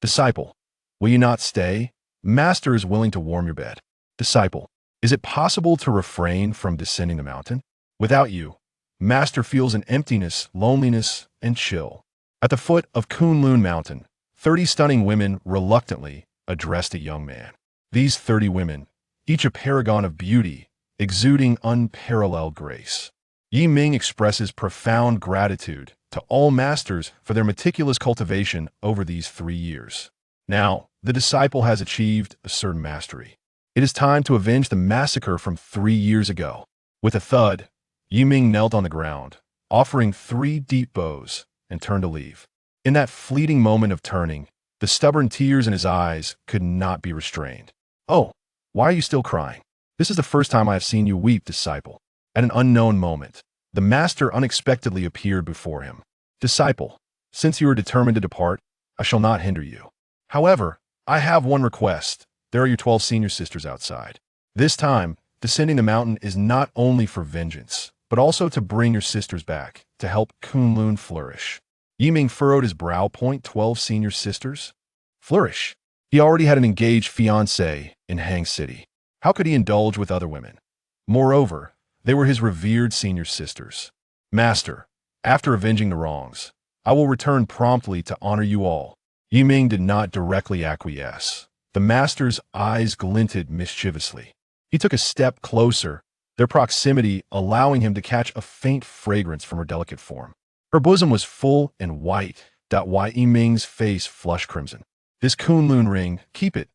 Disciple, will you not stay? Master is willing to warm your bed. Disciple, is it possible to refrain from descending the mountain? Without you, Master feels an emptiness, loneliness, and chill. At the foot of Kunlun Mountain, 30 stunning women reluctantly addressed a young man. These 30 women, each a paragon of beauty, exuding unparalleled grace. Yi Ming expresses profound gratitude to all masters for their meticulous cultivation over these 3 years. Now, the disciple has achieved a certain mastery. It is time to avenge the massacre from 3 years ago. With a thud, Yi Ming knelt on the ground, offering 3 deep bows, and turned to leave. In that fleeting moment of turning, the stubborn tears in his eyes could not be restrained. Oh, why are you still crying? This is the first time I have seen you weep, disciple. At an unknown moment, the master unexpectedly appeared before him. Disciple, since you are determined to depart, I shall not hinder you. However, I have one request. There are your 12 senior sisters outside. This time, descending the mountain is not only for vengeance, but also to bring your sisters back, to help Kunlun flourish. Yi Ming furrowed his brow. 12 senior sisters? Flourish. He already had an engaged fiancée in Hang City. How could he indulge with other women? Moreover, they were his revered senior sisters. Master, after avenging the wrongs, I will return promptly to honor you all. Yi Ming did not directly acquiesce. The master's eyes glinted mischievously. He took a step closer, their proximity allowing him to catch a faint fragrance from her delicate form. Her bosom was full and white. Why Yi Ming's face flushed crimson. This Kunlun ring, keep it.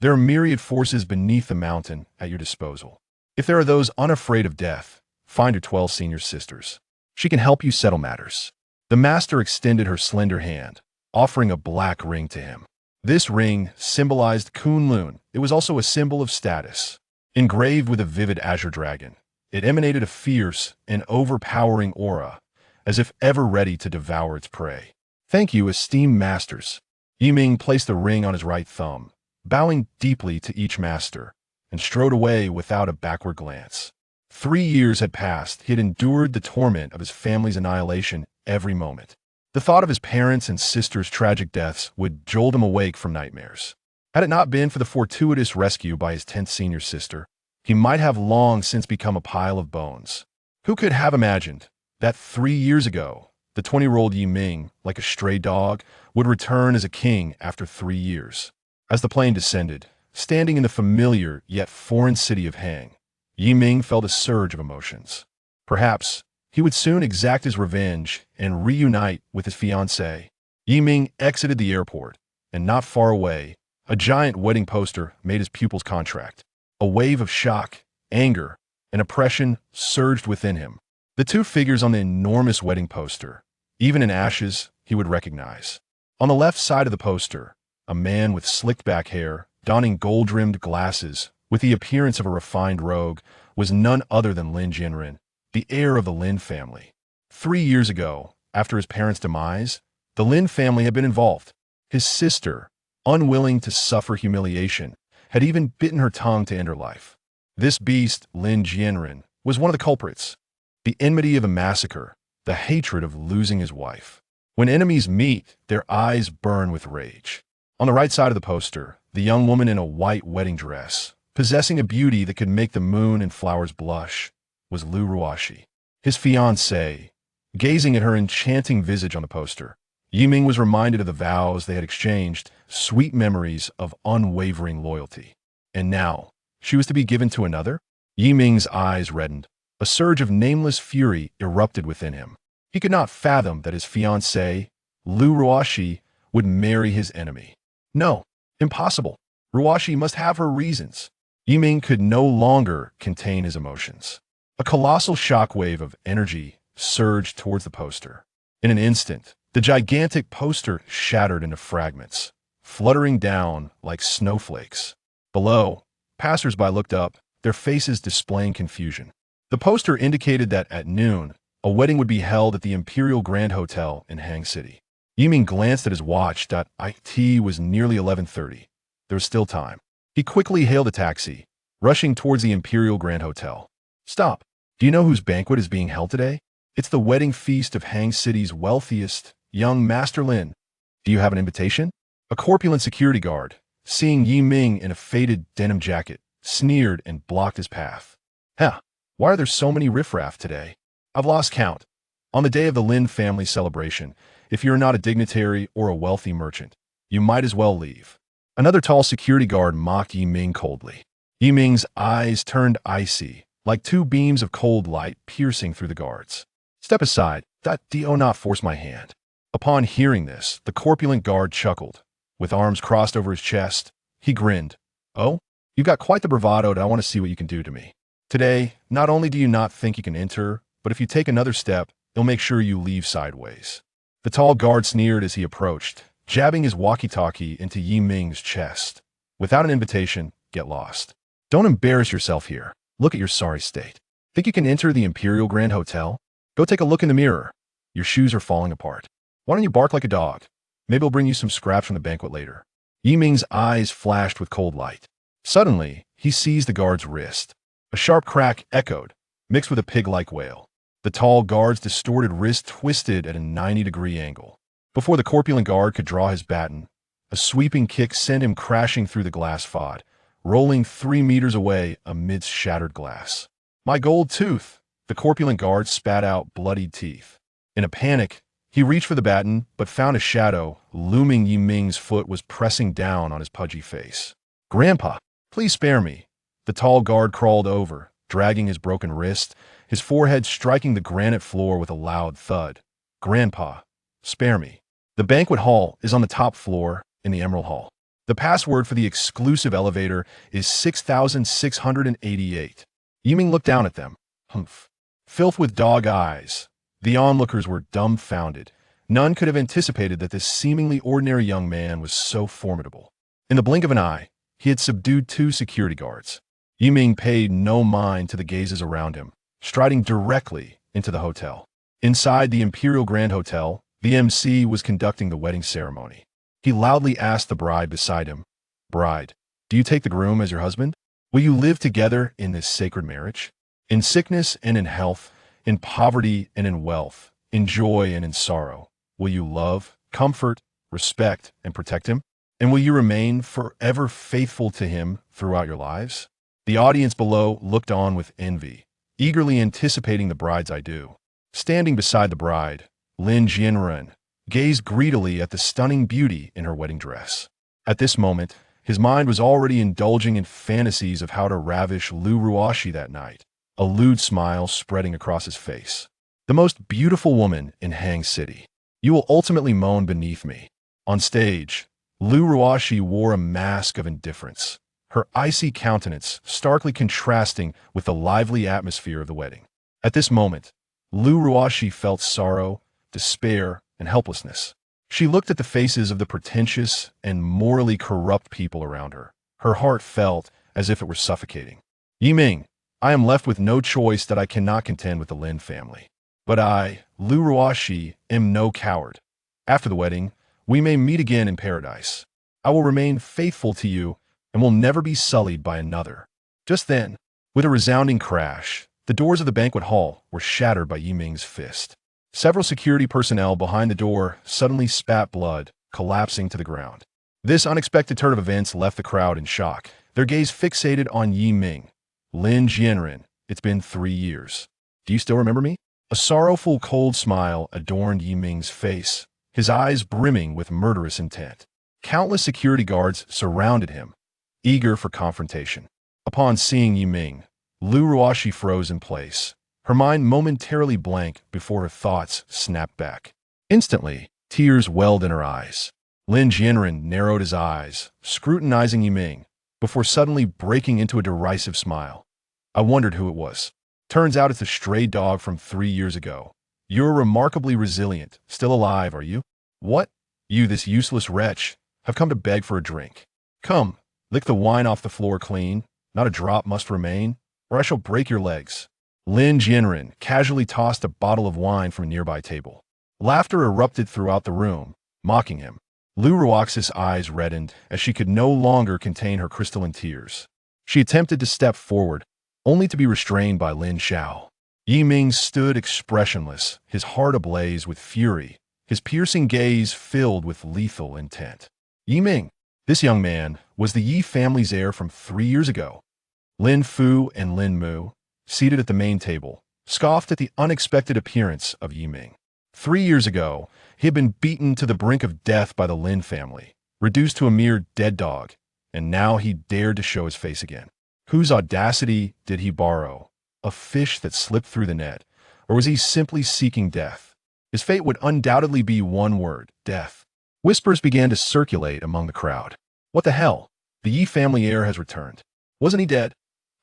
There are myriad forces beneath the mountain at your disposal. If there are those unafraid of death, find your 12 senior sisters. She can help you settle matters. The master extended her slender hand, offering a black ring to him. This ring symbolized Kunlun. It was also a symbol of status. Engraved with a vivid azure dragon, it emanated a fierce and overpowering aura, as if ever ready to devour its prey. Thank you, esteemed masters. Yi Ming placed the ring on his right thumb, bowing deeply to each master, and strode away without a backward glance. 3 years had passed. He had endured the torment of his family's annihilation every moment. The thought of his parents' and sisters' tragic deaths would jolt him awake from nightmares. Had it not been for the fortuitous rescue by his 10th senior sister, he might have long since become a pile of bones. Who could have imagined that 3 years ago, the 20-year-old Yi Ming, like a stray dog, would return as a king after 3 years? As the plane descended, standing in the familiar yet foreign city of Hang, Yi Ming felt a surge of emotions. Perhaps he would soon exact his revenge and reunite with his fiancée. Yi Ming exited the airport, and not far away, a giant wedding poster made his pupil's contract. A wave of shock, anger, and oppression surged within him. The 2 figures on the enormous wedding poster, even in ashes, he would recognize. On the left side of the poster, a man with slicked back hair, donning gold-rimmed glasses, with the appearance of a refined rogue, was none other than Lin Jianren, the heir of the Lin family. 3 years ago, after his parents' demise, the Lin family had been involved. His sister, unwilling to suffer humiliation, had even bitten her tongue to end her life. This beast, Lin Jianren, was one of the culprits. The enmity of a massacre, the hatred of losing his wife. When enemies meet, their eyes burn with rage. On the right side of the poster, the young woman in a white wedding dress, possessing a beauty that could make the moon and flowers blush, was Lu Ruoxi. His fiancée. Gazing at her enchanting visage on the poster, Yi Ming was reminded of the vows they had exchanged, sweet memories of unwavering loyalty. And now, she was to be given to another? Yi Ming's eyes reddened. A surge of nameless fury erupted within him. He could not fathom that his fiancée, Lu Ruoxi, would marry his enemy. No, impossible. Ruoxi must have her reasons. Yi Ming could no longer contain his emotions. A colossal shockwave of energy surged towards the poster. In an instant, the gigantic poster shattered into fragments, fluttering down like snowflakes. Below, passers-by looked up, their faces displaying confusion. The poster indicated that at noon, a wedding would be held at the Imperial Grand Hotel in Hang City. Yi Ming glanced at his watch. It was nearly 11:30. There was still time. He quickly hailed a taxi, rushing towards the Imperial Grand Hotel. Stop. Do you know whose banquet is being held today? It's the wedding feast of Hang City's wealthiest, young Master Lin. Do you have an invitation? A corpulent security guard, seeing Yi Ming in a faded denim jacket, sneered and blocked his path. Huh, why are there so many riffraff today? I've lost count. On the day of the Lin family celebration, if you're not a dignitary or a wealthy merchant, you might as well leave. Another tall security guard mocked Yi Ming coldly. Yi Ming's eyes turned icy, like two beams of cold light piercing through the guards. Step aside, do not force my hand. Upon hearing this, the corpulent guard chuckled. With arms crossed over his chest, he grinned. Oh, you've got quite the bravado, and I want to see what you can do to me. Today, not only do you not think you can enter, but if you take another step, he'll make sure you leave sideways. The tall guard sneered as he approached, jabbing his walkie-talkie into Yi Ming's chest. Without an invitation, get lost. Don't embarrass yourself here. Look at your sorry state. Think you can enter the Imperial Grand Hotel? Go take a look in the mirror. Your shoes are falling apart. Why don't you bark like a dog? Maybe I'll bring you some scraps from the banquet later. Yi Ming's eyes flashed with cold light. Suddenly, he seized the guard's wrist. A sharp crack echoed, mixed with a pig-like wail. The tall guard's distorted wrist twisted at a 90-degree angle. Before the corpulent guard could draw his baton, a sweeping kick sent him crashing through the glass façade, rolling 3 meters away amidst shattered glass. My gold tooth! The corpulent guard spat out bloodied teeth. In a panic, he reached for the baton, but found a shadow looming. Yi Ming's foot was pressing down on his pudgy face. Grandpa, please spare me. The tall guard crawled over, dragging his broken wrist, his forehead striking the granite floor with a loud thud. Grandpa, spare me. The banquet hall is on the top floor in the Emerald Hall. The password for the exclusive elevator is 6688. Yi Ming looked down at them. Humph. Filth with dog eyes. The onlookers were dumbfounded. None could have anticipated that this seemingly ordinary young man was so formidable. In the blink of an eye, he had subdued 2 security guards. Yi Ming paid no mind to the gazes around him, striding directly into the hotel. Inside the Imperial Grand Hotel, the MC was conducting the wedding ceremony. He loudly asked the bride beside him, Bride, do you take the groom as your husband? Will you live together in this sacred marriage? In sickness and in health, in poverty and in wealth, in joy and in sorrow, will you love, comfort, respect, and protect him? And will you remain forever faithful to him throughout your lives? The audience below looked on with envy, eagerly anticipating the bride's I do. Standing beside the bride, Lin Jianren gazed greedily at the stunning beauty in her wedding dress. At this moment, his mind was already indulging in fantasies of how to ravish Lu Ruoxi that night, a lewd smile spreading across his face. The most beautiful woman in Hang City. You will ultimately moan beneath me. On stage, Lu Ruoxi wore a mask of indifference, her icy countenance starkly contrasting with the lively atmosphere of the wedding. At this moment, Lu Ruoxi felt sorrow, despair, and helplessness. She looked at the faces of the pretentious and morally corrupt people around her. Her heart felt as if it were suffocating. Yi Ming, I am left with no choice that I cannot contend with the Lin family. But I, Lu Ruoxi, am no coward. After the wedding, we may meet again in paradise. I will remain faithful to you and will never be sullied by another. Just then, with a resounding crash, the doors of the banquet hall were shattered by Yi Ming's fist. Several security personnel behind the door suddenly spat blood, collapsing to the ground. This unexpected turn of events left the crowd in shock, their gaze fixated on Yi Ming. Lin Jianren, it's been 3 years. Do you still remember me? A sorrowful, cold smile adorned Yi Ming's face, his eyes brimming with murderous intent. Countless security guards surrounded him, eager for confrontation. Upon seeing Yi Ming, Lu Ruoxi froze in place, her mind momentarily blank before her thoughts snapped back. Instantly, tears welled in her eyes. Lin Jianren narrowed his eyes, scrutinizing Yi Ming, before suddenly breaking into a derisive smile. I wondered who it was. Turns out it's a stray dog from 3 years ago. You're remarkably resilient. Still alive, are you? What? You, this useless wretch, have come to beg for a drink. Come, lick the wine off the floor clean. Not a drop must remain, or I shall break your legs. Lin Jianren casually tossed a bottle of wine from a nearby table. Laughter erupted throughout the room, mocking him. Lu Ruoxi's eyes reddened as she could no longer contain her crystalline tears. She attempted to step forward, only to be restrained by Lin Xiao. Yi Ming stood expressionless, his heart ablaze with fury, his piercing gaze filled with lethal intent. Yi Ming. This young man was the Yi family's heir from 3 years ago. Lin Fu and Lin Mu, seated at the main table, scoffed at the unexpected appearance of Yi Ming. 3 years ago, he had been beaten to the brink of death by the Lin family, reduced to a mere dead dog, and now he dared to show his face again. Whose audacity did he borrow? A fish that slipped through the net, or was he simply seeking death? His fate would undoubtedly be one word: death. Whispers began to circulate among the crowd. What the hell? The Yi family heir has returned. Wasn't he dead?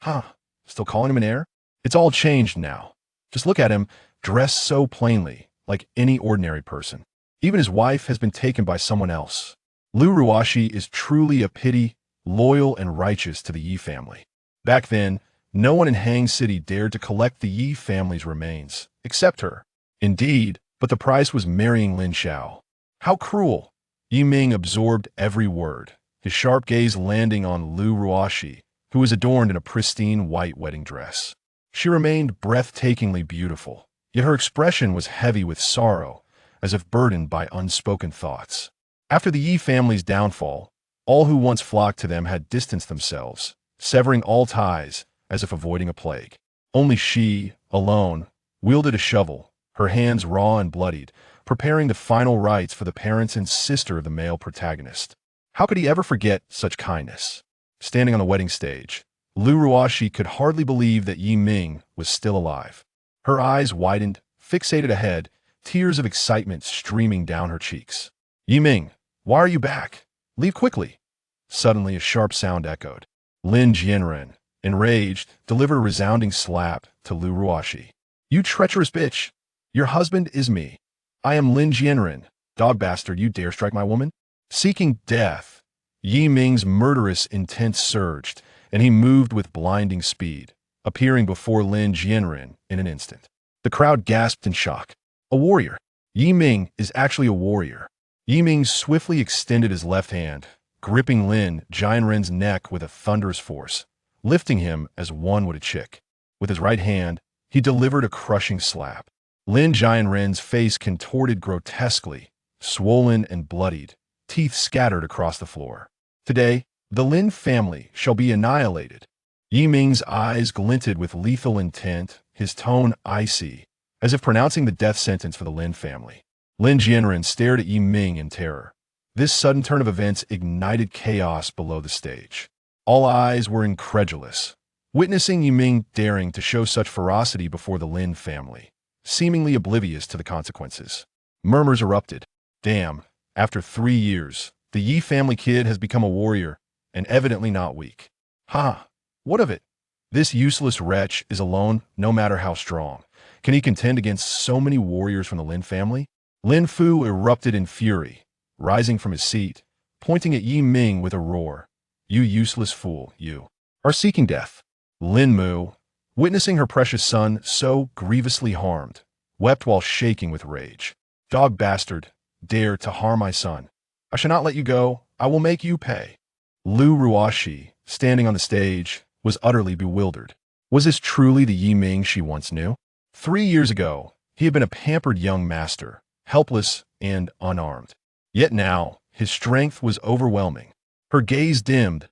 Huh, still calling him an heir? It's all changed now. Just look at him, dressed so plainly, like any ordinary person. Even his wife has been taken by someone else. Lu Ruashi is truly a pity, loyal and righteous to the Yi family. Back then, no one in Hang City dared to collect the Yi family's remains, except her. Indeed, but the price was marrying Lin Xiao. How cruel! Yi Ming absorbed every word, his sharp gaze landing on Lu Ruashi, who was adorned in a pristine white wedding dress. She remained breathtakingly beautiful, yet her expression was heavy with sorrow, as if burdened by unspoken thoughts. After the Yi family's downfall, all who once flocked to them had distanced themselves, severing all ties, as if avoiding a plague. Only she, alone, wielded a shovel, her hands raw and bloodied, preparing the final rites for the parents and sister of the male protagonist. How could he ever forget such kindness? Standing on the wedding stage, Lu Ruashi could hardly believe that Yi Ming was still alive. Her eyes widened, fixated ahead, tears of excitement streaming down her cheeks. Yi Ming, why are you back? Leave quickly. Suddenly, a sharp sound echoed. Lin Jianren, enraged, delivered a resounding slap to Lu Ruashi. You treacherous bitch! Your husband is me. I am Lin Jianren. Dog bastard, you dare strike my woman? Seeking death, Yi Ming's murderous intent surged, and he moved with blinding speed, appearing before Lin Jianren in an instant. The crowd gasped in shock. A warrior. Yi Ming is actually a warrior. Yi Ming swiftly extended his left hand, gripping Lin Jianren's neck with a thunderous force, lifting him as one would a chick. With his right hand, he delivered a crushing slap. Lin Jianren's face contorted grotesquely, swollen and bloodied, teeth scattered across the floor. Today, the Lin family shall be annihilated. Yi Ming's eyes glinted with lethal intent, his tone icy, as if pronouncing the death sentence for the Lin family. Lin Jianren stared at Yi Ming in terror. This sudden turn of events ignited chaos below the stage. All eyes were incredulous, witnessing Yi Ming daring to show such ferocity before the Lin family, seemingly oblivious to the consequences. Murmurs erupted. Damn, after 3 years, the Yi family kid has become a warrior, and evidently not weak. Ha! What of it? This useless wretch is alone, no matter how strong. Can he contend against so many warriors from the Lin family? Lin Fu erupted in fury, rising from his seat, pointing at Yi Ming with a roar. You useless fool, you are seeking death. Lin Mu, witnessing her precious son so grievously harmed, wept while shaking with rage. Dog bastard, dare to harm my son. I shall not let you go. I will make you pay. Lu Ruashi, standing on the stage, was utterly bewildered. Was this truly the Yi Ming she once knew? 3 years ago, he had been a pampered young master, helpless and unarmed. Yet now, his strength was overwhelming. Her gaze dimmed,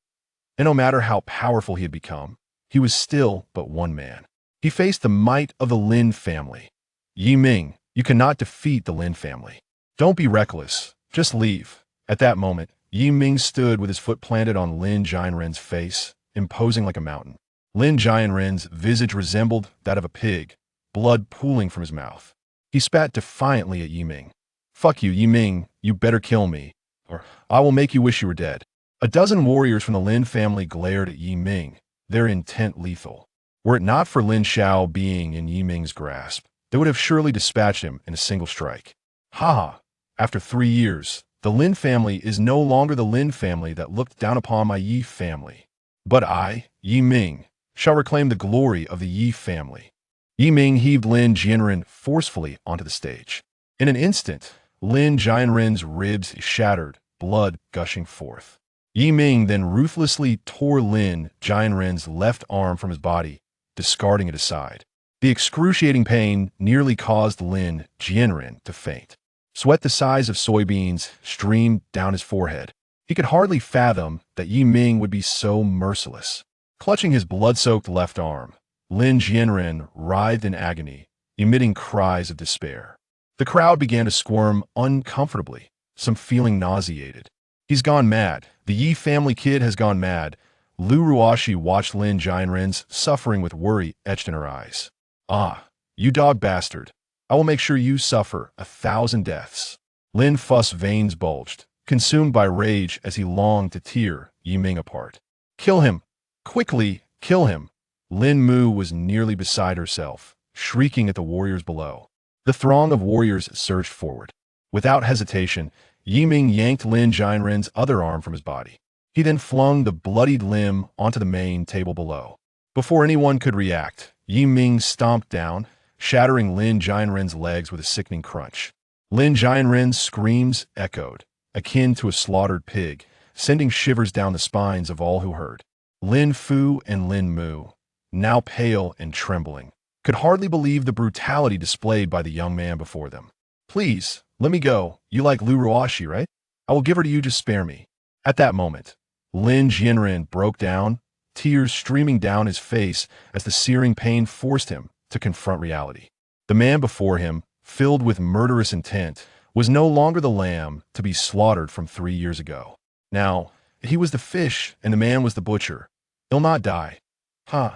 and no matter how powerful he had become, he was still but one man. He faced the might of the Lin family. Yi Ming, you cannot defeat the Lin family. Don't be reckless. Just leave. At that moment, Yi Ming stood with his foot planted on Lin Jianren's face, imposing like a mountain. Lin Jianren's visage resembled that of a pig, blood pooling from his mouth. He spat defiantly at Yi Ming. Fuck you, Yi Ming, you better kill me, or I will make you wish you were dead. A dozen warriors from the Lin family glared at Yi Ming, their intent lethal. Were it not for Lin Xiao being in Yi Ming's grasp, they would have surely dispatched him in a single strike. Ha! After 3 years, the Lin family is no longer the Lin family that looked down upon my Yi family. But I, Yi Ming, shall reclaim the glory of the Yi family. Yi Ming heaved Lin Jianren forcefully onto the stage. In an instant, Lin Jianren's ribs shattered, blood gushing forth. Yi Ming then ruthlessly tore Lin Jianren's left arm from his body, discarding it aside. The excruciating pain nearly caused Lin Jianren to faint. Sweat the size of soybeans streamed down his forehead. He could hardly fathom that Yi Ming would be so merciless. Clutching his blood-soaked left arm, Lin Jianren writhed in agony, emitting cries of despair. The crowd began to squirm uncomfortably, some feeling nauseated. He's gone mad. The Yi family kid has gone mad. Lu Ruoxi watched Lin Jianren's suffering with worry etched in her eyes. Ah, you dog bastard. I will make sure you suffer 1,000 deaths. Lin Fu's veins bulged, consumed by rage as he longed to tear Yi Ming apart. Kill him! Quickly, kill him! Lin Mu was nearly beside herself, shrieking at the warriors below. The throng of warriors surged forward. Without hesitation, Yi Ming yanked Lin Jianren's other arm from his body. He then flung the bloodied limb onto the main table below. Before anyone could react, Yi Ming stomped down, shattering Lin Jianren's legs with a sickening crunch. Lin Jianren's screams echoed, akin to a slaughtered pig, sending shivers down the spines of all who heard. Lin Fu and Lin Mu, now pale and trembling, could hardly believe the brutality displayed by the young man before them. Please, let me go. You like Lu Ruoxi, right? I will give her to you, just spare me. At that moment, Lin Jianren broke down, tears streaming down his face as the searing pain forced him to confront reality. The man before him, filled with murderous intent, was no longer the lamb to be slaughtered from 3 years ago. Now, he was the fish and the man was the butcher. He'll not die. Huh.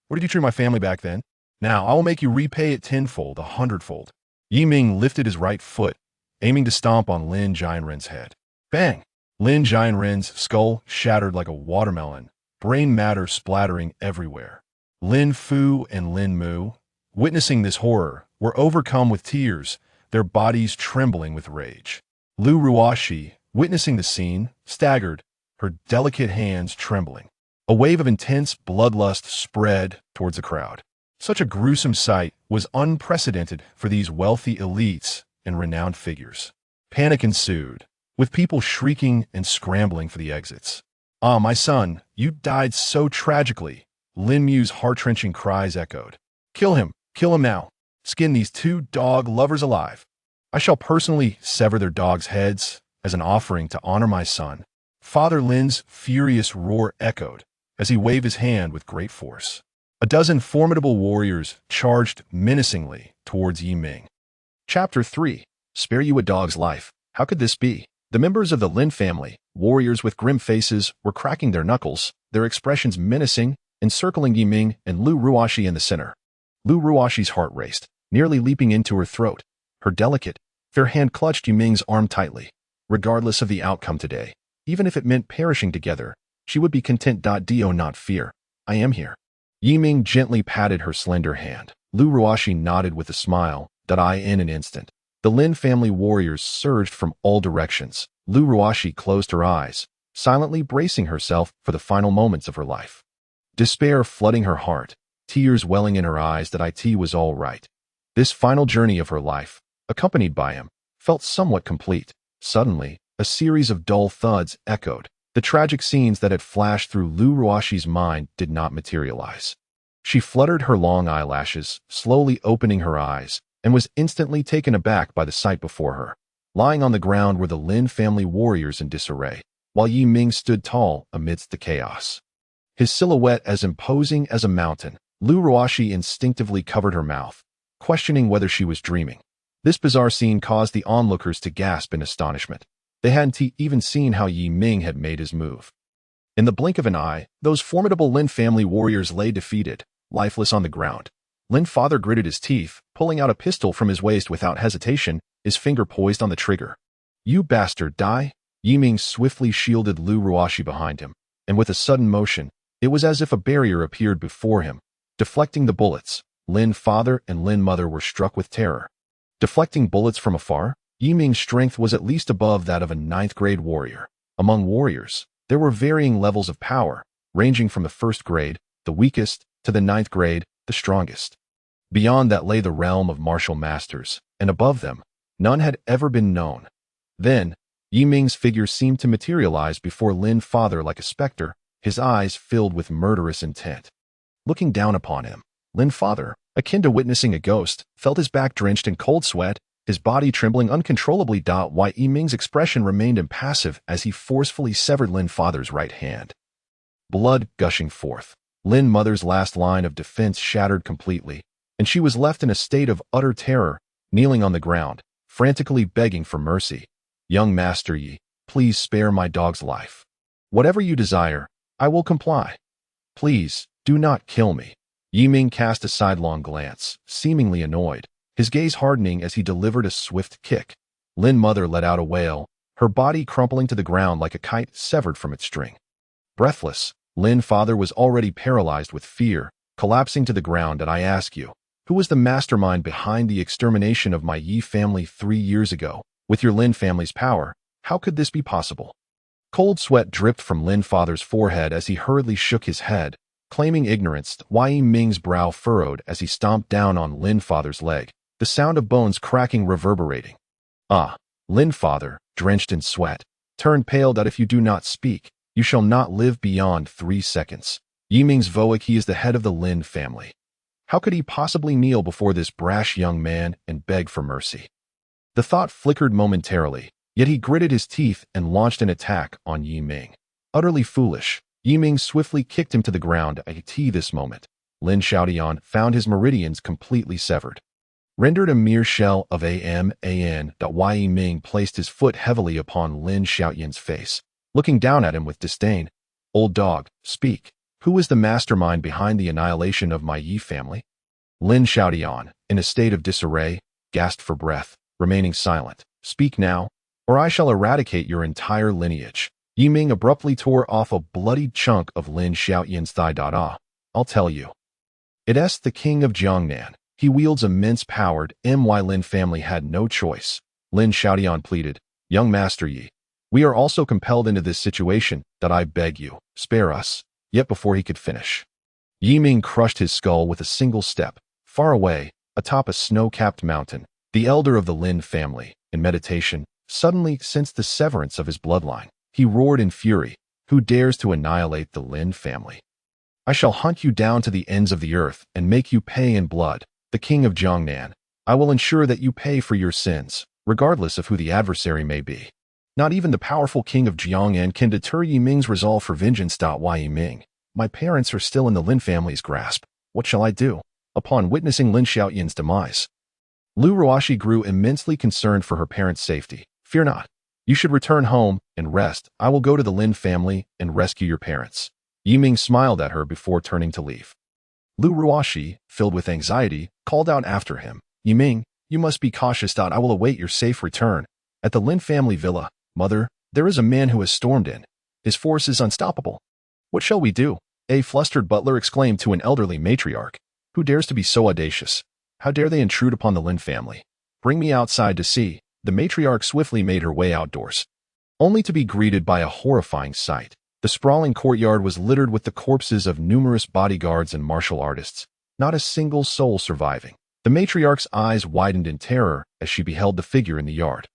Where did you treat my family back then? Now, I will make you repay it tenfold, 100-fold. Yi Ming lifted his right foot, aiming to stomp on Lin Jianren's head. Bang! Lin Jianren's skull shattered like a watermelon, brain matter splattering everywhere. Lin Fu and Lin Mu, witnessing this horror, were overcome with tears, their bodies trembling with rage. Lu Ruoxi, witnessing the scene, staggered, her delicate hands trembling. A wave of intense bloodlust spread towards the crowd. Such a gruesome sight was unprecedented for these wealthy elites and renowned figures. Panic ensued, with people shrieking and scrambling for the exits. Ah, my son, you died so tragically. Lin Mu's heart-wrenching cries echoed. Kill him now. Skin these 2 dog lovers alive. I shall personally sever their dogs' heads as an offering to honor my son. Father Lin's furious roar echoed as he waved his hand with great force. A dozen formidable warriors charged menacingly towards Yi Ming. Chapter 3. Spare you a dog's life. How could this be? The members of the Lin family, warriors with grim faces, were cracking their knuckles, their expressions menacing, encircling Yi Ming and Lu Ruoxi in the center. Lu Ruoxi's heart raced, nearly leaping into her throat. Her delicate, fair hand clutched Yi Ming's arm tightly. Regardless of the outcome today, even if it meant perishing together, she would be content. Do not fear. I am here. Yi Ming gently patted her slender hand. Lu Ruoxi nodded with a smile. In an instant, the Lin family warriors surged from all directions. Lu Ruoxi closed her eyes, silently bracing herself for the final moments of her life. Despair flooding her heart, tears welling in her eyes. It was all right. This final journey of her life, accompanied by him, felt somewhat complete. Suddenly, a series of dull thuds echoed. The tragic scenes that had flashed through Lu Ruoxi's mind did not materialize. She fluttered her long eyelashes, slowly opening her eyes, and was instantly taken aback by the sight before her. Lying on the ground were the Lin family warriors in disarray, while Yi Ming stood tall amidst the chaos. His silhouette as imposing as a mountain. Lu Ruoxi instinctively covered her mouth, questioning whether she was dreaming. This bizarre scene caused the onlookers to gasp in astonishment. They hadn't even seen how Yi Ming had made his move. In the blink of an eye, those formidable Lin family warriors lay defeated, lifeless on the ground. Lin father gritted his teeth, pulling out a pistol from his waist without hesitation, his finger poised on the trigger. You bastard, die! Yi Ming swiftly shielded Lu Ruoxi behind him, and with a sudden motion, it was as if a barrier appeared before him. Deflecting the bullets, Lin father and Lin mother were struck with terror. Deflecting bullets from afar, Yi Ming's strength was at least above that of a 9th-grade warrior. Among warriors, there were varying levels of power, ranging from the 1st grade, the weakest, to the 9th grade, the strongest. Beyond that lay the realm of martial masters, and above them, none had ever been known. Then, Yi Ming's figure seemed to materialize before Lin father like a specter, his eyes filled with murderous intent. Looking down upon him, Lin father, akin to witnessing a ghost, felt his back drenched in cold sweat his body trembling uncontrollably. While Yiming's expression remained impassive as he forcefully severed Lin Father's right hand. Blood gushing forth. Lin Mother's last line of defense shattered completely, and she was left in a state of utter terror, kneeling on the ground, frantically begging for mercy. Young Master Yi, please spare my dog's life. Whatever you desire, I will comply. Please, do not kill me. Yiming cast a sidelong glance, seemingly annoyed, his gaze hardening as he delivered a swift kick. Lin Mother let out a wail, her body crumpling to the ground like a kite severed from its string. Breathless, Lin Father was already paralyzed with fear, collapsing to the ground. And I ask you, who was the mastermind behind the extermination of my Yi family 3 years ago? With your Lin family's power, how could this be possible? Cold sweat dripped from Lin Father's forehead as he hurriedly shook his head, claiming ignorance. Yiming's brow furrowed as he stomped down on Lin Father's leg, the sound of bones cracking reverberating. Lin Father, drenched in sweat, turned pale. If you do not speak, you shall not live beyond 3 seconds. Yiming's voice, he is the head of the Lin family. How could he possibly kneel before this brash young man and beg for mercy? The thought flickered momentarily, yet he gritted his teeth and launched an attack on Yiming. Utterly foolish, Yiming swiftly kicked him to the ground. At this moment, Lin Xiaotian found his meridians completely severed. Rendered a mere shell of Yiming placed his foot heavily upon Lin Xiaotian's face, looking down at him with disdain. Old dog, speak. Who is the mastermind behind the annihilation of my Yi family? Lin Xiaotian, in a state of disarray, gasped for breath, remaining silent. Speak now, or I shall eradicate your entire lineage. Yiming abruptly tore off a bloodied chunk of Lin Xiaotian's thigh. I'll tell you. It's the king of Jiangnan. He wields immense power. My Lin family had no choice. Lin Xiaotian pleaded. Young Master Yi, we are also compelled into this situation. I beg you, spare us. Yet before he could finish, Yiming crushed his skull with a single step. Far away, atop a snow-capped mountain, the elder of the Lin family, in meditation, suddenly sensed the severance of his bloodline. He roared in fury. Who dares to annihilate the Lin family? I shall hunt you down to the ends of the earth and make you pay in blood. The king of Jiangnan, I will ensure that you pay for your sins, regardless of who the adversary may be. Not even the powerful king of Jiangnan can deter Yiming's resolve for vengeance. Yiming, my parents are still in the Lin family's grasp. What shall I do? Upon witnessing Lin Xiaotian's demise, Lu Ruoxi grew immensely concerned for her parents' safety. Fear not. You should return home and rest. I will go to the Lin family and rescue your parents. Yiming smiled at her before turning to leave. Lu Ruoxi, filled with anxiety, called out after him. Yiming, you must be cautious. I will await your safe return. At the Lin family villa, Mother, there is a man who has stormed in. His force is unstoppable. What shall we do? A flustered butler exclaimed to an elderly matriarch. Who dares to be so audacious? How dare they intrude upon the Lin family? Bring me outside to see. The matriarch swiftly made her way outdoors, only to be greeted by a horrifying sight. The sprawling courtyard was littered with the corpses of numerous bodyguards and martial artists, not a single soul surviving. The matriarch's eyes widened in terror as she beheld the figure in the yard.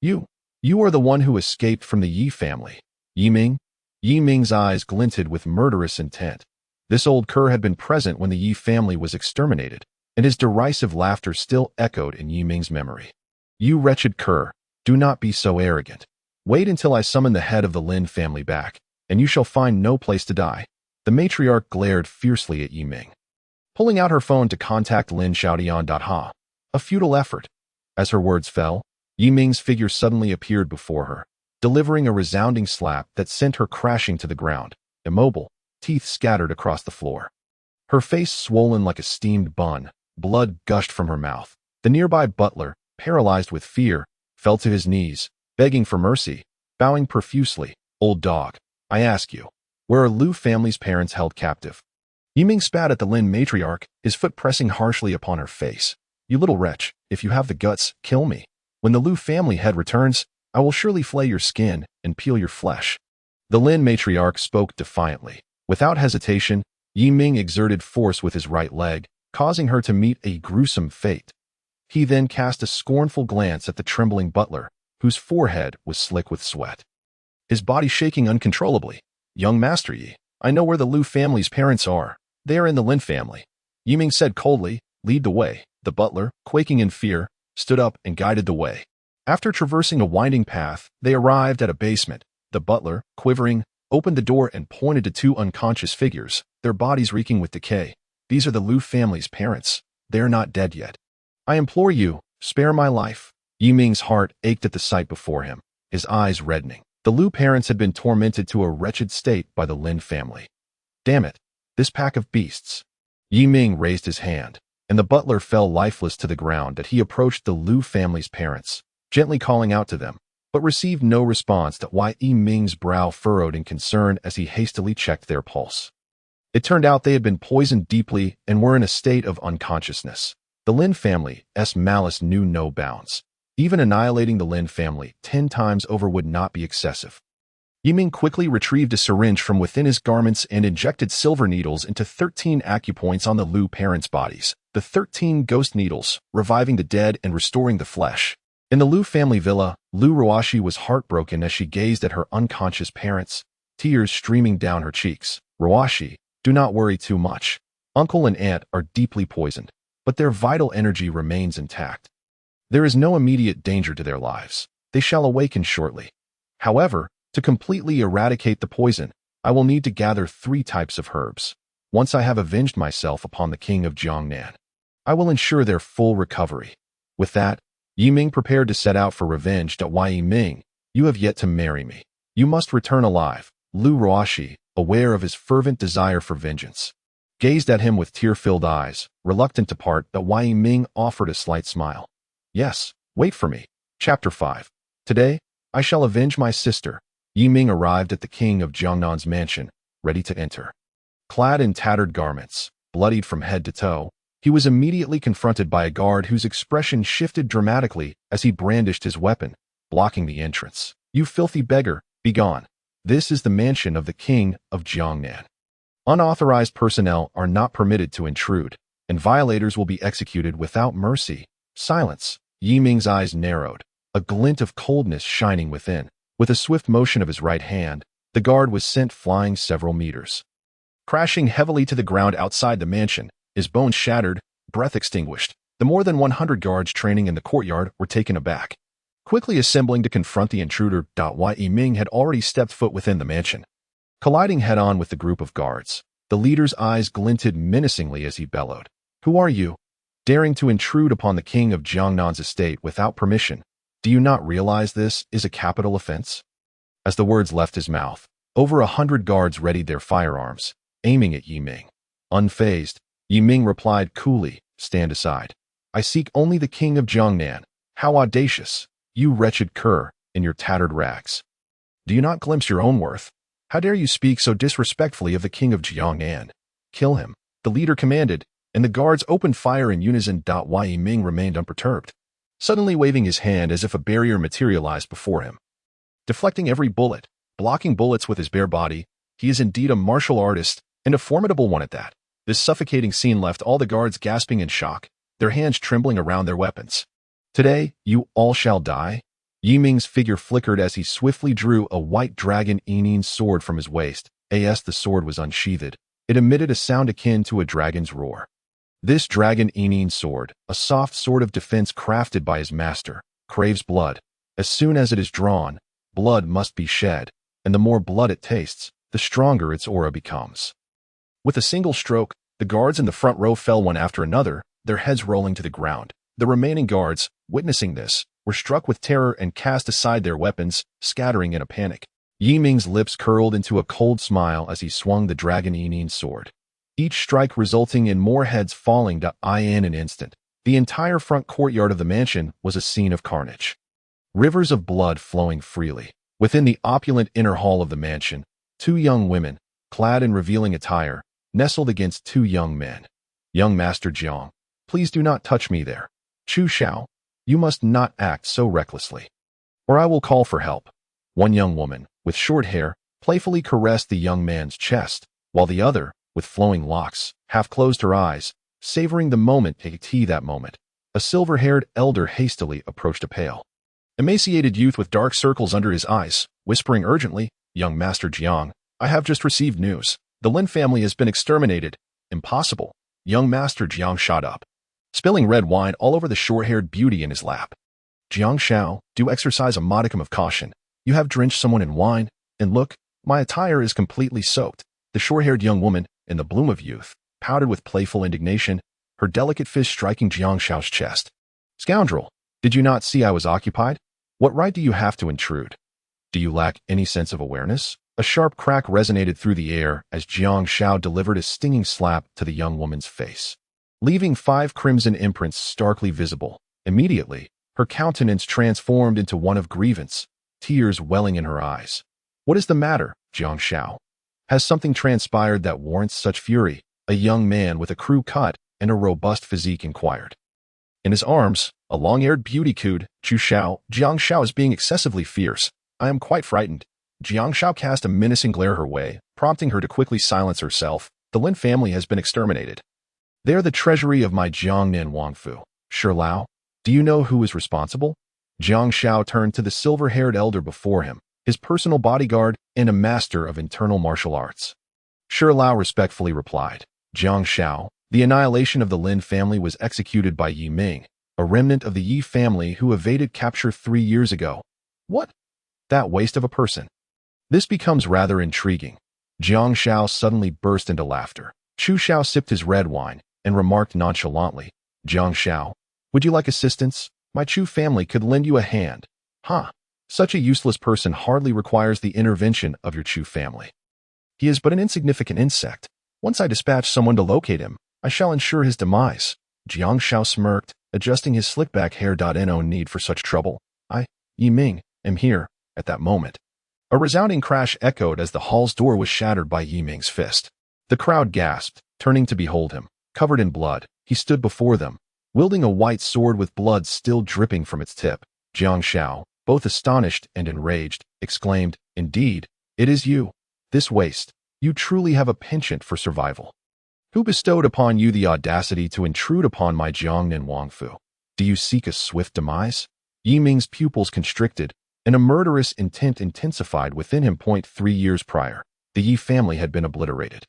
You are the one who escaped from the Yi family. Yiming? Yiming's eyes glinted with murderous intent. This old cur had been present when the Yi family was exterminated, and his derisive laughter still echoed in Yiming's memory. You wretched cur, do not be so arrogant. Wait until I summon the head of the Lin family back, and you shall find no place to die. The matriarch glared fiercely at Yiming, pulling out her phone to contact Lin Xiaotian. A futile effort. As her words fell, Yiming's figure suddenly appeared before her, delivering a resounding slap that sent her crashing to the ground, immobile, teeth scattered across the floor. Her face swollen like a steamed bun, blood gushed from her mouth. The nearby butler, paralyzed with fear, fell to his knees, begging for mercy, bowing profusely. Old dog, I ask you, where are Lu family's parents held captive? Yiming spat at the Lin matriarch, his foot pressing harshly upon her face. You little wretch, if you have the guts, kill me. When the Lu family head returns, I will surely flay your skin and peel your flesh. The Lin matriarch spoke defiantly. Without hesitation, Yiming exerted force with his right leg, causing her to meet a gruesome fate. He then cast a scornful glance at the trembling butler, whose forehead was slick with sweat, his body shaking uncontrollably. Young Master Yi, I know where the Lu family's parents are. They are in the Lin family. Yiming said coldly. Lead the way. The butler, quaking in fear, stood up and guided the way. After traversing a winding path, they arrived at a basement. The butler, quivering, opened the door and pointed to two unconscious figures, their bodies reeking with decay. These are the Liu family's parents. They're not dead yet. I implore you, spare my life. Yi Ming's heart ached at the sight before him, his eyes reddening. The Liu parents had been tormented to a wretched state by the Lin family. Damn it, this pack of beasts. Yi Ming raised his hand, and the butler fell lifeless to the ground as he approached the Liu family's parents, gently calling out to them, but received no response. That why Yi Ming's brow furrowed in concern as he hastily checked their pulse. It turned out they had been poisoned deeply and were in a state of unconsciousness. The Lin family's malice knew no bounds. Even annihilating the Lin family 10 times over would not be excessive. Yi Ming quickly retrieved a syringe from within his garments and injected silver needles into 13 acupoints on the Liu parents' bodies, the 13 ghost needles, reviving the dead and restoring the flesh. In the Liu family villa, Liu Ruoxi was heartbroken as she gazed at her unconscious parents, tears streaming down her cheeks. Ruoxi, do not worry too much. Uncle and aunt are deeply poisoned, but their vital energy remains intact. There is no immediate danger to their lives. They shall awaken shortly. However, to completely eradicate the poison, I will need to gather 3 types of herbs. Once I have avenged myself upon the king of Jiangnan, I will ensure their full recovery. With that, Yi Ming prepared to set out for revenge. Why, Yi Ming, you have yet to marry me. You must return alive. Liu Ruoxi, aware of his fervent desire for vengeance, gazed at him with tear-filled eyes, reluctant to part. Why, Yi Ming offered a slight smile. Yes, wait for me. Chapter 5. Today, I shall avenge my sister. Yi Ming arrived at the king of Jiangnan's mansion, ready to enter. Clad in tattered garments, bloodied from head to toe, he was immediately confronted by a guard whose expression shifted dramatically as he brandished his weapon, blocking the entrance. You filthy beggar, begone. This is the mansion of the king of Jiangnan. Unauthorized personnel are not permitted to intrude, and violators will be executed without mercy. Silence. Yi Ming's eyes narrowed, a glint of coldness shining within. With a swift motion of his right hand, the guard was sent flying several meters. Crashing heavily to the ground outside the mansion, his bones shattered, breath extinguished, the more than 100 guards training in the courtyard were taken aback. Quickly assembling to confront the intruder, Yi Ming had already stepped foot within the mansion. Colliding head-on with the group of guards, the leader's eyes glinted menacingly as he bellowed. Who are you? Daring to intrude upon the king of Jiangnan's estate without permission. Do you not realize this is a capital offense? As the words left his mouth, over 100 guards readied their firearms, aiming at Yi Ming. Unfazed, Yi Ming replied coolly, stand aside. I seek only the king of Jiangnan. How audacious, you wretched cur, in your tattered rags. Do you not glimpse your own worth? How dare you speak so disrespectfully of the king of Jiangnan? Kill him, the leader commanded, and the guards opened fire in unison. Yi Ming remained unperturbed, suddenly waving his hand as if a barrier materialized before him. Deflecting every bullet, blocking bullets with his bare body, he is indeed a martial artist, and a formidable one at that. This suffocating scene left all the guards gasping in shock, their hands trembling around their weapons. Today, you all shall die. Yi Ming's figure flickered as he swiftly drew a white dragon Yining sword from his waist. As the sword was unsheathed, it emitted a sound akin to a dragon's roar. This dragon Yining sword, a soft sword of defense crafted by his master, craves blood. As soon as it is drawn, blood must be shed, and the more blood it tastes, the stronger its aura becomes. With a single stroke, the guards in the front row fell one after another, their heads rolling to the ground. The remaining guards, witnessing this, were struck with terror and cast aside their weapons, scattering in a panic. Yi Ming's lips curled into a cold smile as he swung the dragon Yining sword, each strike resulting in more heads falling in an instant. The entire front courtyard of the mansion was a scene of carnage. Rivers of blood flowing freely. Within the opulent inner hall of the mansion, 2 young women, clad in revealing attire, nestled against 2 young men. Young Master Jiang, please do not touch me there. Chu Xiao, you must not act so recklessly, or I will call for help. One young woman, with short hair, playfully caressed the young man's chest, while the other, with flowing locks, half closed her eyes, savoring the moment. That moment, a silver-haired elder hastily approached a pale, emaciated youth with dark circles under his eyes, whispering urgently, Young Master Jiang, I have just received news. The Lin family has been exterminated. Impossible. Young Master Jiang shot up, spilling red wine all over the short-haired beauty in his lap. Jiang Shao, do exercise a modicum of caution. You have drenched someone in wine, and look, my attire is completely soaked. The short-haired young woman, in the bloom of youth, pouted with playful indignation, her delicate fist striking Jiang Shao's chest. Scoundrel, did you not see I was occupied? What right do you have to intrude? Do you lack any sense of awareness? A sharp crack resonated through the air as Jiang Shao delivered a stinging slap to the young woman's face, leaving 5 crimson imprints starkly visible. Immediately, her countenance transformed into one of grievance, tears welling in her eyes. What is the matter, Jiang Shao? Has something transpired that warrants such fury? A young man with a crew cut and a robust physique inquired. In his arms, a long-haired beauty cooed, Chu Shao, Jiang Shao is being excessively fierce. I am quite frightened. Jiang Shao cast a menacing glare her way, prompting her to quickly silence herself. The Lin family has been exterminated. They are the treasury of my Jiangnan Wangfu. Shi Lao, do you know who is responsible? Jiang Shao turned to the silver-haired elder before him, his personal bodyguard and a master of internal martial arts. Shi Lao respectfully replied, Jiang Shao, the annihilation of the Lin family was executed by Yi Ming, a remnant of the Yi family who evaded capture 3 years ago. What? That waste of a person. This becomes rather intriguing. Jiang Shao suddenly burst into laughter. Chu Shao sipped his red wine and remarked nonchalantly, Jiang Shao, would you like assistance? My Chu family could lend you a hand. Huh. Such a useless person hardly requires the intervention of your Chu family. He is but an insignificant insect. Once I dispatch someone to locate him, I shall ensure his demise. Jiang Shao smirked, adjusting his slick-back hair. No need for such trouble. I, Yi Ming, am here. At that moment, a resounding crash echoed as the hall's door was shattered by Yi Ming's fist. The crowd gasped, turning to behold him. Covered in blood, he stood before them, wielding a white sword with blood still dripping from its tip. Jiang Shao, both astonished and enraged, exclaimed, Indeed, it is you. This waste. You truly have a penchant for survival. Who bestowed upon you the audacity to intrude upon my Jiangnan Wangfu? Do you seek a swift demise? Yi Ming's pupils constricted, and a murderous intent intensified within him. 3 years prior, the Yi family had been obliterated.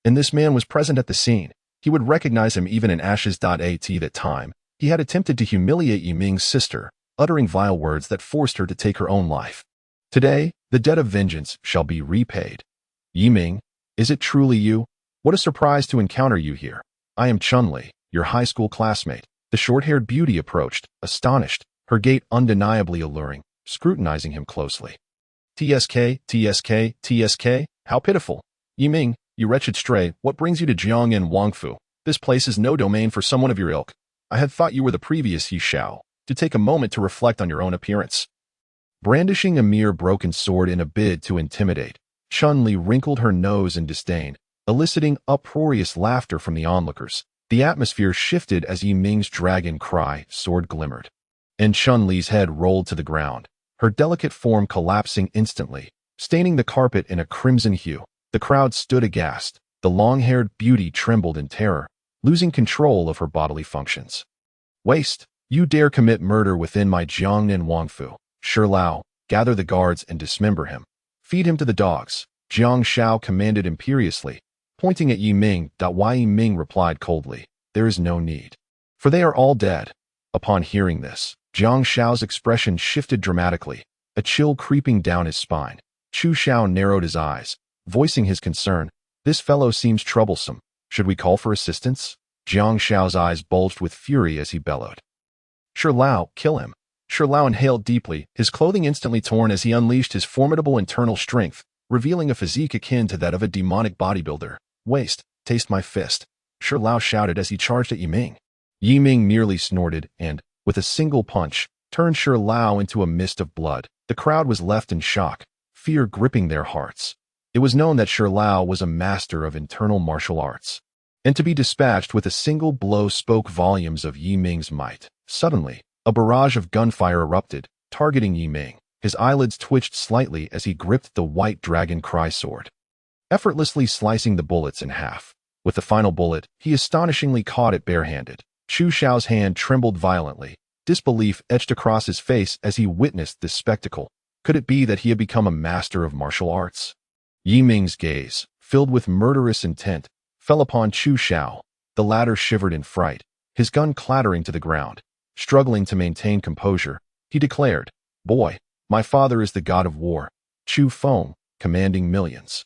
And this man was present at the scene. He would recognize him even in ashes. At that time, he had attempted to humiliate Yi Ming's sister, uttering vile words that forced her to take her own life. Today, the debt of vengeance shall be repaid. Yi Ming, is it truly you? What a surprise to encounter you here. I am Chun-Li, your high school classmate. The short-haired beauty approached, astonished, her gait undeniably alluring, scrutinizing him closely. TSK, TSK, TSK, how pitiful. Yi Ming, you wretched stray, what brings you to Jiangnan Wangfu? This place is no domain for someone of your ilk. I had thought you were the previous Yi Shao, to take a moment to reflect on your own appearance. Brandishing a mere broken sword in a bid to intimidate, Chun-Li wrinkled her nose in disdain, eliciting uproarious laughter from the onlookers. The atmosphere shifted as Yi Ming's dragon cry sword glimmered, and Chun-Li's head rolled to the ground, her delicate form collapsing instantly, staining the carpet in a crimson hue. The crowd stood aghast. The long-haired beauty trembled in terror, losing control of her bodily functions. Waste! You dare commit murder within my Jiangnan Wangfu. Shi Lao, gather the guards and dismember him. Feed him to the dogs. Jiang Shao commanded imperiously, pointing at Yi Ming. Yi Ming replied coldly, there is no need, for they are all dead. Upon hearing this, Jiang Shao's expression shifted dramatically, a chill creeping down his spine. Chu Shao narrowed his eyes, voicing his concern. This fellow seems troublesome. Should we call for assistance? Jiang Shao's eyes bulged with fury as he bellowed. Shi Lao, kill him. Shi Lao inhaled deeply, his clothing instantly torn as he unleashed his formidable internal strength, revealing a physique akin to that of a demonic bodybuilder. Waste, taste my fist. Shi Lao shouted as he charged at Yi Ming. Yi Ming merely snorted and, with a single punch, turned Shi Lao into a mist of blood. The crowd was left in shock, fear gripping their hearts. It was known that Shi Lao was a master of internal martial arts, and to be dispatched with a single blow spoke volumes of Yi Ming's might. Suddenly, a barrage of gunfire erupted, targeting Yi Ming. His eyelids twitched slightly as he gripped the white dragon cry sword, effortlessly slicing the bullets in half. With the final bullet, he astonishingly caught it barehanded. Chu Shao's hand trembled violently. Disbelief etched across his face as he witnessed this spectacle. Could it be that he had become a master of martial arts? Yi Ming's gaze, filled with murderous intent, fell upon Chu Shao. The latter shivered in fright, his gun clattering to the ground. Struggling to maintain composure, he declared, "Boy, my father is the god of war, Chu Feng, commanding millions.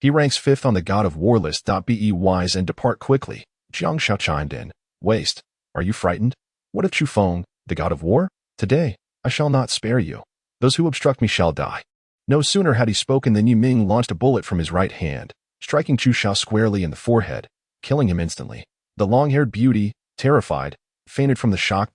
He ranks 5th on the god of war list. Be wise and depart quickly." Jiang Shao chimed in, "Waste, are you frightened? What of Chu Feng, the god of war? Today, I shall not spare you. Those who obstruct me shall die." No sooner had he spoken than Yi Ming launched a bullet from his right hand, striking Chu Shao squarely in the forehead, killing him instantly. The long-haired beauty, terrified, fainted from the shock.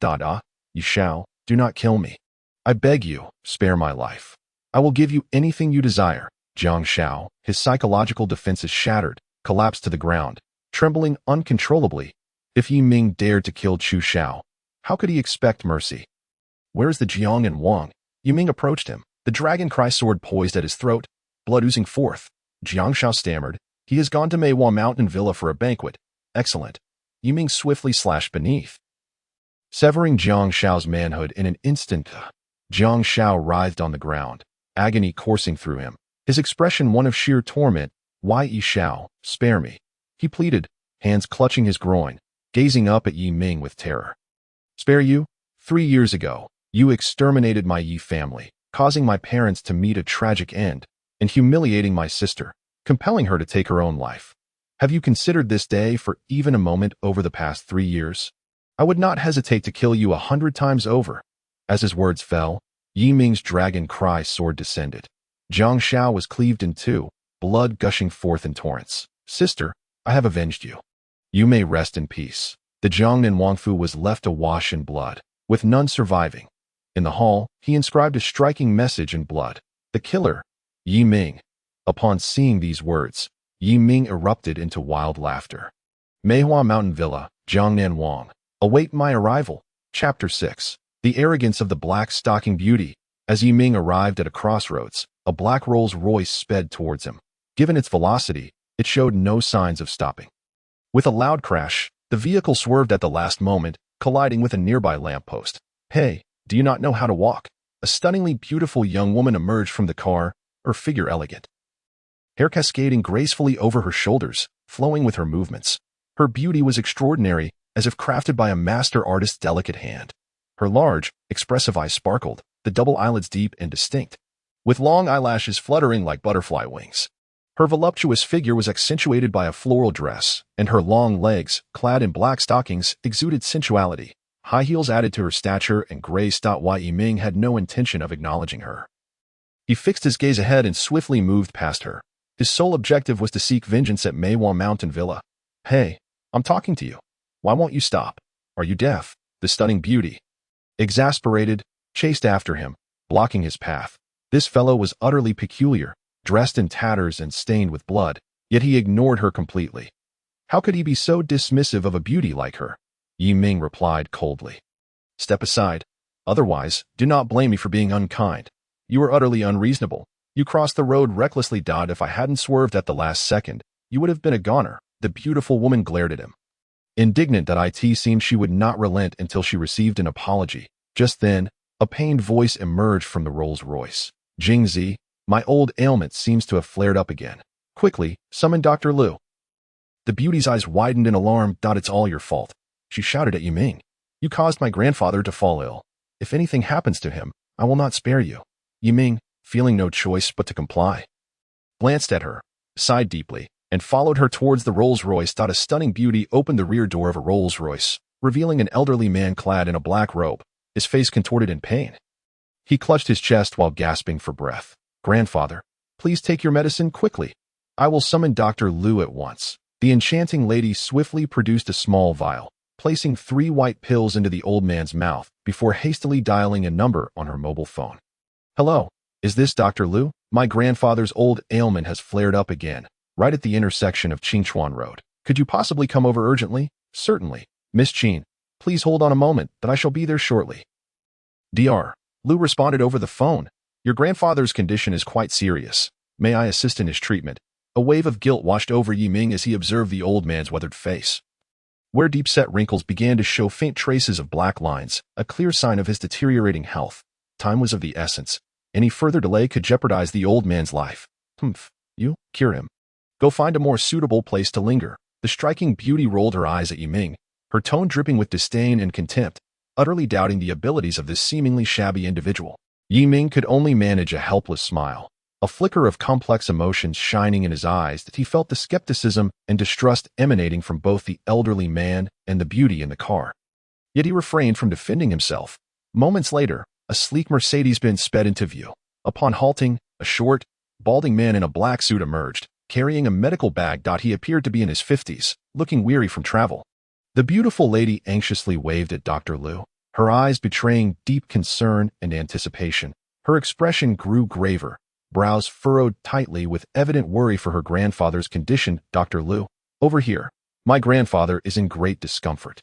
"Yi Shao, do not kill me. I beg you, spare my life. I will give you anything you desire." Jiang Shao, his psychological defenses shattered, collapsed to the ground, trembling uncontrollably. If Yi Ming dared to kill Chu Shao, how could he expect mercy? "Where is the Jiang and Wang?" Yi Ming approached him, the dragon cry sword poised at his throat, blood oozing forth. Jiang Shao stammered, "He has gone to Meihua Mountain Villa for a banquet." "Excellent." Yi Ming swiftly slashed beneath, severing Jiang Shao's manhood in an instant. Jiang Shao writhed on the ground, agony coursing through him, his expression one of sheer torment. "Why, Yi Shao, spare me," he pleaded, hands clutching his groin, gazing up at Yi Ming with terror. "Spare you? 3 years ago, you exterminated my Yi family, causing my parents to meet a tragic end, and humiliating my sister, compelling her to take her own life. Have you considered this day for even a moment over the past 3 years? I would not hesitate to kill you 100 times over." As his words fell, Yi Ming's dragon cry sword descended. Jiang Shao was cleaved in two, blood gushing forth in torrents. "Sister, I have avenged you. You may rest in peace." The Jiangnan Wangfu was left awash in blood, with none surviving. In the hall, he inscribed a striking message in blood. "The killer, Yi Ming." Upon seeing these words, Yi Ming erupted into wild laughter. Meihua Mountain Villa, Jiangnan Wang. Await my arrival. Chapter 6. The arrogance of the black-stocking beauty. As Yi Ming arrived at a crossroads, a black Rolls-Royce sped towards him. Given its velocity, it showed no signs of stopping. With a loud crash, the vehicle swerved at the last moment, colliding with a nearby lamppost. "Hey, do you not know how to walk?" A stunningly beautiful young woman emerged from the car, her figure elegant, hair cascading gracefully over her shoulders, flowing with her movements. Her beauty was extraordinary, as if crafted by a master artist's delicate hand. Her large, expressive eyes sparkled, the double eyelids deep and distinct, with long eyelashes fluttering like butterfly wings. Her voluptuous figure was accentuated by a floral dress, and her long legs, clad in black stockings, exuded sensuality. High heels added to her stature and gray stout. Yi Ming had no intention of acknowledging her. He fixed his gaze ahead and swiftly moved past her. His sole objective was to seek vengeance at Meihua Mountain Villa. "Hey, I'm talking to you. Why won't you stop? Are you deaf?" The stunning beauty, exasperated, chased after him, blocking his path. This fellow was utterly peculiar, dressed in tatters and stained with blood, yet he ignored her completely. How could he be so dismissive of a beauty like her? Yi Ming replied coldly. "Step aside. Otherwise, do not blame me for being unkind. You are utterly unreasonable. You crossed the road recklessly. If I hadn't swerved at the last second, you would have been a goner." The beautiful woman glared at him, indignant that it seemed she would not relent until she received an apology. Just then, a pained voice emerged from the Rolls-Royce. "Jingzi, my old ailment seems to have flared up again. Quickly, summon Dr. Liu." The beauty's eyes widened in alarm. "It's all your fault," she shouted at Yi Ming. "You caused my grandfather to fall ill. If anything happens to him, I will not spare you." Yi Ming, feeling no choice but to comply, glanced at her, sighed deeply, and followed her towards the Rolls-Royce. A stunning beauty opened the rear door of a Rolls-Royce, revealing an elderly man clad in a black robe, his face contorted in pain. He clutched his chest while gasping for breath. "Grandfather, please take your medicine quickly. I will summon Dr. Liu at once." The enchanting lady swiftly produced a small vial, placing 3 white pills into the old man's mouth before hastily dialing a number on her mobile phone. "Hello, is this Dr. Liu? My grandfather's old ailment has flared up again, right at the intersection of Qingchuan Road. Could you possibly come over urgently?" "Certainly, Miss Qin. Please hold on a moment, that I shall be there shortly." Dr. Liu responded over the phone. "Your grandfather's condition is quite serious. May I assist in his treatment?" A wave of guilt washed over Yi Ming as he observed the old man's weathered face, where deep-set wrinkles began to show faint traces of black lines, a clear sign of his deteriorating health. Time was of the essence. Any further delay could jeopardize the old man's life. You, cure him. Go find a more suitable place to linger." The striking beauty rolled her eyes at Yi Ming, her tone dripping with disdain and contempt, utterly doubting the abilities of this seemingly shabby individual. Yi Ming could only manage a helpless smile, a flicker of complex emotions shining in his eyes that he felt the skepticism and distrust emanating from both the elderly man and the beauty in the car. Yet he refrained from defending himself. Moments later, a sleek Mercedes-Benz sped into view. Upon halting, a short, balding man in a black suit emerged, carrying a medical bag. He appeared to be in his 50s, looking weary from travel. The beautiful lady anxiously waved at Dr. Liu, her eyes betraying deep concern and anticipation. Her expression grew graver, brows furrowed tightly with evident worry for her grandfather's condition. Dr. Liu, over here. My grandfather is in great discomfort.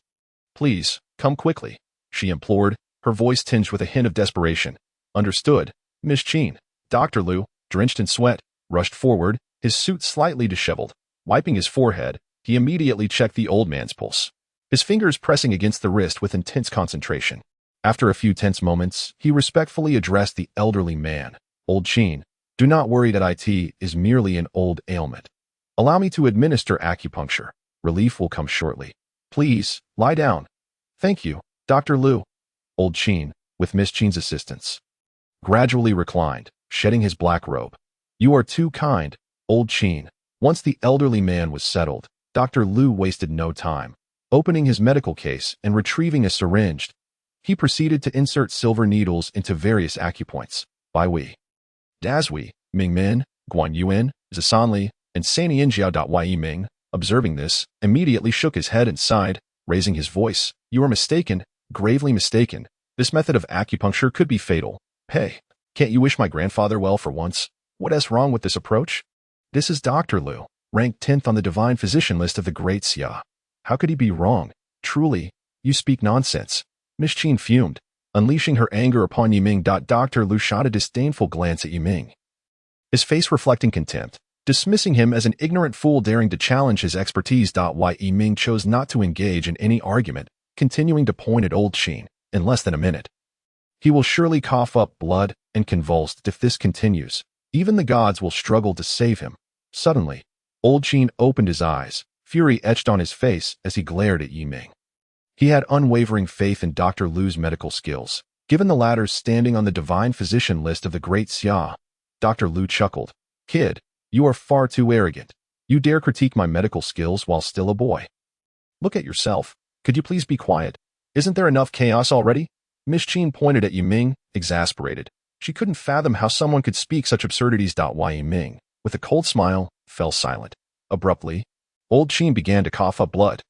Please, come quickly, she implored, her voice tinged with a hint of desperation. Understood, Miss Qin. Dr. Liu, drenched in sweat, rushed forward, his suit slightly disheveled. Wiping his forehead, he immediately checked the old man's pulse, his fingers pressing against the wrist with intense concentration. After a few tense moments, he respectfully addressed the elderly man. Old Qin, do not worry that it is merely an old ailment. Allow me to administer acupuncture. Relief will come shortly. Please, lie down. Thank you, Dr. Liu. Old Qin, with Miss Qin's assistance, gradually reclined, shedding his black robe. You are too kind, Old Qin. Once the elderly man was settled, Dr. Liu wasted no time. Opening his medical case and retrieving a syringe, he proceeded to insert silver needles into various acupoints. Bai Wei, Daz Wei, Ming Min, Guan Yuan, Zishan Li, and Sani Jiao. Yi Ming, observing this, immediately shook his head and sighed, raising his voice. You are mistaken, gravely mistaken. This method of acupuncture could be fatal. Hey, can't you wish my grandfather well for once? What's wrong with this approach? This is Dr. Liu, ranked 10th on the divine physician list of the Great Xia. How could he be wrong? Truly, you speak nonsense. Miss Qin fumed, unleashing her anger upon Yi Ming. Dr. Liu shot a disdainful glance at Yi Ming, his face reflecting contempt, dismissing him as an ignorant fool daring to challenge his expertise. Yi Ming chose not to engage in any argument, continuing to point at Old Qin. In less than a minute, he will surely cough up blood and convulse. If this continues, even the gods will struggle to save him. Suddenly, Old Qin opened his eyes, fury etched on his face as he glared at Yi Ming. He had unwavering faith in Dr. Liu's medical skills, given the latter's standing on the divine physician list of the Great Xia. Dr. Liu chuckled. Kid, you are far too arrogant. You dare critique my medical skills while still a boy. Look at yourself. Could you please be quiet? Isn't there enough chaos already? Miss Qin pointed at Yi Ming, exasperated. She couldn't fathom how someone could speak such absurdities. Yi Ming, with a cold smile, fell silent. Abruptly, Old Qin began to cough up blood,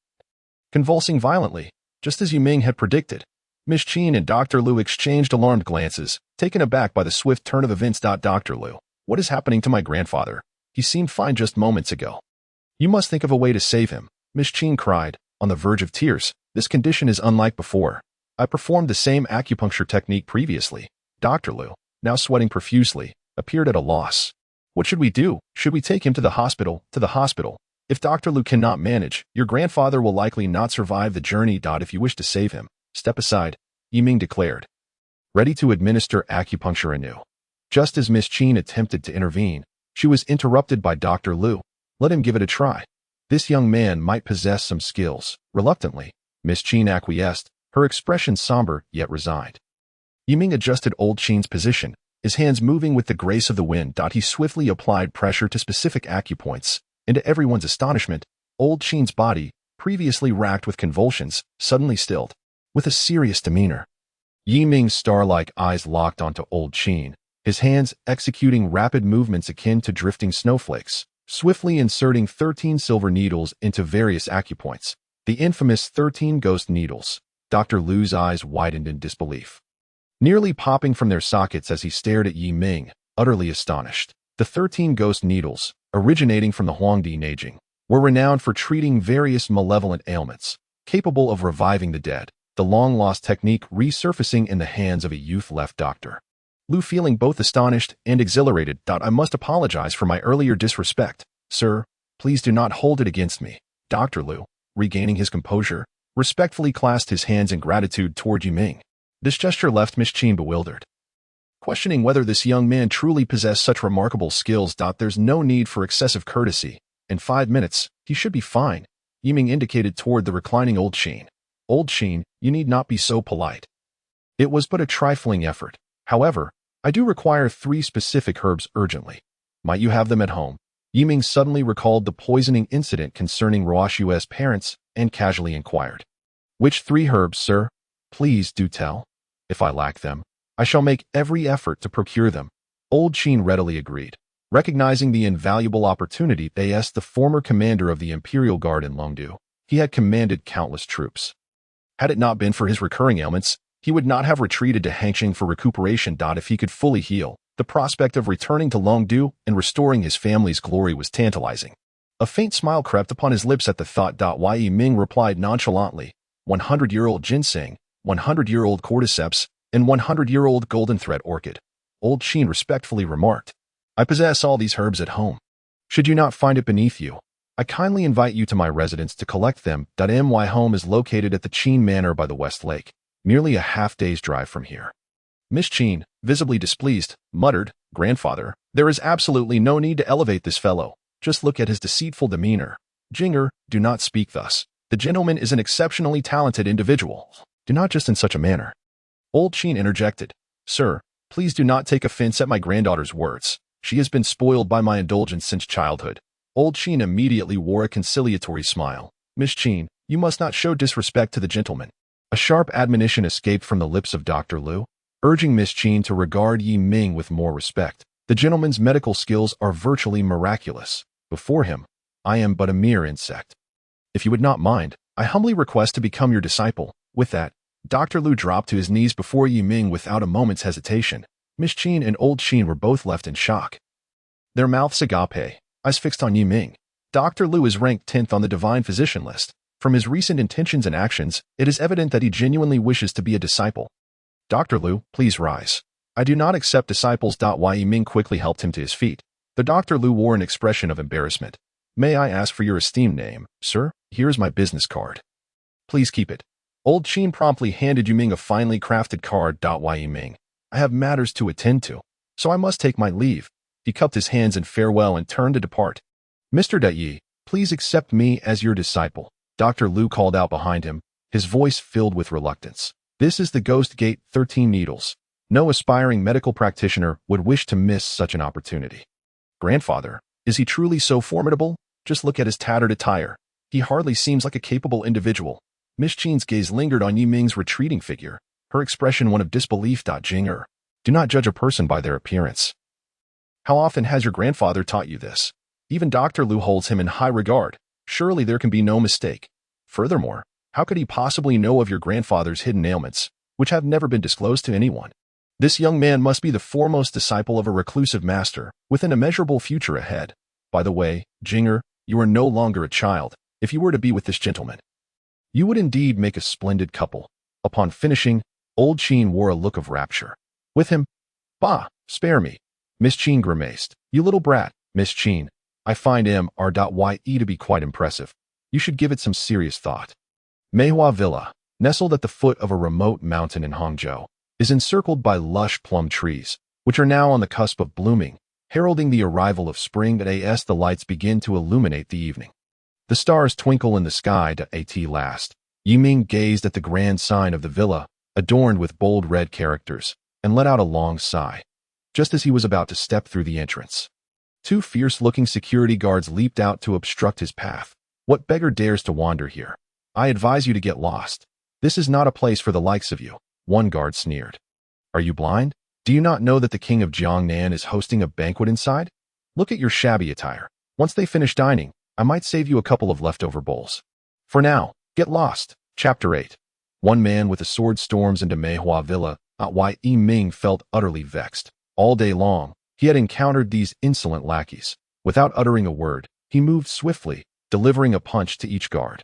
convulsing violently, just as Yi Ming had predicted. Miss Qin and Dr. Liu exchanged alarmed glances, taken aback by the swift turn of events. Dr. Liu, what is happening to my grandfather? He seemed fine just moments ago. You must think of a way to save him, Miss Qin cried, on the verge of tears. This condition is unlike before. I performed the same acupuncture technique previously. Dr. Liu, now sweating profusely, appeared at a loss. What should we do? Should we take him to the hospital? To the hospital. If Dr. Liu cannot manage, your grandfather will likely not survive the journey. If you wish to save him, step aside, Yi Ming declared, ready to administer acupuncture anew. Just as Miss Qin attempted to intervene, she was interrupted by Dr. Liu. Let him give it a try. This young man might possess some skills. Reluctantly, Miss Qin acquiesced, her expression somber yet resigned. Yi Ming adjusted Old Qin's position, his hands moving with the grace of the wind. He swiftly applied pressure to specific acupoints, and to everyone's astonishment, Old Qin's body, previously racked with convulsions, suddenly stilled, with a serious demeanor. Yi Ming's star-like eyes locked onto Old Qin, his hands executing rapid movements akin to drifting snowflakes, swiftly inserting 13 silver needles into various acupoints, the infamous 13 ghost needles. Dr. Liu's eyes widened in disbelief, nearly popping from their sockets as he stared at Yi Ming, utterly astonished. The 13 ghost needles, originating from the Huangdi Neijing, were renowned for treating various malevolent ailments, capable of reviving the dead, the long-lost technique resurfacing in the hands of a youth-left doctor. Liu feeling both astonished and exhilarated. I must apologize for my earlier disrespect. Sir, please do not hold it against me. Dr. Liu, regaining his composure, respectfully clasped his hands in gratitude toward Yi Ming. This gesture left Miss Qin bewildered, questioning whether this young man truly possessed such remarkable skills. There's no need for excessive courtesy. In 5 minutes, he should be fine. Yiming indicated toward the reclining Old Sheen. Old Sheen, you need not be so polite. It was but a trifling effort. However, I do require 3 specific herbs urgently. Might you have them at home? Yiming suddenly recalled the poisoning incident concerning Roashu's parents and casually inquired. Which 3 herbs, sir? Please do tell. If I lack them, I shall make every effort to procure them. Old Sheen readily agreed. Recognizing the invaluable opportunity, as the former commander of the Imperial Guard in Longdu, he had commanded countless troops. Had it not been for his recurring ailments, he would not have retreated to Hangqing for recuperation. If he could fully heal, the prospect of returning to Longdu and restoring his family's glory was tantalizing. A faint smile crept upon his lips at the thought. Yiming replied nonchalantly, 100-year-old ginseng, 100-year-old cordyceps, and 100-year-old golden thread orchid. Old Sheen respectfully remarked, I possess all these herbs at home. Should you not find it beneath you, I kindly invite you to my residence to collect them. My home is located at the Qin Manor by the West Lake, merely a half-day's drive from here. Miss Qin, visibly displeased, muttered, Grandfather, there is absolutely no need to elevate this fellow. Just look at his deceitful demeanor. Jinger, do not speak thus. The gentleman is an exceptionally talented individual. Do not just in such a manner. Old Sheen interjected, Sir, please do not take offense at my granddaughter's words. She has been spoiled by my indulgence since childhood. Old Sheen immediately wore a conciliatory smile. Miss Qin, you must not show disrespect to the gentleman. A sharp admonition escaped from the lips of Dr. Lu, urging Miss Qin to regard Yiming with more respect. The gentleman's medical skills are virtually miraculous. Before him, I am but a mere insect. If you would not mind, I humbly request to become your disciple. With that, Dr. Lu dropped to his knees before Yiming without a moment's hesitation. Miss Qin and Old Sheen were both left in shock. Their mouths agape, eyes fixed on Yiming. Dr. Lu is ranked 10th on the divine physician list. From his recent intentions and actions, it is evident that he genuinely wishes to be a disciple. Dr. Lu, please rise. I do not accept disciples. Yiming quickly helped him to his feet. The Dr. Lu wore an expression of embarrassment. May I ask for your esteemed name, sir? Here is my business card. Please keep it. Old Sheen promptly handed Yiming a finely crafted card. Yiming, I have matters to attend to, so I must take my leave. He cupped his hands in farewell and turned to depart. Mr. Yi, please accept me as your disciple. Dr. Lu called out behind him, his voice filled with reluctance. This is the Ghost Gate 13 Needles. No aspiring medical practitioner would wish to miss such an opportunity. Grandfather, is he truly so formidable? Just look at his tattered attire. He hardly seems like a capable individual. Miss Qin's gaze lingered on Yiming's retreating figure, her expression one of disbelief. Jinger, do not judge a person by their appearance. How often has your grandfather taught you this? Even Dr. Lu holds him in high regard. Surely there can be no mistake. Furthermore, how could he possibly know of your grandfather's hidden ailments, which have never been disclosed to anyone? This young man must be the foremost disciple of a reclusive master, with an immeasurable future ahead. By the way, Jinger, you are no longer a child. If you were to be with this gentleman, you would indeed make a splendid couple. Upon finishing, Old Sheen wore a look of rapture. With him? Bah, spare me. Miss Qin grimaced. You little brat, Miss Qin. I find Mr. to be quite impressive. You should give it some serious thought. Meihua Villa, nestled at the foot of a remote mountain in Hangzhou, is encircled by lush plum trees, which are now on the cusp of blooming, heralding the arrival of spring. As the lights begin to illuminate the evening, the stars twinkle in the sky. At last, Yiming gazed at the grand sign of the villa, adorned with bold red characters, and let out a long sigh. Just as he was about to step through the entrance, 2 fierce-looking security guards leaped out to obstruct his path. What beggar dares to wander here? I advise you to get lost. This is not a place for the likes of you, one guard sneered. Are you blind? Do you not know that the king of Jiangnan is hosting a banquet inside? Look at your shabby attire. Once they finish dining, I might save you a couple of leftover bowls. For now, get lost. Chapter 8. One man with a sword storms into Meihua Villa. Yiming felt utterly vexed. All day long, he had encountered these insolent lackeys. Without uttering a word, he moved swiftly, delivering a punch to each guard,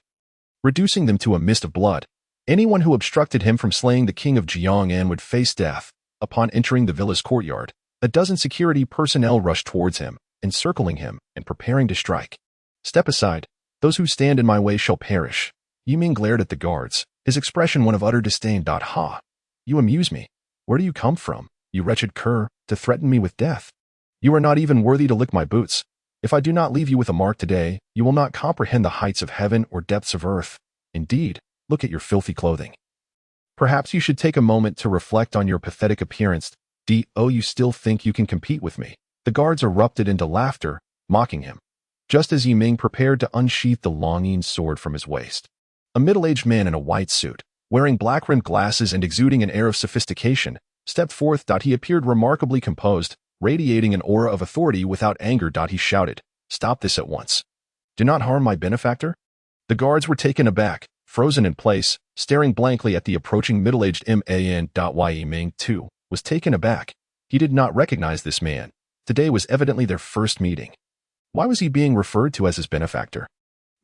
reducing them to a mist of blood. Anyone who obstructed him from slaying the king of Jiangnan would face death. Upon entering the villa's courtyard, a dozen security personnel rushed towards him, encircling him and preparing to strike. Step aside. Those who stand in my way shall perish. Yiming glared at the guards, his expression one of utter disdain. Ha! You amuse me. Where do you come from, you wretched cur, to threaten me with death? You are not even worthy to lick my boots. If I do not leave you with a mark today, you will not comprehend the heights of heaven or depths of earth. Indeed, look at your filthy clothing. Perhaps you should take a moment to reflect on your pathetic appearance. You still think you can compete with me? The guards erupted into laughter, mocking him, just as Yiming prepared to unsheath the longing sword from his waist. A middle-aged man in a white suit, wearing black-rimmed glasses and exuding an air of sophistication, stepped forth. He appeared remarkably composed, radiating an aura of authority without anger. He shouted, "Stop this at once. Do not harm my benefactor." The guards were taken aback, frozen in place, staring blankly at the approaching middle-aged man. Yiming, too, was taken aback. He did not recognize this man. Today was evidently their first meeting. Why was he being referred to as his benefactor?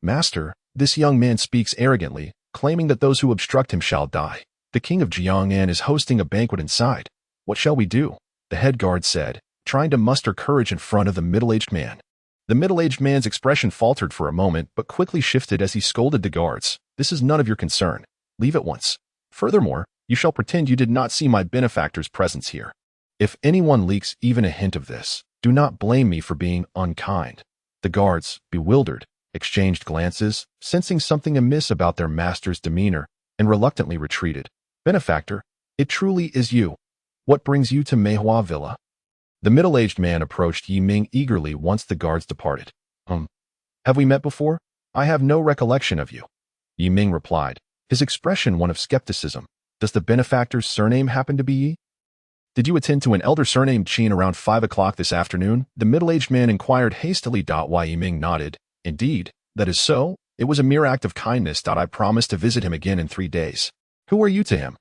"Master, this young man speaks arrogantly, claiming that those who obstruct him shall die. The king of Jiangnan is hosting a banquet inside. What shall we do?" the head guard said, trying to muster courage in front of the middle-aged man. The middle-aged man's expression faltered for a moment but quickly shifted as he scolded the guards. "This is none of your concern. Leave at once. Furthermore, you shall pretend you did not see my benefactor's presence here. If anyone leaks even a hint of this, do not blame me for being unkind." The guards, bewildered, exchanged glances, sensing something amiss about their master's demeanor, and reluctantly retreated. "Benefactor, it truly is you. What brings you to Meihua Villa?" The middle-aged man approached Yiming eagerly once the guards departed. Have we met before? I have no recollection of you." Yiming replied, his expression one of skepticism. "Does the benefactor's surname happen to be Yi? Did you attend to an elder surnamed Qin around 5 o'clock this afternoon?" the middle-aged man inquired hastily. Yiming nodded. "Indeed, that is so. It was a mere act of kindness. I promised to visit him again in 3 days. Who are you to him?"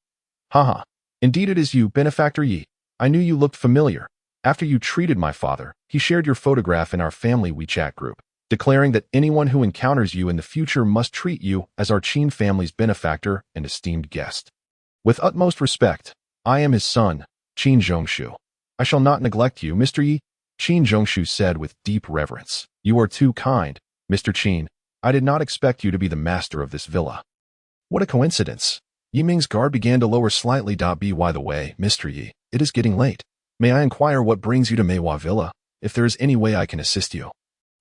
"Haha. Indeed it is you, Benefactor Yi. I knew you looked familiar. After you treated my father, he shared your photograph in our family WeChat group, declaring that anyone who encounters you in the future must treat you as our Qin family's benefactor and esteemed guest. With utmost respect, I am his son, Qin Zhongshu. I shall not neglect you, Mr. Yi," Qin Zhongshu said with deep reverence. "You are too kind, Mr. Qin. I did not expect you to be the master of this villa." "What a coincidence." Yiming's guard began to lower slightly. By the way, Mr. Yi, it is getting late. May I inquire what brings you to Meihua Villa? If there is any way I can assist you,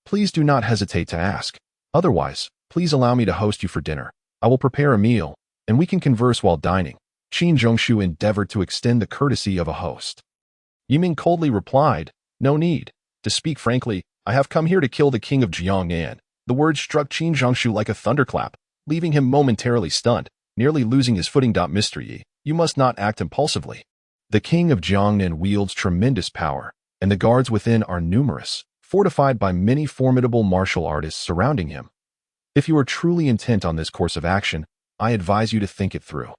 please do not hesitate to ask. Otherwise, please allow me to host you for dinner. I will prepare a meal, and we can converse while dining." Qin Zhongshu endeavored to extend the courtesy of a host. Yiming coldly replied, "No need. To speak frankly, I have come here to kill the king of Jiangnan." The words struck Qin Zhongshu like a thunderclap, leaving him momentarily stunned, nearly losing his footing. "Mr. Yi, you must not act impulsively. The king of Jiangnan wields tremendous power, and the guards within are numerous, fortified by many formidable martial artists surrounding him. If you are truly intent on this course of action, I advise you to think it through.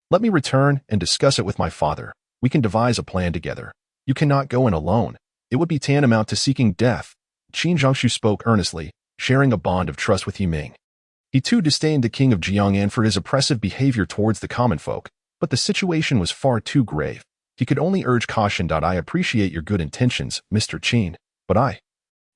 Let me return and discuss it with my father. We can devise a plan together. You cannot go in alone. It would be tantamount to seeking death." Qin Zhongshu spoke earnestly, sharing a bond of trust with Yiming. He too disdained the king of Jiangnan for his oppressive behavior towards the common folk, but the situation was far too grave. He could only urge caution. "I appreciate your good intentions, Mr. Qin, but I,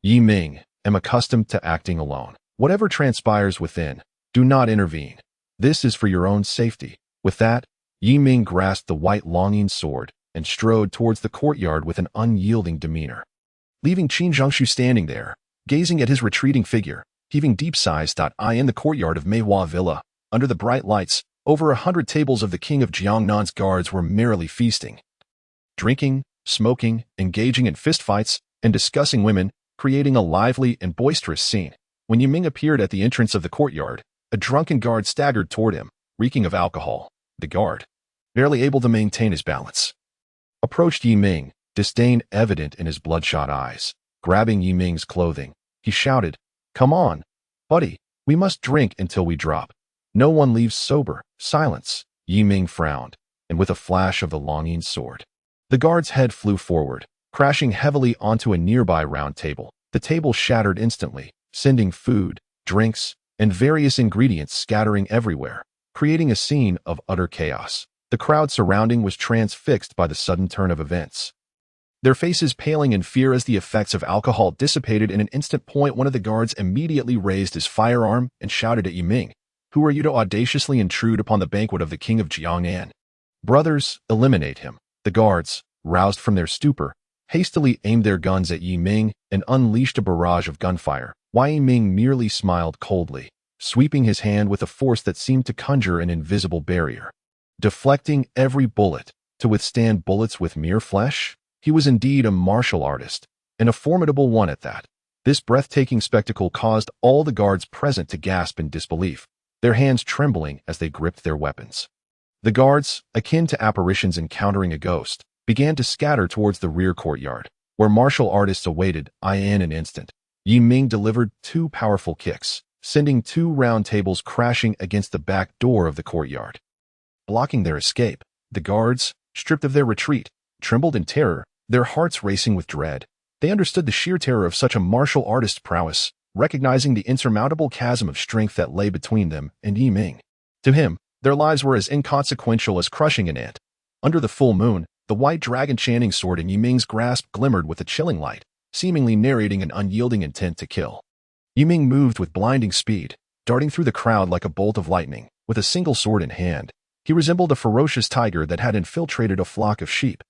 Yiming, am accustomed to acting alone. Whatever transpires within, do not intervene. This is for your own safety." With that, Yiming grasped the white longing sword and strode towards the courtyard with an unyielding demeanor, leaving Qin Zhongshu standing there, gazing at his retreating figure, heaving deep sighs. In the courtyard of Meihua Villa, under the bright lights, over 100 tables of the king of Jiangnan's guards were merrily feasting, drinking, smoking, engaging in fistfights, and discussing women, creating a lively and boisterous scene. When Yiming appeared at the entrance of the courtyard, a drunken guard staggered toward him, reeking of alcohol. The guard, barely able to maintain his balance, approached Yiming, disdain evident in his bloodshot eyes. Grabbing Yiming's clothing, he shouted, "Come on, buddy, we must drink until we drop. No one leaves sober." Silence. Yiming frowned, and with a flash of the longing sword, the guard's head flew forward, crashing heavily onto a nearby round table. The table shattered instantly, sending food, drinks, and various ingredients scattering everywhere, creating a scene of utter chaos. The crowd surrounding was transfixed by the sudden turn of events, their faces paling in fear as the effects of alcohol dissipated in an instant. One of the guards immediately raised his firearm and shouted at Yiming, "Who are you to audaciously intrude upon the banquet of the king of Jiangnan? Brothers, eliminate him." The guards, roused from their stupor, hastily aimed their guns at Yi Ming and unleashed a barrage of gunfire. Yi Ming merely smiled coldly, sweeping his hand with a force that seemed to conjure an invisible barrier. Deflecting every bullet to withstand bullets with mere flesh, he was indeed a martial artist, and a formidable one at that. This breathtaking spectacle caused all the guards present to gasp in disbelief, their hands trembling as they gripped their weapons. The guards, akin to apparitions encountering a ghost, began to scatter towards the rear courtyard, where martial artists awaited. In an instant, Yi Ming delivered 2 powerful kicks, sending 2 round tables crashing against the back door of the courtyard. Blocking their escape, the guards, stripped of their retreat, trembled in terror, their hearts racing with dread. They understood the sheer terror of such a martial artist's prowess, recognizing the insurmountable chasm of strength that lay between them and Yi Ming. To him, their lives were as inconsequential as crushing an ant. Under the full moon, the white dragon chanting sword in Yi Ming's grasp glimmered with a chilling light, seemingly narrating an unyielding intent to kill. Yi Ming moved with blinding speed, darting through the crowd like a bolt of lightning, with a single sword in hand. He resembled a ferocious tiger that had infiltrated a flock of sheep.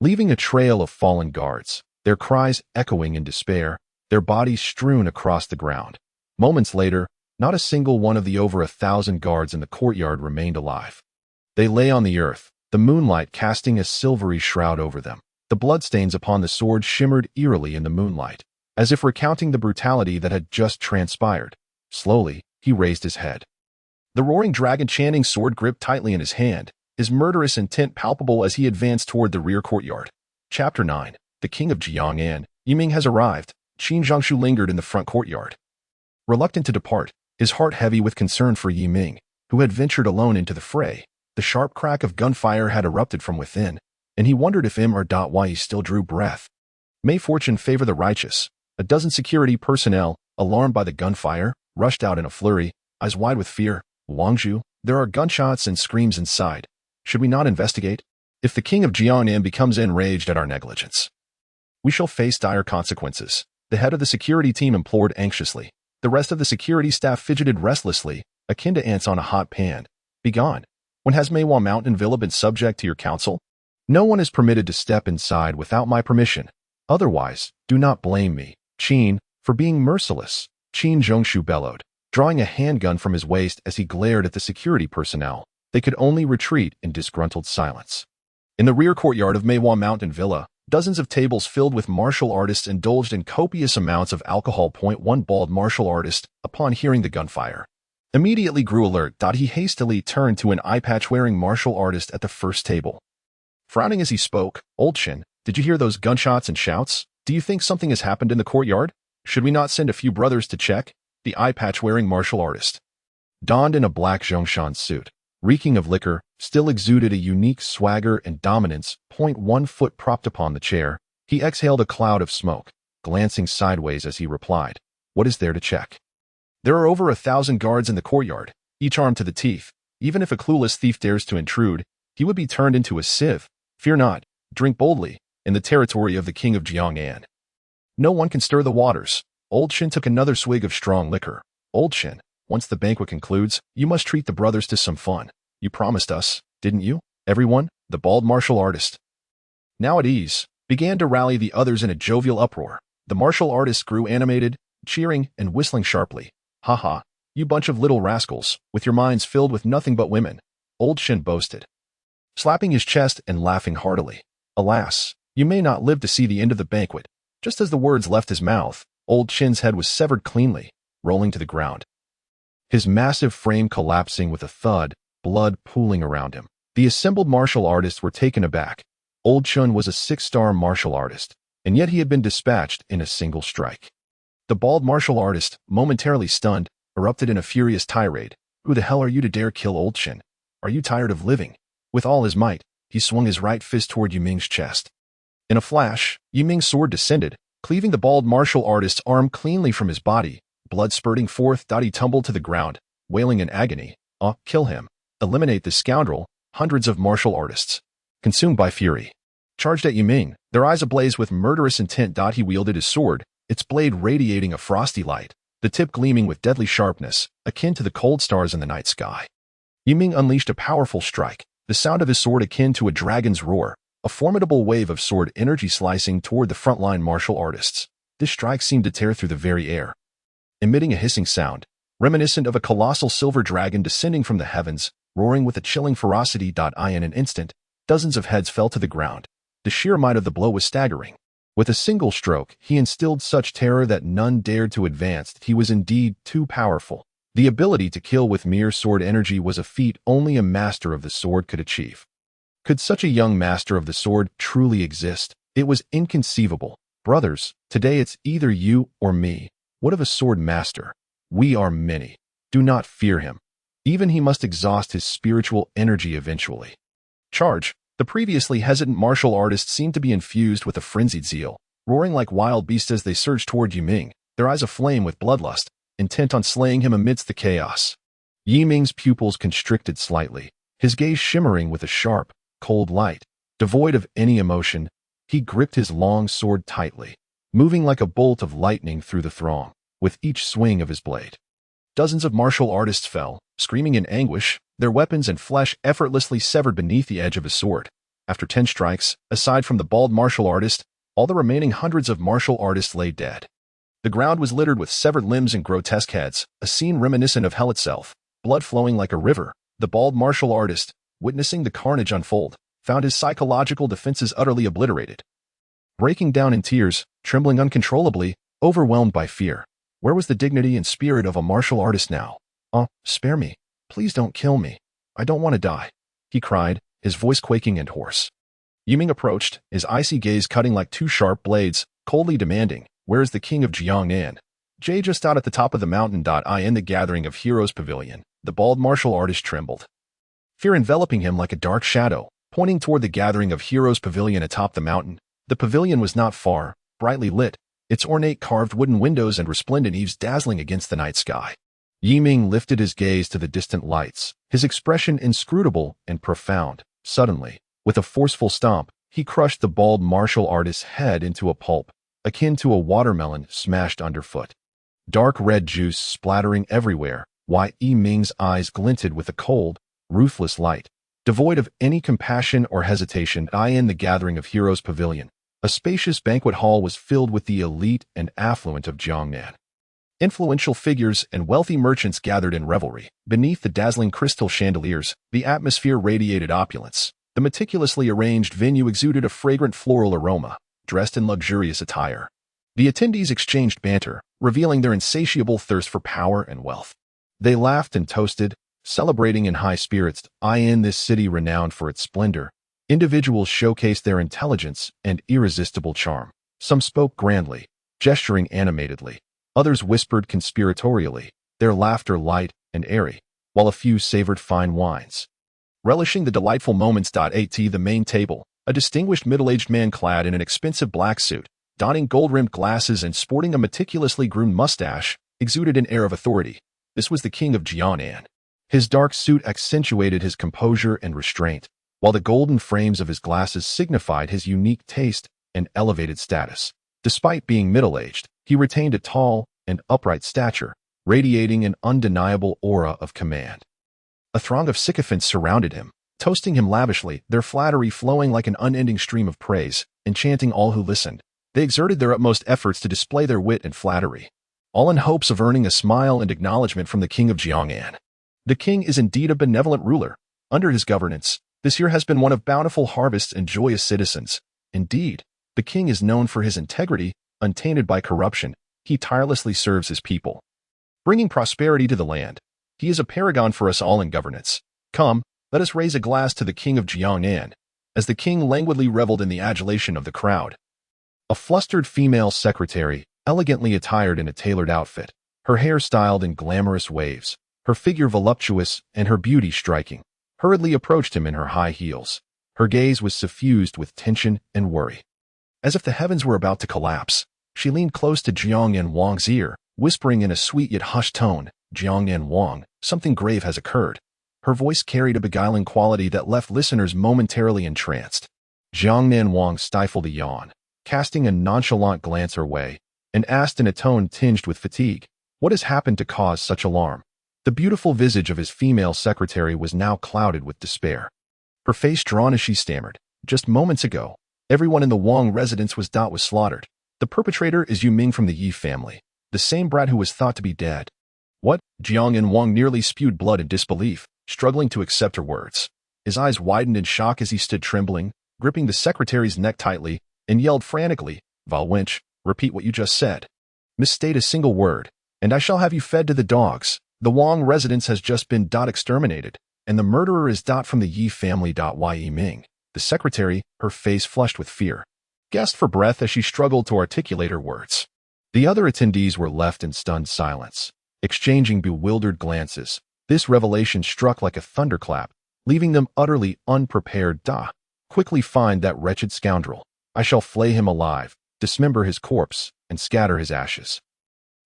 Leaving a trail of fallen guards, their cries echoing in despair, their bodies strewn across the ground. Moments later, not a single one of the over 1,000 guards in the courtyard remained alive. They lay on the earth, the moonlight casting a silvery shroud over them. The bloodstains upon the sword shimmered eerily in the moonlight, as if recounting the brutality that had just transpired. Slowly, he raised his head. The roaring dragon chanting sword gripped tightly in his hand, his murderous intent palpable as he advanced toward the rear courtyard. Chapter 9. The King of Jiang'an. Yi Ming has arrived. Qin Zhongshu lingered in the front courtyard, reluctant to depart, his heart heavy with concern for Yi Ming, who had ventured alone into the fray. The sharp crack of gunfire had erupted from within, and he wondered if Yi still drew breath. May fortune favor the righteous. A dozen security personnel, alarmed by the gunfire, rushed out in a flurry, eyes wide with fear. Wangzhu, there are gunshots and screams inside. Should we not investigate? If the king of Jiangnan becomes enraged at our negligence, we shall face dire consequences. The head of the security team implored anxiously. The rest of the security staff fidgeted restlessly, akin to ants on a hot pan. Begone. When has Meiwa Mountain Villa been subject to your counsel? No one is permitted to step inside without my permission. Otherwise, do not blame me, Qin, for being merciless. Qin Zhongshu bellowed, drawing a handgun from his waist as he glared at the security personnel. They could only retreat in disgruntled silence. In the rear courtyard of Meiwa Mountain Villa, dozens of tables filled with martial artists indulged in copious amounts of alcohol. One bald martial artist, upon hearing the gunfire, immediately grew alert. He hastily turned to an eye-patch-wearing martial artist at the first table. Frowning as he spoke, Old Shin, did you hear those gunshots and shouts? Do you think something has happened in the courtyard? Should we not send a few brothers to check? The eye-patch-wearing martial artist, donned in a black Zhongshan suit, reeking of liquor, still exuded a unique swagger and dominance. 1 foot propped upon the chair, he exhaled a cloud of smoke, glancing sideways as he replied, what is there to check? There are over 1,000 guards in the courtyard, each armed to the teeth. Even if a clueless thief dares to intrude, he would be turned into a sieve. Fear not, drink boldly, in the territory of the king of Jiang'an. No one can stir the waters. Old Shin took another swig of strong liquor. Old Shin, once the banquet concludes, you must treat the brothers to some fun. You promised us, didn't you? Everyone, the bald martial artist, now at ease, began to rally the others in a jovial uproar. The martial artist grew animated, cheering and whistling sharply. Ha ha, you bunch of little rascals, with your minds filled with nothing but women, Old Shin boasted, slapping his chest and laughing heartily. Alas, you may not live to see the end of the banquet. Just as the words left his mouth, Old Shin's head was severed cleanly, rolling to the ground, his massive frame collapsing with a thud, blood pooling around him. The assembled martial artists were taken aback. Old Shin was a 6-star martial artist, and yet he had been dispatched in a single strike. The bald martial artist, momentarily stunned, erupted in a furious tirade. Who the hell are you to dare kill Old Shin? Are you tired of living? With all his might, he swung his right fist toward Yi Ming's chest. In a flash, Yi Ming's sword descended, cleaving the bald martial artist's arm cleanly from his body, blood spurting forth. He tumbled to the ground, wailing in agony. Kill him. Eliminate this scoundrel. Hundreds of martial artists, consumed by fury, charged at Yi Ming, their eyes ablaze with murderous intent. He wielded his sword, its blade radiating a frosty light, the tip gleaming with deadly sharpness, akin to the cold stars in the night sky. Yi Ming unleashed a powerful strike, the sound of his sword akin to a dragon's roar. a formidable wave of sword energy slicing toward the frontline martial artists. This strike seemed to tear through the very air, emitting a hissing sound, reminiscent of a colossal silver dragon descending from the heavens, roaring with a chilling ferocity. In an instant, dozens of heads fell to the ground. The sheer might of the blow was staggering. With a single stroke, he instilled such terror that none dared to advance. He was indeed too powerful. The ability to kill with mere sword energy was a feat only a master of the sword could achieve. Could such a young master of the sword truly exist? It was inconceivable. Brothers, today it's either you or me. What of a sword master? We are many. Do not fear him. Even he must exhaust his spiritual energy eventually. Charge! The previously hesitant martial artists seemed to be infused with a frenzied zeal, roaring like wild beasts as they surged toward Yiming, their eyes aflame with bloodlust, intent on slaying him amidst the chaos. Yiming's pupils constricted slightly, his gaze shimmering with a sharp, cold light. Devoid of any emotion, he gripped his long sword tightly, moving like a bolt of lightning through the throng, with each swing of his blade. Dozens of martial artists fell, screaming in anguish, their weapons and flesh effortlessly severed beneath the edge of his sword. After 10 strikes, aside from the bald martial artist, all the remaining hundreds of martial artists lay dead. The ground was littered with severed limbs and grotesque heads, a scene reminiscent of hell itself, blood flowing like a river. The bald martial artist, witnessing the carnage unfold, found his psychological defenses utterly obliterated. Breaking down in tears, trembling uncontrollably, overwhelmed by fear. Where was the dignity and spirit of a martial artist now? Spare me. Please don't kill me. I don't want to die, he cried, his voice quaking and hoarse. Yiming approached, his icy gaze cutting like 2 sharp blades, coldly demanding, "Where is the king of Jiangnan?" Jay just out at the top of the mountain. In the gathering of Heroes Pavilion, the bald martial artist trembled. Fear enveloping him like a dark shadow, pointing toward the gathering of Heroes Pavilion atop the mountain. The pavilion was not far, brightly lit, its ornate carved wooden windows and resplendent eaves dazzling against the night sky. Yiming lifted his gaze to the distant lights, his expression inscrutable and profound. Suddenly, with a forceful stomp, he crushed the bald martial artist's head into a pulp, akin to a watermelon smashed underfoot. Dark red juice splattering everywhere, while Yiming's eyes glinted with a cold, ruthless light. Devoid of any compassion or hesitation, in the gathering of Heroes Pavilion, a spacious banquet hall was filled with the elite and affluent of Jiangnan. Influential figures and wealthy merchants gathered in revelry. Beneath the dazzling crystal chandeliers, the atmosphere radiated opulence. The meticulously arranged venue exuded a fragrant floral aroma, dressed in luxurious attire. The attendees exchanged banter, revealing their insatiable thirst for power and wealth. They laughed and toasted, celebrating in high spirits. In this city renowned for its splendor, individuals showcased their intelligence and irresistible charm. Some spoke grandly, gesturing animatedly. Others whispered conspiratorially, their laughter light and airy, while a few savored fine wines. Relishing the delightful moments. At the main table, a distinguished middle-aged man clad in an expensive black suit, donning gold-rimmed glasses and sporting a meticulously groomed mustache, exuded an air of authority. This was the king of Jiangnan. His dark suit accentuated his composure and restraint, while the golden frames of his glasses signified his unique taste and elevated status. Despite being middle-aged, he retained a tall and upright stature, radiating an undeniable aura of command. A throng of sycophants surrounded him, toasting him lavishly, their flattery flowing like an unending stream of praise, enchanting all who listened. They exerted their utmost efforts to display their wit and flattery, all in hopes of earning a smile and acknowledgement from the king of Jiangnan. The king is indeed a benevolent ruler. Under his governance, this year has been one of bountiful harvests and joyous citizens. Indeed, the king is known for his integrity, untainted by corruption. He tirelessly serves his people, bringing prosperity to the land. He is a paragon for us all in governance. Come, let us raise a glass to the king of Jiangnan. As the king languidly reveled in the adulation of the crowd, a flustered female secretary, elegantly attired in a tailored outfit, her hair styled in glamorous waves, her figure voluptuous and her beauty striking, hurriedly approached him in her high heels. Her gaze was suffused with tension and worry. As if the heavens were about to collapse, she leaned close to Jiangnan Wang's ear, whispering in a sweet yet hushed tone, "Jiangnan Wang, something grave has occurred." Her voice carried a beguiling quality that left listeners momentarily entranced. Jiangnan Wang stifled a yawn, casting a nonchalant glance her way, and asked in a tone tinged with fatigue, "What has happened to cause such alarm?" The beautiful visage of his female secretary was now clouded with despair. Her face drawn as she stammered, Just moments ago, everyone in the Wang residence was slaughtered. The perpetrator is Yu Ming from the Yi family, the same brat who was thought to be dead. What? Jiang and Wang nearly spewed blood in disbelief, struggling to accept her words. His eyes widened in shock as he stood trembling, gripping the secretary's neck tightly, and yelled frantically, "Val Winch, repeat what you just said. Misstate a single word, and I shall have you fed to the dogs. The Wang residence has just been exterminated, and the murderer is from the Yi family. Yi Ming." The secretary, her face flushed with fear, gasped for breath as she struggled to articulate her words. The other attendees were left in stunned silence, exchanging bewildered glances. This revelation struck like a thunderclap, leaving them utterly unprepared. Quickly find that wretched scoundrel. I shall flay him alive, dismember his corpse, and scatter his ashes,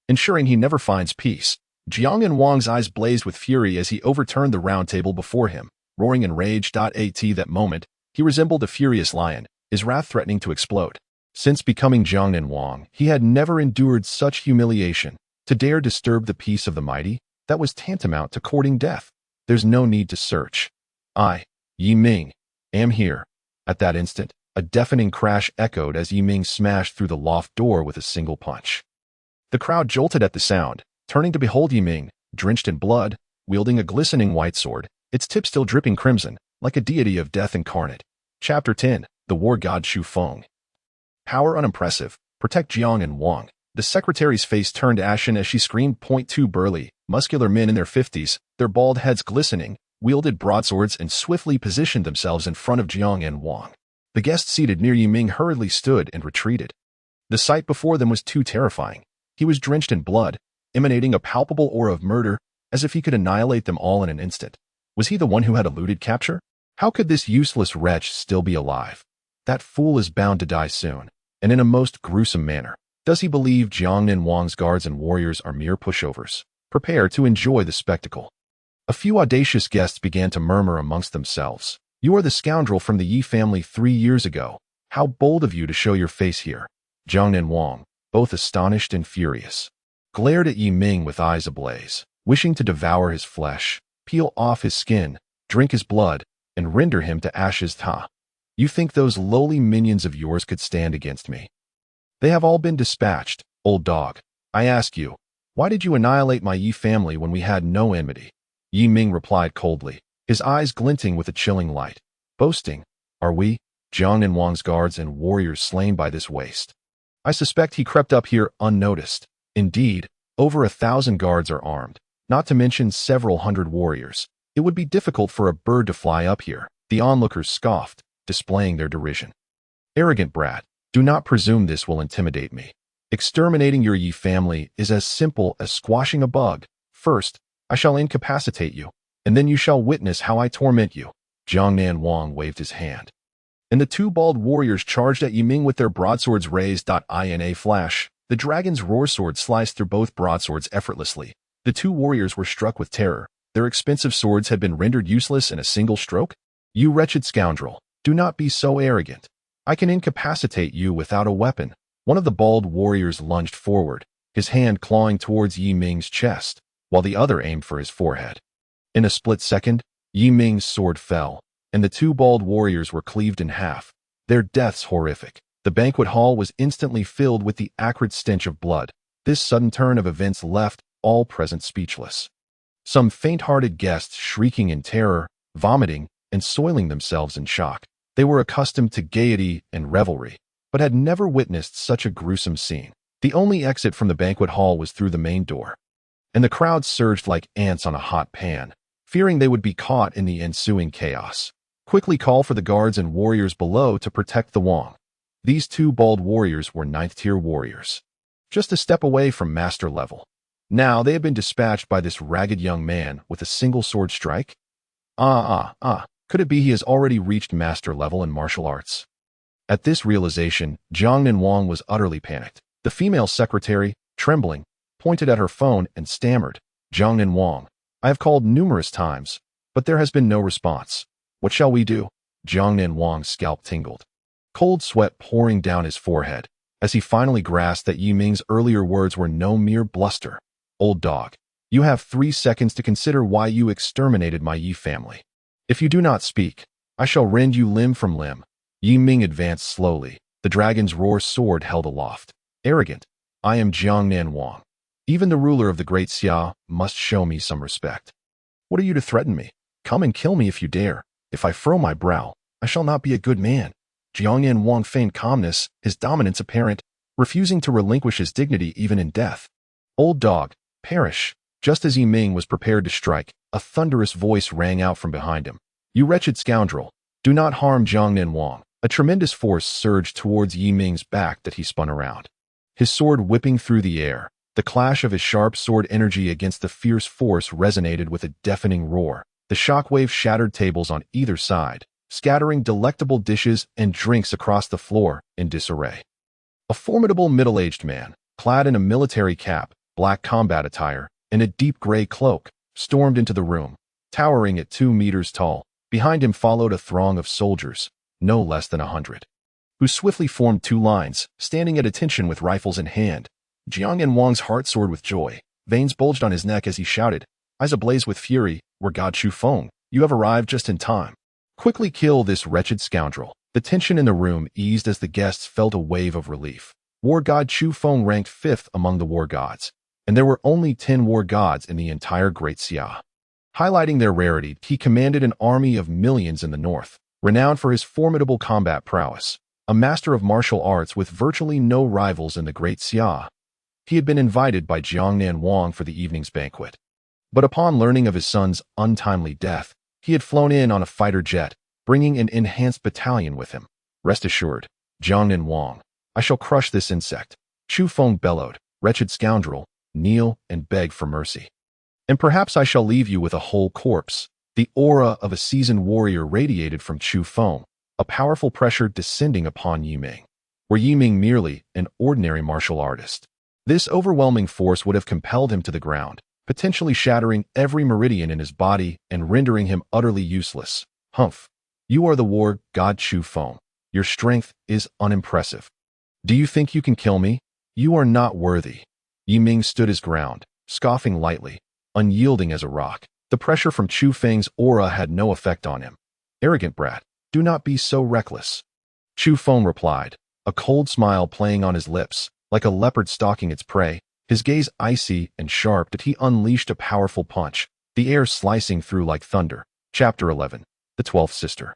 ensuring he never finds peace. Jiang and Wang's eyes blazed with fury as he overturned the round table before him, roaring in rage. At that moment, he resembled a furious lion, his wrath threatening to explode. Since becoming Jiang and Wang, he had never endured such humiliation. To dare disturb the peace of the mighty, that was tantamount to courting death. There's no need to search. I, Yi Ming, am here. At that instant, a deafening crash echoed as Yi Ming smashed through the loft door with a single punch. The crowd jolted at the sound, turning to behold Yi Ming, drenched in blood, wielding a glistening white sword, its tip still dripping crimson, like a deity of death incarnate. Chapter 10, The War God Shu Feng. Power unimpressive. Protect Jiang and Wang. The secretary's face turned ashen as she screamed. Two burly, muscular men in their 50s, their bald heads glistening, wielded broadswords and swiftly positioned themselves in front of Jiang and Wang. The guest seated near Yi Ming hurriedly stood and retreated. The sight before them was too terrifying. He was drenched in blood, emanating a palpable aura of murder, as if he could annihilate them all in an instant. Was he the one who had eluded capture? How could this useless wretch still be alive? That fool is bound to die soon, and in a most gruesome manner. Does he believe Jiang and Wang's guards and warriors are mere pushovers? Prepare to enjoy the spectacle. A few audacious guests began to murmur amongst themselves. You are the scoundrel from the Yi family 3 years ago. How bold of you to show your face here. Jiang and Wang, both astonished and furious, glared at Yi Ming with eyes ablaze, wishing to devour his flesh, peel off his skin, drink his blood, and render him to ashes. You think those lowly minions of yours could stand against me? They have all been dispatched, old dog. I ask you, why did you annihilate my Yi family when we had no enmity? Yi Ming replied coldly, his eyes glinting with a chilling light. Boasting, are we, Jiang and Wang's guards and warriors, slain by this waste? I suspect he crept up here unnoticed. Indeed, over 1,000 guards are armed, not to mention several hundred warriors. It would be difficult for a bird to fly up here. The onlookers scoffed, displaying their derision. Arrogant brat, do not presume this will intimidate me. Exterminating your Yi family is as simple as squashing a bug. First, I shall incapacitate you, and then you shall witness how I torment you. Jiang and Wang waved his hand, and the two bald warriors charged at Yi Ming with their broadswords raised. In a flash, the dragon's roar sword sliced through both broadswords effortlessly. The two warriors were struck with terror. Their expensive swords had been rendered useless in a single stroke. You wretched scoundrel, do not be so arrogant. I can incapacitate you without a weapon. One of the bald warriors lunged forward, his hand clawing towards Yi Ming's chest, while the other aimed for his forehead. In a split second, Yi Ming's sword fell, and the two bald warriors were cleaved in half, their deaths horrific. The banquet hall was instantly filled with the acrid stench of blood. This sudden turn of events left all present speechless. Some faint-hearted guests shrieking in terror, vomiting, and soiling themselves in shock. They were accustomed to gaiety and revelry, but had never witnessed such a gruesome scene. The only exit from the banquet hall was through the main door, and the crowd surged like ants on a hot pan, fearing they would be caught in the ensuing chaos. Quickly call for the guards and warriors below to protect the Wang. These two bald warriors were 9th-tier warriors, just a step away from master level. Now they had been dispatched by this ragged young man with a single sword strike. Could it be he has already reached master level in martial arts? At this realization, Jiang and Wang was utterly panicked. The female secretary, trembling, pointed at her phone and stammered, Jiang and Wang, I have called numerous times, but there has been no response. What shall we do? Jiang and Wang's scalp tingled, cold sweat pouring down his forehead, as he finally grasped that Yi Ming's earlier words were no mere bluster. Old dog, you have 3 seconds to consider why you exterminated my Yi family. If you do not speak, I shall rend you limb from limb. Yi Ming advanced slowly, the dragon's roar sword held aloft. Arrogant, I am Jiangnan Wang. Even the ruler of the great Xia must show me some respect. What are you to threaten me? Come and kill me if you dare. If I furrow my brow, I shall not be a good man. Jiangnan Wang feigned calmness, his dominance apparent, refusing to relinquish his dignity even in death. Old dog, perish. Just as Yi Ming was prepared to strike, a thunderous voice rang out from behind him. You wretched scoundrel, do not harm Jiangnan Wang. A tremendous force surged towards Yi Ming's back that he spun around. His sword whipping through the air, the clash of his sharp sword energy against the fierce force resonated with a deafening roar. The shockwave shattered tables on either side, scattering delectable dishes and drinks across the floor in disarray. A formidable middle-aged man, clad in a military cap, black combat attire, and a deep gray cloak, stormed into the room, towering at 2 meters tall. Behind him followed a throng of soldiers, no less than 100, who swiftly formed 2 lines, standing at attention with rifles in hand. Jiangnan Wang's heart soared with joy. Veins bulged on his neck as he shouted, eyes ablaze with fury, War God Chu Feng, you have arrived just in time. Quickly kill this wretched scoundrel. The tension in the room eased as the guests felt a wave of relief. War God Chu Feng ranked 5th among the war gods, and there were only 10 war gods in the entire Great Xia. Highlighting their rarity, he commanded an army of millions in the north, renowned for his formidable combat prowess. A master of martial arts with virtually no rivals in the Great Xia, he had been invited by Jiangnan Wang for the evening's banquet. But upon learning of his son's untimely death, he had flown in on a fighter jet, bringing an enhanced battalion with him. Rest assured, Jiangnan Wang, I shall crush this insect. Chu Feng bellowed, wretched scoundrel, kneel and beg for mercy. And perhaps I shall leave you with a whole corpse. The aura of a seasoned warrior radiated from Chu Feng, a powerful pressure descending upon Yi Ming. Were Yi Ming merely an ordinary martial artist, this overwhelming force would have compelled him to the ground, potentially shattering every meridian in his body and rendering him utterly useless. Humph! You are the war god Chu Feng. Your strength is unimpressive. Do you think you can kill me? You are not worthy. Yi Ming stood his ground, scoffing lightly, unyielding as a rock. The pressure from Chu Feng's aura had no effect on him. Arrogant brat, do not be so reckless. Chu Feng replied, a cold smile playing on his lips, like a leopard stalking its prey, his gaze icy and sharp that he unleashed a powerful punch, the air slicing through like thunder. Chapter 11. The 12th Sister.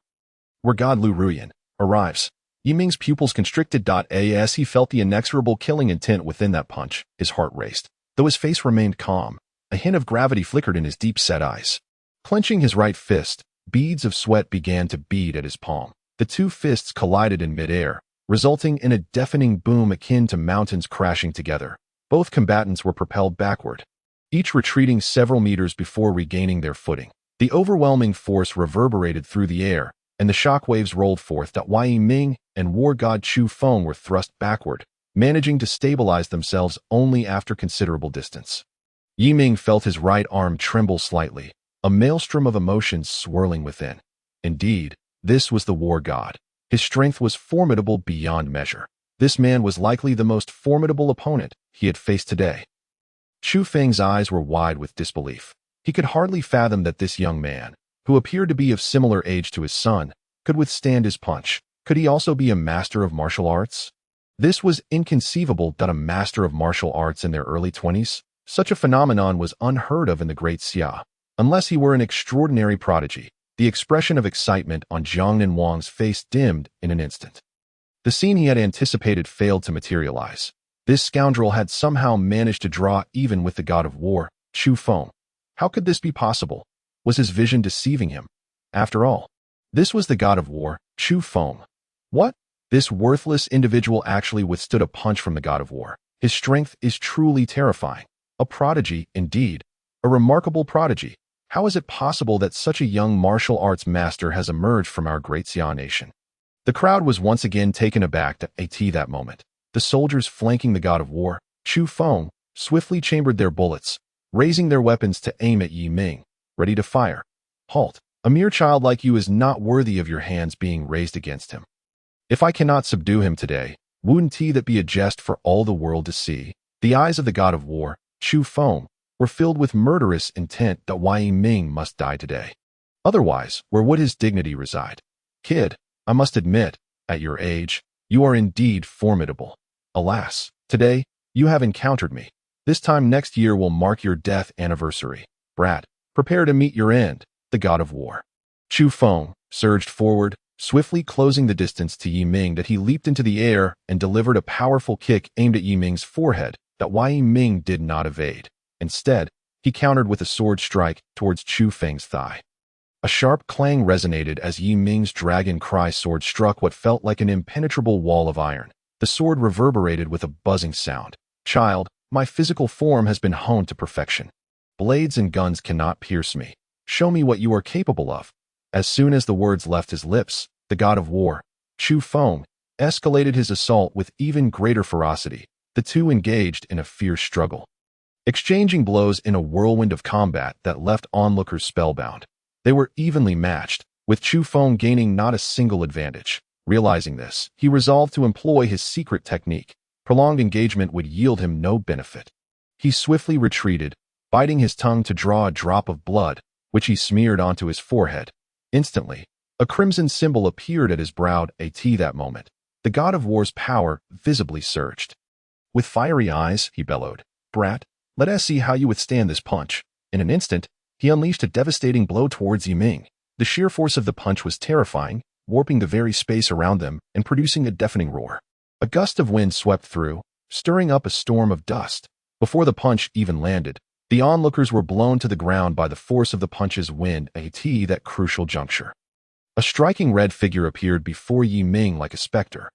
Where God Lu Ruyan arrives. Yi Ming's pupils constricted. As he felt the inexorable killing intent within that punch, his heart raced. Though his face remained calm, a hint of gravity flickered in his deep-set eyes. Clenching his right fist, beads of sweat began to bead at his palm. The 2 fists collided in midair, resulting in a deafening boom akin to mountains crashing together. Both combatants were propelled backward, each retreating several meters before regaining their footing. The overwhelming force reverberated through the air, and the shockwaves rolled forth that Yi Ming and war god Chu Feng were thrust backward, managing to stabilize themselves only after considerable distance. Yi Ming felt his right arm tremble slightly, a maelstrom of emotions swirling within. Indeed, this was the war god. His strength was formidable beyond measure. This man was likely the most formidable opponent he had faced today. Chu Feng's eyes were wide with disbelief. He could hardly fathom that this young man, who appeared to be of similar age to his son, could withstand his punch. Could he also be a master of martial arts? This was inconceivable that a master of martial arts in their early 20s. Such a phenomenon was unheard of in the Great Xia, unless he were an extraordinary prodigy. The expression of excitement on Jiangnan Wang's face dimmed in an instant. The scene he had anticipated failed to materialize. This scoundrel had somehow managed to draw even with the god of war, Chu Feng. How could this be possible? Was his vision deceiving him? After all, this was the god of war, Chu Feng. What? This worthless individual actually withstood a punch from the god of war. His strength is truly terrifying. A prodigy, indeed. A remarkable prodigy. How is it possible that such a young martial arts master has emerged from our Great Xia nation? The crowd was once again taken aback at that moment. The soldiers flanking the god of war, Chu Feng, swiftly chambered their bullets, raising their weapons to aim at Yi Ming, ready to fire. Halt! A mere child like you is not worthy of your hands being raised against him. If I cannot subdue him today, wouldn't that be a jest for all the world to see? The eyes of the god of war, Chu Feng, were filled with murderous intent that Yi Ming must die today. Otherwise, where would his dignity reside? Kid, I must admit, At your age, you are indeed formidable. Alas, today, you have encountered me. This time next year will mark your death anniversary. Brat, prepare to meet your end, the god of war. Chu Feng surged forward, swiftly closing the distance to Yi Ming that he leaped into the air and delivered a powerful kick aimed at Yi Ming's forehead that Yi Ming did not evade. Instead, he countered with a sword strike towards Chu Feng's thigh. A sharp clang resonated as Yi Ming's dragon cry sword struck what felt like an impenetrable wall of iron. The sword reverberated with a buzzing sound. Child, my physical form has been honed to perfection. Blades and guns cannot pierce me. Show me what you are capable of. As soon as the words left his lips, the god of war, Chu Feng, escalated his assault with even greater ferocity. The two engaged in a fierce struggle, exchanging blows in a whirlwind of combat that left onlookers spellbound. They were evenly matched, with Chu Feng gaining not a single advantage. Realizing this, he resolved to employ his secret technique. Prolonged engagement would yield him no benefit. He swiftly retreated, biting his tongue to draw a drop of blood, which he smeared onto his forehead. Instantly, a crimson symbol appeared at his brow. That moment, the god of war's power visibly surged. With fiery eyes, he bellowed, "Brat, let us see how you withstand this punch." In an instant, he unleashed a devastating blow towards Yi Ming. The sheer force of the punch was terrifying, warping the very space around them and producing a deafening roar. A gust of wind swept through, stirring up a storm of dust. Before the punch even landed, the onlookers were blown to the ground by the force of the punch's wind at that crucial juncture. A striking red figure appeared before Yi Ming like a specter.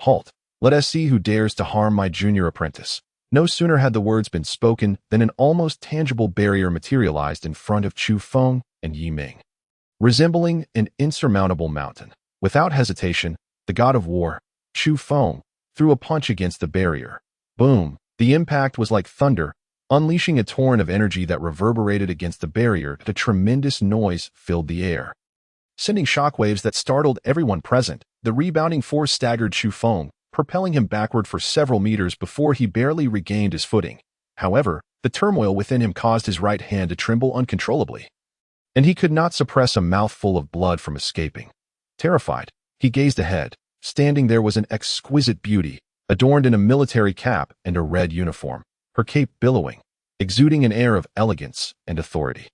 "Halt! Let us see who dares to harm my junior apprentice." No sooner had the words been spoken than an almost tangible barrier materialized in front of Chu Feng and Yi Ming, resembling an insurmountable mountain. Without hesitation, the god of war, Chu Feng, threw a punch against the barrier. Boom! The impact was like thunder, unleashing a torrent of energy that reverberated against the barrier. A tremendous noise filled the air, sending shockwaves that startled everyone present. The rebounding force staggered Chu Feng, propelling him backward for several meters before he barely regained his footing. However, the turmoil within him caused his right hand to tremble uncontrollably, and he could not suppress a mouthful of blood from escaping. Terrified, he gazed ahead. Standing there was an exquisite beauty, adorned in a military cap and a red uniform, her cape billowing, exuding an air of elegance and authority.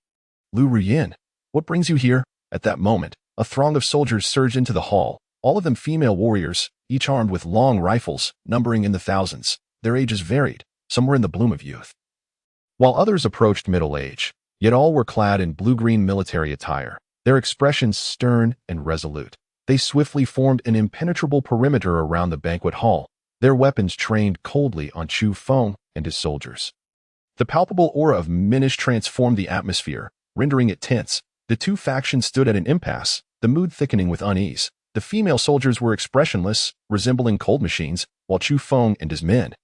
"Lu Ruyin, what brings you here?" At that moment, a throng of soldiers surged into the hall, all of them female warriors, each armed with long rifles, numbering in the thousands. Their ages varied, some were in the bloom of youth, while others approached middle age, yet all were clad in blue-green military attire, their expressions stern and resolute. They swiftly formed an impenetrable perimeter around the banquet hall, their weapons trained coldly on Chu Feng and his soldiers. The palpable aura of menace transformed the atmosphere, rendering it tense. The two factions stood at an impasse, the mood thickening with unease. The female soldiers were expressionless, resembling cold machines, while Chu Feng and his men,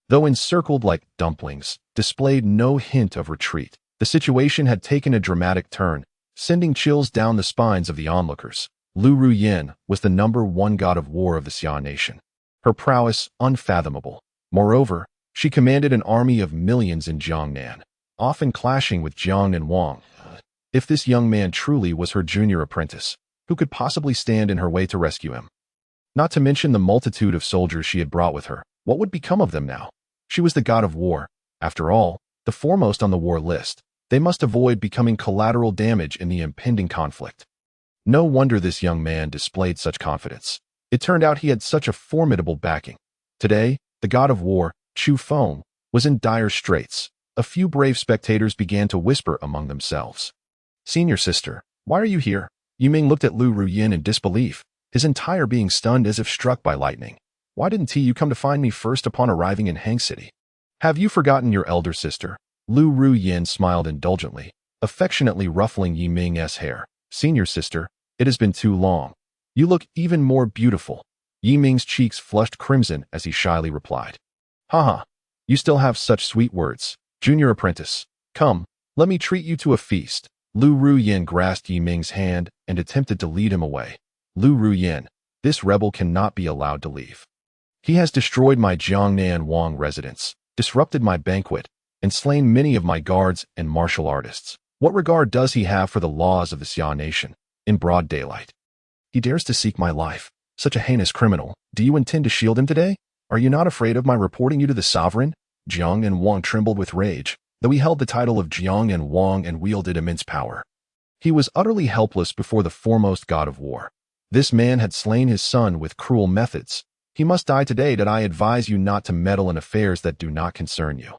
though encircled like dumplings, displayed no hint of retreat. The situation had taken a dramatic turn, sending chills down the spines of the onlookers. Lu Ruyin was the #1 god of war of the Xia nation, her prowess unfathomable. Moreover, she commanded an army of millions in Jiangnan, often clashing with Jiang and Wang. If this young man truly was her junior apprentice, who could possibly stand in her way to rescue him? Not to mention the multitude of soldiers she had brought with her. What would become of them now? She was the god of war, after all, the foremost on the war list. They must avoid becoming collateral damage in the impending conflict. No wonder this young man displayed such confidence. It turned out he had such a formidable backing. Today, the god of war, Chu Feng, was in dire straits. A few brave spectators began to whisper among themselves. "Senior sister, why are you here?" Yi Ming looked at Lu Ruyin in disbelief, his entire being stunned as if struck by lightning. "Why didn't you come to find me first upon arriving in Hang City? Have you forgotten your elder sister?" Lu Ruyin smiled indulgently, affectionately ruffling Yi Ming's hair. "Senior sister, it has been too long. You look even more beautiful." Yi Ming's cheeks flushed crimson as he shyly replied, "Haha, you still have such sweet words. Junior apprentice, come, let me treat you to a feast." Lu Ruyin grasped Yi Ming's hand and attempted to lead him away. "Lu Ruyin, this rebel cannot be allowed to leave. He has destroyed my Jiangnan Wang residence, disrupted my banquet, and slain many of my guards and martial artists. What regard does he have for the laws of the Xia nation? In broad daylight, he dares to seek my life. Such a heinous criminal. Do you intend to shield him today? Are you not afraid of my reporting you to the sovereign? Jiang and Wang trembled with rage, though he held the title of Jiang and Wang and wielded immense power. He was utterly helpless before the foremost god of war. This man had slain his son with cruel methods. He must die today. That I advise you not to meddle in affairs that do not concern you.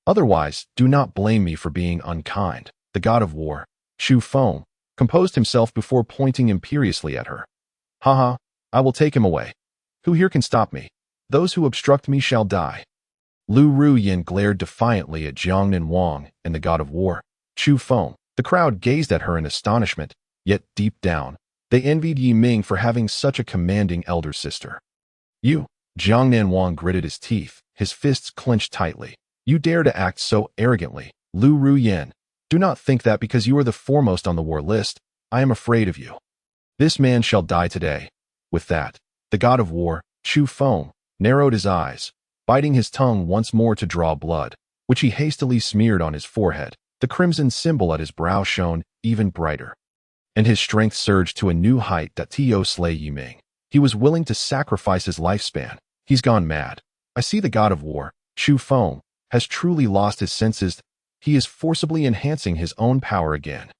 Otherwise, do not blame me for being unkind. The god of war, Xu Feng, composed himself before pointing imperiously at her. Haha, I will take him away. Who here can stop me? Those who obstruct me shall die. Lu Ruyin glared defiantly at Jiangnan Wang and the god of war, Xu Feng. The crowd gazed at her in astonishment, yet deep down, they envied Yi Ming for having such a commanding elder sister. You, Jiangnan Wang gritted his teeth, his fists clenched tightly. You dare to act so arrogantly, Lu Ruyin. Do not think that because you are the foremost on the war list, I am afraid of you. This man shall die today. With that, the god of war, Xu Feng, narrowed his eyes, biting his tongue once more to draw blood, which he hastily smeared on his forehead. The crimson symbol at his brow shone even brighter. And his strength surged to a new height that Tio slay Yi Ming. He was willing to sacrifice his lifespan. He's gone mad. I see the god of war, Xu Feng, has truly lost his senses. He is forcibly enhancing his own power again.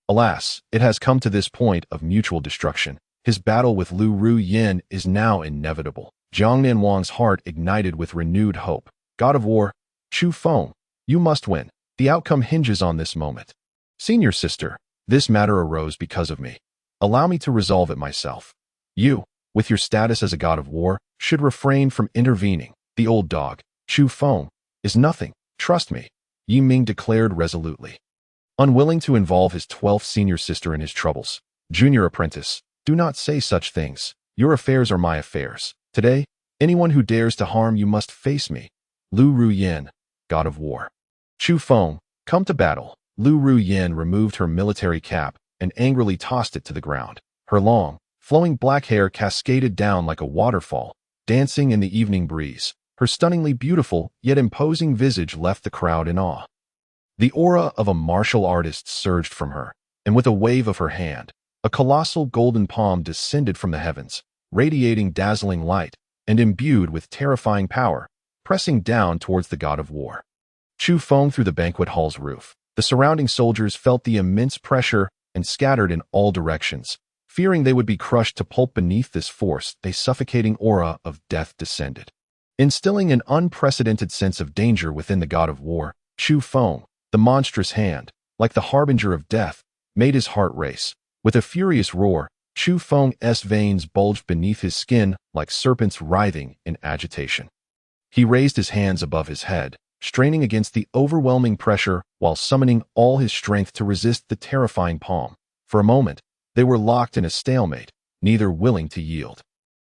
Alas, it has come to this point of mutual destruction. His battle with Lu Ruyin is now inevitable. Jiangnan Wang's heart ignited with renewed hope. God of war, Xu Feng, you must win. The outcome hinges on this moment. Senior sister, this matter arose because of me. Allow me to resolve it myself. You, with your status as a god of war, should refrain from intervening. The old dog, Xu Feng, is nothing. Trust me, Yi Ming declared resolutely. Unwilling to involve his 12th senior sister in his troubles. Junior apprentice, do not say such things. Your affairs are my affairs. Today, anyone who dares to harm you must face me. Lu Ruyin, god of war. Xu Feng, come to battle. Lu Ruyin removed her military cap and angrily tossed it to the ground. Her long, flowing black hair cascaded down like a waterfall, dancing in the evening breeze. Her stunningly beautiful yet imposing visage left the crowd in awe. The aura of a martial artist surged from her, and with a wave of her hand, a colossal golden palm descended from the heavens, radiating dazzling light and imbued with terrifying power, pressing down towards the god of war. Xu Feng through the banquet hall's roof. The surrounding soldiers felt the immense pressure and scattered in all directions. Fearing they would be crushed to pulp beneath this force, the suffocating aura of death descended, instilling an unprecedented sense of danger within the god of war. Xu Feng, the monstrous hand, like the harbinger of death, made his heart race. With a furious roar, Xu Feng's veins bulged beneath his skin like serpents writhing in agitation. He raised his hands above his head, straining against the overwhelming pressure while summoning all his strength to resist the terrifying palm. For a moment, they were locked in a stalemate, neither willing to yield.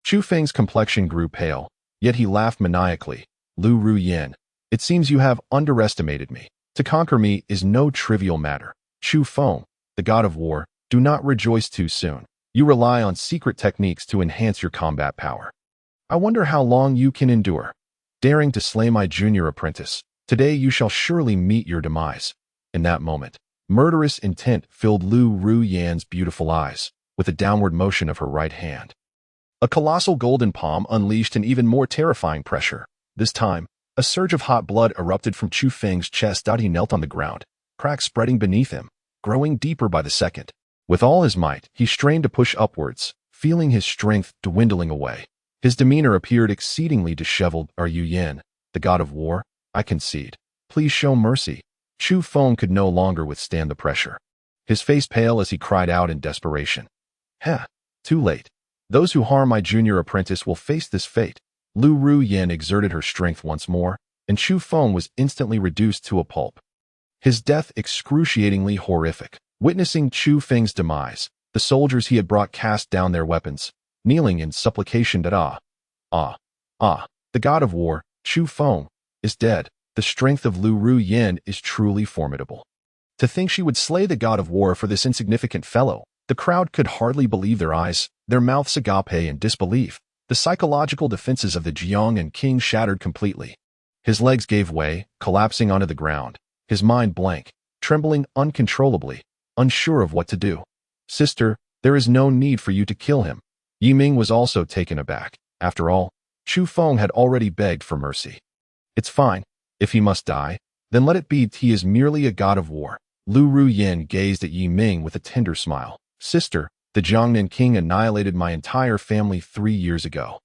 Xu Feng's complexion grew pale, yet he laughed maniacally. Lu Ruyin, it seems you have underestimated me. To conquer me is no trivial matter. Xu Feng, the god of war, do not rejoice too soon. You rely on secret techniques to enhance your combat power. I wonder how long you can endure. Daring to slay my junior apprentice, today you shall surely meet your demise. In that moment, murderous intent filled Lu Ruyin's beautiful eyes, with a downward motion of her right hand. A colossal golden palm unleashed an even more terrifying pressure. This time, a surge of hot blood erupted from Xu Feng's chest. He knelt on the ground, cracks spreading beneath him, growing deeper by the second. With all his might, he strained to push upwards, feeling his strength dwindling away. His demeanor appeared exceedingly disheveled. Are you Yin, the god of war? I concede. Please show mercy. Xu Feng could no longer withstand the pressure. His face pale as he cried out in desperation. Heh, too late. Those who harm my junior apprentice will face this fate. Lu Ruyin exerted her strength once more, and Xu Feng was instantly reduced to a pulp. His death excruciatingly horrific. Witnessing Xu Feng's demise, the soldiers he had brought cast down their weapons, kneeling in supplication that the god of war, Xu Feng, is dead. The strength of Lu Ruyin is truly formidable. To think she would slay the god of war for this insignificant fellow. The crowd could hardly believe their eyes, their mouths agape in disbelief. The psychological defenses of the Jiang and king shattered completely. His legs gave way, collapsing onto the ground, his mind blank, trembling uncontrollably, unsure of what to do. Sister, there is no need for you to kill him. Yi Ming was also taken aback. After all, Chu Feng had already begged for mercy. It's fine. If he must die, then let it be. He is merely a god of war. Lu Ruyin gazed at Yi Ming with a tender smile. Sister, the Jiangnan king annihilated my entire family 3 years ago.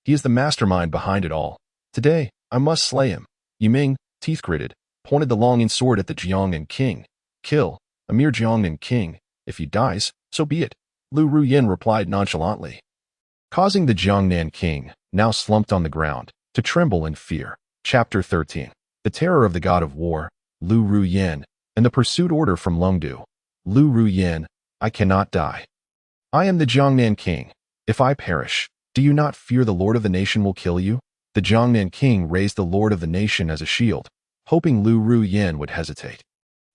He is the mastermind behind it all. Today, I must slay him. Yi Ming, teeth gritted, pointed the longing sword at the Jiangnan king. Kill, a mere Jiangnan king. If he dies, so be it. Lu Ruyin replied nonchalantly, causing the Jiangnan king, now slumped on the ground, to tremble in fear. Chapter 13. The Terror of the God of War, Lu Ruyin, and the Pursuit Order from Longdu. Lu Ruyin, I cannot die. I am the Jiangnan king. If I perish, do you not fear the Lord of the nation will kill you? The Jiangnan king raised the Lord of the nation as a shield, hoping Lu Ruyin would hesitate.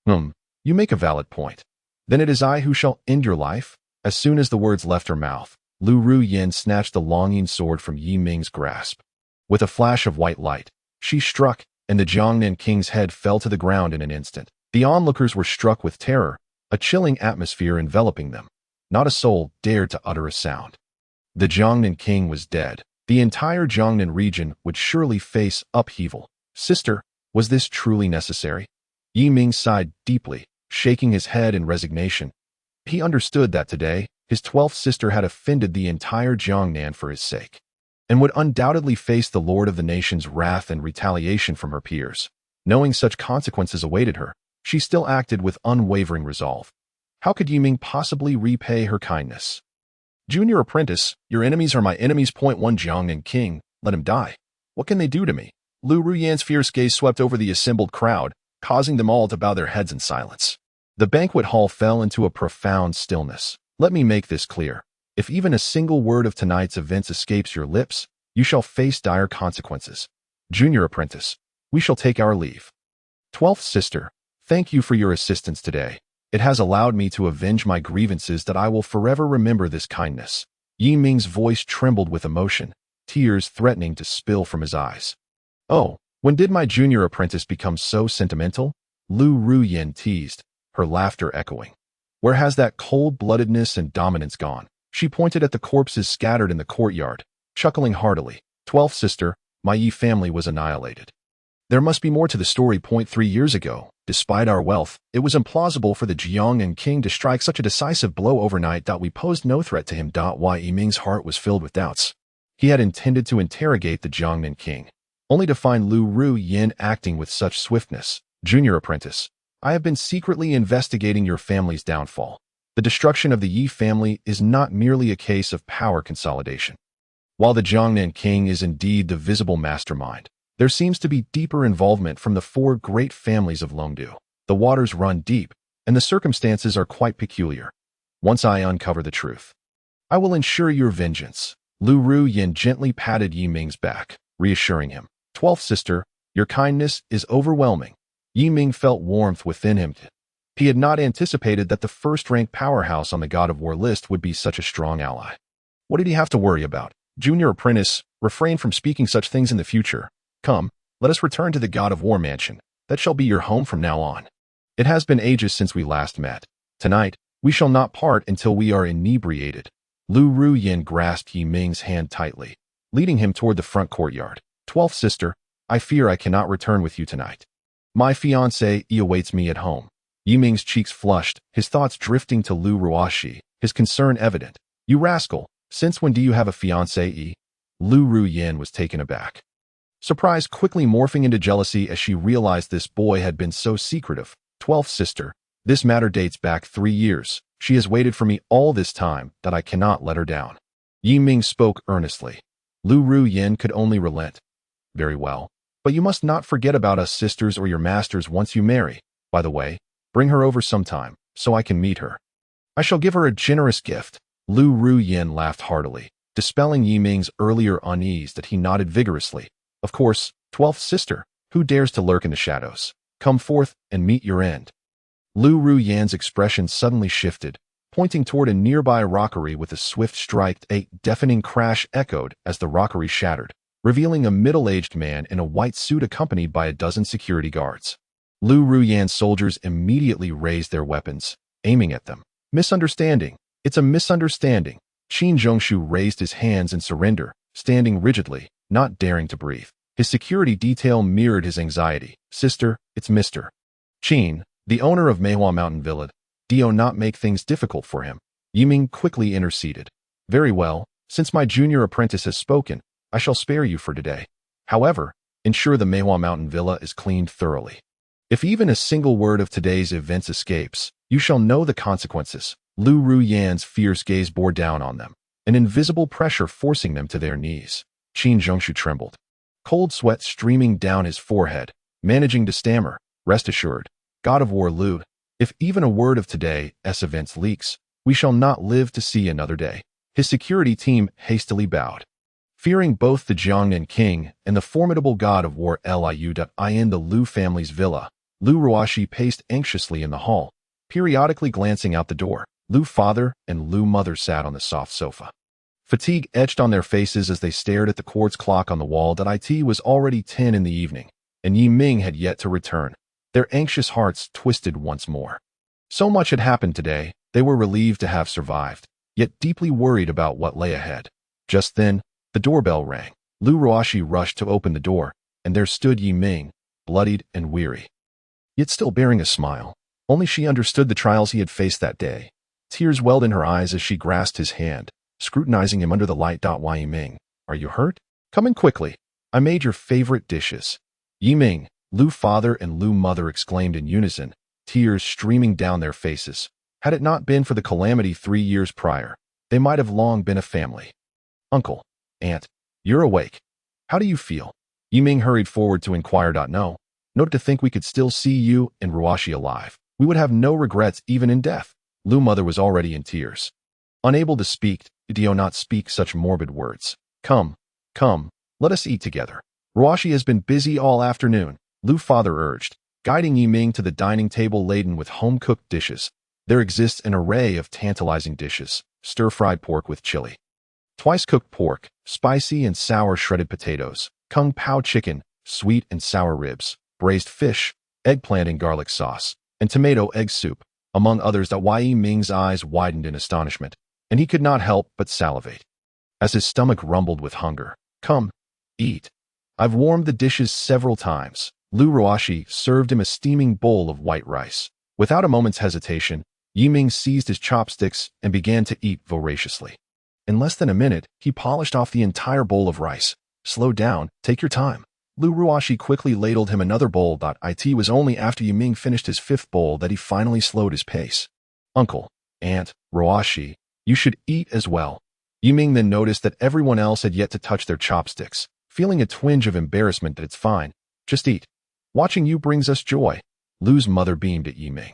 You make a valid point. Then it is I who shall end your life? As soon as the words left her mouth, Lu Ruyin snatched the longing sword from Yi Ming's grasp. With a flash of white light, she struck, and the Jiangnan king's head fell to the ground in an instant. The onlookers were struck with terror, a chilling atmosphere enveloping them. Not a soul dared to utter a sound. The Jiangnan king was dead. The entire Jiangnan region would surely face upheaval. Sister, was this truly necessary? Yi Ming sighed deeply, shaking his head in resignation. He understood that today, his 12th sister had offended the entire Jiangnan for his sake, and would undoubtedly face the Lord of the nation's wrath and retaliation from her peers. Knowing such consequences awaited her, she still acted with unwavering resolve. How could Yi Ming possibly repay her kindness? Junior apprentice, your enemies are my enemies. Point one Jiangnan king, let him die. What can they do to me? Lu Ruyin's fierce gaze swept over the assembled crowd, causing them all to bow their heads in silence. The banquet hall fell into a profound stillness. Let me make this clear. If even a single word of tonight's events escapes your lips, you shall face dire consequences. Junior apprentice, we shall take our leave. 12th sister, thank you for your assistance today. It has allowed me to avenge my grievances that I will forever remember this kindness. Yi Ming's voice trembled with emotion, tears threatening to spill from his eyes. Oh, when did my junior apprentice become so sentimental? Lu Ruyin teased, her laughter echoing. Where has that cold-bloodedness and dominance gone? She pointed at the corpses scattered in the courtyard, chuckling heartily. 12th sister, my Yi family was annihilated. There must be more to the story. 3 years ago, despite our wealth, it was implausible for the Jiangnan king to strike such a decisive blow overnight. We posed no threat to him. Yi Ming's heart was filled with doubts. He had intended to interrogate the Jiangnan king, only to find Lu Ruyin acting with such swiftness. Junior apprentice, I have been secretly investigating your family's downfall. The destruction of the Yi family is not merely a case of power consolidation. While the Jiangnan king is indeed the visible mastermind, there seems to be deeper involvement from the 4 great families of Longdu. The waters run deep, and the circumstances are quite peculiar. Once I uncover the truth, I will ensure your vengeance. Lu Ruyin gently patted Yi Ming's back, reassuring him. 12th sister, your kindness is overwhelming. Yi Ming felt warmth within him. He had not anticipated that the first-ranked powerhouse on the God of War list would be such a strong ally. What did he have to worry about? Junior apprentice, refrain from speaking such things in the future. Come, let us return to the God of War mansion. That shall be your home from now on. It has been ages since we last met. Tonight, we shall not part until we are inebriated. Lu Ruyin grasped Yi Ming's hand tightly, leading him toward the front courtyard. 12th sister, I fear I cannot return with you tonight. My fiancé awaits me at home. Yi Ming's cheeks flushed, his thoughts drifting to Lu Ruoxi, his concern evident. You rascal, since when do you have a fiancé? Lu Ruyin was taken aback, surprise quickly morphing into jealousy as she realized this boy had been so secretive. 12th sister, this matter dates back 3 years. She has waited for me all this time that I cannot let her down. Yi Ming spoke earnestly. Lu Ruyin could only relent. Very well, but you must not forget about us sisters or your masters once you marry. By the way, bring her over sometime, so I can meet her. I shall give her a generous gift. Lu Ruyin laughed heartily, dispelling Yi Ming's earlier unease that he nodded vigorously. Of course, 12th sister, who dares to lurk in the shadows? Come forth and meet your end. Lu Ruyin's expression suddenly shifted, pointing toward a nearby rockery with a swift strike. A deafening crash echoed as the rockery shattered, revealing a middle-aged man in a white suit accompanied by a dozen security guards. Lu Ruyin's soldiers immediately raised their weapons, aiming at them. Misunderstanding. It's a misunderstanding. Qin Zhongshu raised his hands in surrender, standing rigidly, not daring to breathe. His security detail mirrored his anxiety. Sister, it's Mr. Qin, the owner of Meihua Mountain Villa. Do not make things difficult for him. Yiming quickly interceded. Very well, since my junior apprentice has spoken, I shall spare you for today. However, ensure the Meihua Mountain Villa is cleaned thoroughly. If even a single word of today's events escapes, you shall know the consequences. Lu Ruyan's fierce gaze bore down on them, an invisible pressure forcing them to their knees. Qin Zhongshu trembled, cold sweat streaming down his forehead, managing to stammer, "Rest assured, God of War Lu, if even a word of today's events leaks, we shall not live to see another day." His security team hastily bowed. Fearing both the Jiangnan king and the formidable God of War Liu in the Lu family's villa, Lu Ruoxi paced anxiously in the hall, periodically glancing out the door. Lu father and Lu mother sat on the soft sofa. Fatigue etched on their faces as they stared at the quartz clock on the wall. It was already 10 in the evening, and Yiming had yet to return. Their anxious hearts twisted once more. So much had happened today, they were relieved to have survived, yet deeply worried about what lay ahead. Just then, the doorbell rang. Lu Ruoxi rushed to open the door, and there stood Yiming, bloodied and weary, yet still bearing a smile. Only she understood the trials he had faced that day. Tears welled in her eyes as she grasped his hand, scrutinizing him under the light. Yiming, are you hurt? Come in quickly. I made your favorite dishes. Yiming, Lu father and Lu mother exclaimed in unison, tears streaming down their faces. Had it not been for the calamity 3 years prior, they might have long been a family. Uncle, aunt, you're awake. How do you feel? Yiming hurried forward to inquire. No. Note to think we could still see you and Ruoxi alive. We would have no regrets even in death. Lu mother was already in tears. Unable to speak, do not speak such morbid words. Come, let us eat together. Ruoxi has been busy all afternoon, Lu father urged, guiding Yiming to the dining table laden with home-cooked dishes. There exists an array of tantalizing dishes: stir-fried pork with chili, twice-cooked pork, spicy and sour shredded potatoes, kung pao chicken, sweet and sour ribs, braised fish, eggplant and garlic sauce, and tomato egg soup, among others. Yiming's eyes widened in astonishment, and he could not help but salivate, as his stomach rumbled with hunger. Come, eat. I've warmed the dishes several times. Lu Ruoxi served him a steaming bowl of white rice. Without a moment's hesitation, Yiming seized his chopsticks and began to eat voraciously. In less than a minute, he polished off the entire bowl of rice. Slow down, take your time. Lu Ruoxi quickly ladled him another bowl. It was only after Yiming finished his 5th bowl that he finally slowed his pace. Uncle, aunt, Ruoxi, you should eat as well. Yiming then noticed that everyone else had yet to touch their chopsticks, feeling a twinge of embarrassment. It's fine. Just eat. Watching you brings us joy. Lu's mother beamed at Yiming.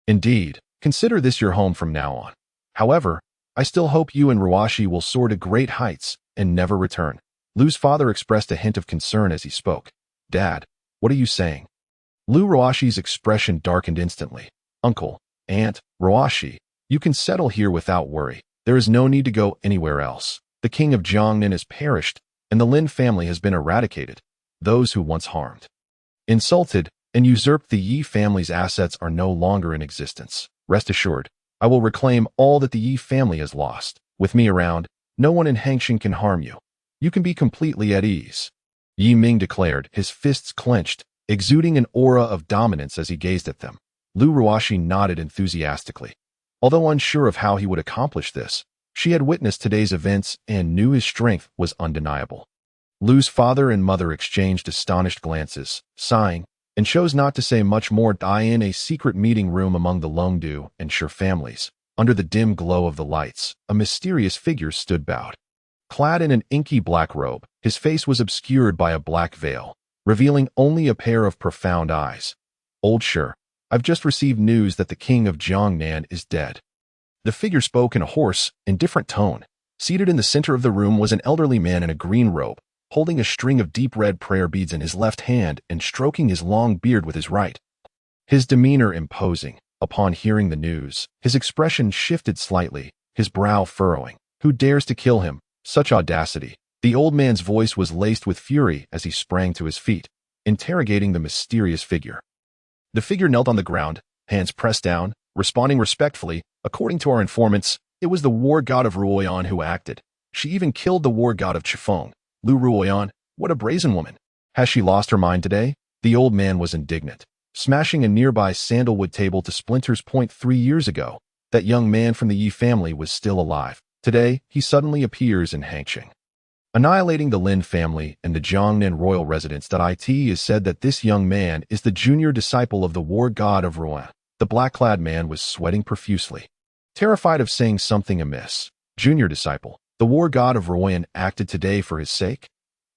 Indeed, consider this your home from now on. However, I still hope you and Ruoxi will soar to great heights and never return. Lu's father expressed a hint of concern as he spoke. Dad, what are you saying? Lu Ruoxi's expression darkened instantly. Uncle, aunt, Ruoxi, you can settle here without worry. There is no need to go anywhere else. The king of Jiangnan has perished, and the Lin family has been eradicated. Those who once harmed, insulted, and usurped the Yi family's assets are no longer in existence. Rest assured, I will reclaim all that the Yi family has lost. With me around, no one in Hangxing can harm you. You can be completely at ease. Yiming declared, his fists clenched, exuding an aura of dominance as he gazed at them. Lu Ruoxi nodded enthusiastically. Although unsure of how he would accomplish this, she had witnessed today's events and knew his strength was undeniable. Lu's father and mother exchanged astonished glances, sighing, and chose not to say much more. In a secret meeting room among the Longdu and Shi families, under the dim glow of the lights, a mysterious figure stood bowed. Clad in an inky black robe, his face was obscured by a black veil, revealing only a pair of profound eyes. Old Shi, I've just received news that the king of Jiangnan is dead. The figure spoke in a hoarse, indifferent tone. Seated in the center of the room was an elderly man in a green robe, holding a string of deep red prayer beads in his left hand and stroking his long beard with his right. His demeanor imposing. Upon hearing the news, his expression shifted slightly, his brow furrowing. Who dares to kill him? Such audacity. The old man's voice was laced with fury as he sprang to his feet, interrogating the mysterious figure. The figure knelt on the ground, hands pressed down, responding respectfully, according to our informants, It was the war god of Ruoyan who acted. She even killed the war god of Chifeng. Lu Ruoyan, what a brazen woman. Has she lost her mind today? The old man was indignant, smashing a nearby sandalwood table to splinters. 3 years ago, that young man from the Yi family was still alive. Today, he suddenly appears in Hangqing, annihilating the Lin family and the Jiangnan royal residence. It is said that this young man is the junior disciple of the war god of Rouen. The black-clad man was sweating profusely, terrified of saying something amiss. Junior disciple, the war god of Rouen acted today for his sake?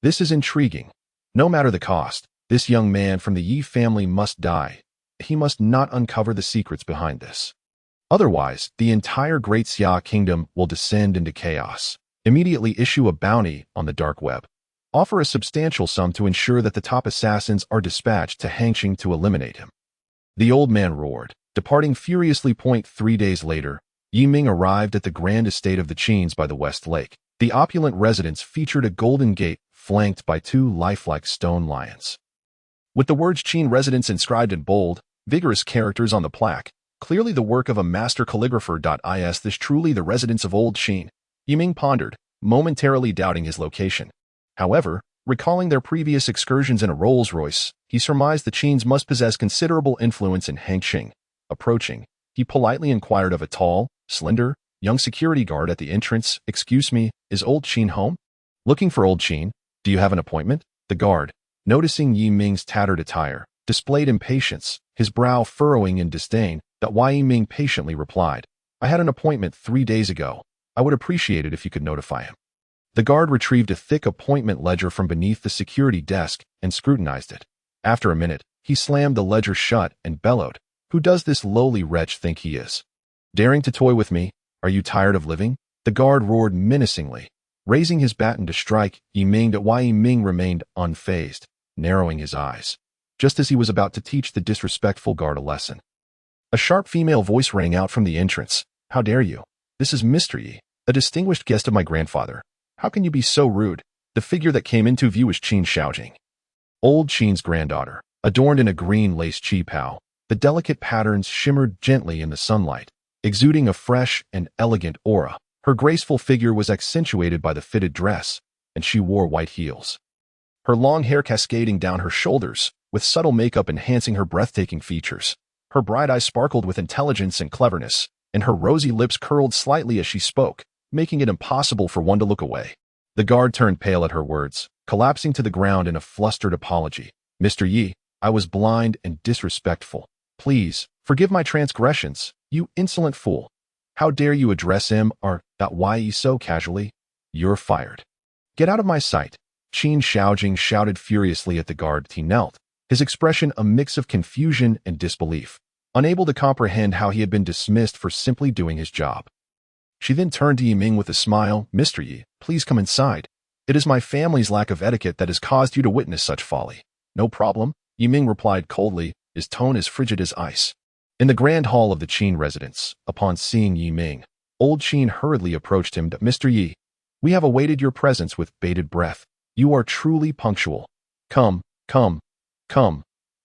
This is intriguing. No matter the cost, this young man from the Yi family must die. He must not uncover the secrets behind this. Otherwise, the entire Great Xia kingdom will descend into chaos. Immediately issue a bounty on the dark web. Offer a substantial sum to ensure that the top assassins are dispatched to Hangqing to eliminate him. The old man roared, departing furiously. 3 days later, Yi Ming arrived at the grand estate of the Qins by the West Lake. The opulent residence featured a golden gate flanked by 2 lifelike stone lions. With the words Qin residence inscribed in bold, vigorous characters on the plaque, clearly the work of a master calligrapher. Is this truly the residence of old Qin? Yi Ming pondered, momentarily doubting his location. However, recalling their previous excursions in a Rolls-Royce, he surmised the Qins must possess considerable influence in Hangqing. Approaching, he politely inquired of a tall, slender, young security guard at the entrance, "Excuse me, is old Qin home?" "Looking for old Qin. Do you have an appointment?" The guard, noticing Yi Ming's tattered attire, displayed impatience, his brow furrowing in disdain. Yi Ming patiently replied, "I had an appointment 3 days ago. I would appreciate it if you could notify him." The guard retrieved a thick appointment ledger from beneath the security desk and scrutinized it. After a minute, he slammed the ledger shut and bellowed, "Who does this lowly wretch think he is? Daring to toy with me? Are you tired of living?" The guard roared menacingly, raising his baton to strike Yi Ming. Yi Ming remained unfazed, narrowing his eyes, just as he was about to teach the disrespectful guard a lesson. A sharp female voice rang out from the entrance. "How dare you? This is Mr. Yi, a distinguished guest of my grandfather. How can you be so rude?" The figure that came into view was Qin Shaojing, old Qin's granddaughter, adorned in a green lace qipao. The delicate patterns shimmered gently in the sunlight, exuding a fresh and elegant aura. Her graceful figure was accentuated by the fitted dress, and she wore white heels. Her long hair cascading down her shoulders, with subtle makeup enhancing her breathtaking features. Her bright eyes sparkled with intelligence and cleverness, and her rosy lips curled slightly as she spoke, making it impossible for one to look away. The guard turned pale at her words, collapsing to the ground in a flustered apology. "Mr. Yi, I was blind and disrespectful. Please, forgive my transgressions, you insolent fool. How dare you address him or Yi so casually? You're fired. Get out of my sight." Qin Shaojing shouted furiously at the guard. He knelt, his expression a mix of confusion and disbelief, unable to comprehend how he had been dismissed for simply doing his job. She then turned to Yi Ming with a smile. "Mr. Yi, please come inside. It is my family's lack of etiquette that has caused you to witness such folly." "No problem," Yi Ming replied coldly, his tone as frigid as ice. In the grand hall of the Qin residence, upon seeing Yi Ming, old Qin hurriedly approached him. "Mr. Yi, we have awaited your presence with bated breath. You are truly punctual. Come, come, come.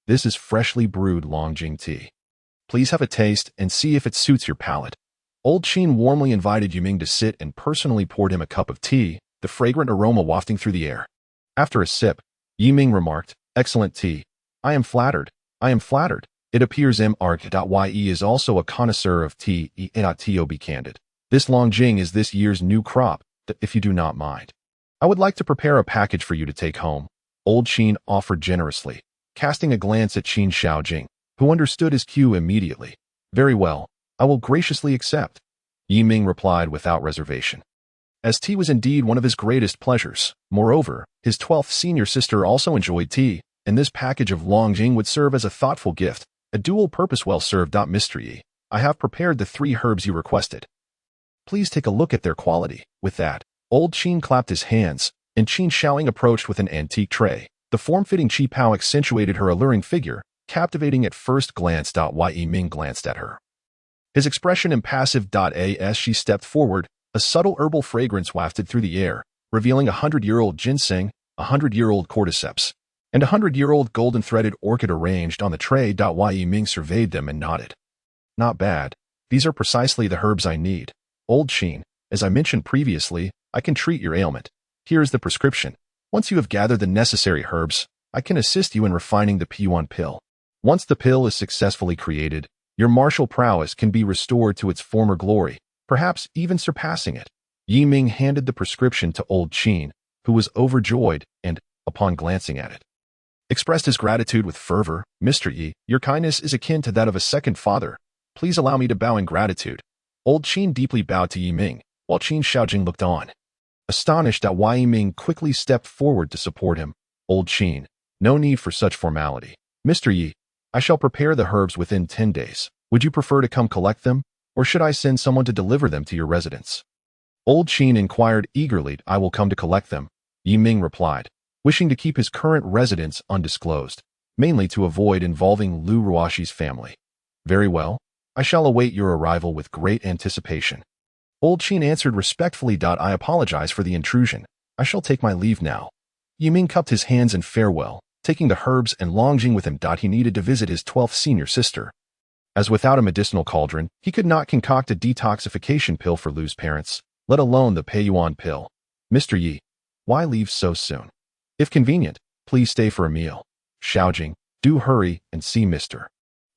This is freshly brewed Longjing tea. Please have a taste and see if it suits your palate." Old Qin warmly invited Yi Ming to sit and personally poured him a cup of tea, the fragrant aroma wafting through the air. After a sip, Yi Ming remarked, "Excellent tea. I am flattered. I am flattered. It appears Yi is also a connoisseur of tea. To be candid, this Longjing is this year's new crop, if you do not mind. I would like to prepare a package for you to take home." Old Qin offered generously, casting a glance at Qin Shaojing, who understood his cue immediately. "Very well, I will graciously accept," Yi Ming replied without reservation, as tea was indeed one of his greatest pleasures. Moreover, his 12th senior sister also enjoyed tea, and this package of Longjing would serve as a thoughtful gift, a dual purpose well served. "Mr. Yi, I have prepared the 3 herbs you requested. Please take a look at their quality." With that, old Qin clapped his hands, and Qin Shaojing approached with an antique tray. The form-fitting qipao accentuated her alluring figure, captivating at first glance. Yi Ming glanced at her, his expression impassive. As she stepped forward, a subtle herbal fragrance wafted through the air, revealing 100-year-old ginseng, 100-year-old cordyceps, and 100-year-old golden-threaded orchid arranged on the tray. Yi Ming surveyed them and nodded. "Not bad. These are precisely the herbs I need." Old Qin, as I mentioned previously, I can treat your ailment. Here is the prescription. Once you have gathered the necessary herbs, I can assist you in refining the P1 pill. Once the pill is successfully created, your martial prowess can be restored to its former glory, perhaps even surpassing it. Yi Ming handed the prescription to Old Qin, who was overjoyed and, upon glancing at it, expressed his gratitude with fervor. Mr. Yi, your kindness is akin to that of a second father. Please allow me to bow in gratitude. Old Qin deeply bowed to Yi Ming, while Qin Shaojing looked on. Astonished at why Yi Ming quickly stepped forward to support him, Old Qin, no need for such formality. Mr. Yi, I shall prepare the herbs within 10 days. Would you prefer to come collect them, or should I send someone to deliver them to your residence? Old Qin inquired eagerly. I will come to collect them, Yi Ming replied, wishing to keep his current residence undisclosed, mainly to avoid involving Lu Ruoxi's family. Very well. I shall await your arrival with great anticipation. Old Qin answered respectfully. I apologize for the intrusion. I shall take my leave now. Yi Ming cupped his hands in farewell, taking the herbs and Longjing with him. He needed to visit his 12th senior sister. As without a medicinal cauldron, he could not concoct a detoxification pill for Lu's parents, let alone the Peiyuan pill. Mr. Yi, why leave so soon? If convenient, please stay for a meal. Shaojing, do hurry and see Mr.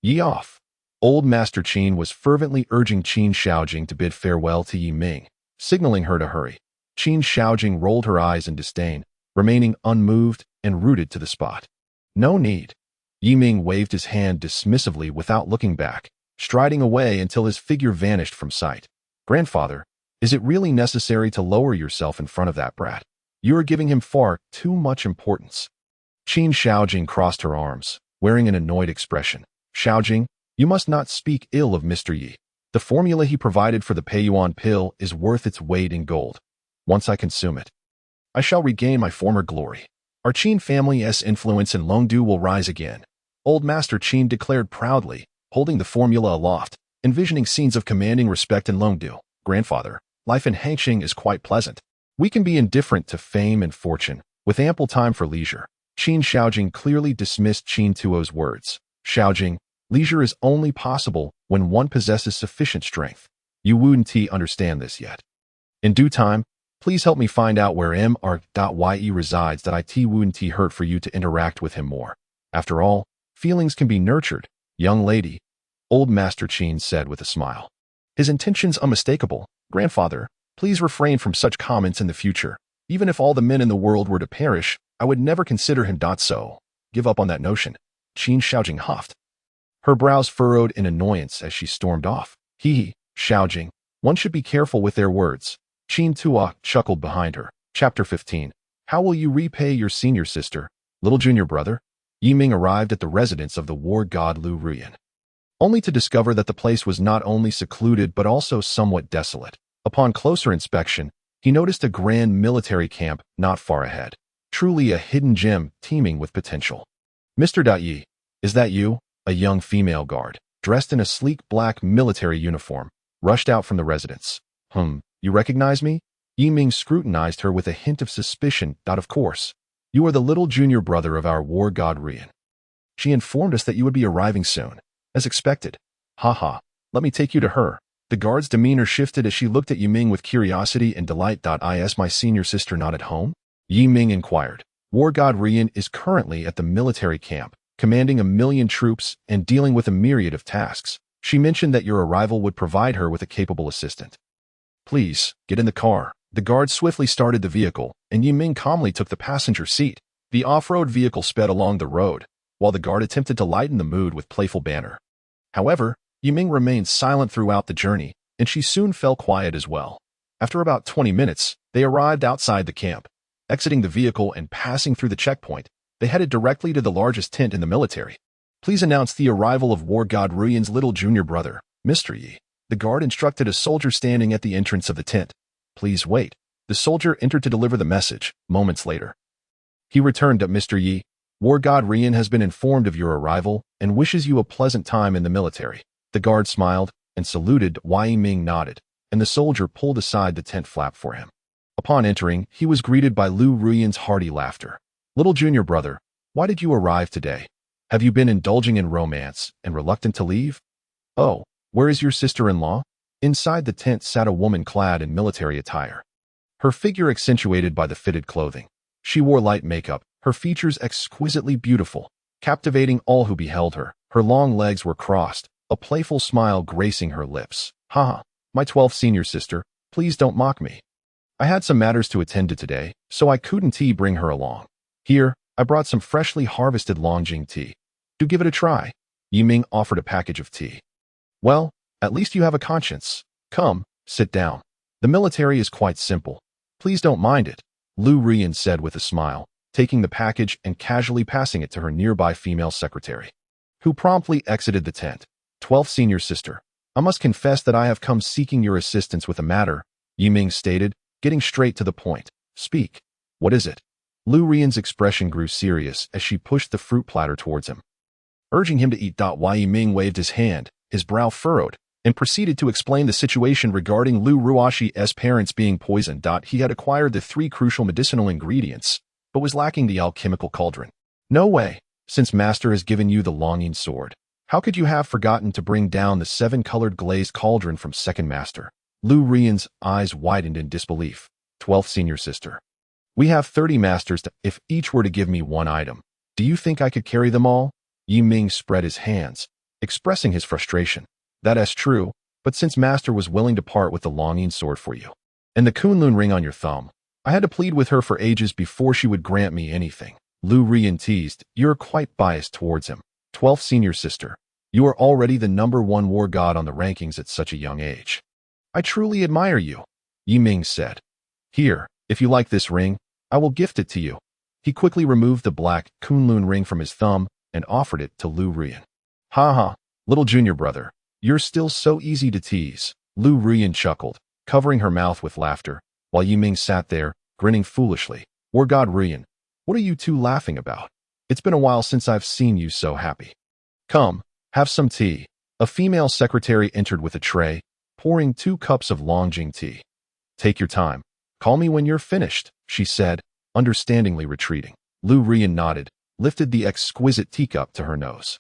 Yi off. Old Master Qin was fervently urging Qin Shaojing to bid farewell to Yi Ming, signaling her to hurry. Qin Shaojing rolled her eyes in disdain, remaining unmoved and rooted to the spot. No need. Yi Ming waved his hand dismissively without looking back, striding away until his figure vanished from sight. Grandfather, is it really necessary to lower yourself in front of that brat? You are giving him far too much importance. Qin Shaojing crossed her arms, wearing an annoyed expression. Shaojing, you must not speak ill of Mr. Yi. The formula he provided for the Peiyuan pill is worth its weight in gold. Once I consume it, I shall regain my former glory. Our Qin family's influence in Longdu will rise again. Old Master Qin declared proudly, holding the formula aloft, envisioning scenes of commanding respect in Longdu. Grandfather, life in Hangxing is quite pleasant. We can be indifferent to fame and fortune, with ample time for leisure. Qin Shaojing clearly dismissed Qin Tuo's words. Shaojing, leisure is only possible when one possesses sufficient strength. You wouldn't understand this yet. In due time, please help me find out where Mr.Ye resides that it wouldn't hurt for you to interact with him more. After all, feelings can be nurtured, young lady, Old Master Qin said with a smile. His intentions unmistakable. Grandfather, please refrain from such comments in the future. Even if all the men in the world were to perish, I would never consider him. So, give up on that notion. Qin Shaojing huffed. Her brows furrowed in annoyance as she stormed off. Shaojing, one should be careful with their words. Qin Tuo chuckled behind her. Chapter 15. How will you repay your senior sister, little junior brother? Yi Ming arrived at the residence of the war god Lu Ruyan, only to discover that the place was not only secluded but also somewhat desolate. Upon closer inspection, he noticed a grand military camp not far ahead. Truly a hidden gem teeming with potential. Mr. Yi, is that you? A young female guard, dressed in a sleek black military uniform, rushed out from the residence. You recognize me? Yi Ming scrutinized her with a hint of suspicion. Of course. You are the little junior brother of our war god Ruyan. She informed us that you would be arriving soon. As expected. Haha, let me take you to her. The guard's demeanor shifted as she looked at Yi Ming with curiosity and delight. Is my senior sister not at home? Yi Ming inquired. War god Ruyan is currently at the military camp, commanding 1,000,000 troops and dealing with a myriad of tasks. She mentioned that your arrival would provide her with a capable assistant. Please, get in the car. The guard swiftly started the vehicle, and Yi Ming calmly took the passenger seat. The off-road vehicle sped along the road, while the guard attempted to lighten the mood with playful banter. However, Yi Ming remained silent throughout the journey, and she soon fell quiet as well. After about 20 minutes, they arrived outside the camp. Exiting the vehicle and passing through the checkpoint, they headed directly to the largest tent in the military. Please announce the arrival of war god Ruyan's little junior brother, Mr. Yi. The guard instructed a soldier standing at the entrance of the tent. Please wait. The soldier entered to deliver the message. Moments later, he returned to Mr. Yi. War god Ruyan has been informed of your arrival and wishes you a pleasant time in the military. The guard smiled and saluted. Yi Ming nodded, and the soldier pulled aside the tent flap for him. Upon entering, he was greeted by Lu Ruyan's hearty laughter. Little junior brother, why did you arrive today? Have you been indulging in romance and reluctant to leave? Oh, where is your sister-in-law? Inside the tent sat a woman clad in military attire, her figure accentuated by the fitted clothing. She wore light makeup, her features exquisitely beautiful, captivating all who beheld her. Her long legs were crossed, a playful smile gracing her lips. Haha, my 12th senior sister, please don't mock me. I had some matters to attend to today, so I couldn't bring her along. Here, I brought some freshly harvested Longjing tea. Do give it a try. Yiming offered a package of tea. Well, at least you have a conscience. Come, sit down. The military is quite simple. Please don't mind it, Lu Rian said with a smile, taking the package and casually passing it to her nearby female secretary, who promptly exited the tent. 12th senior sister, I must confess that I have come seeking your assistance with a matter, Yiming stated, getting straight to the point. Speak. What is it? Lu Rian's expression grew serious as she pushed the fruit platter towards him, urging him to eat. Yiming waved his hand, his brow furrowed, and proceeded to explain the situation regarding Lu Ruoxi's parents being poisoned. He had acquired the 3 crucial medicinal ingredients, but was lacking the alchemical cauldron. No way, since Master has given you the longing sword. How could you have forgotten to bring down the 7-colored glazed cauldron from Second Master? Lu Rian's eyes widened in disbelief. 12th senior sister. We have 30 masters. If each were to give me 1 item, do you think I could carry them all? Yiming spread his hands, expressing his frustration. That is true, but since Master was willing to part with the longing sword for you, and the Kunlun ring on your thumb, I had to plead with her for ages before she would grant me anything. Lu Rian teased, you're quite biased towards him. 12th senior sister, you are already the #1 war god on the rankings at such a young age. I truly admire you, Yiming said. Here, if you like this ring, I will gift it to you. He quickly removed the black Kunlun ring from his thumb and offered it to Lu Rian. Ha, little junior brother. You're still so easy to tease. Lu Rian chuckled, covering her mouth with laughter, while Yiming sat there, grinning foolishly. War God Rian, what are you two laughing about? It's been a while since I've seen you so happy. Come, have some tea. A female secretary entered with a tray, pouring 2 cups of Longjing tea. Take your time. Call me when you're finished, she said, understandingly retreating. Lu Rian nodded, lifted the exquisite teacup to her nose,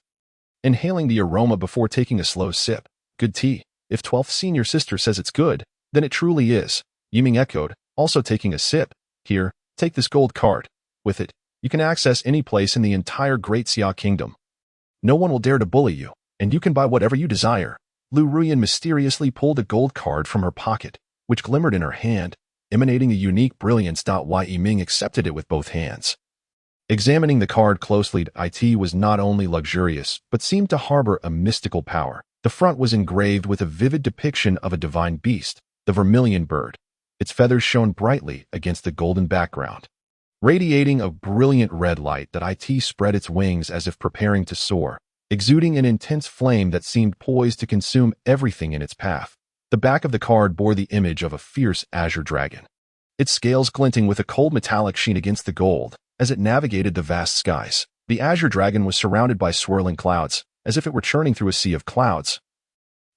inhaling the aroma before taking a slow sip. Good tea. If 12th senior sister says it's good, then it truly is, Yiming echoed, also taking a sip. Here, take this gold card. With it, you can access any place in the entire Great Xia Kingdom. No one will dare to bully you, and you can buy whatever you desire. Lu Rian mysteriously pulled a gold card from her pocket, which glimmered in her hand, emanating a unique brilliance. Yiming accepted it with both hands. Examining the card closely, it was not only luxurious, but seemed to harbor a mystical power. The front was engraved with a vivid depiction of a divine beast, the vermilion bird. Its feathers shone brightly against the golden background, radiating a brilliant red light. It spread its wings as if preparing to soar, exuding an intense flame that seemed poised to consume everything in its path. The back of the card bore the image of a fierce azure dragon, its scales glinting with a cold metallic sheen against the gold. As it navigated the vast skies, the azure dragon was surrounded by swirling clouds, as if it were churning through a sea of clouds,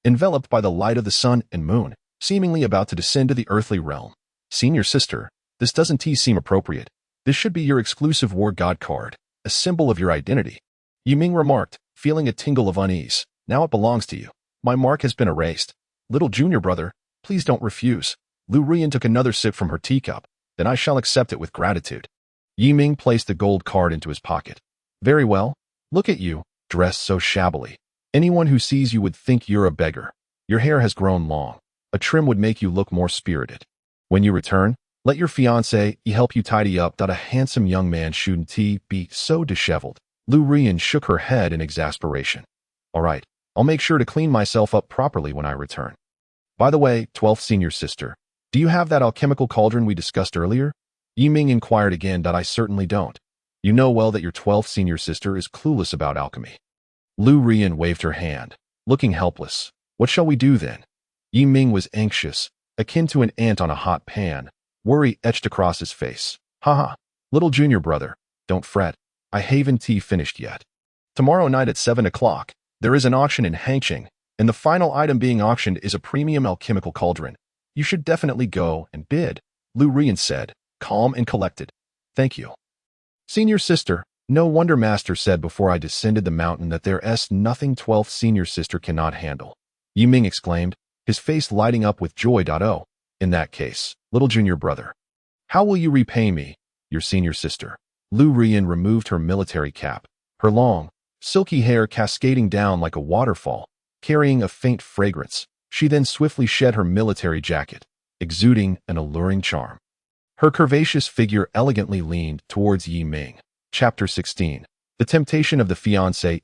enveloped by the light of the sun and moon, seemingly about to descend to the earthly realm. Senior sister, this doesn't seem appropriate. This should be your exclusive war god card, a symbol of your identity, Yiming remarked, feeling a tingle of unease. Now it belongs to you. My mark has been erased. Little junior brother, please don't refuse. Lu Rian took another sip from her teacup. Then I shall accept it with gratitude. Yiming placed the gold card into his pocket. Very well. Look at you, dressed so shabbily. Anyone who sees you would think you're a beggar. Your hair has grown long. A trim would make you look more spirited. When you return, let your fiancé help you tidy up. A handsome young man shouldn't be so disheveled. Lu Rian shook her head in exasperation. All right, I'll make sure to clean myself up properly when I return. By the way, 12th senior sister, do you have that alchemical cauldron we discussed earlier? Yiming inquired again. I certainly don't. You know well that your 12th senior sister is clueless about alchemy. Lu Rian waved her hand, looking helpless. What shall we do then? Yiming was anxious, akin to an ant on a hot pan. Worry etched across his face. Haha, little junior brother, don't fret. I haven't finished yet. Tomorrow night at 7 o'clock, there is an auction in Hangqing, and the final item being auctioned is a premium alchemical cauldron. You should definitely go and bid, Lu Rian said, calm and collected. Thank you. Senior sister, no wonder Master said before I descended the mountain that there's nothing 12th senior sister cannot handle. Yiming exclaimed, his face lighting up with joy. Oh, in that case, little junior brother, how will you repay me, your senior sister? Lu Rian removed her military cap, her long, silky hair cascading down like a waterfall, carrying a faint fragrance. She then swiftly shed her military jacket, exuding an alluring charm. Her curvaceous figure elegantly leaned towards Yi Ming. Chapter 16. The Temptation of the Fiancé.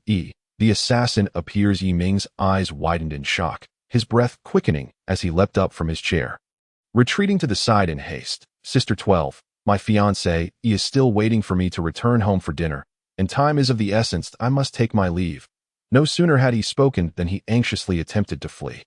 The assassin appears. Yi Ming's eyes widened in shock, his breath quickening as he leapt up from his chair. Retreating to the side in haste, Sister 12, my fiancé, he is still waiting for me to return home for dinner, and time is of the essence. I must take my leave. No sooner had he spoken than he anxiously attempted to flee.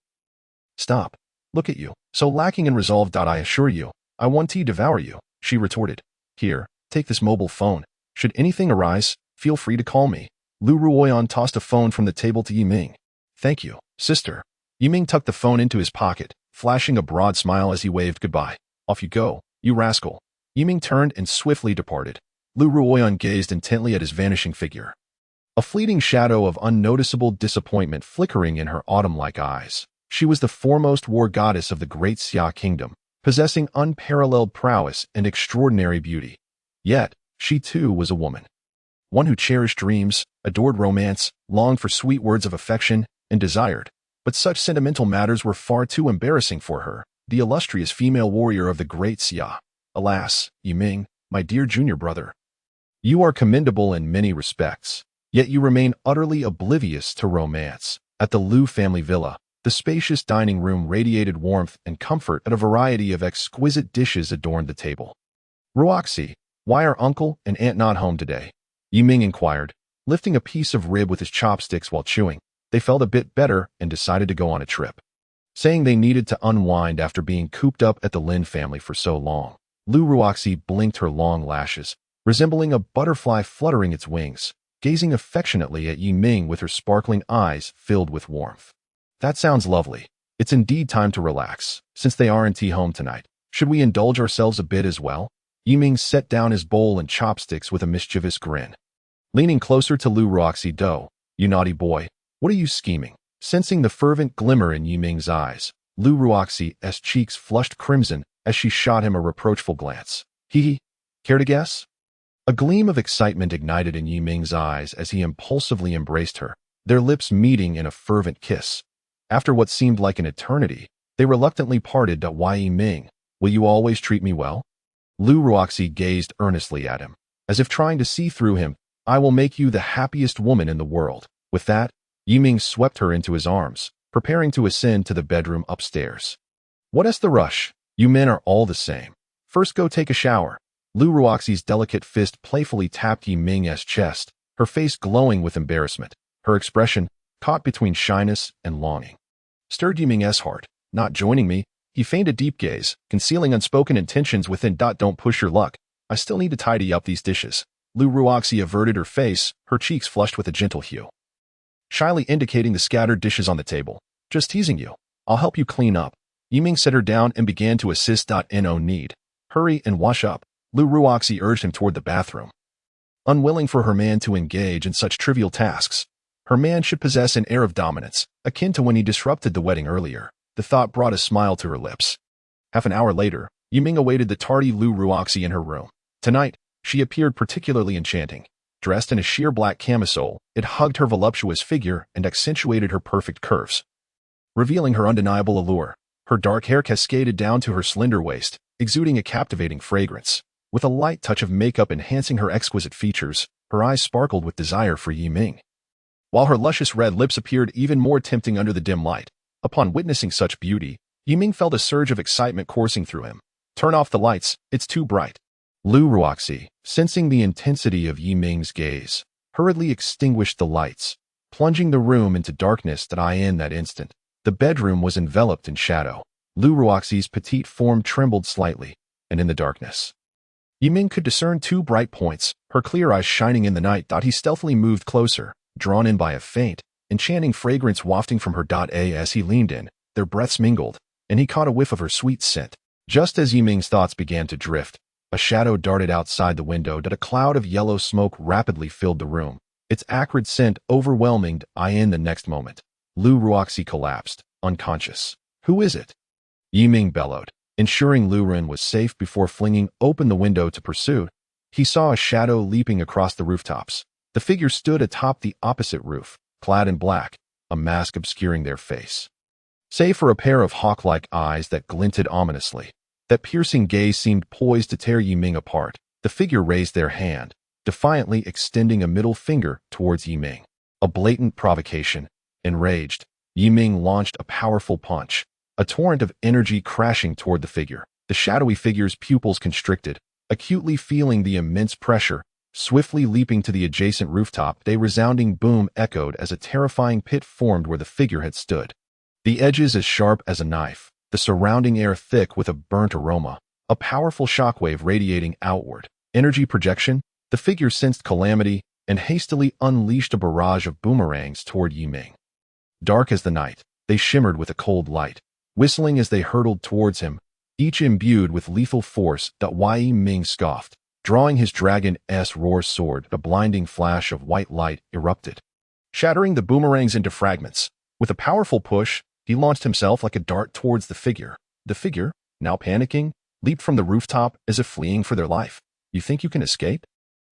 Stop. Look at you, so lacking in resolve. I assure you, I want to devour you, she retorted. Here, take this mobile phone. Should anything arise, feel free to call me. Lu Ruoyan tossed a phone from the table to Yi Ming. Thank you, sister. Yi Ming tucked the phone into his pocket, flashing a broad smile as he waved goodbye. Off you go, you rascal. Yi Ming turned and swiftly departed. Lu Ruoyan gazed intently at his vanishing figure, a fleeting shadow of unnoticeable disappointment flickering in her autumn-like eyes. She was the foremost war goddess of the great Xia kingdom, possessing unparalleled prowess and extraordinary beauty. Yet, she too was a woman. One who cherished dreams, adored romance, longed for sweet words of affection, and desired. But such sentimental matters were far too embarrassing for her, the illustrious female warrior of the great Xia. Alas, Yi Ming, my dear junior brother. You are commendable in many respects, yet you remain utterly oblivious to romance. At the Lu family villa, the spacious dining room radiated warmth and comfort, and a variety of exquisite dishes adorned the table. Ruoxi, why are uncle and aunt not home today? Yi Ming inquired, lifting a piece of rib with his chopsticks while chewing. They felt a bit better and decided to go on a trip, saying they needed to unwind after being cooped up at the Lin family for so long. Lu Ruoxi blinked her long lashes, resembling a butterfly fluttering its wings, gazing affectionately at Yi Ming with her sparkling eyes filled with warmth. That sounds lovely. It's indeed time to relax, since they aren't home tonight. Should we indulge ourselves a bit as well? Yi Ming set down his bowl and chopsticks with a mischievous grin. Leaning closer to Lu Ruoxi, you naughty boy, what are you scheming? Sensing the fervent glimmer in Yi Ming's eyes, Lu Ruoxi's cheeks flushed crimson as she shot him a reproachful glance. Care to guess? A gleam of excitement ignited in Yi Ming's eyes as he impulsively embraced her, their lips meeting in a fervent kiss. After what seemed like an eternity, they reluctantly parted. Why, Yi Ming, will you always treat me well? Lu Ruoxi gazed earnestly at him, as if trying to see through him. I will make you the happiest woman in the world. With that, Yi Ming swept her into his arms, preparing to ascend to the bedroom upstairs. What's the rush? You men are all the same. First go take a shower. Lu Ruoxi's delicate fist playfully tapped Yi Ming's chest, her face glowing with embarrassment, her expression caught between shyness and longing. Stirred Yi Ming's heart. Not joining me, he feigned a deep gaze, concealing unspoken intentions within. Don't push your luck. I still need to tidy up these dishes. Lu Ruoxi averted her face, her cheeks flushed with a gentle hue, shyly indicating the scattered dishes on the table. Just teasing you. I'll help you clean up. Yi Ming set her down and began to assist. No need. Hurry and wash up. Lu Ruoxi urged him toward the bathroom, unwilling for her man to engage in such trivial tasks. Her man should possess an air of dominance, akin to when he disrupted the wedding earlier. The thought brought a smile to her lips. Half an hour later, Yi Ming awaited the tardy Lu Ruoxi in her room. Tonight, she appeared particularly enchanting. Dressed in a sheer black camisole, it hugged her voluptuous figure and accentuated her perfect curves, revealing her undeniable allure. Her dark hair cascaded down to her slender waist, exuding a captivating fragrance. With a light touch of makeup enhancing her exquisite features, her eyes sparkled with desire for Yi Ming, while her luscious red lips appeared even more tempting under the dim light. Upon witnessing such beauty, Yi Ming felt a surge of excitement coursing through him. Turn off the lights, it's too bright. Lu Ruoxi, sensing the intensity of Yi Ming's gaze, hurriedly extinguished the lights, plunging the room into darkness. In that instant, the bedroom was enveloped in shadow. Lu Ruoxi's petite form trembled slightly, and in the darkness, Yi Ming could discern two bright points, her clear eyes shining in the night. He stealthily moved closer, drawn in by a faint, enchanting fragrance wafting from her. As he leaned in, their breaths mingled, and he caught a whiff of her sweet scent. Just as Yi Ming's thoughts began to drift, a shadow darted outside the window. A cloud of yellow smoke rapidly filled the room, its acrid scent overwhelming. In the next moment, Lu Ruoxi collapsed, unconscious, Who is it? Yiming bellowed, ensuring Lu Ren was safe before flinging open the window to pursue. He saw a shadow leaping across the rooftops. The figure stood atop the opposite roof, clad in black, a mask obscuring their face. Save for a pair of hawk-like eyes that glinted ominously, that piercing gaze seemed poised to tear Yiming apart. The figure raised their hand, defiantly extending a middle finger towards Yiming. A blatant provocation. Enraged, Yiming launched a powerful punch, a torrent of energy crashing toward the figure. The shadowy figure's pupils constricted, acutely feeling the immense pressure. Swiftly leaping to the adjacent rooftop, a resounding boom echoed as a terrifying pit formed where the figure had stood. The edges as sharp as a knife, the surrounding air thick with a burnt aroma, a powerful shockwave radiating outward. Energy projection, the figure sensed calamity and hastily unleashed a barrage of boomerangs toward Yiming. Dark as the night, they shimmered with a cold light, whistling as they hurtled towards him, each imbued with lethal force. Yiming scoffed. Drawing his Dragon-S roar sword, a blinding flash of white light erupted, shattering the boomerangs into fragments. With a powerful push, he launched himself like a dart towards the figure. The figure, now panicking, leaped from the rooftop as if fleeing for their life. You think you can escape?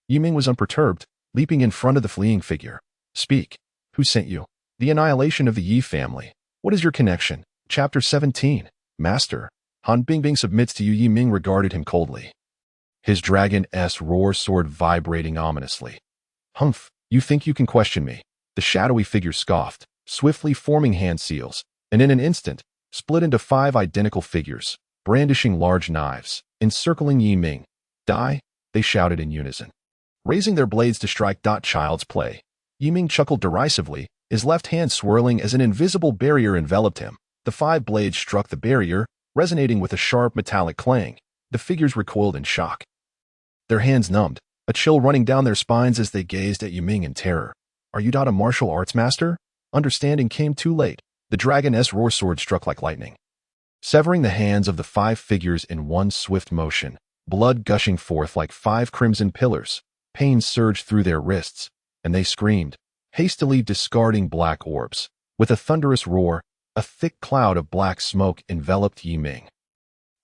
Yiming was unperturbed, leaping in front of the fleeing figure. Speak. Who sent you? The annihilation of the Yi family. What is your connection? Chapter 17. Master. Han Bingbing submits to you. Yiming regarded him coldly, his Dragon-S roar sword vibrating ominously. Humph, you think you can question me? The shadowy figure scoffed, swiftly forming hand seals, and in an instant, split into 5 identical figures, brandishing large knives, encircling Yiming. Die, they shouted in unison, raising their blades to strike. Child's play. Yiming chuckled derisively, his left hand swirling as an invisible barrier enveloped him. The 5 blades struck the barrier, resonating with a sharp metallic clang. The figures recoiled in shock, their hands numbed, a chill running down their spines as they gazed at Yiming in terror. Are you a martial arts master? Understanding came too late. The Dragon-S roar sword struck like lightning, severing the hands of the 5 figures in one swift motion, blood gushing forth like 5 crimson pillars. Pain surged through their wrists, and they screamed, hastily discarding black orbs. With a thunderous roar, a thick cloud of black smoke enveloped Yiming,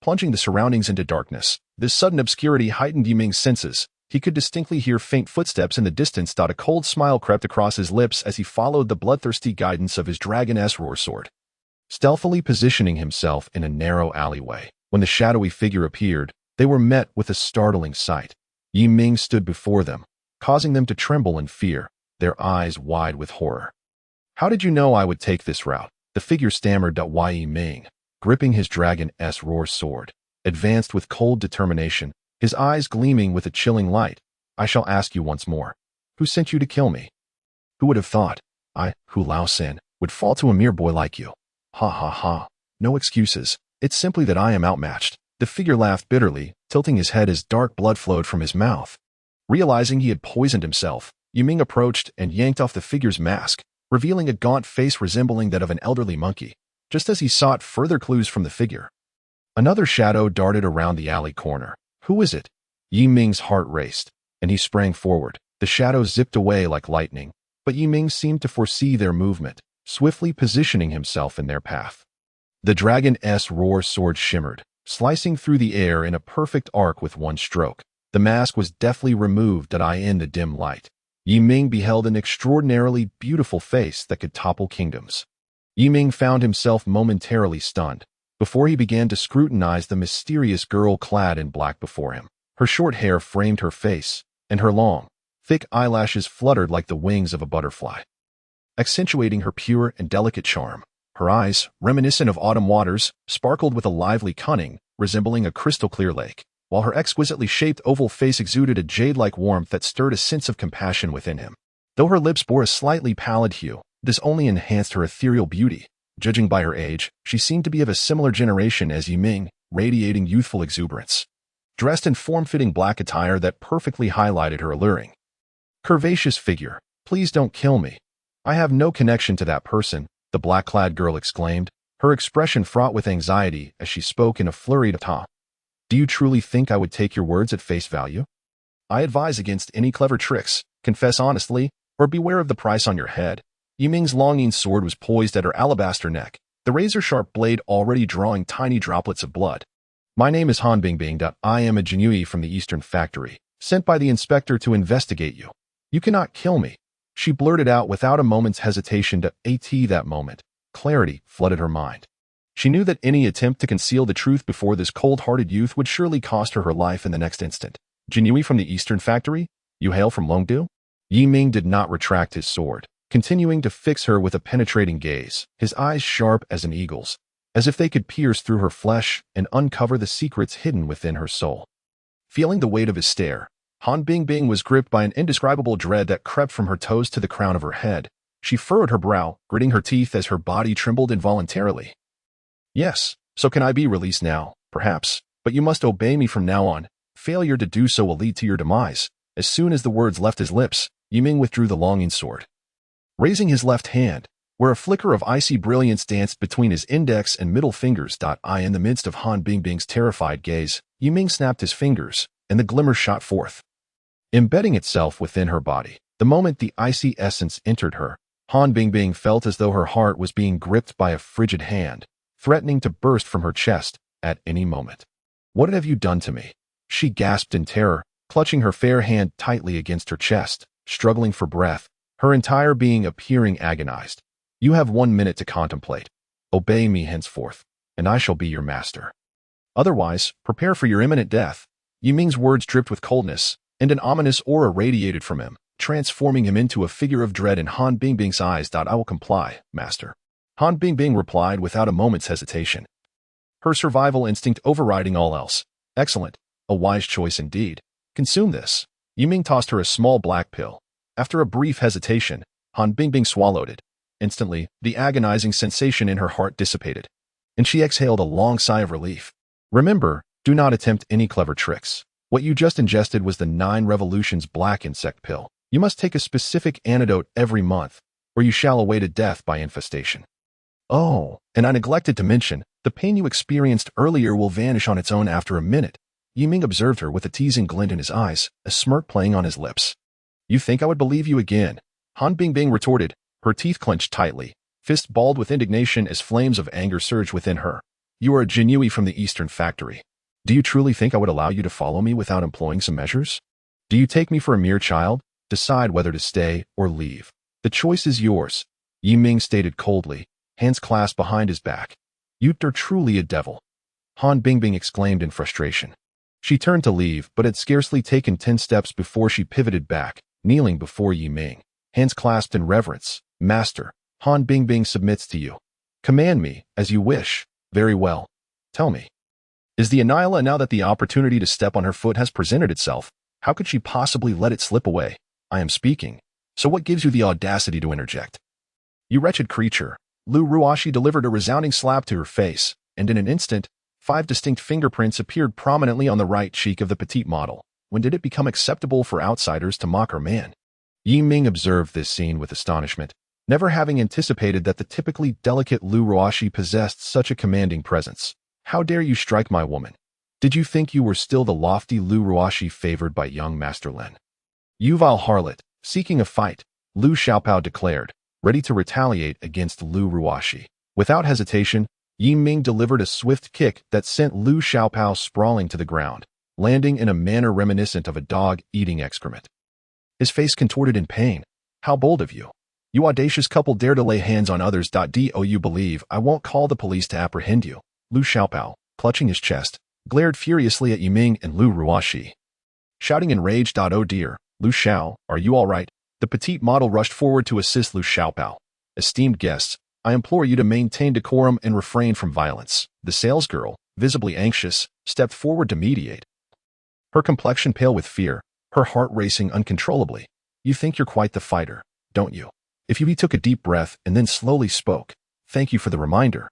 plunging the surroundings into darkness. This sudden obscurity heightened Yiming's senses. He could distinctly hear faint footsteps in the distance. A cold smile crept across his lips as he followed the bloodthirsty guidance of his Dragon-S roar sword, stealthily positioning himself in a narrow alleyway. When the shadowy figure appeared, they were met with a startling sight. Yiming stood before them, causing them to tremble in fear, their eyes wide with horror. How did you know I would take this route? The figure stammered. Yiming, gripping his Dragon-S roar sword, advanced with cold determination, his eyes gleaming with a chilling light. I shall ask you once more. Who sent you to kill me? Who would have thought I, Hu Lao Sin, would fall to a mere boy like you? Ha ha ha. No excuses. It's simply that I am outmatched. The figure laughed bitterly, tilting his head as dark blood flowed from his mouth. Realizing he had poisoned himself, Yiming approached and yanked off the figure's mask, revealing a gaunt face resembling that of an elderly monkey, just as he sought further clues from the figure. Another shadow darted around the alley corner. Who is it? Yiming's heart raced, and he sprang forward. The shadow zipped away like lightning, but Yiming seemed to foresee their movement, swiftly positioning himself in their path. The Dragon-S roar sword shimmered, slicing through the air in a perfect arc with one stroke. The mask was deftly removed in the dim light. Yiming beheld an extraordinarily beautiful face that could topple kingdoms. Yiming found himself momentarily stunned, before he began to scrutinize the mysterious girl clad in black before him. Her short hair framed her face, and her long, thick eyelashes fluttered like the wings of a butterfly, accentuating her pure and delicate charm. Her eyes, reminiscent of autumn waters, sparkled with a lively cunning, resembling a crystal-clear lake, while her exquisitely shaped oval face exuded a jade-like warmth that stirred a sense of compassion within him. Though her lips bore a slightly pallid hue, this only enhanced her ethereal beauty. Judging by her age, she seemed to be of a similar generation as Yiming, radiating youthful exuberance, dressed in form-fitting black attire that perfectly highlighted her alluring, curvaceous figure. Please don't kill me. I have no connection to that person, the black-clad girl exclaimed, her expression fraught with anxiety as she spoke in a flurried tone. Do you truly think I would take your words at face value? I advise against any clever tricks. Confess honestly, or beware of the price on your head. Yiming's longing sword was poised at her alabaster neck, the razor-sharp blade already drawing tiny droplets of blood. My name is Han Bingbing. I am a Jinui from the Eastern Factory, sent by the inspector to investigate you. You cannot kill me, she blurted out without a moment's hesitation. That moment, clarity flooded her mind. She knew that any attempt to conceal the truth before this cold-hearted youth would surely cost her her life in the next instant. Jinui from the Eastern Factory? You hail from Longdu? Yi Ming did not retract his sword, continuing to fix her with a penetrating gaze, his eyes sharp as an eagle's, as if they could pierce through her flesh and uncover the secrets hidden within her soul. Feeling the weight of his stare, Han Bingbing was gripped by an indescribable dread that crept from her toes to the crown of her head. She furrowed her brow, gritting her teeth as her body trembled involuntarily. Yes, so can I be released now, perhaps, but you must obey me from now on. Failure to do so will lead to your demise. As soon as the words left his lips, Yi Ming withdrew the longing sword. Raising his left hand, where a flicker of icy brilliance danced between his index and middle fingers. In the midst of Han Bingbing's terrified gaze, Yi Ming snapped his fingers, and the glimmer shot forth, embedding itself within her body. The moment the icy essence entered her, Han Bingbing felt as though her heart was being gripped by a frigid hand, threatening to burst from her chest at any moment. What have you done to me? She gasped in terror, clutching her fair hand tightly against her chest, struggling for breath, her entire being appearing agonized. You have 1 minute to contemplate. Obey me henceforth, and I shall be your master. Otherwise, prepare for your imminent death. Yi Ming's words dripped with coldness, and an ominous aura radiated from him, transforming him into a figure of dread in Han Bingbing's eyes. I will comply, master. Han Bingbing replied without a moment's hesitation, her survival instinct overriding all else. Excellent. A wise choice indeed. Consume this. Yi Ming tossed her a small black pill. After a brief hesitation, Han Bingbing swallowed it. Instantly, the agonizing sensation in her heart dissipated, and she exhaled a long sigh of relief. Remember, do not attempt any clever tricks. What you just ingested was the 9 Revolutions black insect pill. You must take a specific antidote every month, or you shall await a death by infestation. Oh, and I neglected to mention, the pain you experienced earlier will vanish on its own after a minute. Yi Ming observed her with a teasing glint in his eyes, a smirk playing on his lips. You think I would believe you again? Han Bingbing retorted, her teeth clenched tightly, fist balled with indignation as flames of anger surged within her. You are a Jinui from the Eastern Factory. Do you truly think I would allow you to follow me without employing some measures? Do you take me for a mere child? Decide whether to stay or leave. The choice is yours, Yi Ming stated coldly, hands clasped behind his back. You are truly a devil, Han Bingbing exclaimed in frustration. She turned to leave, but had scarcely taken 10 steps before she pivoted back, kneeling before Yi Ming, hands clasped in reverence. Master, Han Bingbing submits to you. Command me, as you wish. Very well. Tell me. Is the Anila, now that the opportunity to step on her foot has presented itself, how could she possibly let it slip away? I am speaking. So what gives you the audacity to interject? You wretched creature. Lu Ruashi delivered a resounding slap to her face, and in an instant, 5 distinct fingerprints appeared prominently on the right cheek of the petite model. When did it become acceptable for outsiders to mock her man? Yi Ming observed this scene with astonishment, never having anticipated that the typically delicate Lu Ruashi possessed such a commanding presence. How dare you strike my woman? Did you think you were still the lofty Lu Ruashi favored by young Master Lin? You vile harlot, seeking a fight, Lu Xiaopao declared, ready to retaliate against Lu Ruashi. Without hesitation, Yi Ming delivered a swift kick that sent Lu Xiaopao sprawling to the ground, landing in a manner reminiscent of a dog eating excrement. His face contorted in pain. How bold of you. You audacious couple dare to lay hands on others. Do you believe I won't call the police to apprehend you? Lu Xiaopao, clutching his chest, glared furiously at Yi Ming and Lu Ruashi, shouting in rage. Oh dear, Lu Xiao, are you all right? The petite model rushed forward to assist Lu Xiaopao. Esteemed guests, I implore you to maintain decorum and refrain from violence. The salesgirl, visibly anxious, stepped forward to mediate, her complexion pale with fear, her heart racing uncontrollably. You think you're quite the fighter, don't you? If Yi took a deep breath and then slowly spoke, thank you for the reminder.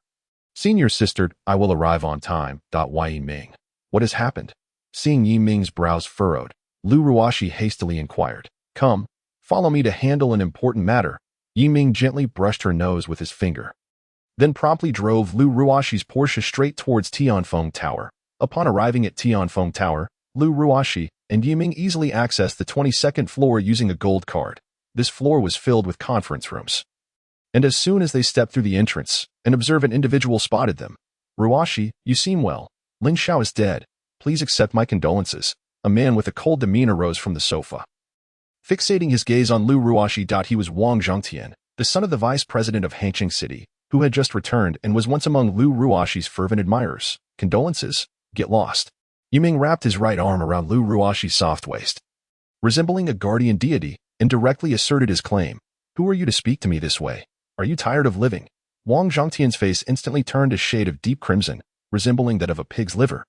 Senior sister, I will arrive on time. Yi Ming. What has happened? Seeing Yi Ming's brows furrowed, Lu Ruashi hastily inquired. Come, follow me to handle an important matter. Yi Ming gently brushed her nose with his finger, then promptly drove Lu Ruashi's Porsche straight towards Tianfeng Tower. Upon arriving at Tianfeng Tower, Lu Ruashi and Yi Ming easily accessed the 22nd floor using a gold card. This floor was filled with conference rooms, And as soon as they stepped through the entrance, an observant individual spotted them. "Ruashi, you seem well. Ling Xiao is dead. Please accept my condolences." A man with a cold demeanor rose from the sofa. Fixating his gaze on Lu Ruashi. He was Wang Zhongtian, the son of the vice president of Hangqing City, who had just returned and was once among Lu Ruashi's fervent admirers. "Condolences? Get lost." Yiming wrapped his right arm around Lu Ruashi's soft waist. Resembling a guardian deity, and directly asserted his claim. "Who are you to speak to me this way? Are you tired of living?" Wang Zhongtian's face instantly turned a shade of deep crimson, resembling that of a pig's liver.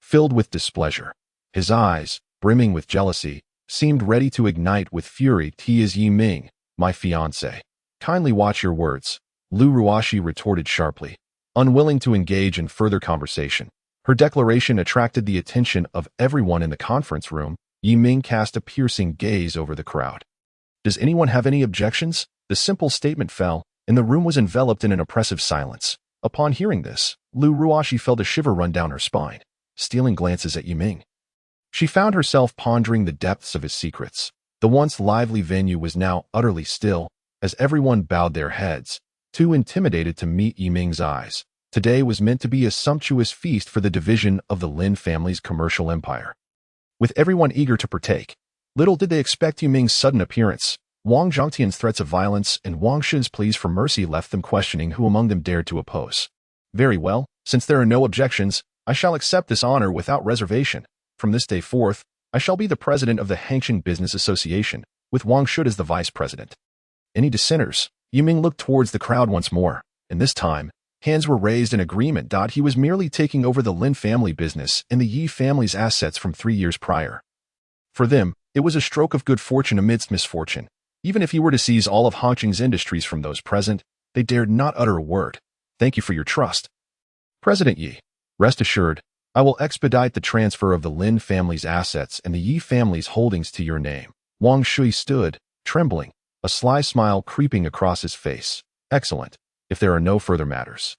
Filled with displeasure, his eyes, brimming with jealousy, seemed ready to ignite with fury. "He is Yiming, my fiancé. Kindly watch your words," Lu Ruashi retorted sharply. Unwilling to engage in further conversation, her declaration attracted the attention of everyone in the conference room. Yiming cast a piercing gaze over the crowd. "Does anyone have any objections?" The simple statement fell, and the room was enveloped in an oppressive silence. Upon hearing this, Lu Ruashi felt a shiver run down her spine, stealing glances at Yiming. She found herself pondering the depths of his secrets. The once lively venue was now utterly still, as everyone bowed their heads, too intimidated to meet Yiming's eyes. Today was meant to be a sumptuous feast for the division of the Lin family's commercial empire. With everyone eager to partake, little did they expect Yiming's sudden appearance. Wang Zhongtian's threats of violence and Wang Shi's pleas for mercy left them questioning who among them dared to oppose. "Very well, since there are no objections, I shall accept this honor without reservation. From this day forth, I shall be the president of the Hangqing Business Association, with Wang Shi as the vice president." Any dissenters? Yiming looked towards the crowd once more, and this time, hands were raised in agreement. He was merely taking over the Lin family business and the Yi family's assets from 3 years prior. For them, it was a stroke of good fortune amidst misfortune. Even if he were to seize all of Hangqing's industries from those present, they dared not utter a word. "Thank you for your trust, President Yi. Rest assured, I will expedite the transfer of the Lin family's assets and the Yi family's holdings to your name." Wang Shui stood, trembling, a sly smile creeping across his face. "Excellent. If there are no further matters,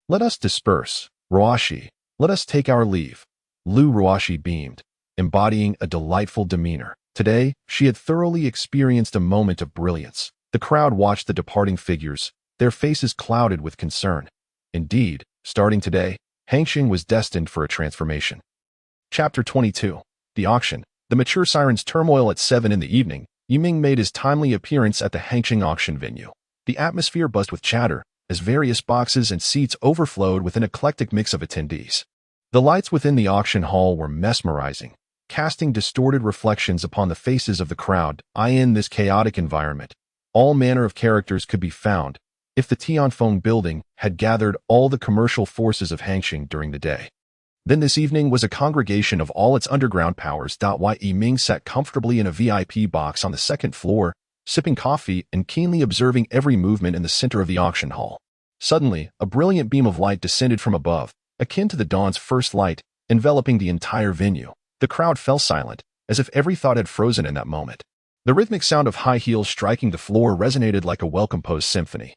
let us disperse. Ruashi, let us take our leave." Lu Ruashi beamed, embodying a delightful demeanor. Today, she had thoroughly experienced a moment of brilliance. The crowd watched the departing figures, their faces clouded with concern. Indeed, starting today, Hangqing was destined for a transformation. Chapter 22. The Auction. The mature siren's turmoil at 7 in the evening, Yiming made his timely appearance at the Hangqing auction venue. The atmosphere buzzed with chatter, as various boxes and seats overflowed with an eclectic mix of attendees. The lights within the auction hall were mesmerizing, casting distorted reflections upon the faces of the crowd. In this chaotic environment, all manner of characters could be found, if the Tianfeng building had gathered all the commercial forces of Hangqing during the day. Then this evening was a congregation of all its underground powers. Yiming sat comfortably in a VIP box on the second floor, sipping coffee and keenly observing every movement in the center of the auction hall. Suddenly, a brilliant beam of light descended from above, akin to the dawn's first light, enveloping the entire venue. The crowd fell silent, as if every thought had frozen in that moment. The rhythmic sound of high heels striking the floor resonated like a well-composed symphony,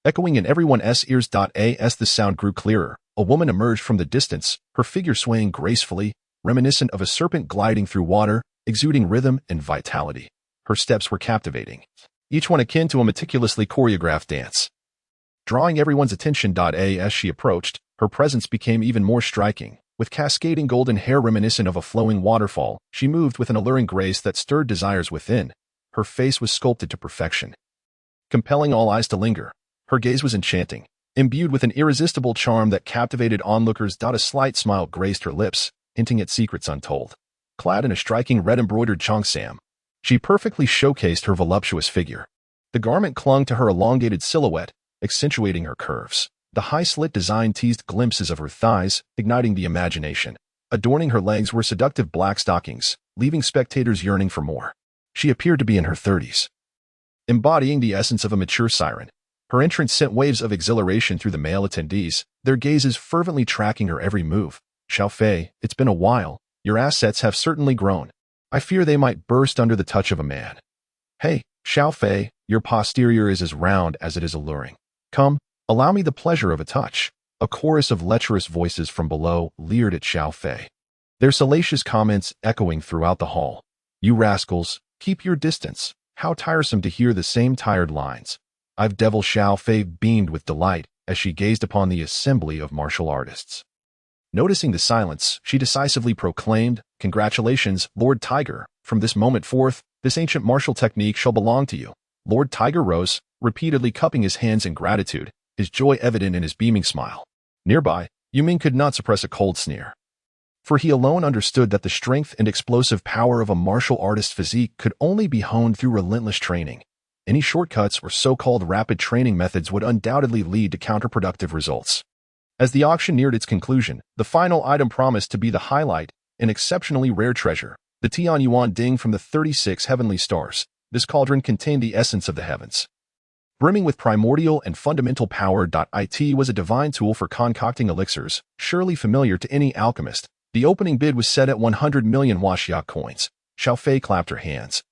echoing in everyone's ears. As the sound grew clearer, a woman emerged from the distance, her figure swaying gracefully, reminiscent of a serpent gliding through water, exuding rhythm and vitality. Her steps were captivating, each one akin to a meticulously choreographed dance, drawing everyone's attention. As she approached, her presence became even more striking. With cascading golden hair reminiscent of a flowing waterfall, she moved with an alluring grace that stirred desires within. Her face was sculpted to perfection, compelling all eyes to linger. Her gaze was enchanting, imbued with an irresistible charm that captivated onlookers. A slight smile graced her lips, hinting at secrets untold. Clad in a striking red-embroidered cheongsam, she perfectly showcased her voluptuous figure. The garment clung to her elongated silhouette, accentuating her curves. The high-slit design teased glimpses of her thighs, igniting the imagination. Adorning her legs were seductive black stockings, leaving spectators yearning for more. She appeared to be in her 30s, embodying the essence of a mature siren. Her entrance sent waves of exhilaration through the male attendees, their gazes fervently tracking her every move. "Xiao Fei, it's been a while. Your assets have certainly grown. I fear they might burst under the touch of a man." "Hey, Xiao Fei, your posterior is as round as it is alluring. Come, allow me the pleasure of a touch." A chorus of lecherous voices from below leered at Xiao Fei, their salacious comments echoing throughout the hall. "You rascals, keep your distance. How tiresome to hear the same tired lines. I've Devil Xiao Fei beamed with delight as she gazed upon the assembly of martial artists. Noticing the silence, she decisively proclaimed, "Congratulations, Lord Tiger. From this moment forth, this ancient martial technique shall belong to you." Lord Tiger rose, repeatedly cupping his hands in gratitude, his joy evident in his beaming smile. Nearby, Yuming could not suppress a cold sneer. For he alone understood that the strength and explosive power of a martial artist's physique could only be honed through relentless training. Any shortcuts or so-called rapid training methods would undoubtedly lead to counterproductive results. As the auction neared its conclusion, the final item promised to be the highlight, an exceptionally rare treasure, the Tian Yuan Ding from the 36 heavenly stars. This cauldron contained the essence of the heavens. Brimming with primordial and fundamental power. It was a divine tool for concocting elixirs, surely familiar to any alchemist. The opening bid was set at 100 million Huaxia coins. Xiao Fei clapped her hands,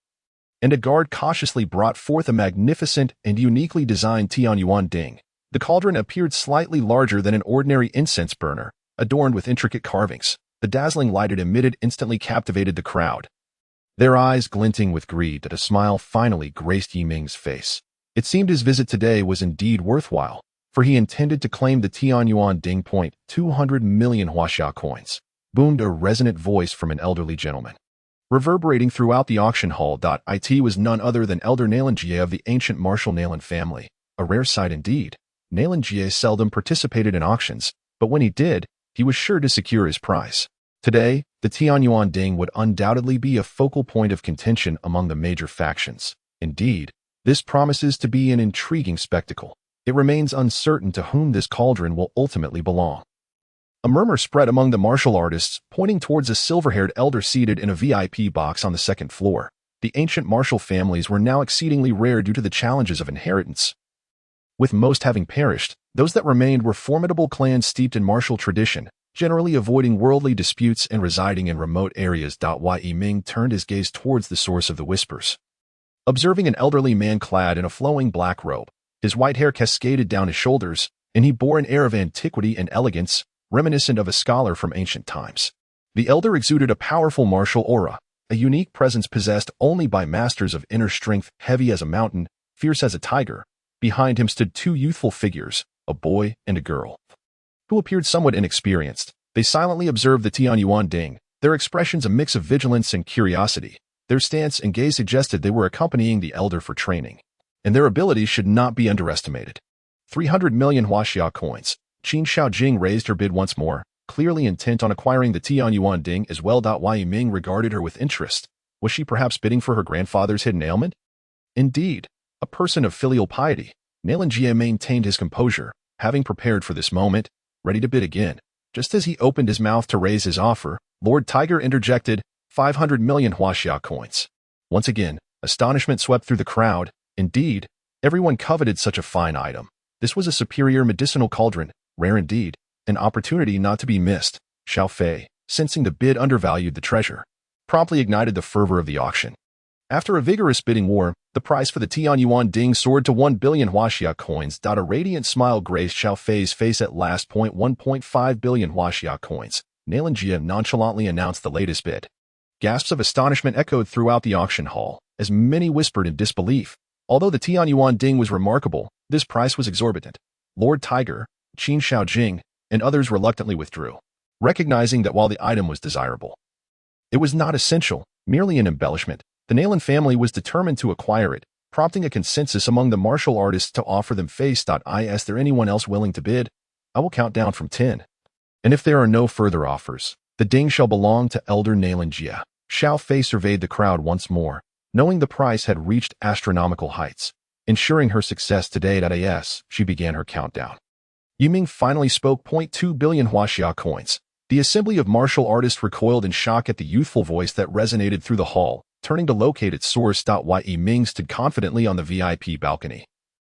and a guard cautiously brought forth a magnificent and uniquely designed Tian Yuan Ding. The cauldron appeared slightly larger than an ordinary incense burner, adorned with intricate carvings. The dazzling light it emitted instantly captivated the crowd, their eyes glinting with greed that a smile finally graced Yiming's face. It seemed his visit today was indeed worthwhile, for he intended to claim the Tian Yuan Ding. 200 million Huaxia coins, boomed a resonant voice from an elderly gentleman. Reverberating throughout the auction hall. It was none other than Elder Nalanjie of the ancient martial Nalan family, a rare sight indeed. Nalanjie seldom participated in auctions, but when he did, he was sure to secure his prize. Today, the Tian Yuan Ding would undoubtedly be a focal point of contention among the major factions. Indeed, this promises to be an intriguing spectacle. It remains uncertain to whom this cauldron will ultimately belong. A murmur spread among the martial artists, pointing towards a silver-haired elder seated in a VIP box on the second floor. The ancient martial families were now exceedingly rare due to the challenges of inheritance. With most having perished, those that remained were formidable clans steeped in martial tradition, generally avoiding worldly disputes and residing in remote areas. Yiming turned his gaze towards the source of the whispers. Observing an elderly man clad in a flowing black robe, his white hair cascaded down his shoulders, and he bore an air of antiquity and elegance, reminiscent of a scholar from ancient times. The elder exuded a powerful martial aura, a unique presence possessed only by masters of inner strength, heavy as a mountain, fierce as a tiger. Behind him stood two youthful figures, a boy and a girl, who appeared somewhat inexperienced. They silently observed the Tian Yuan Ding, their expressions a mix of vigilance and curiosity. Their stance and gaze suggested they were accompanying the elder for training, and their abilities should not be underestimated. 300 million Huaxia coins. Qin Shaojing raised her bid once more, clearly intent on acquiring the Tian Yuan Ding as well. Yiming regarded her with interest. Was she perhaps bidding for her grandfather's hidden ailment? Indeed, a person of filial piety, Nalanjie maintained his composure, having prepared for this moment, ready to bid again. Just as he opened his mouth to raise his offer, Lord Tiger interjected, 500 million Huaxia coins. Once again, astonishment swept through the crowd. Indeed, everyone coveted such a fine item. This was a superior medicinal cauldron, rare indeed, an opportunity not to be missed. Xiao Fei, sensing the bid undervalued the treasure, promptly ignited the fervor of the auction. After a vigorous bidding war, the price for the Tian Yuan Ding soared to 1 billion Huaxia coins. A radiant smile graced Xiao Fei's face at last. 1.5 billion Huaxia coins. Nalanjie nonchalantly announced the latest bid. Gasps of astonishment echoed throughout the auction hall, as many whispered in disbelief. Although the Tian Yuan Ding was remarkable, this price was exorbitant. Lord Tiger, Qin Shaojing, and others reluctantly withdrew, recognizing that while the item was desirable, it was not essential, merely an embellishment. The Nalan family was determined to acquire it, prompting a consensus among the martial artists to offer them face. Is there anyone else willing to bid? I will count down from 10. And if there are no further offers, the ding shall belong to Elder Nalanjie. Xiao Fei surveyed the crowd once more, knowing the price had reached astronomical heights. Ensuring her success today. She began her countdown. Yiming finally spoke. 2 billion Huaxia coins. The assembly of martial artists recoiled in shock at the youthful voice that resonated through the hall. Turning to locate its source. Yiming stood confidently on the VIP balcony,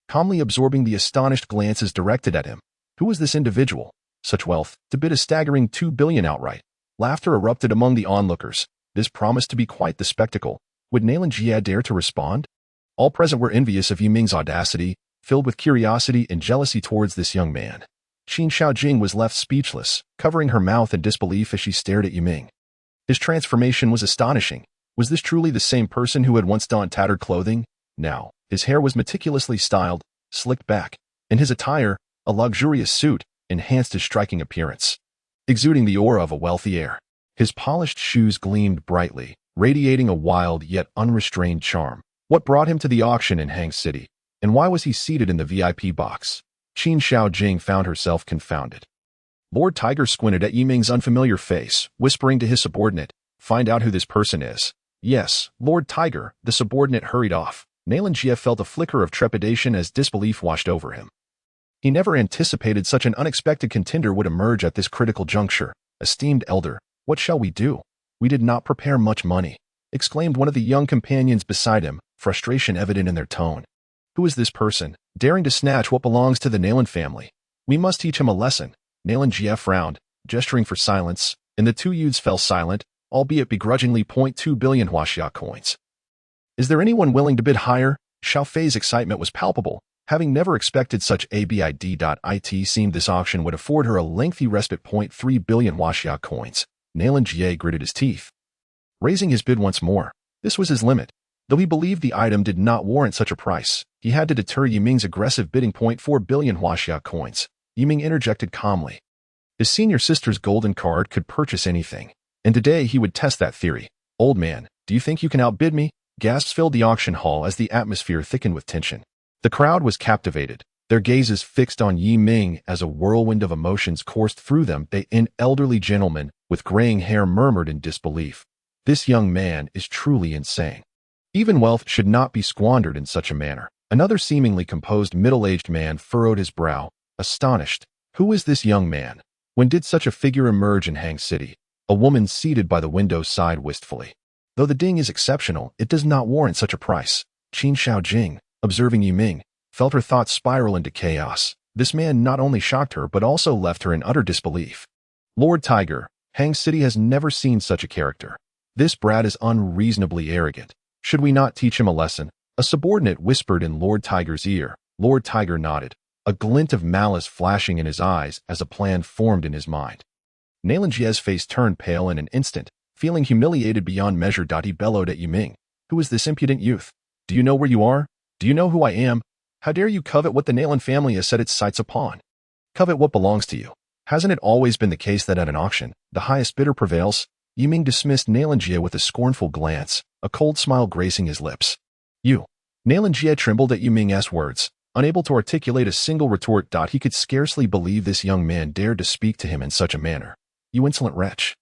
calmly absorbing the astonished glances directed at him. Who was this individual? Such wealth, to bid a staggering 2 billion outright. Laughter erupted among the onlookers. This promised to be quite the spectacle. Would Nalanjie dare to respond? All present were envious of Yiming's audacity, filled with curiosity and jealousy towards this young man. Qin Shaojing was left speechless, covering her mouth in disbelief as she stared at Yiming. His transformation was astonishing. Was this truly the same person who had once donned tattered clothing? Now, his hair was meticulously styled, slicked back, and his attire, a luxurious suit, enhanced his striking appearance, exuding the aura of a wealthy heir. His polished shoes gleamed brightly, radiating a wild yet unrestrained charm. What brought him to the auction in Hang City, and why was he seated in the VIP box? Qin Shaojing found herself confounded. Lord Tiger squinted at Yiming's unfamiliar face, whispering to his subordinate, "Find out who this person is." "Yes, Lord Tiger," the subordinate hurried off. Nalan Jie felt a flicker of trepidation as disbelief washed over him. He never anticipated such an unexpected contender would emerge at this critical juncture. "Esteemed elder, what shall we do? We did not prepare much money," exclaimed one of the young companions beside him, frustration evident in their tone. "Who is this person, daring to snatch what belongs to the Nalan family? We must teach him a lesson." Nalan Jie frowned, gesturing for silence, and the two youths fell silent, albeit begrudgingly. 0.2 billion Huaxia coins. "Is there anyone willing to bid higher?" Xiao Fei's excitement was palpable. Having never expected such a bid. It seemed this auction would afford her a lengthy respite. 0.3 billion Huaxia coins. Nalan Jie gritted his teeth, raising his bid once more. This was his limit. Though he believed the item did not warrant such a price, he had to deter Yiming's aggressive bidding. 0.4 billion Huaxia coins. Yiming interjected calmly. His senior sister's golden card could purchase anything, and today he would test that theory. "Old man, do you think you can outbid me?" Gasps filled the auction hall as the atmosphere thickened with tension. The crowd was captivated, their gazes fixed on Yiming as a whirlwind of emotions coursed through them. An elderly gentleman with graying hair murmured in disbelief, "This young man is truly insane. Even wealth should not be squandered in such a manner." Another seemingly composed middle-aged man furrowed his brow, astonished. "Who is this young man? When did such a figure emerge in Hang City?" A woman seated by the window sighed wistfully. "Though the ding is exceptional, it does not warrant such a price." Qin Shaojing, observing Yiming, felt her thoughts spiral into chaos. This man not only shocked her but also left her in utter disbelief. "Lord Tiger, Hang City has never seen such a character. This brat is unreasonably arrogant. Should we not teach him a lesson?" A subordinate whispered in Lord Tiger's ear. Lord Tiger nodded, a glint of malice flashing in his eyes as a plan formed in his mind. Nalan Jie's face turned pale in an instant, feeling humiliated beyond measure. He bellowed at Yiming. "Who is this impudent youth? Do you know where you are? Do you know who I am? How dare you covet what the Nalan family has set its sights upon? Covet what belongs to you. Hasn't it always been the case that at an auction, the highest bidder prevails?" Yiming dismissed Nalan Jie with a scornful glance, a cold smile gracing his lips. "You." Nalan Jie trembled at Yiming's words, unable to articulate a single retort. He could scarcely believe this young man dared to speak to him in such a manner. "You insolent wretch.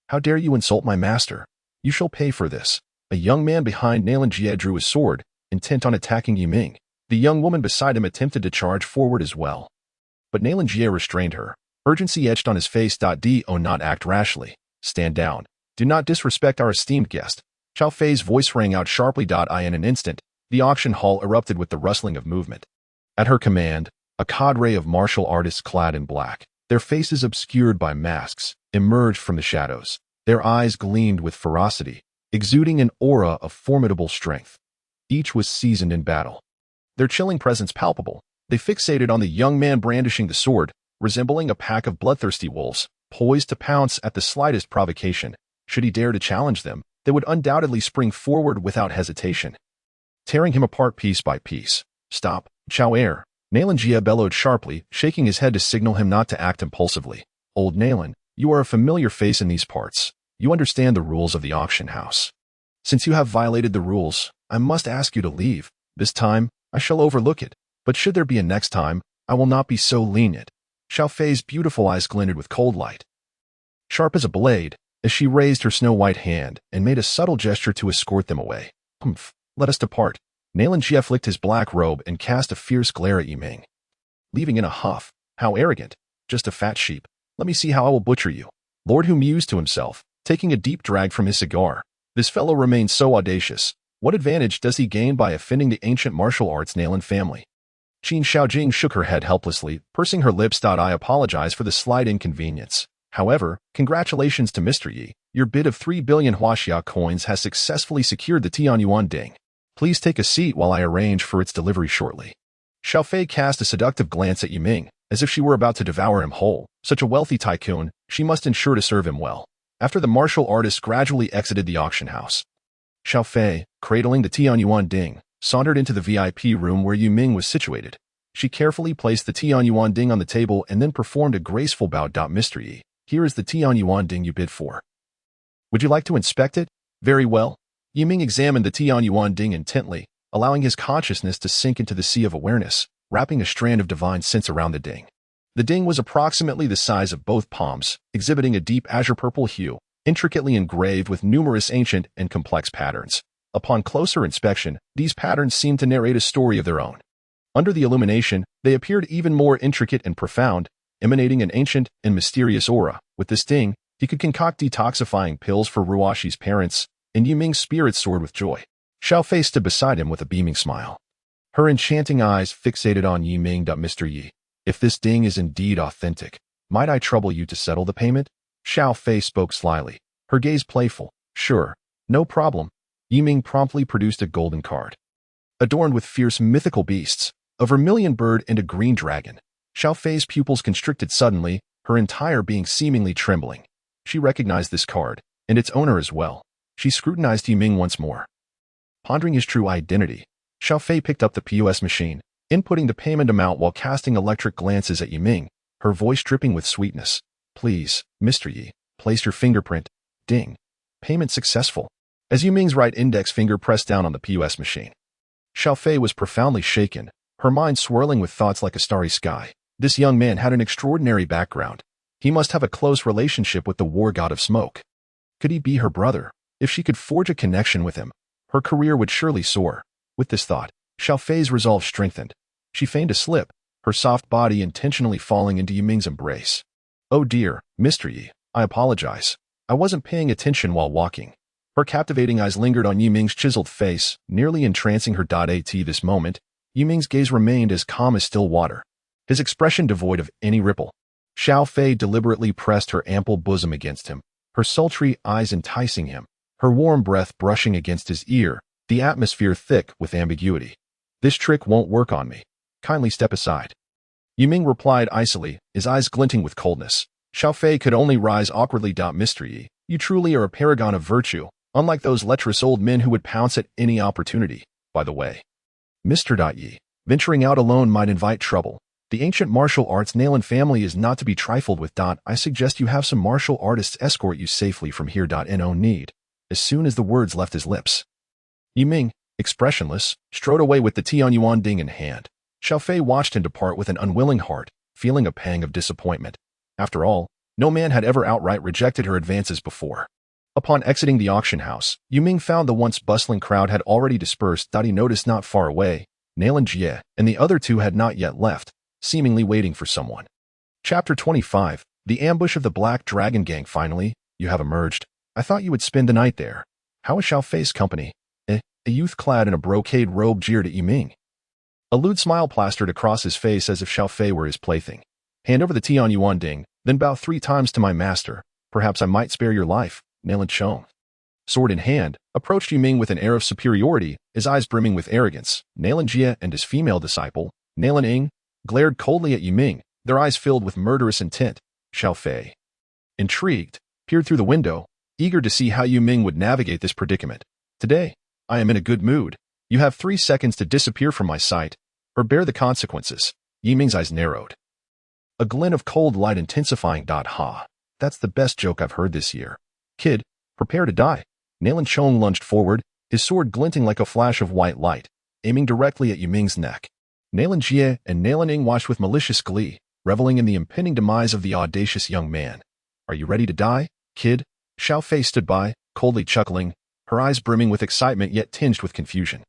How dare you insult my master? You shall pay for this." A young man behind Nalan Jie drew his sword, intent on attacking Yiming. The young woman beside him attempted to charge forward as well, but Nalan Jie restrained her, urgency etched on his face. Do not act rashly. Stand down. Do not disrespect our esteemed guest. Xiao Fei's voice rang out sharply. In an instant, the auction hall erupted with the rustling of movement. At her command, a cadre of martial artists clad in black, their faces obscured by masks, emerged from the shadows. Their eyes gleamed with ferocity, exuding an aura of formidable strength. Each was seasoned in battle, their chilling presence palpable. They fixated on the young man brandishing the sword, resembling a pack of bloodthirsty wolves, poised to pounce at the slightest provocation. Should he dare to challenge them, they would undoubtedly spring forward without hesitation, tearing him apart piece by piece. "Stop, Chao Air!" Nalan Jie bellowed sharply, shaking his head to signal him not to act impulsively. "Old Nalan, you are a familiar face in these parts. You understand the rules of the auction house. Since you have violated the rules, I must ask you to leave. This time, I shall overlook it, but should there be a next time, I will not be so lenient." Xiao Fei's beautiful eyes glinted with cold light, sharp as a blade, as she raised her snow-white hand and made a subtle gesture to escort them away. "Humph, let us depart." Nalan Jie flicked his black robe and cast a fierce glare at Yiming, leaving in a huff. "How arrogant. Just a fat sheep. Let me see how I will butcher you." Lord Hu mused to himself, taking a deep drag from his cigar. This fellow remains so audacious. What advantage does he gain by offending the ancient martial arts Nalan family? Qin Shaojing shook her head helplessly, pursing her lips. "I apologize for the slight inconvenience. However, congratulations to Mr. Yi. Your bid of 3 billion Huaxia coins has successfully secured the Tianyuan ding. Please take a seat while I arrange for its delivery shortly." Xiao Fei cast a seductive glance at Yiming, as if she were about to devour him whole. Such a wealthy tycoon, she must ensure to serve him well. After the martial artists gradually exited the auction house, Xiao Fei, cradling the Tianyuan ding, sauntered into the VIP room where Yu Ming was situated. She carefully placed the Tian Yuan Ding on the table and then performed a graceful bow. Mr. Yi, here is the Tian Yuan Ding you bid for. Would you like to inspect it? Very well. Yu Ming examined the Tian Yuan Ding intently, allowing his consciousness to sink into the sea of awareness, wrapping a strand of divine sense around the ding. The ding was approximately the size of both palms, exhibiting a deep azure-purple hue, intricately engraved with numerous ancient and complex patterns. Upon closer inspection, these patterns seemed to narrate a story of their own. Under the illumination, they appeared even more intricate and profound, emanating an ancient and mysterious aura. With this ding, he could concoct detoxifying pills for Ruashi's parents, and Yu Ming's spirit soared with joy. Xiao Fei stood beside him with a beaming smile. Her enchanting eyes fixated on Yu Ming. Mr. Yi, if this ding is indeed authentic, might I trouble you to settle the payment? Xiao Fei spoke slyly, her gaze playful. Sure, no problem. Yu Ming promptly produced a golden card. Adorned with fierce mythical beasts, a vermilion bird and a green dragon, Xiao Fei's pupils constricted suddenly, her entire being seemingly trembling. She recognized this card, and its owner as well. She scrutinized Yu Ming once more. Pondering his true identity, Xiao Fei picked up the POS machine, inputting the payment amount while casting electric glances at Yu Ming, her voice dripping with sweetness. Please, Mr. Yi, place your fingerprint. Ding. Payment successful. As Yu Ming's right index finger pressed down on the POS machine, Xiao Fei was profoundly shaken, her mind swirling with thoughts like a starry sky. This young man had an extraordinary background. He must have a close relationship with the war god of smoke. Could he be her brother? If she could forge a connection with him, her career would surely soar. With this thought, Xiao Fei's resolve strengthened. She feigned a slip, her soft body intentionally falling into Yu Ming's embrace. Oh dear, Mr. Yi, I apologize. I wasn't paying attention while walking. Her captivating eyes lingered on Yu Ming's chiseled face, nearly entrancing her. At this moment, Yu Ming's gaze remained as calm as still water, his expression devoid of any ripple. Xiao Fei deliberately pressed her ample bosom against him, her sultry eyes enticing him, her warm breath brushing against his ear, the atmosphere thick with ambiguity. This trick won't work on me. Kindly step aside. Yu Ming replied icily, his eyes glinting with coldness. Xiao Fei could only rise awkwardly. Mr. Yi, you truly are a paragon of virtue, unlike those lecherous old men who would pounce at any opportunity. By the way, Mr. Yi, venturing out alone might invite trouble. The ancient martial arts Nalan family is not to be trifled with. I suggest you have some martial artists escort you safely from here. No need. As soon as the words left his lips, Yu Ming, expressionless, strode away with the Tian Yuan Ding in hand. Xiao Fei watched him depart with an unwilling heart, feeling a pang of disappointment. After all, no man had ever outright rejected her advances before. Upon exiting the auction house, Yu Ming found the once bustling crowd had already dispersed. He noticed not far away, Nalan Jie and the other two had not yet left, seemingly waiting for someone. Chapter 25, The Ambush of the Black Dragon Gang. Finally, you have emerged. I thought you would spend the night there. How is Xiao Fei's company? A youth clad in a brocade robe jeered at Yu Ming. A lewd smile plastered across his face as if Xiao Fei were his plaything. Hand over the Tian Yuan Ding, then bow 3 times to my master. Perhaps I might spare your life. Nalan Chong, sword in hand, approached Yu Ming with an air of superiority, his eyes brimming with arrogance. Nalan Jie and his female disciple, Nalan Ing, glared coldly at Yu Ming, their eyes filled with murderous intent. Xiao Fei, intrigued, peered through the window, eager to see how Yu Ming would navigate this predicament. Today, I am in a good mood. You have 3 seconds to disappear from my sight, or bear the consequences. Yu Ming's eyes narrowed, a glint of cold light intensifying. Ha, that's the best joke I've heard this year. Kid, prepare to die. Nalan Chong lunged forward, his sword glinting like a flash of white light, aiming directly at Yu Ming's neck. Nalan Jie and Nalan Ing watched with malicious glee, reveling in the impending demise of the audacious young man. Are you ready to die, kid? Xiao Fei stood by, coldly chuckling, her eyes brimming with excitement yet tinged with confusion.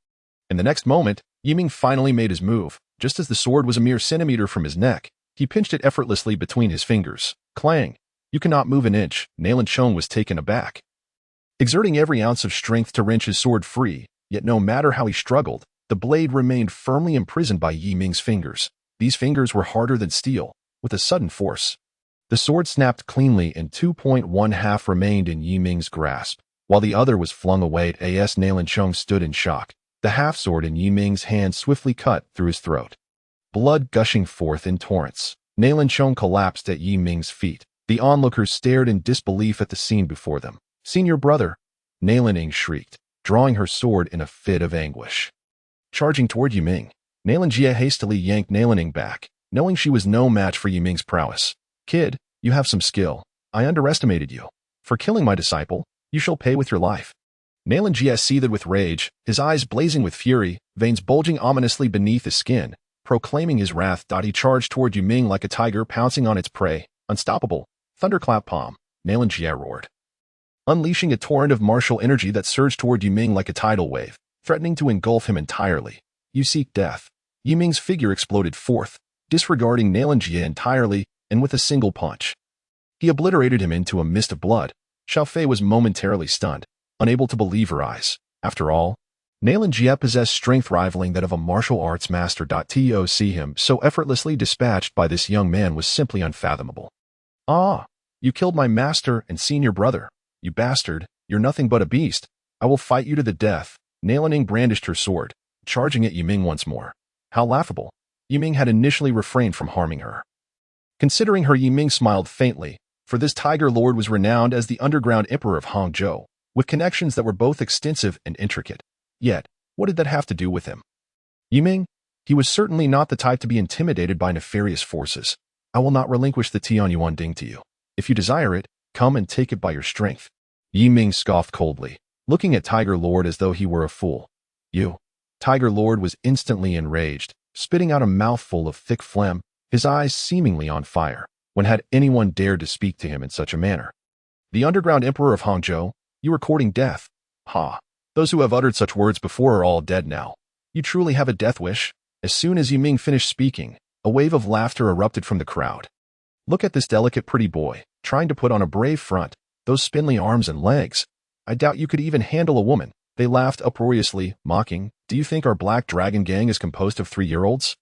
In the next moment, Yu Ming finally made his move. Just as the sword was a mere centimeter from his neck, he pinched it effortlessly between his fingers. Clang! You cannot move an inch. Nalan Chong was taken aback, exerting every ounce of strength to wrench his sword free, yet no matter how he struggled, the blade remained firmly imprisoned by Yu Ming's fingers. These fingers were harder than steel. With a sudden force, the sword snapped cleanly and 2.1 half remained in Yu Ming's grasp, while the other was flung away. As Nalan Chong stood in shock, the half-sword in Yu Ming's hand swiftly cut through his throat, blood gushing forth in torrents. Nalan Chong collapsed at Yu Ming's feet. The onlookers stared in disbelief at the scene before them. Senior brother, Nalan Ing shrieked, drawing her sword in a fit of anguish. Charging toward Yiming, Nalan Jie hastily yanked Nalaning back, knowing she was no match for Yiming's prowess. Kid, you have some skill. I underestimated you. For killing my disciple, you shall pay with your life. Nalan Jie seethed with rage, his eyes blazing with fury, veins bulging ominously beneath his skin. Proclaiming his wrath, he charged toward Yiming like a tiger pouncing on its prey. Unstoppable. Thunderclap palm, Nalan Jie roared, unleashing a torrent of martial energy that surged toward Yiming like a tidal wave, threatening to engulf him entirely. You seek death. Yiming's figure exploded forth, disregarding Nalan Jie entirely, and with a single punch, he obliterated him into a mist of blood. Xiaofei was momentarily stunned, unable to believe her eyes. After all, Nalan Jie possessed strength rivaling that of a martial arts master. To see him so effortlessly dispatched by this young man was simply unfathomable. Ah, you killed my master and senior brother. You bastard, you're nothing but a beast. I will fight you to the death. Nalaning brandished her sword, charging at Yiming once more. How laughable. Yiming had initially refrained from harming her. Considering her, Yiming smiled faintly, for this Tiger Lord was renowned as the underground emperor of Hangzhou, with connections that were both extensive and intricate. Yet, what did that have to do with him? Yiming? He was certainly not the type to be intimidated by nefarious forces. I will not relinquish the Tianyuan Ding to you. If you desire it, come and take it by your strength. Yiming scoffed coldly, looking at Tiger Lord as though he were a fool. You. Tiger Lord was instantly enraged, spitting out a mouthful of thick phlegm, his eyes seemingly on fire. When had anyone dared to speak to him in such a manner? The underground emperor of Hangzhou? You are courting death. Ha! Those who have uttered such words before are all dead now. You truly have a death wish? As soon as Yiming finished speaking, a wave of laughter erupted from the crowd. Look at this delicate pretty boy, trying to put on a brave front, those spindly arms and legs. I doubt you could even handle a woman. They laughed uproariously, mocking. Do you think our Black Dragon gang is composed of 3-year-olds?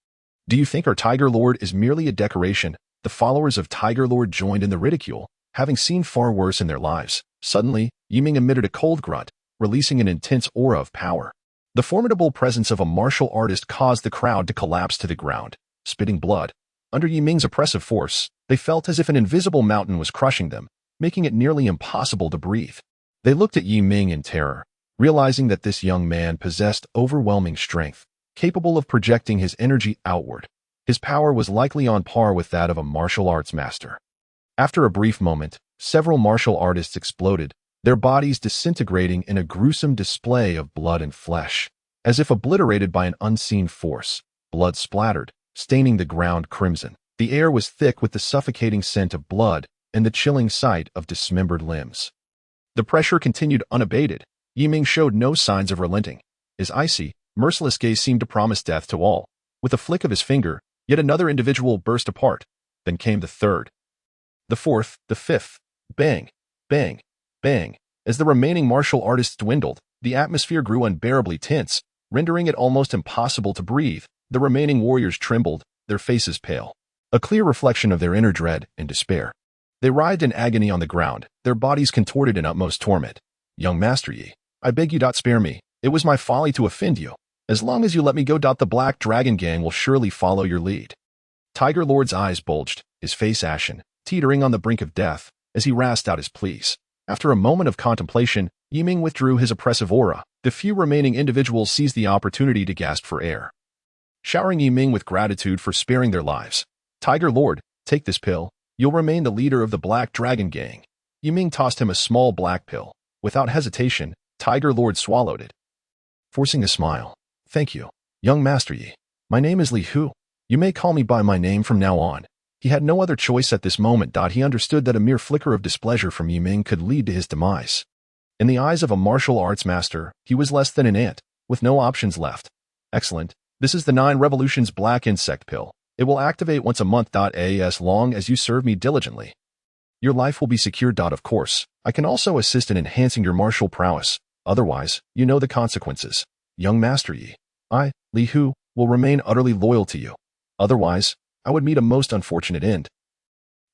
Do you think our Tiger Lord is merely a decoration? The followers of Tiger Lord joined in the ridicule, having seen far worse in their lives. Suddenly, Yiming emitted a cold grunt, releasing an intense aura of power. The formidable presence of a martial artist caused the crowd to collapse to the ground, spitting blood. Under Yiming's oppressive force, they felt as if an invisible mountain was crushing them, making it nearly impossible to breathe. They looked at Yiming in terror, realizing that this young man possessed overwhelming strength, capable of projecting his energy outward. His power was likely on par with that of a martial arts master. After a brief moment, several martial artists exploded, their bodies disintegrating in a gruesome display of blood and flesh. As if obliterated by an unseen force, blood splattered, staining the ground crimson. The air was thick with the suffocating scent of blood and the chilling sight of dismembered limbs. The pressure continued unabated. Yiming showed no signs of relenting. His icy, merciless gaze seemed to promise death to all. With a flick of his finger, yet another individual burst apart. Then came the third, the fourth, the fifth. Bang, bang, bang. As the remaining martial artists dwindled, the atmosphere grew unbearably tense, rendering it almost impossible to breathe. The remaining warriors trembled, their faces pale, a clear reflection of their inner dread and despair. They writhed in agony on the ground, their bodies contorted in utmost torment. Young Master Yi, I beg you spare me. It was my folly to offend you. As long as you let me go, the Black Dragon gang will surely follow your lead. Tiger Lord's eyes bulged, his face ashen, teetering on the brink of death, as he rasped out his pleas. After a moment of contemplation, Yiming withdrew his oppressive aura. The few remaining individuals seized the opportunity to gasp for air, showering Yiming with gratitude for sparing their lives. Tiger Lord, take this pill. You'll remain the leader of the Black Dragon gang. Yiming tossed him a small black pill. Without hesitation, Tiger Lord swallowed it, forcing a smile. Thank you, young Master Yi. My name is Li Hu. You may call me by my name from now on. He had no other choice at this moment. He understood that a mere flicker of displeasure from Yiming could lead to his demise. In the eyes of a martial arts master, he was less than an ant, with no options left. Excellent. This is the 9 Revolutions Black Insect Pill. It will activate once a month. As long as you serve me diligently, your life will be secured. Of course, I can also assist in enhancing your martial prowess. Otherwise, you know the consequences. Young Master Yi, I, Li Hu, will remain utterly loyal to you. Otherwise, I would meet a most unfortunate end.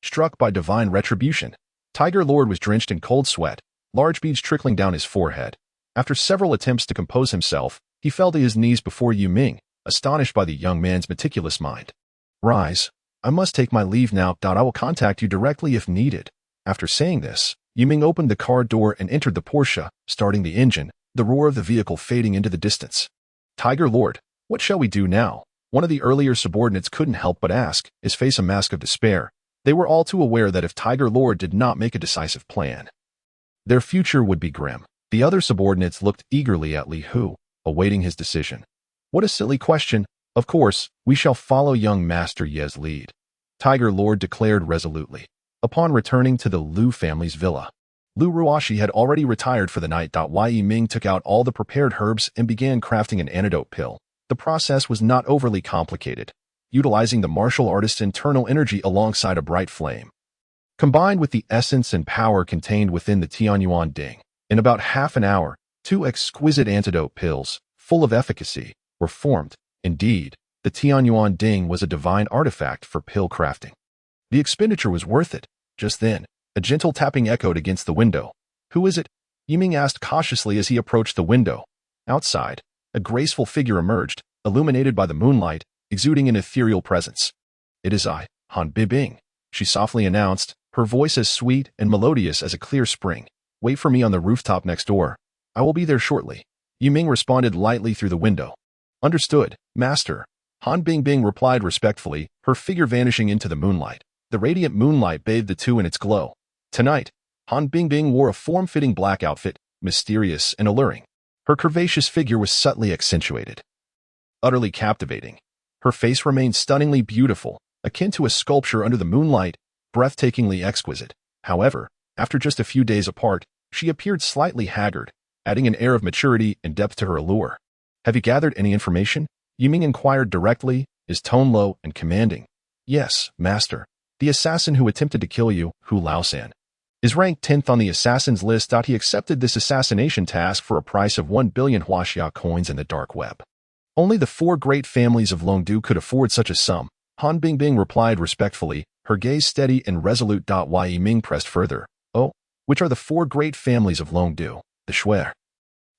Struck by divine retribution, Tiger Lord was drenched in cold sweat, large beads trickling down his forehead. After several attempts to compose himself, he fell to his knees before Yiming, astonished by the young man's meticulous mind. Rise. I must take my leave now. I will contact you directly if needed. After saying this, Yiming opened the car door and entered the Porsche, starting the engine, the roar of the vehicle fading into the distance. Tiger Lord, What shall we do now? One of the earlier subordinates couldn't help but ask, his face a mask of despair. They were all too aware that if Tiger Lord did not make a decisive plan, their future would be grim. The other subordinates looked eagerly at Li Hu, awaiting his decision. What a silly question. Of course, we shall follow young Master Ye's lead, Tiger Lord declared resolutely. Upon returning to the Liu family's villa, Lu Ruashi had already retired for the night. Yi Ming took out all the prepared herbs and began crafting an antidote pill. The process was not overly complicated, utilizing the martial artist's internal energy alongside a bright flame, combined with the essence and power contained within the Tianyuan Ding. In about half an hour, 2 exquisite antidote pills, full of efficacy, were formed. Indeed, the Tianyuan Ding was a divine artifact for pill crafting. The expenditure was worth it. Just then, a gentle tapping echoed against the window. "Who is it?" Yiming asked cautiously as he approached the window. Outside, a graceful figure emerged, illuminated by the moonlight, exuding an ethereal presence. "It is I, Han Bibing," she softly announced, her voice as sweet and melodious as a clear spring. "Wait for me on the rooftop next door. I will be there shortly." Yiming responded lightly through the window. "Understood, Master." Han Bingbing replied respectfully, her figure vanishing into the moonlight. The radiant moonlight bathed the two in its glow. Tonight, Han Bingbing wore a form-fitting black outfit, mysterious and alluring. Her curvaceous figure was subtly accentuated, utterly captivating. Her face remained stunningly beautiful, akin to a sculpture under the moonlight, breathtakingly exquisite. However, after just a few days apart, she appeared slightly haggard, adding an air of maturity and depth to her allure. "Have you gathered any information?" Yiming inquired directly, his tone low and commanding. "Yes, Master. The assassin who attempted to kill you, Hu Laosan, is ranked 10th on the assassin's list. He accepted this assassination task for a price of 1 billion Huaxia coins in the dark web. Only the 4 great families of Longdu could afford such a sum." Han Bingbing replied respectfully, her gaze steady and resolute. Yi Ming pressed further. "Oh, which are the 4 great families of Longdu?" "The Shui,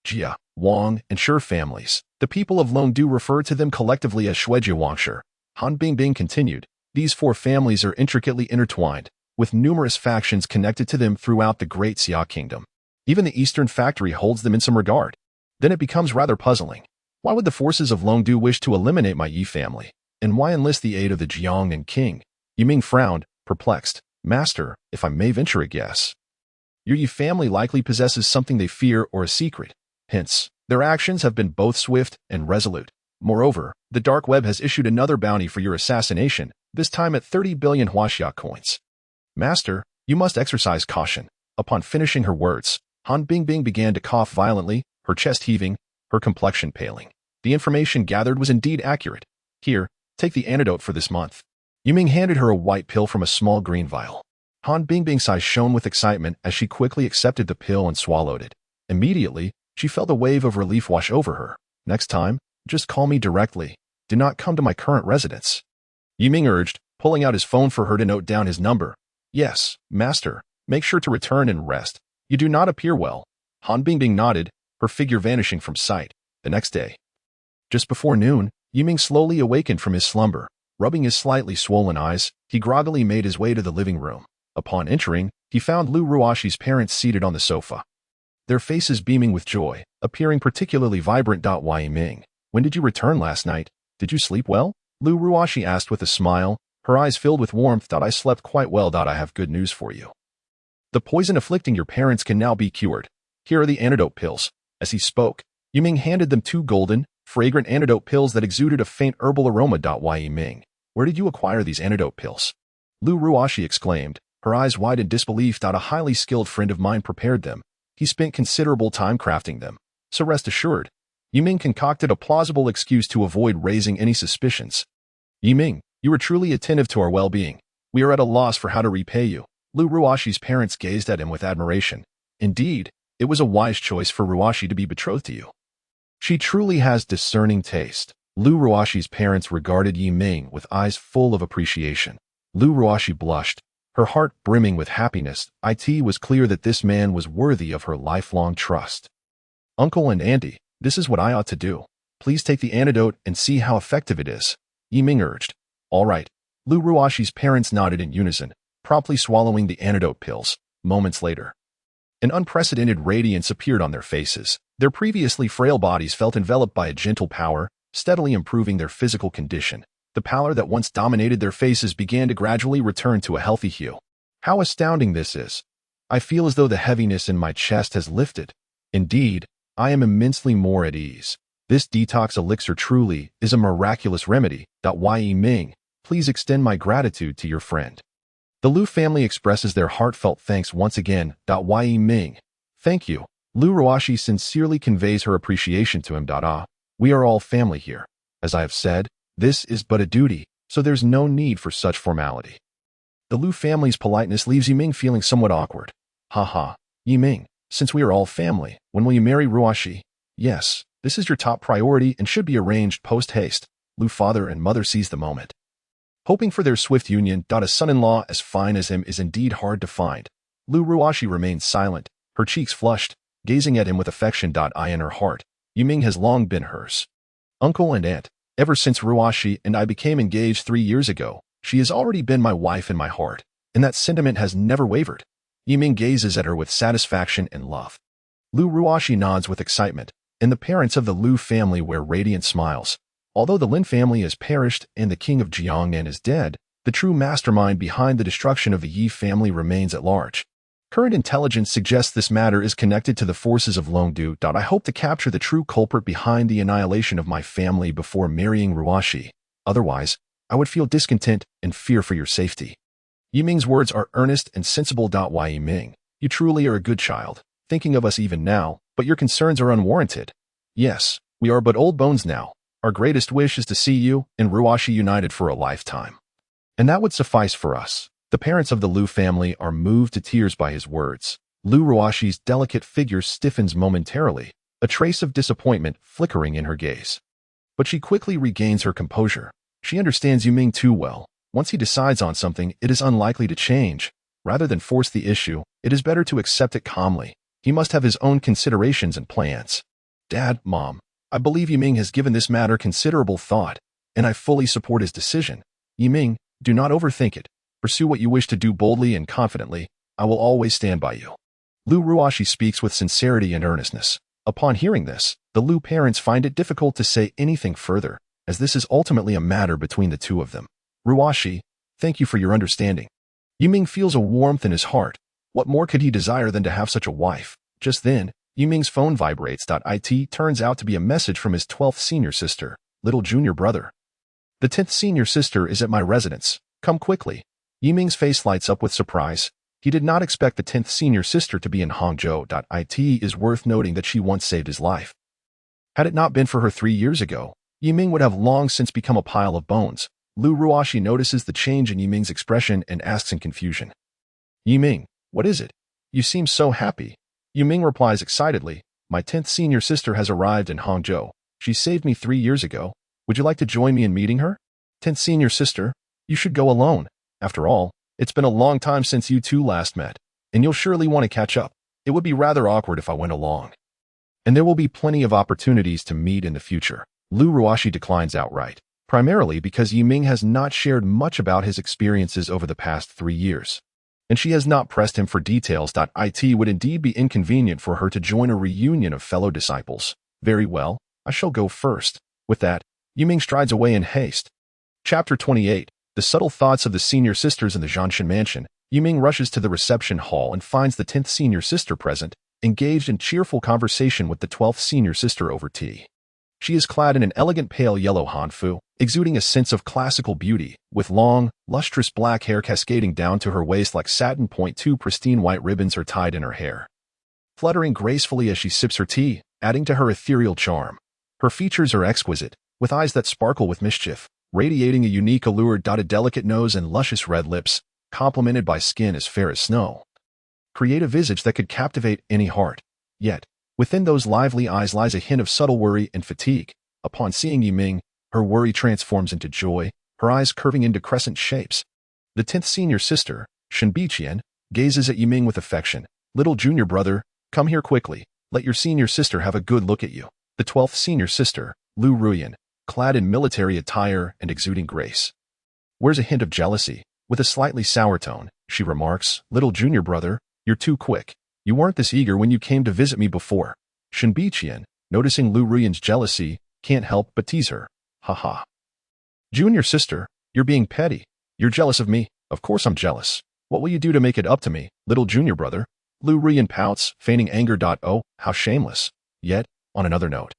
Jia, Wang, and Shi families. The people of Longdu refer to them collectively as Shuijia Wangshi." Han Bingbing continued. "These 4 families are intricately intertwined, with numerous factions connected to them throughout the Great Xia Kingdom. Even the Eastern Factory holds them in some regard." Then it becomes rather puzzling. Why would the forces of Longdu wish to eliminate my Yi family? And why enlist the aid of the Jiang and King? Yiming frowned, perplexed. "Master, if I may venture a guess, your Yi family likely possesses something they fear or a secret. Hence, their actions have been both swift and resolute. Moreover, the dark web has issued another bounty for your assassination, this time at 30 billion Huaxia coins. Master, you must exercise caution." Upon finishing her words, Han Bingbing began to cough violently, her chest heaving, her complexion paling. The information gathered was indeed accurate. "Here, take the antidote for this month." Yiming handed her a white pill from a small green vial. Han Bingbing's eyes shone with excitement as she quickly accepted the pill and swallowed it. Immediately, she felt a wave of relief wash over her. "Next time, just call me directly. Do not come to my current residence," Yiming urged, pulling out his phone for her to note down his number. "Yes, Master. Make sure to return and rest. You do not appear well." Han Bingbing nodded, her figure vanishing from sight. The next day, just before noon, Yiming slowly awakened from his slumber. Rubbing his slightly swollen eyes, he groggily made his way to the living room. Upon entering, he found Lu Ruashi's parents seated on the sofa, their faces beaming with joy, appearing particularly vibrant. "Yi Ming, when did you return last night? Did you sleep well?" Lu Ruashi asked with a smile, her eyes filled with warmth. "I slept quite well. I have good news for you. The poison afflicting your parents can now be cured. Here are the antidote pills." As he spoke, Yiming handed them 2 golden, fragrant antidote pills that exuded a faint herbal aroma. "Yi Ming, where did you acquire these antidote pills?" Lu Ruashi exclaimed, her eyes wide in disbelief. "A highly skilled friend of mine prepared them. He spent considerable time crafting them. So rest assured." Yiming concocted a plausible excuse to avoid raising any suspicions. "Yiming, you are truly attentive to our well-being. We are at a loss for how to repay you." Lu Ruashi's parents gazed at him with admiration. Indeed, it was a wise choice for Ruashi to be betrothed to you. She truly has discerning taste. Lu Ruashi's parents regarded Yiming with eyes full of appreciation. Lu Ruashi blushed, her heart brimming with happiness. It was clear that this man was worthy of her lifelong trust. "Uncle and Auntie, this is what I ought to do. Please take the antidote and see how effective it is," Yiming urged. "All right." Lu Ruashi's parents nodded in unison, promptly swallowing the antidote pills. Moments later, an unprecedented radiance appeared on their faces. Their previously frail bodies felt enveloped by a gentle power, steadily improving their physical condition. The pallor that once dominated their faces began to gradually return to a healthy hue. How astounding this is! I feel as though the heaviness in my chest has lifted. Indeed, I am immensely more at ease. This detox elixir truly is a miraculous remedy. Yi Ming, please extend my gratitude to your friend. The Lu family expresses their heartfelt thanks once again. Yi Ming, thank you. Lu Ruoxi sincerely conveys her appreciation to him. We are all family here. As I have said, this is but a duty, so there's no need for such formality. The Lu family's politeness leaves Yiming feeling somewhat awkward. Haha, Yiming, since we are all family, when will you marry Ruoxi? Yes, this is your top priority and should be arranged post-haste. Lu father and mother seize the moment. Hoping for their swift union. A son-in-law as fine as him is indeed hard to find. Lu Ruoxi remains silent, her cheeks flushed, gazing at him with affection. In her heart, Yiming has long been hers. Uncle and aunt, ever since Ruoxi and I became engaged 3 years ago, she has already been my wife in my heart, and that sentiment has never wavered. Yiming gazes at her with satisfaction and love. Lu Ruoxi nods with excitement, and the parents of the Lu family wear radiant smiles. Although the Lin family has perished and the king of Jiangnan is dead, the true mastermind behind the destruction of the Yi family remains at large. Current intelligence suggests this matter is connected to the forces of Longdu. I hope to capture the true culprit behind the annihilation of my family before marrying Ruoxi. Otherwise, I would feel discontent and fear for your safety. Yiming's words are earnest and sensible. Yiming, you truly are a good child, thinking of us even now, but your concerns are unwarranted. Yes, we are but old bones now. Our greatest wish is to see you and Ruoxi united for a lifetime. And that would suffice for us. The parents of the Lu family are moved to tears by his words. Lu Ruoxi's delicate figure stiffens momentarily, a trace of disappointment flickering in her gaze. But she quickly regains her composure. She understands Yiming too well. Once he decides on something, it is unlikely to change. Rather than force the issue, it is better to accept it calmly. He must have his own considerations and plans. Dad, Mom, I believe Yiming has given this matter considerable thought, and I fully support his decision. Yiming, do not overthink it. Pursue what you wish to do boldly and confidently. I will always stand by you. Lu Ruoxi speaks with sincerity and earnestness. Upon hearing this, the Lu parents find it difficult to say anything further, as this is ultimately a matter between the two of them. Ruoxi, thank you for your understanding. Yiming feels a warmth in his heart. What more could he desire than to have such a wife? Just then, Yiming's phone vibrates. It turns out to be a message from his 12th senior sister, little junior brother. The 10th senior sister is at my residence. Come quickly. Yiming's face lights up with surprise. He did not expect the 10th senior sister to be in Hangzhou. It is worth noting that she once saved his life. Had it not been for her 3 years ago, Yiming would have long since become a pile of bones. Lu Ruoxi notices the change in Yiming's expression and asks in confusion. Yiming, what is it? You seem so happy. Yiming replies excitedly, my 10th senior sister has arrived in Hangzhou. She saved me 3 years ago. Would you like to join me in meeting her? 10th senior sister, you should go alone. After all, it's been a long time since you two last met, and you'll surely want to catch up. It would be rather awkward if I went along. And there will be plenty of opportunities to meet in the future. Lu Ruoxi declines outright, primarily because Yiming has not shared much about his experiences over the past 3 years. And she has not pressed him for details. It would indeed be inconvenient for her to join a reunion of fellow disciples. Very well, I shall go first. With that, Yiming strides away in haste. Chapter 28. The subtle thoughts of the senior sisters in the Zhanshan mansion. Yiming rushes to the reception hall and finds the 10th senior sister present, engaged in cheerful conversation with the 12th senior sister over tea. She is clad in an elegant pale yellow hanfu, exuding a sense of classical beauty, with long, lustrous black hair cascading down to her waist like satin. 2 pristine white ribbons are tied in her hair, fluttering gracefully as she sips her tea, adding to her ethereal charm. Her features are exquisite, with eyes that sparkle with mischief, radiating a unique allure. A delicate nose and luscious red lips, complemented by skin as fair as snow, create a visage that could captivate any heart. Yet, within those lively eyes lies a hint of subtle worry and fatigue. Upon seeing Yiming, her worry transforms into joy, her eyes curving into crescent shapes. The 10th senior sister, Shen Biqian, gazes at Yiming with affection. Little junior brother, come here quickly. Let your senior sister have a good look at you. The 12th senior sister, Lu Ruyan, clad in military attire and exuding grace, wears a hint of jealousy. With a slightly sour tone, she remarks, little junior brother, you're too quick. You weren't this eager when you came to visit me before. Shen Biqian, noticing Lu Ruyan's jealousy, can't help but tease her. Haha. Junior sister, you're being petty. You're jealous of me? Of course I'm jealous. What will you do to make it up to me, little junior brother? Lu Ruyan pouts, feigning anger. Oh, how shameless. Yet, on another note,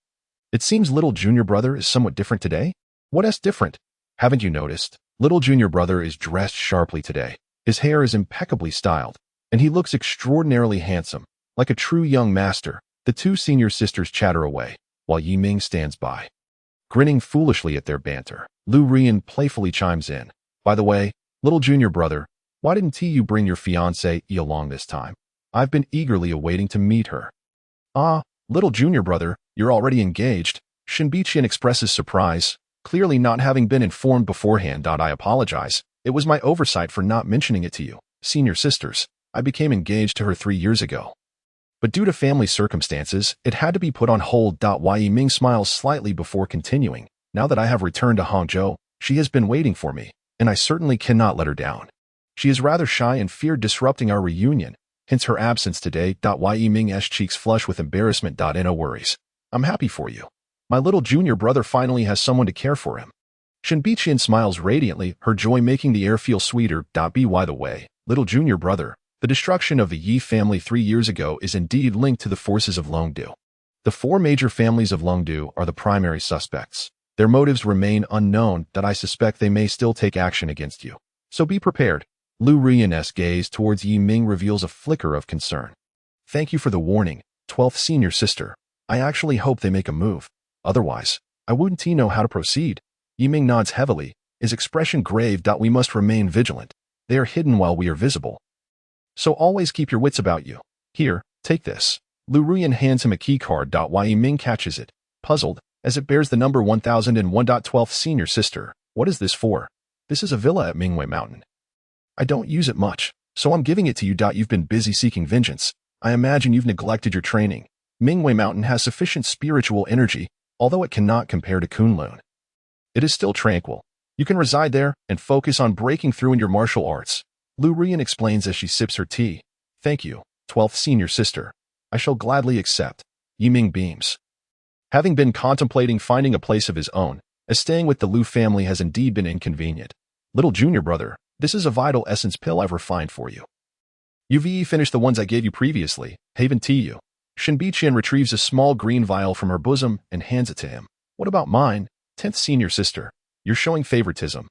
it seems little junior brother is somewhat different today? What's different? Haven't you noticed? Little junior brother is dressed sharply today. His hair is impeccably styled, and he looks extraordinarily handsome, like a true young master. The two senior sisters chatter away, while Yiming stands by, grinning foolishly at their banter. Lu Ruyan playfully chimes in. By the way, little junior brother, why didn't you bring your fiancée along this time? I've been eagerly awaiting to meet her. Ah, little junior brother, you're already engaged. Shinbiqian expresses surprise, clearly not having been informed beforehand. I apologize. It was my oversight for not mentioning it to you, senior sisters. I became engaged to her 3 years ago. But due to family circumstances, it had to be put on hold. Yiming smiles slightly before continuing. Now that I have returned to Hangzhou, she has been waiting for me, and I certainly cannot let her down. She is rather shy and feared disrupting our reunion, hence her absence today. Yiming's cheeks flush with embarrassment. No worries. I'm happy for you. My little junior brother finally has someone to care for him. Shinbiqian smiles radiantly, her joy making the air feel sweeter. By the way, little junior brother, the destruction of the Yi family 3 years ago is indeed linked to the forces of Longdu. The 4 major families of Longdu are the primary suspects. Their motives remain unknown. I suspect they may still take action against you. So be prepared. Lu Ruyan's gaze towards Yiming reveals a flicker of concern. Thank you for the warning, 12th senior sister. I actually hope they make a move. Otherwise, I wouldn't know how to proceed. Yiming nods heavily, his expression grave. We must remain vigilant. They are hidden while we are visible. So always keep your wits about you. Here, take this. Lu Ruyan hands him a key card. Yiming catches it, puzzled, as it bears the number 1001. 12th senior sister. What is this for? This is a villa at Mingwei Mountain. I don't use it much, so I'm giving it to you. You've been busy seeking vengeance. I imagine you've neglected your training. Mingwei Mountain has sufficient spiritual energy, although it cannot compare to Kunlun. It is still tranquil. You can reside there and focus on breaking through in your martial arts. Lu Ruyan explains as she sips her tea. Thank you, 12th senior sister. I shall gladly accept. Yiming beams. Having been contemplating finding a place of his own, as staying with the Lu family has indeed been inconvenient. Little junior brother, this is a vital essence pill I've refined for you. You've finished the ones I gave you previously. Haven to you. Shinbiqian retrieves a small green vial from her bosom and hands it to him. What about mine, 10th senior sister? You're showing favoritism.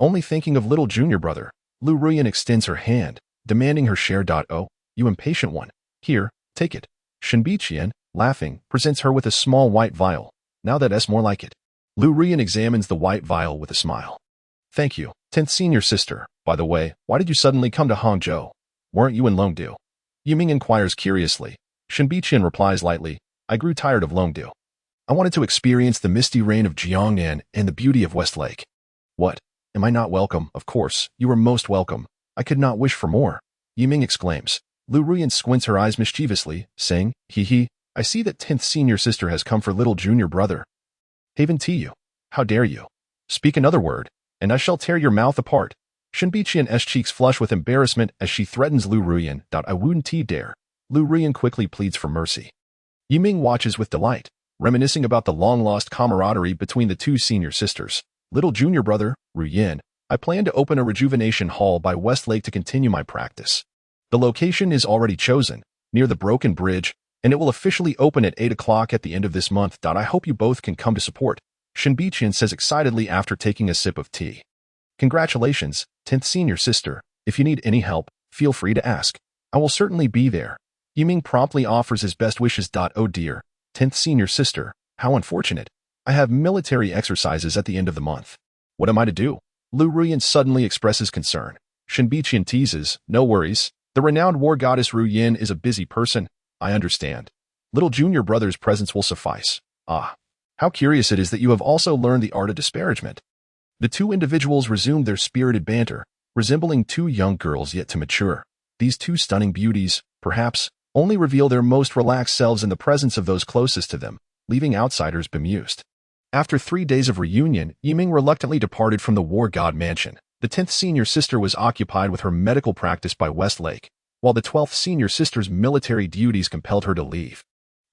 Only thinking of little junior brother. Lu Ruyan extends her hand, demanding her share. Oh, you impatient one. Here, take it. Shinbiqian, laughing, presents her with a small white vial. Now that's more like it. Lu Ruyan examines the white vial with a smile. Thank you, 10th senior sister. By the way, why did you suddenly come to Hangzhou? Weren't you in Longdu? Yiming inquires curiously. Shinbiqian replies lightly, I grew tired of Longdu. I wanted to experience the misty rain of Jiangnan and the beauty of Westlake. What? Am I not welcome? Of course, you are most welcome. I could not wish for more. Yiming exclaims. Lu Ruyan squints her eyes mischievously, saying, Hee, I see that 10th senior sister has come for little junior brother. Haven to you. How dare you? Speak another word, and I shall tear your mouth apart. Shinbiqian's cheeks flush with embarrassment as she threatens Lu Ruyan. I wouldn't dare. Lu Ruyan quickly pleads for mercy. Yiming watches with delight, reminiscing about the long-lost camaraderie between the 2 senior sisters. Little junior brother, Ruyan, I plan to open a rejuvenation hall by Westlake to continue my practice. The location is already chosen, near the Broken Bridge, and it will officially open at 8 o'clock at the end of this month. I hope you both can come to support, Shinbiqian says excitedly after taking a sip of tea. Congratulations, 10th senior sister. If you need any help, feel free to ask. I will certainly be there. Yiming promptly offers his best wishes. Oh dear, 10th senior sister, how unfortunate. I have military exercises at the end of the month. What am I to do? Lu Ruyan suddenly expresses concern. Shinbiqian teases, no worries. The renowned war goddess Ruyan is a busy person. I understand. Little junior brother's presence will suffice. Ah, how curious it is that you have also learned the art of disparagement. The 2 individuals resumed their spirited banter, resembling 2 young girls yet to mature. These 2 stunning beauties, perhaps, only reveal their most relaxed selves in the presence of those closest to them, leaving outsiders bemused. After 3 days of reunion, Yiming reluctantly departed from the War God Mansion. The 10th senior sister was occupied with her medical practice by Westlake, while the 12th senior sister's military duties compelled her to leave.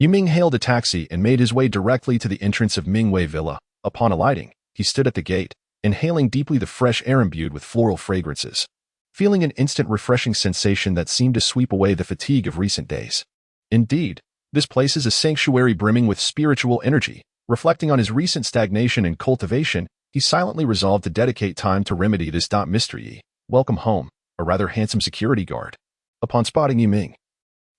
Yiming hailed a taxi and made his way directly to the entrance of Mingwei Villa. Upon alighting, he stood at the gate, inhaling deeply the fresh air imbued with floral fragrances, feeling an instant refreshing sensation that seemed to sweep away the fatigue of recent days. Indeed, this place is a sanctuary brimming with spiritual energy. Reflecting on his recent stagnation and cultivation, he silently resolved to dedicate time to remedy this. Mr. Yi, welcome home, a rather handsome security guard. Upon spotting Yiming,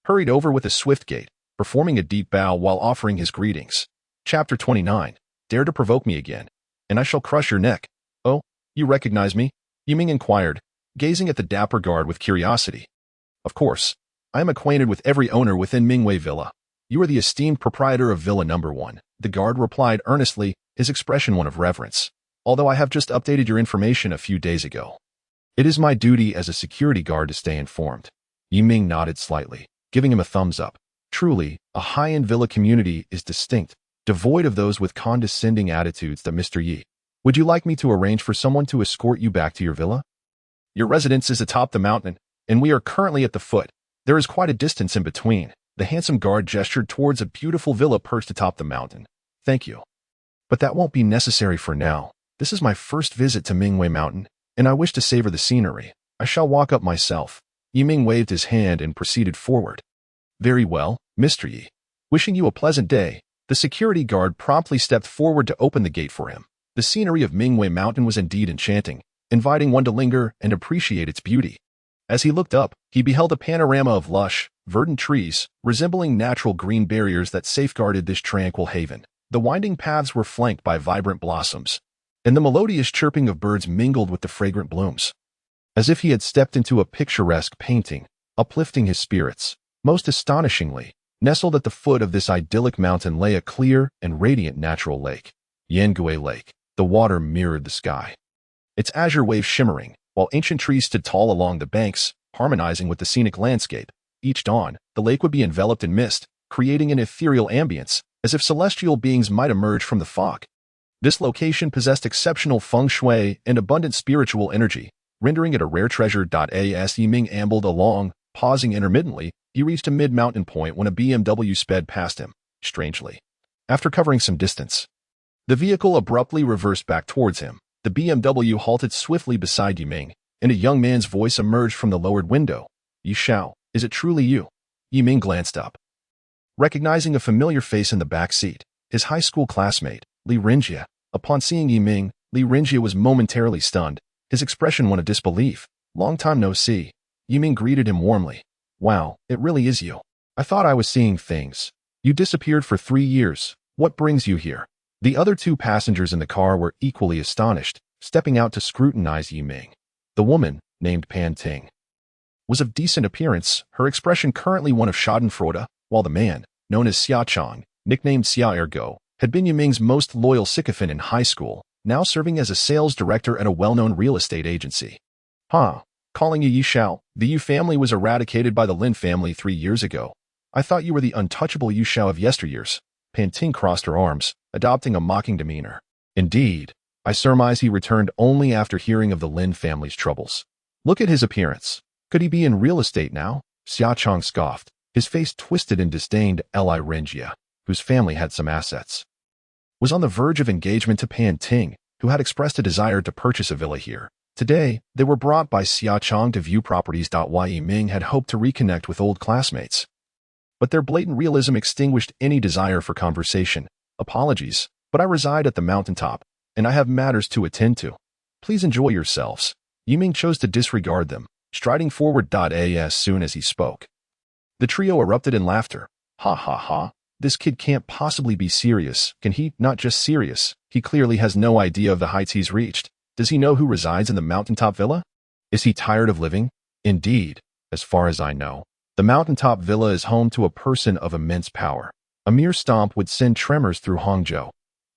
hurried over with a swift gait, performing a deep bow while offering his greetings. Chapter 29. Dare to provoke me again, and I shall crush your neck. Oh, you recognize me? Yiming inquired, gazing at the dapper guard with curiosity. Of course, I am acquainted with every owner within Mingwei Villa. You are the esteemed proprietor of Villa Number 1. The guard replied earnestly, his expression one of reverence. Although I have just updated your information a few days ago. It is my duty as a security guard to stay informed. Yiming nodded slightly, giving him a thumbs up. Truly, a high-end villa community is distinct, devoid of those with condescending attitudes. Mr. Yi, would you like me to arrange for someone to escort you back to your villa? Your residence is atop the mountain, and we are currently at the foot. There is quite a distance in between. The handsome guard gestured towards a beautiful villa perched atop the mountain. Thank you. But that won't be necessary for now. This is my first visit to Mingwei Mountain, and I wish to savor the scenery. I shall walk up myself. Yiming waved his hand and proceeded forward. Very well, Mr. Yi. Wishing you a pleasant day. The security guard promptly stepped forward to open the gate for him. The scenery of Mingwei Mountain was indeed enchanting, inviting one to linger and appreciate its beauty. As he looked up, he beheld a panorama of lush, verdant trees, resembling natural green barriers that safeguarded this tranquil haven. The winding paths were flanked by vibrant blossoms, and the melodious chirping of birds mingled with the fragrant blooms. As if he had stepped into a picturesque painting, uplifting his spirits. Most astonishingly, nestled at the foot of this idyllic mountain lay a clear and radiant natural lake, Yangui Lake. The water mirrored the sky, its azure waves shimmering, while ancient trees stood tall along the banks, harmonizing with the scenic landscape. Each dawn, the lake would be enveloped in mist, creating an ethereal ambience, as if celestial beings might emerge from the fog. This location possessed exceptional feng shui and abundant spiritual energy, rendering it a rare treasure. As Yiming ambled along, pausing intermittently, he reached a mid-mountain point when a BMW sped past him. Strangely, after covering some distance, the vehicle abruptly reversed back towards him. The BMW halted swiftly beside Yiming, and a young man's voice emerged from the lowered window. Yi Shao, is it truly you? Yiming glanced up, recognizing a familiar face in the back seat, his high school classmate, Li Renjie. Upon seeing Yiming, Li Renjie was momentarily stunned, his expression one of disbelief. Long time no see. Yiming greeted him warmly. Wow, it really is you. I thought I was seeing things. You disappeared for 3 years. What brings you here? The other 2 passengers in the car were equally astonished, stepping out to scrutinize Yiming. The woman, named Pan Ting, was of decent appearance, her expression currently one of schadenfreude, while the man, known as Xia Chong, nicknamed Xia Ergo, had been Yiming's most loyal sycophant in high school, now serving as a sales director at a well-known real estate agency. Calling you Yi Shao, the Yu family was eradicated by the Lin family 3 years ago. I thought you were the untouchable Yu Shao of yesteryears. Pan Ting crossed her arms, adopting a mocking demeanor. Indeed, I surmise he returned only after hearing of the Lin family's troubles. Look at his appearance. Could he be in real estate now? Xia Chong scoffed, his face twisted in disdain. Li Renjie, whose family had some assets, was on the verge of engagement to Pan Ting, who had expressed a desire to purchase a villa here. Today, they were brought by Xia Chong to view properties. Yiming had hoped to reconnect with old classmates, but their blatant realism extinguished any desire for conversation. Apologies, but I reside at the mountaintop, and I have matters to attend to. Please enjoy yourselves. Yiming chose to disregard them, striding forward. As soon as he spoke, the trio erupted in laughter. Ha ha ha. This kid can't possibly be serious. Can he? Not just serious. He clearly has no idea of the heights he's reached. Does he know who resides in the mountaintop villa? Is he tired of living? Indeed, as far as I know, the mountaintop villa is home to a person of immense power. A mere stomp would send tremors through Hangzhou.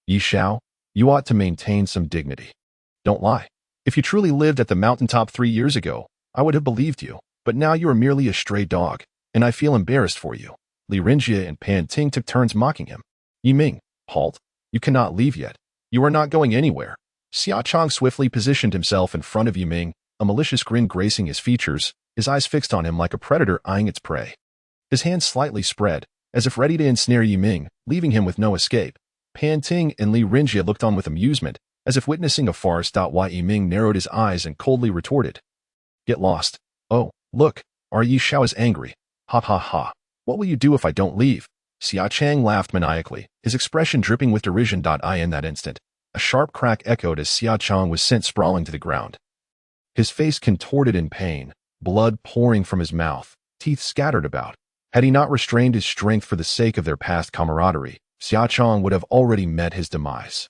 Yi Shao, you ought to maintain some dignity. Don't lie. If you truly lived at the mountaintop 3 years ago, I would have believed you, but now you are merely a stray dog, and I feel embarrassed for you. Li Renjie and Pan Ting took turns mocking him. Yiming, halt. You cannot leave yet. You are not going anywhere. Xia Chong swiftly positioned himself in front of Yiming, a malicious grin gracing his features, his eyes fixed on him like a predator eyeing its prey. His hands slightly spread, as if ready to ensnare Yiming, leaving him with no escape. Pan Ting and Li Rinjie looked on with amusement, as if witnessing a farce. Yiming narrowed his eyes and coldly retorted, "Get lost. Oh, look, our Yi Xiao is angry. Ha ha ha. What will you do if I don't leave?" Xia Chang laughed maniacally, his expression dripping with derision. In that instant, a sharp crack echoed as Xia Chang was sent sprawling to the ground. His face contorted in pain, blood pouring from his mouth, teeth scattered about. Had he not restrained his strength for the sake of their past camaraderie, Xia Chang would have already met his demise.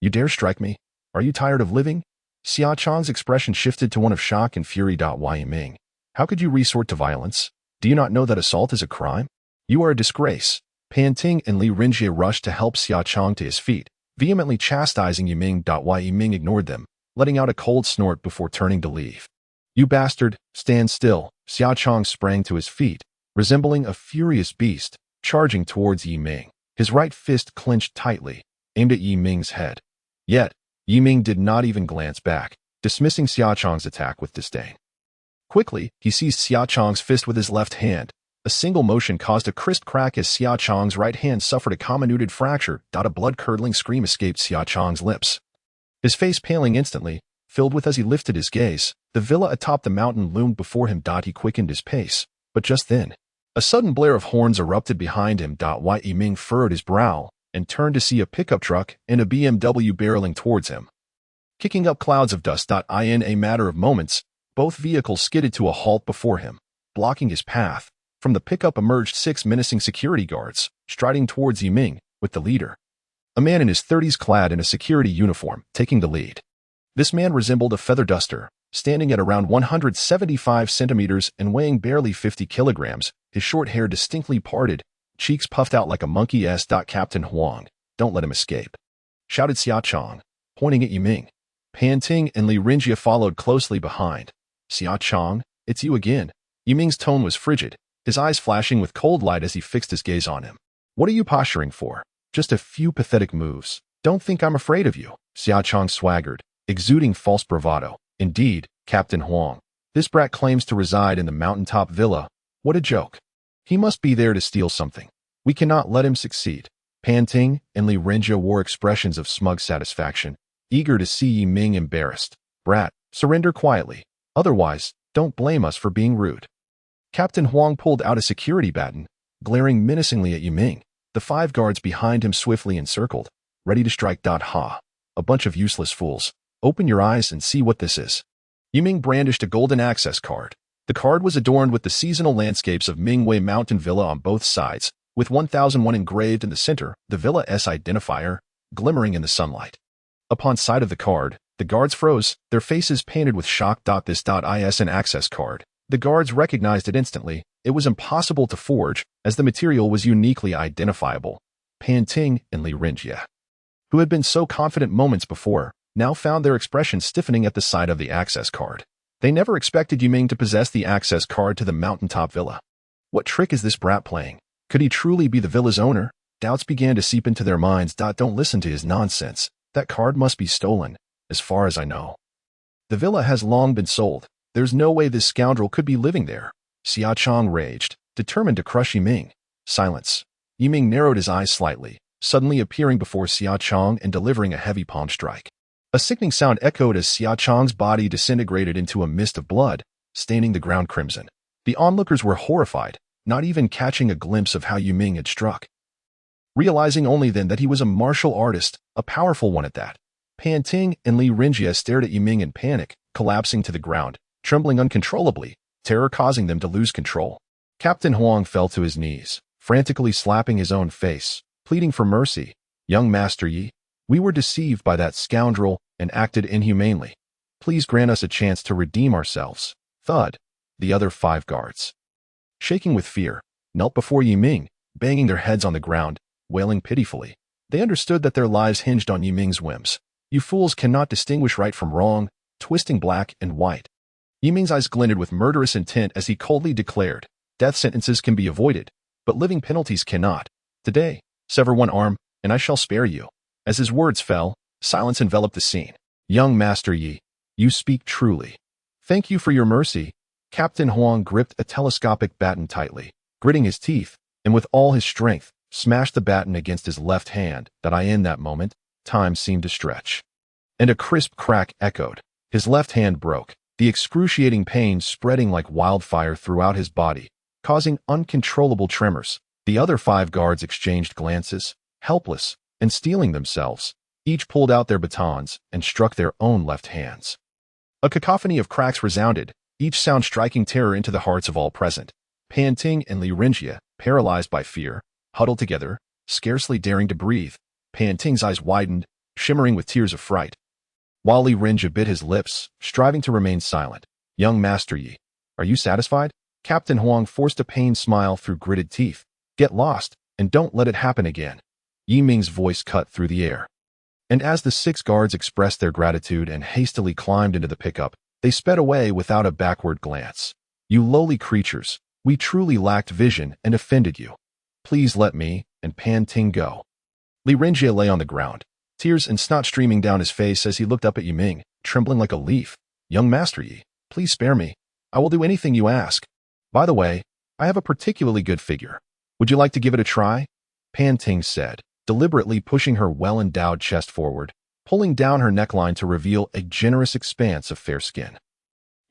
"You dare strike me? Are you tired of living?" Xia Chang's expression shifted to one of shock and fury. Yiming, how could you resort to violence? Do you not know that assault is a crime? You are a disgrace. Pan Ting and Li Rinjie rushed to help Xia Chang to his feet, vehemently chastising Yiming. Yiming ignored them, letting out a cold snort before turning to leave. "You bastard, stand still." Xia Chang sprang to his feet, resembling a furious beast, charging towards Yiming. His right fist clenched tightly, aimed at Yiming's head. Yet, Yiming did not even glance back, dismissing Xia Chang's attack with disdain. Quickly, he seized Xia Chang's fist with his left hand. A single motion caused a crisp crack as Xia Chang's right hand suffered a comminuted fracture. A blood-curdling scream escaped Xia Chang's lips. His face paling instantly, filled with as he lifted his gaze, the villa atop the mountain loomed before him. He quickened his pace, but just then, a sudden blare of horns erupted behind him. Yiming furrowed his brow and turned to see a pickup truck and a BMW barreling towards him. Kicking up clouds of dust. In a matter of moments, both vehicles skidded to a halt before him, blocking his path. From the pickup emerged 6 menacing security guards, striding towards Yiming, with the leader, a man in his 30s clad in a security uniform, taking the lead. This man resembled a feather duster, standing at around 175 centimeters and weighing barely 50 kilograms, his short hair distinctly parted, cheeks puffed out like a monkey's. "Captain Huang, don't let him escape," shouted Xia Chang, pointing at Yiming. Pan Ting and Li Rinjie followed closely behind. "Xia Chang, it's you again." Yiming's tone was frigid, his eyes flashing with cold light as he fixed his gaze on him. "What are you posturing for? Just a few pathetic moves. Don't think I'm afraid of you." Xia Chang swaggered, exuding false bravado. "Indeed, Captain Huang, this brat claims to reside in the mountaintop villa. What a joke. He must be there to steal something. We cannot let him succeed." Pan Ting and Li Rinjie wore expressions of smug satisfaction, eager to see Yiming embarrassed. "Brat, surrender quietly. Otherwise, don't blame us for being rude." Captain Huang pulled out a security baton, glaring menacingly at Yiming. The 5 guards behind him swiftly encircled, ready to strike. "Ha! A bunch of useless fools. Open your eyes and see what this is." Yiming brandished a golden access card. The card was adorned with the seasonal landscapes of Mingwei Mountain Villa on both sides, with 1001 engraved in the center, the Villa's identifier, glimmering in the sunlight. Upon sight of the card, the guards froze, their faces painted with shock. This is an access card. The guards recognized it instantly. It was impossible to forge, as the material was uniquely identifiable. Pan Ting and Li Rinjie, who had been so confident moments before, now found their expressions stiffening at the sight of the access card. They never expected Yiming to possess the access card to the mountaintop villa. What trick is this brat playing? Could he truly be the villa's owner? Doubts began to seep into their minds. Don't listen to his nonsense. That card must be stolen, as far as I know. The villa has long been sold. There's no way this scoundrel could be living there. Xia Chang raged, determined to crush Yiming. Silence. Yiming narrowed his eyes slightly, suddenly appearing before Xia Chang and delivering a heavy palm strike. A sickening sound echoed as Xia Chang's body disintegrated into a mist of blood, staining the ground crimson. The onlookers were horrified, not even catching a glimpse of how Yiming had struck. Realizing only then that he was a martial artist, a powerful one at that. Pan Ting and Li Rinjie stared at Yiming in panic, collapsing to the ground, trembling uncontrollably, terror causing them to lose control. Captain Huang fell to his knees, frantically slapping his own face, pleading for mercy. "Young Master Yi, we were deceived by that scoundrel and acted inhumanely. Please grant us a chance to redeem ourselves." Thud. The other 5 guards, shaking with fear, knelt before Yiming, banging their heads on the ground, wailing pitifully. They understood that their lives hinged on Yiming's whims. "You fools cannot distinguish right from wrong, twisting black and white." Yiming's eyes glinted with murderous intent as he coldly declared, "Death sentences can be avoided, but living penalties cannot. Today, sever one arm, and I shall spare you." As his words fell, silence enveloped the scene. "Young Master Yi, you speak truly. Thank you for your mercy." Captain Huang gripped a telescopic baton tightly. Gritting his teeth, and with all his strength, smashed the baton against his left hand that in that moment, time seemed to stretch. And a crisp crack echoed. His left hand broke, the excruciating pain spreading like wildfire throughout his body, causing uncontrollable tremors. The other 5 guards exchanged glances, helpless, and steeling themselves. Each pulled out their batons and struck their own left hands. A cacophony of cracks resounded, each sound striking terror into the hearts of all present. Pan Ting and Li Renjie, paralyzed by fear, huddled together, scarcely daring to breathe. Pan Ting's eyes widened, shimmering with tears of fright, while Li Renjie bit his lips, striving to remain silent. "Young Master Yi, are you satisfied?" Captain Huang forced a pained smile through gritted teeth. "Get lost, and don't let it happen again." Yi Ming's voice cut through the air. And as the 6 guards expressed their gratitude and hastily climbed into the pickup, they sped away without a backward glance. "You lowly creatures, we truly lacked vision and offended you. Please let me and Pan Ting go." Li Renjie lay on the ground, tears and snot streaming down his face as he looked up at Yi Ming, trembling like a leaf. "Young Master Yi, please spare me. I will do anything you ask. By the way, I have a particularly good figure. Would you like to give it a try?" Pan Ting said, deliberately pushing her well-endowed chest forward, pulling down her neckline to reveal a generous expanse of fair skin.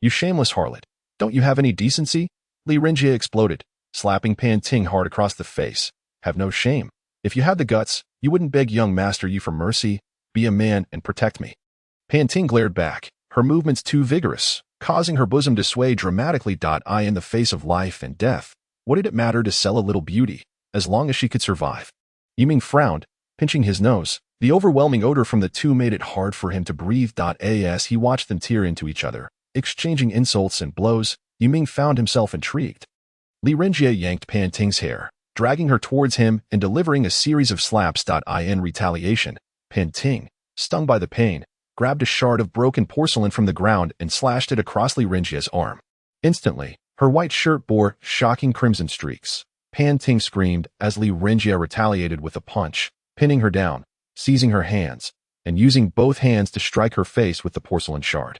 "You shameless harlot, don't you have any decency?" Li Renjie exploded, slapping Pan Ting hard across the face. "Have no shame. If you had the guts, you wouldn't beg young Master Yi for mercy. Be a man and protect me." Pan Ting glared back, her movements too vigorous, causing her bosom to sway dramatically. In the face of life and death, what did it matter to sell a little beauty, as long as she could survive? Yi Ming frowned, pinching his nose. The overwhelming odor from the 2 made it hard for him to breathe. As he watched them tear into each other, exchanging insults and blows, Yi Ming found himself intrigued. Li Renjie yanked Pan Ting's hair, dragging her towards him and delivering a series of slaps. In retaliation, Pan Ting, stung by the pain, grabbed a shard of broken porcelain from the ground and slashed it across Li Renjie's arm. Instantly, her white shirt bore shocking crimson streaks. Pan Ting screamed as Li Renjie retaliated with a punch, pinning her down, seizing her hands, and using both hands to strike her face with the porcelain shard.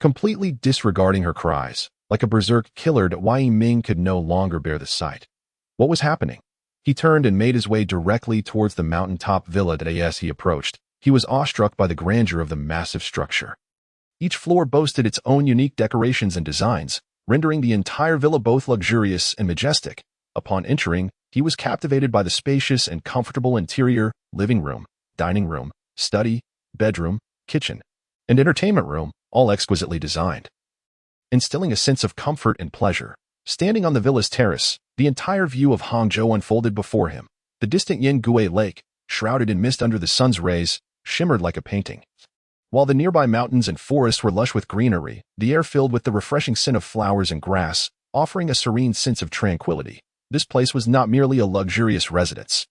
Completely disregarding her cries, like a berserk killer, Yi Ming could no longer bear the sight. What was happening? He turned and made his way directly towards the mountaintop villa. As he approached, he was awestruck by the grandeur of the massive structure. Each floor boasted its own unique decorations and designs, rendering the entire villa both luxurious and majestic. Upon entering, he was captivated by the spacious and comfortable interior: living room, dining room, study, bedroom, kitchen, and entertainment room, all exquisitely designed, instilling a sense of comfort and pleasure. Standing on the villa's terrace, the entire view of Hangzhou unfolded before him. The distant Yingui Lake, shrouded in mist under the sun's rays, shimmered like a painting, while the nearby mountains and forests were lush with greenery, the air filled with the refreshing scent of flowers and grass, offering a serene sense of tranquility. This place was not merely a luxurious residence.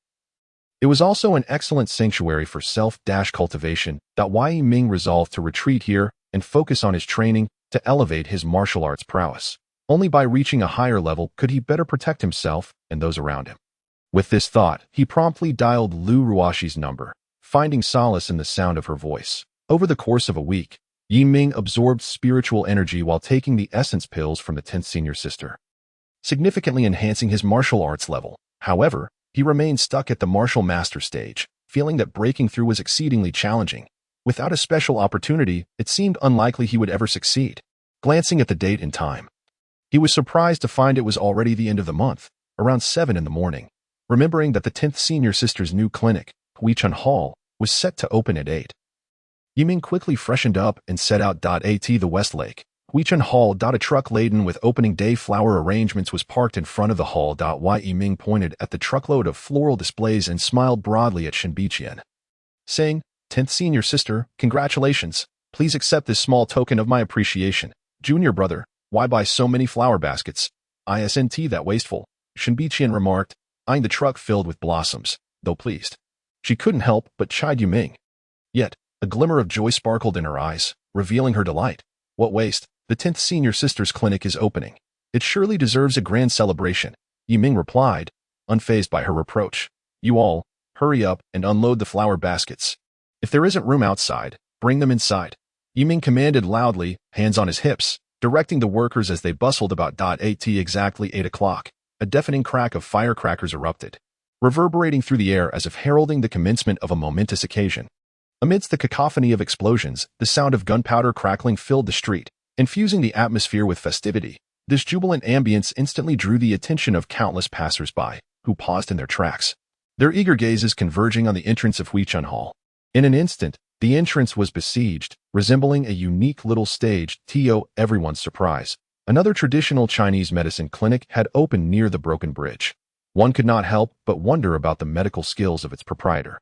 It was also an excellent sanctuary for self-cultivation. Yi Ming resolved to retreat here and focus on his training to elevate his martial arts prowess. Only by reaching a higher level could he better protect himself and those around him. With this thought, he promptly dialed Lu Ruoxi's number, finding solace in the sound of her voice. Over the course of a week, Yi Ming absorbed spiritual energy while taking the essence pills from the 10th senior sister, significantly enhancing his martial arts level. However, he remained stuck at the martial master stage, feeling that breaking through was exceedingly challenging. Without a special opportunity, it seemed unlikely he would ever succeed. Glancing at the date and time, he was surprised to find it was already the end of the month, around 7 in the morning. Remembering that the 10th senior sister's new clinic, Huichun Hall, was set to open at 8. Yi Ming quickly freshened up and set out. At the West Lake, Huichun Hall. A truck laden with opening day flower arrangements was parked in front of the hall. Yi Ming pointed at the truckload of floral displays and smiled broadly at Shen Biqian, saying, "10th senior sister, congratulations. Please accept this small token of my appreciation. Junior brother, why buy so many flower baskets? Isn't that wasteful?" Shen Biqian remarked, eyeing the truck filled with blossoms, though pleased. She couldn't help but chide Yi Ming. Yet, a glimmer of joy sparkled in her eyes, revealing her delight. "What waste? The 10th senior sister's clinic is opening. It surely deserves a grand celebration," Yi Ming replied, unfazed by her reproach. "You all, hurry up and unload the flower baskets. If there isn't room outside, bring them inside," Yi Ming commanded loudly, hands on his hips, directing the workers as they bustled about. At exactly 8 o'clock, a deafening crack of firecrackers erupted, reverberating through the air as if heralding the commencement of a momentous occasion. Amidst the cacophony of explosions, the sound of gunpowder crackling filled the street, infusing the atmosphere with festivity. This jubilant ambience instantly drew the attention of countless passers-by, who paused in their tracks, their eager gazes converging on the entrance of Huichun Hall. In an instant, the entrance was besieged, resembling a unique little stage to everyone's surprise. Another traditional Chinese medicine clinic had opened near the broken bridge. One could not help but wonder about the medical skills of its proprietor.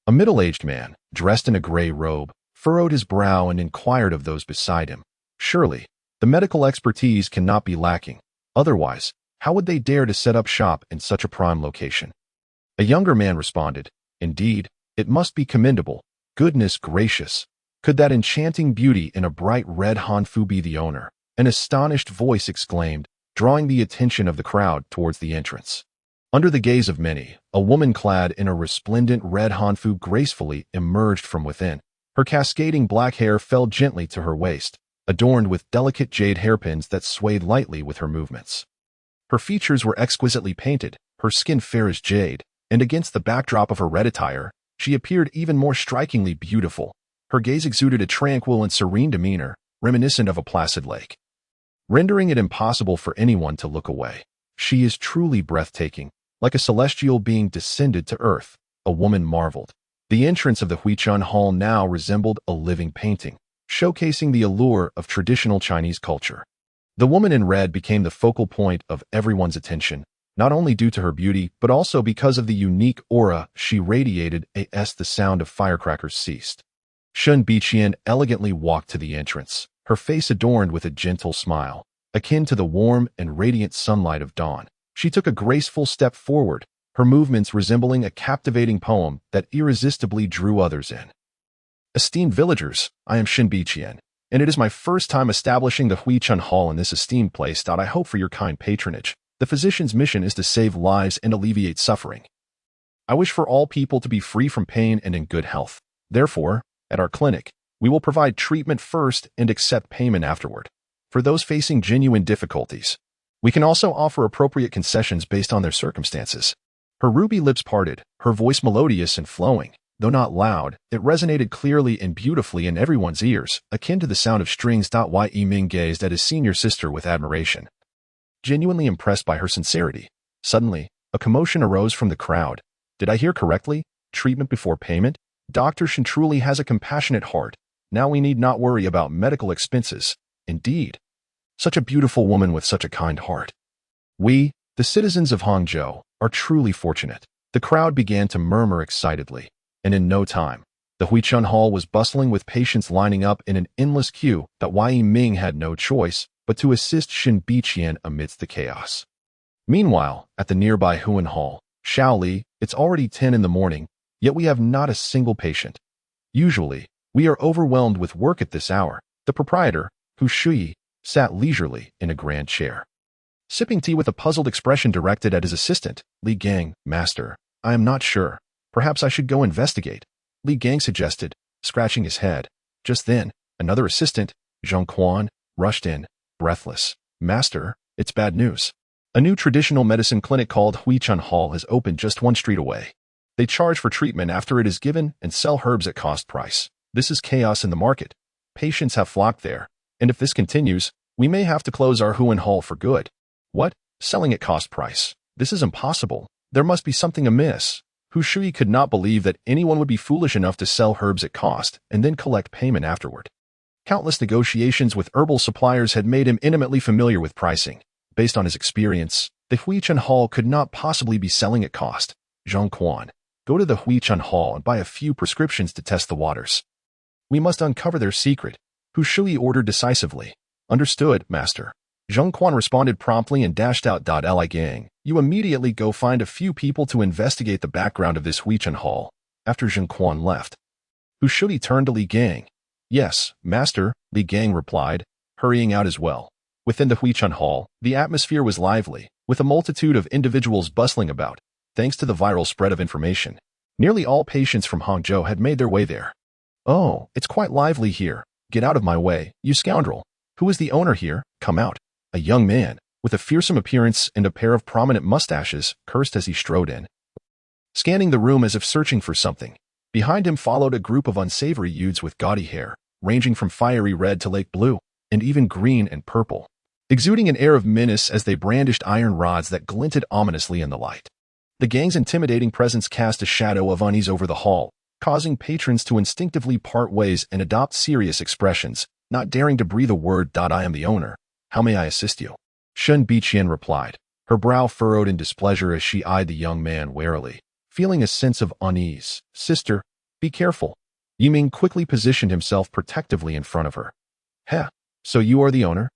A middle-aged man, dressed in a gray robe, furrowed his brow and inquired of those beside him. Surely, the medical expertise cannot be lacking. Otherwise, how would they dare to set up shop in such a prime location? A younger man responded, "Indeed, it must be commendable. Goodness gracious! Could that enchanting beauty in a bright red Hanfu be the owner?" An astonished voice exclaimed, drawing the attention of the crowd towards the entrance. Under the gaze of many, a woman clad in a resplendent red Hanfu gracefully emerged from within. Her cascading black hair fell gently to her waist, adorned with delicate jade hairpins that swayed lightly with her movements. Her features were exquisitely painted, her skin fair as jade, and against the backdrop of her red attire, she appeared even more strikingly beautiful. Her gaze exuded a tranquil and serene demeanor, reminiscent of a placid lake, rendering it impossible for anyone to look away. "She is truly breathtaking, like a celestial being descended to earth," a woman marveled. The entrance of the Huichun Hall now resembled a living painting, showcasing the allure of traditional Chinese culture. The woman in red became the focal point of everyone's attention, not only due to her beauty, but also because of the unique aura she radiated as the sound of firecrackers ceased. Shen Biqian elegantly walked to the entrance, her face adorned with a gentle smile, akin to the warm and radiant sunlight of dawn. She took a graceful step forward, her movements resembling a captivating poem that irresistibly drew others in. "Esteemed villagers, I am Shen Biqian, and it is my first time establishing the Huichun Hall in this esteemed place. I hope for your kind patronage. The physician's mission is to save lives and alleviate suffering. I wish for all people to be free from pain and in good health. Therefore, at our clinic, we will provide treatment first and accept payment afterward. For those facing genuine difficulties, we can also offer appropriate concessions based on their circumstances." Her ruby lips parted, her voice melodious and flowing. Though not loud, it resonated clearly and beautifully in everyone's ears, akin to the sound of strings. Ye Ming gazed at his senior sister with admiration, genuinely impressed by her sincerity. Suddenly, a commotion arose from the crowd. "Did I hear correctly? Treatment before payment? Dr. Shen truly has a compassionate heart. Now we need not worry about medical expenses. Indeed, such a beautiful woman with such a kind heart. We, the citizens of Hangzhou, are truly fortunate." The crowd began to murmur excitedly, and in no time, the Huichun Hall was bustling with patients lining up in an endless queue. Ye Ming had no choice but to assist Shen Biqian amidst the chaos. Meanwhile, at the nearby Huan Hall, Shaoli, it's already 10 in the morning, yet we have not a single patient. Usually, we are overwhelmed with work at this hour. The proprietor, Hu Shui, sat leisurely in a grand chair, sipping tea with a puzzled expression directed at his assistant, Li Gang. "Master, I am not sure. Perhaps I should go investigate," Li Gang suggested, scratching his head. Just then, another assistant, Zhang Quan, rushed in, breathless. "Master, it's bad news. A new traditional medicine clinic called Huichun Hall has opened just one street away. They charge for treatment after it is given and sell herbs at cost price. This is chaos in the market. Patients have flocked there, and if this continues, we may have to close our Huan Hall for good." "What? Selling at cost price? This is impossible. There must be something amiss." Hu Shui could not believe that anyone would be foolish enough to sell herbs at cost and then collect payment afterward. Countless negotiations with herbal suppliers had made him intimately familiar with pricing. Based on his experience, the Huichun Hall could not possibly be selling at cost. "Zhang Quan, go to the Huichun Hall and buy a few prescriptions to test the waters. We must uncover their secret," Hu Shui ordered decisively. "Understood, master." Zhang Quan responded promptly and dashed out. "Li Gang, you immediately go find a few people to investigate the background of this Huichun Hall." After Zhang Quan left, Hu Shui turned to Li Gang. "Yes, master," Li Gang replied, hurrying out as well. Within the Huichun Hall, the atmosphere was lively, with a multitude of individuals bustling about. Thanks to the viral spread of information, nearly all patients from Hangzhou had made their way there. "Oh, it's quite lively here. Get out of my way, you scoundrel. Who is the owner here? Come out." A young man, with a fearsome appearance and a pair of prominent mustaches, cursed as he strode in, scanning the room as if searching for something. Behind him followed a group of unsavory youths with gaudy hair, ranging from fiery red to lake blue, and even green and purple, exuding an air of menace as they brandished iron rods that glinted ominously in the light. The gang's intimidating presence cast a shadow of unease over the hall, causing patrons to instinctively part ways and adopt serious expressions, not daring to breathe a word. I am the owner. How may I assist you? Shen Biqian replied, her brow furrowed in displeasure as she eyed the young man warily, feeling a sense of unease. Sister, be careful. Yiming quickly positioned himself protectively in front of her. Heh, so you are the owner?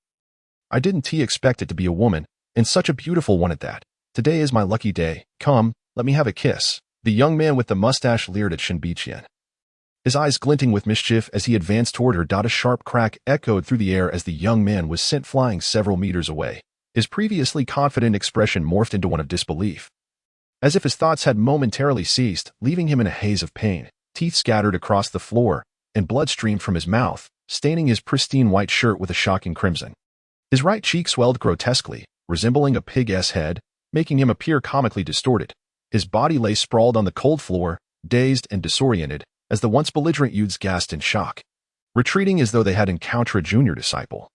I didn't expect it to be a woman, and such a beautiful one at that. Today is my lucky day. Come, let me have a kiss. The young man with the mustache leered at Shen Biqian, his eyes glinting with mischief as he advanced toward her. A sharp crack echoed through the air as the young man was sent flying several meters away. His previously confident expression morphed into one of disbelief, as if his thoughts had momentarily ceased, leaving him in a haze of pain. Teeth scattered across the floor, and blood streamed from his mouth, staining his pristine white shirt with a shocking crimson. His right cheek swelled grotesquely, resembling a pig's head, making him appear comically distorted. His body lay sprawled on the cold floor, dazed and disoriented, as the once belligerent youths gasped in shock, retreating as though they had encountered a junior disciple.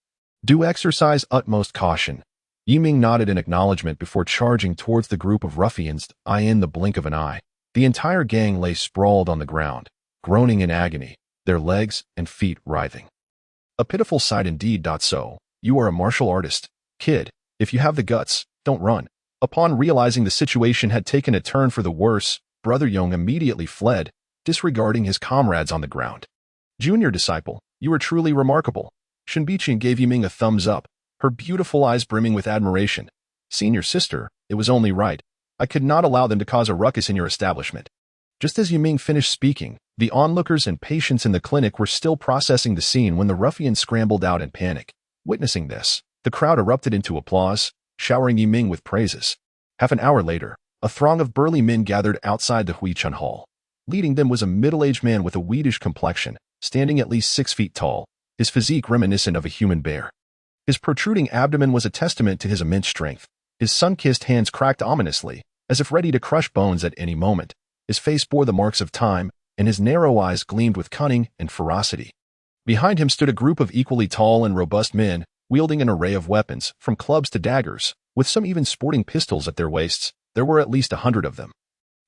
Do exercise utmost caution. Yiming nodded in acknowledgement before charging towards the group of ruffians. In the blink of an eye, the entire gang lay sprawled on the ground, groaning in agony, their legs and feet writhing. A pitiful sight indeed. So, you are a martial artist. Kid, if you have the guts, don't run. Upon realizing the situation had taken a turn for the worse, Brother Yong immediately fled, disregarding his comrades on the ground. Junior disciple, you are truly remarkable. Shen Biqian gave Yiming a thumbs up, her beautiful eyes brimming with admiration. Senior sister, it was only right. I could not allow them to cause a ruckus in your establishment. Just as Yiming finished speaking, the onlookers and patients in the clinic were still processing the scene when the ruffians scrambled out in panic. Witnessing this, the crowd erupted into applause, showering Yiming with praises. Half an hour later, a throng of burly men gathered outside the Huichun Hall. Leading them was a middle-aged man with a weedish complexion, standing at least 6 feet tall, his physique reminiscent of a human bear. His protruding abdomen was a testament to his immense strength. His sun-kissed hands cracked ominously, as if ready to crush bones at any moment. His face bore the marks of time, and his narrow eyes gleamed with cunning and ferocity. Behind him stood a group of equally tall and robust men, wielding an array of weapons, from clubs to daggers, with some even sporting pistols at their waists. There were at least 100 of them,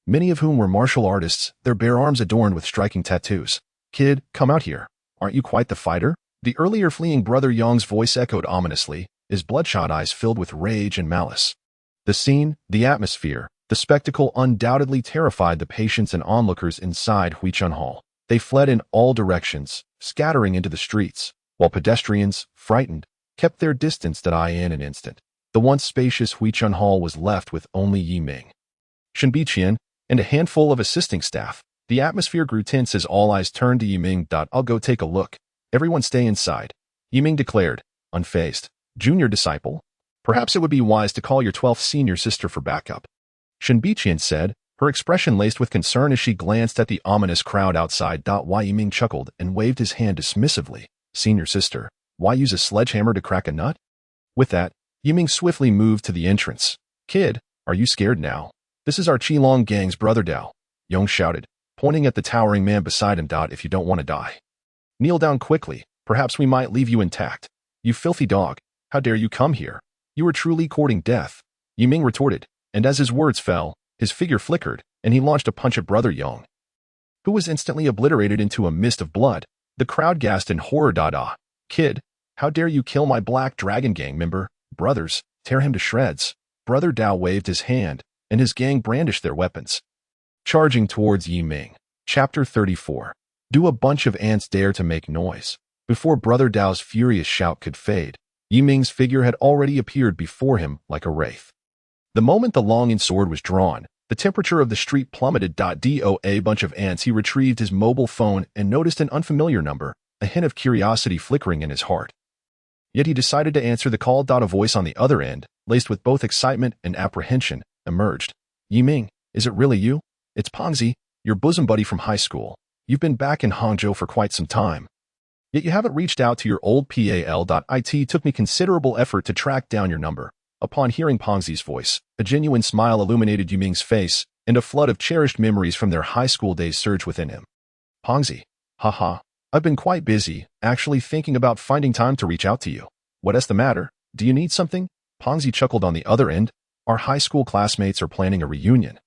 many of whom were martial artists, their bare arms adorned with striking tattoos. Kid, come out here. Aren't you quite the fighter? The earlier fleeing Brother Yong's voice echoed ominously, his bloodshot eyes filled with rage and malice. The scene, the atmosphere, the spectacle undoubtedly terrified the patients and onlookers inside Huichun Hall. They fled in all directions, scattering into the streets, while pedestrians, frightened, kept their distance. In an instant, the once spacious Huichun Hall was left with only Yiming, Shen Biqian, and a handful of assisting staff. The atmosphere grew tense as all eyes turned to Yiming. I'll go take a look. Everyone stay inside, Yiming declared, unfazed. Junior disciple, perhaps it would be wise to call your 12th senior sister for backup, Shen Biqian said, her expression laced with concern as she glanced at the ominous crowd outside. Yiming chuckled and waved his hand dismissively. Senior sister, why use a sledgehammer to crack a nut? With that, Yiming swiftly moved to the entrance. Kid, are you scared now? This is our Qilong gang's brother Dao, Yong shouted, pointing at the towering man beside him. If you don't want to die, kneel down quickly, perhaps we might leave you intact. You filthy dog, how dare you come here? You are truly courting death, Yiming retorted, and as his words fell, his figure flickered, and he launched a punch at Brother Yong, who was instantly obliterated into a mist of blood. The crowd gasped in horror. Kid, how dare you kill my Black Dragon Gang member? Brothers, tear him to shreds. Brother Dao waved his hand, and his gang brandished their weapons, charging towards Yiming. Chapter 34. Do a bunch of ants dare to make noise? Before Brother Dao's furious shout could fade, Yiming's figure had already appeared before him like a wraith. The moment the long sword was drawn, the temperature of the street plummeted. A bunch of ants. He retrieved his mobile phone and noticed an unfamiliar number, a hint of curiosity flickering in his heart. Yet he decided to answer the call. A voice on the other end, laced with both excitement and apprehension, emerged. Yiming, is it really you? It's Pongzi, your bosom buddy from high school. You've been back in Hangzhou for quite some time. Yet you haven't reached out to your old pal. It took me considerable effort to track down your number. Upon hearing Pongzi's voice, a genuine smile illuminated Yiming's face, and a flood of cherished memories from their high school days surged within him. Pongzi, haha, I've been quite busy, actually thinking about finding time to reach out to you. What's the matter? Do you need something? Pongzi chuckled on the other end. Our high school classmates are planning a reunion.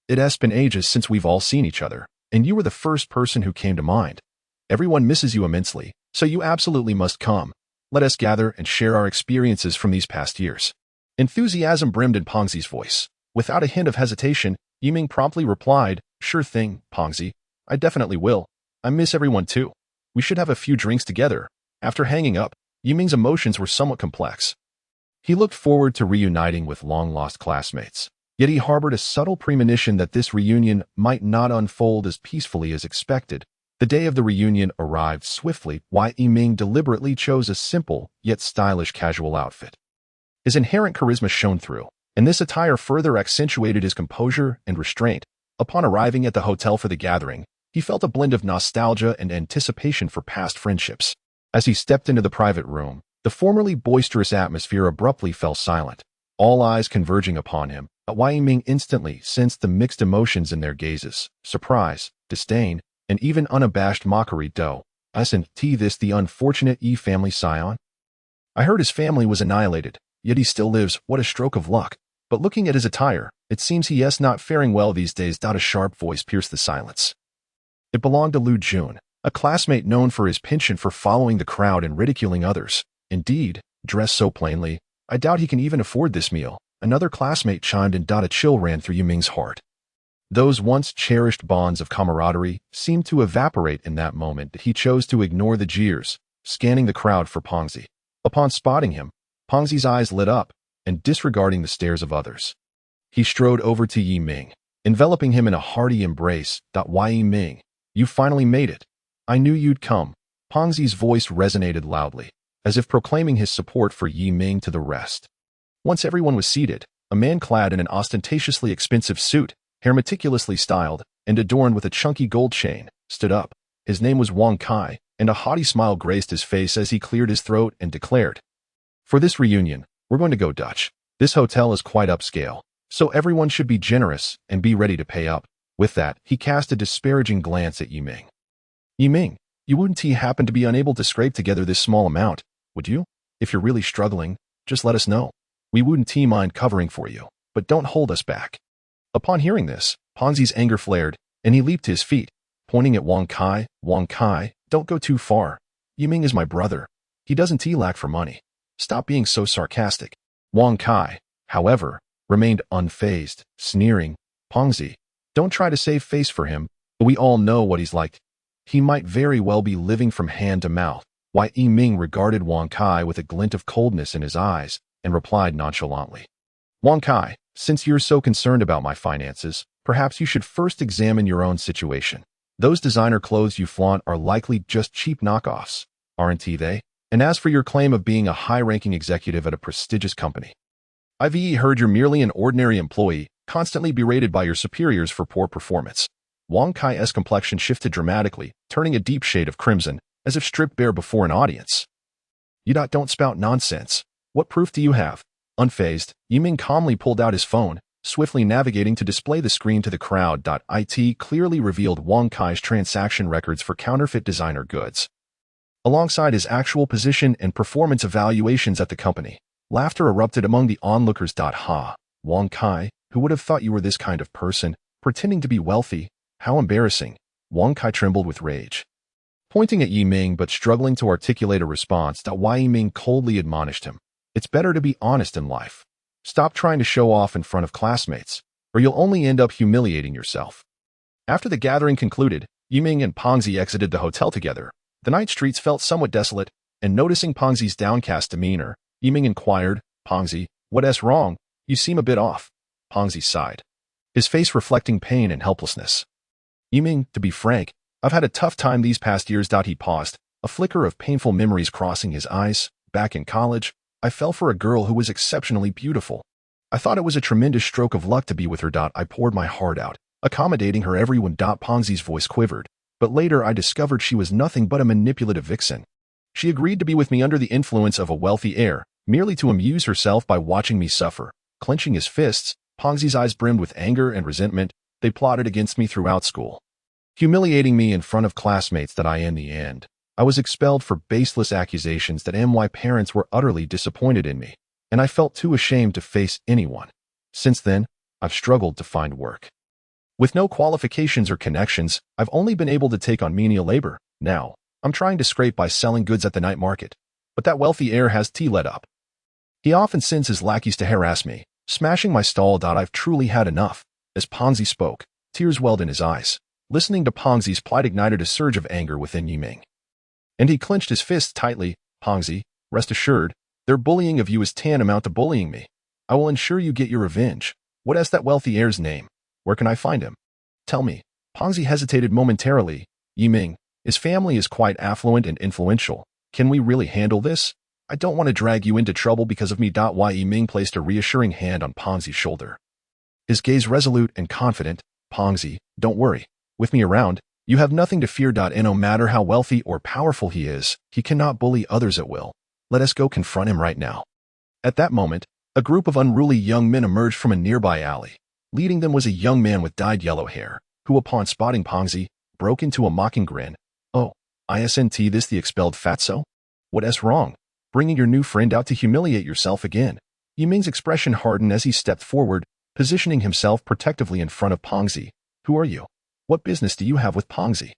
It has been ages since we've all seen each other, and you were the first person who came to mind. Everyone misses you immensely, so you absolutely must come. Let us gather and share our experiences from these past years. Enthusiasm brimmed in Pongzi's voice. Without a hint of hesitation, Yiming promptly replied, Sure thing, Pongzi. I definitely will. I miss everyone too. We should have a few drinks together. After hanging up, Yiming's emotions were somewhat complex. He looked forward to reuniting with long-lost classmates, yet he harbored a subtle premonition that this reunion might not unfold as peacefully as expected. The day of the reunion arrived swiftly, while Yiming deliberately chose a simple, yet stylish casual outfit. His inherent charisma shone through, and this attire further accentuated his composure and restraint. Upon arriving at the hotel for the gathering, he felt a blend of nostalgia and anticipation for past friendships. As he stepped into the private room, the formerly boisterous atmosphere abruptly fell silent, all eyes converging upon him. Wai Yiming instantly sensed the mixed emotions in their gazes: surprise, disdain, and even unabashed mockery. Isn't this the unfortunate Yi family scion? I heard his family was annihilated, yet he still lives. What a stroke of luck. But looking at his attire, it seems he is not faring well these days. A sharp voice pierced the silence. It belonged to Lu Jun, a classmate known for his penchant for following the crowd and ridiculing others. Indeed, dressed so plainly, I doubt he can even afford this meal. Another classmate chimed in. A chill ran through Yiming's heart. Those once cherished bonds of camaraderie seemed to evaporate in that moment. He chose to ignore the jeers, scanning the crowd for Pongzi. Upon spotting him, Pongzi's eyes lit up, and disregarding the stares of others, he strode over to Yiming, enveloping him in a hearty embrace. Why, Yiming, you finally made it. I knew you'd come. Pongzi's voice resonated loudly, as if proclaiming his support for Yiming to the rest. Once everyone was seated, a man clad in an ostentatiously expensive suit, hair meticulously styled, and adorned with a chunky gold chain, stood up. His name was Wang Kai, and a haughty smile graced his face as he cleared his throat and declared, For this reunion, we're going to go Dutch. This hotel is quite upscale, so everyone should be generous and be ready to pay up. With that, he cast a disparaging glance at Yiming. Yiming, you wouldn't happen to be unable to scrape together this small amount, would you? If you're really struggling, just let us know. We wouldn't mind covering for you, but don't hold us back. Upon hearing this, Pongzi's anger flared, and he leaped to his feet, pointing at Wang Kai. Wang Kai, don't go too far. Yiming is my brother. He doesn't lack for money. Stop being so sarcastic. Wang Kai, however, remained unfazed, sneering, Pongzi, don't try to save face for him. We all know what he's like. He might very well be living from hand to mouth. Wai Yiming regarded Wang Kai with a glint of coldness in his eyes and replied nonchalantly, Wang Kai, since you're so concerned about my finances, perhaps you should first examine your own situation. Those designer clothes you flaunt are likely just cheap knockoffs, aren't they? And as for your claim of being a high-ranking executive at a prestigious company, I've heard you're merely an ordinary employee, constantly berated by your superiors for poor performance. Wang Kai's complexion shifted dramatically, turning a deep shade of crimson, as if stripped bare before an audience. You don't spout nonsense. What proof do you have? Unfazed, Yiming calmly pulled out his phone, swiftly navigating to display the screen to the crowd. It clearly revealed Wang Kai's transaction records for counterfeit designer goods, alongside his actual position and performance evaluations at the company. Laughter erupted among the onlookers. Ha, Wang Kai, who would have thought you were this kind of person, pretending to be wealthy? How embarrassing. Wang Kai trembled with rage, pointing at Yiming but struggling to articulate a response. Wai Yiming coldly admonished him. It's better to be honest in life. Stop trying to show off in front of classmates, or you'll only end up humiliating yourself. After the gathering concluded, Yiming and Pongzi exited the hotel together. The night streets felt somewhat desolate, and noticing Pongzi's downcast demeanor, Yiming inquired, Pongzi, what's wrong? You seem a bit off. Pongzi sighed, his face reflecting pain and helplessness. Yiming, to be frank, I've had a tough time these past years. He paused, a flicker of painful memories crossing his eyes. Back in college, I fell for a girl who was exceptionally beautiful. I thought it was a tremendous stroke of luck to be with her. I poured my heart out, accommodating her everyone. Pongzi's voice quivered, but later I discovered she was nothing but a manipulative vixen. She agreed to be with me under the influence of a wealthy heir, merely to amuse herself by watching me suffer. Clenching his fists, Pongzi's eyes brimmed with anger and resentment. They plotted against me throughout school, humiliating me in front of classmates that in the end, I was expelled for baseless accusations that my parents were utterly disappointed in me, and I felt too ashamed to face anyone. Since then, I've struggled to find work. With no qualifications or connections, I've only been able to take on menial labor. Now, I'm trying to scrape by selling goods at the night market. But that wealthy heir has tea let up. He often sends his lackeys to harass me, smashing my stall. I've truly had enough. As Pongzi spoke, tears welled in his eyes. Listening to Pongzi's plight ignited a surge of anger within Yiming. And he clenched his fists tightly. Pongzi, rest assured, their bullying of you is tantamount to bullying me. I will ensure you get your revenge. What is that wealthy heir's name? Where can I find him? Tell me. Pongzi hesitated momentarily. Yiming, his family is quite affluent and influential. Can we really handle this? I don't want to drag you into trouble because of me. Yiming placed a reassuring hand on Pongzi's shoulder. His gaze resolute and confident. Pongzi, don't worry. With me around, you have nothing to fear. And no matter how wealthy or powerful he is, he cannot bully others at will. Let us go confront him right now. At that moment, a group of unruly young men emerged from a nearby alley. Leading them was a young man with dyed yellow hair, who upon spotting Pongzi, broke into a mocking grin. Oh, isn't this the expelled fatso? What's wrong? Bringing your new friend out to humiliate yourself again. Yiming's expression hardened as he stepped forward, positioning himself protectively in front of Pongzi. Who are you? What business do you have with Pongzi?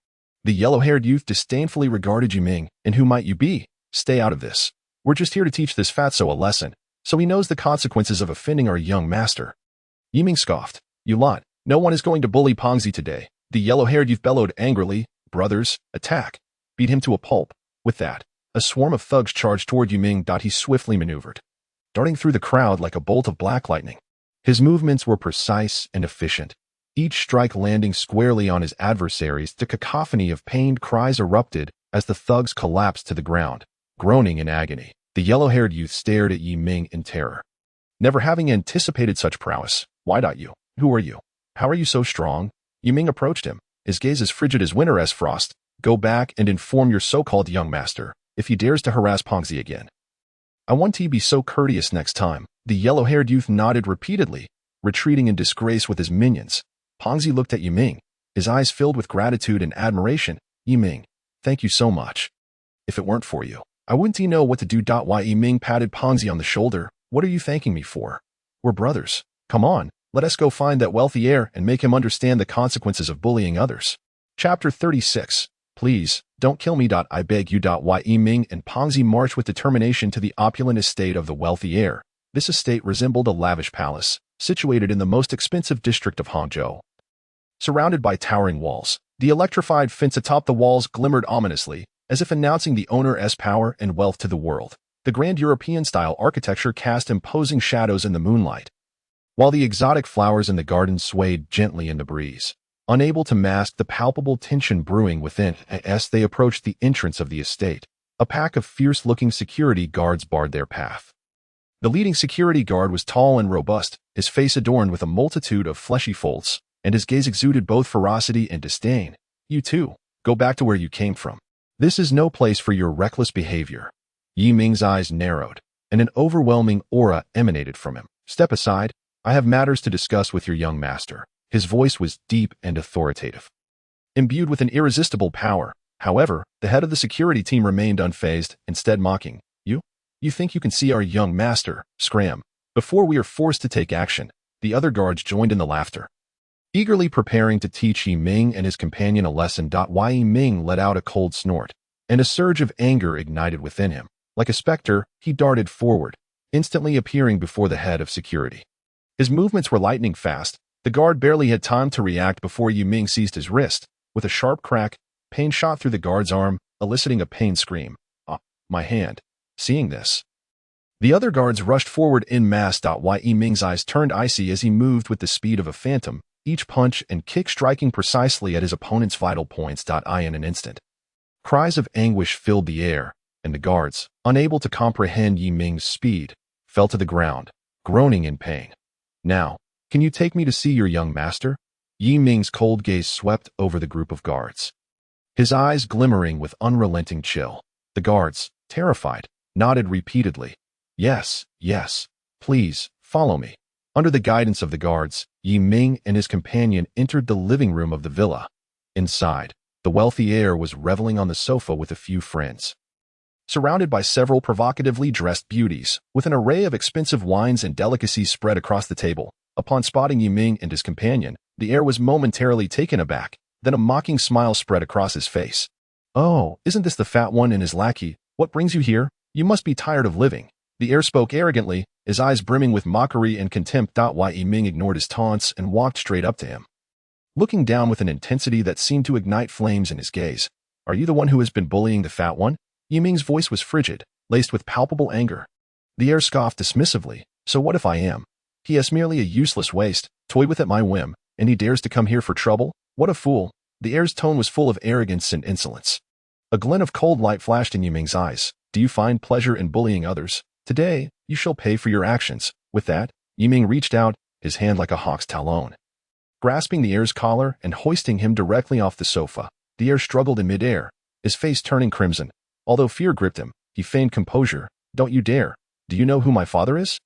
The yellow-haired youth disdainfully regarded Yiming. And who might you be? Stay out of this. We're just here to teach this fatso a lesson, so he knows the consequences of offending our young master. Yiming scoffed. You lot, no one is going to bully Pongzi today. The yellow-haired youth bellowed angrily. Brothers, attack. Beat him to a pulp. With that, a swarm of thugs charged toward Yiming. He swiftly maneuvered, darting through the crowd like a bolt of black lightning. His movements were precise and efficient, each strike landing squarely on his adversaries. The cacophony of pained cries erupted as the thugs collapsed to the ground, groaning in agony. The yellow-haired youth stared at Yiming in terror, never having anticipated such prowess. Why? You? Who are you? How are you so strong? Yiming approached him, his gaze as frigid as winter's frost. Go back and inform your so-called young master if he dares to harass Pongzi again. I want to be so courteous next time. The yellow-haired youth nodded repeatedly, retreating in disgrace with his minions. Pongzi looked at Yiming, his eyes filled with gratitude and admiration. Yiming, thank you so much. If it weren't for you, I wouldn't know what to do. Yiming patted Pongzi on the shoulder. What are you thanking me for? We're brothers. Come on, let us go find that wealthy heir and make him understand the consequences of bullying others. Chapter 36. Please, don't kill me. I beg you. Yiming and Pongzi marched with determination to the opulent estate of the wealthy heir. This estate resembled a lavish palace, situated in the most expensive district of Hangzhou. Surrounded by towering walls, the electrified fence atop the walls glimmered ominously, as if announcing the owner's power and wealth to the world. The grand European-style architecture cast imposing shadows in the moonlight, while the exotic flowers in the garden swayed gently in the breeze, unable to mask the palpable tension brewing within. As they approached the entrance of the estate, a pack of fierce-looking security guards barred their path. The leading security guard was tall and robust, his face adorned with a multitude of fleshy folds, and his gaze exuded both ferocity and disdain. You too, go back to where you came from. This is no place for your reckless behavior. Yiming's eyes narrowed, and an overwhelming aura emanated from him. Step aside. I have matters to discuss with your young master. His voice was deep and authoritative, imbued with an irresistible power. However, the head of the security team remained unfazed, instead mocking. You think you can see our young master? Scram. Before we are forced to take action. The other guards joined in the laughter, eagerly preparing to teach Yiming and his companion a lesson. Yiming let out a cold snort, and a surge of anger ignited within him. Like a specter, he darted forward, instantly appearing before the head of security. His movements were lightning fast. The guard barely had time to react before Yiming seized his wrist. With a sharp crack, pain shot through the guard's arm, eliciting a pained scream. My hand. Seeing this, the other guards rushed forward en masse. Yiming's eyes turned icy as he moved with the speed of a phantom, each punch and kick striking precisely at his opponent's vital points. In an instant, cries of anguish filled the air, and the guards, unable to comprehend Yiming's speed, fell to the ground, groaning in pain. Now, can you take me to see your young master? Yiming's cold gaze swept over the group of guards, his eyes glimmering with unrelenting chill. The guards, terrified, nodded repeatedly. Yes, yes. Please, follow me. Under the guidance of the guards, Yi Ming and his companion entered the living room of the villa. Inside, the wealthy heir was reveling on the sofa with a few friends. Surrounded by several provocatively dressed beauties, with an array of expensive wines and delicacies spread across the table, upon spotting Yi Ming and his companion, the heir was momentarily taken aback, then a mocking smile spread across his face. "Oh, isn't this the fat one and his lackey? What brings you here? You must be tired of living." The heir spoke arrogantly, his eyes brimming with mockery and contempt. Yi Ming ignored his taunts and walked straight up to him, looking down with an intensity that seemed to ignite flames in his gaze. "Are you the one who has been bullying the fat one?" Yi Ming's voice was frigid, laced with palpable anger. The heir scoffed dismissively. "So what if I am? He is merely a useless waste, toyed with at my whim, and he dares to come here for trouble? What a fool!" The heir's tone was full of arrogance and insolence. A glint of cold light flashed in Yi Ming's eyes. "Do you find pleasure in bullying others? Today, you shall pay for your actions." With that, Yi Ming reached out, his hand like a hawk's talon, grasping the heir's collar and hoisting him directly off the sofa. The heir struggled in midair, his face turning crimson. Although fear gripped him, he feigned composure. "Don't you dare. Do you know who my father is?"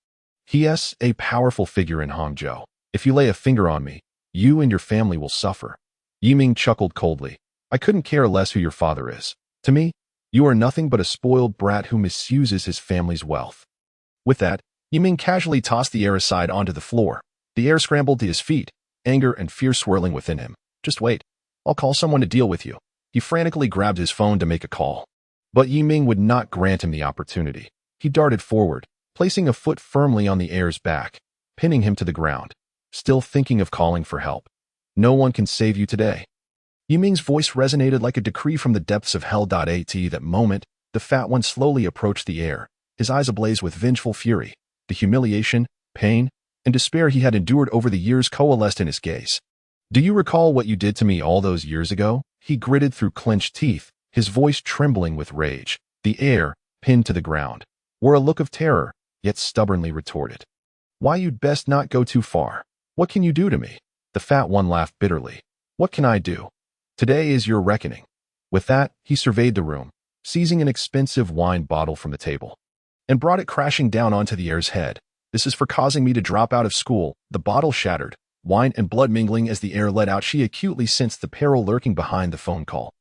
"He is a powerful figure in Hangzhou. If you lay a finger on me, you and your family will suffer." Yi Ming chuckled coldly. "I couldn't care less who your father is. To me, you are nothing but a spoiled brat who misuses his family's wealth." With that, Yi Ming casually tossed the heir aside onto the floor. The heir scrambled to his feet, anger and fear swirling within him. "Just wait. I'll call someone to deal with you." He frantically grabbed his phone to make a call. But Yi Ming would not grant him the opportunity. He darted forward, placing a foot firmly on the heir's back, pinning him to the ground, still thinking of calling for help. "No one can save you today." Yi Ming's voice resonated like a decree from the depths of hell. That moment, the fat one slowly approached the heir, his eyes ablaze with vengeful fury. The humiliation, pain, and despair he had endured over the years coalesced in his gaze. "Do you recall what you did to me all those years ago?" He gritted through clenched teeth, his voice trembling with rage. The heir, pinned to the ground, wore a look of terror, yet stubbornly retorted, "Why, you'd best not go too far. What can you do to me?" The fat one laughed bitterly. "What can I do? Today is your reckoning." With that, he surveyed the room, seizing an expensive wine bottle from the table, and brought it crashing down onto the heir's head. "This is for causing me to drop out of school." The bottle shattered, wine and blood mingling as the heir let out. She acutely sensed the peril lurking behind the phone call.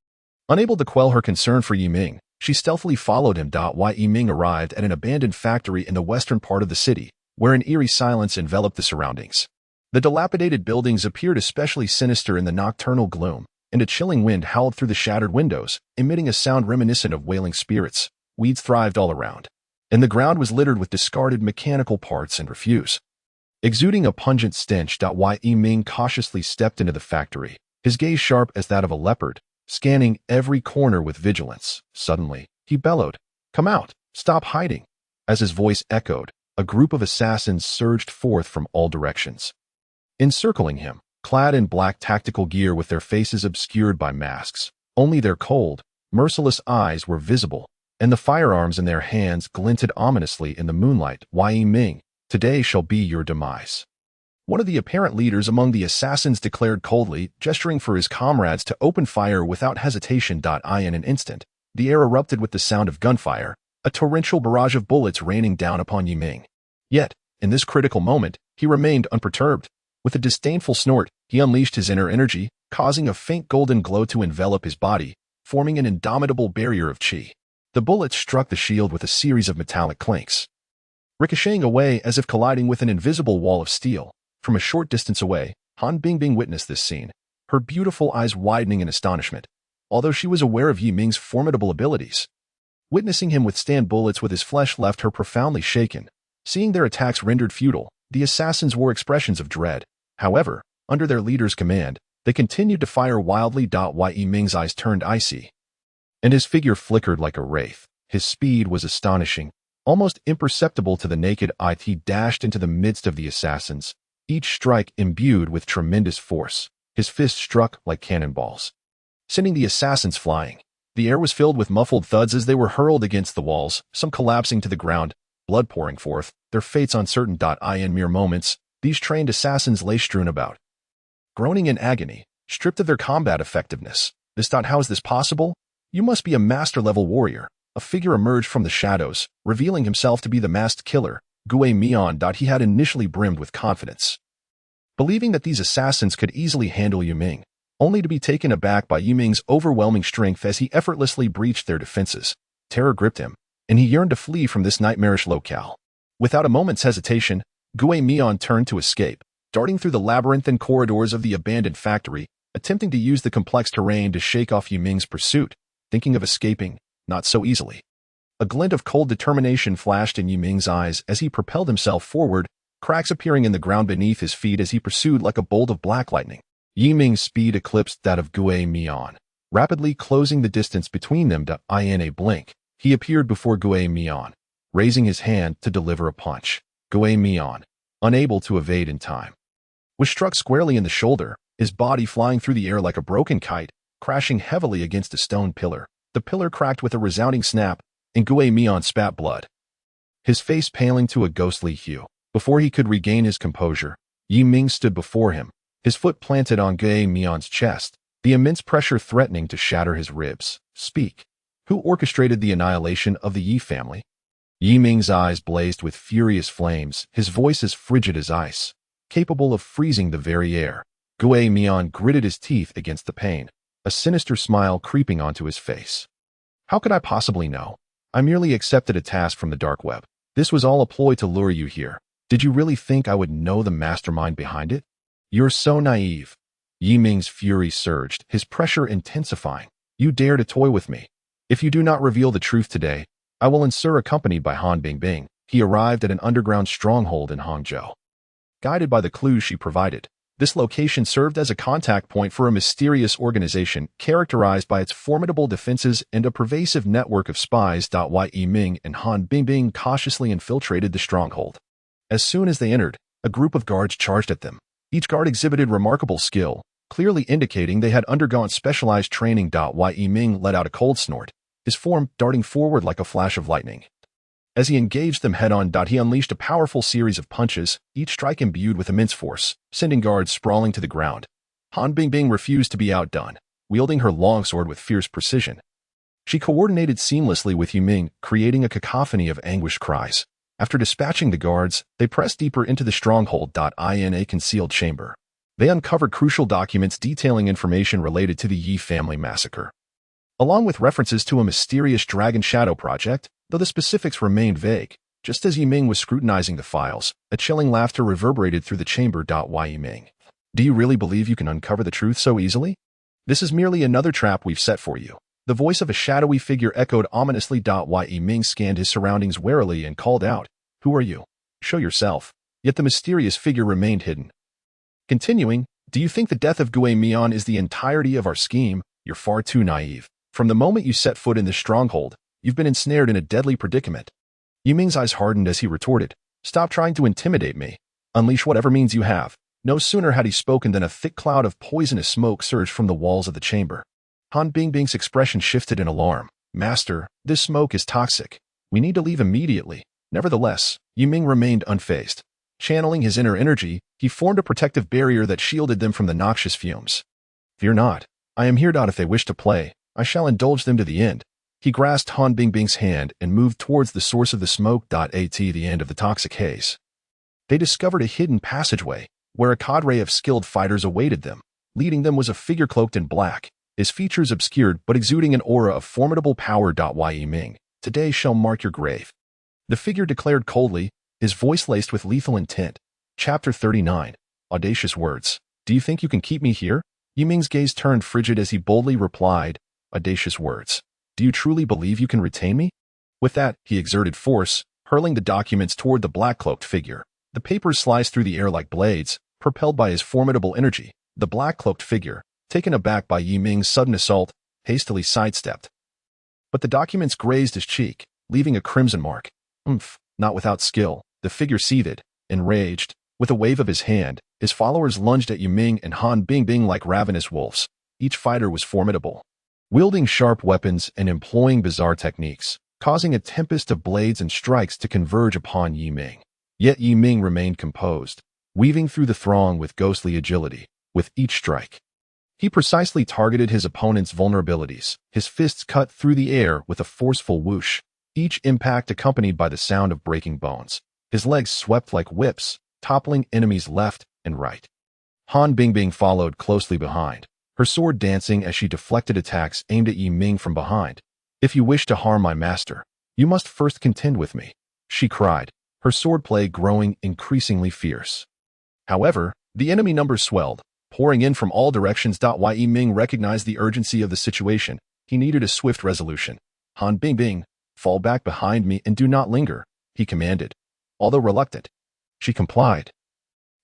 Unable to quell her concern for Yi Ming, she stealthily followed him. Yi Ming arrived at an abandoned factory in the western part of the city, where an eerie silence enveloped the surroundings. The dilapidated buildings appeared especially sinister in the nocturnal gloom, and a chilling wind howled through the shattered windows, emitting a sound reminiscent of wailing spirits. Weeds thrived all around, and the ground was littered with discarded mechanical parts and refuse. Exuding a pungent stench. Yi Ming cautiously stepped into the factory, his gaze sharp as that of a leopard, scanning every corner with vigilance. Suddenly, he bellowed, "Come out! Stop hiding!" As his voice echoed, a group of assassins surged forth from all directions, encircling him, clad in black tactical gear with their faces obscured by masks. Only their cold, merciless eyes were visible, and the firearms in their hands glinted ominously in the moonlight. "Yi Ming, today shall be your demise," one of the apparent leaders among the assassins declared coldly, gesturing for his comrades to open fire without hesitation. In an instant, the air erupted with the sound of gunfire, a torrential barrage of bullets raining down upon Yi Ming. Yet, in this critical moment, he remained unperturbed. With a disdainful snort, he unleashed his inner energy, causing a faint golden glow to envelop his body, forming an indomitable barrier of qi. The bullets struck the shield with a series of metallic clinks, ricocheting away as if colliding with an invisible wall of steel. From a short distance away, Han Bingbing witnessed this scene, her beautiful eyes widening in astonishment, although she was aware of Yi Ming's formidable abilities. Witnessing him withstand bullets with his flesh left her profoundly shaken. Seeing their attacks rendered futile, the assassins wore expressions of dread. However, under their leader's command, they continued to fire wildly. Yi Ming's eyes turned icy, and his figure flickered like a wraith. His speed was astonishing, almost imperceptible to the naked eye. He dashed into the midst of the assassins, each strike imbued with tremendous force. His fists struck like cannonballs, sending the assassins flying. The air was filled with muffled thuds as they were hurled against the walls, some collapsing to the ground, blood pouring forth, their fates uncertain. In mere moments, these trained assassins lay strewn about, groaning in agony, stripped of their combat effectiveness. How is this possible? You must be a master-level warrior. a figure emerged from the shadows, revealing himself to be the masked killer, Gue Mian. He had initially brimmed with confidence, believing that these assassins could easily handle Yiming, only to be taken aback by Yiming's overwhelming strength as he effortlessly breached their defenses. Terror gripped him, and he yearned to flee from this nightmarish locale. Without a moment's hesitation, Gue Mian turned to escape, darting through the labyrinthine corridors of the abandoned factory, attempting to use the complex terrain to shake off Yiming's pursuit, thinking of escaping, not so easily. A glint of cold determination flashed in Yiming's eyes as he propelled himself forward, cracks appearing in the ground beneath his feet as he pursued like a bolt of black lightning. Yiming's speed eclipsed that of Gue Mian, rapidly closing the distance between them. In a blink, he appeared before Gue Mian, raising his hand to deliver a punch. Gue Mian, unable to evade in time, was struck squarely in the shoulder, his body flying through the air like a broken kite, crashing heavily against a stone pillar. The pillar cracked with a resounding snap, and Gue Mian spat blood, his face paling to a ghostly hue. Before he could regain his composure, Yiming stood before him, his foot planted on Gue Mian's chest, the immense pressure threatening to shatter his ribs. Speak. Who orchestrated the annihilation of the Yi family? Yiming's eyes blazed with furious flames, his voice as frigid as ice, capable of freezing the very air. Gue Mian gritted his teeth against the pain, a sinister smile creeping onto his face. How could I possibly know? I merely accepted a task from the dark web. This was all a ploy to lure you here. Did you really think I would know the mastermind behind it? You're so naive. Yiming's fury surged, his pressure intensifying. You dare to toy with me. If you do not reveal the truth today, I will ensure accompanied by Han Bingbing. He arrived at an underground stronghold in Hangzhou. Guided by the clues she provided, this location served as a contact point for a mysterious organization characterized by its formidable defenses and a pervasive network of spies. Yiming and Han Bingbing cautiously infiltrated the stronghold. As soon as they entered, a group of guards charged at them. Each guard exhibited remarkable skill, clearly indicating they had undergone specialized training. Yiming let out a cold snort, his form darting forward like a flash of lightning. As he engaged them head-on, he unleashed a powerful series of punches, each strike imbued with immense force, sending guards sprawling to the ground. Han Bingbing refused to be outdone, wielding her longsword with fierce precision. She coordinated seamlessly with Yiming, creating a cacophony of anguished cries. After dispatching the guards, they pressed deeper into the stronghold. In a concealed chamber, they uncovered crucial documents detailing information related to the Yi family massacre, along with references to a mysterious Dragon Shadow project, though the specifics remained vague. Just as Yiming was scrutinizing the files, a chilling laughter reverberated through the chamber. Yiming, do you really believe you can uncover the truth so easily? This is merely another trap we've set for you. The voice of a shadowy figure echoed ominously. Yiming scanned his surroundings warily and called out, "Who are you? Show yourself." Yet the mysterious figure remained hidden. Continuing, "Do you think the death of Gue Mian is the entirety of our scheme? You're far too naive. From the moment you set foot in this stronghold, you've been ensnared in a deadly predicament." Yiming's eyes hardened as he retorted, "Stop trying to intimidate me. Unleash whatever means you have." No sooner had he spoken than a thick cloud of poisonous smoke surged from the walls of the chamber. Han Bingbing's expression shifted in alarm. "Master, this smoke is toxic. We need to leave immediately." Nevertheless, Yiming remained unfazed. Channeling his inner energy, he formed a protective barrier that shielded them from the noxious fumes. "Fear not. I am here. If they wish to play, I shall indulge them to the end." He grasped Han Bingbing's hand and moved towards the source of the smoke. At the end of the toxic haze, they discovered a hidden passageway, where a cadre of skilled fighters awaited them. Leading them was a figure cloaked in black, his features obscured but exuding an aura of formidable power. Yiming, today shall mark your grave," the figure declared coldly, his voice laced with lethal intent. Chapter 39. Audacious Words. "Do you think you can keep me here?" Yiming's gaze turned frigid as he boldly replied, "Audacious words. Do you truly believe you can retain me?" With that, he exerted force, hurling the documents toward the black-cloaked figure. The papers sliced through the air like blades, propelled by his formidable energy. The black-cloaked figure, taken aback by Yiming's sudden assault, hastily sidestepped. But the documents grazed his cheek, leaving a crimson mark. Not without skill, the figure seethed, enraged. With a wave of his hand, his followers lunged at Yiming and Han Bingbing like ravenous wolves. Each fighter was formidable, wielding sharp weapons and employing bizarre techniques, causing a tempest of blades and strikes to converge upon Yiming. Yet Yiming remained composed, weaving through the throng with ghostly agility. With each strike, He precisely targeted his opponent's vulnerabilities. His fists cut through the air with a forceful whoosh, each impact accompanied by the sound of breaking bones. His legs swept like whips, toppling enemies left and right. Han Bingbing followed closely behind, her sword dancing as she deflected attacks aimed at Yi Ming from behind. "If you wish to harm my master, you must first contend with me," she cried, her swordplay growing increasingly fierce. However, the enemy numbers swelled, pouring in from all directions. Yi Ming recognized the urgency of the situation. He needed a swift resolution. "Han Bingbing, fall back behind me and do not linger," he commanded. Although reluctant, she complied.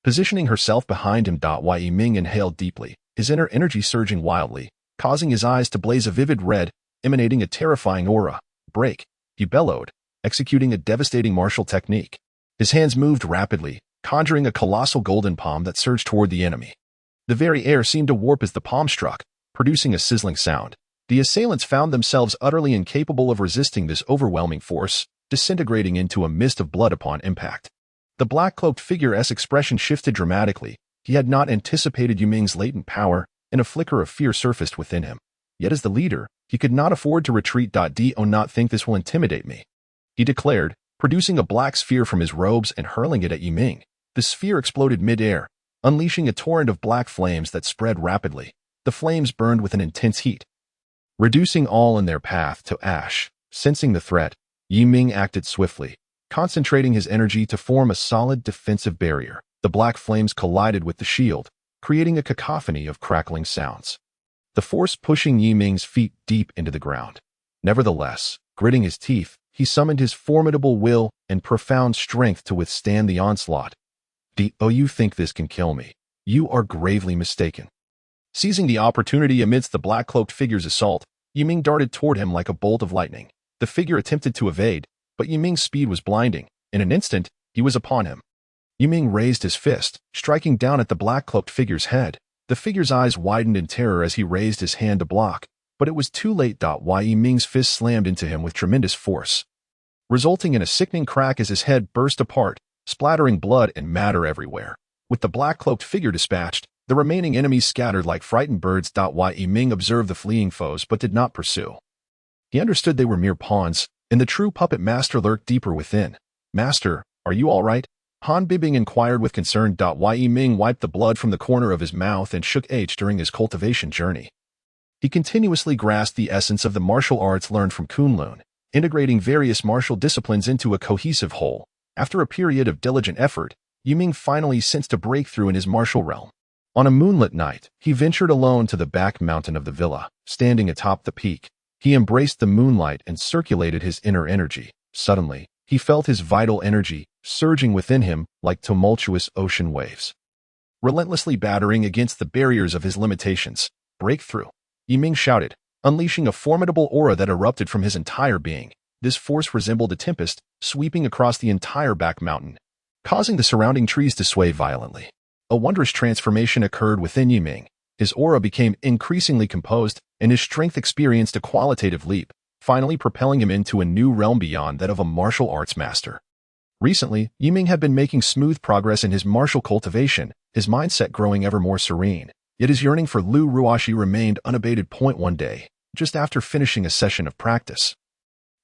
Positioning herself behind him, Yi Ming inhaled deeply, his inner energy surging wildly, causing his eyes to blaze a vivid red, emanating a terrifying aura. "Break," he bellowed, executing a devastating martial technique. His hands moved rapidly, conjuring a colossal golden palm that surged toward the enemy. The very air seemed to warp as the palm struck, producing a sizzling sound. The assailants found themselves utterly incapable of resisting this overwhelming force, disintegrating into a mist of blood upon impact. The black-cloaked figure's expression shifted dramatically. He had not anticipated Yi Ming's latent power, and a flicker of fear surfaced within him. Yet as the leader, he could not afford to retreat. "Do not think this will intimidate me," he declared, producing a black sphere from his robes and hurling it at Yi Ming. The sphere exploded mid-air, unleashing a torrent of black flames that spread rapidly. The flames burned with an intense heat, reducing all in their path to ash. Sensing the threat, Yi Ming acted swiftly, concentrating his energy to form a solid defensive barrier. The black flames collided with the shield, creating a cacophony of crackling sounds, the force pushing Yi Ming's feet deep into the ground. Nevertheless, gritting his teeth, he summoned his formidable will and profound strength to withstand the onslaught. You think this can kill me? You are gravely mistaken." Seizing the opportunity amidst the black-cloaked figure's assault, Yi Ming darted toward him like a bolt of lightning. The figure attempted to evade, but Yi Ming's speed was blinding. In an instant, he was upon him. Yi Ming raised his fist, striking down at the black-cloaked figure's head. The figure's eyes widened in terror as he raised his hand to block, but it was too late. Yi Ming's fist slammed into him with tremendous force, resulting in a sickening crack as his head burst apart, splattering blood and matter everywhere. With the black-cloaked figure dispatched, the remaining enemies scattered like frightened birds. Yi Ming observed the fleeing foes but did not pursue. He understood they were mere pawns, and the true puppet master lurked deeper within. "Master, are you all right?" Han Bingbing inquired with concern. Yi Ming wiped the blood from the corner of his mouth and shook during his cultivation journey. He continuously grasped the essence of the martial arts learned from Kunlun, integrating various martial disciplines into a cohesive whole. After a period of diligent effort, Yi Ming finally sensed a breakthrough in his martial realm. On a moonlit night, he ventured alone to the back mountain of the villa. Standing atop the peak, he embraced the moonlight and circulated his inner energy. Suddenly, he felt his vital energy surging within him like tumultuous ocean waves, relentlessly battering against the barriers of his limitations. "Breakthrough!" Yi Ming shouted, unleashing a formidable aura that erupted from his entire being. This force resembled a tempest, sweeping across the entire back mountain, causing the surrounding trees to sway violently. A wondrous transformation occurred within Yi Ming. His aura became increasingly composed, and his strength experienced a qualitative leap, finally propelling him into a new realm beyond that of a martial arts master. Recently, Yi Ming had been making smooth progress in his martial cultivation, his mindset growing ever more serene. Yet his yearning for Lu Ruoxi remained unabated. One day, just after finishing a session of practice,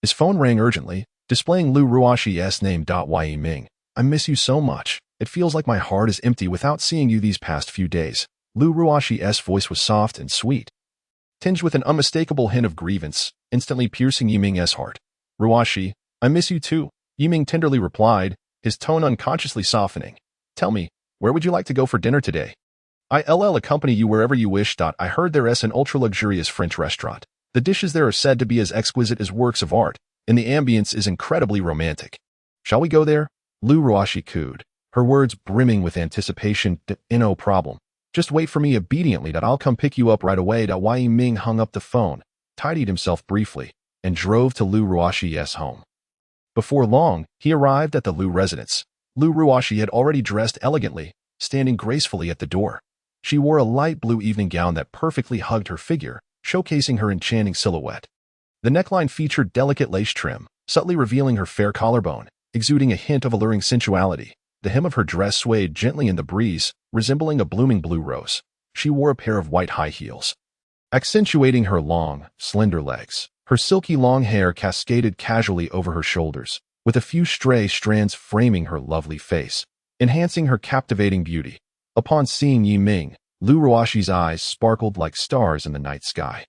his phone rang urgently, displaying Lu Ruoxi's name. "Yi Ming, I miss you so much. It feels like my heart is empty without seeing you these past few days." Lu Ruoxi's voice was soft and sweet, tinged with an unmistakable hint of grievance, instantly piercing Yi Ming's heart. "Ruoxi, I miss you too," Yi Ming tenderly replied, his tone unconsciously softening. "Tell me, where would you like to go for dinner today? I'll accompany you wherever you wish. I heard there's an ultra-luxurious French restaurant. The dishes there are said to be as exquisite as works of art, and the ambience is incredibly romantic. Shall we go there?" Lu Ruoxi cooed, her words brimming with anticipation. "No problem. Just wait for me obediently. I'll come pick you up right away." Yi Ming hung up the phone, tidied himself briefly, and drove to Lu Ruoxi's home. Before long, he arrived at the Lu residence. Lu Ruoxi had already dressed elegantly, standing gracefully at the door. She wore a light blue evening gown that perfectly hugged her figure, showcasing her enchanting silhouette. The neckline featured delicate lace trim, subtly revealing her fair collarbone, exuding a hint of alluring sensuality. The hem of her dress swayed gently in the breeze, resembling a blooming blue rose. She wore a pair of white high heels, accentuating her long, slender legs. Her silky long hair cascaded casually over her shoulders, with a few stray strands framing her lovely face, enhancing her captivating beauty. Upon seeing Yiming, Lu Ruoxi's eyes sparkled like stars in the night sky.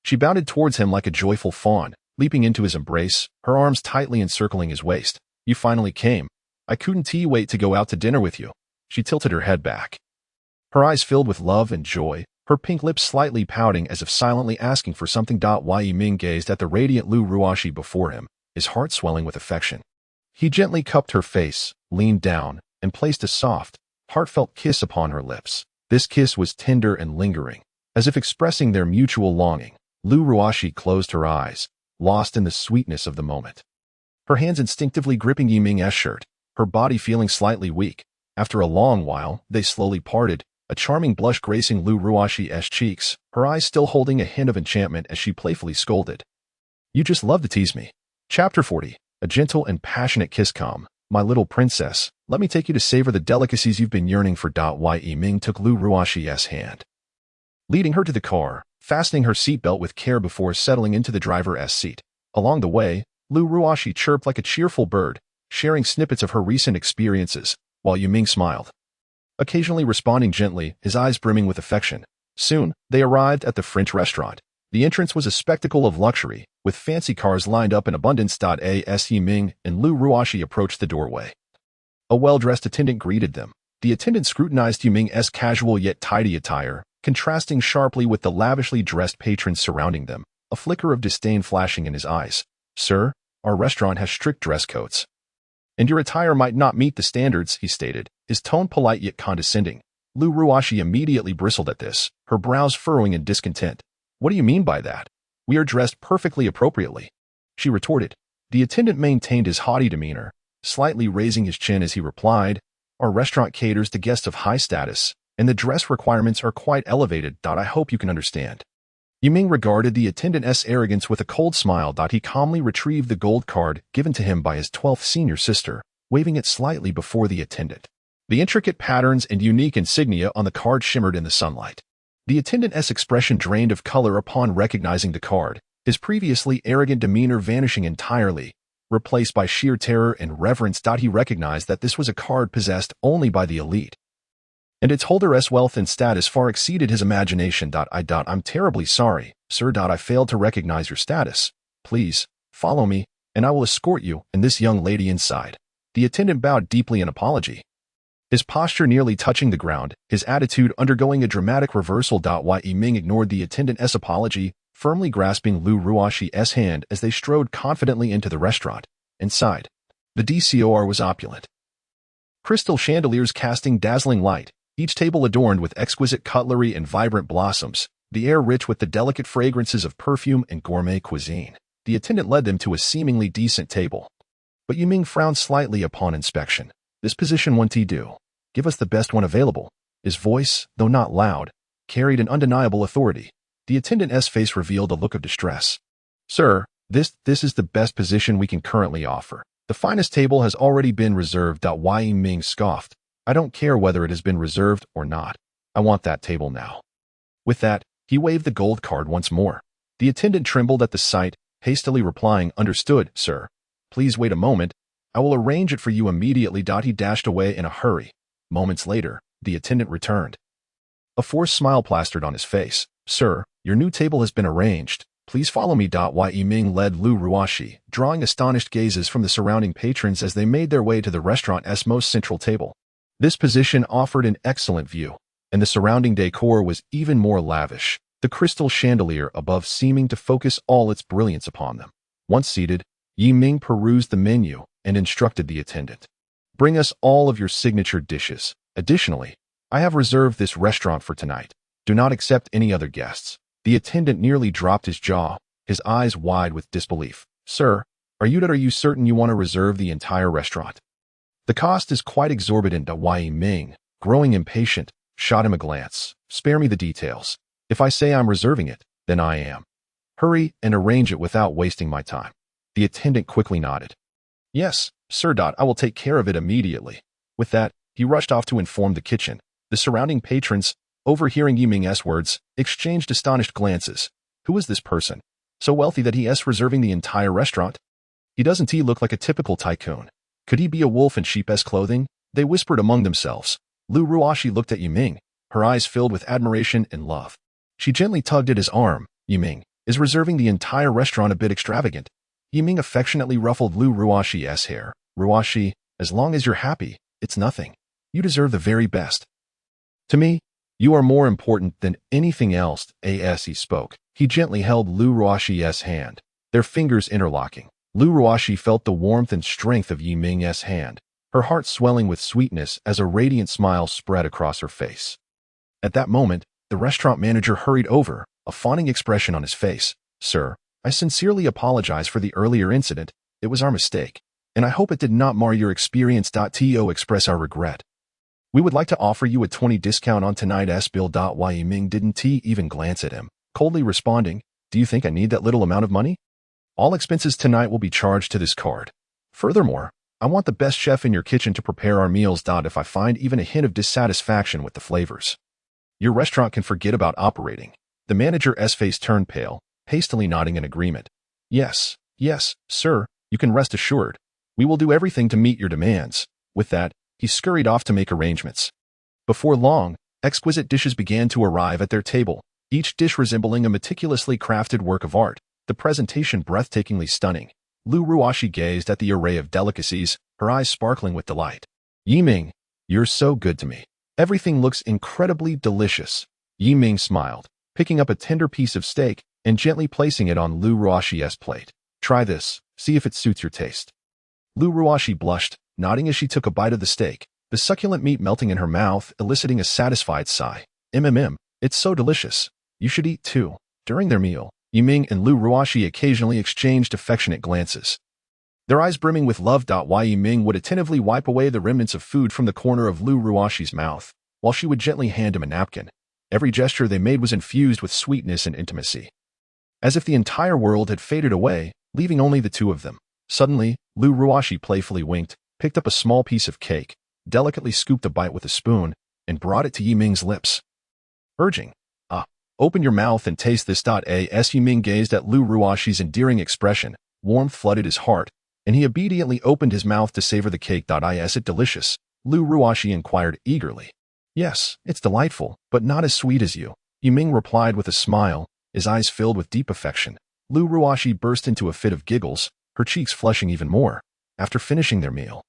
She bounded towards him like a joyful fawn, leaping into his embrace, her arms tightly encircling his waist. "You finally came. I couldn't wait to go out to dinner with you." She tilted her head back, her eyes filled with love and joy, her pink lips slightly pouting as if silently asking for something. Yiming gazed at the radiant Lu Ruoxi before him, his heart swelling with affection. He gently cupped her face, leaned down, and placed a soft, heartfelt kiss upon her lips. This kiss was tender and lingering, as if expressing their mutual longing. Lu Ruoxi closed her eyes, lost in the sweetness of the moment. Her hands instinctively gripping Yiming's shirt, her body feeling slightly weak. After a long while, they slowly parted, a charming blush gracing Lu Ruoxi's cheeks, her eyes still holding a hint of enchantment as she playfully scolded. "You just love to tease me." Chapter 40. A gentle and passionate kiss. "Come, my little princess, let me take you to savor the delicacies you've been yearning for." Yiming took Lu Ruoxi's hand, leading her to the car, fastening her seatbelt with care before settling into the driver's seat. Along the way, Lu Ruoxi chirped like a cheerful bird, sharing snippets of her recent experiences, while Yiming smiled, occasionally responding gently, his eyes brimming with affection. Soon, they arrived at the French restaurant. The entrance was a spectacle of luxury, with fancy cars lined up in abundance. As Yiming and Lu Ruoxi approached the doorway, a well-dressed attendant greeted them. The attendant scrutinized Yiming's casual yet tidy attire, contrasting sharply with the lavishly dressed patrons surrounding them, a flicker of disdain flashing in his eyes. "Sir, our restaurant has strict dress codes, and your attire might not meet the standards," he stated, his tone polite yet condescending. Lu Ruoxi immediately bristled at this, her brows furrowing in discontent. "What do you mean by that? We are dressed perfectly appropriately," she retorted. The attendant maintained his haughty demeanor, slightly raising his chin as he replied, "Our restaurant caters to guests of high status, and the dress requirements are quite elevated. I hope you can understand." Yiming regarded the attendant's arrogance with a cold smile. He calmly retrieved the gold card given to him by his 12th senior sister, waving it slightly before the attendant. The intricate patterns and unique insignia on the card shimmered in the sunlight. The attendant's expression drained of color upon recognizing the card, his previously arrogant demeanor vanishing entirely, replaced by sheer terror and reverence. He recognized that this was a card possessed only by the elite, and its holder's wealth and status far exceeded his imagination. "I'm terribly sorry, sir. I failed to recognize your status. Please, follow me, and I will escort you and this young lady inside." The attendant bowed deeply in apology, his posture nearly touching the ground, his attitude undergoing a dramatic reversal. Yiming ignored the attendant's apology, firmly grasping Lu Ruoxi's hand as they strode confidently into the restaurant. Inside, the decor was opulent, crystal chandeliers casting dazzling light, each table adorned with exquisite cutlery and vibrant blossoms, the air rich with the delicate fragrances of perfume and gourmet cuisine. The attendant led them to a seemingly decent table, but Yiming frowned slightly upon inspection. "This position won't do. Give us the best one available." His voice, though not loud, carried an undeniable authority. The attendant's face revealed a look of distress. "Sir, this is the best position we can currently offer. The finest table has already been reserved." Yiming scoffed. "I don't care whether it has been reserved or not. I want that table now." With that, he waved the gold card once more. The attendant trembled at the sight, hastily replying, "Understood, sir. Please wait a moment. I will arrange it for you immediately." He dashed away in a hurry. Moments later, the attendant returned, a forced smile plastered on his face. "Sir, your new table has been arranged. Please follow me." Yiming led Lu Ruoxi, drawing astonished gazes from the surrounding patrons as they made their way to the restaurant's most central table. This position offered an excellent view, and the surrounding decor was even more lavish, the crystal chandelier above seeming to focus all its brilliance upon them. Once seated, Yiming perused the menu and instructed the attendant, "Bring us all of your signature dishes. Additionally, I have reserved this restaurant for tonight. Do not accept any other guests." The attendant nearly dropped his jaw, his eyes wide with disbelief. "Sir, are you certain you want to reserve the entire restaurant? The cost is quite exorbitant." Yiming, growing impatient, shot him a glance. "Spare me the details. If I say I'm reserving it, then I am. Hurry and arrange it without wasting my time." The attendant quickly nodded. "Yes, sir. I will take care of it immediately." With that, he rushed off to inform the kitchen, the surrounding patrons, overhearing Yiming's words, exchanged astonished glances. Who is this person? So wealthy that he is reserving the entire restaurant? Doesn't he look like a typical tycoon? Could he be a wolf in sheep's clothing? They whispered among themselves. Lu Ruoxi looked at Yiming, her eyes filled with admiration and love. She gently tugged at his arm. Yiming, is reserving the entire restaurant a bit extravagant? Yiming affectionately ruffled Lu Ruoxi's hair. Ruoxi, as long as you're happy, it's nothing. You deserve the very best. To me, you are more important than anything else, as he spoke. He gently held Lu Ruoxi's hand, their fingers interlocking. Lu Ruoxi felt the warmth and strength of Yiming's hand, her heart swelling with sweetness as a radiant smile spread across her face. At that moment, the restaurant manager hurried over, a fawning expression on his face. Sir, I sincerely apologize for the earlier incident. It was our mistake, and I hope it did not mar your experience. To express our regret. We would like to offer you a 20% discount on tonight's bill. Yiming didn't even glance at him, coldly responding, do you think I need that little amount of money? All expenses tonight will be charged to this card. Furthermore, I want the best chef in your kitchen to prepare our meals. If I find even a hint of dissatisfaction with the flavors, your restaurant can forget about operating. The manager's face turned pale, hastily nodding in agreement. Yes, sir, you can rest assured. We will do everything to meet your demands. With that, he scurried off to make arrangements. Before long, exquisite dishes began to arrive at their table, each dish resembling a meticulously crafted work of art, the presentation breathtakingly stunning. Lu Ruoxi gazed at the array of delicacies, her eyes sparkling with delight. Yiming, you're so good to me. Everything looks incredibly delicious. Yiming smiled, picking up a tender piece of steak and gently placing it on Lu Ruoxi's plate. Try this, see if it suits your taste. Lu Ruoxi blushed, nodding as she took a bite of the steak, the succulent meat melting in her mouth, eliciting a satisfied sigh. It's so delicious. You should eat too. During their meal, Yiming and Lu Ruoxi occasionally exchanged affectionate glances, their eyes brimming with love. Yiming would attentively wipe away the remnants of food from the corner of Lu Ruoxi's mouth, while she would gently hand him a napkin. Every gesture they made was infused with sweetness and intimacy, as if the entire world had faded away, leaving only the two of them. Suddenly, Lu Ruoxi playfully winked, picked up a small piece of cake, delicately scooped a bite with a spoon, and brought it to Yiming's lips, urging, open your mouth and taste this. As Yiming gazed at Lu Ruoxi's endearing expression, warmth flooded his heart, and he obediently opened his mouth to savor the cake. Is it delicious? Lu Ruoxi inquired eagerly. Yes, it's delightful, but not as sweet as you, Yiming replied with a smile, his eyes filled with deep affection. Lu Ruoxi burst into a fit of giggles, her cheeks flushing even more. After finishing their meal,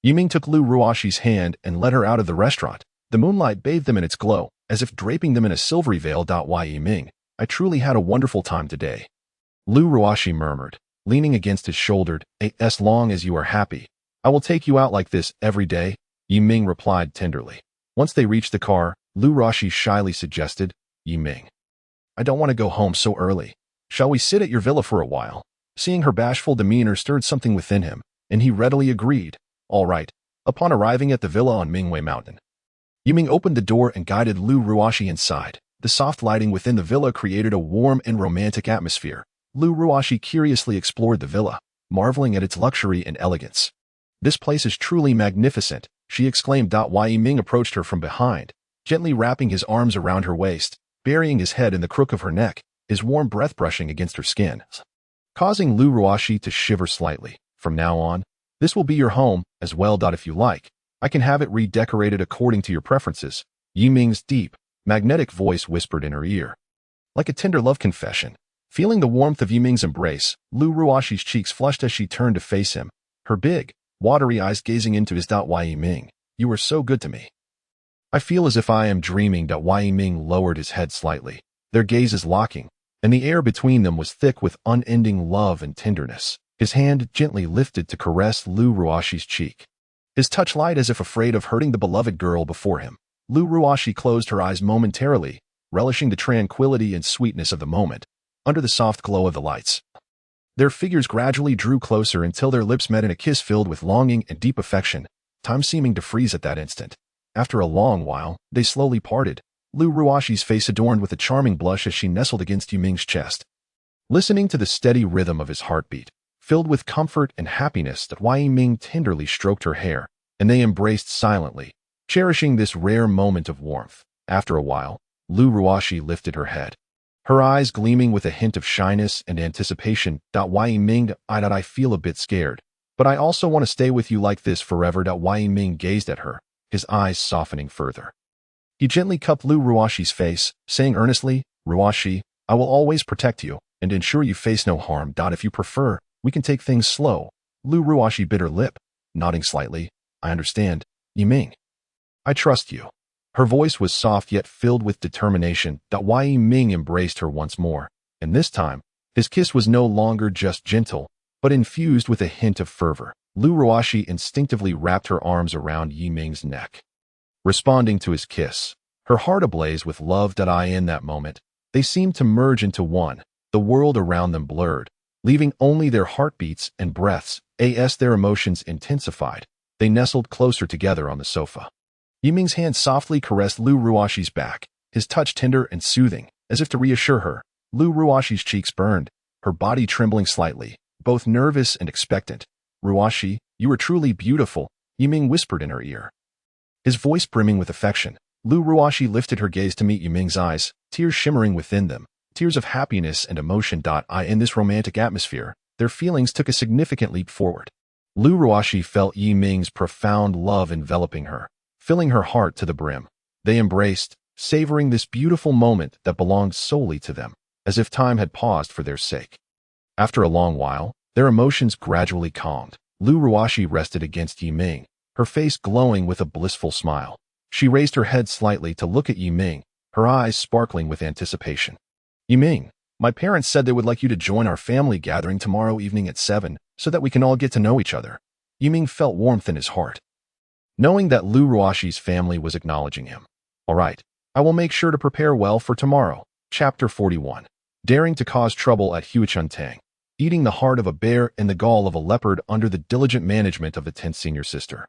Yiming took Lu Ruoxi's hand and led her out of the restaurant. The moonlight bathed them in its glow, as if draping them in a silvery veil. Yiming, I truly had a wonderful time today, Lu Ruoxi murmured, leaning against his shoulder. As long as you are happy, I will take you out like this every day, Yiming replied tenderly. Once they reached the car, Lu Ruoxi shyly suggested, Yiming, I don't want to go home so early. Shall we sit at your villa for a while? Seeing her bashful demeanor stirred something within him, and he readily agreed. All right. Upon arriving at the villa on Mingwei Mountain, Yiming opened the door and guided Lu Ruoxi inside. The soft lighting within the villa created a warm and romantic atmosphere. Lu Ruoxi curiously explored the villa, marveling at its luxury and elegance. This place is truly magnificent, she exclaimed. Yiming approached her from behind, gently wrapping his arms around her waist, burying his head in the crook of her neck, his warm breath brushing against her skin, causing Lu Ruoxi to shiver slightly. From now on, this will be your home as well. If you like, I can have it redecorated according to your preferences, Yiming's deep, magnetic voice whispered in her ear, like a tender love confession. Feeling the warmth of Yiming's embrace, Lu Ruoxi's cheeks flushed as she turned to face him, her big, watery eyes gazing into his. Yiming, you are so good to me. I feel as if I am dreaming. Yiming lowered his head slightly, their gazes locking, and the air between them was thick with unending love and tenderness. His hand gently lifted to caress Lu Ruoxi's cheek, his touch light as if afraid of hurting the beloved girl before him. Lu Ruoxi closed her eyes momentarily, relishing the tranquility and sweetness of the moment. Under the soft glow of the lights, their figures gradually drew closer until their lips met in a kiss filled with longing and deep affection, time seeming to freeze at that instant. After a long while, they slowly parted, Lu Ruoxi's face adorned with a charming blush as she nestled against Yiming's chest, listening to the steady rhythm of his heartbeat. Filled with comfort and happiness, Yiming tenderly stroked her hair, and they embraced silently, cherishing this rare moment of warmth. After a while, Lu Ruoxi lifted her head, her eyes gleaming with a hint of shyness and anticipation. Wai Ming, I feel a bit scared, but I also want to stay with you like this forever. Wai Ming gazed at her, his eyes softening further. He gently cupped Lu Ruoxi's face, saying earnestly, Ruoxi, I will always protect you and ensure you face no harm. If you prefer, we can take things slow. Lu Ruoxi bit her lip, nodding slightly. I understand, Yi Ming. I trust you. Her voice was soft yet filled with determination. Wai Ming embraced her once more, and this time, his kiss was no longer just gentle, but infused with a hint of fervor. Lu Ruoxi instinctively wrapped her arms around Yi Ming's neck, responding to his kiss, her heart ablaze with love. In that moment, they seemed to merge into one, the world around them blurred, leaving only their heartbeats and breaths. As their emotions intensified, they nestled closer together on the sofa. Yi Ming's hand softly caressed Lu Ruoxi's back, his touch tender and soothing, as if to reassure her. Lu Ruoxi's cheeks burned, her body trembling slightly, both nervous and expectant. Ruoxi, you are truly beautiful, Yi Ming whispered in her ear. His voice brimming with affection, Lu Ruoxi lifted her gaze to meet Yi Ming's eyes, tears shimmering within them, tears of happiness and emotion. In this romantic atmosphere, their feelings took a significant leap forward. Lu Ruoxi felt Yi Ming's profound love enveloping her, filling her heart to the brim. They embraced, savoring this beautiful moment that belonged solely to them, as if time had paused for their sake. After a long while, their emotions gradually calmed. Lu Ruoxi rested against Yi Ming, her face glowing with a blissful smile. She raised her head slightly to look at Yi Ming, her eyes sparkling with anticipation. Yi Ming, my parents said they would like you to join our family gathering tomorrow evening at 7, so that we can all get to know each other. Yi Ming felt warmth in his heart, knowing that Lu Ruoxi's family was acknowledging him. All right, I will make sure to prepare well for tomorrow. Chapter 41. Daring to cause trouble at Huachuntang, eating the heart of a bear and the gall of a leopard under the diligent management of the 10th senior sister.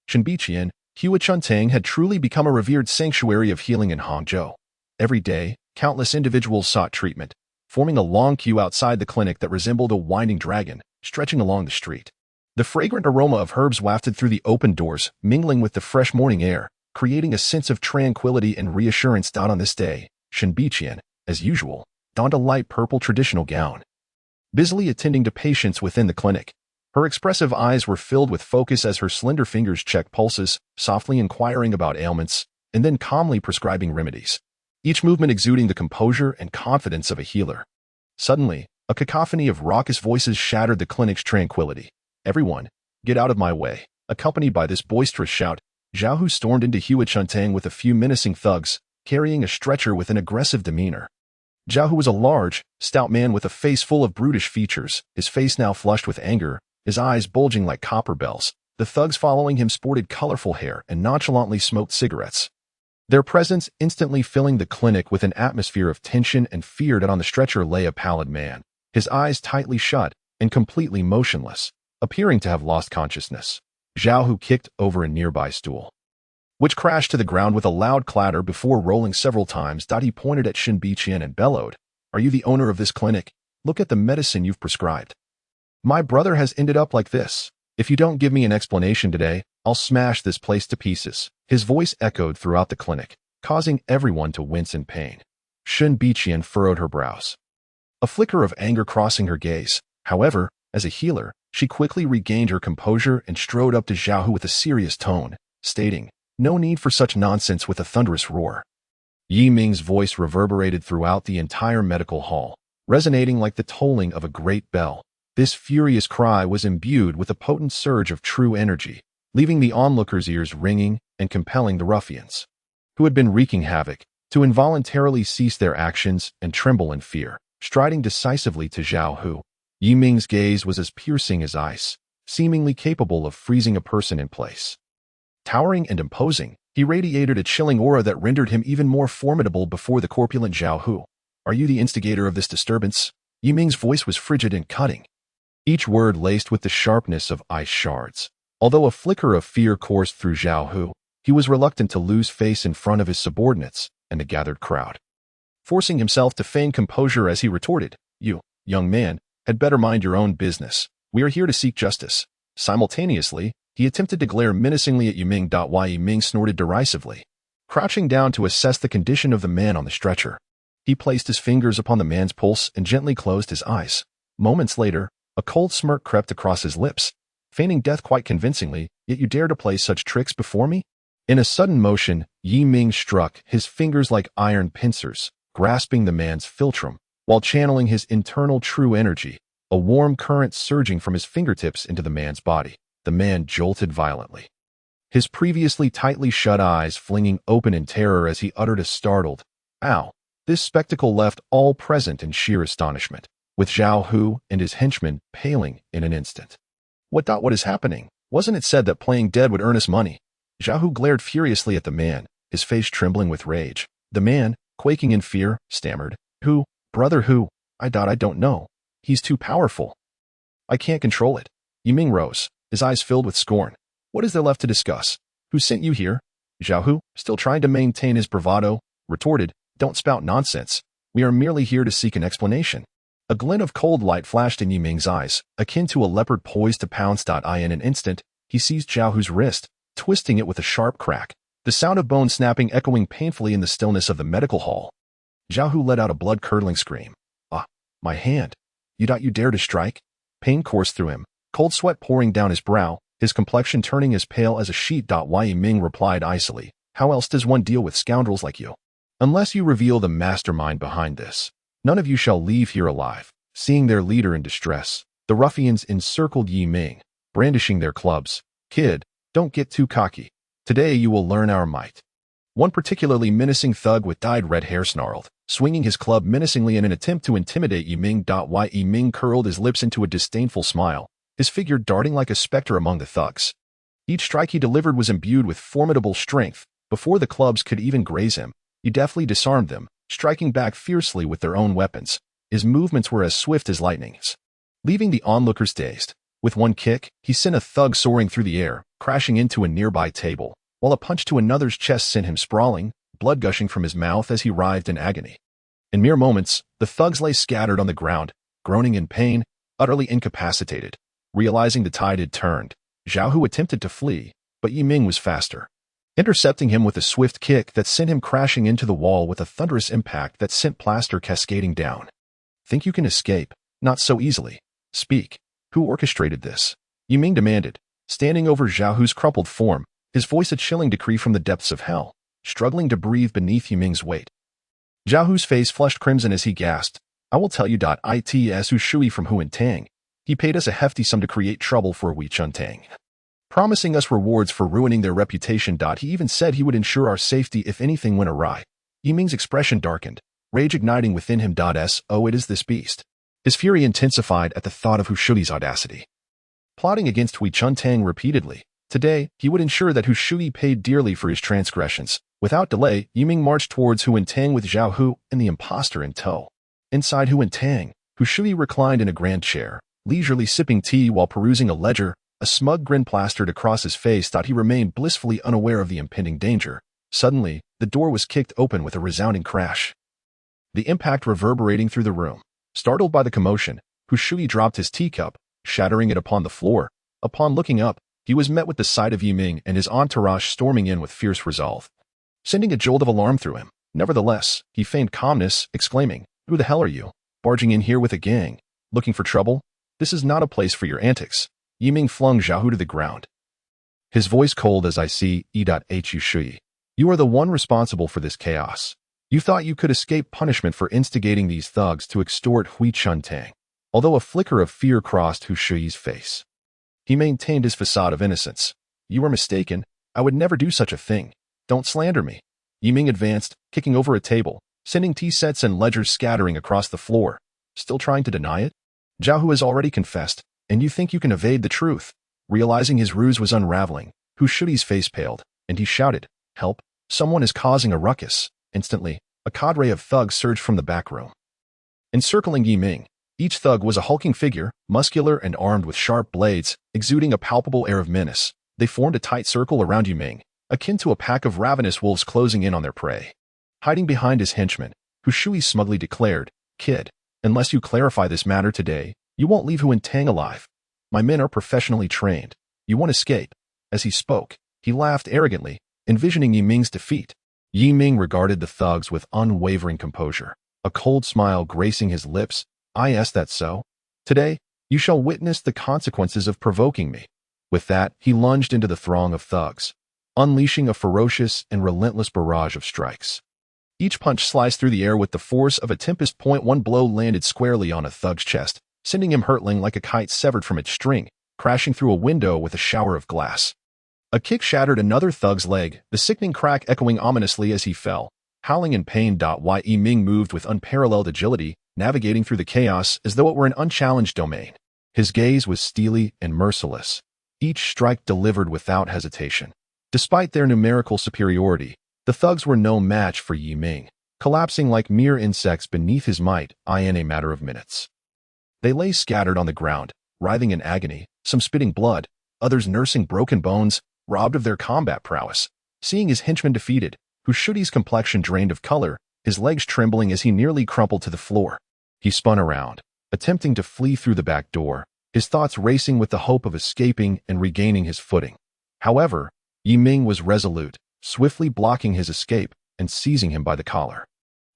Shenbiqian, Huachuntang had truly become a revered sanctuary of healing in Hangzhou. Every day, countless individuals sought treatment, forming a long queue outside the clinic that resembled a winding dragon, stretching along the street. The fragrant aroma of herbs wafted through the open doors, mingling with the fresh morning air, creating a sense of tranquility and reassurance. On this day, Shenbiqian, as usual, donned a light purple traditional gown, busily attending to patients within the clinic. Her expressive eyes were filled with focus as her slender fingers checked pulses, softly inquiring about ailments, and then calmly prescribing remedies, each movement exuding the composure and confidence of a healer. Suddenly, a cacophony of raucous voices shattered the clinic's tranquility. Everyone, get out of my way. Accompanied by this boisterous shout, Zhao Hu stormed into Huachuntang with a few menacing thugs, carrying a stretcher with an aggressive demeanor. Zhao Hu was a large, stout man with a face full of brutish features, his face now flushed with anger, his eyes bulging like copper bells. The thugs following him sported colorful hair and nonchalantly smoked cigarettes, their presence instantly filling the clinic with an atmosphere of tension and fear. On the stretcher lay a pallid man, his eyes tightly shut and completely motionless, appearing to have lost consciousness. Zhao Hu kicked over a nearby stool, which crashed to the ground with a loud clatter before rolling several times. He pointed at Shenbiqian and bellowed, Are you the owner of this clinic? Look at the medicine you've prescribed. My brother has ended up like this. If you don't give me an explanation today, I'll smash this place to pieces. His voice echoed throughout the clinic, causing everyone to wince in pain. Shenbiqian furrowed her brows, a flicker of anger crossing her gaze. However, as a healer, she quickly regained her composure and strode up to Zhao Hu with a serious tone, stating, No need for such nonsense, with a thunderous roar. Yi Ming's voice reverberated throughout the entire medical hall, resonating like the tolling of a great bell. This furious cry was imbued with a potent surge of true energy, leaving the onlookers' ears ringing and compelling the ruffians, who had been wreaking havoc, to involuntarily cease their actions and tremble in fear. Striding decisively to Zhao Hu, Yi Ming's gaze was as piercing as ice, seemingly capable of freezing a person in place. Towering and imposing, he radiated a chilling aura that rendered him even more formidable before the corpulent Zhao Hu. Are you the instigator of this disturbance? Yi Ming's voice was frigid and cutting, each word laced with the sharpness of ice shards. Although a flicker of fear coursed through Zhao Hu, he was reluctant to lose face in front of his subordinates and the gathered crowd. Forcing himself to feign composure as he retorted, You, young man, had better mind your own business. We are here to seek justice. Simultaneously, he attempted to glare menacingly at Yi Ming. Yi Ming snorted derisively, crouching down to assess the condition of the man on the stretcher. He placed his fingers upon the man's pulse and gently closed his eyes. Moments later, a cold smirk crept across his lips, feigning death quite convincingly. Yet you dare to play such tricks before me? In a sudden motion, Yi Ming struck, his fingers like iron pincers, grasping the man's philtrum, while channeling his internal true energy, a warm current surging from his fingertips into the man's body. The man jolted violently, his previously tightly shut eyes flinging open in terror as he uttered a startled, "Ow!" This spectacle left all present in sheer astonishment, with Zhao Hu and his henchmen paling in an instant. What is happening? Wasn't it said that playing dead would earn us money? Zhao Hu glared furiously at the man, his face trembling with rage. The man, quaking in fear, stammered, "Who? Brother Hu? I don't know. He's too powerful. I can't control it." Yi Ming rose, his eyes filled with scorn. "What is there left to discuss? Who sent you here?" Zhao Hu, still trying to maintain his bravado, retorted, "Don't spout nonsense. We are merely here to seek an explanation." A glint of cold light flashed in Yi Ming's eyes, akin to a leopard poised to pounce. In an instant, he seized Zhao Hu's wrist, twisting it with a sharp crack, the sound of bone snapping echoing painfully in the stillness of the medical hall. Zhao Hu let out a blood-curdling scream. "Ah, my hand. You dare to strike?" Pain coursed through him, cold sweat pouring down his brow, his complexion turning as pale as a sheet. Yi Ming replied icily, "How else does one deal with scoundrels like you? Unless you reveal the mastermind behind this, none of you shall leave here alive." Seeing their leader in distress, the ruffians encircled Yi Ming, brandishing their clubs. "Kid, don't get too cocky. Today you will learn our might." One particularly menacing thug with dyed red hair snarled, swinging his club menacingly in an attempt to intimidate Yi Ming. Yi Ming curled his lips into a disdainful smile, his figure darting like a specter among the thugs. Each strike he delivered was imbued with formidable strength. Before the clubs could even graze him, he deftly disarmed them, striking back fiercely with their own weapons. His movements were as swift as lightnings, leaving the onlookers dazed. With one kick, he sent a thug soaring through the air, crashing into a nearby table, while a punch to another's chest sent him sprawling, blood gushing from his mouth as he writhed in agony. In mere moments, the thugs lay scattered on the ground, groaning in pain, utterly incapacitated. Realizing the tide had turned, Zhao Hu attempted to flee, but Yi Ming was faster, intercepting him with a swift kick that sent him crashing into the wall with a thunderous impact that sent plaster cascading down. "Think you can escape? Not so easily. Speak. Who orchestrated this?" Yi Ming demanded, standing over Zhao Hu's crumpled form, his voice a chilling decree from the depths of hell, struggling to breathe beneath Yi Ming's weight. Zhao Hu's face flushed crimson as he gasped, "I will tell you. It's Hu Shui from Huantang. He paid us a hefty sum to create trouble for Wei Chuntang, promising us rewards for ruining their reputation. He even said he would ensure our safety if anything went awry." Yi Ming's expression darkened, rage igniting within him. Oh, it is this beast. His fury intensified at the thought of Hu Shui's audacity, plotting against Wei Chuntang repeatedly. Today, he would ensure that Hu Shui paid dearly for his transgressions. Without delay, Yi Ming marched towards Huantang with Zhao Hu and the imposter in tow. Inside Huantang, Hu Shui reclined in a grand chair, leisurely sipping tea while perusing a ledger. A smug grin plastered across his face. He remained blissfully unaware of the impending danger. Suddenly, the door was kicked open with a resounding crash, the impact reverberating through the room. Startled by the commotion, Hu Shui dropped his teacup, shattering it upon the floor. Upon looking up, he was met with the sight of Yi Ming and his entourage storming in with fierce resolve, sending a jolt of alarm through him. Nevertheless, he feigned calmness, exclaiming, "Who the hell are you? Barging in here with a gang? Looking for trouble? This is not a place for your antics." Yi Ming flung Zhao Hu to the ground, his voice cold as I see. Hu Shui, you are the one responsible for this chaos. You thought you could escape punishment for instigating these thugs to extort Wei Chuntang. Although a flicker of fear crossed Hu Shui's face, he maintained his facade of innocence. "You were mistaken. I would never do such a thing. Don't slander me." Yi Ming advanced, kicking over a table, sending tea sets and ledgers scattering across the floor. Still trying to deny it? Zhao Hu has already confessed, and you think you can evade the truth? Realizing his ruse was unraveling, Hu Shui's face paled, and he shouted, "Help! Someone is causing a ruckus." Instantly, a cadre of thugs surged from the back room, encircling Yi Ming. Each thug was a hulking figure, muscular and armed with sharp blades, exuding a palpable air of menace. They formed a tight circle around Yi Ming, akin to a pack of ravenous wolves closing in on their prey. Hiding behind his henchmen, Hu Shui smugly declared, "Kid, unless you clarify this matter today, you won't leave Huantang alive. My men are professionally trained. You won't escape." As he spoke, he laughed arrogantly, envisioning Yi Ming's defeat. Yi Ming regarded the thugs with unwavering composure, a cold smile gracing his lips. Is that so? Today, you shall witness the consequences of provoking me. With that, he lunged into the throng of thugs, unleashing a ferocious and relentless barrage of strikes. Each punch sliced through the air with the force of a tempest. One blow landed squarely on a thug's chest, sending him hurtling like a kite severed from its string, crashing through a window with a shower of glass. A kick shattered another thug's leg, the sickening crack echoing ominously as he fell, howling in pain. Yi Ming moved with unparalleled agility, navigating through the chaos as though it were an unchallenged domain. His gaze was steely and merciless, each strike delivered without hesitation. Despite their numerical superiority, the thugs were no match for Yi Ming, collapsing like mere insects beneath his might in a matter of minutes. They lay scattered on the ground, writhing in agony, some spitting blood, others nursing broken bones, robbed of their combat prowess. Seeing his henchmen defeated, Hushudi's complexion drained of color, his legs trembling as he nearly crumpled to the floor. He spun around, attempting to flee through the back door, his thoughts racing with the hope of escaping and regaining his footing. However, Yi Ming was resolute, swiftly blocking his escape and seizing him by the collar,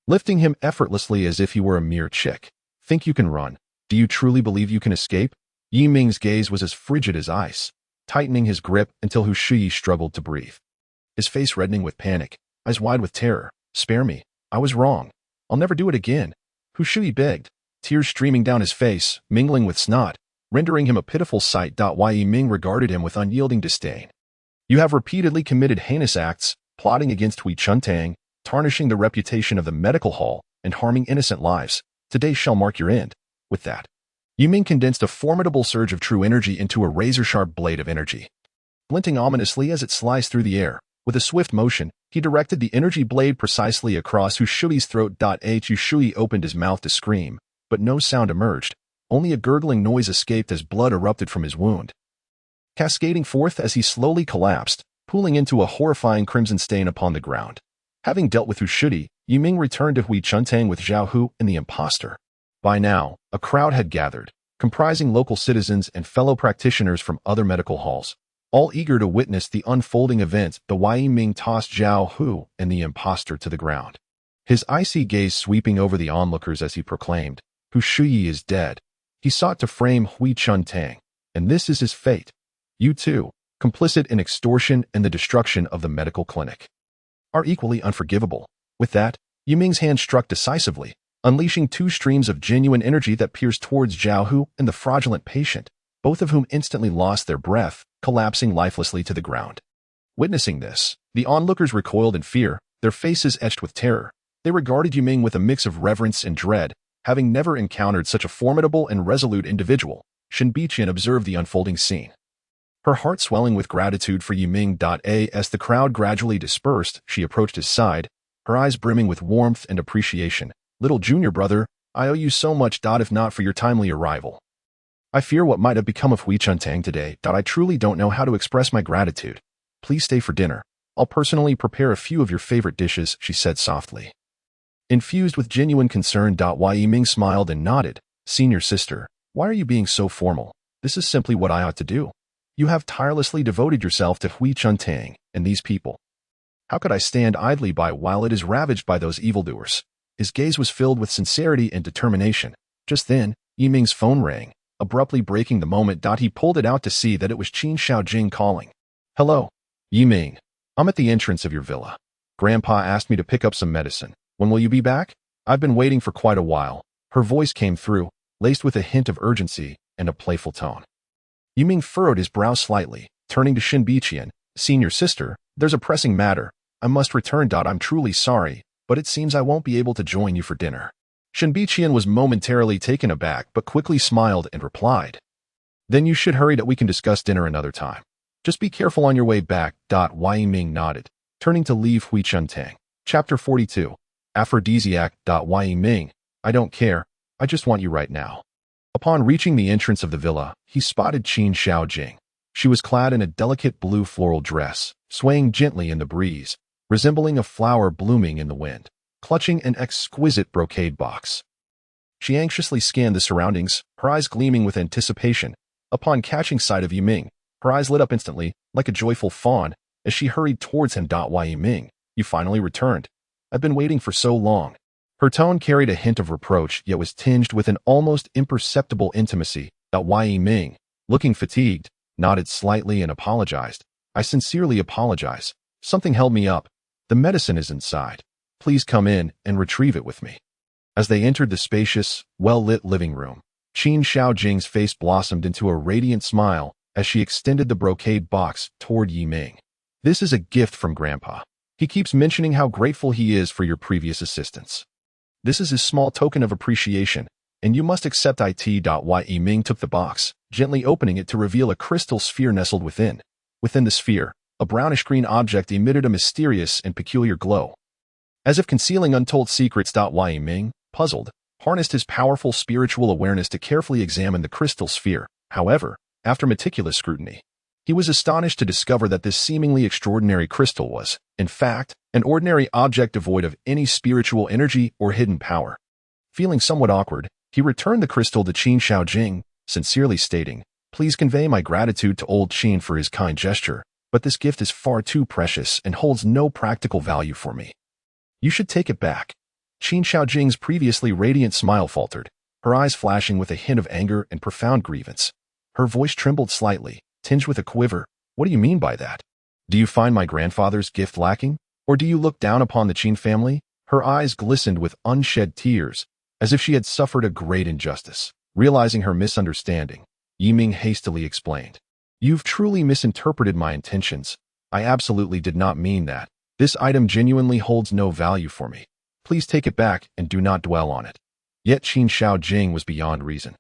lifting him effortlessly as if he were a mere chick. Think you can run? Do you truly believe you can escape? Yi Ming's gaze was as frigid as ice, tightening his grip until Hushui struggled to breathe. His face reddening with panic, eyes wide with terror. Spare me. I was wrong. I'll never do it again. Hushui begged, tears streaming down his face, mingling with snot, rendering him a pitiful sight. Yi Ming regarded him with unyielding disdain. You have repeatedly committed heinous acts, plotting against Hui Chuntang, tarnishing the reputation of the medical hall, and harming innocent lives. Today shall mark your end. With that, Yi Ming condensed a formidable surge of true energy into a razor-sharp blade of energy. Glinting ominously as it sliced through the air, with a swift motion, he directed the energy blade precisely across Hushui's throat. Hushui opened his mouth to scream, but no sound emerged. Only a gurgling noise escaped as blood erupted from his wound, cascading forth as he slowly collapsed, pooling into a horrifying crimson stain upon the ground. Having dealt with Hushui, Yi Ming returned to Hui Chuntang with Zhao Hu and the impostor. By now, a crowd had gathered, comprising local citizens and fellow practitioners from other medical halls, all eager to witness the unfolding events. Yi Ming tossed Zhao Hu and the impostor to the ground, his icy gaze sweeping over the onlookers as he proclaimed, Hushui is dead. He sought to frame Hui Chuntang, and this is his fate. You too, complicit in extortion and the destruction of the medical clinic, are equally unforgivable. With that, Yi Ming's hand struck decisively, unleashing two streams of genuine energy that pierced towards Zhao Hu and the fraudulent patient, both of whom instantly lost their breath, collapsing lifelessly to the ground. Witnessing this, the onlookers recoiled in fear, their faces etched with terror. They regarded Yi Ming with a mix of reverence and dread, having never encountered such a formidable and resolute individual. Shen Biqian observed the unfolding scene, her heart swelling with gratitude for Yi Ming. As the crowd gradually dispersed, she approached his side, her eyes brimming with warmth and appreciation. Little junior brother, I owe you so much. If not for your timely arrival, I fear what might have become of Hui Chuntang today. I truly don't know how to express my gratitude. Please stay for dinner. I'll personally prepare a few of your favorite dishes, she said softly. Infused with genuine concern. Yi Ming smiled and nodded. Senior sister, why are you being so formal? This is simply what I ought to do. You have tirelessly devoted yourself to Hui Chuntang and these people. How could I stand idly by while it is ravaged by those evildoers? His gaze was filled with sincerity and determination. Just then, Yi Ming's phone rang, abruptly breaking the moment. He pulled it out to see that it was Qin Shaojing calling. Hello, Yi Ming. I'm at the entrance of your villa. Grandpa asked me to pick up some medicine. When will you be back? I've been waiting for quite a while. Her voice came through, laced with a hint of urgency and a playful tone. Yi Ming furrowed his brow slightly, turning to Shen Biqian. Senior sister, there's a pressing matter. I must return. I'm truly sorry, but it seems I won't be able to join you for dinner. Shen Biqian was momentarily taken aback but quickly smiled and replied, Then you should hurry. We can discuss dinner another time. Just be careful on your way back. Yi Ming nodded, turning to leave Hui Chuntang. Chapter 42. Aphrodisiac. Yi Ming, I don't care. I just want you right now. Upon reaching the entrance of the villa, he spotted Qin Shaojing. She was clad in a delicate blue floral dress, swaying gently in the breeze, resembling a flower blooming in the wind, clutching an exquisite brocade box. She anxiously scanned the surroundings, her eyes gleaming with anticipation. Upon catching sight of Yi Ming, her eyes lit up instantly, like a joyful fawn, as she hurried towards him. Yi Ming, You finally returned. I've been waiting for so long. Her tone carried a hint of reproach, yet was tinged with an almost imperceptible intimacy. Yi Ming, looking fatigued, nodded slightly and apologized. I sincerely apologize. Something held me up. The medicine is inside. Please come in and retrieve it with me. As they entered the spacious, well-lit living room, Qin Shaojing's face blossomed into a radiant smile as she extended the brocade box toward Yi Ming. This is a gift from Grandpa. He keeps mentioning how grateful he is for your previous assistance. This is his small token of appreciation, and you must accept it. Yi Ming took the box, gently opening it to reveal a crystal sphere nestled within. Within the sphere, a brownish-green object emitted a mysterious and peculiar glow. As if concealing untold secrets. Yi Ming, puzzled, harnessed his powerful spiritual awareness to carefully examine the crystal sphere. However, after meticulous scrutiny, he was astonished to discover that this seemingly extraordinary crystal was, in fact, an ordinary object devoid of any spiritual energy or hidden power. Feeling somewhat awkward, he returned the crystal to Qin Shaojing, sincerely stating, "Please convey my gratitude to old Qin for his kind gesture, but this gift is far too precious and holds no practical value for me. You should take it back." Qin Shaojing's previously radiant smile faltered, her eyes flashing with a hint of anger and profound grievance. Her voice trembled slightly, tinged with a quiver. "What do you mean by that? Do you find my grandfather's gift lacking? Or do you look down upon the Qin family?" Her eyes glistened with unshed tears, as if she had suffered a great injustice. Realizing her misunderstanding, Yi Ming hastily explained, "You've truly misinterpreted my intentions. I absolutely did not mean that. This item genuinely holds no value for me. Please take it back and do not dwell on it." Yet Qin Shaojing was beyond reason,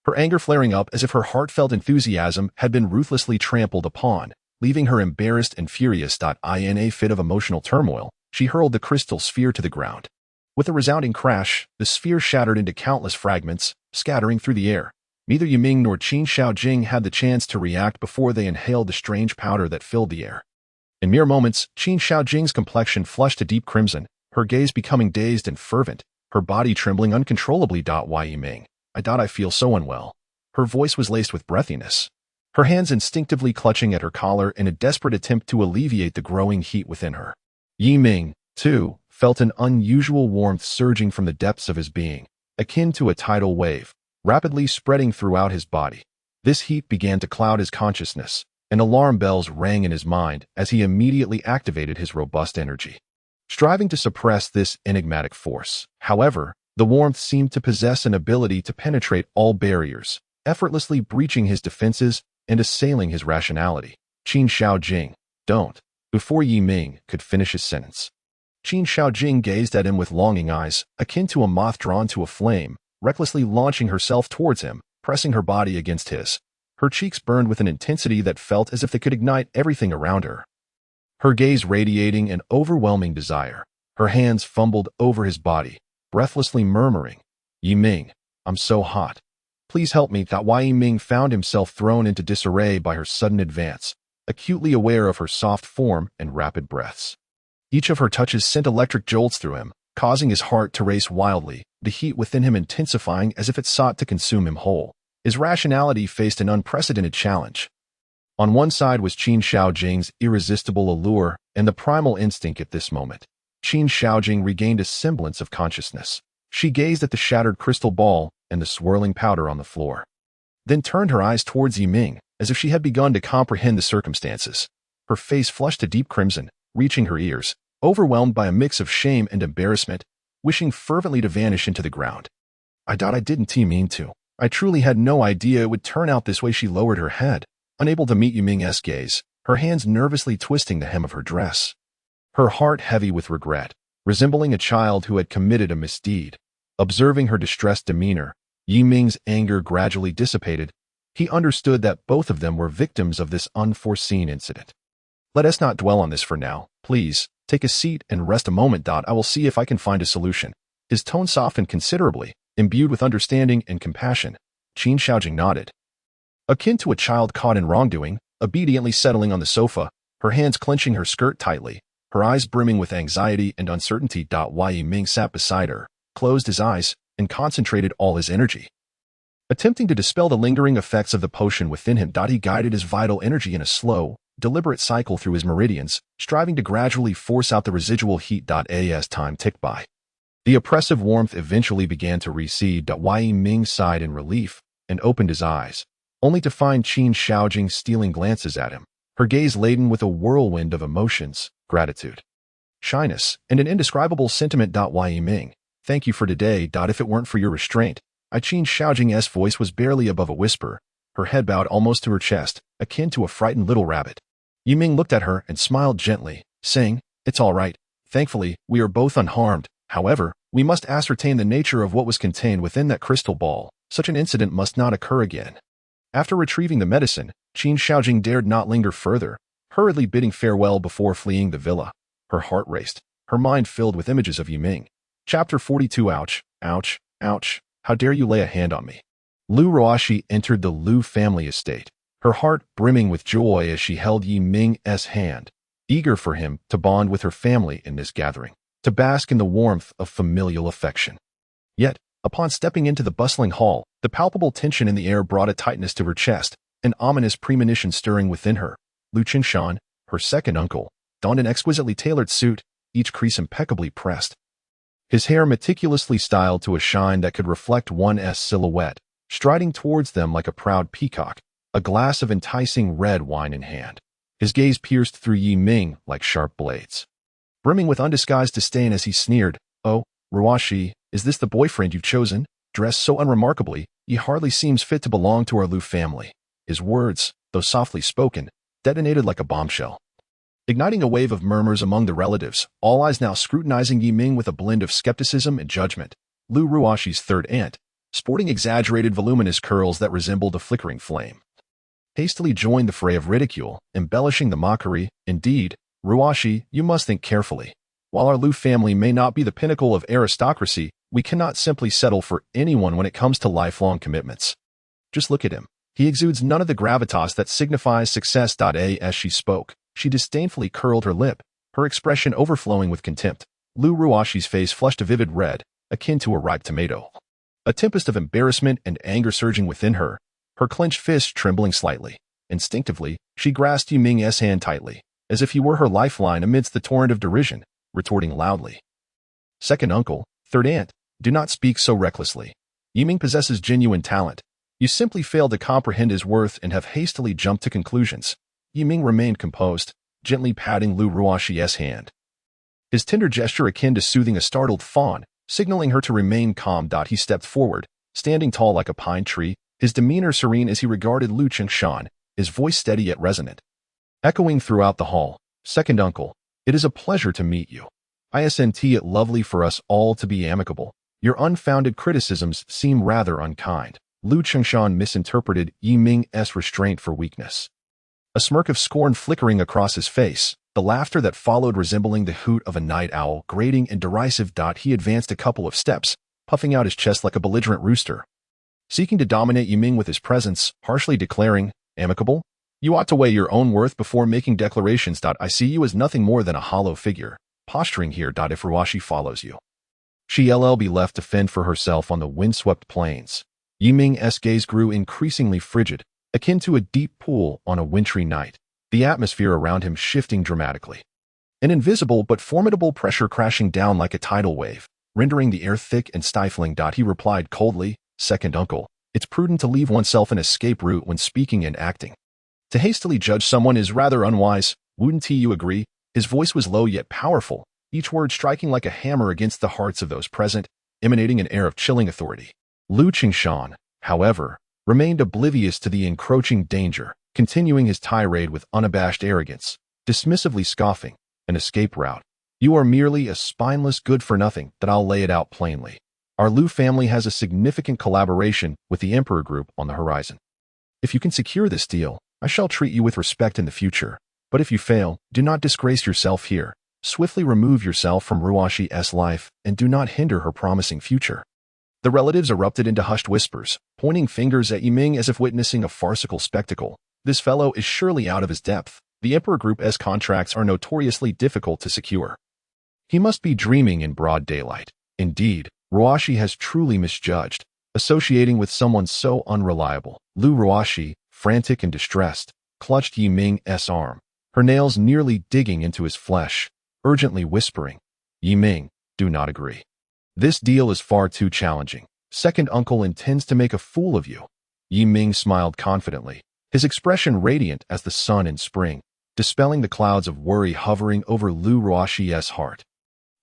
her anger flaring up as if her heartfelt enthusiasm had been ruthlessly trampled upon. Leaving her embarrassed and furious. In a fit of emotional turmoil, she hurled the crystal sphere to the ground. With a resounding crash, the sphere shattered into countless fragments, scattering through the air. Neither Yi Ming nor Qin Shaojing had the chance to react before they inhaled the strange powder that filled the air. In mere moments, Qin Shaojing's complexion flushed a deep crimson, her gaze becoming dazed and fervent, her body trembling uncontrollably. Yi Ming, I feel so unwell. Her voice was laced with breathiness, her hands instinctively clutching at her collar in a desperate attempt to alleviate the growing heat within her. Yi Ming, too, felt an unusual warmth surging from the depths of his being, akin to a tidal wave, rapidly spreading throughout his body. This heat began to cloud his consciousness, and alarm bells rang in his mind as he immediately activated his robust energy, striving to suppress this enigmatic force. However, the warmth seemed to possess an ability to penetrate all barriers, effortlessly breaching his defenses and assailing his rationality. "Qin Shaojing, don't." Before Yi Ming could finish his sentence, Qin Shaojing gazed at him with longing eyes, akin to a moth drawn to a flame, recklessly launching herself towards him, pressing her body against his. Her cheeks burned with an intensity that felt as if they could ignite everything around her, her gaze radiating an overwhelming desire. Her hands fumbled over his body, breathlessly murmuring, "Yi Ming, I'm so hot. Please help me." Yi Ming found himself thrown into disarray by her sudden advance, acutely aware of her soft form and rapid breaths. Each of her touches sent electric jolts through him, causing his heart to race wildly, the heat within him intensifying as if it sought to consume him whole. His rationality faced an unprecedented challenge. On one side was Qin Shaojing's irresistible allure and the primal instinct at this moment. Qin Shaojing regained a semblance of consciousness. She gazed at the shattered crystal ball and the swirling powder on the floor, then turned her eyes towards Yi Ming, as if she had begun to comprehend the circumstances. Her face flushed a deep crimson, reaching her ears, overwhelmed by a mix of shame and embarrassment, wishing fervently to vanish into the ground. I didn't mean to. I truly had no idea it would turn out this way." She lowered her head, unable to meet Yi Ming's gaze, her hands nervously twisting the hem of her dress, her heart heavy with regret, resembling a child who had committed a misdeed. Observing her distressed demeanor, Yi Ming's anger gradually dissipated. He understood that both of them were victims of this unforeseen incident. "Let us not dwell on this for now. Please, take a seat and rest a moment. I will see if I can find a solution." His tone softened considerably, imbued with understanding and compassion. Qin Shaojing nodded, akin to a child caught in wrongdoing, obediently settling on the sofa, her hands clenching her skirt tightly, her eyes brimming with anxiety and uncertainty. Yi Ming sat beside her, closed his eyes, and concentrated all his energy, attempting to dispel the lingering effects of the potion within him. He guided his vital energy in a slow, deliberate cycle through his meridians, striving to gradually force out the residual heat. As time ticked by, the oppressive warmth eventually began to recede. Ming sighed in relief and opened his eyes, only to find Qin Shaojing stealing glances at him, her gaze laden with a whirlwind of emotions, gratitude, shyness, and an indescribable sentiment. Ming, thank you for today. If it weren't for your restraint, Qin Shaojing's voice was barely above a whisper, her head bowed almost to her chest, akin to a frightened little rabbit. Ming looked at her and smiled gently, saying, "It's all right. Thankfully, we are both unharmed. However, we must ascertain the nature of what was contained within that crystal ball. Such an incident must not occur again." After retrieving the medicine, Qin Shaojing dared not linger further, hurriedly bidding farewell before fleeing the villa. Her heart raced, her mind filled with images of Ming. Chapter 42. Ouch, ouch, ouch. How dare you lay a hand on me? Lu Ruoxi entered the Lu family estate, her heart brimming with joy as she held Ming's hand, eager for him to bond with her family in this gathering, to bask in the warmth of familial affection. Yet, upon stepping into the bustling hall, the palpable tension in the air brought a tightness to her chest, an ominous premonition stirring within her. Lu Qingshan, her second uncle, donned an exquisitely tailored suit, each crease impeccably pressed. His hair meticulously styled to a shine that could reflect one's silhouette, striding towards them like a proud peacock, a glass of enticing red wine in hand. His gaze pierced through Ming like sharp blades, brimming with undisguised disdain as he sneered, "Oh, Ruoxi, is this the boyfriend you've chosen? Dressed so unremarkably, he hardly seems fit to belong to our Lu family." His words, though softly spoken, detonated like a bombshell, igniting a wave of murmurs among the relatives, all eyes now scrutinizing Ming with a blend of skepticism and judgment. Lu Ruoxi's third aunt, sporting exaggerated voluminous curls that resembled a flickering flame, hastily joined the fray of ridicule, embellishing the mockery. "Indeed, Ruoxi, you must think carefully. While our Lu family may not be the pinnacle of aristocracy, we cannot simply settle for anyone when it comes to lifelong commitments. Just look at him. He exudes none of the gravitas that signifies success." As she spoke, she disdainfully curled her lip, her expression overflowing with contempt. Lu Ruoxi's face flushed a vivid red, akin to a ripe tomato, a tempest of embarrassment and anger surging within her, her clenched fist trembling slightly. Instinctively, she grasped Ming's hand tightly, as if he were her lifeline amidst the torrent of derision, retorting loudly, "Second uncle, third aunt, do not speak so recklessly. Ming possesses genuine talent. You simply failed to comprehend his worth and have hastily jumped to conclusions." Ming remained composed, gently patting Lu Ruoxi's hand, his tender gesture akin to soothing a startled fawn, signaling her to remain calm. He stepped forward, standing tall like a pine tree, his demeanor serene as he regarded Lu Qingshan, his voice steady yet resonant, echoing throughout the hall. "Second uncle, it is a pleasure to meet you. Isn't it lovely for us all to be amicable? Your unfounded criticisms seem rather unkind." Lu Qingshan misinterpreted Ming's restraint for weakness, a smirk of scorn flickering across his face, the laughter that followed resembling the hoot of a night owl, grating and derisive. He advanced a couple of steps, puffing out his chest like a belligerent rooster, seeking to dominate Ming with his presence, harshly declaring, "Amicable? You ought to weigh your own worth before making declarations. I see you as nothing more than a hollow figure, posturing here. If Ruoxi follows you, she'll be left to fend for herself on the windswept plains." Ming's gaze grew increasingly frigid, akin to a deep pool on a wintry night, the atmosphere around him shifting dramatically, an invisible but formidable pressure crashing down like a tidal wave, rendering the air thick and stifling. He replied coldly, "Second uncle, it's prudent to leave oneself an escape route when speaking and acting. To hastily judge someone is rather unwise, wouldn't you agree?" His voice was low yet powerful, each word striking like a hammer against the hearts of those present, emanating an air of chilling authority. Lu Qingshan, however, remained oblivious to the encroaching danger, continuing his tirade with unabashed arrogance, dismissively scoffing, "An escape route. You are merely a spineless good-for-nothing. That I'll lay it out plainly. Our Lu family has a significant collaboration with the Emperor Group on the horizon. If you can secure this deal, I shall treat you with respect in the future. But if you fail, do not disgrace yourself here. Swiftly remove yourself from Ruoxi's life and do not hinder her promising future." The relatives erupted into hushed whispers, pointing fingers at Ming as if witnessing a farcical spectacle. This fellow is surely out of his depth. The Emperor Group's contracts are notoriously difficult to secure. He must be dreaming in broad daylight. Indeed, Ruoxi has truly misjudged, associating with someone so unreliable. Lu Ruoxi, frantic and distressed, clutched Ming's arm, her nails nearly digging into his flesh, urgently whispering, "Yiming, do not agree. This deal is far too challenging. Second uncle intends to make a fool of you." Yiming smiled confidently, his expression radiant as the sun in spring, dispelling the clouds of worry hovering over Lu Ruoxi's heart.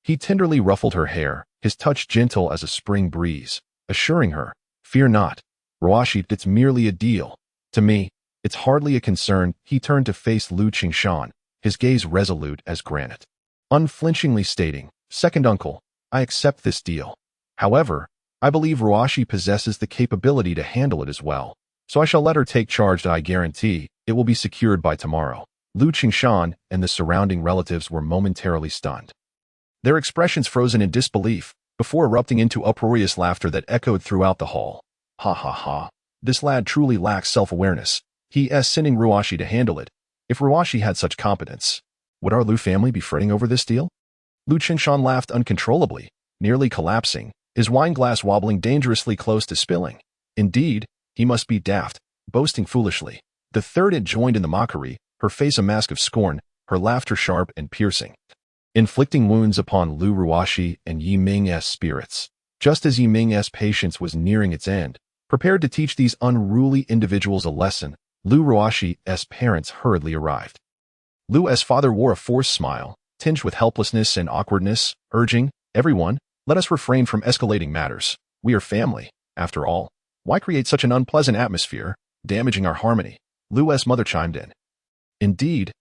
He tenderly ruffled her hair, his touch gentle as a spring breeze, assuring her, "Fear not, Ruoxi, it's merely a deal. To me, it's hardly a concern." He turned to face Lu Qingshan, his gaze resolute as granite, unflinchingly stating, "Second uncle, I accept this deal. However, I believe Ruoxi possesses the capability to handle it as well, so I shall let her take charge. I guarantee it will be secured by tomorrow." Lu Qingshan and the surrounding relatives were momentarily stunned, their expressions frozen in disbelief, before erupting into uproarious laughter that echoed throughout the hall. "Ha ha ha. This lad truly lacks self-awareness. He is sending Ruoxi to handle it. If Ruoxi had such competence, would our Lu family be fretting over this deal?" Lu Qingshan laughed uncontrollably, nearly collapsing, his wine glass wobbling dangerously close to spilling. Indeed, he must be daft, boasting foolishly. The third aunt joined in the mockery, her face a mask of scorn, her laughter sharp and piercing, inflicting wounds upon Lu Ruoxi and Yiming's spirits. Just as Yiming's patience was nearing its end, prepared to teach these unruly individuals a lesson, Lu Ruoxi's parents hurriedly arrived. Lu's father wore a forced smile, tinged with helplessness and awkwardness, urging, "Everyone, let us refrain from escalating matters. We are family, after all. Why create such an unpleasant atmosphere, damaging our harmony?" Lu's mother chimed in. Indeed,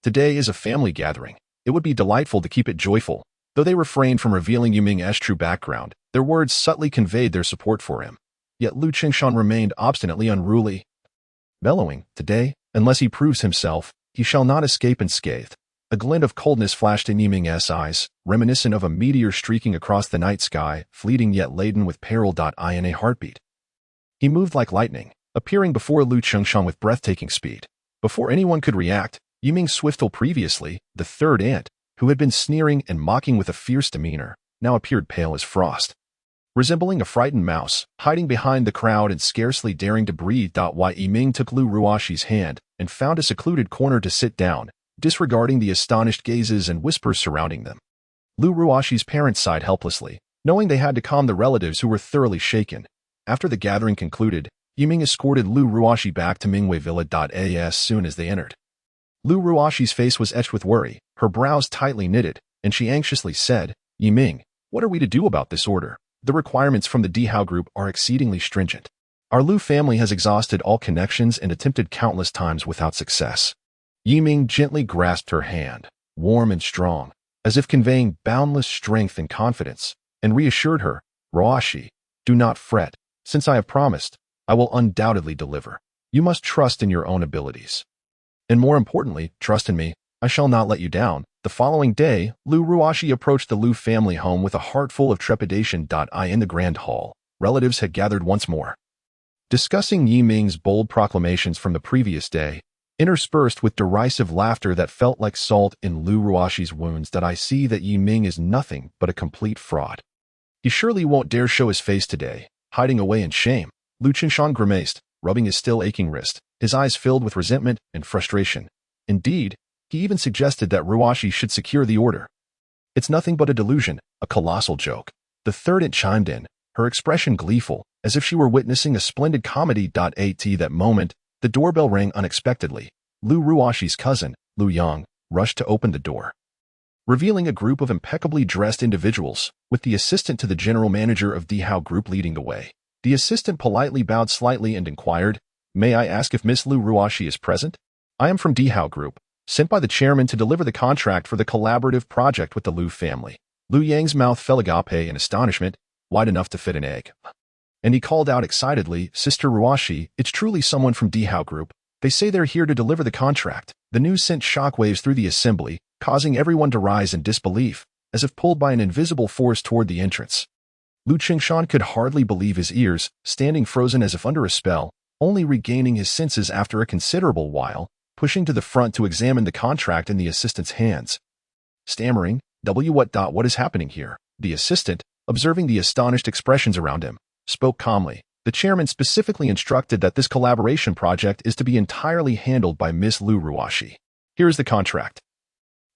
today is a family gathering. It would be delightful to keep it joyful." Though they refrained from revealing Yiming's true background, their words subtly conveyed their support for him. Yet Lu Qingshan remained obstinately unruly, bellowing, "Today, unless he proves himself, he shall not escape unscathed." A glint of coldness flashed in Yiming's eyes, reminiscent of a meteor streaking across the night sky, fleeting yet laden with peril. In a heartbeat, he moved like lightning, appearing before Lu Qingshan with breathtaking speed. Before anyone could react, Yiming Swiftle, previously the third aunt, who had been sneering and mocking with a fierce demeanor, now appeared pale as frost, resembling a frightened mouse, hiding behind the crowd and scarcely daring to breathe. Yiming took Lu Ruoxi's hand and found a secluded corner to sit down, disregarding the astonished gazes and whispers surrounding them. Lu Ruoxi's parents sighed helplessly, knowing they had to calm the relatives who were thoroughly shaken. After the gathering concluded, Yiming escorted Lu Ruoxi back to Mingwei Villa. As soon as they entered, Lu Ruoxi's face was etched with worry, her brows tightly knitted, and she anxiously said, "Yiming, what are we to do about this order? The requirements from the Dihao group are exceedingly stringent. Our Lu family has exhausted all connections and attempted countless times without success." Yiming gently grasped her hand, warm and strong, as if conveying boundless strength and confidence, and reassured her, "Ruoxi, do not fret. Since I have promised, I will undoubtedly deliver. You must trust in your own abilities. And more importantly, trust in me. I shall not let you down." The following day, Lu Ruoxi approached the Lu family home with a heart full of trepidation. In the grand hall, relatives had gathered once more, discussing Yiming's bold proclamations from the previous day, interspersed with derisive laughter that felt like salt in Lu Ruoxi's wounds. "I see that Yiming is nothing but a complete fraud. He surely won't dare show his face today, hiding away in shame." Lu Qingshan grimaced, rubbing his still aching wrist, his eyes filled with resentment and frustration. Indeed, he even suggested that Ruoxi should secure the order. "It's nothing but a delusion, a colossal joke." The third aunt chimed in, her expression gleeful, as if she were witnessing a splendid comedy. At that moment, the doorbell rang unexpectedly. Lu Ruoxi's cousin, Lu Yang, rushed to open the door, revealing a group of impeccably dressed individuals, with the assistant to the general manager of Dihao Group leading the way. The assistant politely bowed slightly and inquired, "May I ask if Miss Lu Ruoxi is present? I am from Dihao Group, sent by the chairman to deliver the contract for the collaborative project with the Lu family." Lu Yang's mouth fell agape in astonishment, wide enough to fit an egg. And he called out excitedly, "Sister Ruoxi, it's truly someone from Dihao Group. They say they're here to deliver the contract." The news sent shockwaves through the assembly, causing everyone to rise in disbelief, as if pulled by an invisible force toward the entrance. Lu Qingshan could hardly believe his ears, standing frozen as if under a spell, only regaining his senses after a considerable while, pushing to the front to examine the contract in the assistant's hands. Stammering, What is happening here?" The assistant, observing the astonished expressions around him, spoke calmly. "The chairman specifically instructed that this collaboration project is to be entirely handled by Miss Lu Ruoxi. Here is the contract.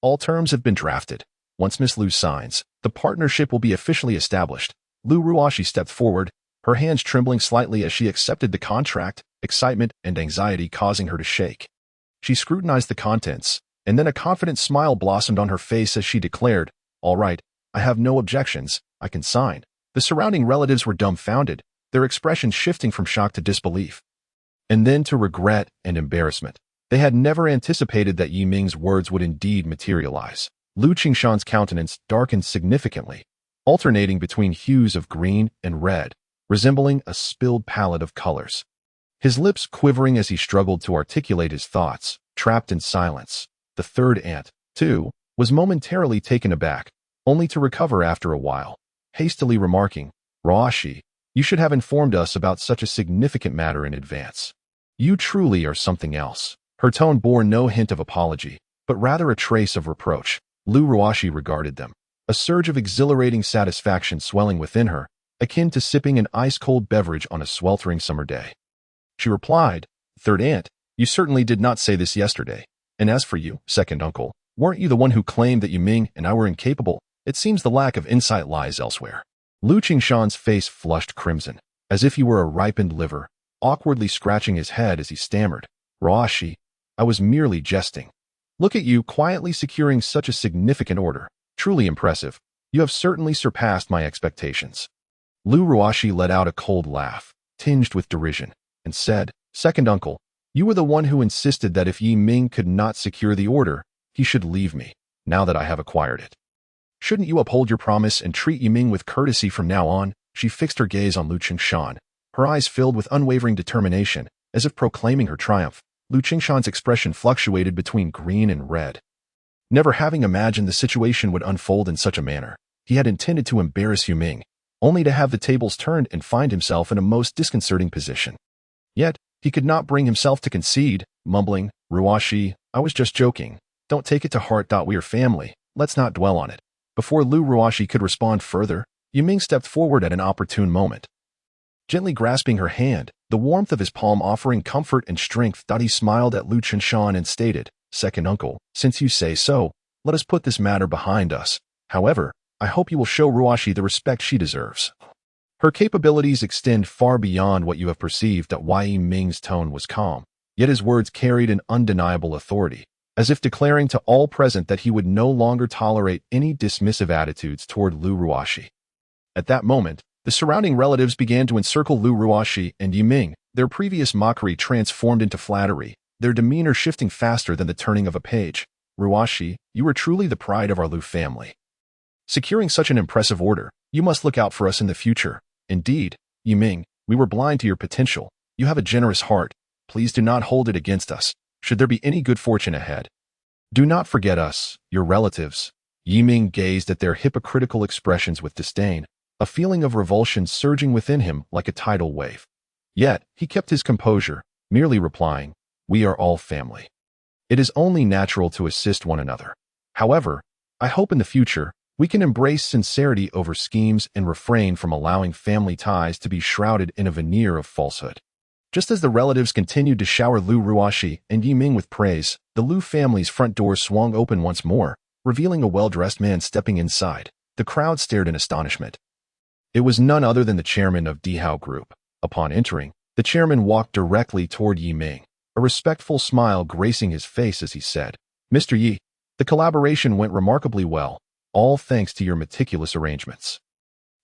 All terms have been drafted. Once Miss Lu signs, the partnership will be officially established. Lu Ruashi stepped forward, her hands trembling slightly as she accepted the contract, excitement and anxiety causing her to shake. She scrutinized the contents, and then a confident smile blossomed on her face as she declared, "All right, I have no objections, I can sign." The surrounding relatives were dumbfounded, their expressions shifting from shock to disbelief, and then to regret and embarrassment. They had never anticipated that Yi Ming's words would indeed materialize. Lu Qingshan's countenance darkened significantly, alternating between hues of green and red, resembling a spilled palette of colors. His lips quivering as he struggled to articulate his thoughts, trapped in silence. The third aunt, too, was momentarily taken aback, only to recover after a while, hastily remarking, "Ruashi, you should have informed us about such a significant matter in advance. You truly are something else." Her tone bore no hint of apology, but rather a trace of reproach. Lu Ruashi regarded them, a surge of exhilarating satisfaction swelling within her, akin to sipping an ice-cold beverage on a sweltering summer day. She replied, "Third aunt, you certainly did not say this yesterday. And as for you, second uncle, weren't you the one who claimed that Yi Ming and I were incapable? It seems the lack of insight lies elsewhere." Lu Qingshan's face flushed crimson, as if he were a ripened liver, awkwardly scratching his head as he stammered, "Ruashi, I was merely jesting. Look at you quietly securing such a significant order. Truly impressive. You have certainly surpassed my expectations." Lu Ruashi let out a cold laugh, tinged with derision, and said, "Second uncle, you were the one who insisted that if Yi Ming could not secure the order, he should leave me, now that I have acquired it. Shouldn't you uphold your promise and treat Yi Ming with courtesy from now on?" She fixed her gaze on Lu Qingshan, her eyes filled with unwavering determination, as if proclaiming her triumph. Lu Qingshan's expression fluctuated between green and red. Never having imagined the situation would unfold in such a manner, he had intended to embarrass Yi Ming, only to have the tables turned and find himself in a most disconcerting position. Yet, he could not bring himself to concede, mumbling, "Ruashi, I was just joking. Don't take it to heart. We are family. Let's not dwell on it." Before Lu Ruashi could respond further, Yi Ming stepped forward at an opportune moment. Gently grasping her hand, the warmth of his palm offering comfort and strength, he smiled at Lu Qingshan and stated, "Second uncle, since you say so, let us put this matter behind us. However, I hope you will show Ruashi the respect she deserves. Her capabilities extend far beyond what you have perceived." Yi Ming's tone was calm, yet his words carried an undeniable authority, as if declaring to all present that he would no longer tolerate any dismissive attitudes toward Lu Ruashi. At that moment, the surrounding relatives began to encircle Lu Ruashi and Yi Ming, their previous mockery transformed into flattery, their demeanor shifting faster than the turning of a page. "Ruashi, you are truly the pride of our Lu family. Securing such an impressive order, you must look out for us in the future. Indeed, Yi Ming, we were blind to your potential. You have a generous heart. Please do not hold it against us, should there be any good fortune ahead. Do not forget us, your relatives." Yi Ming gazed at their hypocritical expressions with disdain, a feeling of revulsion surging within him like a tidal wave. Yet, he kept his composure, merely replying, "We are all family. It is only natural to assist one another. However, I hope in the future, we can embrace sincerity over schemes and refrain from allowing family ties to be shrouded in a veneer of falsehood." Just as the relatives continued to shower Lu Ruashi and Yi Ming with praise, the Lu family's front door swung open once more, revealing a well-dressed man stepping inside. The crowd stared in astonishment. It was none other than the chairman of Dihao Group. Upon entering, the chairman walked directly toward Yi Ming, a respectful smile gracing his face as he said, "Mr. Yi, the collaboration went remarkably well, all thanks to your meticulous arrangements."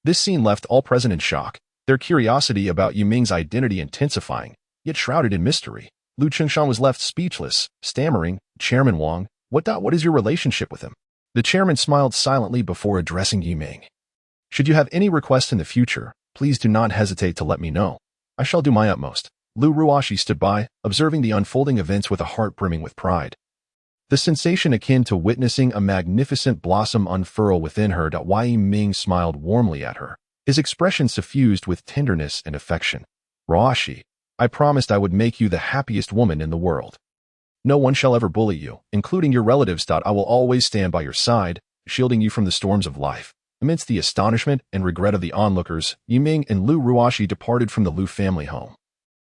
This scene left all present in shock, their curiosity about Yi Ming's identity intensifying, yet shrouded in mystery. Lu Qingshan was left speechless, stammering, "Chairman Wang, what is your relationship with him?" The chairman smiled silently before addressing Yi Ming. "Should you have any requests in the future, please do not hesitate to let me know. I shall do my utmost." Lu Ruashi stood by, observing the unfolding events with a heart brimming with pride. The sensation akin to witnessing a magnificent blossom unfurl within her. Yi Ming smiled warmly at her, his expression suffused with tenderness and affection. "Ruashi, I promised I would make you the happiest woman in the world. No one shall ever bully you, including your relatives. I will always stand by your side, shielding you from the storms of life." Amidst the astonishment and regret of the onlookers, Yi Ming and Lu Ruashi departed from the Lu family home,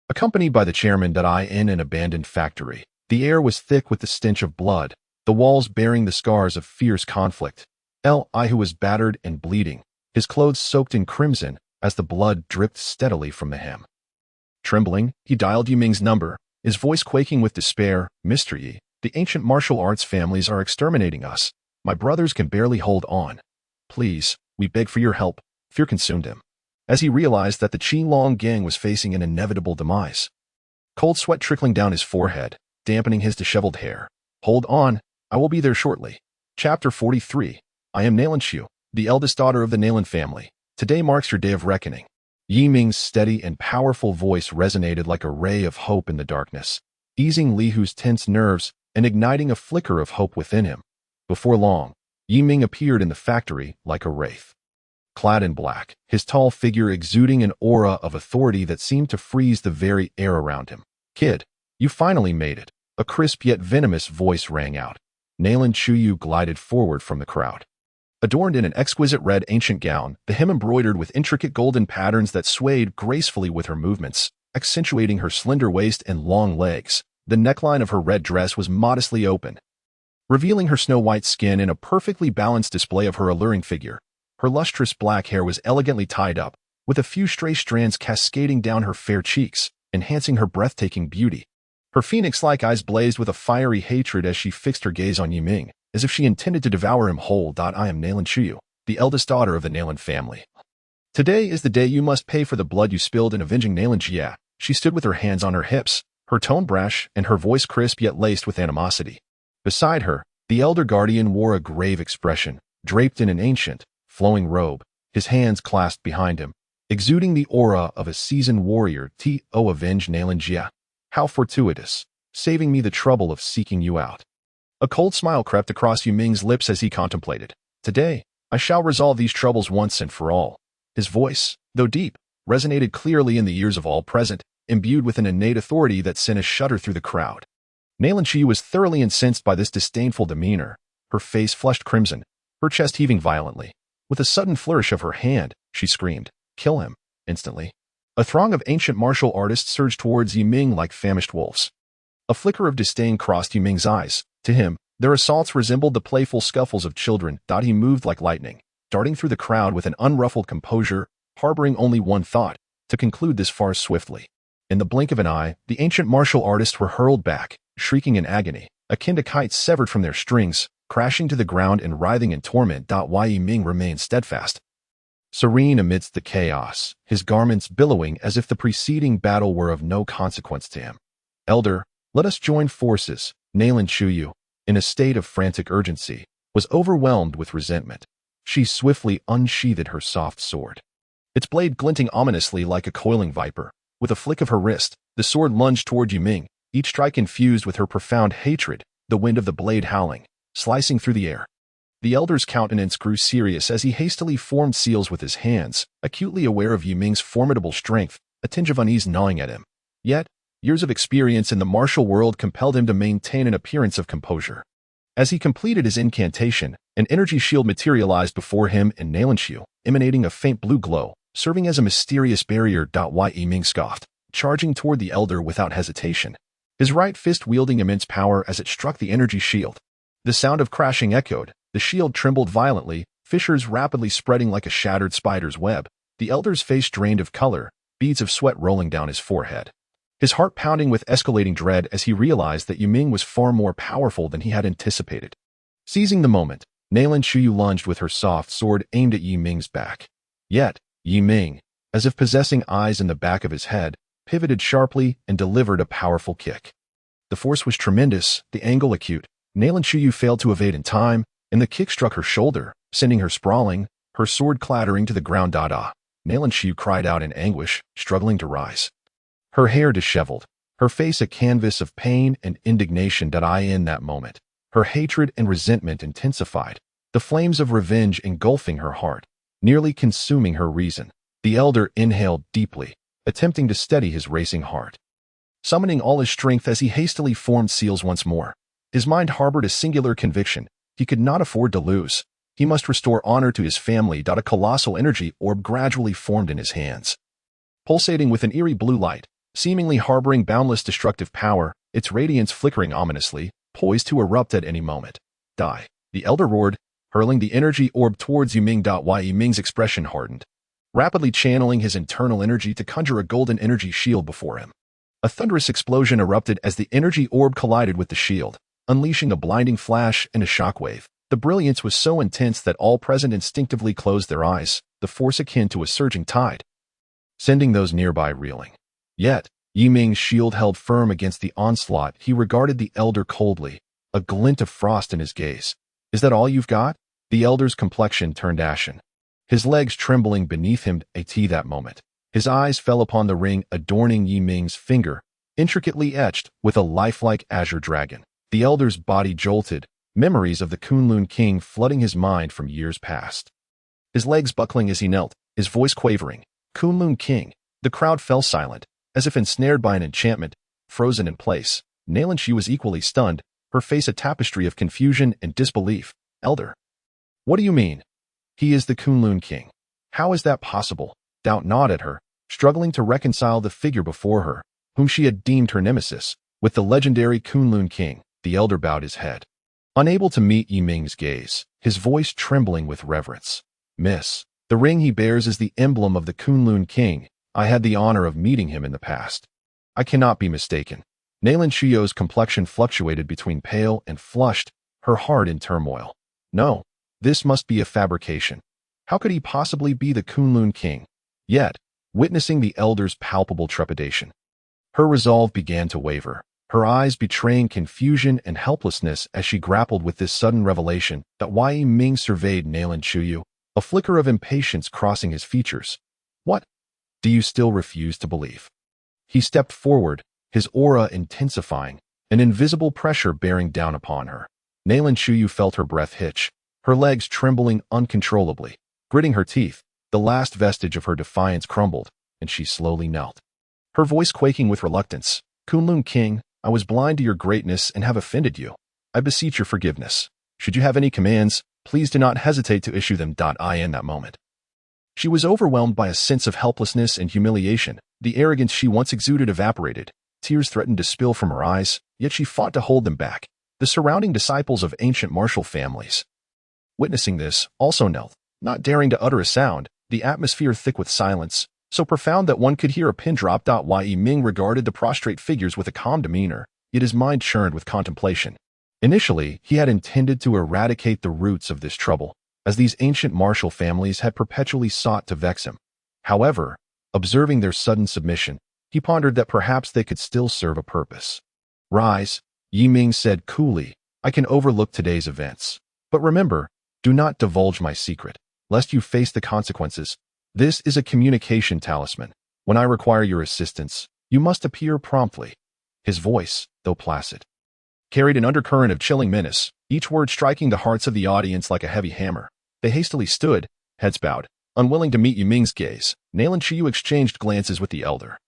accompanied by the chairman in an abandoned factory. The air was thick with the stench of blood, the walls bearing the scars of fierce conflict. Li, who was battered and bleeding, his clothes soaked in crimson as the blood dripped steadily from the hem. Trembling, he dialed Yiming's number, his voice quaking with despair. "Mr. Yi, the ancient martial arts families are exterminating us. My brothers can barely hold on. Please, we beg for your help." Fear consumed him, as he realized that the Qilong gang was facing an inevitable demise. Cold sweat trickling down his forehead, dampening his disheveled hair. "Hold on, I will be there shortly." Chapter 43. I am Nalan Qiu, the eldest daughter of the Nalan family. Today marks your day of reckoning. Yiming's steady and powerful voice resonated like a ray of hope in the darkness, easing Li Hu's tense nerves and igniting a flicker of hope within him. Before long, Yiming appeared in the factory like a wraith. Clad in black, his tall figure exuding an aura of authority that seemed to freeze the very air around him. "Kid, you finally made it," a crisp yet venomous voice rang out. Nalan Qiu glided forward from the crowd. Adorned in an exquisite red ancient gown, the hem embroidered with intricate golden patterns that swayed gracefully with her movements, accentuating her slender waist and long legs. The neckline of her red dress was modestly open, revealing her snow-white skin in a perfectly balanced display of her alluring figure. Her lustrous black hair was elegantly tied up, with a few stray strands cascading down her fair cheeks, enhancing her breathtaking beauty. Her phoenix-like eyes blazed with a fiery hatred as she fixed her gaze on Yiming, as if she intended to devour him whole. "I am Nalan Qiu, the eldest daughter of the Nalan family. Today is the day you must pay for the blood you spilled in avenging Nalan Jia." She stood with her hands on her hips, her tone brash and her voice crisp yet laced with animosity. Beside her, the elder guardian wore a grave expression, draped in an ancient, flowing robe, his hands clasped behind him, exuding the aura of a seasoned warrior. "To avenge Nalan Jia. How fortuitous, saving me the trouble of seeking you out." A cold smile crept across Yiming's lips as he contemplated. "Today, I shall resolve these troubles once and for all." His voice, though deep, resonated clearly in the ears of all present, imbued with an innate authority that sent a shudder through the crowd. Nalan Qiu was thoroughly incensed by this disdainful demeanor, her face flushed crimson, her chest heaving violently. With a sudden flourish of her hand, she screamed, "Kill him!" Instantly, a throng of ancient martial artists surged towards Yiming like famished wolves. A flicker of disdain crossed Yiming's eyes. To him, their assaults resembled the playful scuffles of children. He moved like lightning, darting through the crowd with an unruffled composure, harboring only one thought: to conclude this farce swiftly. In the blink of an eye, the ancient martial artists were hurled back, shrieking in agony, akin to kites severed from their strings, crashing to the ground and writhing in torment. Yiming remained steadfast, serene amidst the chaos, his garments billowing as if the preceding battle were of no consequence to him. "Elder, let us join forces." Nalan Qiu, in a state of frantic urgency, was overwhelmed with resentment. She swiftly unsheathed her soft sword, its blade glinting ominously like a coiling viper. With a flick of her wrist, the sword lunged toward Yiming, each strike infused with her profound hatred, the wind of the blade howling, slicing through the air. The elder's countenance grew serious as he hastily formed seals with his hands, acutely aware of Yiming's formidable strength, a tinge of unease gnawing at him. Yet, years of experience in the martial world compelled him to maintain an appearance of composure. As he completed his incantation, an energy shield materialized before him and Nalan Qiu, emanating a faint blue glow, serving as a mysterious barrier. Yiming scoffed, charging toward the elder without hesitation, his right fist wielding immense power as it struck the energy shield. The sound of crashing echoed, the shield trembled violently, fissures rapidly spreading like a shattered spider's web. The elder's face drained of color, beads of sweat rolling down his forehead, his heart pounding with escalating dread as he realized that Yiming was far more powerful than he had anticipated. Seizing the moment, Nalan Qiu lunged with her soft sword aimed at Yiming's back. Yet, Yiming, as if possessing eyes in the back of his head, pivoted sharply and delivered a powerful kick. The force was tremendous, the angle acute. Nalan Qiu failed to evade in time, and the kick struck her shoulder, sending her sprawling, her sword clattering to the ground. Nalan Qiu cried out in anguish, struggling to rise. Her hair disheveled, her face a canvas of pain and indignation. In that moment, her hatred and resentment intensified, the flames of revenge engulfing her heart, nearly consuming her reason. The elder inhaled deeply, attempting to steady his racing heart. Summoning all his strength as he hastily formed seals once more, his mind harbored a singular conviction: he could not afford to lose. He must restore honor to his family. A colossal energy orb gradually formed in his hands. Pulsating with an eerie blue light, seemingly harboring boundless destructive power, its radiance flickering ominously, poised to erupt at any moment. Die. The elder roared, hurling the energy orb towards Yiming. Yiming's expression hardened, rapidly channeling his internal energy to conjure a golden energy shield before him. A thunderous explosion erupted as the energy orb collided with the shield, unleashing a blinding flash and a shockwave. The brilliance was so intense that all present instinctively closed their eyes, the force akin to a surging tide, sending those nearby reeling. Yet, Yiming's shield held firm against the onslaught. He regarded the elder coldly, a glint of frost in his gaze. Is that all you've got? The elder's complexion turned ashen, his legs trembling beneath him. That moment, his eyes fell upon the ring adorning Yiming's finger, intricately etched with a lifelike azure dragon. The elder's body jolted, memories of the Kunlun king flooding his mind from years past. His legs buckling as he knelt, his voice quavering. Kunlun king. The crowd fell silent, as if ensnared by an enchantment, frozen in place. Nalanshi was equally stunned, her face a tapestry of confusion and disbelief. Elder. What do you mean? He is the Kunlun king. How is that possible? Doubt gnawed at her, struggling to reconcile the figure before her, whom she had deemed her nemesis, with the legendary Kunlun king. The elder bowed his head, unable to meet Yiming's gaze, his voice trembling with reverence. Miss, the ring he bears is the emblem of the Kunlun king. I had the honor of meeting him in the past. I cannot be mistaken. Nalanshio's complexion fluctuated between pale and flushed, her heart in turmoil. No, this must be a fabrication. How could he possibly be the Kunlun king? Yet, witnessing the elder's palpable trepidation, her resolve began to waver, her eyes betraying confusion and helplessness as she grappled with this sudden revelation. That Yiming surveyed Nalanshi, a flicker of impatience crossing his features. What? Do you still refuse to believe? He stepped forward, his aura intensifying, an invisible pressure bearing down upon her. Nalanshi felt her breath hitch, her legs trembling uncontrollably. Gritting her teeth, the last vestige of her defiance crumbled, and she slowly knelt, her voice quaking with reluctance. Kunlun king, I was blind to your greatness and have offended you. I beseech your forgiveness. Should you have any commands, please do not hesitate to issue them. In that moment, she was overwhelmed by a sense of helplessness and humiliation. The arrogance she once exuded evaporated. Tears threatened to spill from her eyes, yet she fought to hold them back. The surrounding disciples of ancient martial families, witnessing this, also knelt, not daring to utter a sound, the atmosphere thick with silence, so profound that one could hear a pin drop. Yiming regarded the prostrate figures with a calm demeanor, yet his mind churned with contemplation. Initially, he had intended to eradicate the roots of this trouble, as these ancient martial families had perpetually sought to vex him. However, observing their sudden submission, he pondered that perhaps they could still serve a purpose. Rise, Yiming said coolly. I can overlook today's events. But remember, do not divulge my secret, lest you face the consequences. This is a communication talisman. When I require your assistance, you must appear promptly. His voice, though placid, carried an undercurrent of chilling menace, each word striking the hearts of the audience like a heavy hammer. They hastily stood, heads bowed, unwilling to meet Yiming's gaze. Nalanshi exchanged glances with the elder,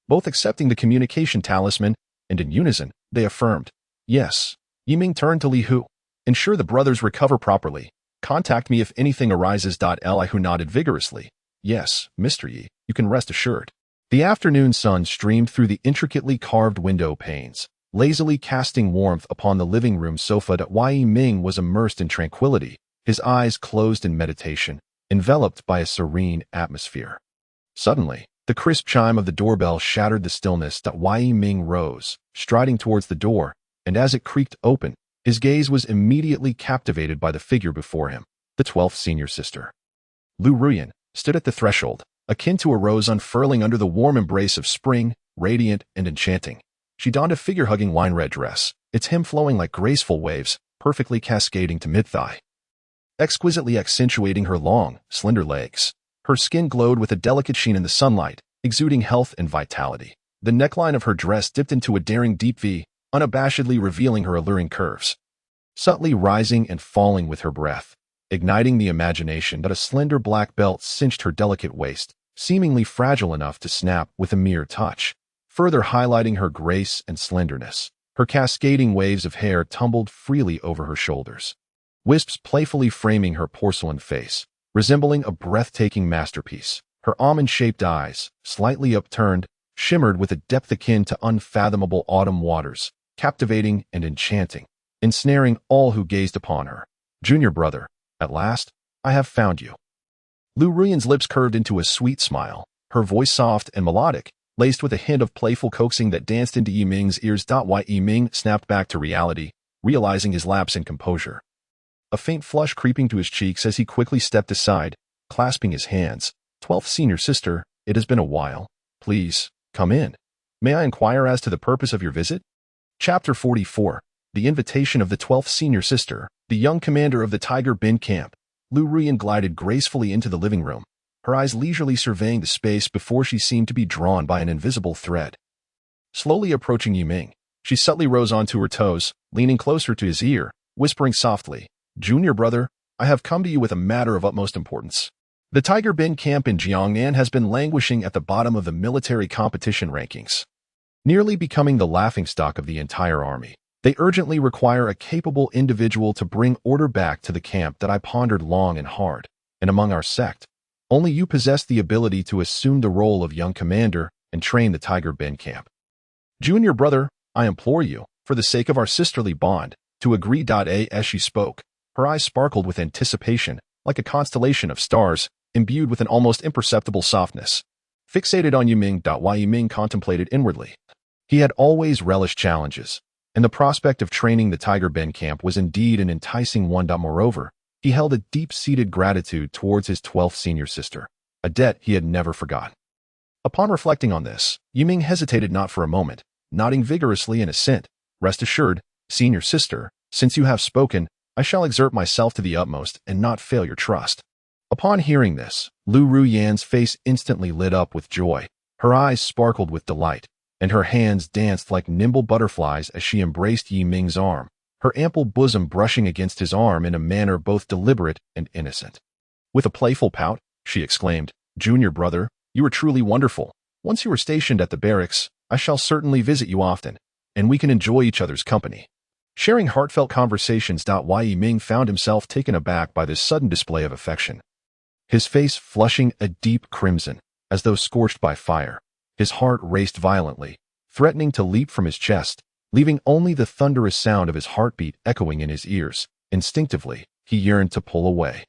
both accepting the communication talisman, and in unison, they affirmed, yes. Yiming turned to Li Hu. Ensure the brothers recover properly. Contact me if anything arises. Li Hu nodded vigorously. Yes, Mr. Yi, you can rest assured. The afternoon sun streamed through the intricately carved window panes, lazily casting warmth upon the living room sofa. Yiming was immersed in tranquility, his eyes closed in meditation, enveloped by a serene atmosphere. Suddenly, the crisp chime of the doorbell shattered the stillness. Yiming rose, striding towards the door, and as it creaked open, his gaze was immediately captivated by the figure before him. The 12th senior sister, Lu Ruyan, stood at the threshold, akin to a rose unfurling under the warm embrace of spring, radiant and enchanting. She donned a figure-hugging wine-red dress, its hem flowing like graceful waves, perfectly cascading to mid-thigh, exquisitely accentuating her long, slender legs. Her skin glowed with a delicate sheen in the sunlight, exuding health and vitality. The neckline of her dress dipped into a daring deep V, unabashedly revealing her alluring curves, subtly rising and falling with her breath, igniting the imagination. That a slender black belt cinched her delicate waist, seemingly fragile enough to snap with a mere touch, further highlighting her grace and slenderness. Her cascading waves of hair tumbled freely over her shoulders, wisps playfully framing her porcelain face, resembling a breathtaking masterpiece. Her almond-shaped eyes, slightly upturned, shimmered with a depth akin to unfathomable autumn waters, captivating and enchanting, ensnaring all who gazed upon her. Junior brother, at last, I have found you. Lu Ruyan's lips curved into a sweet smile, her voice soft and melodic, laced with a hint of playful coaxing that danced into Yiming's ears. Yiming snapped back to reality, realizing his lapse in composure. A faint flush creeping to his cheeks as he quickly stepped aside, clasping his hands. 12th senior sister, it has been a while. Please, come in. May I inquire as to the purpose of your visit? Chapter 44. The invitation of the 12th senior sister, the young commander of the Tiger Bin camp. Lu Ruyan glided gracefully into the living room, her eyes leisurely surveying the space before she seemed to be drawn by an invisible thread. Slowly approaching Yiming, she subtly rose onto her toes, leaning closer to his ear, whispering softly, Junior brother, I have come to you with a matter of utmost importance. The Tiger Bin camp in Jiangnan has been languishing at the bottom of the military competition rankings, nearly becoming the laughingstock of the entire army. They urgently require a capable individual to bring order back to the camp that I pondered long and hard, and among our sect, only you possess the ability to assume the role of young commander and train the Tiger Bin camp. Junior brother, I implore you, for the sake of our sisterly bond, to agree. As she spoke, her eyes sparkled with anticipation, like a constellation of stars, imbued with an almost imperceptible softness. Fixated on Yiming. Yiming contemplated inwardly. He had always relished challenges, and the prospect of training the Tiger Bin camp was indeed an enticing one. Moreover, he held a deep-seated gratitude towards his 12th senior sister, a debt he had never forgotten. Upon reflecting on this, Yiming hesitated not for a moment, nodding vigorously in assent. Rest assured, senior sister, since you have spoken, I shall exert myself to the utmost and not fail your trust. Upon hearing this, Lu Ruyan's face instantly lit up with joy. Her eyes sparkled with delight, and her hands danced like nimble butterflies as she embraced Yiming's arm, her ample bosom brushing against his arm in a manner both deliberate and innocent. With a playful pout, she exclaimed, Junior brother, you are truly wonderful. Once you are stationed at the barracks, I shall certainly visit you often, and we can enjoy each other's company. Sharing heartfelt conversations. Yiming found himself taken aback by this sudden display of affection. His face flushing a deep crimson, as though scorched by fire. His heart raced violently, threatening to leap from his chest, leaving only the thunderous sound of his heartbeat echoing in his ears. Instinctively, he yearned to pull away.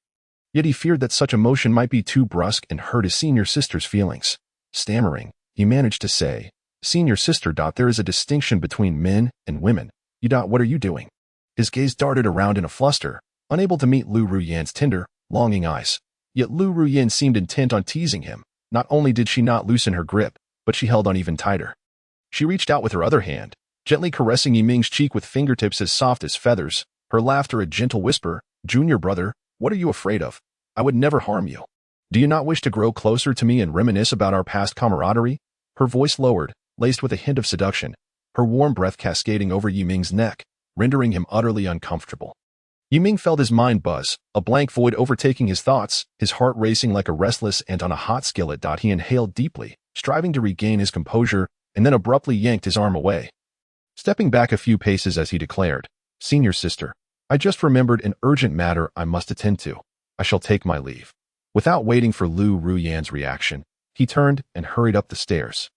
Yet he feared that such emotion might be too brusque and hurt his senior sister's feelings. Stammering, he managed to say, Senior sister. There is a distinction between men and women. What are you doing? His gaze darted around in a fluster, unable to meet Lu Ruyan's tender, longing eyes. Yet Lu Ruyan seemed intent on teasing him. Not only did she not loosen her grip, but she held on even tighter. She reached out with her other hand, gently caressing Yiming's cheek with fingertips as soft as feathers, her laughter a gentle whisper, Junior brother, what are you afraid of? I would never harm you. Do you not wish to grow closer to me and reminisce about our past camaraderie? Her voice lowered, laced with a hint of seduction, her warm breath cascading over Yiming's neck, rendering him utterly uncomfortable. Yiming felt his mind buzz, a blank void overtaking his thoughts, his heart racing like a restless ant on a hot skillet. He inhaled deeply, striving to regain his composure, and then abruptly yanked his arm away. Stepping back a few paces as he declared, Senior sister, I just remembered an urgent matter I must attend to. I shall take my leave. Without waiting for Lu Ruyan's reaction, he turned and hurried up the stairs.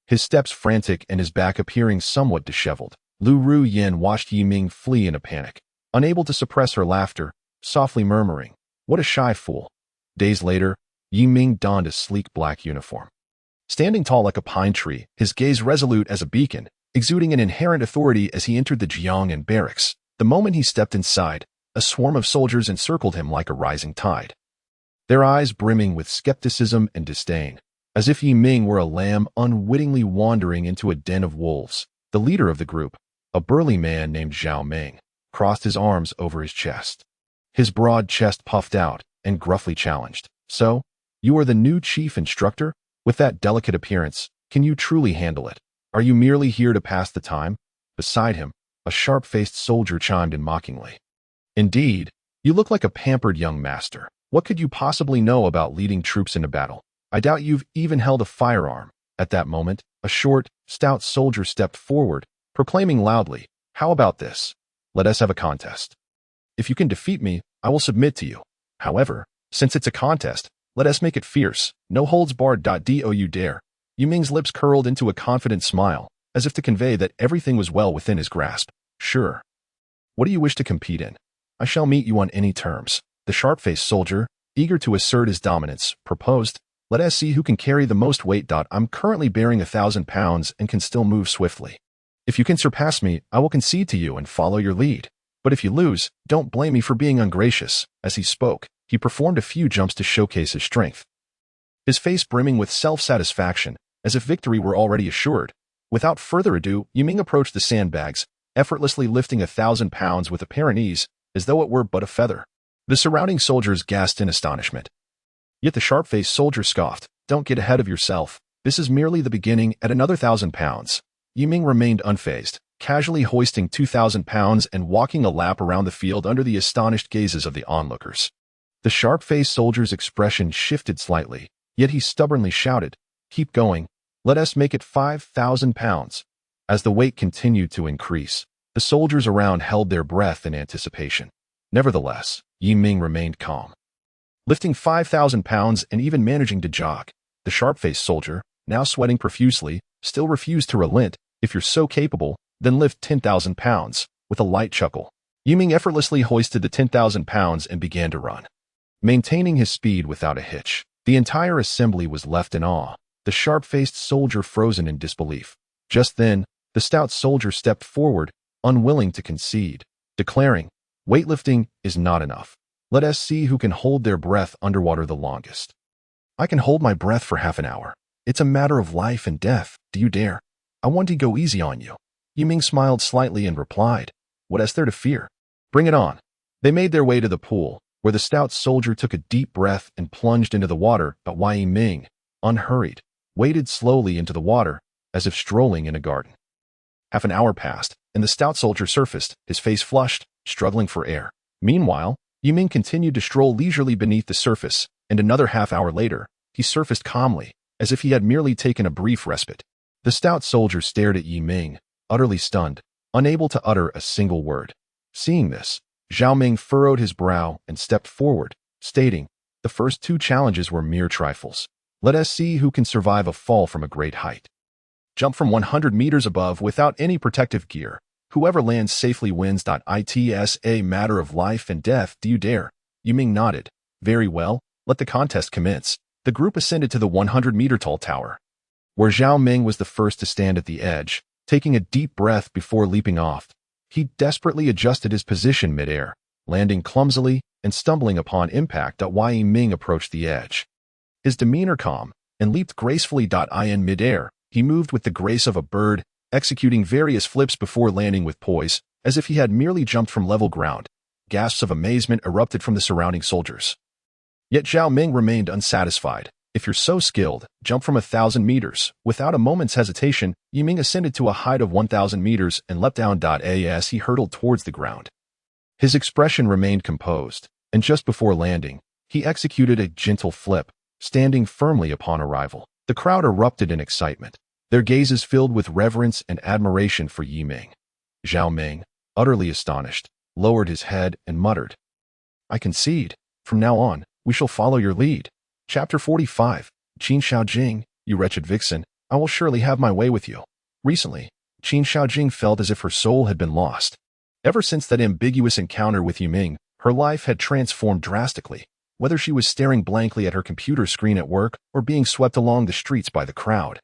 His steps frantic and his back appearing somewhat disheveled. Lu Ruyan watched Yiming flee in a panic, unable to suppress her laughter, softly murmuring, what a shy fool. Days later, Yiming donned a sleek black uniform. Standing tall like a pine tree, his gaze resolute as a beacon, exuding an inherent authority as he entered the Jiangnan barracks. The moment he stepped inside, a swarm of soldiers encircled him like a rising tide, their eyes brimming with skepticism and disdain, as if Yiming were a lamb unwittingly wandering into a den of wolves. The leader of the group, a burly man named Zhao Meng, crossed his arms over his chest. His broad chest puffed out and gruffly challenged, So, you are the new chief instructor? With that delicate appearance, can you truly handle it? Are you merely here to pass the time? Beside him, a sharp-faced soldier chimed in mockingly. Indeed, you look like a pampered young master. What could you possibly know about leading troops into battle? I doubt you've even held a firearm. At that moment, a short, stout soldier stepped forward, proclaiming loudly, How about this? Let us have a contest. If you can defeat me, I will submit to you. However, since it's a contest, let us make it fierce. No holds barred. Do you dare? Yiming's lips curled into a confident smile, as if to convey that everything was well within his grasp. Sure. What do you wish to compete in? I shall meet you on any terms. The sharp-faced soldier, eager to assert his dominance, proposed. Let us see who can carry the most weight. I'm currently bearing 1,000 pounds and can still move swiftly. If you can surpass me, I will concede to you and follow your lead. But if you lose, don't blame me for being ungracious. As he spoke, he performed a few jumps to showcase his strength. His face brimming with self-satisfaction, as if victory were already assured. Without further ado, Yiming approached the sandbags, effortlessly lifting 1,000 pounds with apparent ease, as though it were but a feather. The surrounding soldiers gasped in astonishment. Yet the sharp-faced soldier scoffed. Don't get ahead of yourself. This is merely the beginning. At another 1,000 pounds. Yiming remained unfazed, casually hoisting 2,000 pounds and walking a lap around the field under the astonished gazes of the onlookers. The sharp-faced soldier's expression shifted slightly, yet he stubbornly shouted, "Keep going. Let us make it 5,000 pounds. As the weight continued to increase, the soldiers around held their breath in anticipation. Nevertheless, Yiming remained calm. Lifting 5,000 pounds and even managing to jog, the sharp-faced soldier, now sweating profusely, still refused to relent. If you're so capable, then lift 10,000 pounds. With a light chuckle, Yiming effortlessly hoisted the 10,000 pounds and began to run, maintaining his speed without a hitch. The entire assembly was left in awe, the sharp-faced soldier frozen in disbelief. Just then, the stout soldier stepped forward, unwilling to concede, declaring, "Weightlifting is not enough. Let us see who can hold their breath underwater the longest." "I can hold my breath for half an hour. It's a matter of life and death. Do you dare? I want to go easy on you." Yiming smiled slightly and replied, "What is there to fear? Bring it on." They made their way to the pool, where the stout soldier took a deep breath and plunged into the water, but Yiming, unhurried, waded slowly into the water, as if strolling in a garden. Half an hour passed, and the stout soldier surfaced, his face flushed, struggling for air. Meanwhile, Yiming continued to stroll leisurely beneath the surface, and another half-hour later, he surfaced calmly, as if he had merely taken a brief respite. The stout soldier stared at Yiming, utterly stunned, unable to utter a single word. Seeing this, Zhao Ming furrowed his brow and stepped forward, stating, "The first two challenges were mere trifles. Let us see who can survive a fall from a great height. Jump from 100 meters above without any protective gear. Whoever lands safely wins. It's a matter of life and death. Do you dare?" Yiming nodded. "Very well, let the contest commence." The group ascended to the 100-meter tall tower, where Zhao Ming was the first to stand at the edge, taking a deep breath before leaping off. He desperately adjusted his position mid-air, landing clumsily and stumbling upon impact. Yiming approached the edge, his demeanor calm, and leaped gracefully. In mid-air, he moved with the grace of a bird, executing various flips before landing with poise, as if he had merely jumped from level ground. Gasps of amazement erupted from the surrounding soldiers. Yet Zhao Ming remained unsatisfied. "If you're so skilled, jump from 1,000 meters. Without a moment's hesitation, Yiming ascended to a height of 1,000 meters and leapt down. As he hurtled towards the ground, his expression remained composed, and just before landing, he executed a gentle flip, standing firmly upon arrival. The crowd erupted in excitement, their gazes filled with reverence and admiration for Yiming. Zhao Ming, utterly astonished, lowered his head and muttered, "I concede. From now on, we shall follow your lead." Chapter 45. Qin Shaojing, "You wretched vixen, I will surely have my way with you." Recently, Qin Shaojing felt as if her soul had been lost. Ever since that ambiguous encounter with Yiming, her life had transformed drastically. Whether she was staring blankly at her computer screen at work or being swept along the streets by the crowd,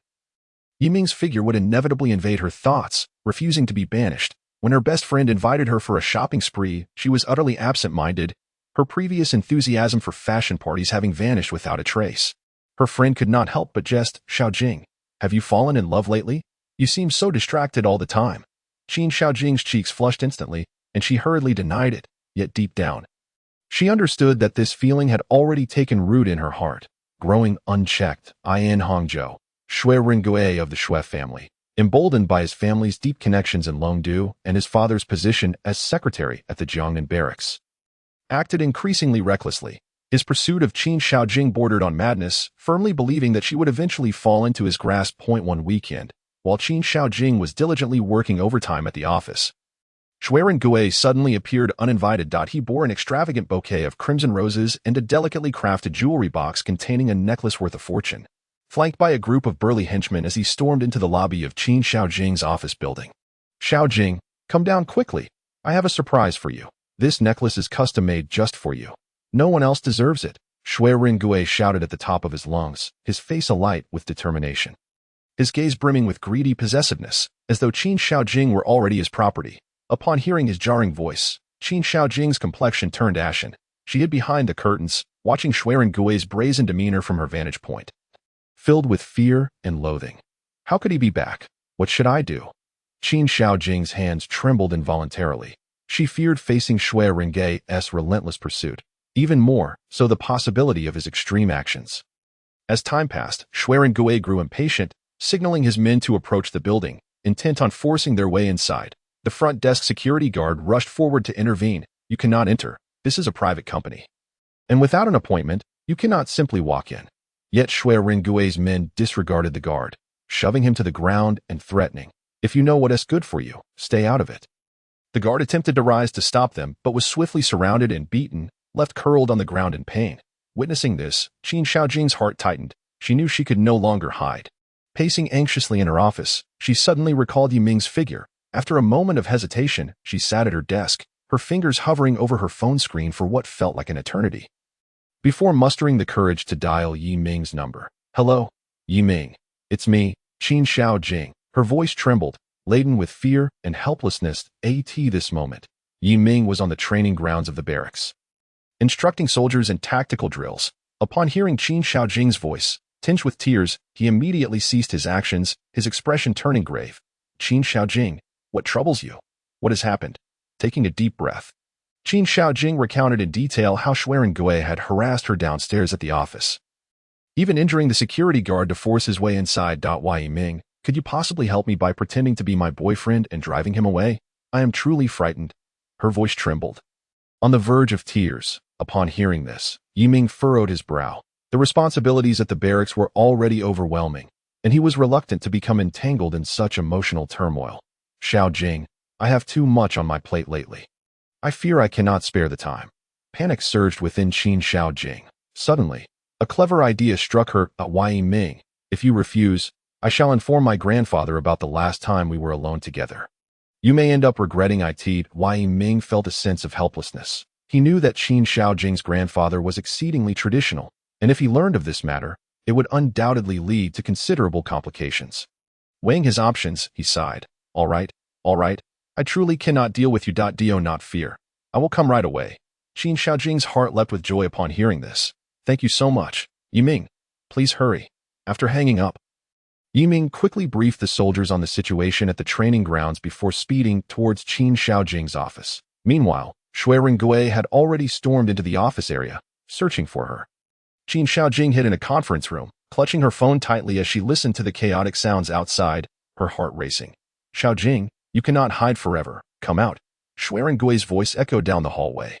Yiming's figure would inevitably invade her thoughts, refusing to be banished. When her best friend invited her for a shopping spree, she was utterly absent-minded, her previous enthusiasm for fashion parties having vanished without a trace. Her friend could not help but jest, "Shaojing, have you fallen in love lately? You seem so distracted all the time." Qin Shaojing's cheeks flushed instantly, and she hurriedly denied it, yet deep down, she understood that this feeling had already taken root in her heart, growing unchecked. In Hangzhou, Shui Rengui of the Shui family, emboldened by his family's deep connections in Longdu and his father's position as secretary at the Jiangnan barracks, acted increasingly recklessly. His pursuit of Qin Shaojing bordered on madness, firmly believing that she would eventually fall into his grasp. One weekend, while Qin Shaojing was diligently working overtime at the office, Shui Rengui suddenly appeared uninvited. He bore an extravagant bouquet of crimson roses and a delicately crafted jewelry box containing a necklace worth a fortune. flanked by a group of burly henchmen as he stormed into the lobby of Qin Shaojing's office building. Shaojing, come down quickly. I have a surprise for you. This necklace is custom-made just for you. No one else deserves it, Shui Ringui shouted at the top of his lungs, his face alight with determination. His gaze brimming with greedy possessiveness, as though Qin Shaojing were already his property. Upon hearing his jarring voice, Qin Shaojing's complexion turned ashen. She hid behind the curtains, watching Shui Ringui's brazen demeanor from her vantage point. Filled with fear and loathing. How could he be back? What should I do? Qin Shaojing's hands trembled involuntarily. She feared facing Shui Ringui's relentless pursuit, even more so the possibility of his extreme actions. As time passed, Shui Ringui grew impatient, signaling his men to approach the building, intent on forcing their way inside. The front desk security guard rushed forward to intervene. You cannot enter. This is a private company. And without an appointment, you cannot simply walk in. Yet Shui Ringui's men disregarded the guard, shoving him to the ground and threatening, if you know what is good for you, stay out of it. The guard attempted to rise to stop them, but was swiftly surrounded and beaten, left curled on the ground in pain. Witnessing this, Qin Shaojing's heart tightened. She knew she could no longer hide. Pacing anxiously in her office, she suddenly recalled Yiming's figure. After a moment of hesitation, she sat at her desk, her fingers hovering over her phone screen for what felt like an eternity. Before mustering the courage to dial Yiming's number. Hello, Yiming. It's me, Qin Shaojing. Her voice trembled, laden with fear and helplessness. This moment, Yiming was on the training grounds of the barracks, instructing soldiers in tactical drills. Upon hearing Qin Shaojing's voice, tinged with tears, he immediately ceased his actions, his expression turning grave. Qin Shaojing, what troubles you? What has happened? Taking a deep breath, Qin Shaojing recounted in detail how Shui Ringui had harassed her downstairs at the office, even injuring the security guard to force his way inside. Yiming, could you possibly help me by pretending to be my boyfriend and driving him away? I am truly frightened. Her voice trembled. On the verge of tears, upon hearing this, Yiming furrowed his brow. The responsibilities at the barracks were already overwhelming, and he was reluctant to become entangled in such emotional turmoil. Shaojing, I have too much on my plate lately. I fear I cannot spare the time. Panic surged within Qin Shaojing. Suddenly, a clever idea struck her. Yiming, if you refuse, I shall inform my grandfather about the last time we were alone together. You may end up regretting it. Yiming felt a sense of helplessness. He knew that Qin Shaojing's grandfather was exceedingly traditional, and if he learned of this matter, it would undoubtedly lead to considerable complications. Weighing his options, he sighed. All right. I truly cannot deal with you. Do not fear. I will come right away. Qin Shaojing's heart leapt with joy upon hearing this. Thank you so much. Yiming, please hurry. After hanging up, Yiming quickly briefed the soldiers on the situation at the training grounds before speeding towards Qin Shaojing's office. Meanwhile, Shui Ringui had already stormed into the office area, searching for her. Qin Shaojing hid in a conference room, clutching her phone tightly as she listened to the chaotic sounds outside, her heart racing. Shaojing, you cannot hide forever. Come out. Shui Ringui's voice echoed down the hallway,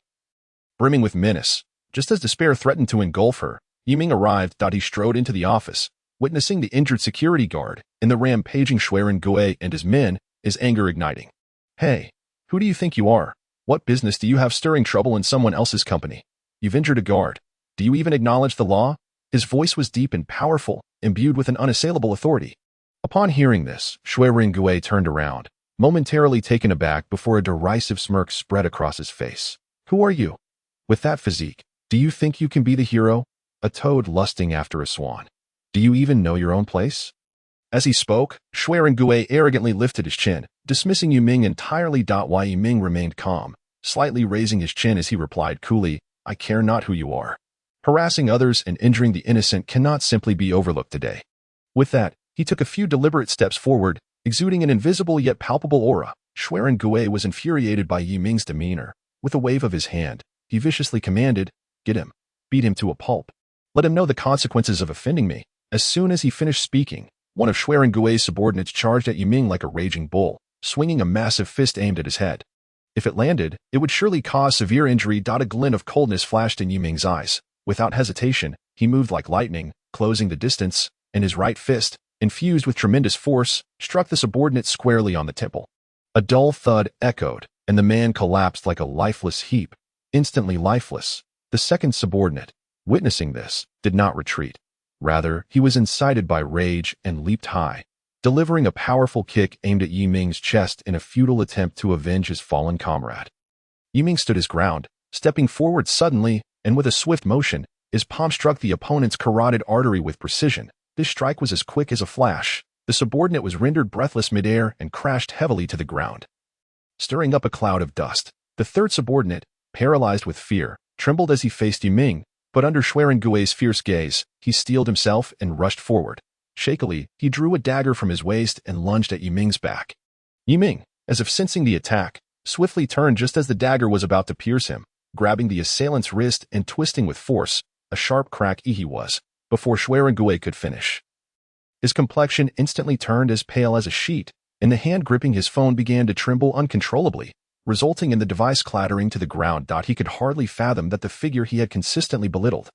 brimming with menace. Just as despair threatened to engulf her, Yiming arrived. He strode into the office, witnessing the injured security guard and the rampaging Shui Ringui and his men, his anger igniting. Hey, who do you think you are? What business do you have stirring trouble in someone else's company? You've injured a guard. Do you even acknowledge the law? His voice was deep and powerful, imbued with an unassailable authority. Upon hearing this, Shui Ringui turned around, momentarily taken aback before a derisive smirk spread across his face. Who are you? With that physique, do you think you can be the hero? A toad lusting after a swan. Do you even know your own place? As he spoke, Shui Ringui arrogantly lifted his chin, dismissing Yiming entirely. Yiming remained calm, slightly raising his chin as he replied coolly, I care not who you are. Harassing others and injuring the innocent cannot simply be overlooked today. With that, he took a few deliberate steps forward, exuding an invisible yet palpable aura. Shui Ringui was infuriated by Yiming's demeanor. With a wave of his hand, he viciously commanded, Get him. Beat him to a pulp. Let him know the consequences of offending me. As soon as he finished speaking, one of Shui Ringui's subordinates charged at Yiming like a raging bull, swinging a massive fist aimed at his head. If it landed, it would surely cause severe injury. A glint of coldness flashed in Yiming's eyes. Without hesitation, he moved like lightning, closing the distance, and his right fist, infused with tremendous force, struck the subordinate squarely on the temple. A dull thud echoed, and the man collapsed like a lifeless heap, instantly lifeless. The second subordinate, witnessing this, did not retreat. Rather, he was incited by rage and leaped high, delivering a powerful kick aimed at Yi Ming's chest in a futile attempt to avenge his fallen comrade. Yi Ming stood his ground, stepping forward suddenly, and with a swift motion, his palm struck the opponent's carotid artery with precision. This strike was as quick as a flash. The subordinate was rendered breathless midair and crashed heavily to the ground, stirring up a cloud of dust. The third subordinate, paralyzed with fear, trembled as he faced Yi Ming, but under Xuerengui's fierce gaze, he steeled himself and rushed forward. Shakily, he drew a dagger from his waist and lunged at Yi Ming's back. Yi Ming, as if sensing the attack, swiftly turned just as the dagger was about to pierce him, grabbing the assailant's wrist and twisting with force. A sharp crack he was, before Xuerengui could finish. His complexion instantly turned as pale as a sheet, and the hand gripping his phone began to tremble uncontrollably, resulting in the device clattering to the ground. He could hardly fathom that the figure he had consistently belittled,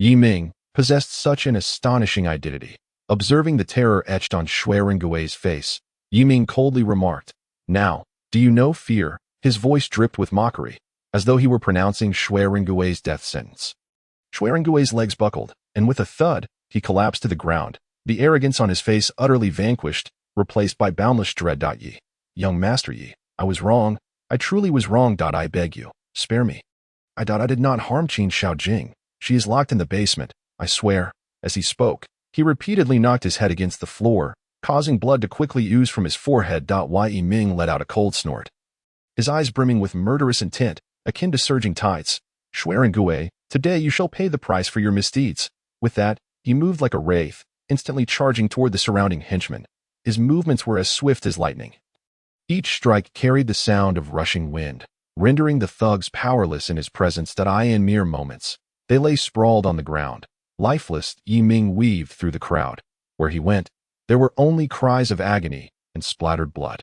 Yi Ming, possessed such an astonishing identity. Observing the terror etched on Xuerengui's face, Yi Ming coldly remarked, "Now, do you know fear?" His voice dripped with mockery, as though he were pronouncing Xuerengui's death sentence. Xuerengui's legs buckled, and with a thud, he collapsed to the ground, the arrogance on his face utterly vanquished, replaced by boundless dread. Yi, young Master Yi, I was wrong. I truly was wrong. I beg you, spare me. I did not harm Qin Shaojing. She is locked in the basement, I swear." As he spoke, he repeatedly knocked his head against the floor, causing blood to quickly ooze from his forehead. Yi Ming let out a cold snort, his eyes brimming with murderous intent, akin to surging tides. "Xuerengui, today you shall pay the price for your misdeeds." With that, he moved like a wraith, instantly charging toward the surrounding henchmen. His movements were as swift as lightning. Each strike carried the sound of rushing wind, rendering the thugs powerless in his presence. In mere moments, they lay sprawled on the ground, lifeless. Yi Ming weaved through the crowd. Where he went, there were only cries of agony and splattered blood.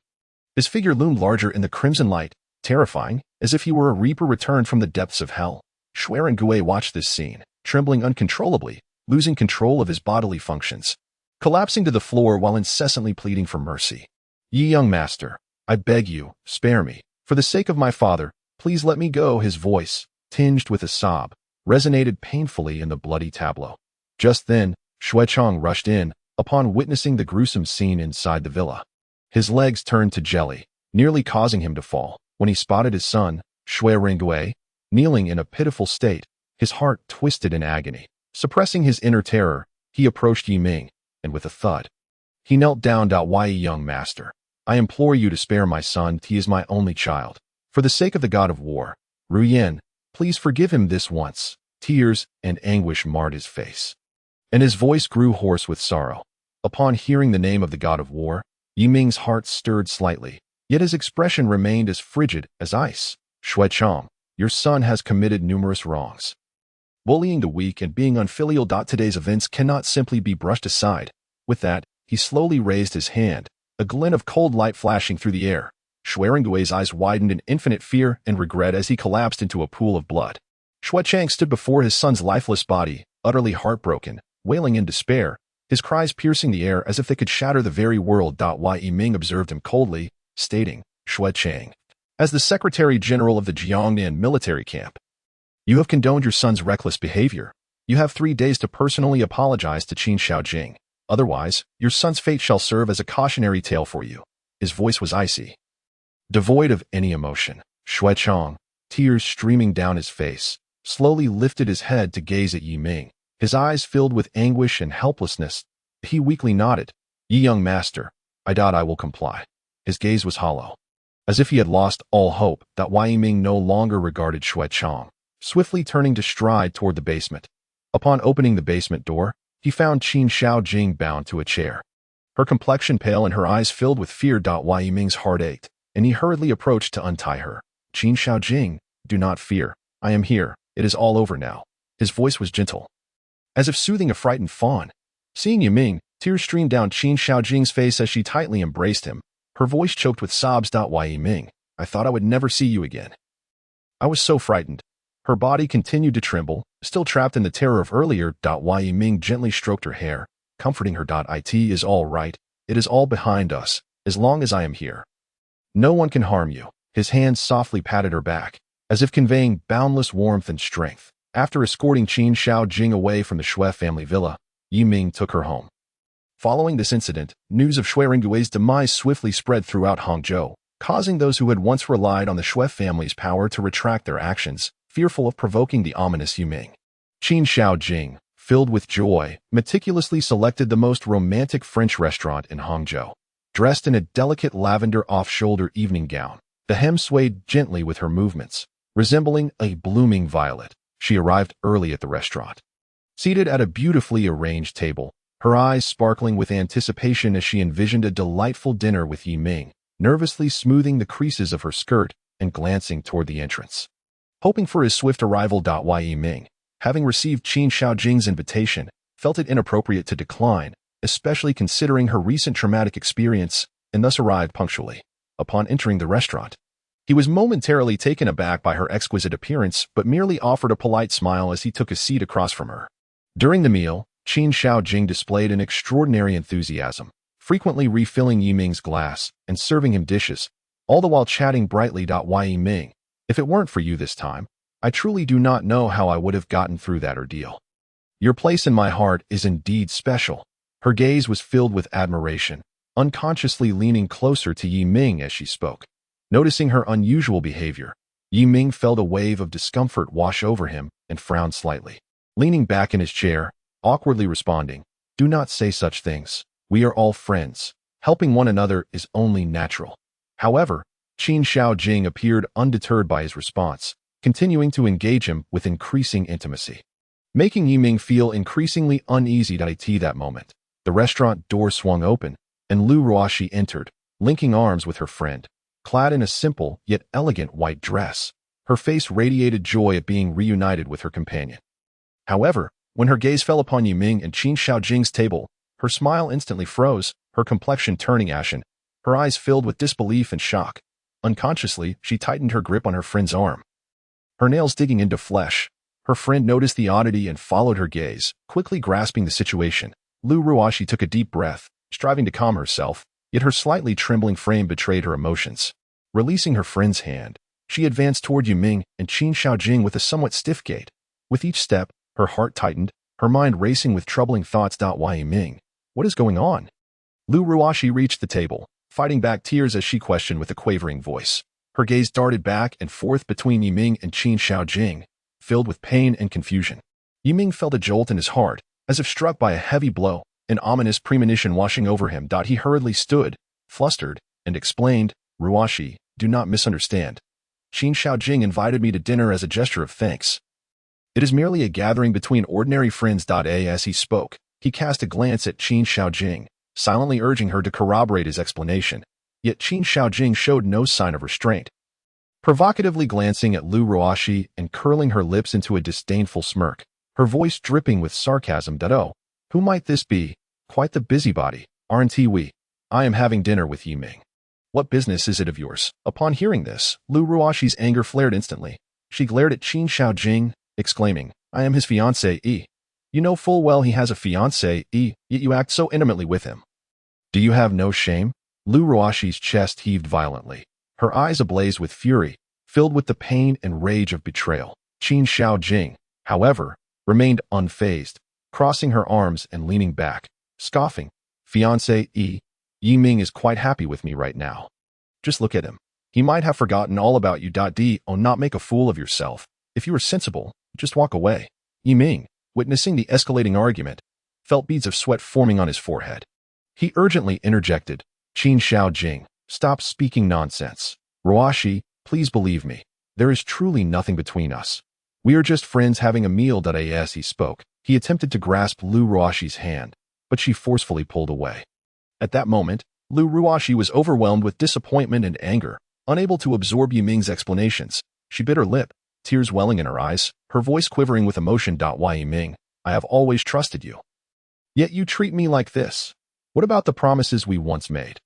His figure loomed larger in the crimson light, terrifying, as if he were a reaper returned from the depths of hell. Xuerengui watched this scene, trembling uncontrollably, losing control of his bodily functions, collapsing to the floor while incessantly pleading for mercy. "Yi, young master, I beg you, spare me. For the sake of my father, please let me go." His voice, tinged with a sob, resonated painfully in the bloody tableau. Just then, Xuechong rushed in, upon witnessing the gruesome scene inside the villa. His legs turned to jelly, nearly causing him to fall. When he spotted his son, Xuerengui, kneeling in a pitiful state, his heart twisted in agony. Suppressing his inner terror, he approached Yi Ming, and with a thud, he knelt down. "Yi, young master, I implore you to spare my son. He is my only child. For the sake of the god of war, Ru Yan, please forgive him this once." Tears and anguish marred his face, and his voice grew hoarse with sorrow. Upon hearing the name of the god of war, Yi Ming's heart stirred slightly, yet his expression remained as frigid as ice. "Xuechong, your son has committed numerous wrongs. Bullying the weak and being unfilial. Today's events cannot simply be brushed aside." With that, he slowly raised his hand, a glint of cold light flashing through the air. Xuerengui's eyes widened in infinite fear and regret as he collapsed into a pool of blood. Xuechang stood before his son's lifeless body, utterly heartbroken, wailing in despair, his cries piercing the air as if they could shatter the very world. Yi Ming observed him coldly, stating, "Xuechang, as the Secretary General of the Jiangnan military camp, you have condoned your son's reckless behavior. You have 3 days to personally apologize to Qin Shaojing. Otherwise, your son's fate shall serve as a cautionary tale for you." His voice was icy, devoid of any emotion. Xuechong, tears streaming down his face, slowly lifted his head to gaze at Yi Ming. His eyes filled with anguish and helplessness. He weakly nodded. "Yi, young master, I will comply." His gaze was hollow, as if he had lost all hope. Yi Ming no longer regarded Xuechong, swiftly turning to stride toward the basement. Upon opening the basement door, he found Qin Shaojing bound to a chair, her complexion pale and her eyes filled with fear. Yi Ming's heart ached, and he hurriedly approached to untie her. "Qin Shaojing, do not fear. I am here. It is all over now." His voice was gentle, as if soothing a frightened fawn. Seeing Yi Ming, tears streamed down Qin Shaojing's face as she tightly embraced him, her voice choked with sobs. "Yi Ming, I thought I would never see you again. I was so frightened." Her body continued to tremble, still trapped in the terror of earlier. Yi Ming gently stroked her hair, comforting her. "It is all right. It is all behind us, as long as I am here. No one can harm you." His hands softly patted her back, as if conveying boundless warmth and strength. After escorting Qin Shaojing away from the Xue family villa, Yiming took her home. Following this incident, news of Shui Ringgui's demise swiftly spread throughout Hangzhou, causing those who had once relied on the Shui family's power to retract their actions, fearful of provoking the ominous Yiming. Qin Shaojing, filled with joy, meticulously selected the most romantic French restaurant in Hangzhou. Dressed in a delicate lavender off-shoulder evening gown, the hem swayed gently with her movements, resembling a blooming violet. She arrived early at the restaurant. Seated at a beautifully arranged table, her eyes sparkling with anticipation as she envisioned a delightful dinner with Yiming, nervously smoothing the creases of her skirt and glancing toward the entrance. Hoping for his swift arrival. Yiming, having received Qin Shaojing's invitation, felt it inappropriate to decline, especially considering her recent traumatic experience, and thus arrived punctually. Upon entering the restaurant, he was momentarily taken aback by her exquisite appearance but merely offered a polite smile as he took a seat across from her. During the meal, Qin Shaojing displayed an extraordinary enthusiasm, frequently refilling Yiming's glass and serving him dishes, all the while chatting brightly. Yiming, if it weren't for you this time, I truly do not know how I would have gotten through that ordeal. Your place in my heart is indeed special. Her gaze was filled with admiration, unconsciously leaning closer to Yiming as she spoke. Noticing her unusual behavior, Yiming felt a wave of discomfort wash over him and frowned slightly. Leaning back in his chair, awkwardly responding, "Do not say such things. We are all friends. Helping one another is only natural." However, Qin Shaojing appeared undeterred by his response, continuing to engage him with increasing intimacy. Making Yiming feel increasingly uneasy. At that moment, the restaurant door swung open, and Lu Ruoxi entered, linking arms with her friend. Clad in a simple yet elegant white dress, her face radiated joy at being reunited with her companion. However, when her gaze fell upon Yiming and Qin Shaojing's table, her smile instantly froze, her complexion turning ashen, her eyes filled with disbelief and shock. Unconsciously, she tightened her grip on her friend's arm, her nails digging into flesh. Her friend noticed the oddity and followed her gaze, quickly grasping the situation. Lu Ruoxi took a deep breath, striving to calm herself, yet her slightly trembling frame betrayed her emotions. Releasing her friend's hand, she advanced toward Yiming and Qin Shaojing with a somewhat stiff gait. With each step, her heart tightened, her mind racing with troubling thoughts. Yiming, what is going on? Lu Ruoxi reached the table, fighting back tears as she questioned with a quavering voice. Her gaze darted back and forth between Yiming and Qin Shaojing, filled with pain and confusion. Yiming felt a jolt in his heart, as if struck by a heavy blow, an ominous premonition washing over him. He hurriedly stood, flustered, and explained, "Ruoxi, do not misunderstand. Qin Shaojing invited me to dinner as a gesture of thanks. It is merely a gathering between ordinary friends." As he spoke, he cast a glance at Qin Shaojing, silently urging her to corroborate his explanation. Yet Qin Shaojing showed no sign of restraint. Provocatively glancing at Lu Ruoxi and curling her lips into a disdainful smirk, her voice dripping with sarcasm. "Oh, who might this be? Quite the busybody, aren't we? I am having dinner with Yiming. What business is it of yours?" Upon hearing this, Lu Ruoxi's anger flared instantly. She glared at Qin Shaojing, exclaiming, "I am his fiancée. You know full well he has a fiancée, yet you act so intimately with him. Do you have no shame?" Lu Ruoxi's chest heaved violently, her eyes ablaze with fury, filled with the pain and rage of betrayal. Qin Shaojing, however, remained unfazed, crossing her arms and leaning back, scoffing, "Fiancé, Yiming is quite happy with me right now. Just look at him. He might have forgotten all about you. Do not make a fool of yourself. If you are sensible, just walk away." Yiming, witnessing the escalating argument, felt beads of sweat forming on his forehead. He urgently interjected, "Qin Shaojing, stop speaking nonsense. Ruoxi, please believe me. There is truly nothing between us. We are just friends having a meal." As he spoke, he attempted to grasp Lu Ruoxi's hand, but she forcefully pulled away. At that moment, Lu Ruoxi was overwhelmed with disappointment and anger, unable to absorb Yiming's explanations. She bit her lip, tears welling in her eyes, her voice quivering with emotion. "Yiming, I have always trusted you. Yet you treat me like this. What about the promises we once made?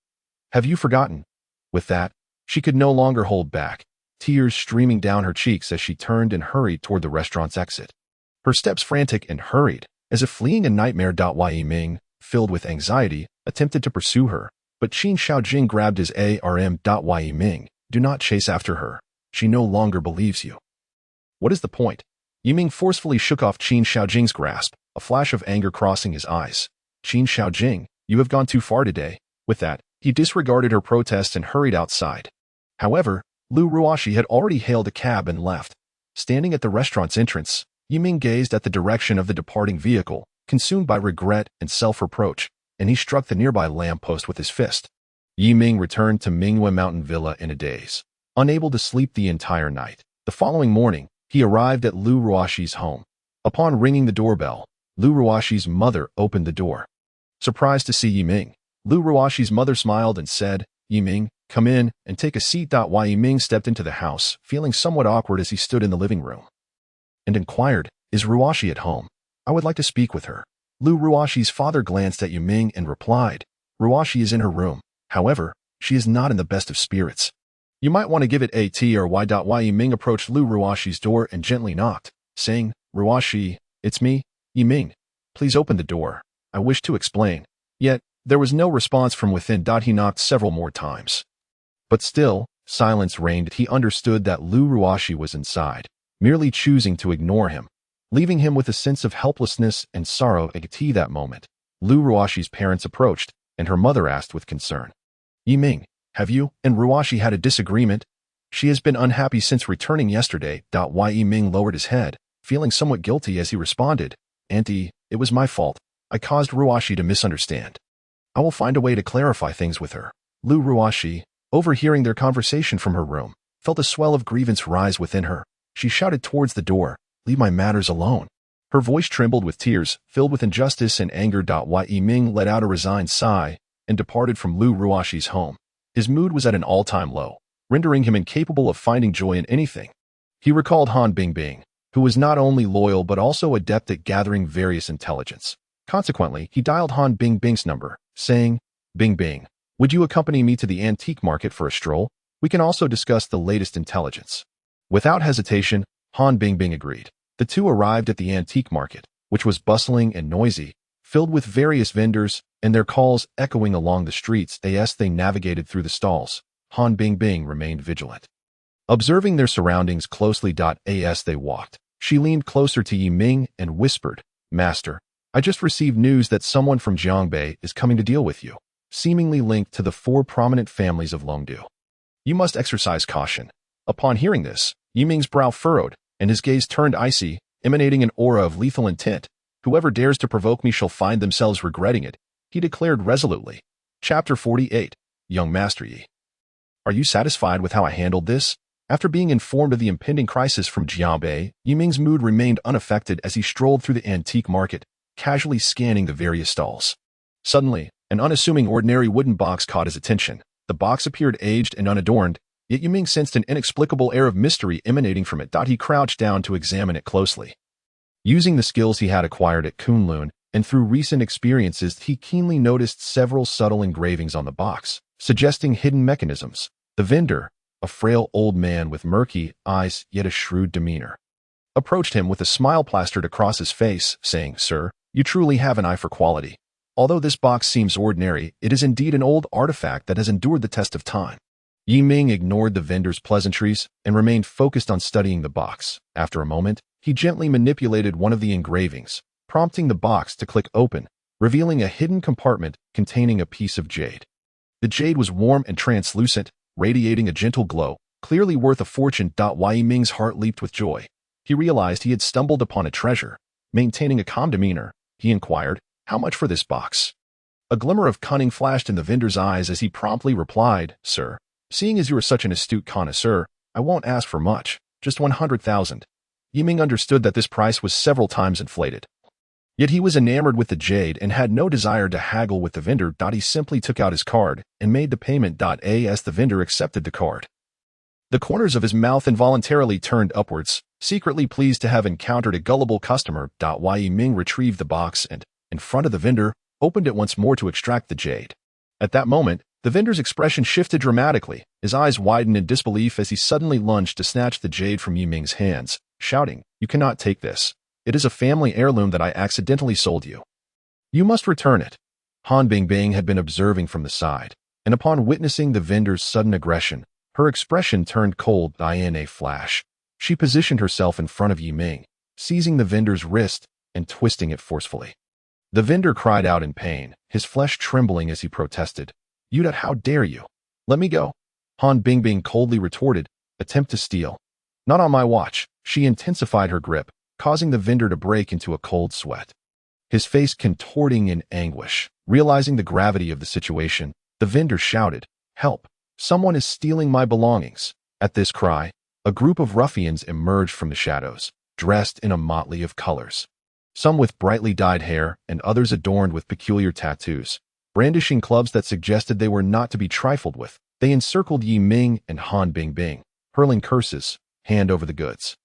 Have you forgotten?" With that, she could no longer hold back, tears streaming down her cheeks as she turned and hurried toward the restaurant's exit. Her steps frantic and hurried, as if fleeing a nightmare. Yiming, filled with anxiety, attempted to pursue her, but Qin Shaojing grabbed his arm. "Yiming, do not chase after her. She no longer believes you." "What is the point?" Yiming forcefully shook off Qin Shaojing's grasp, a a flash of anger crossing his eyes. Qin Xiaojing, you have gone too far today. With that, he disregarded her protest and hurried outside. However, Lu Ruoxi had already hailed a cab and left. Standing at the restaurant's entrance, Yiming gazed at the direction of the departing vehicle, consumed by regret and self-reproach, and he struck the nearby lamppost with his fist. Yiming returned to Mingyue Mountain Villa in a daze, unable to sleep the entire night. The following morning, he arrived at Lu Ruoxi's home. Upon ringing the doorbell, Lu Ruoxi's mother opened the door. Surprised to see Yiming, Lu Ruoxi's mother smiled and said, "Yiming, come in and take a seat." While Yiming stepped into the house, feeling somewhat awkward as he stood in the living room, and inquired, "Is Ruoxi at home? I would like to speak with her." Lu Ruoxi's father glanced at Yiming and replied, "Ruoxi is in her room. However, she is not in the best of spirits. You might want to give it a T or Y." Yiming approached Lu Ruoxi's door and gently knocked, saying, "Ruoxi, it's me, Yiming. Please open the door. I wish to explain." Yet, there was no response from within. He knocked several more times. But still, silence reigned. He understood that Lu Ruoxi was inside, merely choosing to ignore him, leaving him with a sense of helplessness and sorrow. At that moment, Lu Ruoxi's parents approached, and her mother asked with concern, "Yiming, have you and Ruoxi had a disagreement? She has been unhappy since returning yesterday." Yiming lowered his head, feeling somewhat guilty as he responded, "Auntie, it was my fault. I caused Ruoxi to misunderstand. I will find a way to clarify things with her." Lu Ruoxi, overhearing their conversation from her room, felt a swell of grievance rise within her. She shouted towards the door, "Leave my matters alone." Her voice trembled with tears, filled with injustice and anger. Yiming let out a resigned sigh and departed from Lu Ruoxi's home. His mood was at an all-time low, rendering him incapable of finding joy in anything. He recalled Han Bingbing, who was not only loyal but also adept at gathering various intelligence. Consequently, he dialed Han Bingbing's number, saying, "Bingbing, would you accompany me to the antique market for a stroll? We can also discuss the latest intelligence." Without hesitation, Han Bingbing agreed. The two arrived at the antique market, which was bustling and noisy, filled with various vendors, and their calls echoing along the streets as they navigated through the stalls. Han Bingbing remained vigilant, observing their surroundings closely. As they walked, she leaned closer to Yiming and whispered, "Master, I just received news that someone from Jiangbei is coming to deal with you, seemingly linked to the 4 prominent families of Longdu. You must exercise caution." Upon hearing this, Yiming's brow furrowed, and his gaze turned icy, emanating an aura of lethal intent. "Whoever dares to provoke me shall find themselves regretting it," he declared resolutely. Chapter 48. Young Master Yi. "Are you satisfied with how I handled this?" After being informed of the impending crisis from Jiangbei, Yiming's mood remained unaffected as he strolled through the antique market, casually scanning the various stalls. Suddenly, an unassuming ordinary wooden box caught his attention. The box appeared aged and unadorned, yet Yiming sensed an inexplicable air of mystery emanating from it. He crouched down to examine it closely. Using the skills he had acquired at Kunlun, and through recent experiences, he keenly noticed several subtle engravings on the box, suggesting hidden mechanisms. The vendor, a frail old man with murky eyes yet a shrewd demeanor, approached him with a smile plastered across his face, saying, "Sir, you truly have an eye for quality. Although this box seems ordinary, it is indeed an old artifact that has endured the test of time." Yiming ignored the vendor's pleasantries and remained focused on studying the box. After a moment, he gently manipulated one of the engravings, prompting the box to click open, revealing a hidden compartment containing a piece of jade. The jade was warm and translucent, radiating a gentle glow, clearly worth a fortune. Yiming's heart leaped with joy. He realized he had stumbled upon a treasure. Maintaining a calm demeanor, he inquired, "How much for this box?" A glimmer of cunning flashed in the vendor's eyes as he promptly replied, "Sir, seeing as you are such an astute connoisseur, I won't ask for much, just 100,000. Yiming understood that this price was several times inflated. Yet he was enamored with the jade and had no desire to haggle with the vendor. He simply took out his card and made the payment. As the vendor accepted the card, the corners of his mouth involuntarily turned upwards, secretly pleased to have encountered a gullible customer. Yiming retrieved the box and, in front of the vendor, opened it once more to extract the jade. At that moment, the vendor's expression shifted dramatically. His eyes widened in disbelief as he suddenly lunged to snatch the jade from Yiming's hands, shouting, "You cannot take this. It is a family heirloom that I accidentally sold you. You must return it." Han Bingbing had been observing from the side, and upon witnessing the vendor's sudden aggression, her expression turned cold. In a flash, she positioned herself in front of Yiming, seizing the vendor's wrist and twisting it forcefully. The vendor cried out in pain, his flesh trembling as he protested. "Yuda, how dare you? Let me go." Han Bingbing coldly retorted, "Attempt to steal. Not on my watch." She intensified her grip, causing the vendor to break into a cold sweat. His face contorting in anguish. Realizing the gravity of the situation, the vendor shouted, "Help! Someone is stealing my belongings." At this cry, a group of ruffians emerged from the shadows, dressed in a motley of colors. Some with brightly dyed hair and others adorned with peculiar tattoos. Brandishing clubs that suggested they were not to be trifled with, they encircled Yi Ming and Han Bingbing, hurling curses, "Hand over the goods,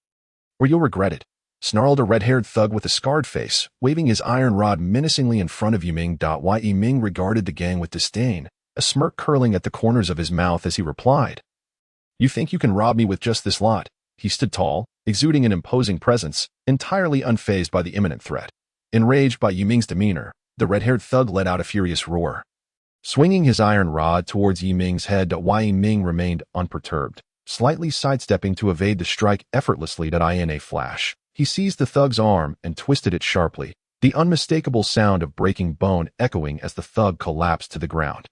or you'll regret it," snarled a red-haired thug with a scarred face, waving his iron rod menacingly in front of Yi Ming. Yi Ming regarded the gang with disdain, a smirk curling at the corners of his mouth as he replied, "You think you can rob me with just this lot?" He stood tall, exuding an imposing presence, entirely unfazed by the imminent threat. Enraged by Yi Ming's demeanor, the red-haired thug let out a furious roar. Swinging his iron rod towards Yi Ming's head, Yi Ming remained unperturbed, slightly sidestepping to evade the strike effortlessly. In a flash, he seized the thug's arm and twisted it sharply, the unmistakable sound of breaking bone echoing as the thug collapsed to the ground.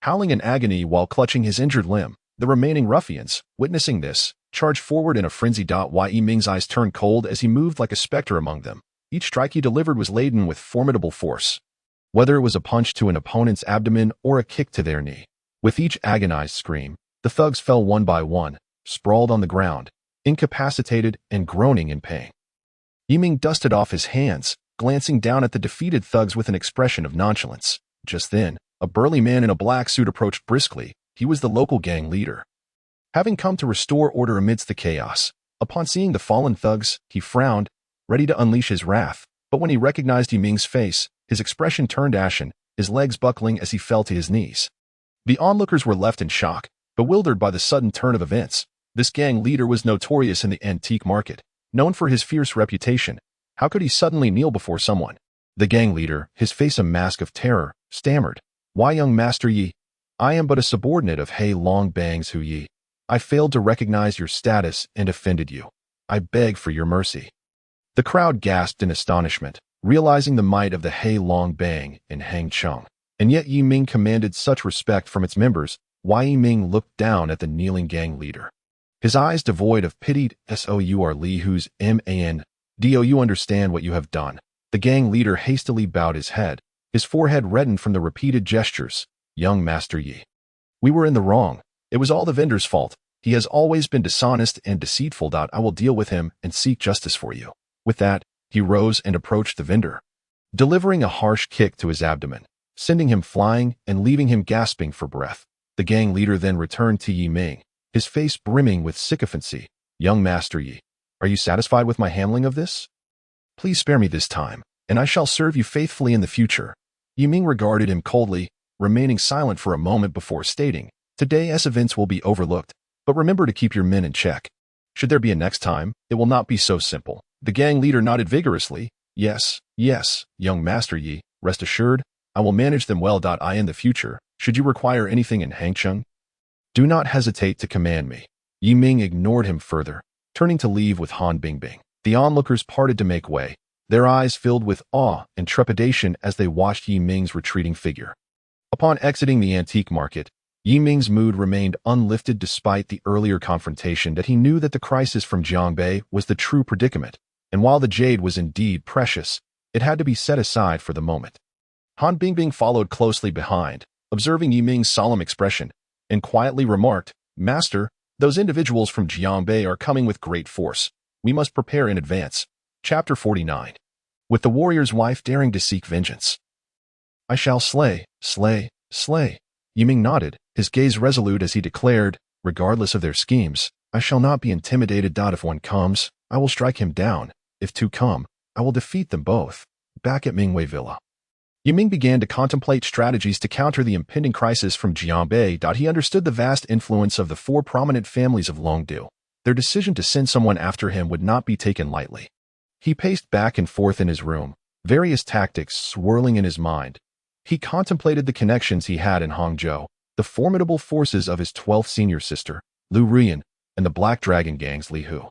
Howling in agony while clutching his injured limb, the remaining ruffians, witnessing this, charged forward in a frenzy. Yi Ming's eyes turned cold as he moved like a specter among them. Each strike he delivered was laden with formidable force, whether it was a punch to an opponent's abdomen or a kick to their knee. With each agonized scream, the thugs fell one by one, sprawled on the ground, incapacitated and groaning in pain. Yi Ming dusted off his hands, glancing down at the defeated thugs with an expression of nonchalance. Just then, a burly man in a black suit approached briskly. He was the local gang leader, having come to restore order amidst the chaos. Upon seeing the fallen thugs, he frowned, ready to unleash his wrath, but when he recognized Yi Ming's face, his expression turned ashen, his legs buckling as he fell to his knees. The onlookers were left in shock, bewildered by the sudden turn of events. This gang leader was notorious in the antique market, known for his fierce reputation. How could he suddenly kneel before someone? The gang leader, his face a mask of terror, stammered, "Why, young Master Yi? I am but a subordinate of He Long Bang's Hu Yi. I failed to recognize your status and offended you. I beg for your mercy." The crowd gasped in astonishment, realizing the might of the He Long Bang in Hang Chung. And yet Yi Ming commanded such respect from its members. Yi Ming looked down at the kneeling gang leader, his eyes devoid of pity. "Sour Li Hu's man. Do you understand what you have done?" The gang leader hastily bowed his head, his forehead reddened from the repeated gestures. "Young Master Yi, we were in the wrong. It was all the vendor's fault. He has always been dishonest and deceitful. I will deal with him and seek justice for you." With that, he rose and approached the vendor, delivering a harsh kick to his abdomen, sending him flying and leaving him gasping for breath. The gang leader then returned to Yi Ming, his face brimming with sycophancy. "Young Master Yi, are you satisfied with my handling of this? Please spare me this time, and I shall serve you faithfully in the future." Yi Ming regarded him coldly, remaining silent for a moment before stating, "Today's events will be overlooked, but remember to keep your men in check. Should there be a next time, it will not be so simple." The gang leader nodded vigorously. Yes, young Master Yi, rest assured, I will manage them well. In the future, should you require anything in Hangcheng, do not hesitate to command me." Yi Ming ignored him further, turning to leave with Han Bingbing. The onlookers parted to make way, their eyes filled with awe and trepidation as they watched Yi Ming's retreating figure. Upon exiting the antique market, Yi Ming's mood remained unlifted despite the earlier confrontation. That he knew that the crisis from Jiangbei was the true predicament, and while the jade was indeed precious, it had to be set aside for the moment. Han Bingbing followed closely behind, observing Yi Ming's solemn expression, and quietly remarked, "Master, those individuals from Jiangbei are coming with great force. We must prepare in advance." Chapter 49. With the warrior's wife daring to seek vengeance. "I shall slay. Yi Ming nodded, his gaze resolute as he declared, "Regardless of their schemes, I shall not be intimidated. If one comes, I will strike him down. If two come, I will defeat them both." Back at Mingwei Villa, Yi Ming began to contemplate strategies to counter the impending crisis from Jiangbei. He understood the vast influence of the four prominent families of Longdu. Their decision to send someone after him would not be taken lightly. He paced back and forth in his room, various tactics swirling in his mind. He contemplated the connections he had in Hangzhou, the formidable forces of his 12th senior sister, Lu Rian, and the Black Dragon Gang's Li Hu.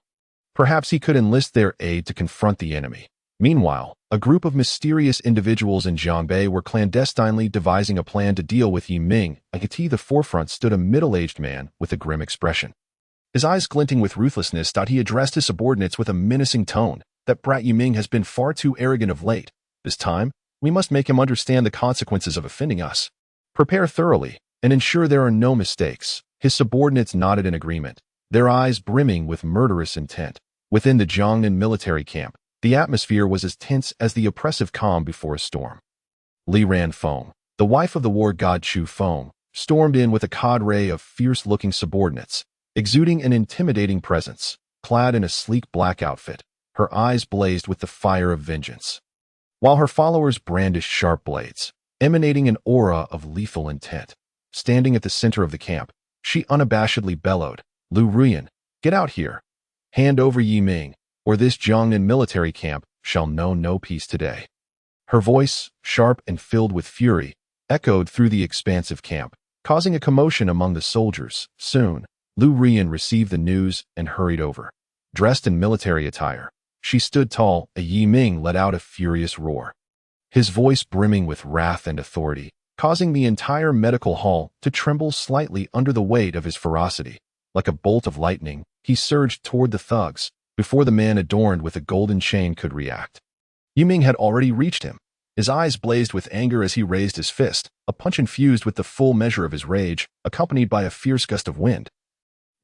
Perhaps he could enlist their aid to confront the enemy. Meanwhile, a group of mysterious individuals in Jiangbei were clandestinely devising a plan to deal with Yi Ming. At the forefront stood a middle-aged man with a grim expression. His eyes glinting with ruthlessness, he addressed his subordinates with a menacing tone. That brat Yi Ming has been far too arrogant of late. This time, we must make him understand the consequences of offending us. Prepare thoroughly and ensure there are no mistakes. His subordinates nodded in agreement, their eyes brimming with murderous intent. Within the Jiangnan military camp, the atmosphere was as tense as the oppressive calm before a storm. Li Ranfeng, the wife of the war god Chu Feng, stormed in with a cadre of fierce-looking subordinates, exuding an intimidating presence. Clad in a sleek black outfit, her eyes blazed with the fire of vengeance, while her followers brandished sharp blades, emanating an aura of lethal intent. Standing at the center of the camp, she unabashedly bellowed, "Lu Ruyan, get out here! Hand over Yi Ming, or this Jiangnan military camp shall know no peace today." Her voice, sharp and filled with fury, echoed through the expansive camp, causing a commotion among the soldiers. Soon, Lu Ruyan received the news and hurried over. Dressed in military attire, she stood tall. Yi Ming let out a furious roar, his voice brimming with wrath and authority, causing the entire medical hall to tremble slightly under the weight of his ferocity. Like a bolt of lightning, he surged toward the thugs, before the man adorned with a golden chain could react. Yi Ming had already reached him. His eyes blazed with anger as he raised his fist, a punch infused with the full measure of his rage, accompanied by a fierce gust of wind,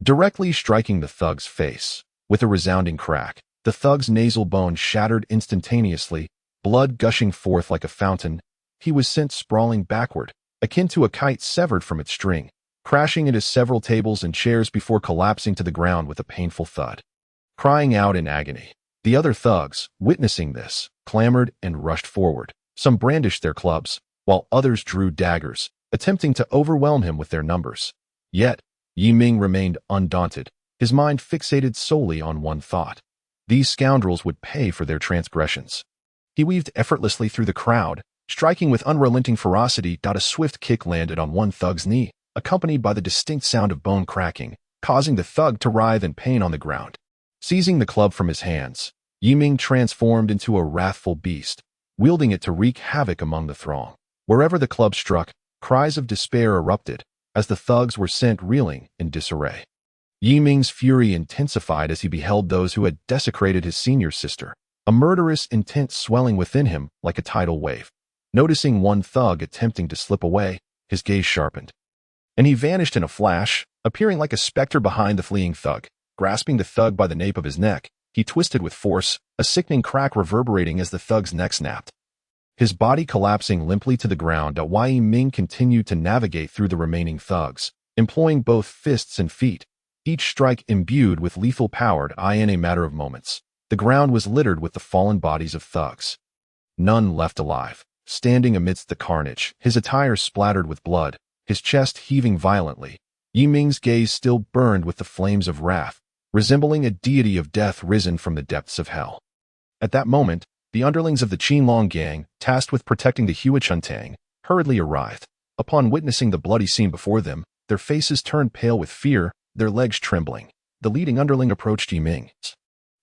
directly striking the thug's face. With a resounding crack, the thug's nasal bone shattered instantaneously, blood gushing forth like a fountain. He was sent sprawling backward, akin to a kite severed from its string, crashing into several tables and chairs before collapsing to the ground with a painful thud. Crying out in agony, the other thugs, witnessing this, clamored and rushed forward. Some brandished their clubs, while others drew daggers, attempting to overwhelm him with their numbers. Yet, Yi Ming remained undaunted, his mind fixated solely on one thought. These scoundrels would pay for their transgressions. He weaved effortlessly through the crowd, striking with unrelenting ferocity. A swift kick landed on one thug's knee, accompanied by the distinct sound of bone cracking, causing the thug to writhe in pain on the ground. Seizing the club from his hands, Yi Ming transformed into a wrathful beast, wielding it to wreak havoc among the throng. Wherever the club struck, cries of despair erupted, as the thugs were sent reeling in disarray. Yi Ming's fury intensified as he beheld those who had desecrated his senior sister, a murderous intent swelling within him like a tidal wave. Noticing one thug attempting to slip away, his gaze sharpened, and he vanished in a flash, appearing like a specter behind the fleeing thug. Grasping the thug by the nape of his neck, he twisted with force, a sickening crack reverberating as the thug's neck snapped. His body collapsing limply to the ground. Yi Ming continued to navigate through the remaining thugs, employing both fists and feet, each strike imbued with lethal power. In a matter of moments, the ground was littered with the fallen bodies of thugs, none left alive. Standing amidst the carnage, his attire splattered with blood, his chest heaving violently, Yi Ming's gaze still burned with the flames of wrath, resembling a deity of death risen from the depths of hell. At that moment, the underlings of the Qinlong gang, tasked with protecting the Huachuntang, hurriedly arrived. Upon witnessing the bloody scene before them, their faces turned pale with fear, their legs trembling. The leading underling approached Yi Ming,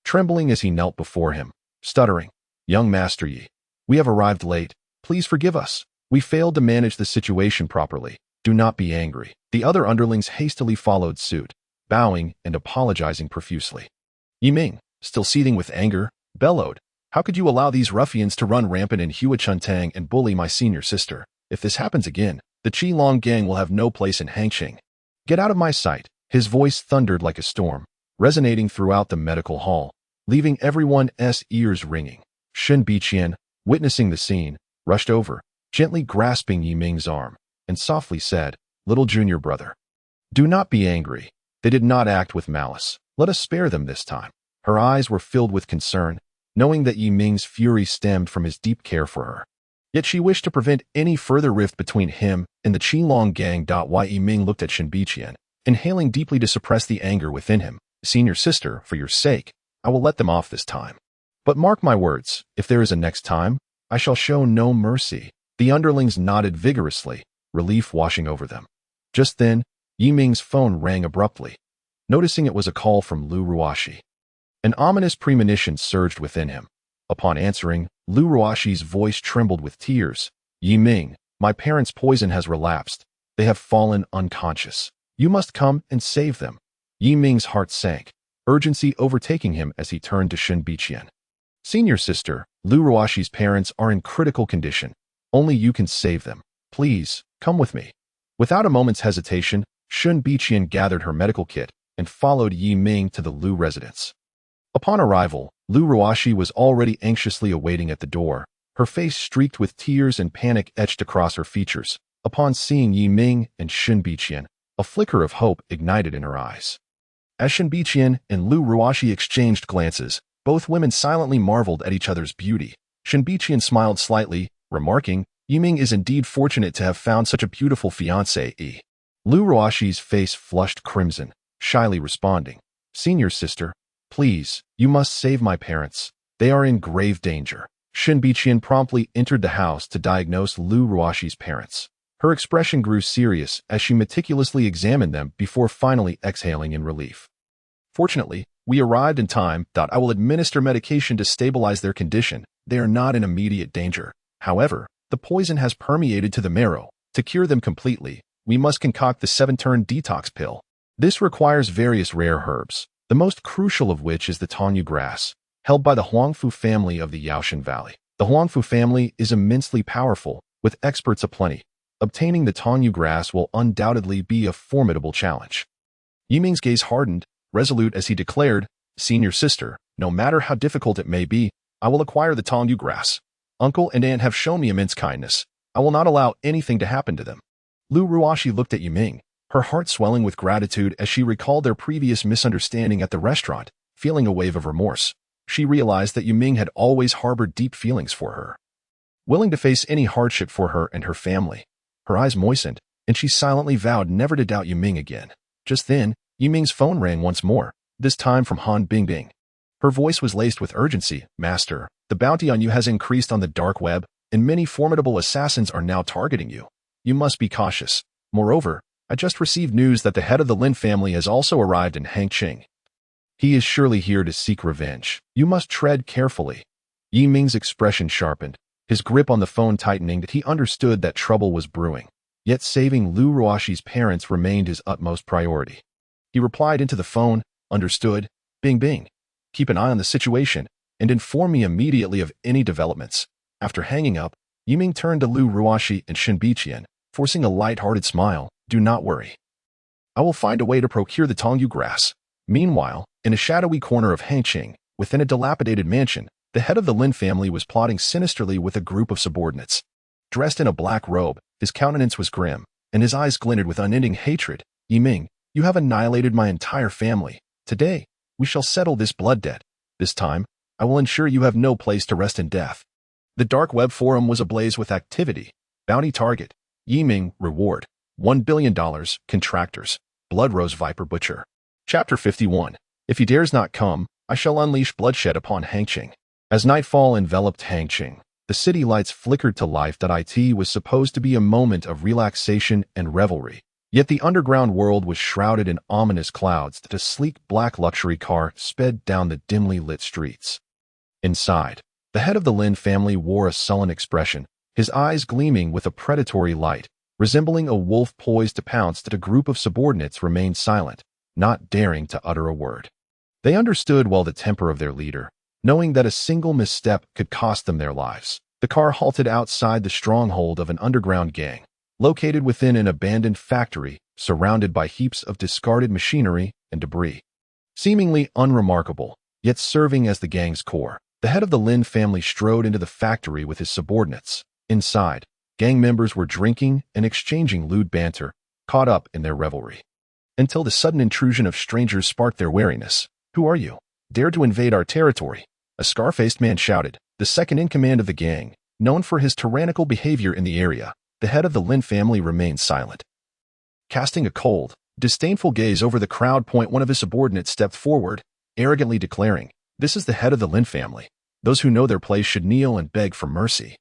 trembling as he knelt before him, stuttering, "Young Master Yi, we have arrived late. Please forgive us. We failed to manage the situation properly. Do not be angry." The other underlings hastily followed suit, bowing and apologizing profusely. Yi Ming, still seething with anger, bellowed, "How could you allow these ruffians to run rampant in Huachuntang and bully my senior sister? If this happens again, the Qilong gang will have no place in Hangqing. Get out of my sight." His voice thundered like a storm, resonating throughout the medical hall, leaving everyone's ears ringing. Shen Biqian, witnessing the scene, rushed over, gently grasping Yi Ming's arm, and softly said, "Little junior brother, do not be angry. They did not act with malice. Let us spare them this time." Her eyes were filled with concern, knowing that Yi Ming's fury stemmed from his deep care for her. Yet she wished to prevent any further rift between him and the Qilong gang. Yi Ming looked at Shen Biqian, inhaling deeply to suppress the anger within him. "Senior sister, for your sake, I will let them off this time. But mark my words, if there is a next time, I shall show no mercy." The underlings nodded vigorously, relief washing over them. Just then, Yi Ming's phone rang abruptly. Noticing it was a call from Lu Ruashi, an ominous premonition surged within him. Upon answering, Lu Ruoxi's voice trembled with tears. Yi Ming, my parents' poison has relapsed. They have fallen unconscious. You must come and save them. Yi Ming's heart sank, urgency overtaking him as he turned to Shen Biqian. Senior sister, Lu Ruoxi's parents are in critical condition. Only you can save them. Please, come with me. Without a moment's hesitation, Shen Biqian gathered her medical kit and followed Yi Ming to the Lu residence. Upon arrival, Lu Ruoxi was already anxiously awaiting at the door, her face streaked with tears and panic etched across her features. Upon seeing Yi Ming and Shen Biqian, a flicker of hope ignited in her eyes. As Shen Biqian and Lu Ruoxi exchanged glances, both women silently marveled at each other's beauty. Shen Biqian smiled slightly, remarking, Yi Ming is indeed fortunate to have found such a beautiful fiancée. Lu Ruoxi's face flushed crimson, shyly responding, Senior sister, please, you must save my parents. They are in grave danger. Shen Biqian promptly entered the house to diagnose Lu Ruoxi's parents. Her expression grew serious as she meticulously examined them before finally exhaling in relief. Fortunately, we arrived in time. I will administer medication to stabilize their condition. They are not in immediate danger. However, the poison has permeated to the marrow. To cure them completely, we must concoct the 7-turn detox pill. This requires various rare herbs, the most crucial of which is the Tongyu grass, held by the Huangfu family of the Yaoshan Valley. The Huangfu family is immensely powerful, with experts aplenty. Obtaining the Tongyu grass will undoubtedly be a formidable challenge. Yi Ming's gaze hardened, resolute as he declared, Senior sister, no matter how difficult it may be, I will acquire the Tongyu grass. Uncle and aunt have shown me immense kindness. I will not allow anything to happen to them. Lu Ruoxi looked at Yi Ming, her heart swelling with gratitude as she recalled their previous misunderstanding at the restaurant, feeling a wave of remorse. She realized that Yi Ming had always harbored deep feelings for her. Willing to face any hardship for her and her family, her eyes moistened, and she silently vowed never to doubt Yi Ming again. Just then, Yi Ming's phone rang once more, this time from Han Bingbing. Her voice was laced with urgency. Master, the bounty on you has increased on the dark web, and many formidable assassins are now targeting you. You must be cautious. Moreover, I just received news that the head of the Lin family has also arrived in Hangqing. He is surely here to seek revenge. You must tread carefully. Yi Ming's expression sharpened, his grip on the phone tightening that he understood that trouble was brewing. Yet saving Lu Ruoxi's parents remained his utmost priority. He replied into the phone, Understood, Bing. Keep an eye on the situation, and inform me immediately of any developments. After hanging up, Yi Ming turned to Lu Ruoxi and Shen Biqian, forcing a light-hearted smile. Do not worry. I will find a way to procure the Tongyu grass. Meanwhile, in a shadowy corner of Hangqing, within a dilapidated mansion, the head of the Lin family was plotting sinisterly with a group of subordinates. Dressed in a black robe, his countenance was grim, and his eyes glinted with unending hatred. Yi Ming, you have annihilated my entire family. Today, we shall settle this blood debt. This time, I will ensure you have no place to rest in death. The dark web forum was ablaze with activity. Bounty target, Yi Ming, reward, $1 billion, contractors, Blood Rose Viper Butcher. Chapter 51. If he dares not come, I shall unleash bloodshed upon Hangqing. As nightfall enveloped Hangqing, the city lights flickered to life. It was supposed to be a moment of relaxation and revelry. Yet the underground world was shrouded in ominous clouds that a sleek black luxury car sped down the dimly lit streets. Inside, the head of the Lin family wore a sullen expression, his eyes gleaming with a predatory light, resembling a wolf poised to pounce. That a group of subordinates remained silent, not daring to utter a word. They understood well the temper of their leader, knowing that a single misstep could cost them their lives. The car halted outside the stronghold of an underground gang, located within an abandoned factory, surrounded by heaps of discarded machinery and debris. Seemingly unremarkable, yet serving as the gang's core, the head of the Lin family strode into the factory with his subordinates. Inside, gang members were drinking and exchanging lewd banter, caught up in their revelry. Until the sudden intrusion of strangers sparked their wariness. Who are you? Dare to invade our territory? A scar-faced man shouted, the second in command of the gang, known for his tyrannical behavior in the area. The head of the Lin family remained silent. Casting a cold, disdainful gaze over the crowd, one of his subordinates stepped forward, arrogantly declaring, this is the head of the Lin family. Those who know their place should kneel and beg for mercy.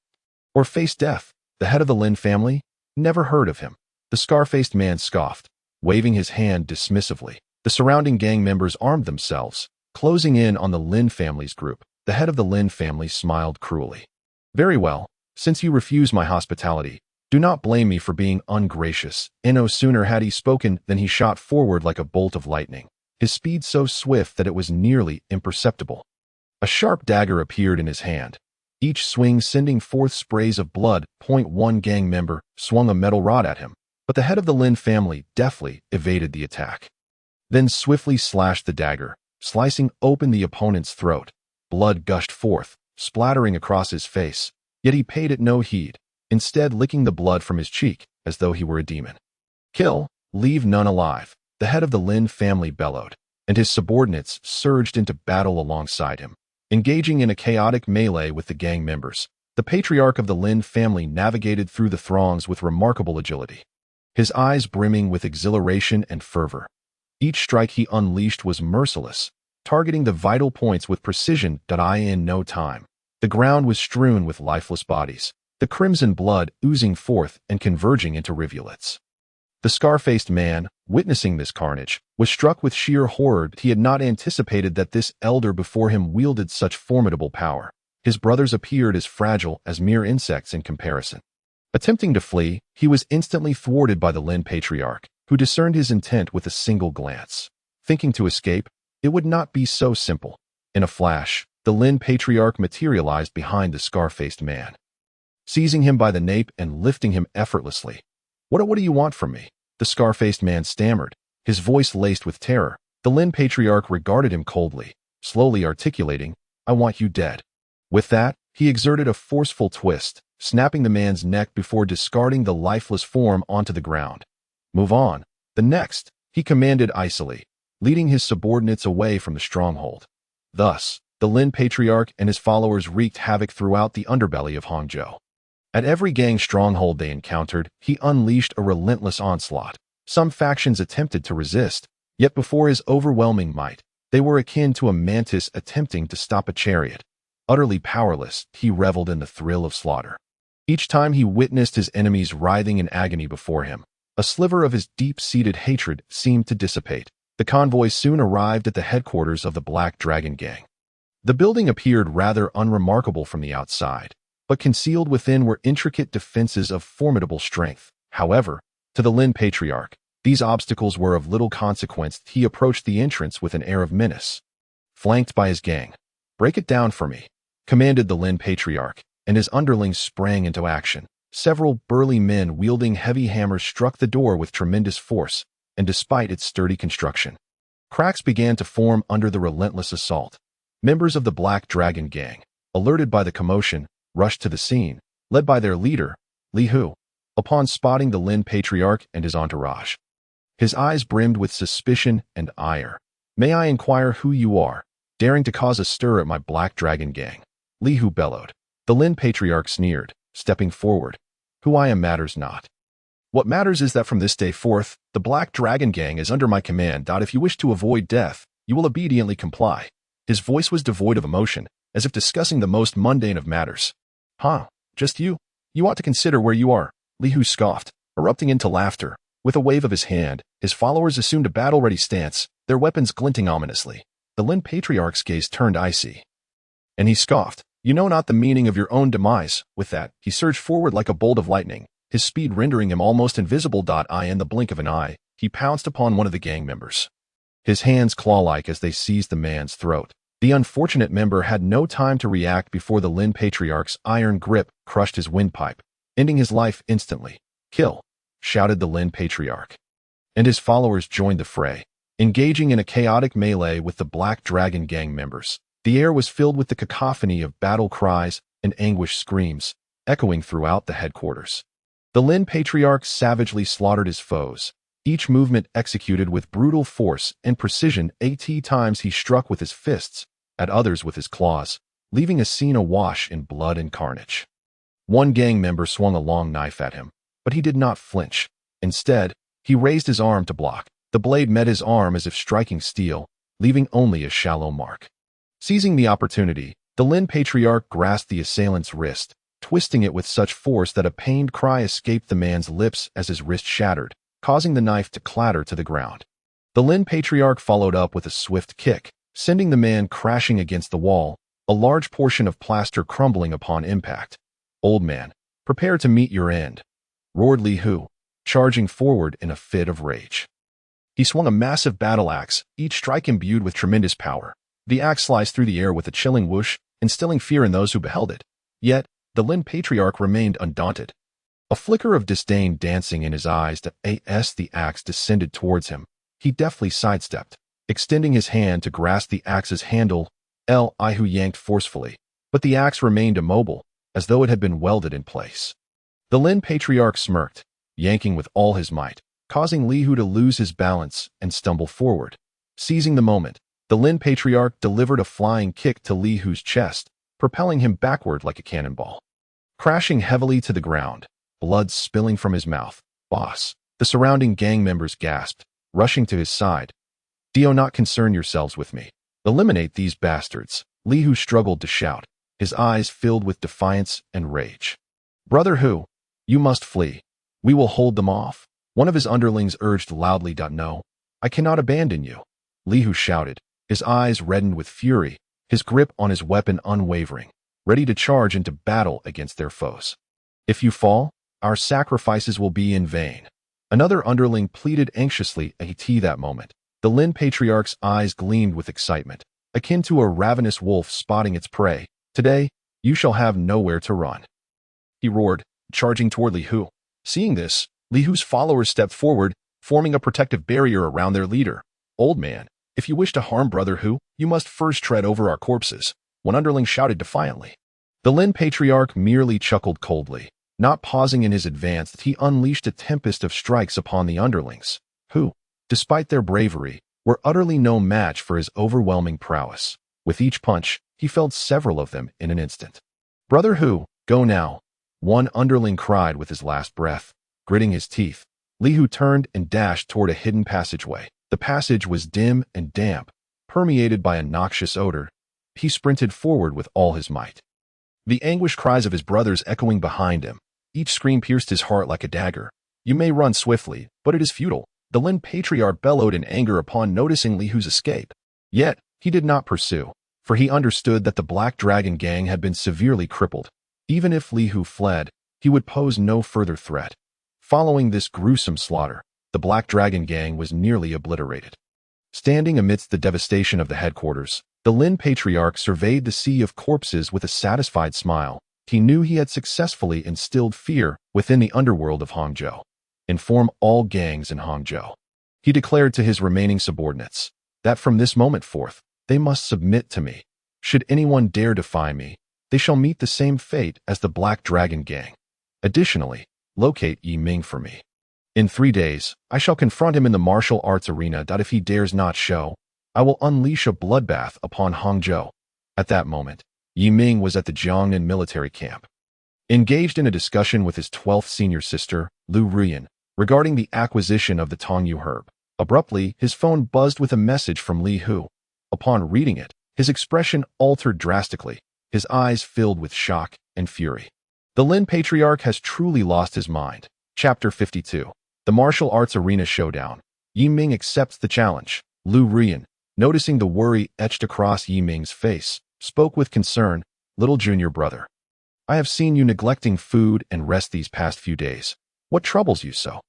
Or face death. The head of the Lin family? Never heard of him. The scar-faced man scoffed, waving his hand dismissively. The surrounding gang members armed themselves, closing in on the Lin family's group. The head of the Lin family smiled cruelly. Very well, since you refuse my hospitality, do not blame me for being ungracious. And no sooner had he spoken than he shot forward like a bolt of lightning, his speed so swift that it was nearly imperceptible. A sharp dagger appeared in his hand, each swing sending forth sprays of blood. One gang member swung a metal rod at him, but the head of the Lin family deftly evaded the attack. Then swiftly slashed the dagger, slicing open the opponent's throat. Blood gushed forth, splattering across his face, yet he paid it no heed, instead licking the blood from his cheek as though he were a demon. Kill, leave none alive, the head of the Lin family bellowed, and his subordinates surged into battle alongside him. Engaging in a chaotic melee with the gang members, the patriarch of the Lin family navigated through the throngs with remarkable agility, his eyes brimming with exhilaration and fervor. Each strike he unleashed was merciless, targeting the vital points with precision. In no time, the ground was strewn with lifeless bodies, the crimson blood oozing forth and converging into rivulets. The scar-faced man, witnessing this carnage, was struck with sheer horror. He had not anticipated that this elder before him wielded such formidable power. His brothers appeared as fragile as mere insects in comparison. Attempting to flee, he was instantly thwarted by the Lin patriarch, who discerned his intent with a single glance. Thinking to escape, it would not be so simple. In a flash, the Lin patriarch materialized behind the scar-faced man, seizing him by the nape and lifting him effortlessly. What do you want from me?" the scar-faced man stammered, his voice laced with terror. The Lin patriarch regarded him coldly, slowly articulating, "I want you dead." With that, he exerted a forceful twist, snapping the man's neck before discarding the lifeless form onto the ground. "Move on." The next, he commanded icily, leading his subordinates away from the stronghold. Thus, the Lin patriarch and his followers wreaked havoc throughout the underbelly of Hangzhou. At every gang stronghold they encountered, he unleashed a relentless onslaught. Some factions attempted to resist, yet before his overwhelming might, they were akin to a mantis attempting to stop a chariot. Utterly powerless, he reveled in the thrill of slaughter. Each time he witnessed his enemies writhing in agony before him, a sliver of his deep-seated hatred seemed to dissipate. The convoy soon arrived at the headquarters of the Black Dragon Gang. The building appeared rather unremarkable from the outside, but concealed within were intricate defenses of formidable strength. However, to the Lin patriarch, these obstacles were of little consequence. He approached the entrance with an air of menace. Flanked by his gang, "Break it down for me," commanded the Lin patriarch, and his underlings sprang into action. Several burly men wielding heavy hammers struck the door with tremendous force, and despite its sturdy construction, cracks began to form under the relentless assault. Members of the Black Dragon Gang, alerted by the commotion, rushed to the scene, led by their leader, Li Hu. Upon spotting the Lin patriarch and his entourage, his eyes brimmed with suspicion and ire. "May I inquire who you are, daring to cause a stir at my Black Dragon Gang?" Li Hu bellowed. The Lin patriarch sneered, stepping forward. "Who I am matters not. What matters is that from this day forth, the Black Dragon Gang is under my command. If you wish to avoid death, you will obediently comply." His voice was devoid of emotion, as if discussing the most mundane of matters. "Huh, just you? You ought to consider where you are," Li Hu scoffed, erupting into laughter. With a wave of his hand, his followers assumed a battle-ready stance, their weapons glinting ominously. The Lin patriarch's gaze turned icy, and he scoffed, "You know not the meaning of your own demise." With that, he surged forward like a bolt of lightning, his speed rendering him almost invisible. In the blink of an eye, he pounced upon one of the gang members, his hands claw-like as they seized the man's throat. The unfortunate member had no time to react before the Lin patriarch's iron grip crushed his windpipe, ending his life instantly. "Kill!" shouted the Lin patriarch, and his followers joined the fray, engaging in a chaotic melee with the Black Dragon Gang members. The air was filled with the cacophony of battle cries and anguished screams, echoing throughout the headquarters. The Lin patriarch savagely slaughtered his foes, each movement executed with brutal force and precision. At times he struck with his fists, at others with his claws, leaving a scene awash in blood and carnage. One gang member swung a long knife at him, but he did not flinch. Instead, he raised his arm to block. The blade met his arm as if striking steel, leaving only a shallow mark. Seizing the opportunity, the Lin patriarch grasped the assailant's wrist, twisting it with such force that a pained cry escaped the man's lips as his wrist shattered, causing the knife to clatter to the ground. The Lin patriarch followed up with a swift kick, sending the man crashing against the wall, a large portion of plaster crumbling upon impact. "Old man, prepare to meet your end," roared Li Hu, charging forward in a fit of rage. He swung a massive battle axe, each strike imbued with tremendous power. The axe sliced through the air with a chilling whoosh, instilling fear in those who beheld it. Yet, the Lin Patriarch remained undaunted. A flicker of disdain dancing in his eyes as the axe descended towards him. He deftly sidestepped, extending his hand to grasp the axe's handle. Li Hu yanked forcefully, but the axe remained immobile, as though it had been welded in place. The Lin Patriarch smirked, yanking with all his might, causing Li Hu to lose his balance and stumble forward. Seizing the moment, the Lin Patriarch delivered a flying kick to Li Hu's chest, propelling him backward like a cannonball. Crashing heavily to the ground, blood spilling from his mouth. "Boss," the surrounding gang members gasped, rushing to his side. "Do not concern yourselves with me. Eliminate these bastards," Li Hu struggled to shout, his eyes filled with defiance and rage. "Brother Hu, you must flee. We will hold them off," one of his underlings urged loudly. "No, I cannot abandon you," Li Hu shouted, his eyes reddened with fury, his grip on his weapon unwavering, ready to charge into battle against their foes. "If you fall, our sacrifices will be in vain," another underling pleaded anxiously. At that moment, the Lin Patriarch's eyes gleamed with excitement, akin to a ravenous wolf spotting its prey. "Today, you shall have nowhere to run," he roared, charging toward Li Hu. Seeing this, Li Hu's followers stepped forward, forming a protective barrier around their leader. "Old man, if you wish to harm Brother Hu, you must first tread over our corpses," one underling shouted defiantly. The Lin Patriarch merely chuckled coldly. Not pausing in his advance, he unleashed a tempest of strikes upon the underlings, who, despite their bravery, were utterly no match for his overwhelming prowess. With each punch, he felled several of them in an instant. "Brother Hu, go now," one underling cried with his last breath. Gritting his teeth, Li Hu turned and dashed toward a hidden passageway. The passage was dim and damp, permeated by a noxious odor. He sprinted forward with all his might. The anguished cries of his brothers echoing behind him. Each scream pierced his heart like a dagger. "You may run swiftly, but it is futile," the Lin Patriarch bellowed in anger upon noticing Li Hu's escape. Yet, he did not pursue, for he understood that the Black Dragon Gang had been severely crippled. Even if Li Hu fled, he would pose no further threat. Following this gruesome slaughter, the Black Dragon Gang was nearly obliterated. Standing amidst the devastation of the headquarters, the Lin Patriarch surveyed the sea of corpses with a satisfied smile. He knew he had successfully instilled fear within the underworld of Hangzhou. "Inform all gangs in Hangzhou," he declared to his remaining subordinates, "that from this moment forth, they must submit to me. Should anyone dare defy me, they shall meet the same fate as the Black Dragon Gang. Additionally, locate Yi Ming for me. In 3 days, I shall confront him in the martial arts arena. If he dares not show, I will unleash a bloodbath upon Hangzhou." At that moment, Yi Ming was at the Jiangnan military camp, engaged in a discussion with his 12th senior sister, Lu Ruyan, regarding the acquisition of the Tongyu herb. Abruptly, his phone buzzed with a message from Li Hu. Upon reading it, his expression altered drastically, his eyes filled with shock and fury. The Lin Patriarch has truly lost his mind. Chapter 52. The Martial Arts Arena Showdown. Yi Ming accepts the challenge. Lu Ruyan, noticing the worry etched across Yi Ming's face, spoke with concern. "Little junior brother, I have seen you neglecting food and rest these past few days. What troubles you so?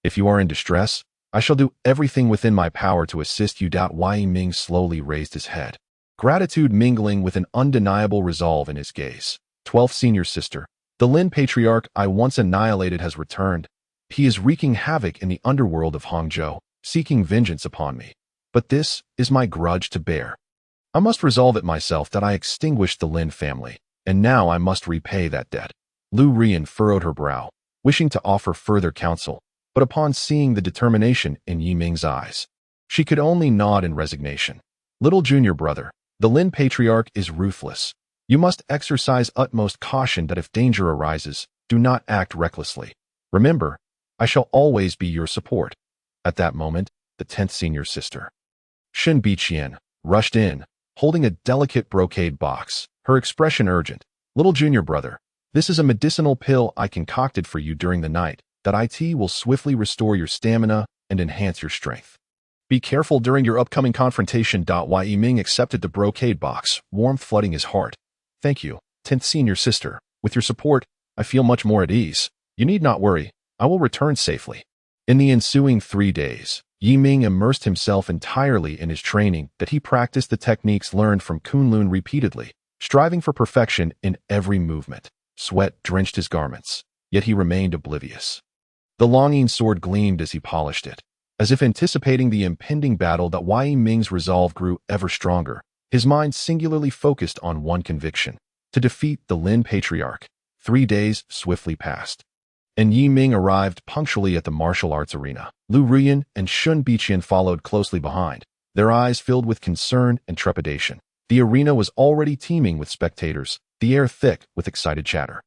If you are in distress, I shall do everything within my power to assist you." Yi Ming slowly raised his head, gratitude mingling with an undeniable resolve in his gaze. 12th senior sister, the Lin Patriarch I once annihilated has returned. He is wreaking havoc in the underworld of Hangzhou, seeking vengeance upon me. But this is my grudge to bear. I must resolve it myself that I extinguished the Lin family, and now I must repay that debt. Lu Ruyan furrowed her brow, wishing to offer further counsel, but upon seeing the determination in Yi Ming's eyes, she could only nod in resignation. "Little junior brother, the Lin Patriarch is ruthless. You must exercise utmost caution that if danger arises, do not act recklessly. Remember, I shall always be your support." At that moment, the 10th senior sister, Shen Biqian, rushed in, holding a delicate brocade box, her expression urgent. "Little junior brother, this is a medicinal pill I concocted for you during the night that will swiftly restore your stamina and enhance your strength. Be careful during your upcoming confrontation. Yi Ming accepted the brocade box, warmth flooding his heart. Thank you, 10th senior sister. With your support, I feel much more at ease. You need not worry. I will return safely. In the ensuing 3 days, Yi Ming immersed himself entirely in his training that he practiced the techniques learned from Kunlun repeatedly, striving for perfection in every movement. Sweat drenched his garments, yet he remained oblivious. The longing sword gleamed as he polished it. As if anticipating the impending battle, that Yi Ming's resolve grew ever stronger, his mind singularly focused on one conviction: to defeat the Lin Patriarch. 3 days swiftly passed, and Yi Ming arrived punctually at the martial arts arena. Lu Ruyan and Shun Biqian followed closely behind, their eyes filled with concern and trepidation. The arena was already teeming with spectators, the air thick with excited chatter.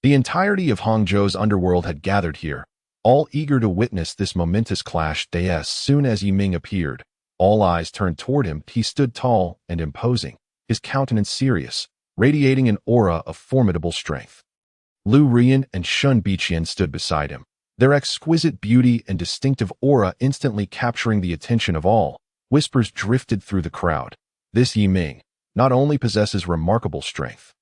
The entirety of Hangzhou's underworld had gathered here, all eager to witness this momentous clash. As soon as Yi Ming appeared, all eyes turned toward him. He stood tall and imposing, his countenance serious, radiating an aura of formidable strength. Lu Ruyan and Shun Biqian stood beside him, their exquisite beauty and distinctive aura instantly capturing the attention of all. Whispers drifted through the crowd. This Yi Ming not only possesses remarkable strength,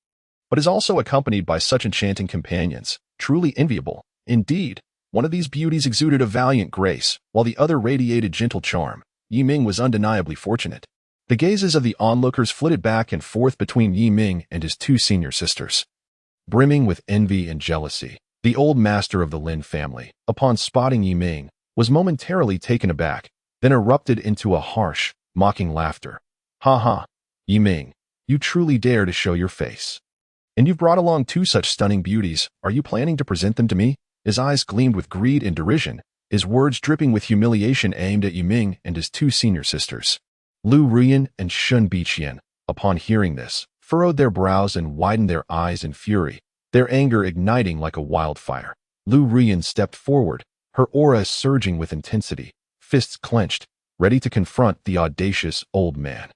but is also accompanied by such enchanting companions, truly enviable. Indeed, one of these beauties exuded a valiant grace, while the other radiated gentle charm. Yi Ming was undeniably fortunate. The gazes of the onlookers flitted back and forth between Yi Ming and his 2 senior sisters. Brimming with envy and jealousy, the old master of the Lin family, upon spotting Yi Ming, was momentarily taken aback, then erupted into a harsh, mocking laughter. Ha ha, Yi Ming, you truly dare to show your face. And you've brought along 2 such stunning beauties. Are you planning to present them to me? His eyes gleamed with greed and derision, his words dripping with humiliation aimed at Yi Ming and his 2 senior sisters. Lu Ruyan and Shun Biqian, upon hearing this, furrowed their brows and widened their eyes in fury, their anger igniting like a wildfire. Lu Ruyan stepped forward, her aura surging with intensity, fists clenched, ready to confront the audacious old man.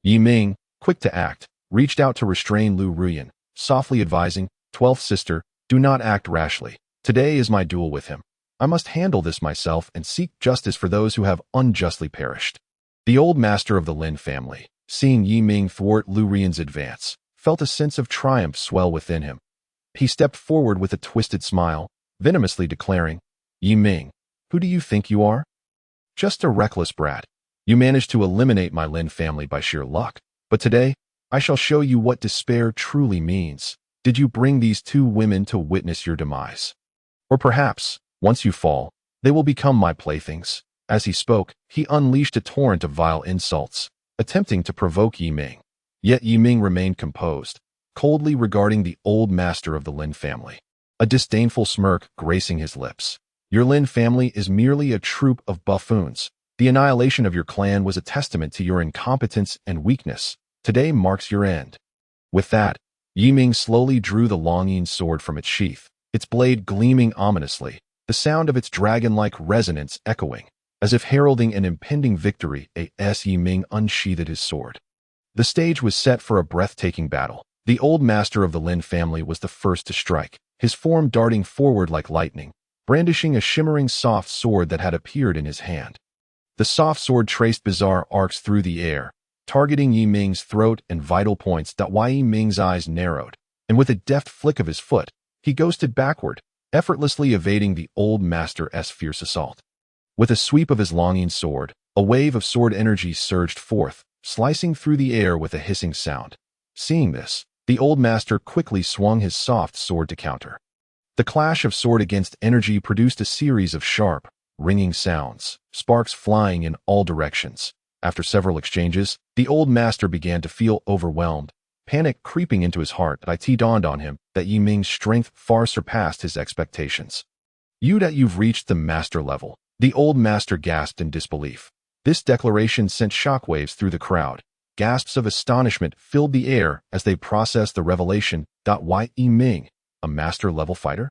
Yi Ming, quick to act, reached out to restrain Lu Ruyan, softly advising, 12th sister, do not act rashly. Today is my duel with him. I must handle this myself and seek justice for those who have unjustly perished. The old master of the Lin family, seeing Yi Ming thwart Lu Ruyan's advance, felt a sense of triumph swell within him. He stepped forward with a twisted smile, venomously declaring, Yi Ming, who do you think you are? Just a reckless brat. You managed to eliminate my Lin family by sheer luck, but today, I shall show you what despair truly means. Did you bring these 2 women to witness your demise? Or perhaps, once you fall, they will become my playthings. As he spoke, he unleashed a torrent of vile insults, attempting to provoke Yi Ming. Yet Yi Ming remained composed, coldly regarding the old master of the Lin family, a disdainful smirk gracing his lips. Your Lin family is merely a troop of buffoons. The annihilation of your clan was a testament to your incompetence and weakness. Today marks your end. With that, Yi Ming slowly drew the longing sword from its sheath, its blade gleaming ominously, the sound of its dragon-like resonance echoing, as if heralding an impending victory. As Yi Ming unsheathed his sword, the stage was set for a breathtaking battle. The old master of the Lin family was the first to strike, his form darting forward like lightning, brandishing a shimmering soft sword that had appeared in his hand. The soft sword traced bizarre arcs through the air, targeting Yi Ming's throat and vital points. Yi Ming's eyes narrowed, and with a deft flick of his foot, he ghosted backward, effortlessly evading the old master's fierce assault. With a sweep of his longing sword, a wave of sword energy surged forth, slicing through the air with a hissing sound. Seeing this, the old master quickly swung his soft sword to counter. The clash of sword against energy produced a series of sharp, ringing sounds, sparks flying in all directions. After several exchanges, the old master began to feel overwhelmed, panic creeping into his heart. It dawned on him that Yi Ming's strength far surpassed his expectations. You've reached the master level. The old master gasped in disbelief. This declaration sent shockwaves through the crowd. Gasps of astonishment filled the air as they processed the revelation. Yi Ming, a master-level fighter?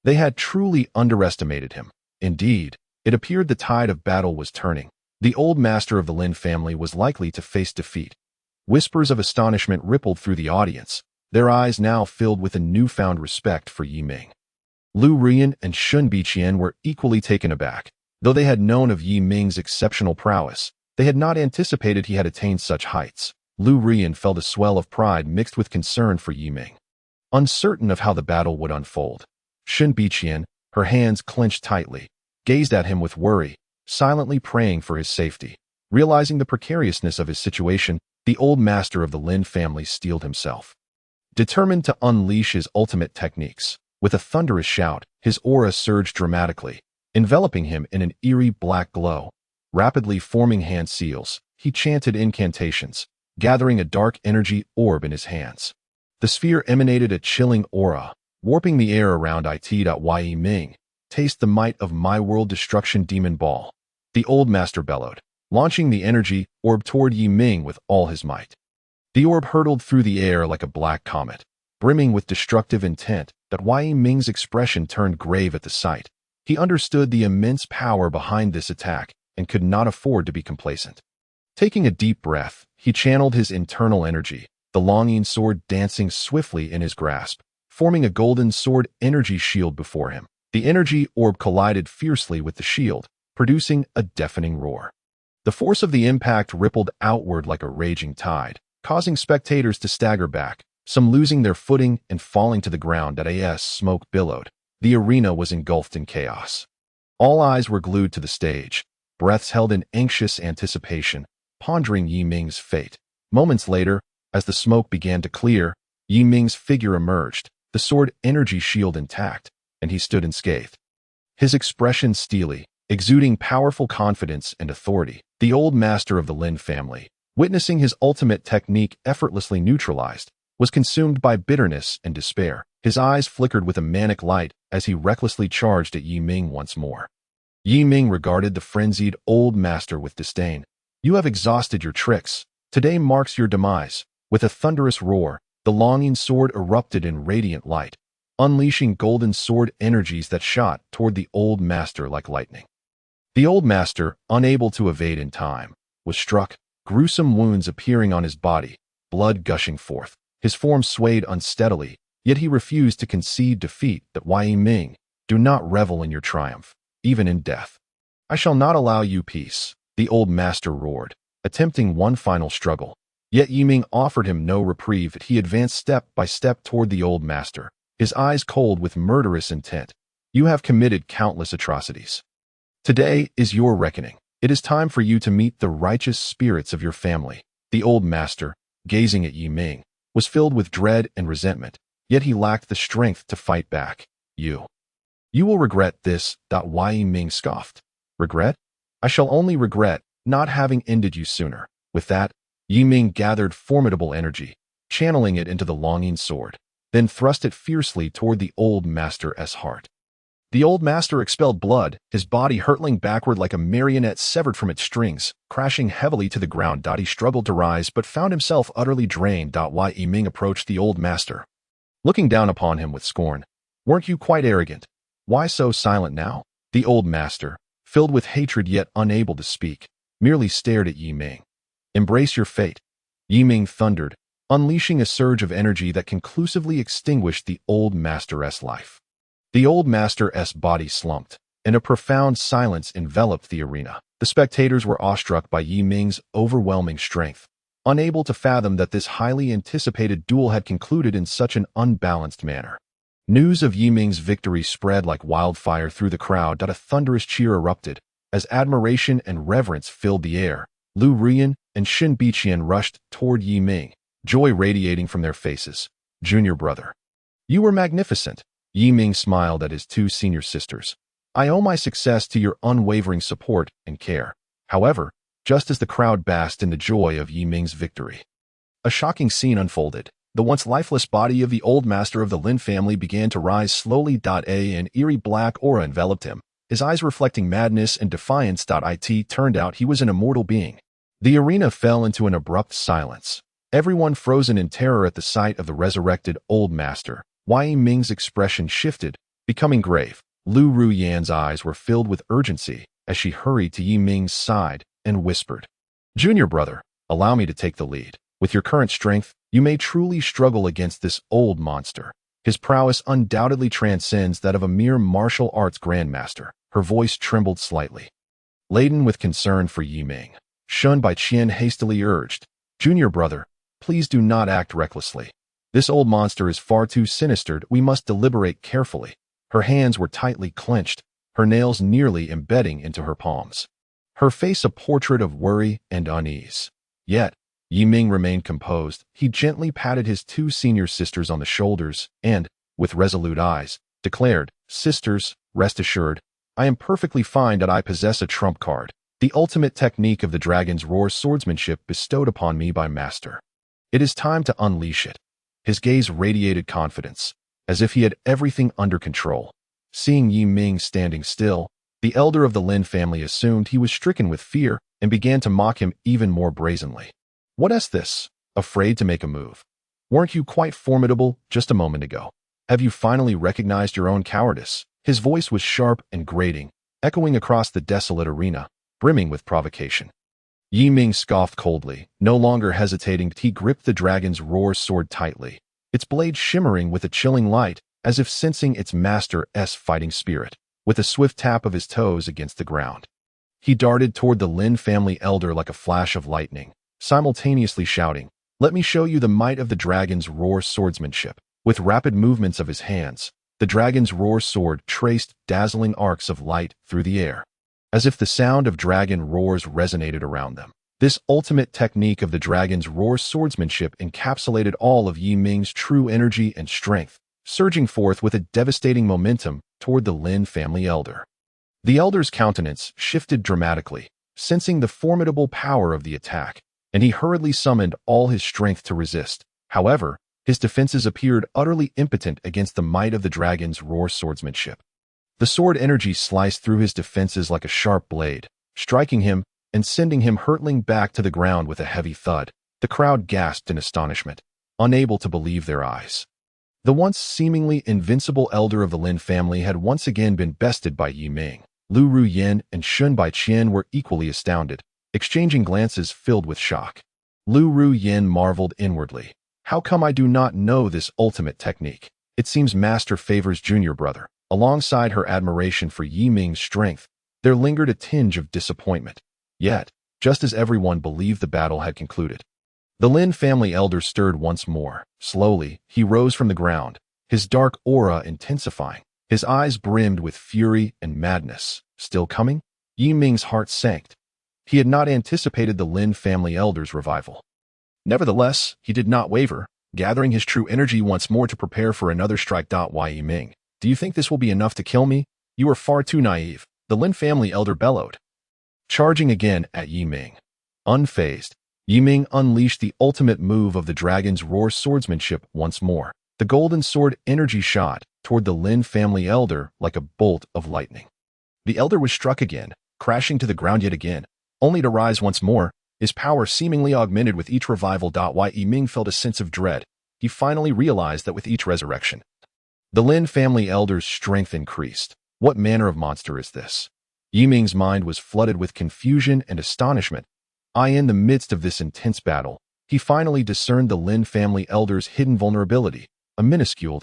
They had truly underestimated him. Indeed, it appeared the tide of battle was turning. The old master of the Lin family was likely to face defeat. Whispers of astonishment rippled through the audience, their eyes now filled with a newfound respect for Yi Ming. Lu Ruyan and Shun Biqian were equally taken aback. Though they had known of Yi Ming's exceptional prowess, they had not anticipated he had attained such heights. Lu Rian felt a swell of pride mixed with concern for Yi Ming. Uncertain of how the battle would unfold, Shen Biqian, her hands clenched tightly, gazed at him with worry, silently praying for his safety. Realizing the precariousness of his situation, the old master of the Lin family steeled himself. Determined to unleash his ultimate techniques, with a thunderous shout, his aura surged dramatically, enveloping him in an eerie black glow. Rapidly forming hand seals, he chanted incantations, gathering a dark energy orb in his hands. The sphere emanated a chilling aura, warping the air around Yi Ming. Taste the might of my world destruction demon ball. The old master bellowed, launching the energy orb toward Yi Ming with all his might. The orb hurtled through the air like a black comet, brimming with destructive intent. Yi Ming's expression turned grave at the sight. He understood the immense power behind this attack and could not afford to be complacent. Taking a deep breath, he channeled his internal energy, the longing sword dancing swiftly in his grasp, forming a golden sword energy shield before him. The energy orb collided fiercely with the shield, producing a deafening roar. The force of the impact rippled outward like a raging tide, causing spectators to stagger back, some losing their footing and falling to the ground as smoke billowed. The arena was engulfed in chaos. All eyes were glued to the stage, breaths held in anxious anticipation, pondering Yi Ming's fate. Moments later, as the smoke began to clear, Yi Ming's figure emerged, the sword energy shield intact, and he stood unscathed. His expression steely, exuding powerful confidence and authority. The old master of the Lin family, witnessing his ultimate technique effortlessly neutralized, was consumed by bitterness and despair. His eyes flickered with a manic light as he recklessly charged at Yi Ming once more. Yi Ming regarded the frenzied old master with disdain. You have exhausted your tricks. Today marks your demise. With a thunderous roar, the longing sword erupted in radiant light, unleashing golden sword energies that shot toward the old master like lightning. The old master, unable to evade in time, was struck, gruesome wounds appearing on his body, blood gushing forth. His form swayed unsteadily, yet he refused to concede defeat. Yi Ming, do not revel in your triumph, even in death. I shall not allow you peace, the old master roared, attempting one final struggle. Yet Yi Ming offered him no reprieve. He advanced step by step toward the old master, his eyes cold with murderous intent. You have committed countless atrocities. Today is your reckoning. It is time for you to meet the righteous spirits of your family. The old master, gazing at Yi Ming, was filled with dread and resentment, yet he lacked the strength to fight back. You will regret this. Yi Ming scoffed. Regret? I shall only regret not having ended you sooner. With that, Yi Ming gathered formidable energy, channeling it into the longing sword, then thrust it fiercely toward the old master's heart. The old master expelled blood, his body hurtling backward like a marionette severed from its strings, crashing heavily to the ground. He struggled to rise but found himself utterly drained. Yi Ming approached the old master, looking down upon him with scorn. Weren't you quite arrogant? Why so silent now? The old master, filled with hatred yet unable to speak, merely stared at Yi Ming. Embrace your fate, Yi Ming thundered, unleashing a surge of energy that conclusively extinguished the old master's life. The old master's body slumped, and a profound silence enveloped the arena. The spectators were awestruck by Yi Ming's overwhelming strength, unable to fathom that this highly anticipated duel had concluded in such an unbalanced manner. News of Yi Ming's victory spread like wildfire through the crowd. A thunderous cheer erupted, as admiration and reverence filled the air. Lu Rian and Shen Biqian rushed toward Yi Ming, joy radiating from their faces. Junior brother. You were magnificent. Yi Ming smiled at his two senior sisters. I owe my success to your unwavering support and care. However, just as the crowd basked in the joy of Yi Ming's victory, a shocking scene unfolded. The once lifeless body of the old master of the Lin family began to rise slowly. An eerie black aura enveloped him, his eyes reflecting madness and defiance. It turned out he was an immortal being. The arena fell into an abrupt silence, everyone frozen in terror at the sight of the resurrected old master. Yi Ming's expression shifted, becoming grave. Lu Ruyan's eyes were filled with urgency as she hurried to Yi Ming's side and whispered, Junior brother, allow me to take the lead. With your current strength, you may truly struggle against this old monster. His prowess undoubtedly transcends that of a mere martial arts grandmaster. Her voice trembled slightly. Laden with concern for Yi Ming, Shun Baiqian hastily urged, "Junior brother, please do not act recklessly. This old monster is far too sinister. We must deliberate carefully." Her hands were tightly clenched, her nails nearly embedding into her palms. Her face a portrait of worry and unease. Yet, Yi Ming remained composed. He gently patted his two senior sisters on the shoulders and, with resolute eyes, declared, "Sisters, rest assured, I am perfectly fine that I possess a trump card, the ultimate technique of the Dragon's Roar swordsmanship bestowed upon me by Master. It is time to unleash it." His gaze radiated confidence, as if he had everything under control. Seeing Yi Ming standing still, the elder of the Lin family assumed he was stricken with fear and began to mock him even more brazenly. "What is this? Afraid to make a move? Weren't you quite formidable just a moment ago? Have you finally recognized your own cowardice?" His voice was sharp and grating, echoing across the desolate arena, brimming with provocation. Yi Ming scoffed coldly, no longer hesitating. He gripped the Dragon's Roar sword tightly, its blade shimmering with a chilling light, as if sensing its master's fighting spirit. With a swift tap of his toes against the ground, he darted toward the Lin family elder like a flash of lightning, simultaneously shouting, "Let me show you the might of the Dragon's Roar swordsmanship." With rapid movements of his hands, the Dragon's Roar sword traced dazzling arcs of light through the air, as if the sound of dragon roars resonated around them. This ultimate technique of the Dragon's Roar swordsmanship encapsulated all of Yi Ming's true energy and strength, surging forth with a devastating momentum toward the Lin family elder. The elder's countenance shifted dramatically, sensing the formidable power of the attack, and he hurriedly summoned all his strength to resist. However, his defenses appeared utterly impotent against the might of the Dragon's Roar swordsmanship. The sword energy sliced through his defenses like a sharp blade, striking him and sending him hurtling back to the ground with a heavy thud. The crowd gasped in astonishment, unable to believe their eyes. The once seemingly invincible elder of the Lin family had once again been bested by Yi Ming. Lu Ruyin and Shun Baiqian were equally astounded, exchanging glances filled with shock. Lu Ruyin marveled inwardly. "How come I do not know this ultimate technique? It seems Master favors junior brother." Alongside her admiration for Yi Ming's strength, there lingered a tinge of disappointment. Yet, just as everyone believed the battle had concluded, the Lin family elder stirred once more. Slowly, he rose from the ground, his dark aura intensifying. His eyes brimmed with fury and madness. Still coming? Yi Ming's heart sank. He had not anticipated the Lin family elder's revival. Nevertheless, he did not waver, gathering his true energy once more to prepare for another strike. "Why, Yi Ming, do you think this will be enough to kill me? You are far too naive," the Lin family elder bellowed, charging again at Yi Ming. Unfazed, Yi Ming unleashed the ultimate move of the Dragon's Roar swordsmanship once more. The golden sword energy shot toward the Lin family elder like a bolt of lightning. The elder was struck again, crashing to the ground yet again, only to rise once more, his power seemingly augmented with each revival. Why, Yi Ming felt a sense of dread. He finally realized that with each resurrection, the Lin family elder's strength increased. What manner of monster is this? Yi Ming's mind was flooded with confusion and astonishment. In the midst of this intense battle, he finally discerned the Lin family elder's hidden vulnerability, a minuscule,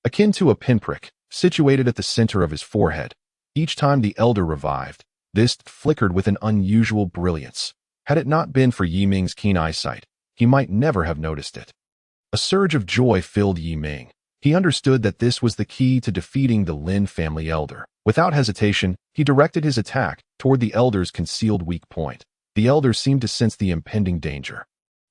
akin to a pinprick, situated at the center of his forehead. Each time the elder revived, this flickered with an unusual brilliance. Had it not been for Yi Ming's keen eyesight, he might never have noticed it. A surge of joy filled Yi Ming. He understood that this was the key to defeating the Lin family elder. Without hesitation, he directed his attack toward the elder's concealed weak point. The elder seemed to sense the impending danger.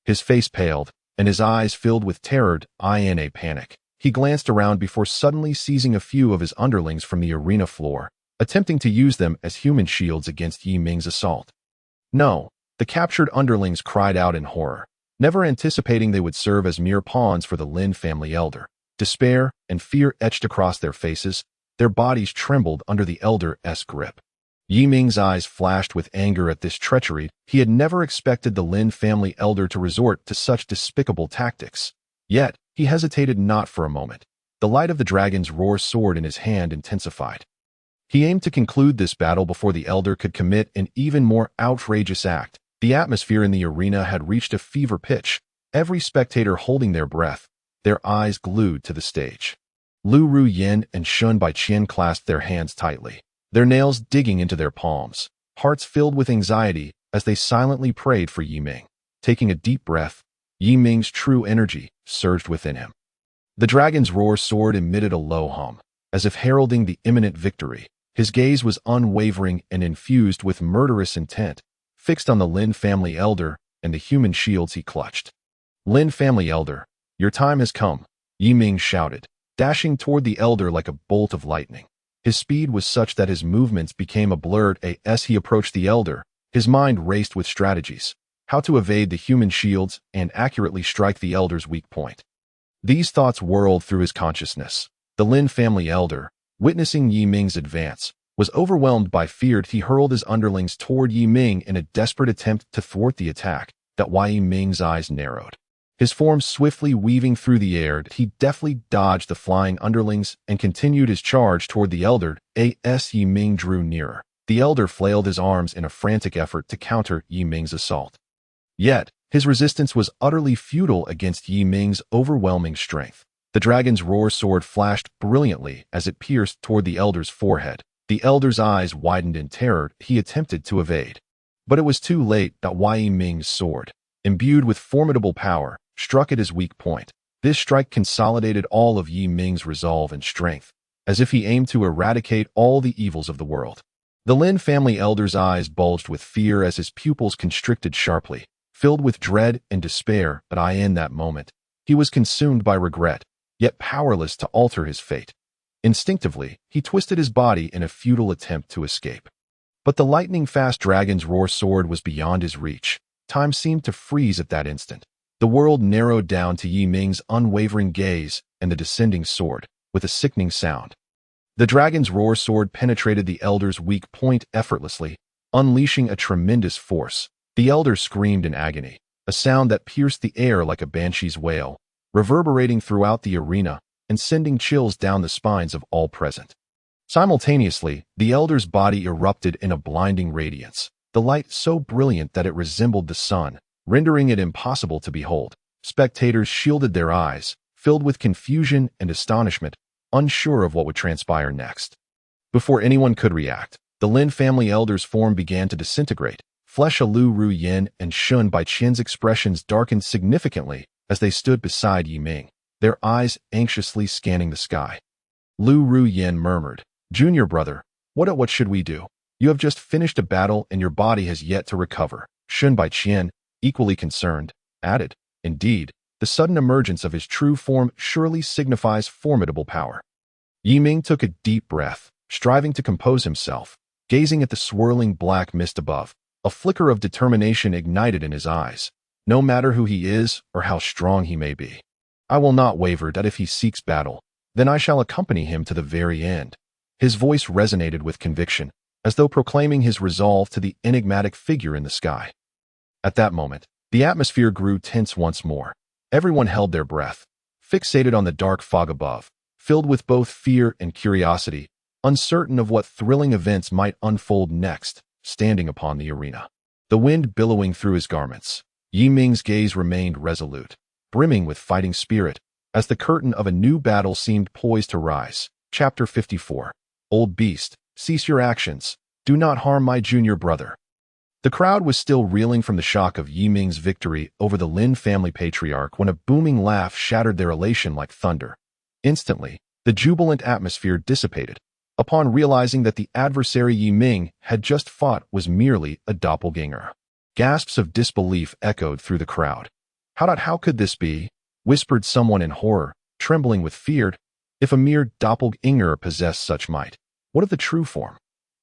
His face paled, and his eyes filled with terror. In a panic, he glanced around before suddenly seizing a few of his underlings from the arena floor, attempting to use them as human shields against Yi Ming's assault. "No!" The captured underlings cried out in horror, never anticipating they would serve as mere pawns for the Lin family elder. Despair and fear etched across their faces, their bodies trembled under the elder's grip. Yi Ming's eyes flashed with anger at this treachery. He had never expected the Lin family elder to resort to such despicable tactics. Yet, he hesitated not for a moment. The light of the Dragon's Roar sword in his hand intensified. He aimed to conclude this battle before the elder could commit an even more outrageous act. The atmosphere in the arena had reached a fever pitch, every spectator holding their breath, their eyes glued to the stage. Lu Ruyin and Shun Baiqian clasped their hands tightly, their nails digging into their palms, hearts filled with anxiety as they silently prayed for Yi Ming. Taking a deep breath, Yi Ming's true energy surged within him. The dragon's roar sword emitted a low hum, as if heralding the imminent victory. His gaze was unwavering and infused with murderous intent, fixed on the Lin family elder and the human shields he clutched. Lin family elder, your time has come, Yi Ming shouted, dashing toward the elder like a bolt of lightning. His speed was such that his movements became a blur as he approached the elder. His mind raced with strategies, how to evade the human shields and accurately strike the elder's weak point. These thoughts whirled through his consciousness. The Lin family elder, witnessing Yi Ming's advance, was overwhelmed by fear. He hurled his underlings toward Yi Ming in a desperate attempt to thwart the attack. That Yi Ming's eyes narrowed. His form swiftly weaving through the air, he deftly dodged the flying underlings and continued his charge toward the elder. As Yi Ming drew nearer, the elder flailed his arms in a frantic effort to counter Yi Ming's assault. Yet, his resistance was utterly futile against Yi Ming's overwhelming strength. The dragon's roar sword flashed brilliantly as it pierced toward the elder's forehead. The elder's eyes widened in terror. He attempted to evade. But it was too late. Yi Ming's sword, imbued with formidable power, struck at his weak point. This strike consolidated all of Yi Ming's resolve and strength, as if he aimed to eradicate all the evils of the world. The Lin family elder's eyes bulged with fear as his pupils constricted sharply, filled with dread and despair. But in that moment, he was consumed by regret, yet powerless to alter his fate. Instinctively, he twisted his body in a futile attempt to escape. But the lightning-fast dragon's roar sword was beyond his reach. Time seemed to freeze at that instant. The world narrowed down to Yi Ming's unwavering gaze and the descending sword, with a sickening sound. The dragon's roar sword penetrated the elder's weak point effortlessly, unleashing a tremendous force. The elder screamed in agony, a sound that pierced the air like a banshee's wail, reverberating throughout the arena and sending chills down the spines of all present. Simultaneously, the elder's body erupted in a blinding radiance, the light so brilliant that it resembled the sun, rendering it impossible to behold. Spectators shielded their eyes, filled with confusion and astonishment, unsure of what would transpire next. Before anyone could react, the Lin family elder's form began to disintegrate. Flesh of Lu Ruyan and Shun Baiqian's expressions darkened significantly as they stood beside Yi Ming, their eyes anxiously scanning the sky. Lu Ruyan murmured, "Junior brother, what should we do? You have just finished a battle and your body has yet to recover." Shun Baiqian, equally concerned, added, "Indeed, the sudden emergence of his true form surely signifies formidable power." Yi Ming took a deep breath, striving to compose himself, gazing at the swirling black mist above. A flicker of determination ignited in his eyes. No matter who he is or how strong he may be, I will not waver. That if he seeks battle, then I shall accompany him to the very end. His voice resonated with conviction, as though proclaiming his resolve to the enigmatic figure in the sky. At that moment, the atmosphere grew tense once more. Everyone held their breath, fixated on the dark fog above, filled with both fear and curiosity, uncertain of what thrilling events might unfold next. Standing upon the arena, the wind billowing through his garments, Yi Ming's gaze remained resolute, brimming with fighting spirit, as the curtain of a new battle seemed poised to rise. Chapter 54. Old beast, cease your actions. Do not harm my junior brother. The crowd was still reeling from the shock of Yi Ming's victory over the Lin family patriarch when a booming laugh shattered their elation like thunder. Instantly, the jubilant atmosphere dissipated, upon realizing that the adversary Yi Ming had just fought was merely a doppelganger. Gasps of disbelief echoed through the crowd. How could this be? Whispered someone in horror, trembling with fear. If a mere doppelganger possessed such might, what of the true form?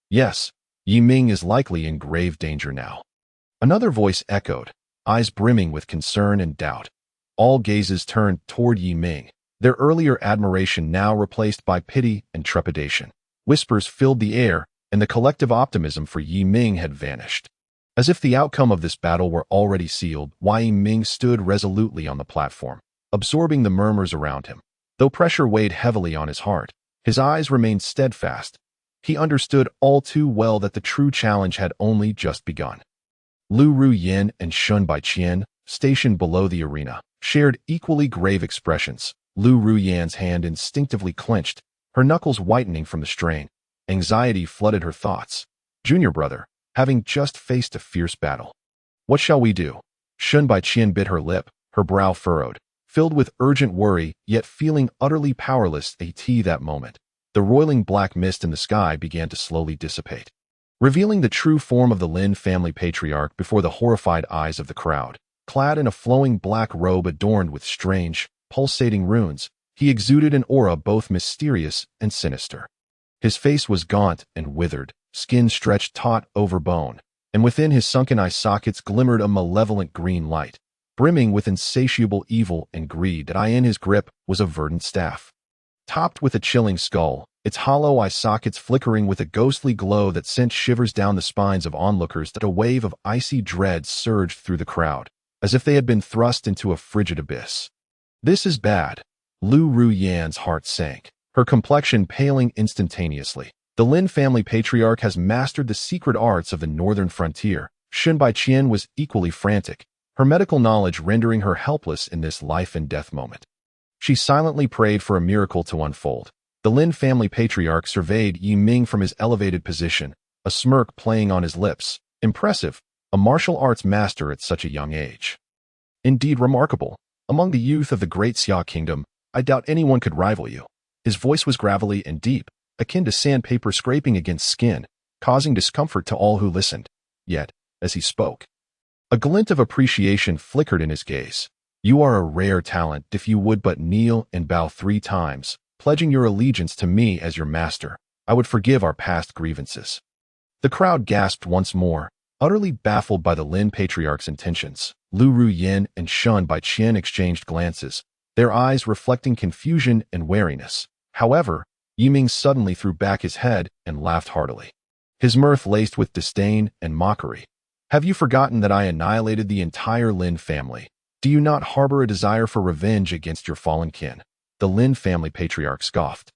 Yes, Yi Ming is likely in grave danger now. Another voice echoed, eyes brimming with concern and doubt. All gazes turned toward Yi Ming, their earlier admiration now replaced by pity and trepidation. Whispers filled the air, and the collective optimism for Yi Ming had vanished. As if the outcome of this battle were already sealed, Yi Ming stood resolutely on the platform, absorbing the murmurs around him. Though pressure weighed heavily on his heart, his eyes remained steadfast. He understood all too well that the true challenge had only just begun. Lu Ruyan and Shun Baiqian, stationed below the arena, shared equally grave expressions. Lu Ruyan's hand instinctively clenched, her knuckles whitening from the strain. Anxiety flooded her thoughts. Junior brother, having just faced a fierce battle. What shall we do? Shun Baiqian bit her lip, her brow furrowed, filled with urgent worry, yet feeling utterly powerless at that moment. The roiling black mist in the sky began to slowly dissipate, revealing the true form of the Lin family patriarch before the horrified eyes of the crowd. Clad in a flowing black robe adorned with strange, pulsating runes, he exuded an aura both mysterious and sinister. His face was gaunt and withered, skin stretched taut over bone, and within his sunken eye sockets glimmered a malevolent green light, brimming with insatiable evil and greed. That in his grip was a verdant staff, topped with a chilling skull, its hollow eye sockets flickering with a ghostly glow that sent shivers down the spines of onlookers. That a wave of icy dread surged through the crowd, as if they had been thrust into a frigid abyss. This is bad. Lu Ruyan's heart sank, her complexion paling instantaneously. The Lin family patriarch has mastered the secret arts of the northern frontier. Shun Baiqian was equally frantic, her medical knowledge rendering her helpless in this life-and-death moment. She silently prayed for a miracle to unfold. The Lin family patriarch surveyed Yi Ming from his elevated position, a smirk playing on his lips. Impressive, a martial arts master at such a young age. Indeed remarkable. Among the youth of the great Xia kingdom, I doubt anyone could rival you. His voice was gravelly and deep, akin to sandpaper scraping against skin, causing discomfort to all who listened. Yet, as he spoke, a glint of appreciation flickered in his gaze. You are a rare talent. If you would but kneel and bow 3 times, pledging your allegiance to me as your master, I would forgive our past grievances. The crowd gasped once more, utterly baffled by the Lin patriarch's intentions. Lu Ruyan and Shun Baiqian exchanged glances, their eyes reflecting confusion and wariness. However, Yi Ming suddenly threw back his head and laughed heartily, his mirth laced with disdain and mockery. Have you forgotten that I annihilated the entire Lin family? Do you not harbor a desire for revenge against your fallen kin? The Lin family patriarch scoffed.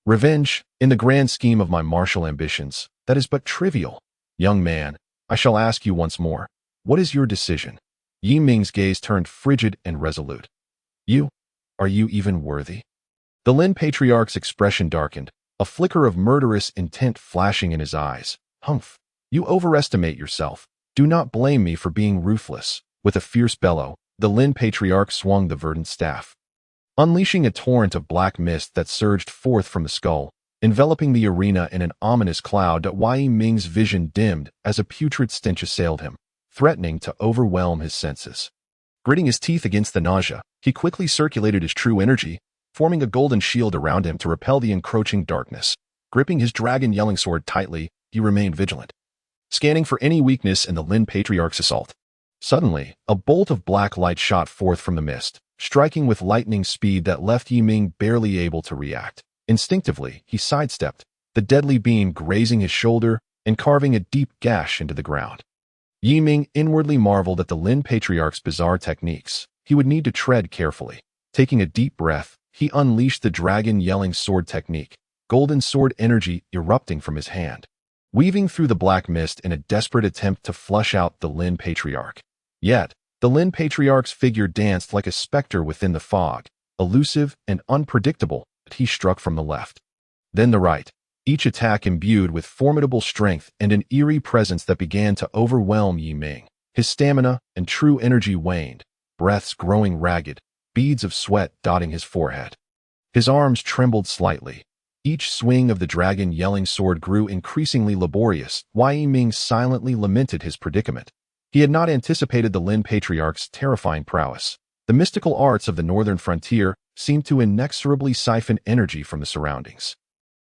Revenge, in the grand scheme of my martial ambitions, that is but trivial. Young man, I shall ask you once more, what is your decision? Yi Ming's gaze turned frigid and resolute. Are you even worthy? The Lin patriarch's expression darkened, a flicker of murderous intent flashing in his eyes. Humph, you overestimate yourself. Do not blame me for being ruthless. With a fierce bellow, the Lin patriarch swung the verdant staff, unleashing a torrent of black mist that surged forth from the skull, enveloping the arena in an ominous cloud. Yi Ming's vision dimmed as a putrid stench assailed him, threatening to overwhelm his senses. Gritting his teeth against the nausea, he quickly circulated his true energy, forming a golden shield around him to repel the encroaching darkness. Gripping his dragon yelling sword tightly, he remained vigilant, scanning for any weakness in the Lin patriarch's assault. Suddenly, a bolt of black light shot forth from the mist, striking with lightning speed that left Yi Ming barely able to react. Instinctively, he sidestepped, the deadly beam grazing his shoulder and carving a deep gash into the ground. Yi Ming inwardly marveled at the Lin patriarch's bizarre techniques. He would need to tread carefully. Taking a deep breath, he unleashed the dragon yelling sword technique, golden sword energy erupting from his hand, weaving through the black mist in a desperate attempt to flush out the Lin patriarch. Yet, the Lin patriarch's figure danced like a specter within the fog, elusive and unpredictable. He struck from the left, then the right, each attack imbued with formidable strength and an eerie presence that began to overwhelm Yi Ming. His stamina and true energy waned, breaths growing ragged, beads of sweat dotting his forehead. His arms trembled slightly. Each swing of the dragon yelling sword grew increasingly laborious. Yi Ming silently lamented his predicament. He had not anticipated the Lin patriarch's terrifying prowess. The mystical arts of the northern frontier seemed to inexorably siphon energy from the surroundings,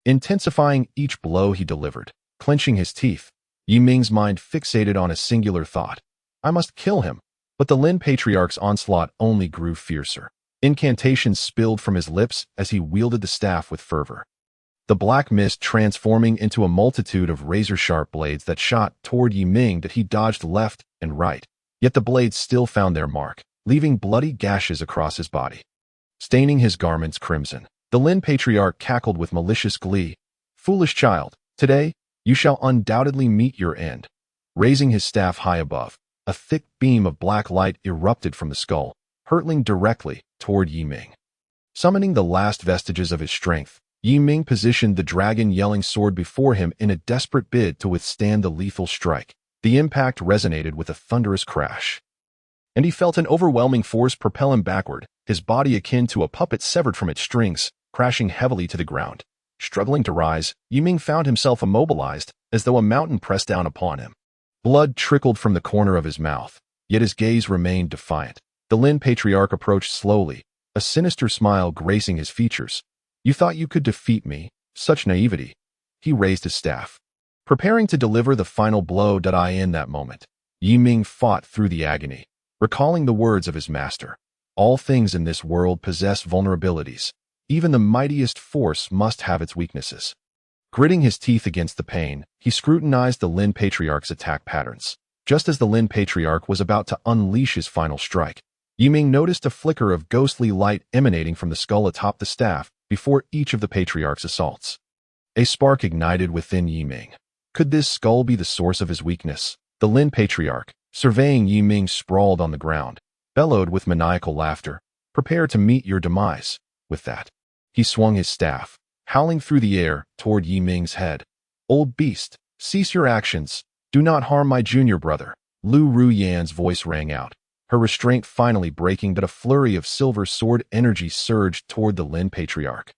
intensifying each blow he delivered. Clenching his teeth, Yi Ming's mind fixated on a singular thought. I must kill him. But the Lin patriarch's onslaught only grew fiercer. Incantations spilled from his lips as he wielded the staff with fervor, the black mist transforming into a multitude of razor-sharp blades that shot toward Yi Ming that he dodged left and right. Yet the blades still found their mark, leaving bloody gashes across his body, staining his garments crimson. The Lin patriarch cackled with malicious glee. Foolish child, today, you shall undoubtedly meet your end. Raising his staff high above, a thick beam of black light erupted from the skull, hurtling directly toward Yi Ming. Summoning the last vestiges of his strength, Yi Ming positioned the dragon-yelling sword before him in a desperate bid to withstand the lethal strike. The impact resonated with a thunderous crash, and he felt an overwhelming force propel him backward, his body akin to a puppet severed from its strings, crashing heavily to the ground. Struggling to rise, Yi Ming found himself immobilized, as though a mountain pressed down upon him. Blood trickled from the corner of his mouth, yet his gaze remained defiant. The Lin Patriarch approached slowly, a sinister smile gracing his features. "You thought you could defeat me? Such naivety." He raised his staff, preparing to deliver the final blow. In that moment, Yi Ming fought through the agony, recalling the words of his master. All things in this world possess vulnerabilities. Even the mightiest force must have its weaknesses. Gritting his teeth against the pain, he scrutinized the Lin Patriarch's attack patterns. Just as the Lin Patriarch was about to unleash his final strike, Yi Ming noticed a flicker of ghostly light emanating from the skull atop the staff before each of the Patriarch's assaults. A spark ignited within Yi Ming. Could this skull be the source of his weakness? The Lin Patriarch, surveying Yi Ming sprawled on the ground, bellowed with maniacal laughter. "Prepare to meet your demise." With that, he swung his staff, howling through the air toward Yi Ming's head. "Old beast, cease your actions. Do not harm my junior brother." Lu Ruyan's voice rang out, her restraint finally breaking. But a flurry of silver sword energy surged toward the Lin Patriarch,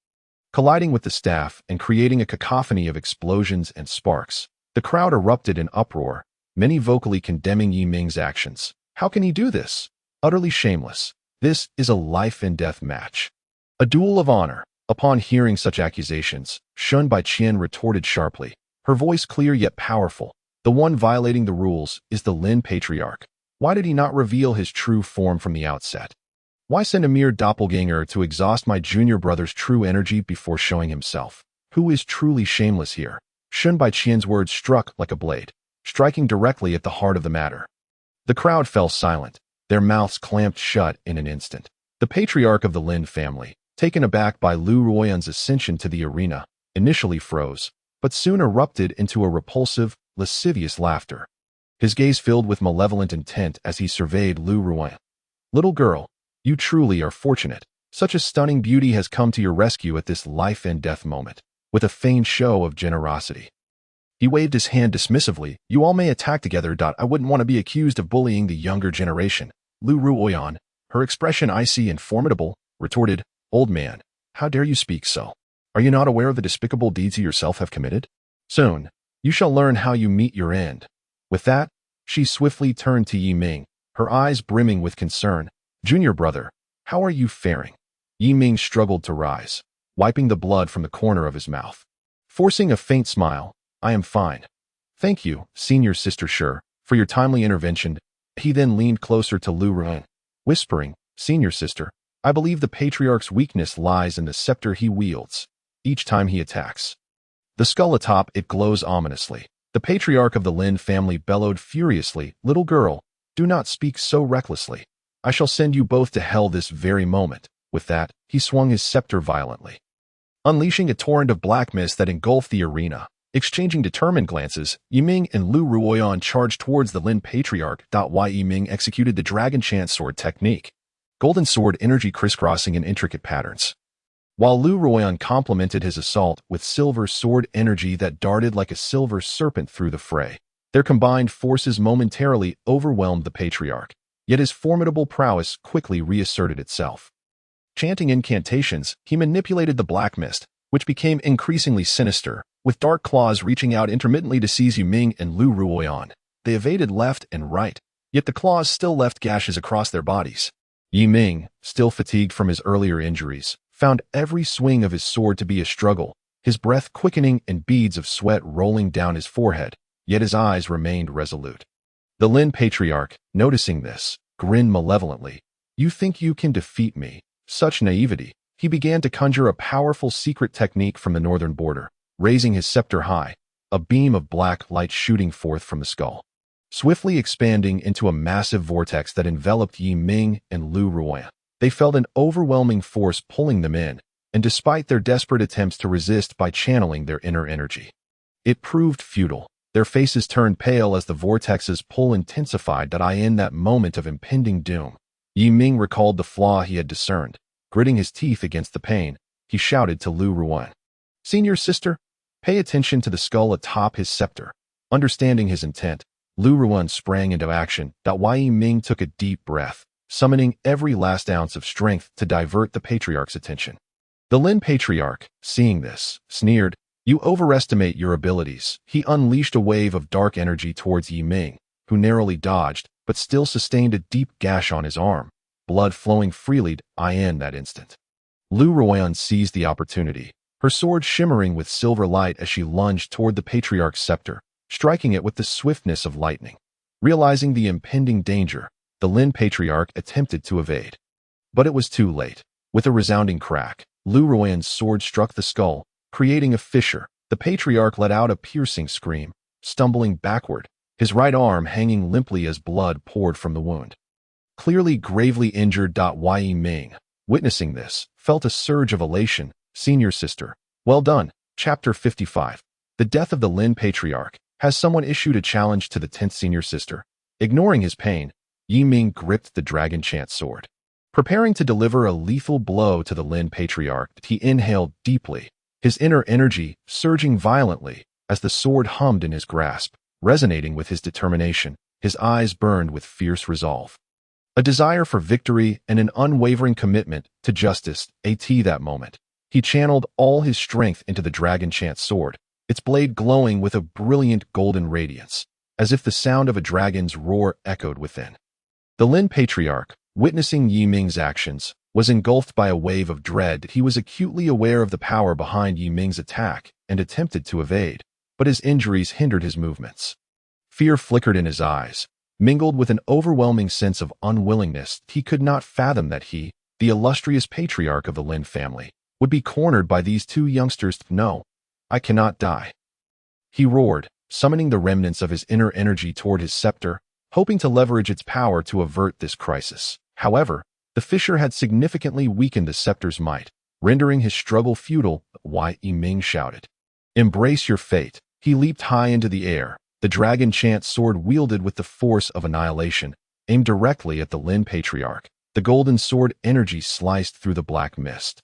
colliding with the staff and creating a cacophony of explosions and sparks. The crowd erupted in uproar, many vocally condemning Yi Ming's actions. How can he do this? Utterly shameless. This is a life-and-death match, a duel of honor. Upon hearing such accusations, Shun Baiqian retorted sharply, her voice clear yet powerful. "The one violating the rules is the Lin Patriarch. Why did he not reveal his true form from the outset? Why send a mere doppelganger to exhaust my junior brother's true energy before showing himself? Who is truly shameless here?" Shun Baiqian's words struck like a blade, striking directly at the heart of the matter. The crowd fell silent, their mouths clamped shut in an instant. The patriarch of the Lin family, taken aback by Lu Ruoyan's ascension to the arena, initially froze, but soon erupted into a repulsive, lascivious laughter. His gaze filled with malevolent intent as he surveyed Lu Ruoyan. "Little girl, you truly are fortunate. Such a stunning beauty has come to your rescue at this life-and-death moment." With a feigned show of generosity, he waved his hand dismissively. "You all may attack together. I wouldn't want to be accused of bullying the younger generation." Lu Ruoyan, her expression icy and formidable, retorted, "Old man, how dare you speak so? Are you not aware of the despicable deeds you yourself have committed? Soon, you shall learn how you meet your end." With that, she swiftly turned to Yi Ming, her eyes brimming with concern. "Junior brother, how are you faring?" Yi Ming struggled to rise, wiping the blood from the corner of his mouth. Forcing a faint smile, "I am fine. Thank you, senior sister Sure, for your timely intervention." He then leaned closer to Lu Ruoyan, whispering, "Senior sister, I believe the Patriarch's weakness lies in the scepter he wields. Each time he attacks, the skull atop it glows ominously." The Patriarch of the Lin family bellowed furiously, "Little girl, do not speak so recklessly. I shall send you both to hell this very moment." With that, he swung his scepter violently, unleashing a torrent of black mist that engulfed the arena. Exchanging determined glances, Yi Ming and Lu Ruoyan charged towards the Lin Patriarch. Yi Ming executed the Dragon Chant Sword technique, golden sword energy crisscrossing in intricate patterns, while Lu Ruoyan complemented his assault with silver sword energy that darted like a silver serpent through the fray. Their combined forces momentarily overwhelmed the Patriarch, yet his formidable prowess quickly reasserted itself. Chanting incantations, he manipulated the black mist, which became increasingly sinister, with dark claws reaching out intermittently to seize Yi Ming and Lu Ruoyan. They evaded left and right, yet the claws still left gashes across their bodies. Yi Ming, still fatigued from his earlier injuries, found every swing of his sword to be a struggle, his breath quickening and beads of sweat rolling down his forehead, yet his eyes remained resolute. The Lin Patriarch, noticing this, grinned malevolently. "You think you can defeat me? Such naivety." He began to conjure a powerful secret technique from the northern border, raising his scepter high, a beam of black light shooting forth from the skull, swiftly expanding into a massive vortex that enveloped Yi Ming and Lu Ruoyan. They felt an overwhelming force pulling them in, and despite their desperate attempts to resist by channeling their inner energy, it proved futile. Their faces turned pale as the vortex's pull intensified. In that moment of impending doom, Yi Ming recalled the flaw he had discerned. Gritting his teeth against the pain, he shouted to Lu Ruoyan, Senior sister, pay attention to the skull atop his scepter. Understanding his intent, Lu Ruan sprang into action. Yi Ming took a deep breath, summoning every last ounce of strength to divert the patriarch's attention. The Lin Patriarch, seeing this, sneered, "You overestimate your abilities." He unleashed a wave of dark energy towards Yi Ming, who narrowly dodged, but still sustained a deep gash on his arm, blood flowing freely in that instant. Lu Ruan seized the opportunity, her sword shimmering with silver light as she lunged toward the patriarch's scepter, striking it with the swiftness of lightning. Realizing the impending danger, the Lin Patriarch attempted to evade. But it was too late. With a resounding crack, Lu Ruan's sword struck the skull, creating a fissure. The patriarch let out a piercing scream, stumbling backward, his right arm hanging limply as blood poured from the wound. Clearly gravely injured. Yi Ming, witnessing this, felt a surge of elation. Senior sister, well done. Chapter 55. The death of the Lin Patriarch. Has someone issued a challenge to the 10th senior sister? Ignoring his pain, Yi Ming gripped the dragon chant sword. Preparing to deliver a lethal blow to the Lin Patriarch, he inhaled deeply, his inner energy surging violently as the sword hummed in his grasp, resonating with his determination. His eyes burned with fierce resolve. A desire for victory and an unwavering commitment to justice. That moment, he channeled all his strength into the dragon chant sword, its blade glowing with a brilliant golden radiance, as if the sound of a dragon's roar echoed within. The Lin Patriarch, witnessing Yi Ming's actions, was engulfed by a wave of dread. He was acutely aware of the power behind Yi Ming's attack and attempted to evade, but his injuries hindered his movements. Fear flickered in his eyes, mingled with an overwhelming sense of unwillingness. He could not fathom that he, the illustrious patriarch of the Lin family, would be cornered by these two youngsters. "No, I cannot die," he roared, summoning the remnants of his inner energy toward his scepter, hoping to leverage its power to avert this crisis. However, the fissure had significantly weakened the scepter's might, rendering his struggle futile. Yi Ming shouted, "Embrace your fate." He leaped high into the air, the dragon chant sword wielded with the force of annihilation, aimed directly at the Lin Patriarch. The golden sword energy sliced through the black mist,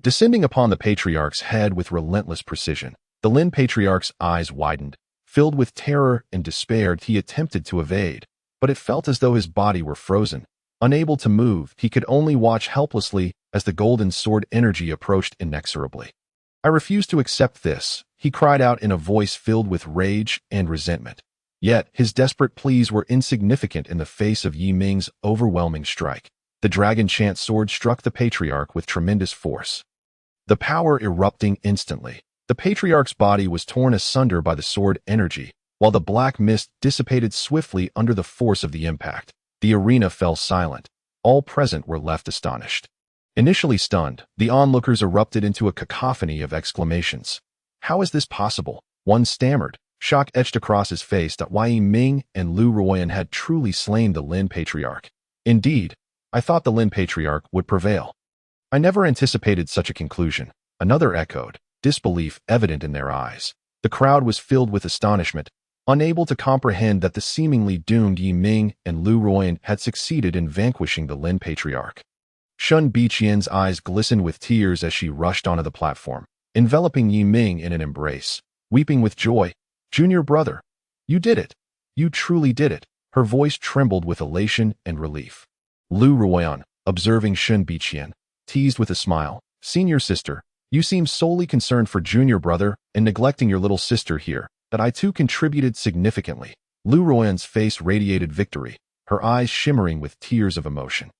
descending upon the patriarch's head with relentless precision. The Lin Patriarch's eyes widened, filled with terror and despair. He attempted to evade, but it felt as though his body were frozen. Unable to move, he could only watch helplessly as the golden sword energy approached inexorably. "I refuse to accept this," he cried out in a voice filled with rage and resentment. Yet, his desperate pleas were insignificant in the face of Yi Ming's overwhelming strike. The dragon chant sword struck the patriarch with tremendous force, the power erupting instantly. The patriarch's body was torn asunder by the sword energy, while the black mist dissipated swiftly under the force of the impact. The arena fell silent. All present were left astonished. Initially stunned, the onlookers erupted into a cacophony of exclamations. "How is this possible?" one stammered, shock etched across his face. Yi Ming and Lu Ruan had truly slain the Lin Patriarch. "Indeed, I thought the Lin Patriarch would prevail. I never anticipated such a conclusion," another echoed, disbelief evident in their eyes. The crowd was filled with astonishment, unable to comprehend that the seemingly doomed Yi Ming and Lu Ruan had succeeded in vanquishing the Lin Patriarch. Shun Biqian's eyes glistened with tears as she rushed onto the platform, enveloping Yi Ming in an embrace, weeping with joy. "Junior brother, you did it. You truly did it." Her voice trembled with elation and relief. Lu Ruan, observing Shun Biqian, teased with a smile, "Senior sister, you seem solely concerned for junior brother and neglecting your little sister here. That I too contributed significantly." Lu Ruan's face radiated victory, her eyes shimmering with tears of emotion.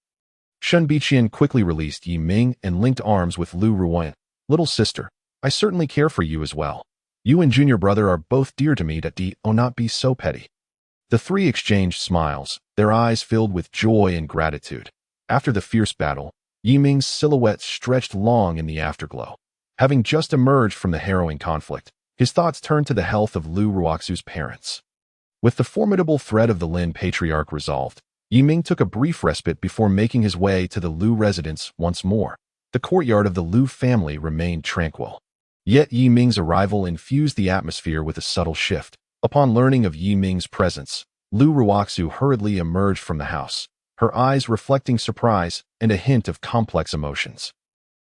Shun Biqian quickly released Yi Ming and linked arms with Lu Ruan. "Little sister, I certainly care for you as well. You and junior brother are both dear to me. Oh, not be so petty." The three exchanged smiles, their eyes filled with joy and gratitude. After the fierce battle, Yi Ming's silhouette stretched long in the afterglow. Having just emerged from the harrowing conflict, his thoughts turned to the health of Lu Ruoxu's parents. With the formidable threat of the Lin Patriarch resolved, Yi Ming took a brief respite before making his way to the Lu residence once more. The courtyard of the Lu family remained tranquil. Yet Yi Ming's arrival infused the atmosphere with a subtle shift. Upon learning of Yi Ming's presence, Lu Ruoxu hurriedly emerged from the house, her eyes reflecting surprise and a hint of complex emotions.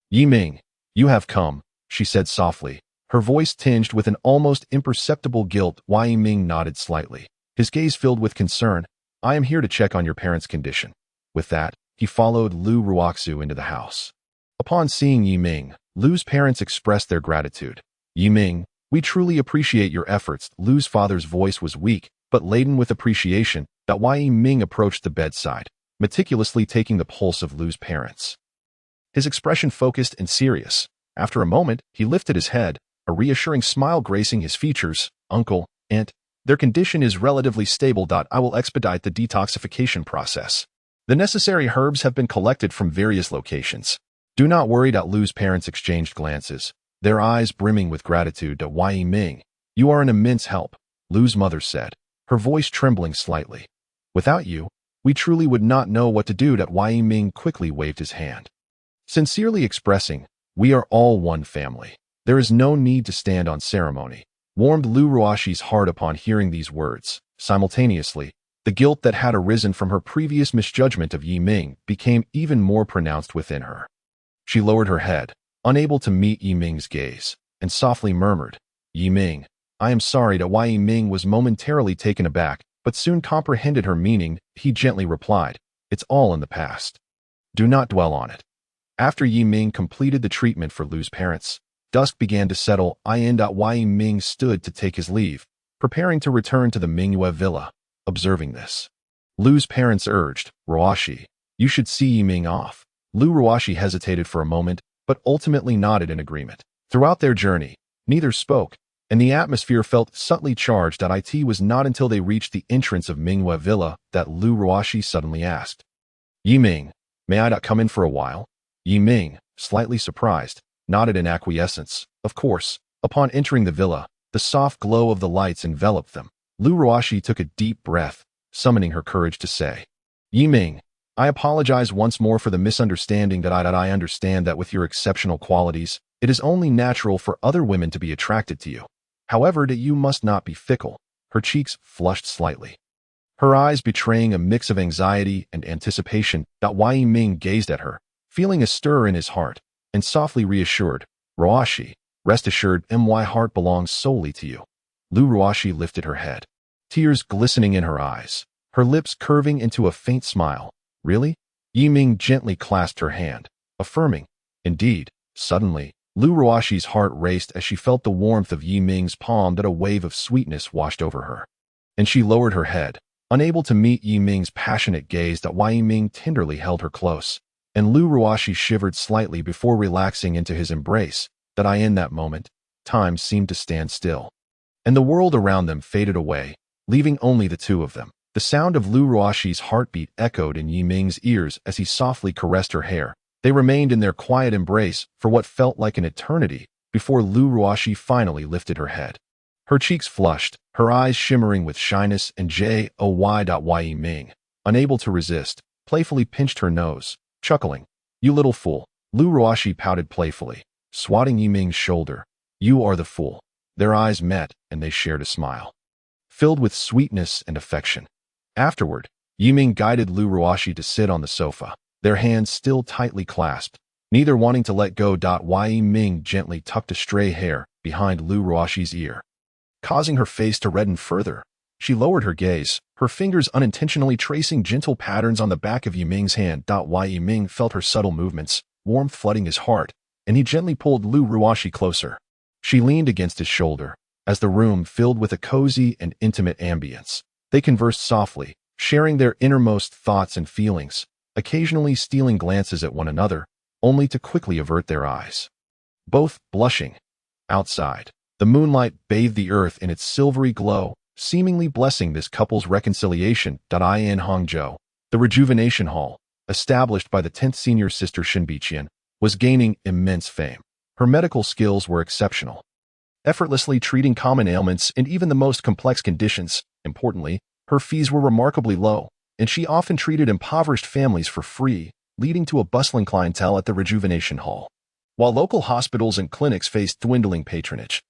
"Yi Ming, you have come," she said softly, her voice tinged with an almost imperceptible guilt. Wei Yiming nodded slightly, his gaze filled with concern. I am here to check on your parents' condition. With that, he followed Lu Ruoxu into the house. Upon seeing Yiming, Lu's parents expressed their gratitude. Yiming, we truly appreciate your efforts. Lu's father's voice was weak, but laden with appreciation. Wei Yiming approached the bedside, meticulously taking the pulse of Lu's parents. His expression focused and serious. After a moment, he lifted his head, a reassuring smile gracing his features. Uncle, Aunt, their condition is relatively stable. I will expedite the detoxification process. The necessary herbs have been collected from various locations. Do not worry. Lu's parents exchanged glances, their eyes brimming with gratitude. Wei Yiming, you are an immense help, Lu's mother said, her voice trembling slightly. Without you, we truly would not know what to do. Wei Yiming quickly waved his hand, sincerely expressing, we are all one family. There is no need to stand on ceremony. Warmed Lu Ruoxi's heart upon hearing these words. Simultaneously, the guilt that had arisen from her previous misjudgment of Yiming became even more pronounced within her. She lowered her head, unable to meet Yiming's gaze, and softly murmured, Yiming, I am sorry. Wei Yiming was momentarily taken aback, but soon comprehended her meaning. He gently replied, it's all in the past. Do not dwell on it. After Yiming completed the treatment for Lu's parents, dusk began to settle. Wei Yiming stood to take his leave, preparing to return to the Mingyue villa. Observing this, Lu's parents urged, Ruoxi, you should see Yiming off. Lu Ruoxi hesitated for a moment, but ultimately nodded in agreement. Throughout their journey, neither spoke, and the atmosphere felt subtly charged. It was not until they reached the entrance of Mingyue villa that Lu Ruoxi suddenly asked, Yiming, may I come in for a while? Yiming, slightly surprised, nodded in acquiescence. Of course. Upon entering the villa, the soft glow of the lights enveloped them. Lu Ruoxi took a deep breath, summoning her courage to say, Yiming, I apologize once more for the misunderstanding. I understand that with your exceptional qualities, it is only natural for other women to be attracted to you. However, you must not be fickle. Her cheeks flushed slightly, her eyes betraying a mix of anxiety and anticipation. Wei Yiming gazed at her, feeling a stir in his heart, and softly reassured, Ruoxi, rest assured, my heart belongs solely to you. Lu Ruoxi lifted her head, tears glistening in her eyes, her lips curving into a faint smile. Really? Yiming gently clasped her hand, affirming, indeed. Suddenly, Lu Ruoxi's heart raced as she felt the warmth of Yiming's palm. A wave of sweetness washed over her, and she lowered her head, unable to meet Yiming's passionate gaze. Wei Yiming tenderly held her close, and Lu Ruoxi shivered slightly before relaxing into his embrace. In that moment, time seemed to stand still, and the world around them faded away, leaving only the two of them. The sound of Lu Ruoxi's heartbeat echoed in Yiming's ears as he softly caressed her hair. They remained in their quiet embrace for what felt like an eternity before Lu Ruoxi finally lifted her head. Her cheeks flushed, her eyes shimmering with shyness and joy. Wei Yiming, unable to resist, playfully pinched her nose, chuckling. You little fool. Lu Ruoxi pouted playfully, swatting Yiming's shoulder. You are the fool. Their eyes met, and they shared a smile, filled with sweetness and affection. Afterward, Yiming guided Lu Ruoxi to sit on the sofa, their hands still tightly clasped, neither wanting to let go. Wei Yiming gently tucked a stray hair behind Lu Ruoxi's ear, causing her face to redden further. She lowered her gaze, her fingers unintentionally tracing gentle patterns on the back of Yiming's hand. Wei Yiming felt her subtle movements, warmth flooding his heart, and he gently pulled Lu Ruoxi closer. She leaned against his shoulder, as the room filled with a cozy and intimate ambience. They conversed softly, sharing their innermost thoughts and feelings, occasionally stealing glances at one another, only to quickly avert their eyes. Both blushing. Outside, the moonlight bathed the earth in its silvery glow, seemingly blessing this couple's reconciliation. In Hangzhou, the Rejuvenation Hall, established by the 10th senior sister Shen Biqian, was gaining immense fame. Her medical skills were exceptional, effortlessly treating common ailments and even the most complex conditions. Importantly, her fees were remarkably low, and she often treated impoverished families for free, leading to a bustling clientele at the Rejuvenation Hall. While local hospitals and clinics faced dwindling patronage,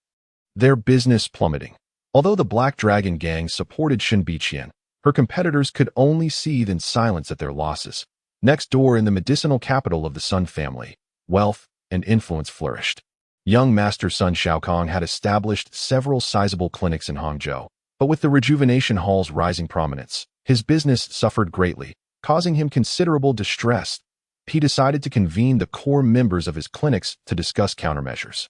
their business plummeting. Although the Black Dragon Gang supported Shen Biqian, her competitors could only seethe in silence at their losses. Next door in the medicinal capital of the Sun family, wealth and influence flourished. Young Master Sun Shaokong had established several sizable clinics in Hangzhou, but with the rejuvenation hall's rising prominence, his business suffered greatly, causing him considerable distress. He decided to convene the core members of his clinics to discuss countermeasures.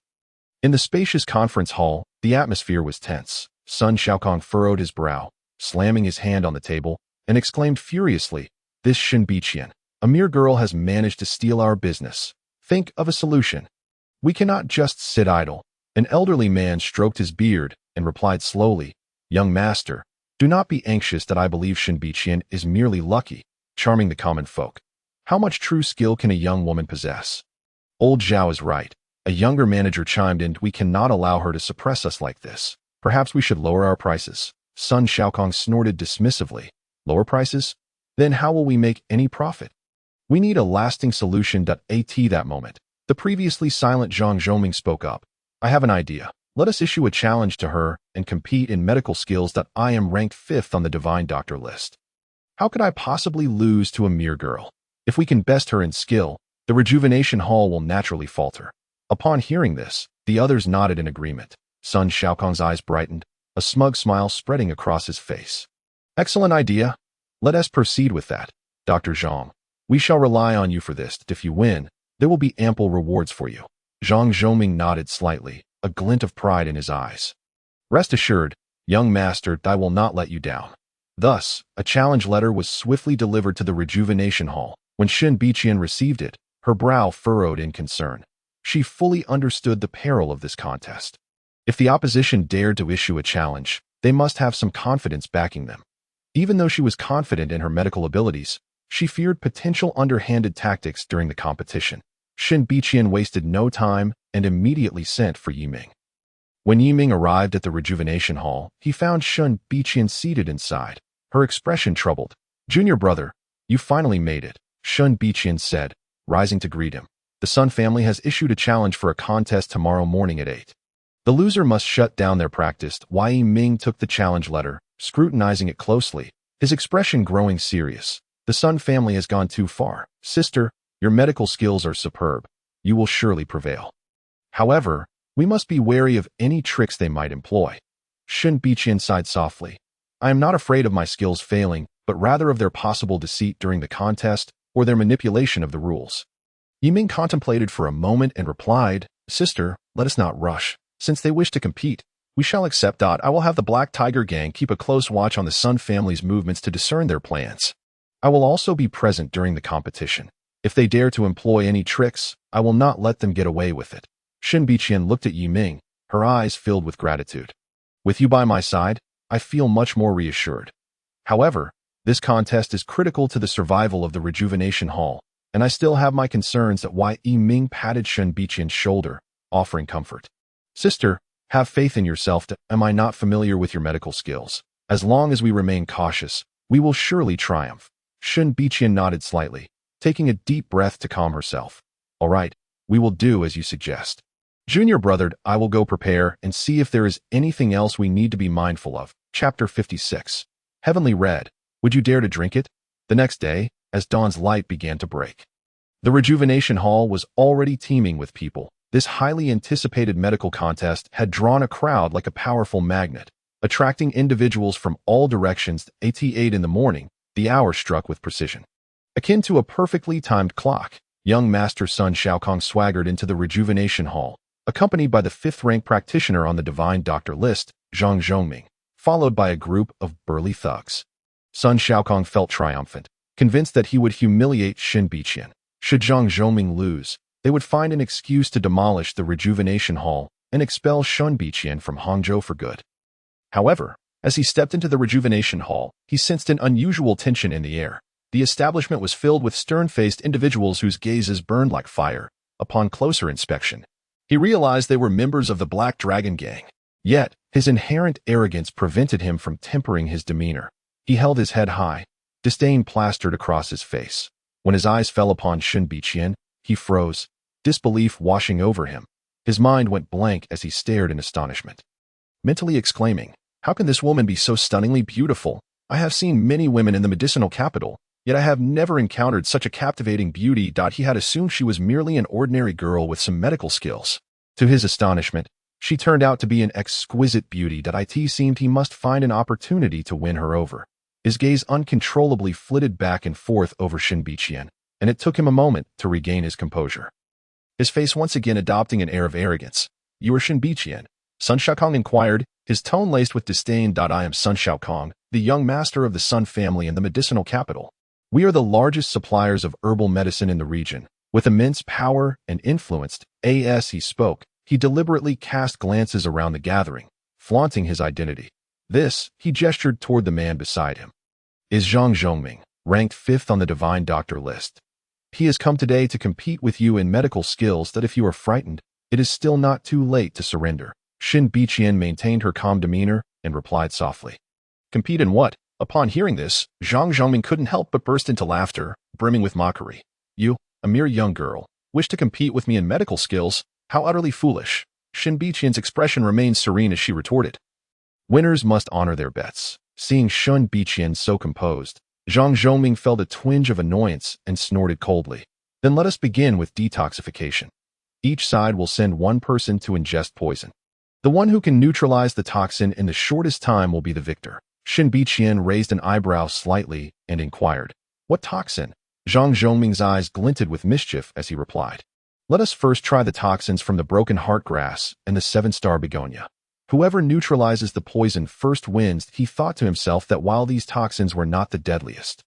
In the spacious conference hall, the atmosphere was tense. Sun Shaokong furrowed his brow, slamming his hand on the table, and exclaimed furiously, "This Shen Biqian, a mere girl, has managed to steal our business. Think of a solution. We cannot just sit idle." An elderly man stroked his beard and replied slowly, "Young master, do not be anxious that I believe Shen Biqian is merely lucky, charming the common folk. How much true skill can a young woman possess?" Old Zhao is right. A younger manager chimed in, "We cannot allow her to suppress us like this. Perhaps we should lower our prices." Sun Shaokong snorted dismissively. "Lower prices? Then how will we make any profit? We need a lasting solution." At that moment, the previously silent Zhang Zhoming spoke up. "I have an idea. Let us issue a challenge to her and compete in medical skills. I am ranked 5th on the divine doctor list. How could I possibly lose to a mere girl? If we can best her in skill, the rejuvenation hall will naturally falter." Upon hearing this, the others nodded in agreement. Sun Shaokong's eyes brightened, a smug smile spreading across his face. "Excellent idea. Let us proceed with that. Dr. Zhang, we shall rely on you for this. If you win, there will be ample rewards for you." Zhang Zhoming nodded slightly, a glint of pride in his eyes. "Rest assured, young master, I will not let you down." Thus, a challenge letter was swiftly delivered to the rejuvenation hall. When Shen Biqian received it, her brow furrowed in concern. She fully understood the peril of this contest. If the opposition dared to issue a challenge, they must have some confidence backing them. Even though she was confident in her medical abilities, she feared potential underhanded tactics during the competition. Shen Biqian wasted no time and immediately sent for Yiming. When Yiming arrived at the rejuvenation hall, he found Shen Biqian seated inside, her expression troubled. "Junior brother, you finally made it," Shen Biqian said, rising to greet him. "The Sun family has issued a challenge for a contest tomorrow morning at 8. The loser must shut down their practice." Yi Ming took the challenge letter, scrutinizing it closely, his expression growing serious. "The Sun family has gone too far. Sister, your medical skills are superb. You will surely prevail. However, we must be wary of any tricks they might employ." Shen Biqian sighed softly. "I am not afraid of my skills failing, but rather of their possible deceit during the contest or their manipulation of the rules." Yiming contemplated for a moment and replied, "Sister, let us not rush. Since they wish to compete, we shall accept. I will have the Black Tiger Gang keep a close watch on the Sun family's movements to discern their plans. I will also be present during the competition. If they dare to employ any tricks, I will not let them get away with it." Shen Biqian looked at Yiming, her eyes filled with gratitude. "With you by my side, I feel much more reassured. However, this contest is critical to the survival of the rejuvenation hall, and I still have my concerns." Yiming patted Shen Biqian's shoulder, offering comfort. "Sister, have faith in yourself. Am I not familiar with your medical skills? As long as we remain cautious, we will surely triumph." Shen Biqian nodded slightly, taking a deep breath to calm herself. "All right, we will do as you suggest. Junior brother, I will go prepare and see if there is anything else we need to be mindful of." Chapter 56. Heavenly Red. Would you dare to drink it? The next day, as dawn's light began to break, the rejuvenation hall was already teeming with people. This highly anticipated medical contest had drawn a crowd like a powerful magnet, attracting individuals from all directions. At 8 in the morning, the hour struck with precision. Akin to a perfectly timed clock, young Master Sun Shaokong swaggered into the rejuvenation hall, accompanied by the 5th-rank practitioner on the divine doctor list, Zhang Zhoming, followed by a group of burly thugs. Sun Shaokong felt triumphant, convinced that he would humiliate Shen Biqian. Should Zhang Zhoming lose, they would find an excuse to demolish the rejuvenation hall and expel Shen Biqian from Hangzhou for good. However, as he stepped into the rejuvenation hall, he sensed an unusual tension in the air. The establishment was filled with stern-faced individuals whose gazes burned like fire. Upon closer inspection, he realized they were members of the Black Dragon Gang. Yet, his inherent arrogance prevented him from tempering his demeanor. He held his head high, disdain plastered across his face. When his eyes fell upon Shen Biqian, he froze, disbelief washing over him. His mind went blank as he stared in astonishment, mentally exclaiming, "How can this woman be so stunningly beautiful? I have seen many women in the medicinal capital, yet I have never encountered such a captivating beauty." He had assumed she was merely an ordinary girl with some medical skills. To his astonishment, she turned out to be an exquisite beauty that it seemed he must find an opportunity to win her over. His gaze uncontrollably flitted back and forth over Shen Biqian, and it took him a moment to regain his composure. His face once again adopting an air of arrogance. "You are Shen Biqian?" Sun Xiaokong inquired, his tone laced with disdain. "I am Sun Xiaokong, the young master of the Sun family in the medicinal capital. We are the largest suppliers of herbal medicine in the region. With immense power and influence, as he spoke, he deliberately cast glances around the gathering, flaunting his identity. This, he gestured toward the man beside him, is Zhang Zhongming, ranked 5th on the Divine Doctor list. He has come today to compete with you in medical skills. That if you are frightened, it is still not too late to surrender." Shen Biqian maintained her calm demeanor and replied softly. "Compete in what?" Upon hearing this, Zhang Zhongming couldn't help but burst into laughter, brimming with mockery. "You, a mere young girl, wish to compete with me in medical skills? How utterly foolish." Shen Biqian's expression remained serene as she retorted. "Winners must honor their bets." Seeing Shen Biqian so composed, Zhang Zhongming felt a twinge of annoyance and snorted coldly. "Then let us begin with detoxification. Each side will send one person to ingest poison. The one who can neutralize the toxin in the shortest time will be the victor." Shen Biqian raised an eyebrow slightly and inquired, "What toxin?" Zhang Zhongming's eyes glinted with mischief as he replied, "Let us first try the toxins from the broken heart grass and the 7-star begonia. Whoever neutralizes the poison first wins." He thought to himself that while these toxins were not the deadliest,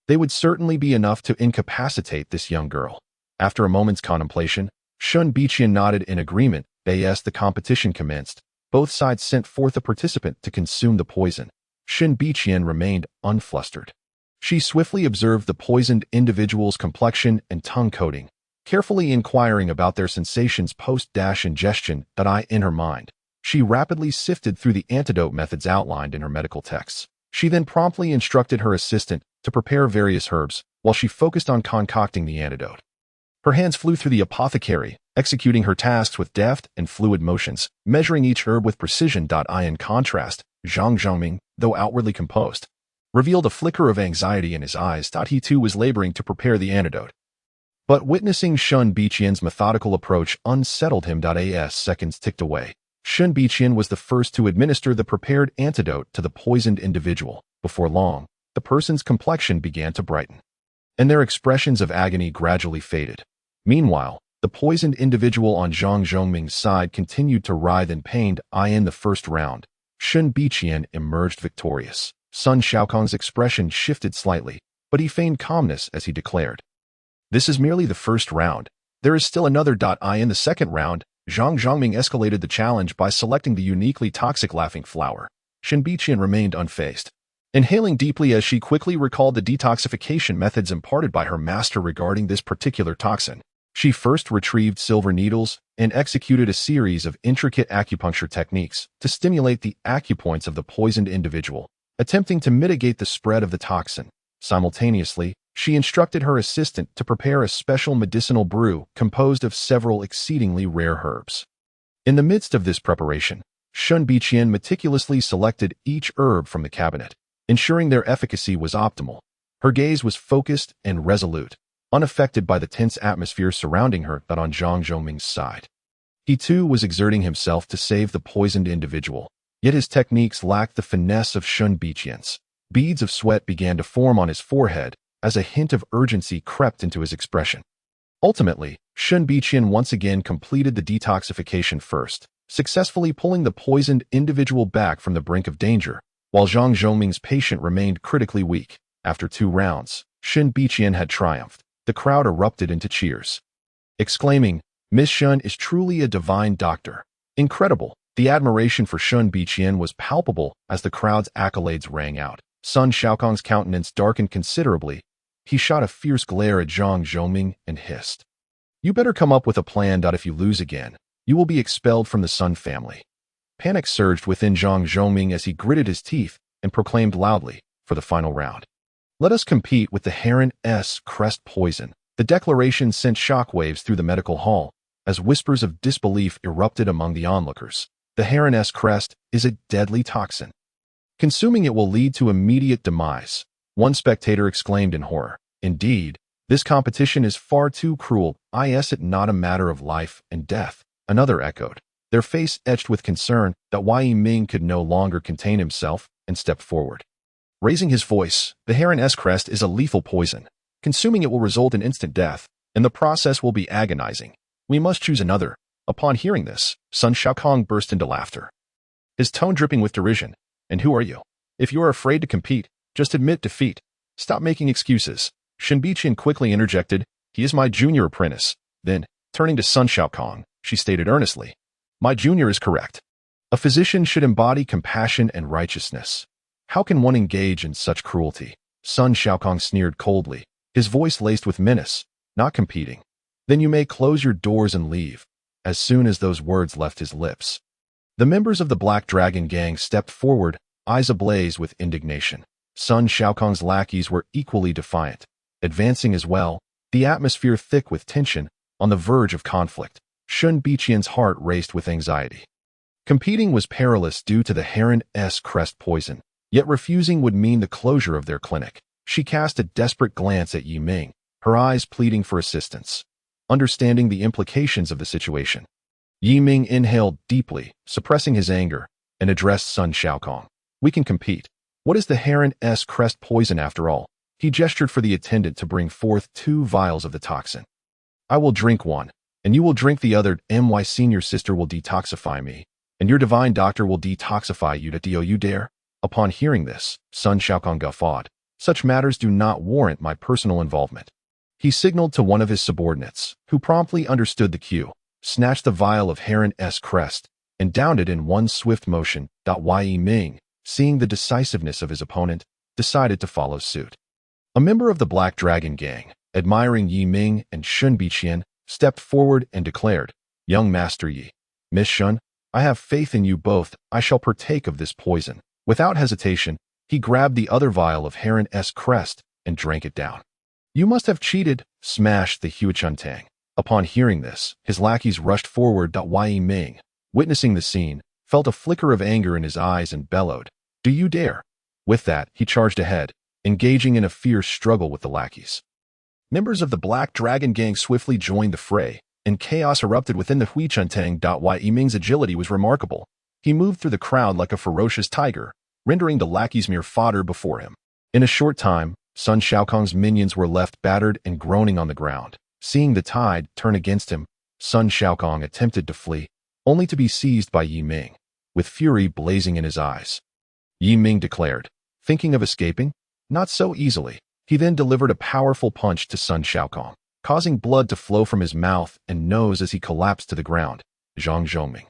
they would certainly be enough to incapacitate this young girl. After a moment's contemplation, Shen Biqian nodded in agreement. As the competition commenced, both sides sent forth a participant to consume the poison. Shen Biqian remained unflustered. She swiftly observed the poisoned individual's complexion and tongue coating, carefully inquiring about their sensations post-ingestion. In her mind, she rapidly sifted through the antidote methods outlined in her medical texts. She then promptly instructed her assistant to prepare various herbs while she focused on concocting the antidote. Her hands flew through the apothecary, executing her tasks with deft and fluid motions, measuring each herb with precision. In contrast, Zhang Zhongming, though outwardly composed, revealed a flicker of anxiety in his eyes. He too was laboring to prepare the antidote. But witnessing Shen Biqian's methodical approach unsettled him. As seconds ticked away, Shen Biqian was the first to administer the prepared antidote to the poisoned individual. Before long, the person's complexion began to brighten, and their expressions of agony gradually faded. Meanwhile, the poisoned individual on Zhang Zhongming's side continued to writhe in pain. In the first round, Shen Biqian emerged victorious. Sun Xiaokong's expression shifted slightly, but he feigned calmness as he declared, "This is merely the first round. There is still another. In the second round, Zhang Zhongming escalated the challenge by selecting the uniquely toxic laughing flower. Shen Biqian remained unfazed, inhaling deeply as she quickly recalled the detoxification methods imparted by her master regarding this particular toxin. She first retrieved silver needles and executed a series of intricate acupuncture techniques to stimulate the acupoints of the poisoned individual, attempting to mitigate the spread of the toxin. Simultaneously, she instructed her assistant to prepare a special medicinal brew composed of several exceedingly rare herbs. In the midst of this preparation, Shen Biqian meticulously selected each herb from the cabinet, ensuring their efficacy was optimal. Her gaze was focused and resolute, unaffected by the tense atmosphere surrounding her. On Zhang Zhongming's side, he too was exerting himself to save the poisoned individual, yet his techniques lacked the finesse of Shen Biqian's. Beads of sweat began to form on his forehead as a hint of urgency crept into his expression. Ultimately, Shen Biqian once again completed the detoxification first, successfully pulling the poisoned individual back from the brink of danger, while Zhang Zhongming's patient remained critically weak. After 2 rounds, Shen Biqian had triumphed. The crowd erupted into cheers, exclaiming, "Miss Shen is truly a divine doctor." Incredible! The admiration for Shen Biqian was palpable as the crowd's accolades rang out. Sun Xiaokong's countenance darkened considerably. He shot a fierce glare at Zhang Zhongming and hissed, "You better come up with a plan. If you lose again, you will be expelled from the Sun family." Panic surged within Zhang Zhongming as he gritted his teeth and proclaimed loudly, "For the final round, let us compete with the Heron-S crest poison." The declaration sent shockwaves through the medical hall as whispers of disbelief erupted among the onlookers. The Heron-S crest is a deadly toxin. Consuming it will lead to immediate demise, one spectator exclaimed in horror. Indeed, this competition is far too cruel. Is it not a matter of life and death? Another echoed, their face etched with concern that Yi Ming could no longer contain himself and stepped forward. Raising his voice, the Heron S crest is a lethal poison. Consuming it will result in instant death, and the process will be agonizing. We must choose another. Upon hearing this, Sun Xiaokong burst into laughter, his tone dripping with derision. And who are you? If you are afraid to compete, just admit defeat. Stop making excuses. Shen Biqian quickly interjected, he is my junior apprentice. Then, turning to Sun Xiaokong, she stated earnestly, my junior is correct. A physician should embody compassion and righteousness. How can one engage in such cruelty? Sun Xiaokong sneered coldly, his voice laced with menace, not competing. Then you may close your doors and leave. As soon as those words left his lips, the members of the Black Dragon Gang stepped forward, eyes ablaze with indignation. Sun Xiaokong's lackeys were equally defiant, advancing as well, the atmosphere thick with tension, on the verge of conflict. Shen Biqian's heart raced with anxiety. Competing was perilous due to the Heron S crest poison, yet refusing would mean the closure of their clinic. She cast a desperate glance at Yi Ming, her eyes pleading for assistance. Understanding the implications of the situation, Yi Ming inhaled deeply, suppressing his anger, and addressed Sun Xiaokong. We can compete. What is the Heron S crest poison after all? He gestured for the attendant to bring forth 2 vials of the toxin. I will drink one, and you will drink the other. My senior sister will detoxify me, and your divine doctor will detoxify you. Do you dare? Upon hearing this, Sun Xiaokong guffawed. Such matters do not warrant my personal involvement. He signaled to one of his subordinates, who promptly understood the cue, snatched the vial of Heron S crest, and downed it in one swift motion. Yi Ming, seeing the decisiveness of his opponent, decided to follow suit. A member of the Black Dragon Gang, admiring Yi Ming and Shen Biqian, stepped forward and declared, Young Master Yi, Miss Shen, I have faith in you both. I shall partake of this poison. Without hesitation, he grabbed the other vial of Heron S crest and drank it down. You must have cheated, smashed the Huichuntang. Upon hearing this, his lackeys rushed forward. Yi Ming, witnessing the scene, felt a flicker of anger in his eyes and bellowed, Do you dare? With that, he charged ahead, engaging in a fierce struggle with the lackeys. Members of the Black Dragon Gang swiftly joined the fray, and chaos erupted within the Huichuntang. Yi Ming's agility was remarkable. He moved through the crowd like a ferocious tiger, rendering the lackeys mere fodder before him. In a short time, Sun Xiaokong's minions were left battered and groaning on the ground. Seeing the tide turn against him, Sun Xiaokong attempted to flee, only to be seized by Yi Ming, with fury blazing in his eyes. Yi Ming declared, thinking of escaping? Not so easily. He then delivered a powerful punch to Sun Xiaokong, causing blood to flow from his mouth and nose as he collapsed to the ground. Zhang Zhongming,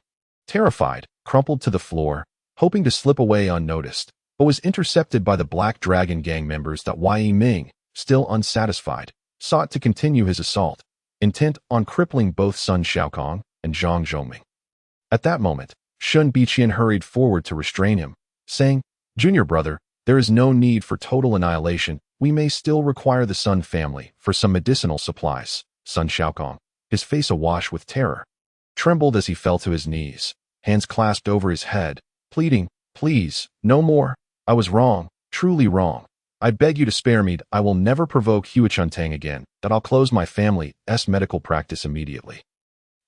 terrified, crumpled to the floor, hoping to slip away unnoticed, but was intercepted by the Black Dragon Gang members. Yi Ming, still unsatisfied, sought to continue his assault, intent on crippling both Sun Xiaokong and Zhang Zhongming. At that moment, Shen Biqian hurried forward to restrain him, saying, Junior brother, there is no need for total annihilation. We may still require the Sun family for some medicinal supplies. Sun Xiaokong, his face awash with terror, trembled as he fell to his knees, hands clasped over his head, pleading, Please, no more. I was wrong, truly wrong. I beg you to spare me. I will never provoke Huichuntang again. I'll close my family's medical practice immediately.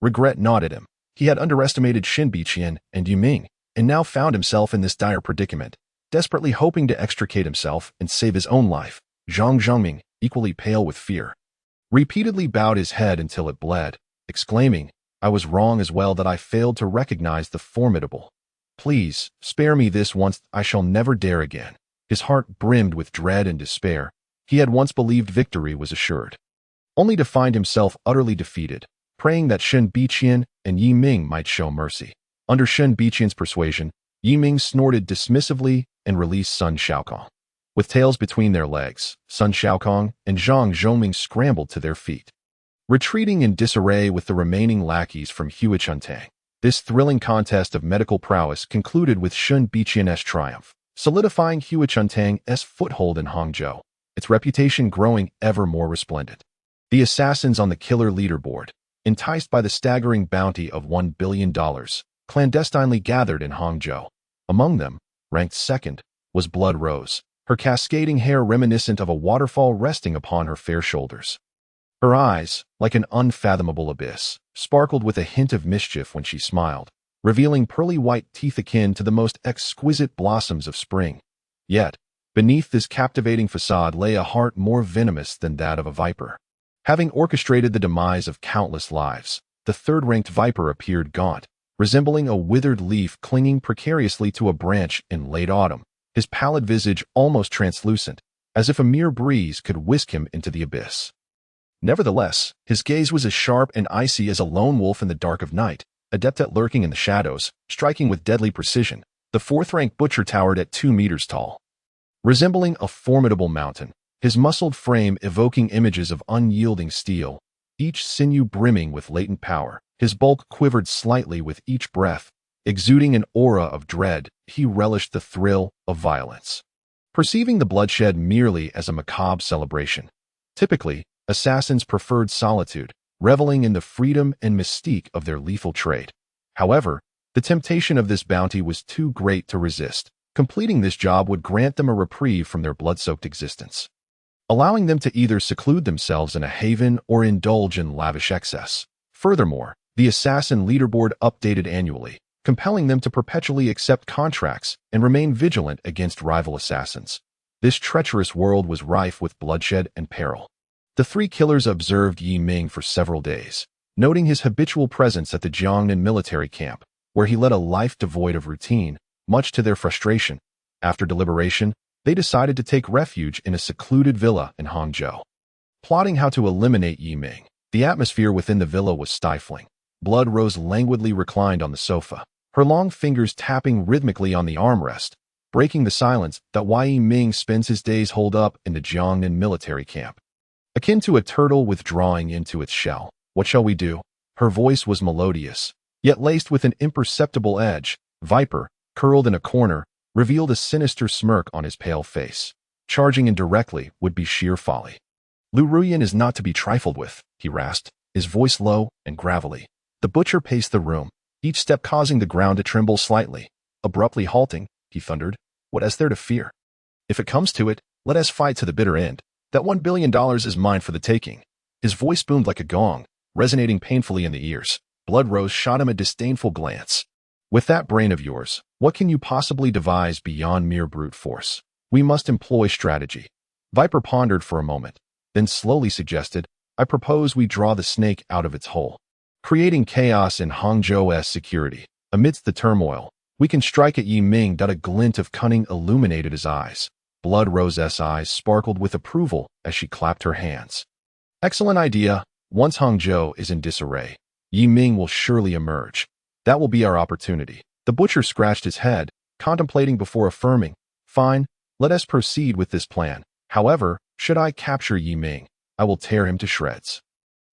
Regret gnawed at him. He had underestimated Shen Biqian and Yi Ming, and now found himself in this dire predicament, desperately hoping to extricate himself and save his own life. Zhang Zhongming, equally pale with fear, repeatedly bowed his head until it bled, exclaiming, I was wrong as well that I failed to recognize the formidable. Please, spare me this once. I shall never dare again. His heart brimmed with dread and despair. He had once believed victory was assured, only to find himself utterly defeated, praying that Shen Biqian and Yi Ming might show mercy. Under Shen Biqian's persuasion, Yi Ming snorted dismissively and released Sun Xiaokong. With tails between their legs, Sun Xiaokong and Zhang Zhongming scrambled to their feet, retreating in disarray with the remaining lackeys from Huichuntang. This thrilling contest of medical prowess concluded with Shen Biqian's triumph, solidifying Huichuntang's foothold in Hangzhou, its reputation growing ever more resplendent. The assassins on the killer leaderboard, enticed by the staggering bounty of $1 billion, clandestinely gathered in Hangzhou. Among them, ranked second, was Blood Rose, her cascading hair reminiscent of a waterfall resting upon her fair shoulders. Her eyes, like an unfathomable abyss, sparkled with a hint of mischief when she smiled, revealing pearly white teeth akin to the most exquisite blossoms of spring. Yet, beneath this captivating facade lay a heart more venomous than that of a viper. Having orchestrated the demise of countless lives, the third-ranked viper appeared gaunt, resembling a withered leaf clinging precariously to a branch in late autumn, his pallid visage almost translucent, as if a mere breeze could whisk him into the abyss. Nevertheless, his gaze was as sharp and icy as a lone wolf in the dark of night, adept at lurking in the shadows, striking with deadly precision. The fourth-ranked butcher towered at 2 meters tall. Resembling a formidable mountain, his muscled frame evoking images of unyielding steel, each sinew brimming with latent power, his bulk quivered slightly with each breath. Exuding an aura of dread, he relished the thrill of violence. Perceiving the bloodshed merely as a macabre celebration. Typically, assassins preferred solitude, reveling in the freedom and mystique of their lethal trade. However, the temptation of this bounty was too great to resist. Completing this job would grant them a reprieve from their blood-soaked existence, allowing them to either seclude themselves in a haven or indulge in lavish excess. Furthermore, the assassin leaderboard updated annually, compelling them to perpetually accept contracts and remain vigilant against rival assassins. This treacherous world was rife with bloodshed and peril. The 3 killers observed Yi Ming for several days, noting his habitual presence at the Jiangnan military camp, where he led a life devoid of routine. Much to their frustration, after deliberation, they decided to take refuge in a secluded villa in Hangzhou. Plotting how to eliminate Yi Ming, the atmosphere within the villa was stifling. Blood Rose languidly reclined on the sofa, her long fingers tapping rhythmically on the armrest, breaking the silence that Yi Ming spends his days holed up in the Jiangnan military camp. Akin to a turtle withdrawing into its shell. What shall we do? Her voice was melodious, yet laced with an imperceptible edge. Viper, curled in a corner, revealed a sinister smirk on his pale face. Charging in directly would be sheer folly. Lu Ruyan is not to be trifled with, he rasped, his voice low and gravelly. The butcher paced the room, each step causing the ground to tremble slightly. Abruptly halting, he thundered, "What is there to fear? If it comes to it, let us fight to the bitter end. That $1 billion is mine for the taking." His voice boomed like a gong, resonating painfully in the ears. Blood Rose shot him a disdainful glance. "With that brain of yours, what can you possibly devise beyond mere brute force? We must employ strategy." Viper pondered for a moment, then slowly suggested, "I propose we draw the snake out of its hole. Creating chaos in Hangzhou's security. Amidst the turmoil, we can strike at Yi Ming." A glint of cunning illuminated his eyes. Blood Rose's eyes sparkled with approval as she clapped her hands. "Excellent idea. Once Hangzhou is in disarray, Yi Ming will surely emerge. That will be our opportunity." The butcher scratched his head, contemplating before affirming, "Fine, let us proceed with this plan. However, should I capture Yi Ming, I will tear him to shreds."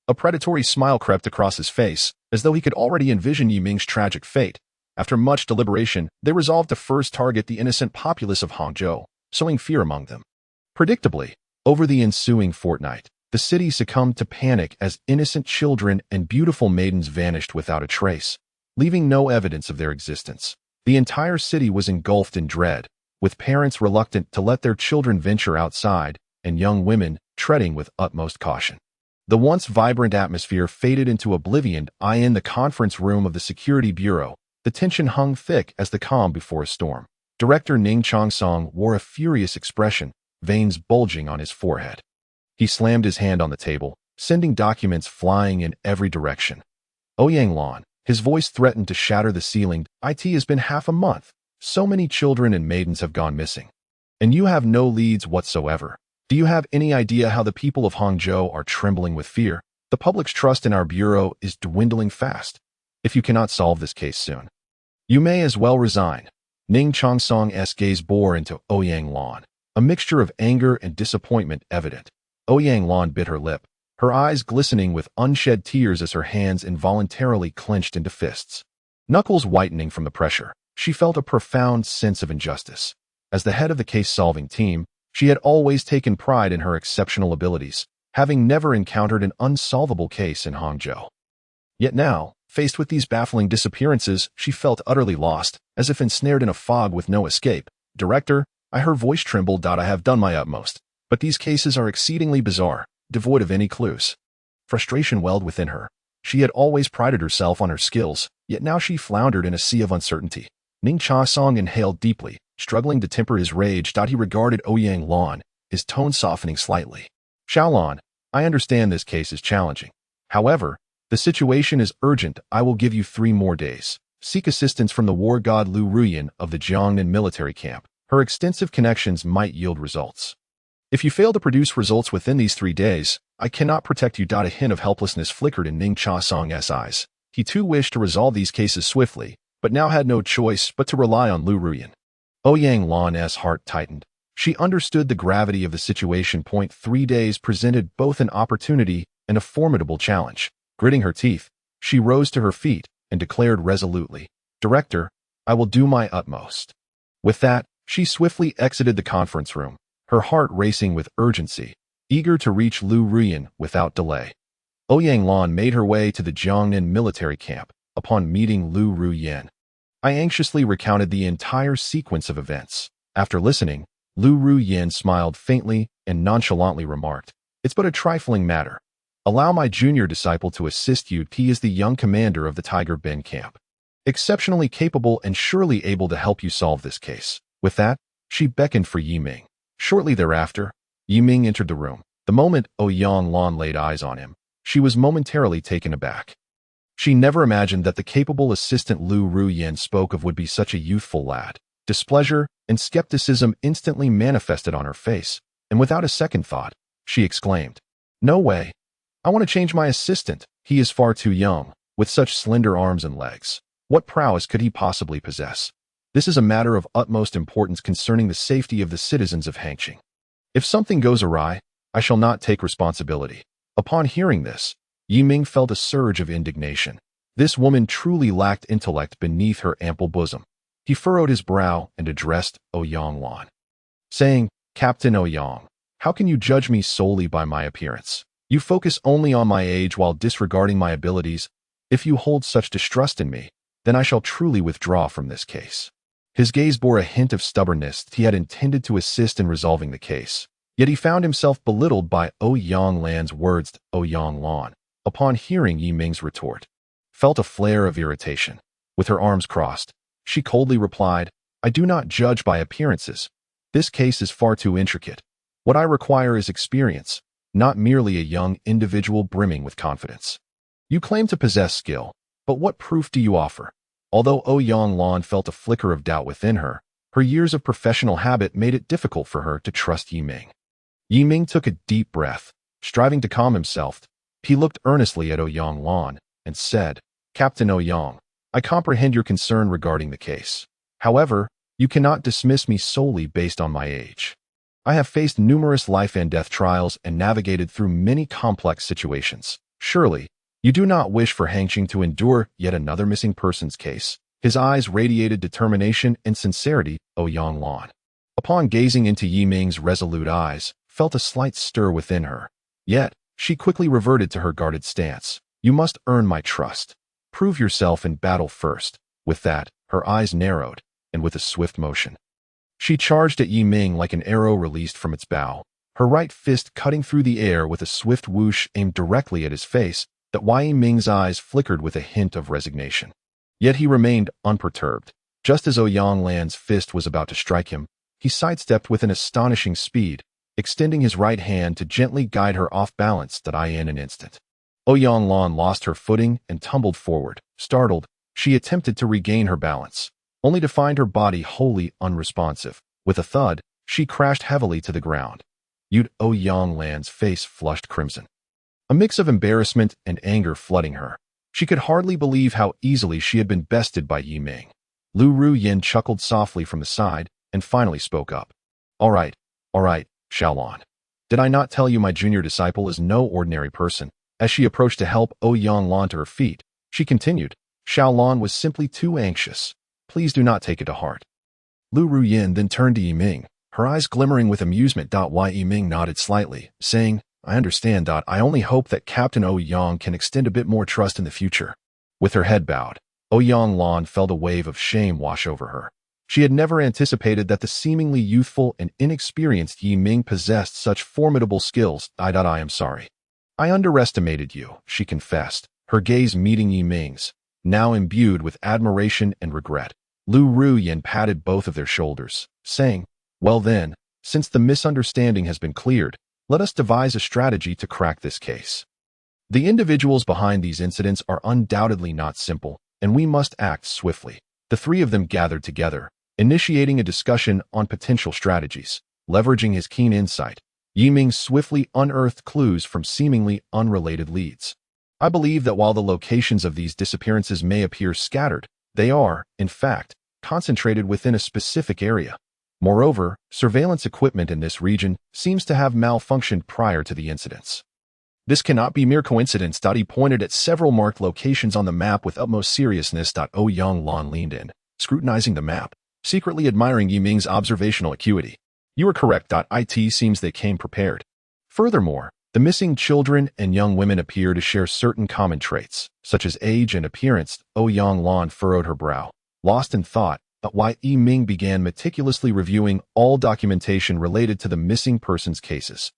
A predatory smile crept across his face, as though he could already envision Yi Ming's tragic fate. After much deliberation, they resolved to first target the innocent populace of Hangzhou, sowing fear among them. Predictably, over the ensuing fortnight, the city succumbed to panic as innocent children and beautiful maidens vanished without a trace, leaving no evidence of their existence. The entire city was engulfed in dread, with parents reluctant to let their children venture outside and young women treading with utmost caution. The once vibrant atmosphere faded into oblivion. In the conference room of the Security Bureau, the tension hung thick as the calm before a storm. Director Ning Chongsong wore a furious expression, veins bulging on his forehead. He slammed his hand on the table, sending documents flying in every direction. Ouyang Lan, his voice threatened to shatter the ceiling. "It has been half a month. So many children and maidens have gone missing. And you have no leads whatsoever. Do you have any idea how the people of Hangzhou are trembling with fear? The public's trust in our bureau is dwindling fast. If you cannot solve this case soon, you may as well resign." Ning Chongsong's gaze bore into Ouyang Lan, a mixture of anger and disappointment evident. Ouyang Lan bit her lip, her eyes glistening with unshed tears as her hands involuntarily clenched into fists. Knuckles whitening from the pressure, she felt a profound sense of injustice. As the head of the case-solving team, she had always taken pride in her exceptional abilities, having never encountered an unsolvable case in Hangzhou. Yet now, faced with these baffling disappearances, she felt utterly lost, as if ensnared in a fog with no escape. "Director," her voice trembled. "I have done my utmost, but these cases are exceedingly bizarre, devoid of any clues. Frustration welled within her. She had always prided herself on her skills, yet now she floundered in a sea of uncertainty. Ning Cha-song inhaled deeply, struggling to temper his rage. He regarded Ouyang Lan, his tone softening slightly. Xiaolan, I understand this case is challenging. However, the situation is urgent. I will give you 3 more days. Seek assistance from the war god Lu Ruyan of the Jiangnan military camp. Her extensive connections might yield results. If you fail to produce results within these 3 days, I cannot protect you. A hint of helplessness flickered in Ning Cha-song's eyes. He too wished to resolve these cases swiftly, but now had no choice but to rely on Lu Ruyan. Ouyang Lan's heart tightened. She understood the gravity of the situation. 3 days presented both an opportunity and a formidable challenge. Gritting her teeth, she rose to her feet and declared resolutely, "Director, I will do my utmost." With that, she swiftly exited the conference room, her heart racing with urgency, eager to reach Lu Ruyan without delay. Ouyang Lan made her way to the Jiangnan military camp. Upon meeting Lu Ruyan, I anxiously recounted the entire sequence of events. After listening, Lu Ruyan smiled faintly and nonchalantly remarked, "It's but a trifling matter. Allow my junior disciple to assist you. He is the young commander of the Tiger Ben camp, exceptionally capable and surely able to help you solve this case." With that, she beckoned for Yiming. Shortly thereafter, Yiming entered the room. The moment Ouyang Lan laid eyes on him, she was momentarily taken aback. She never imagined that the capable assistant Lu Ruyan spoke of would be such a youthful lad. Displeasure and skepticism instantly manifested on her face, and without a second thought, she exclaimed, "No way. I want to change my assistant. He is far too young, with such slender arms and legs. What prowess could he possibly possess? This is a matter of utmost importance concerning the safety of the citizens of Hangqing. If something goes awry, I shall not take responsibility." Upon hearing this, Yiming felt a surge of indignation. This woman truly lacked intellect beneath her ample bosom. He furrowed his brow and addressed Ouyang Lan, saying, "Captain Ouyang, how can you judge me solely by my appearance? You focus only on my age while disregarding my abilities. If you hold such distrust in me, then I shall truly withdraw from this case." His gaze bore a hint of stubbornness. He had intended to assist in resolving the case, yet he found himself belittled by Ouyang Lan's words. Ouyang Lan, upon hearing Yiming's retort, felt a flare of irritation. With her arms crossed, she coldly replied, "I do not judge by appearances. This case is far too intricate. What I require is experience, not merely a young individual brimming with confidence. You claim to possess skill, but what proof do you offer?" Although Ouyang Lan felt a flicker of doubt within her, her years of professional habit made it difficult for her to trust Yiming. Yiming took a deep breath. Striving to calm himself, he looked earnestly at Ouyang Lan and said, "Captain Ouyang, I comprehend your concern regarding the case. However, you cannot dismiss me solely based on my age. I have faced numerous life and death trials and navigated through many complex situations. Surely, you do not wish for Hangqing to endure yet another missing persons case." His eyes radiated determination and sincerity. Ouyang Lan, upon gazing into Yiming's resolute eyes, felt a slight stir within her. Yet, she quickly reverted to her guarded stance. "You must earn my trust. Prove yourself in battle first." With that, her eyes narrowed, and with a swift motion, she charged at Yiming like an arrow released from its bow, her right fist cutting through the air with a swift whoosh aimed directly at his face. That Yiming's eyes flickered with a hint of resignation. Yet he remained unperturbed. Just as Ouyang Lan's fist was about to strike him, he sidestepped with an astonishing speed, extending his right hand to gently guide her off balance. In an instant, Ouyang Lan lost her footing and tumbled forward. Startled, she attempted to regain her balance, only to find her body wholly unresponsive. With a thud, she crashed heavily to the ground. Ouyang Lan's face flushed crimson, a mix of embarrassment and anger flooding her. She could hardly believe how easily she had been bested by Yiming. Lu Ruyan chuckled softly from the side and finally spoke up. All right, Xiaolan. Did I not tell you my junior disciple is no ordinary person?" As she approached to help Ouyang Lan to her feet, she continued, "Xiaolan was simply too anxious. Please do not take it to heart." Lu Ruyan then turned to Yiming, her eyes glimmering with amusement. Yiming nodded slightly, saying, "I understand. I only hope that Captain Ouyang can extend a bit more trust in the future." With her head bowed, Ouyang Lan felt a wave of shame wash over her. She had never anticipated that the seemingly youthful and inexperienced Yiming possessed such formidable skills. I am sorry. I underestimated you, she confessed, her gaze meeting Yi Ming's, now imbued with admiration and regret. Lu Ruyan patted both of their shoulders, saying, "Well then, since the misunderstanding has been cleared, let us devise a strategy to crack this case. The individuals behind these incidents are undoubtedly not simple, and we must act swiftly." The three of them gathered together, initiating a discussion on potential strategies. Leveraging his keen insight, Yi Ming swiftly unearthed clues from seemingly unrelated leads. I believe that while the locations of these disappearances may appear scattered, they are, in fact, concentrated within a specific area. Moreover, surveillance equipment in this region seems to have malfunctioned prior to the incidents. This cannot be mere coincidence. He pointed at several marked locations on the map with utmost seriousness. Ouyang Lan leaned in, scrutinizing the map, secretly admiring Yi Ming's observational acuity. You are correct. It seems they came prepared. Furthermore, the missing children and young women appear to share certain common traits, such as age and appearance. Ouyang Lan furrowed her brow, lost in thought, but why Yi Ming began meticulously reviewing all documentation related to the missing persons cases.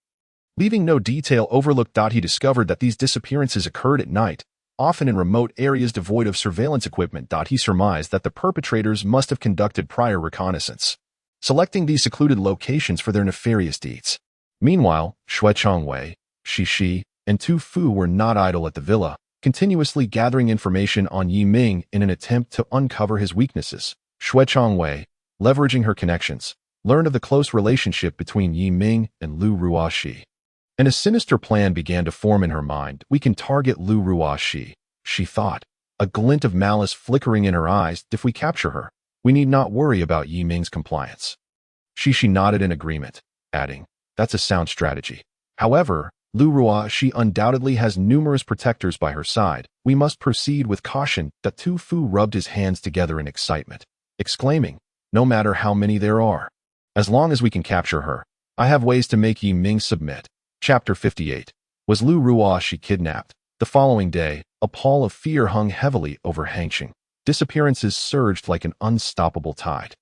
Leaving no detail overlooked. He discovered that these disappearances occurred at night, often in remote areas devoid of surveillance equipment. He surmised that the perpetrators must have conducted prior reconnaissance, selecting these secluded locations for their nefarious deeds. Meanwhile, Xue Chongwei, Shi, and Tu Fu were not idle at the villa, continuously gathering information on Yi Ming in an attempt to uncover his weaknesses. Xue Chongwei, leveraging her connections, learned of the close relationship between Yi Ming and Lu Ruoxi. And a sinister plan began to form in her mind. We can target Lu Ruoxi, she thought, a glint of malice flickering in her eyes. If we capture her, we need not worry about Yi Ming's compliance. Shi nodded in agreement, adding, "That's a sound strategy. However, Lu Ruoxi undoubtedly has numerous protectors by her side. We must proceed with caution." Tu Fu rubbed his hands together in excitement, exclaiming, "No matter how many there are, as long as we can capture her, I have ways to make Yi Ming submit." Chapter 58. Was Lu Ruoxi kidnapped? The following day, a pall of fear hung heavily over Hangqing. Disappearances surged like an unstoppable tide,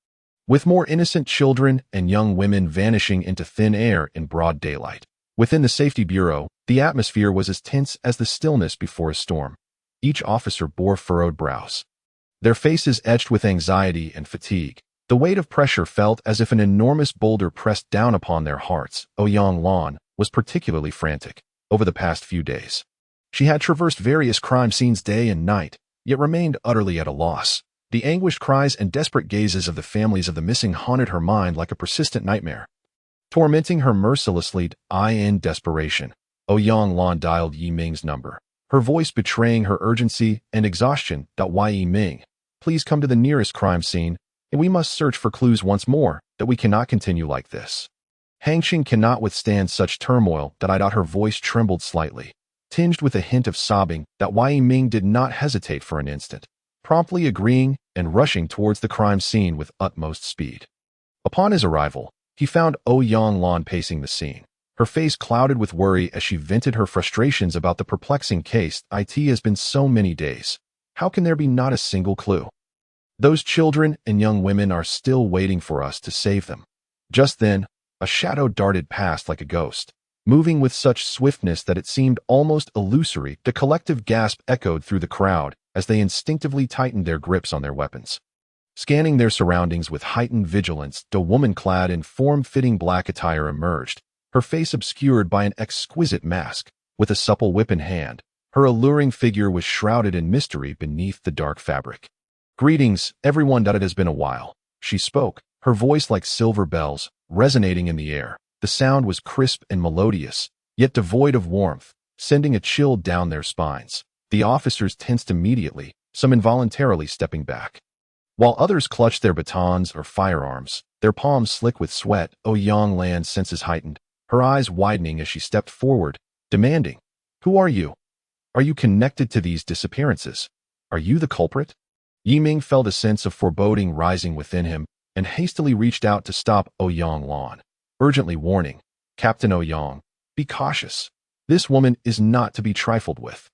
with more innocent children and young women vanishing into thin air in broad daylight. Within the Safety Bureau, the atmosphere was as tense as the stillness before a storm. Each officer bore furrowed brows, their faces etched with anxiety and fatigue. The weight of pressure felt as if an enormous boulder pressed down upon their hearts. Ouyang Lan was particularly frantic over the past few days. She had traversed various crime scenes day and night, yet remained utterly at a loss. The anguished cries and desperate gazes of the families of the missing haunted her mind like a persistent nightmare, tormenting her mercilessly. In desperation, Ouyang Lan dialed Yi Ming's number, her voice betraying her urgency and exhaustion. Why, Yi Ming, please come to the nearest crime scene, and we must search for clues once more. That we cannot continue like this. Hangqing cannot withstand such turmoil. Her voice trembled slightly, tinged with a hint of sobbing. Why, Yi Ming did not hesitate for an instant, promptly agreeing and rushing towards the crime scene with utmost speed. Upon his arrival, he found Ouyang Lan pacing the scene, her face clouded with worry as she vented her frustrations about the perplexing case. It has been so many days. How can there be not a single clue? Those children and young women are still waiting for us to save them. Just then, a shadow darted past like a ghost, moving with such swiftness that it seemed almost illusory. The collective gasp echoed through the crowd as they instinctively tightened their grips on their weapons. Scanning their surroundings with heightened vigilance, a woman clad in form-fitting black attire emerged, her face obscured by an exquisite mask. With a supple whip in hand, her alluring figure was shrouded in mystery beneath the dark fabric. "Greetings, everyone. It has been a while," she spoke, her voice like silver bells, resonating in the air. The sound was crisp and melodious, yet devoid of warmth, sending a chill down their spines. The officers tensed immediately, some involuntarily stepping back, while others clutched their batons or firearms, their palms slick with sweat. Ouyang Lan's senses heightened, her eyes widening as she stepped forward, demanding, "Who are you? Are you connected to these disappearances? Are you the culprit?" Yi Ming felt a sense of foreboding rising within him and hastily reached out to stop Ouyang Lan, urgently warning, "Captain Ouyang, be cautious. This woman is not to be trifled with."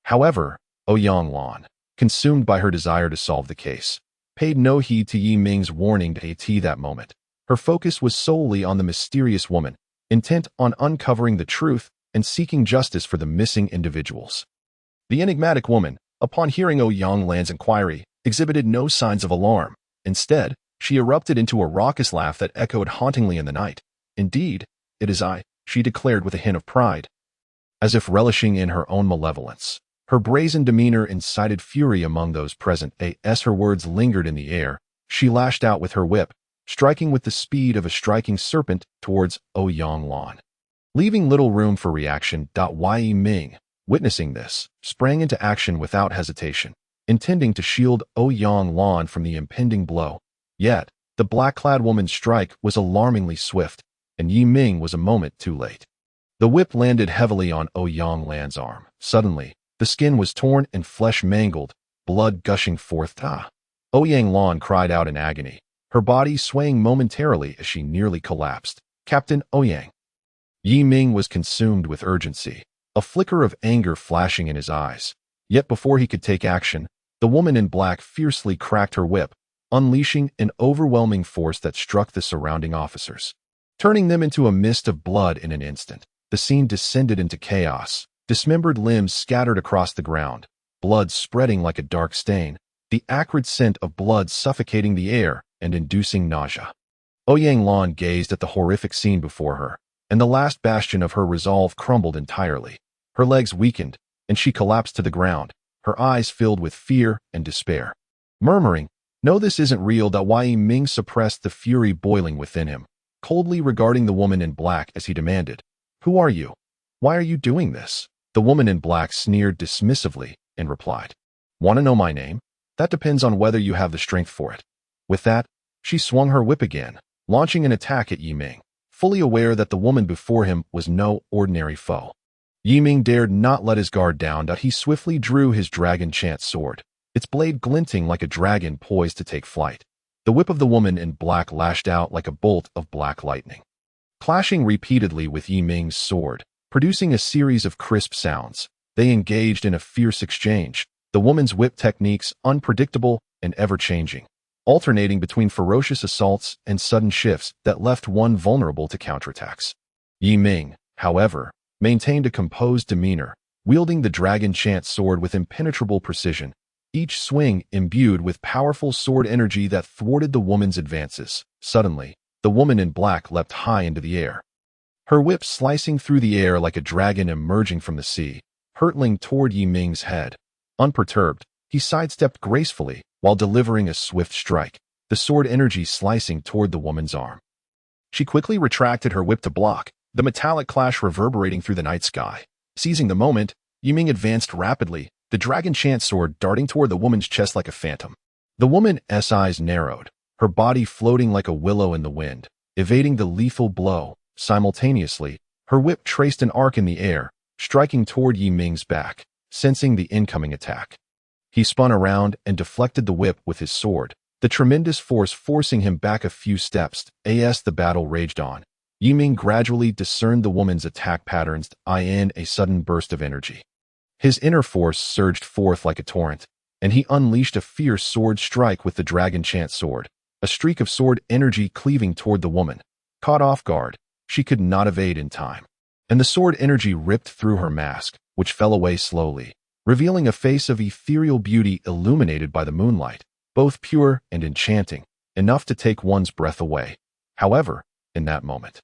However, Ouyang Lan, consumed by her desire to solve the case, paid no heed to Yi Ming's warning to AT that moment. Her focus was solely on the mysterious woman, intent on uncovering the truth and seeking justice for the missing individuals. The enigmatic woman, upon hearing Ouyang Lan's inquiry, exhibited no signs of alarm. Instead, she erupted into a raucous laugh that echoed hauntingly in the night. "Indeed, it is I," she declared with a hint of pride, as if relishing in her own malevolence. Her brazen demeanor incited fury among those present. As her words lingered in the air, she lashed out with her whip, striking with the speed of a striking serpent towards Ouyang Lan, leaving little room for reaction. Yi Ming, witnessing this, sprang into action without hesitation, intending to shield Ouyang Lan from the impending blow. Yet, the black-clad woman's strike was alarmingly swift, and Yi Ming was a moment too late. The whip landed heavily on Ouyang Lan's arm. Suddenly, the skin was torn and flesh mangled, blood gushing forth. Ouyang Lan cried out in agony, her body swaying momentarily as she nearly collapsed. "Captain Ouyang!" Yi Ming was consumed with urgency, a flicker of anger flashing in his eyes. Yet before he could take action, the woman in black fiercely cracked her whip, unleashing an overwhelming force that struck the surrounding officers, turning them into a mist of blood in an instant. The scene descended into chaos. Dismembered limbs scattered across the ground, blood spreading like a dark stain, the acrid scent of blood suffocating the air and inducing nausea. Ouyang Lan gazed at the horrific scene before her, and the last bastion of her resolve crumbled entirely. Her legs weakened, and she collapsed to the ground, her eyes filled with fear and despair. Murmuring, "No, this isn't real," Yi Ming suppressed the fury boiling within him, coldly regarding the woman in black as he demanded, "Who are you? Why are you doing this?" The woman in black sneered dismissively and replied, "Want to know my name? That depends on whether you have the strength for it." With that, she swung her whip again, launching an attack at Yi Ming, fully aware that the woman before him was no ordinary foe. Yi Ming dared not let his guard down. He swiftly drew his dragon chant sword, its blade glinting like a dragon poised to take flight. The whip of the woman in black lashed out like a bolt of black lightning, clashing repeatedly with Yi Ming's sword, producing a series of crisp sounds. They engaged in a fierce exchange, the woman's whip techniques unpredictable and ever-changing, alternating between ferocious assaults and sudden shifts that left one vulnerable to counterattacks. Yi Ming, however, maintained a composed demeanor, wielding the dragon chant sword with impenetrable precision, each swing imbued with powerful sword energy that thwarted the woman's advances. Suddenly, the woman in black leapt high into the air, her whip slicing through the air like a dragon emerging from the sea, hurtling toward Yi Ming's head. Unperturbed, he sidestepped gracefully while delivering a swift strike, the sword energy slicing toward the woman's arm. She quickly retracted her whip to block, the metallic clash reverberating through the night sky. Seizing the moment, Yi Ming advanced rapidly, the dragon chant sword darting toward the woman's chest like a phantom. The woman's eyes narrowed, her body floating like a willow in the wind, evading the lethal blow. Simultaneously, her whip traced an arc in the air, striking toward Yi Ming's back. Sensing the incoming attack, he spun around and deflected the whip with his sword, the tremendous force forcing him back a few steps. As the battle raged on, Yi Ming gradually discerned the woman's attack patterns in a sudden burst of energy. His inner force surged forth like a torrent, and he unleashed a fierce sword strike with the dragon chant sword, a streak of sword energy cleaving toward the woman. Caught off guard, she could not evade in time, and the sword energy ripped through her mask, which fell away slowly, revealing a face of ethereal beauty illuminated by the moonlight, both pure and enchanting, enough to take one's breath away. However, in that moment,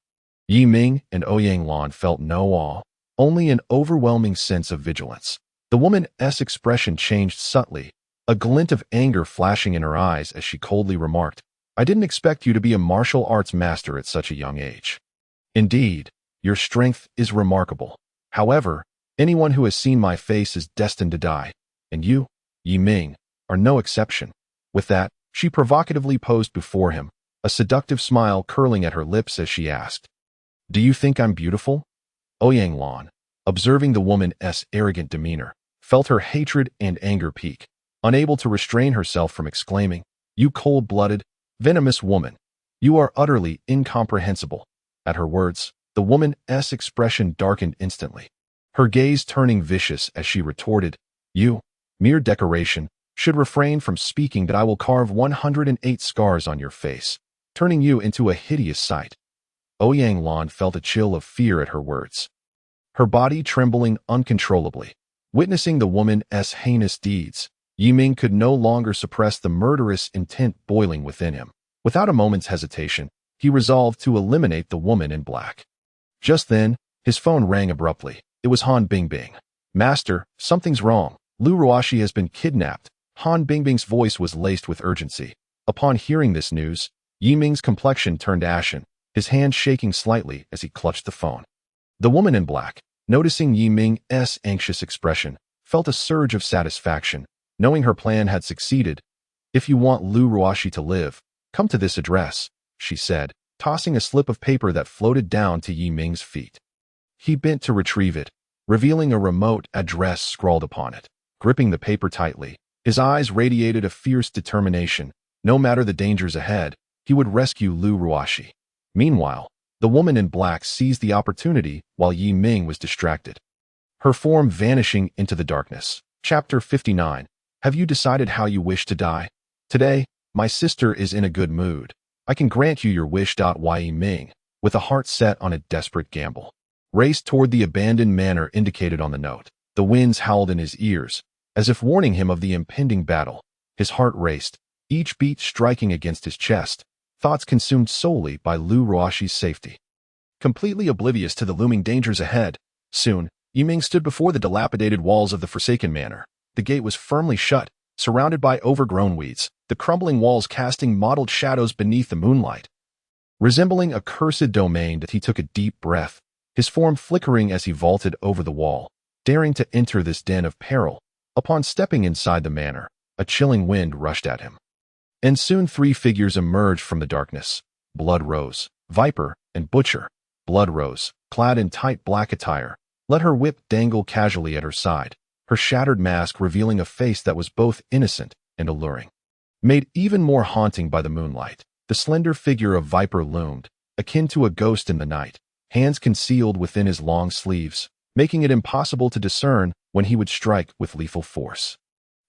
Yi Ming and Ouyang Lan felt no awe, only an overwhelming sense of vigilance. The woman's expression changed subtly, a glint of anger flashing in her eyes as she coldly remarked, "I didn't expect you to be a martial arts master at such a young age. Indeed, your strength is remarkable. However, anyone who has seen my face is destined to die, and you, Yi Ming, are no exception." With that, she provocatively posed before him, a seductive smile curling at her lips as she asked, "Do you think I'm beautiful?" Ouyang Lan, observing the woman's arrogant demeanor, felt her hatred and anger peak, unable to restrain herself from exclaiming, "You cold-blooded, venomous woman, you are utterly incomprehensible." At her words, the woman's expression darkened instantly, her gaze turning vicious as she retorted, "You, mere decoration, should refrain from speaking that I will carve 108 scars on your face, turning you into a hideous sight." Ouyang Lan felt a chill of fear at her words. her body trembling uncontrollably. Witnessing the woman's heinous deeds, Yiming could no longer suppress the murderous intent boiling within him. Without a moment's hesitation, he resolved to eliminate the woman in black. Just then, his phone rang abruptly. It was Han Bingbing. "Master, something's wrong. Lu Ruashi has been kidnapped." Han Bingbing's voice was laced with urgency. Upon hearing this news, Yiming's complexion turned ashen, his hand shaking slightly as he clutched the phone. The woman in black, noticing Yiming's anxious expression, felt a surge of satisfaction, knowing her plan had succeeded. "If you want Lu Ruashi to live, come to this address," she said, tossing a slip of paper that floated down to Yiming's feet. He bent to retrieve it, revealing a remote address scrawled upon it. Gripping the paper tightly, his eyes radiated a fierce determination. No matter the dangers ahead, he would rescue Lu Ruashi. Meanwhile, the woman in black seized the opportunity while Yiming was distracted, her form vanishing into the darkness. Chapter 59. Have you decided how you wish to die? Today, my sister is in a good mood. I can grant you your wish. Yiming, with a heart set on a desperate gamble, raced toward the abandoned manor indicated on the note. The winds howled in his ears, as if warning him of the impending battle. His heart raced, each beat striking against his chest, thoughts consumed solely by Lu Ruashi's safety. Completely oblivious to the looming dangers ahead, soon, Yiming stood before the dilapidated walls of the Forsaken Manor. The gate was firmly shut, surrounded by overgrown weeds, the crumbling walls casting mottled shadows beneath the moonlight. Resembling a cursed domain, he took a deep breath, his form flickering as he vaulted over the wall, daring to enter this den of peril. Upon stepping inside the manor, a chilling wind rushed at him. And soon 3 figures emerged from the darkness: Blood Rose, Viper, and Butcher. Blood Rose, clad in tight black attire, let her whip dangle casually at her side, her shattered mask revealing a face that was both innocent and alluring. Made even more haunting by the moonlight, the slender figure of Viper loomed, akin to a ghost in the night, hands concealed within his long sleeves, making it impossible to discern when he would strike with lethal force.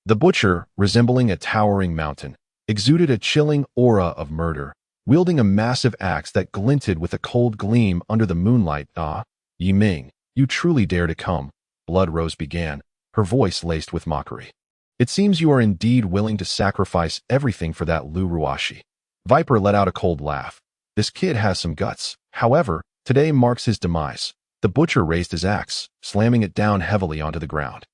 The Butcher, resembling a towering mountain, exuded a chilling aura of murder, wielding a massive axe that glinted with a cold gleam under the moonlight. "Ah, Yiming, you truly dare to come," Blood Rose began, her voice laced with mockery. "It seems you are indeed willing to sacrifice everything for that Lu Ruashi." Viper let out a cold laugh. "This kid has some guts. However, today marks his demise." The Butcher raised his axe, slamming it down heavily onto the ground,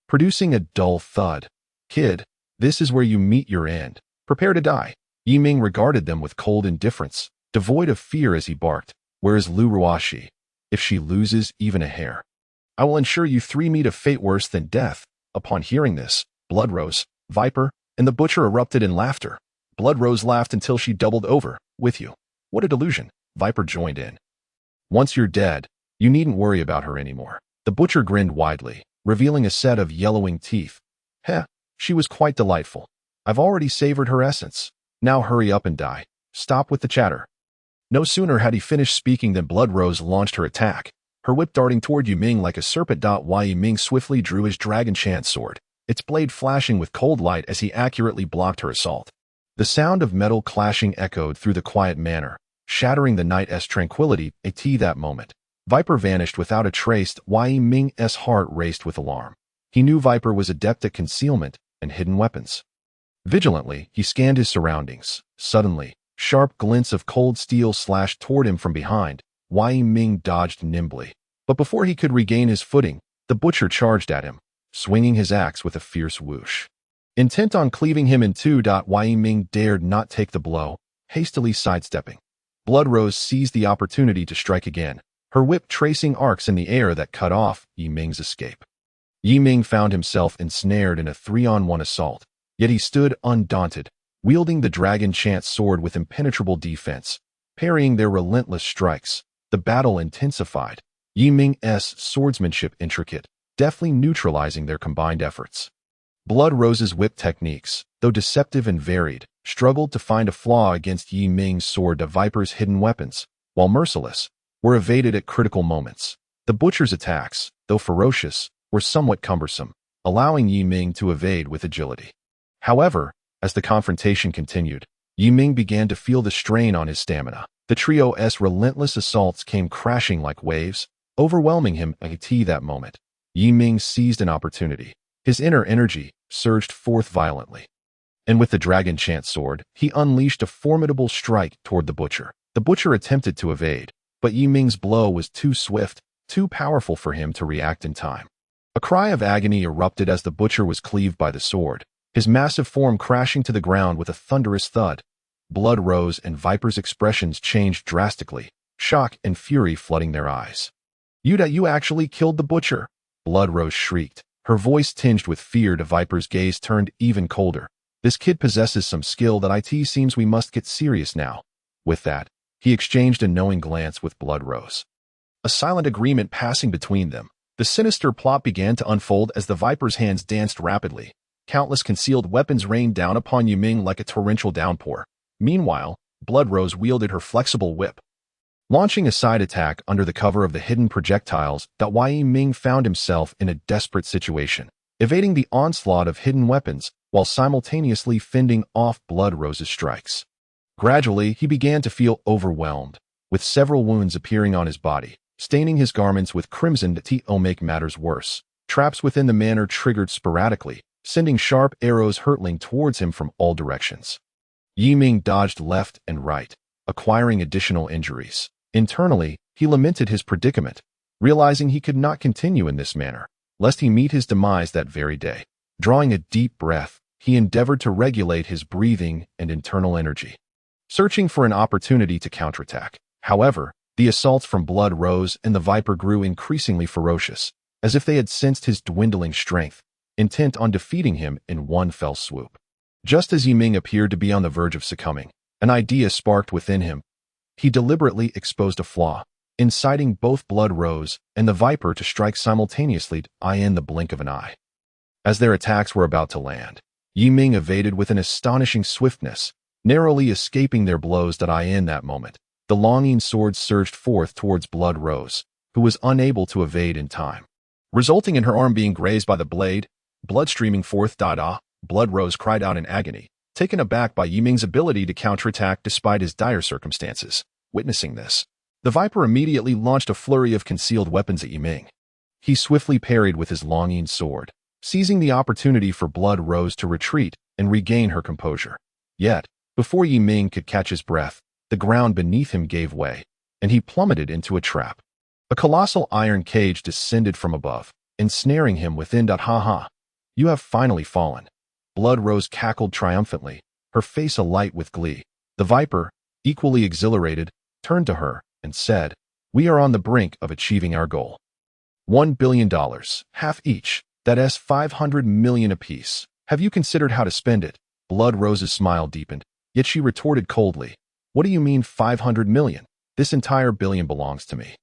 producing a dull thud. "Kid, this is where you meet your end. Prepare to die." Yiming regarded them with cold indifference, devoid of fear as he barked, "Where is Lu Ruashi? If she loses even a hair, I will ensure you 3 meet a fate worse than death." Upon hearing this, Blood Rose, Viper, and the Butcher erupted in laughter. Blood Rose laughed until she doubled over. "With you? What a delusion." Viper joined in. "Once you're dead, you needn't worry about her anymore." The Butcher grinned widely, revealing a set of yellowing teeth. "Heh, she was quite delightful. I've already savored her essence. Now hurry up and die. Stop with the chatter." No sooner had he finished speaking than Blood Rose launched her attack, her whip darting toward Yiming like a serpent. Yiming swiftly drew his dragon chant sword, its blade flashing with cold light as he accurately blocked her assault. The sound of metal clashing echoed through the quiet manor, shattering the night's tranquility. At that moment, Viper vanished without a trace. Yiming's heart raced with alarm. He knew Viper was adept at concealment and hidden weapons. Vigilantly, he scanned his surroundings. Suddenly, sharp glints of cold steel slashed toward him from behind. Yiming dodged nimbly, but before he could regain his footing, the Butcher charged at him, swinging his axe with a fierce whoosh. Intent on cleaving him in two, Yiming dared not take the blow, hastily sidestepping. Blood Rose seized the opportunity to strike again, her whip tracing arcs in the air that cut off Yiming's escape. Yiming found himself ensnared in a 3-on-1 assault, yet he stood undaunted, wielding the dragon chant sword with impenetrable defense, parrying their relentless strikes. The battle intensified, Yiming's swordsmanship intricate, deftly neutralizing their combined efforts. Blood Rose's whip techniques, though deceptive and varied, struggled to find a flaw against Yiming's sword. The Viper's hidden weapons, while merciless, were evaded at critical moments. The Butcher's attacks, though ferocious, were somewhat cumbersome, allowing Yiming to evade with agility. However, as the confrontation continued, Yiming began to feel the strain on his stamina. The trio's relentless assaults came crashing like waves, overwhelming him at that moment. Yi Ming seized an opportunity. His inner energy surged forth violently. And with the dragon chant sword, he unleashed a formidable strike toward the butcher. The butcher attempted to evade, but Yi Ming's blow was too swift, too powerful for him to react in time. A cry of agony erupted as the butcher was cleaved by the sword, his massive form crashing to the ground with a thunderous thud. Blood rose and Viper's expressions changed drastically, shock and fury flooding their eyes. You actually killed the butcher!" Blood Rose shrieked, her voice tinged with fear. The Viper's gaze turned even colder. "This kid possesses some skill that it seems we must get serious now." With that, he exchanged a knowing glance with Blood Rose. A silent agreement passing between them. The sinister plot began to unfold as the Viper's hands danced rapidly. Countless concealed weapons rained down upon Yi Ming like a torrential downpour. Meanwhile, Blood Rose wielded her flexible whip, launching a side attack under the cover of the hidden projectiles. That Yi Ming found himself in a desperate situation, evading the onslaught of hidden weapons while simultaneously fending off Blood Rose's strikes. Gradually, he began to feel overwhelmed, with several wounds appearing on his body, staining his garments with crimson. To make matters worse, traps within the manor triggered sporadically, sending sharp arrows hurtling towards him from all directions. Yi Ming dodged left and right, acquiring additional injuries. Internally, he lamented his predicament, realizing he could not continue in this manner, lest he meet his demise that very day. Drawing a deep breath, he endeavored to regulate his breathing and internal energy, searching for an opportunity to counterattack. However, the assaults from Blood Rose and the Viper grew increasingly ferocious, as if they had sensed his dwindling strength, intent on defeating him in one fell swoop. Just as Yi Ming appeared to be on the verge of succumbing, an idea sparked within him. He deliberately exposed a flaw, inciting both Blood Rose and the Viper to strike simultaneously in the blink of an eye. As their attacks were about to land, Yi Ming evaded with an astonishing swiftness, narrowly escaping their blows. In that moment, the longing sword surged forth towards Blood Rose, who was unable to evade in time, resulting in her arm being grazed by the blade, blood streaming forth. Blood Rose cried out in agony, taken aback by Yi Ming's ability to counterattack despite his dire circumstances. Witnessing this, the Viper immediately launched a flurry of concealed weapons at Yi Ming. He swiftly parried with his longing sword, seizing the opportunity for Blood Rose to retreat and regain her composure. Yet, before Yi Ming could catch his breath, the ground beneath him gave way, and he plummeted into a trap. A colossal iron cage descended from above, ensnaring him within. You have finally fallen." Blood Rose cackled triumphantly, her face alight with glee. The Viper, equally exhilarated, turned to her and said, "We are on the brink of achieving our goal. $1 billion, half each, that's 500 million apiece. Have you considered how to spend it?" Blood Rose's smile deepened, yet she retorted coldly, "What do you mean 500 million? This entire billion belongs to me."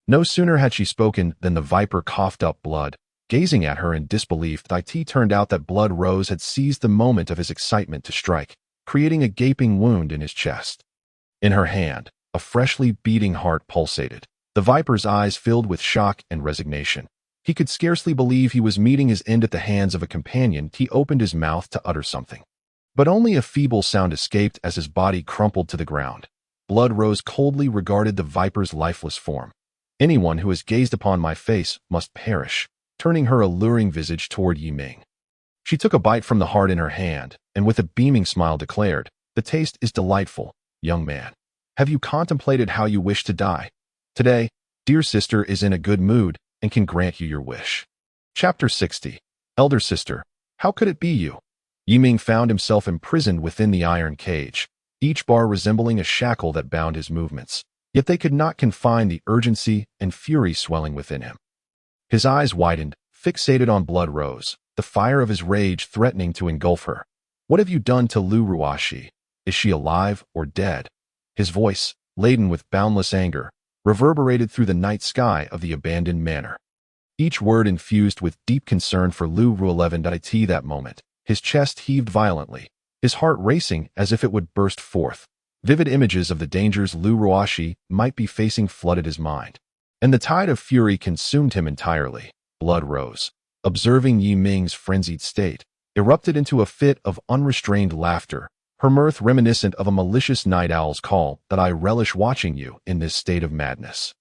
No sooner had she spoken than the Viper coughed up blood, gazing at her in disbelief. It turned out that Blood Rose had seized the moment of his excitement to strike, creating a gaping wound in his chest. In her hand, a freshly beating heart pulsated. The Viper's eyes filled with shock and resignation. He could scarcely believe he was meeting his end at the hands of a companion. He opened his mouth to utter something, but only a feeble sound escaped as his body crumpled to the ground. Blood Rose coldly regarded the Viper's lifeless form. "Anyone who has gazed upon my face must perish," turning her alluring visage toward Yi Ming. She took a bite from the heart in her hand, and with a beaming smile declared, "The taste is delightful, young man. Have you contemplated how you wish to die? Today, dear sister is in a good mood and can grant you your wish." Chapter 60. Elder Sister, how could it be you? Yi Ming found himself imprisoned within the iron cage, each bar resembling a shackle that bound his movements, yet they could not confine the urgency and fury swelling within him. His eyes widened, fixated on Blood Rose, the fire of his rage threatening to engulf her. "What have you done to Lu Ruashi? Is she alive or dead?" His voice, laden with boundless anger, reverberated through the night sky of the abandoned manor. Each word infused with deep concern for Lu Rueleven. That moment, his chest heaved violently, his heart racing as if it would burst forth. Vivid images of the dangers Lu Ruashi might be facing flooded his mind, and the tide of fury consumed him entirely. Blood Rose, observing Yi Ming's frenzied state, erupted into a fit of unrestrained laughter, her mirth reminiscent of a malicious night owl's call. "I relish watching you in this state of madness.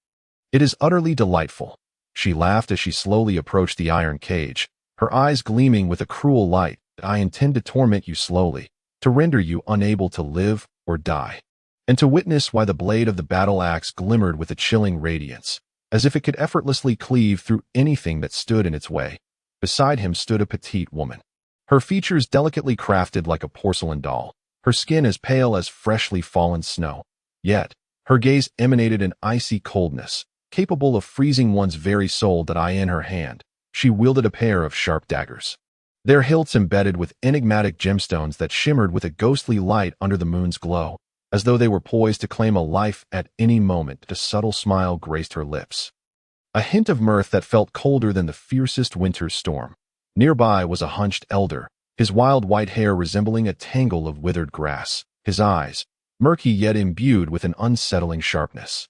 It is utterly delightful." She laughed as she slowly approached the iron cage, her eyes gleaming with a cruel light. "I intend to torment you slowly, to render you unable to live or die, and to witness why the blade of the battle axe glimmered with a chilling radiance, as if it could effortlessly cleave through anything that stood in its way." Beside him stood a petite woman, her features delicately crafted like a porcelain doll, her skin as pale as freshly fallen snow. Yet, her gaze emanated an icy coldness, capable of freezing one's very soul. In her hand, she wielded a pair of sharp daggers, their hilts embedded with enigmatic gemstones that shimmered with a ghostly light under the moon's glow, as though they were poised to claim a life at any moment. A subtle smile graced her lips, a hint of mirth that felt colder than the fiercest winter's storm. Nearby was a hunched elder, his wild white hair resembling a tangle of withered grass. His eyes, murky yet imbued with an unsettling sharpness,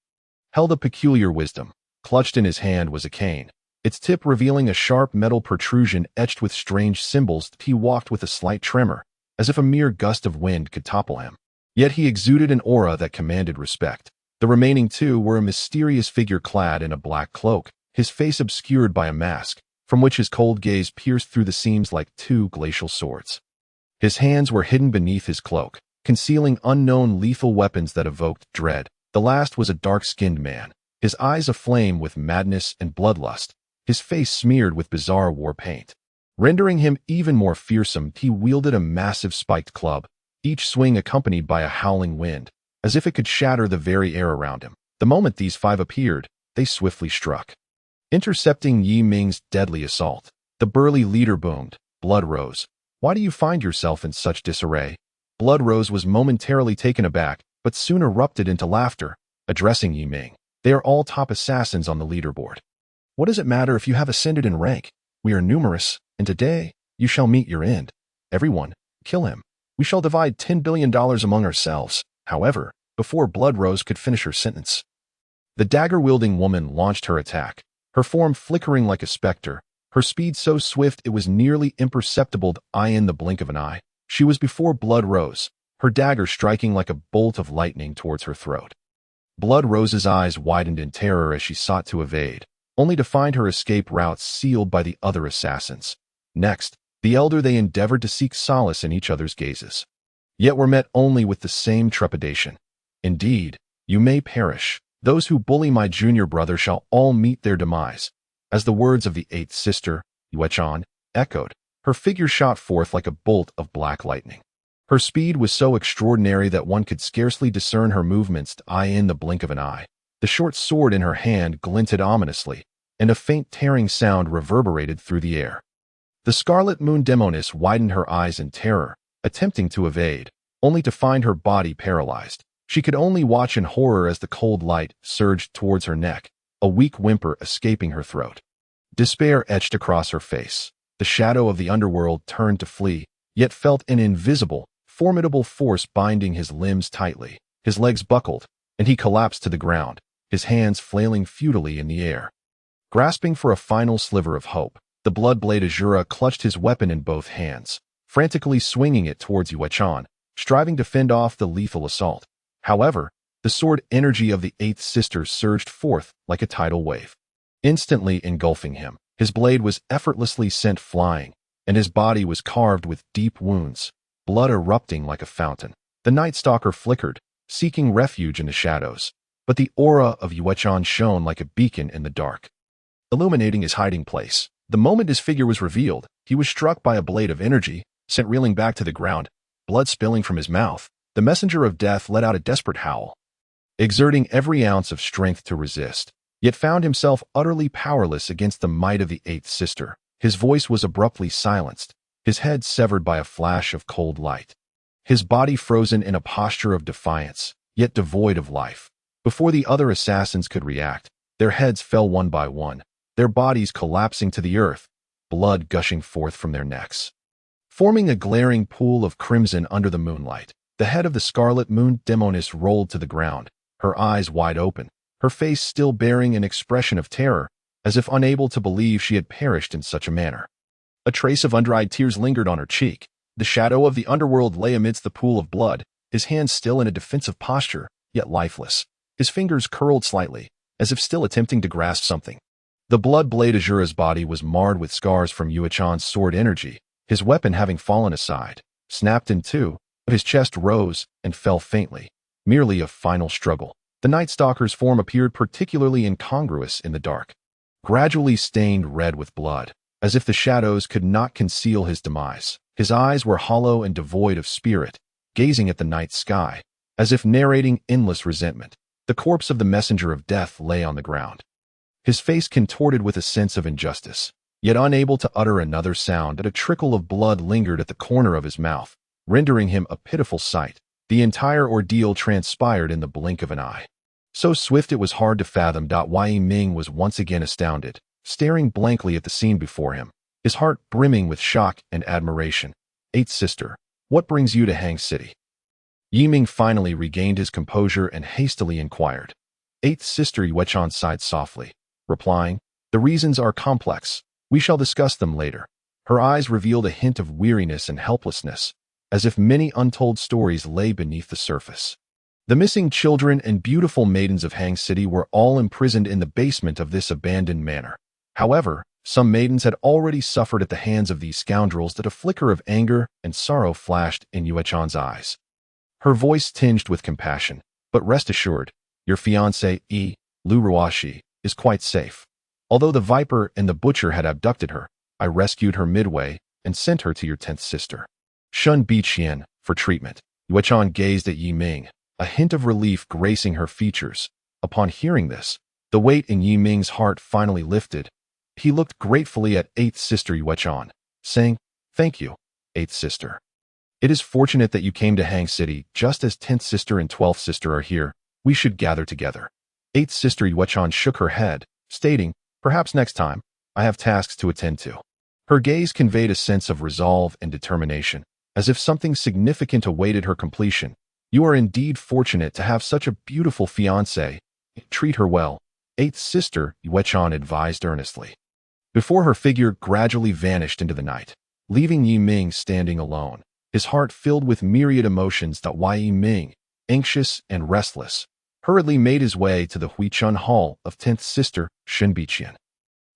held a peculiar wisdom. Clutched in his hand was a cane, its tip revealing a sharp metal protrusion etched with strange symbols. He walked with a slight tremor, as if a mere gust of wind could topple him. Yet he exuded an aura that commanded respect. The remaining two were a mysterious figure clad in a black cloak, his face obscured by a mask, from which his cold gaze pierced through the seams like two glacial swords. His hands were hidden beneath his cloak, concealing unknown lethal weapons that evoked dread. The last was a dark-skinned man, his eyes aflame with madness and bloodlust, his face smeared with bizarre war paint. Rendering him even more fearsome, he wielded a massive spiked club, each swing accompanied by a howling wind, as if it could shatter the very air around him. The moment these five appeared, they swiftly struck, intercepting Yi Ming's deadly assault. The burly leader boomed, "Blood Rose, why do you find yourself in such disarray?" Blood Rose was momentarily taken aback, but soon erupted into laughter, addressing Yi Ming. "They are all top assassins on the leaderboard. What does it matter if you have ascended in rank? We are numerous, and today you shall meet your end. Everyone, kill him. We shall divide $10 billion among ourselves." However, before Blood Rose could finish her sentence, the dagger-wielding woman launched her attack, her form flickering like a specter, her speed so swift it was nearly imperceptible in the blink of an eye. She was before Blood Rose, her dagger striking like a bolt of lightning towards her throat. Blood Rose's eyes widened in terror as she sought to evade, only to find her escape route sealed by the other assassins. Next, the elder they endeavored to seek solace in each other's gazes, yet were met only with the same trepidation. "Indeed, you may perish. Those who bully my junior brother shall all meet their demise." As the words of the eighth sister, Yuechan, echoed, her figure shot forth like a bolt of black lightning. Her speed was so extraordinary that one could scarcely discern her movements in the blink of an eye. The short sword in her hand glinted ominously, and a faint tearing sound reverberated through the air. The Scarlet Moon Demoness widened her eyes in terror, attempting to evade, only to find her body paralyzed. She could only watch in horror as the cold light surged towards her neck, a weak whimper escaping her throat. Despair etched across her face. The shadow of the underworld turned to flee, yet felt an invisible, formidable force binding his limbs tightly. His legs buckled, and he collapsed to the ground, his hands flailing futilely in the air. Grasping for a final sliver of hope, the Bloodblade Azura clutched his weapon in both hands, frantically swinging it towards Yuechan, striving to fend off the lethal assault. However, the sword energy of the eighth sister surged forth like a tidal wave, instantly engulfing him. His blade was effortlessly sent flying, and his body was carved with deep wounds, blood erupting like a fountain. The Night Stalker flickered, seeking refuge in the shadows, but the aura of Yuechan shone like a beacon in the dark, illuminating his hiding place. The moment his figure was revealed, he was struck by a blade of energy, sent reeling back to the ground, blood spilling from his mouth. The messenger of death let out a desperate howl, exerting every ounce of strength to resist, yet found himself utterly powerless against the might of the eighth sister. His voice was abruptly silenced, his head severed by a flash of cold light, his body frozen in a posture of defiance, yet devoid of life. Before the other assassins could react, their heads fell one by one, their bodies collapsing to the earth, blood gushing forth from their necks, forming a glaring pool of crimson under the moonlight. The head of the Scarlet Moon Demoness rolled to the ground, her eyes wide open, her face still bearing an expression of terror, as if unable to believe she had perished in such a manner. A trace of undried tears lingered on her cheek. The shadow of the underworld lay amidst the pool of blood, his hands still in a defensive posture, yet lifeless, his fingers curled slightly, as if still attempting to grasp something. The blood-blade Azura's body was marred with scars from Yuechan's sword energy, his weapon having fallen aside, snapped in two, but his chest rose and fell faintly, merely a final struggle. The Night Stalker's form appeared particularly incongruous in the dark, gradually stained red with blood, as if the shadows could not conceal his demise. His eyes were hollow and devoid of spirit, gazing at the night sky, as if narrating endless resentment. The corpse of the messenger of death lay on the ground, his face contorted with a sense of injustice, yet unable to utter another sound, and a trickle of blood lingered at the corner of his mouth, rendering him a pitiful sight. The entire ordeal transpired in the blink of an eye. So swift it was hard to fathom. Yi Ming was once again astounded, staring blankly at the scene before him, his heart brimming with shock and admiration. Eighth sister, what brings you to Hang City? Yi Ming finally regained his composure and hastily inquired. Eighth sister, Yuechan sighed softly, replying, the reasons are complex. We shall discuss them later. Her eyes revealed a hint of weariness and helplessness, as if many untold stories lay beneath the surface. The missing children and beautiful maidens of Hang City were all imprisoned in the basement of this abandoned manor. However, some maidens had already suffered at the hands of these scoundrels. That a flicker of anger and sorrow flashed in Yuechan's eyes. Her voice tinged with compassion, but rest assured, your fiancé, Lu Ruashi, is quite safe. Although the Viper and the Butcher had abducted her, I rescued her midway and sent her to your 10th sister, Shun Biqian, for treatment. Yuechan gazed at Yi Ming, a hint of relief gracing her features. Upon hearing this, the weight in Yi Ming's heart finally lifted. He looked gratefully at 8th sister Yuechan, saying, thank you, 8th sister. It is fortunate that you came to Hang City just as 10th sister and 12th sister are here. We should gather together. 8th sister Yuechan shook her head, stating, perhaps next time. I have tasks to attend to. Her gaze conveyed a sense of resolve and determination, as if something significant awaited her completion. You are indeed fortunate to have such a beautiful fiancée. Treat her well, 8th sister, Yuechan advised earnestly. Before her figure gradually vanished into the night, leaving Yi Ming standing alone, his heart filled with myriad emotions. Yi Ming, anxious and restless, hurriedly made his way to the Huichun Hall of 10th sister, Shun Biqian.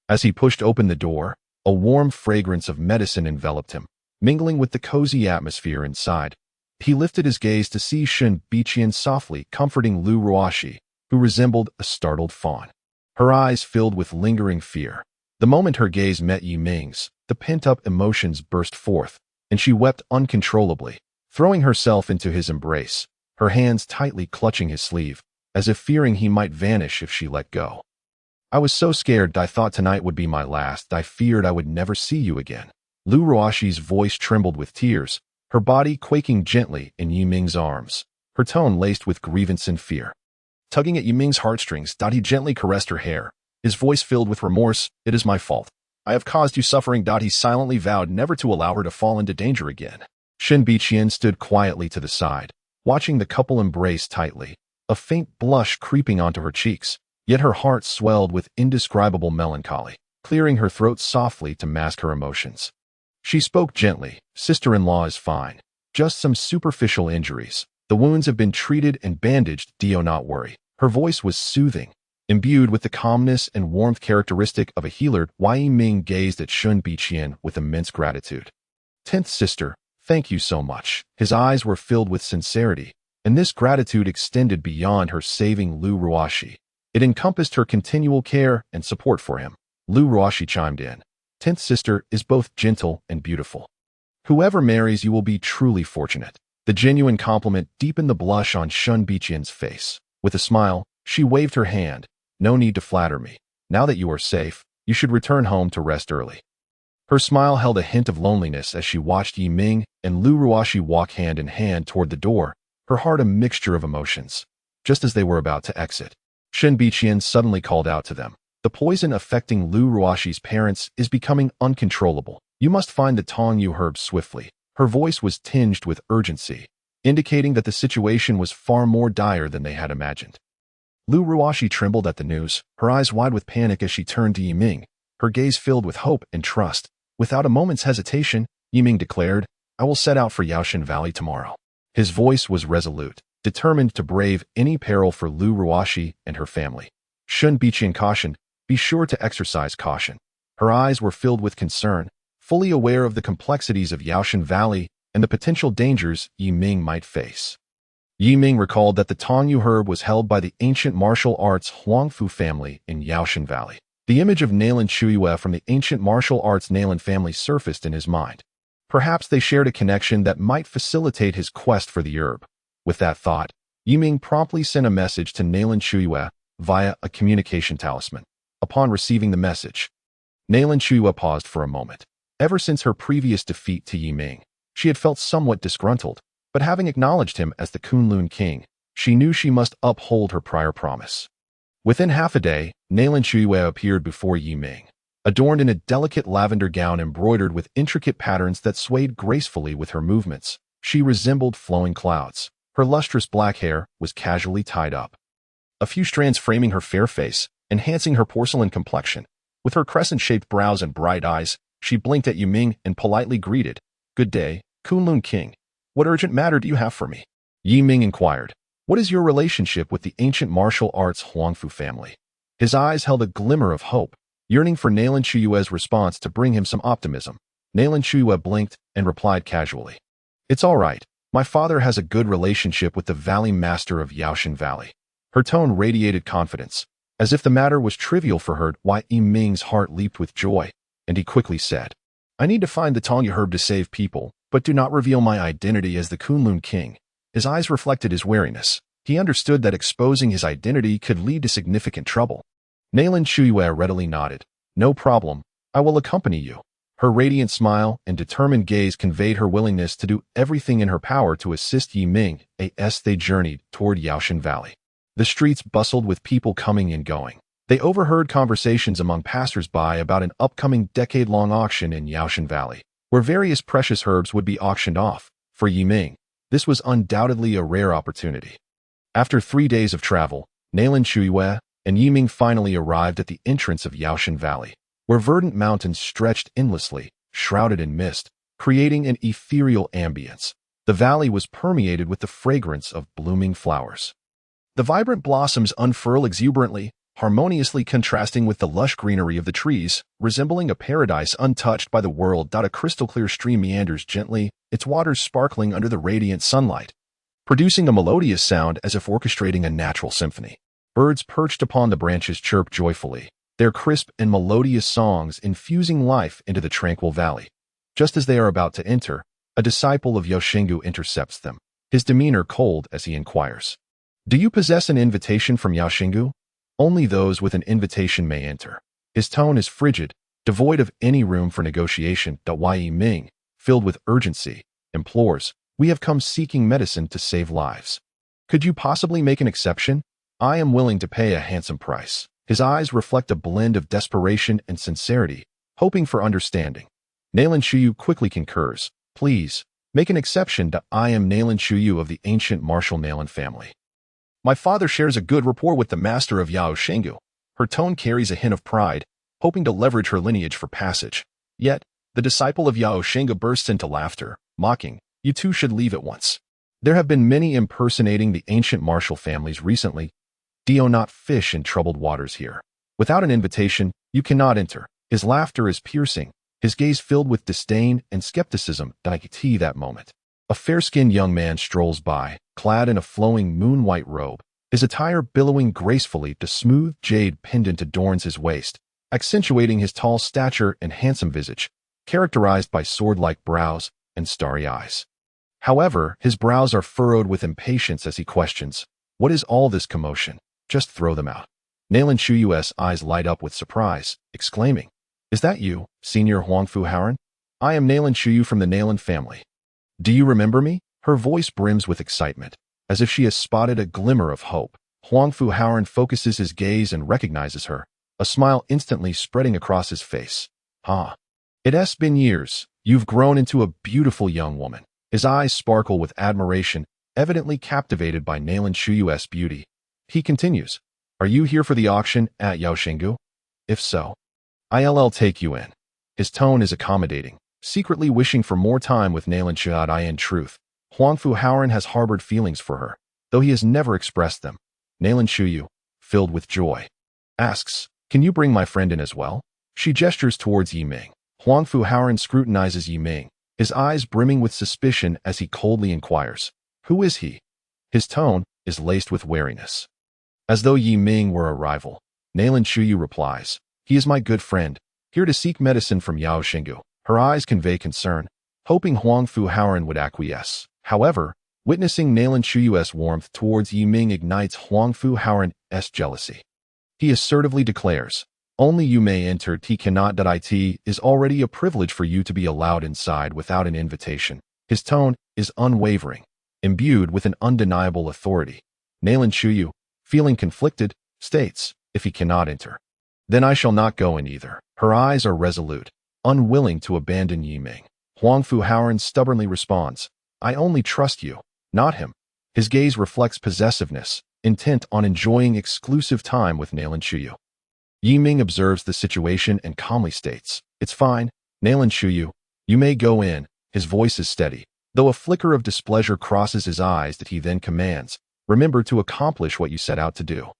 As he pushed open the door, a warm fragrance of medicine enveloped him, mingling with the cozy atmosphere inside. He lifted his gaze to see Shun Biqian softly comforting Lu Ruashi, who resembled a startled fawn. Her eyes filled with lingering fear. The moment her gaze met Yi Ming's, the pent-up emotions burst forth, and she wept uncontrollably, throwing herself into his embrace, her hands tightly clutching his sleeve, as if fearing he might vanish if she let go. I was so scared. I thought tonight would be my last. I feared I would never see you again. Lu Ruashi's voice trembled with tears, her body quaking gently in Yi Ming's arms, her tone laced with grievance and fear. Tugging at Yi Ming's heartstrings, he gently caressed her hair, his voice filled with remorse. It is my fault. I have caused you suffering. He silently vowed never to allow her to fall into danger again. Shun Biqian stood quietly to the side, watching the couple embrace tightly, a faint blush creeping onto her cheeks, yet her heart swelled with indescribable melancholy, clearing her throat softly to mask her emotions. She spoke gently, sister-in-law is fine, just some superficial injuries. The wounds have been treated and bandaged, do not worry. Her voice was soothing, imbued with the calmness and warmth characteristic of a healer. Yi Ming gazed at Shun Biqian with immense gratitude. 10th sister, thank you so much. His eyes were filled with sincerity, and this gratitude extended beyond her saving Lu Ruashi. It encompassed her continual care and support for him. Lu Ruashi chimed in. 10th sister is both gentle and beautiful. Whoever marries you will be truly fortunate. The genuine compliment deepened the blush on Shun Biqian's face. With a smile, she waved her hand. No need to flatter me. Now that you are safe, you should return home to rest early. Her smile held a hint of loneliness as she watched Yi Ming and Lu Ruashi walk hand in hand toward the door, her heart a mixture of emotions. Just as they were about to exit, Shun Biqian suddenly called out to them. The poison affecting Lu Ruashi's parents is becoming uncontrollable. You must find the Tongyu herb swiftly. Her voice was tinged with urgency, indicating that the situation was far more dire than they had imagined. Lu Ruashi trembled at the news, her eyes wide with panic as she turned to Yi Ming, her gaze filled with hope and trust. Without a moment's hesitation, Yi Ming declared, I will set out for Yaoshan Valley tomorrow. His voice was resolute, determined to brave any peril for Lu Ruashi and her family. Shun Biqian cautioned, be sure to exercise caution. Her eyes were filled with concern, fully aware of the complexities of Yaoshan Valley and the potential dangers Yi Ming might face. Yi Ming recalled that the Tongyu herb was held by the ancient martial arts Huangfu family in Yaoshan Valley. The image of Nalan Chuyue from the ancient martial arts Nalan family surfaced in his mind. Perhaps they shared a connection that might facilitate his quest for the herb. With that thought, Yi Ming promptly sent a message to Nalan Chuyue via a communication talisman. Upon receiving the message, Nalan Chuyue paused for a moment. Ever since her previous defeat to Yi Ming, she had felt somewhat disgruntled, but having acknowledged him as the Kunlun king, she knew she must uphold her prior promise. Within half a day, Nalan Chuyue appeared before Yi Ming, adorned in a delicate lavender gown embroidered with intricate patterns that swayed gracefully with her movements. She resembled flowing clouds. Her lustrous black hair was casually tied up, a few strands framing her fair face, enhancing her porcelain complexion. With her crescent-shaped brows and bright eyes, she blinked at Yi Ming and politely greeted, "Good day, Kunlun king. What urgent matter do you have for me?" Yi Ming inquired, "What is your relationship with the ancient martial arts Huangfu family?" His eyes held a glimmer of hope, yearning for Nalan Chuyue's response to bring him some optimism. Nalan Chuyue blinked and replied casually, "It's all right. My father has a good relationship with the Valley Master of Yaoshan Valley." Her tone radiated confidence, as if the matter was trivial for her. Why Yi Ming's heart leaped with joy, and he quickly said, "I need to find the Tongyu herb to save people, but do not reveal my identity as the Kunlun king." His eyes reflected his wariness. He understood that exposing his identity could lead to significant trouble. Nalan Chuyue readily nodded. "No problem. I will accompany you." Her radiant smile and determined gaze conveyed her willingness to do everything in her power to assist Yi Ming as they journeyed toward Yaoshan Valley. The streets bustled with people coming and going. They overheard conversations among passers-by about an upcoming decade-long auction in Yaoshan Valley, where various precious herbs would be auctioned off. For Yi Ming, this was undoubtedly a rare opportunity. After 3 days of travel, Nalan Chuyue and Yi Ming finally arrived at the entrance of Yaoshan Valley, where verdant mountains stretched endlessly, shrouded in mist, creating an ethereal ambience. The valley was permeated with the fragrance of blooming flowers. The vibrant blossoms unfurl exuberantly, harmoniously contrasting with the lush greenery of the trees, resembling a paradise untouched by the world. A crystal-clear stream meanders gently, its waters sparkling under the radiant sunlight, producing a melodious sound as if orchestrating a natural symphony. Birds perched upon the branches chirp joyfully, their crisp and melodious songs infusing life into the tranquil valley. Just as they are about to enter, a disciple of Yaoshengu intercepts them, his demeanor cold as he inquires, "Do you possess an invitation from Yaoshengu?" "Only those with an invitation may enter." His tone is frigid, devoid of any room for negotiation. Yi Ming, filled with urgency, implores, "We have come seeking medicine to save lives. Could you possibly make an exception? I am willing to pay a handsome price." His eyes reflect a blend of desperation and sincerity, hoping for understanding. Nalan Chuyue quickly concurs, "Please, make an exception. I am Nalan Chuyue of the ancient martial Nalan family. My father shares a good rapport with the master of Yaoshengu." Her tone carries a hint of pride, hoping to leverage her lineage for passage. Yet, the disciple of Yaoshengu bursts into laughter, mocking, "You two should leave at once. There have been many impersonating the ancient martial families recently. Do not fish in troubled waters here. Without an invitation, you cannot enter." His laughter is piercing, his gaze filled with disdain and skepticism. That moment, a fair-skinned young man strolls by, clad in a flowing moon-white robe, his attire billowing gracefully. The smooth jade pendant adorns his waist, accentuating his tall stature and handsome visage, characterized by sword-like brows and starry eyes. However, his brows are furrowed with impatience as he questions, "What is all this commotion? Just throw them out." Nalan Chuyue's eyes light up with surprise, exclaiming, "Is that you, Senior Huangfu Haoran? I am Nalan Chuyue from the Nalan family. Do you remember me?" Her voice brims with excitement, as if she has spotted a glimmer of hope. Huangfu Haoran focuses his gaze and recognizes her, a smile instantly spreading across his face. "Huh. It's been years. You've grown into a beautiful young woman." His eyes sparkle with admiration, evidently captivated by Nalan Chuyue's beauty. He continues, "Are you here for the auction at Yaoshengu? If so, I'll take you in." His tone is accommodating, secretly wishing for more time with Nalan Chuyue. In truth, Huangfu Haoran has harbored feelings for her, though he has never expressed them. Nalan Chuyue, filled with joy, asks, "Can you bring my friend in as well?" She gestures towards Yi Ming. Huang Fu Haoran scrutinizes Yi Ming, his eyes brimming with suspicion as he coldly inquires, "Who is he?" His tone is laced with wariness. As though Yi Ming were a rival, Nalan Chuyu replies, "He is my good friend, here to seek medicine from Yao Xinggu." Her eyes convey concern, hoping Huang Fu Haoran would acquiesce. However, witnessing Nalan Chuyu's warmth towards Yi Ming ignites Huang Fu Haoran's jealousy. He assertively declares, "Only you may enter, T cannot. It is already a privilege for you to be allowed inside without an invitation." His tone is unwavering, imbued with an undeniable authority. Nalan Chuyu, feeling conflicted, states, "If he cannot enter, then I shall not go in either." Her eyes are resolute, unwilling to abandon Yi Ming. Huang Fu Haoran stubbornly responds, "I only trust you, not him." His gaze reflects possessiveness, intent on enjoying exclusive time with Nalan Chuyu. Yi Ming observes the situation and calmly states, "It's fine, Nalan Chuyu, you may go in." His voice is steady, though a flicker of displeasure crosses his eyes that he then commands, "Remember to accomplish what you set out to do."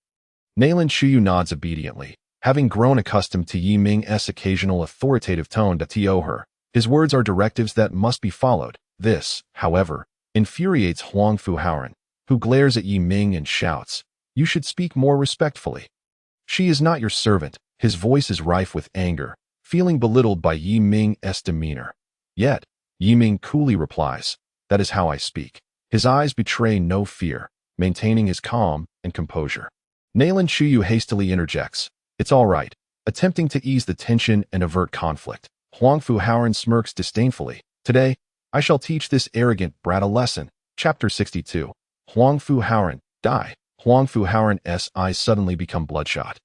Nalan Chuyu nods obediently, having grown accustomed to Yi Ming's occasional authoritative tone to her. His words are directives that must be followed. This, however, infuriates Huang Fu Haoran, who glares at Yi Ming and shouts, "You should speak more respectfully. She is not your servant." His voice is rife with anger, feeling belittled by Yi Ming's demeanor. Yet, Yi Ming coolly replies, "That is how I speak." His eyes betray no fear, maintaining his calm and composure. Nalan Chuyu hastily interjects, "It's all right," attempting to ease the tension and avert conflict. Huang Fu Haoran smirks disdainfully. "Today, I shall teach this arrogant brat a lesson." Chapter 62. Huang Fu Haoran, die. Huang Fu Haoran's eyes suddenly become bloodshot.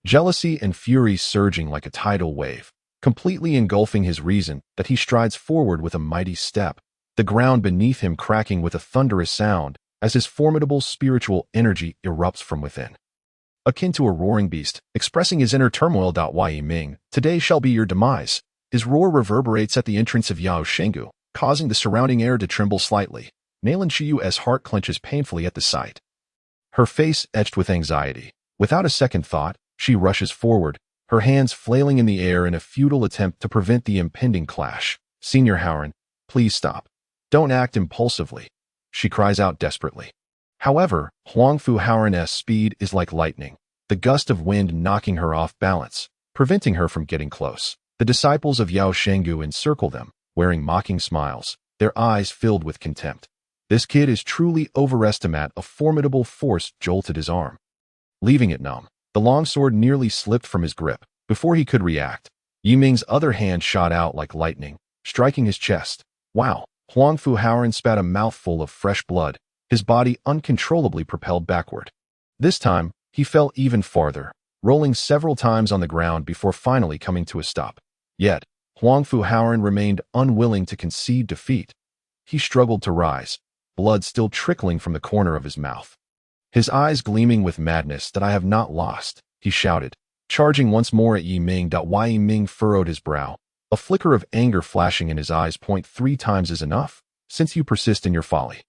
Jealousy and fury surging like a tidal wave, completely engulfing his reason, that he strides forward with a mighty step, the ground beneath him cracking with a thunderous sound as his formidable spiritual energy erupts from within. Akin to a roaring beast, expressing his inner turmoil. Yi Ming, today shall be your demise. His roar reverberates at the entrance of Yao Xinggu, causing the surrounding air to tremble slightly. Nalan Chuyu's heart clenches painfully at the sight. Her face etched with anxiety. Without a second thought, she rushes forward, her hands flailing in the air in a futile attempt to prevent the impending clash. "Senior Haoran, please stop. Don't act impulsively," she cries out desperately. However, Huang Fu Haoran's speed is like lightning, the gust of wind knocking her off balance, preventing her from getting close. The disciples of Yao Xinggu encircle them, wearing mocking smiles, their eyes filled with contempt. This kid is truly overestimate. A formidable force jolted his arm, leaving it numb. The longsword nearly slipped from his grip. Before he could react, Yi Ming's other hand shot out like lightning, striking his chest. Wow! Huang Fu Haoran spat a mouthful of fresh blood, his body uncontrollably propelled backward. This time, he fell even farther, rolling several times on the ground before finally coming to a stop. Yet, Huang Fu Haoran remained unwilling to concede defeat. He struggled to rise, blood still trickling from the corner of his mouth. His eyes gleaming with madness. "That I have not lost," he shouted, charging once more at Yi Ming. Yi Ming furrowed his brow, a flicker of anger flashing in his eyes. "3 times is enough, since you persist in your folly.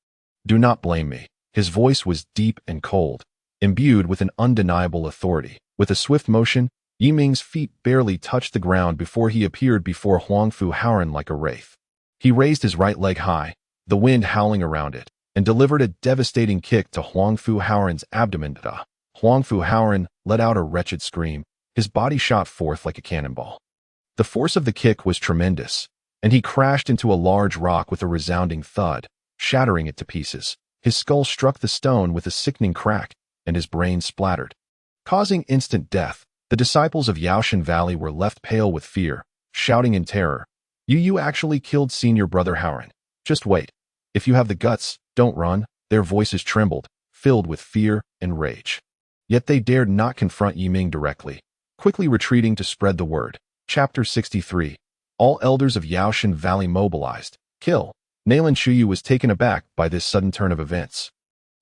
Do not blame me." His voice was deep and cold, imbued with an undeniable authority. With a swift motion, Yi Ming's feet barely touched the ground before he appeared before Huang Fu Haoran like a wraith. He raised his right leg high, the wind howling around it, and delivered a devastating kick to Huang Fu Haoran's abdomen. Huang Fu Haoran let out a wretched scream, his body shot forth like a cannonball. The force of the kick was tremendous, and he crashed into a large rock with a resounding thud, shattering it to pieces. His skull struck the stone with a sickening crack, and his brain splattered, causing instant death. The disciples of Yaoshan Valley were left pale with fear, shouting in terror, You actually killed Senior Brother Haoran. Just wait. If you have the guts, don't run." Their voices trembled, filled with fear and rage. Yet they dared not confront Yi Ming directly, quickly retreating to spread the word. Chapter 63. All elders of Yaoshan Valley mobilized. Kill. Nalan Chuyu was taken aback by this sudden turn of events.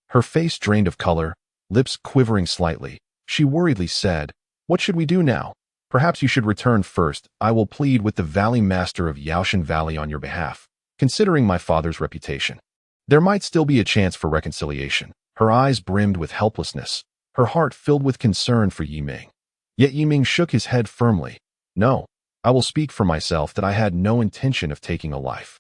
Her face drained of color, lips quivering slightly. She worriedly said, "What should we do now? Perhaps you should return first. I will plead with the Valley Master of Yaoshan Valley on your behalf. Considering my father's reputation, there might still be a chance for reconciliation." Her eyes brimmed with helplessness, her heart filled with concern for Yi Ming. Yet Yiming shook his head firmly. No, I will speak for myself that I had no intention of taking a life.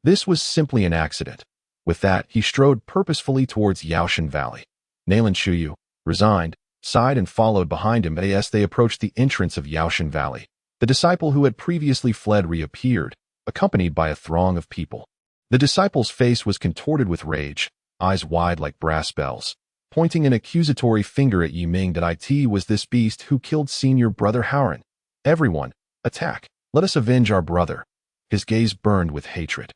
This was simply an accident. With that, he strode purposefully towards Yaoshan Valley. Nalan Shuyu, resigned, sighed and followed behind him as they approached the entrance of Yaoshan Valley. The disciple who had previously fled reappeared, accompanied by a throng of people. The disciple's face was contorted with rage, eyes wide like brass bells, pointing an accusatory finger at Yiming that it was this beast who killed senior brother Howren. Everyone, attack! Let us avenge our brother. His gaze burned with hatred.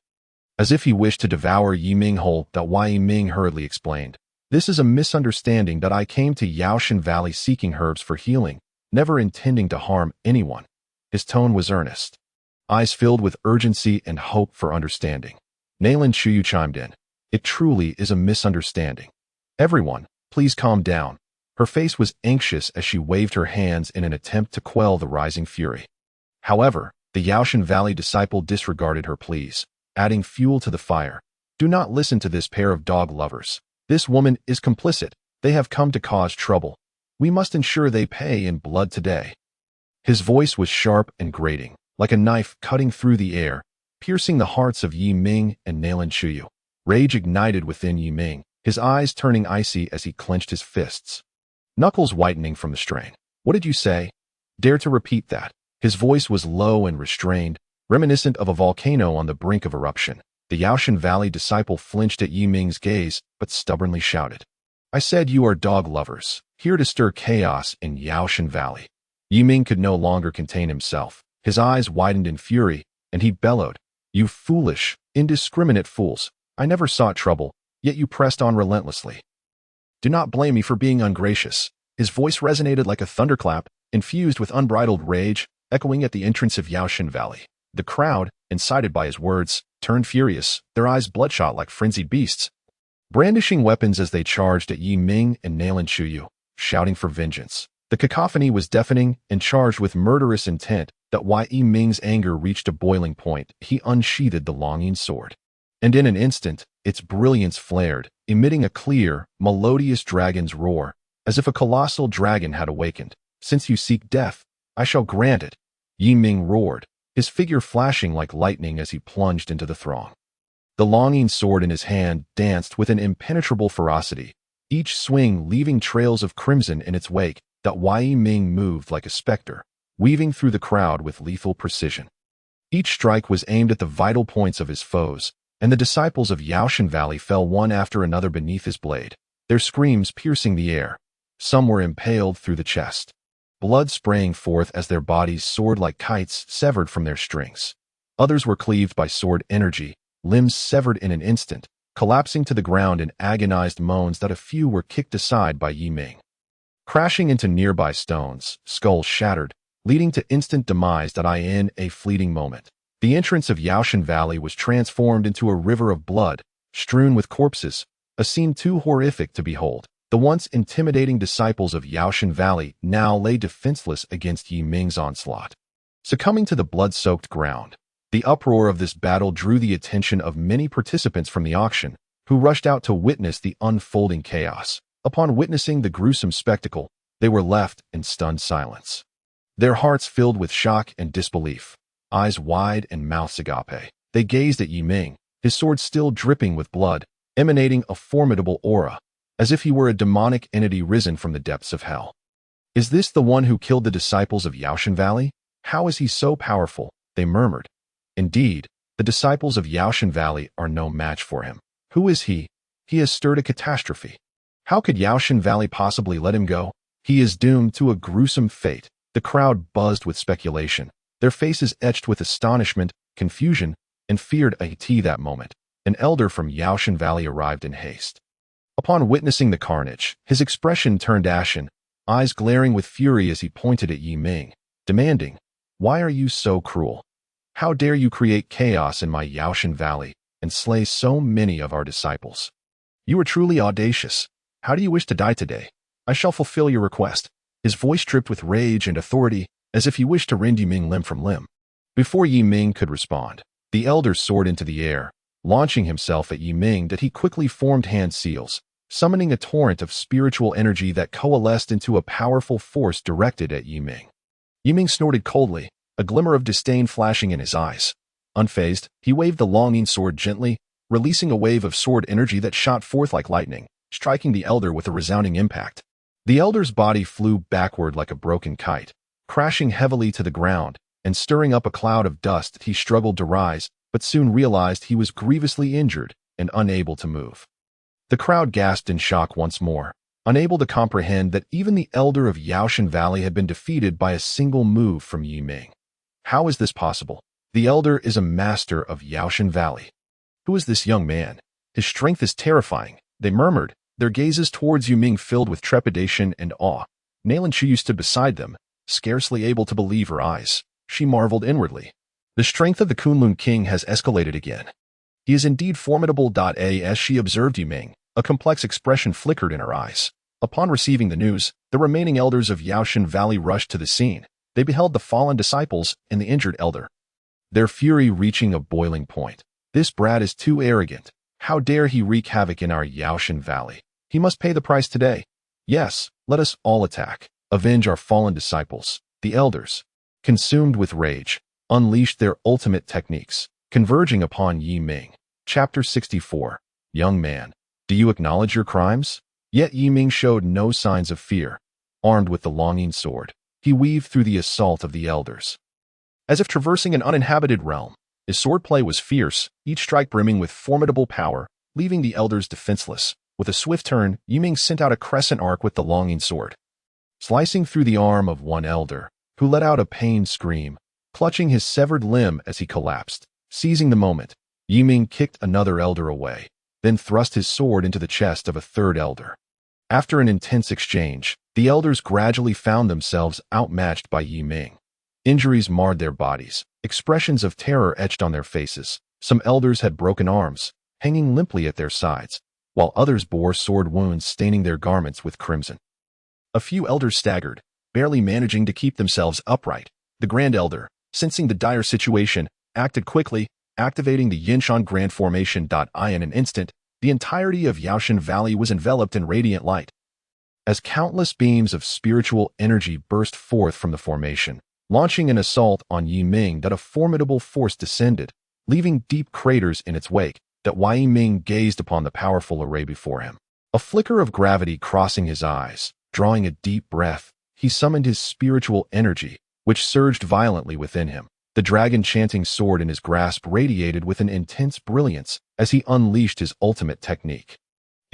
As if he wished to devour Yiming whole, that why Yiming hurriedly explained. This is a misunderstanding that I came to Yaoshan Valley seeking herbs for healing, never intending to harm anyone. His tone was earnest, eyes filled with urgency and hope for understanding. Nalan Shuyu chimed in. It truly is a misunderstanding. Everyone, please calm down. Her face was anxious as she waved her hands in an attempt to quell the rising fury. However, the Yaoshan Valley disciple disregarded her pleas, adding fuel to the fire. Do not listen to this pair of dog lovers. This woman is complicit. They have come to cause trouble. We must ensure they pay in blood today. His voice was sharp and grating, like a knife cutting through the air, piercing the hearts of Yiming and Nalan Shuyu. Rage ignited within Yiming, his eyes turning icy as he clenched his fists, knuckles whitening from the strain. What did you say? Dare to repeat that. His voice was low and restrained, reminiscent of a volcano on the brink of eruption. The Yaoshan Valley disciple flinched at Yiming's gaze, but stubbornly shouted. I said you are dog lovers, here to stir chaos in Yaoshan Valley. Yiming could no longer contain himself. His eyes widened in fury, and he bellowed. You foolish, indiscriminate fools. I never sought trouble, yet you pressed on relentlessly. Do not blame me for being ungracious. His voice resonated like a thunderclap, infused with unbridled rage, echoing at the entrance of Yaoshan Valley. The crowd, incited by his words, turned furious, their eyes bloodshot like frenzied beasts, brandishing weapons as they charged at Yiming and Nalan Shuyu, shouting for vengeance. The cacophony was deafening and charged with murderous intent that why Yiming's anger reached a boiling point, he unsheathed the longing sword. And in an instant, its brilliance flared, emitting a clear, melodious dragon's roar, as if a colossal dragon had awakened. Since you seek death, I shall grant it. Yiming roared, his figure flashing like lightning as he plunged into the throng. The longing sword in his hand danced with an impenetrable ferocity, each swing leaving trails of crimson in its wake. That Wai Yiming moved like a specter, weaving through the crowd with lethal precision. Each strike was aimed at the vital points of his foes, and the disciples of Yaoshan Valley fell one after another beneath his blade, their screams piercing the air. Some were impaled through the chest, blood spraying forth as their bodies soared like kites severed from their strings. Others were cleaved by sword energy, limbs severed in an instant, collapsing to the ground in agonized moans that a few were kicked aside by Yiming. Crashing into nearby stones, skulls shattered, leading to instant demise in a fleeting moment. The entrance of Yaoshan Valley was transformed into a river of blood, strewn with corpses, a scene too horrific to behold. The once intimidating disciples of Yaoshan Valley now lay defenseless against Yiming's onslaught, succumbing to the blood-soaked ground. The uproar of this battle drew the attention of many participants from the auction, who rushed out to witness the unfolding chaos. Upon witnessing the gruesome spectacle, they were left in stunned silence, their hearts filled with shock and disbelief. Eyes wide and mouths agape, they gazed at Yiming, his sword still dripping with blood, emanating a formidable aura, as if he were a demonic entity risen from the depths of hell. Is this the one who killed the disciples of Yaoshan Valley? How is he so powerful? They murmured. Indeed, the disciples of Yaoshan Valley are no match for him. Who is he? He has stirred a catastrophe. How could Yaoshan Valley possibly let him go? He is doomed to a gruesome fate. The crowd buzzed with speculation, their faces etched with astonishment, confusion, and feared that moment. An elder from Yaoshan Valley arrived in haste. Upon witnessing the carnage, his expression turned ashen, eyes glaring with fury as he pointed at Yiming, demanding, "Why are you so cruel? How dare you create chaos in my Yaoshan Valley and slay so many of our disciples? You are truly audacious. How do you wish to die today? I shall fulfill your request." His voice dripped with rage and authority, as if he wished to rend Yiming limb from limb. Before Yiming could respond, the elder soared into the air, launching himself at Yiming that he quickly formed hand seals, summoning a torrent of spiritual energy that coalesced into a powerful force directed at Yiming. Yiming snorted coldly, a glimmer of disdain flashing in his eyes. Unfazed, he waved the longing sword gently, releasing a wave of sword energy that shot forth like lightning, striking the elder with a resounding impact. The elder's body flew backward like a broken kite, crashing heavily to the ground, and stirring up a cloud of dust. He struggled to rise, but soon realized he was grievously injured and unable to move. The crowd gasped in shock once more, unable to comprehend that even the elder of Yaoshan Valley had been defeated by a single move from Yiming. How is this possible? The elder is a master of Yaoshan Valley. Who is this young man? His strength is terrifying, they murmured, their gazes towards Yiming filled with trepidation and awe. Nalan Chiyu stood beside them, scarcely able to believe her eyes. She marveled inwardly. The strength of the Kunlun King has escalated again. He is indeed formidable. As she observed Yiming, a complex expression flickered in her eyes. Upon receiving the news, the remaining elders of Yaoshan Valley rushed to the scene. They beheld the fallen disciples and the injured elder, their fury reaching a boiling point. This brat is too arrogant. How dare he wreak havoc in our Yaoshan Valley? He must pay the price today. Yes, let us all attack. Avenge our fallen disciples. The elders, consumed with rage, unleashed their ultimate techniques, converging upon Yiming. Chapter 64. Young man, do you acknowledge your crimes? Yet Yiming showed no signs of fear. Armed with the longing sword, he weaved through the assault of the elders. As if traversing an uninhabited realm, his swordplay was fierce, each strike brimming with formidable power, leaving the elders defenseless. With a swift turn, Yiming sent out a crescent arc with the longing sword, slicing through the arm of one elder, who let out a pained scream, clutching his severed limb as he collapsed. Seizing the moment, Yiming kicked another elder away, then thrust his sword into the chest of a third elder. After an intense exchange, the elders gradually found themselves outmatched by Yiming. Injuries marred their bodies, expressions of terror etched on their faces. Some elders had broken arms, hanging limply at their sides, while others bore sword wounds staining their garments with crimson. A few elders staggered, barely managing to keep themselves upright. The Grand Elder, sensing the dire situation, acted quickly, activating the Yinshan Grand Formation. In an instant, the entirety of Yaoshan Valley was enveloped in radiant light. As countless beams of spiritual energy burst forth from the formation, launching an assault on Yiming, a formidable force descended, leaving deep craters in its wake. Yiming gazed upon the powerful array before him. A flicker of gravity crossing his eyes, drawing a deep breath, he summoned his spiritual energy, which surged violently within him. The dragon-chanting sword in his grasp radiated with an intense brilliance as he unleashed his ultimate technique.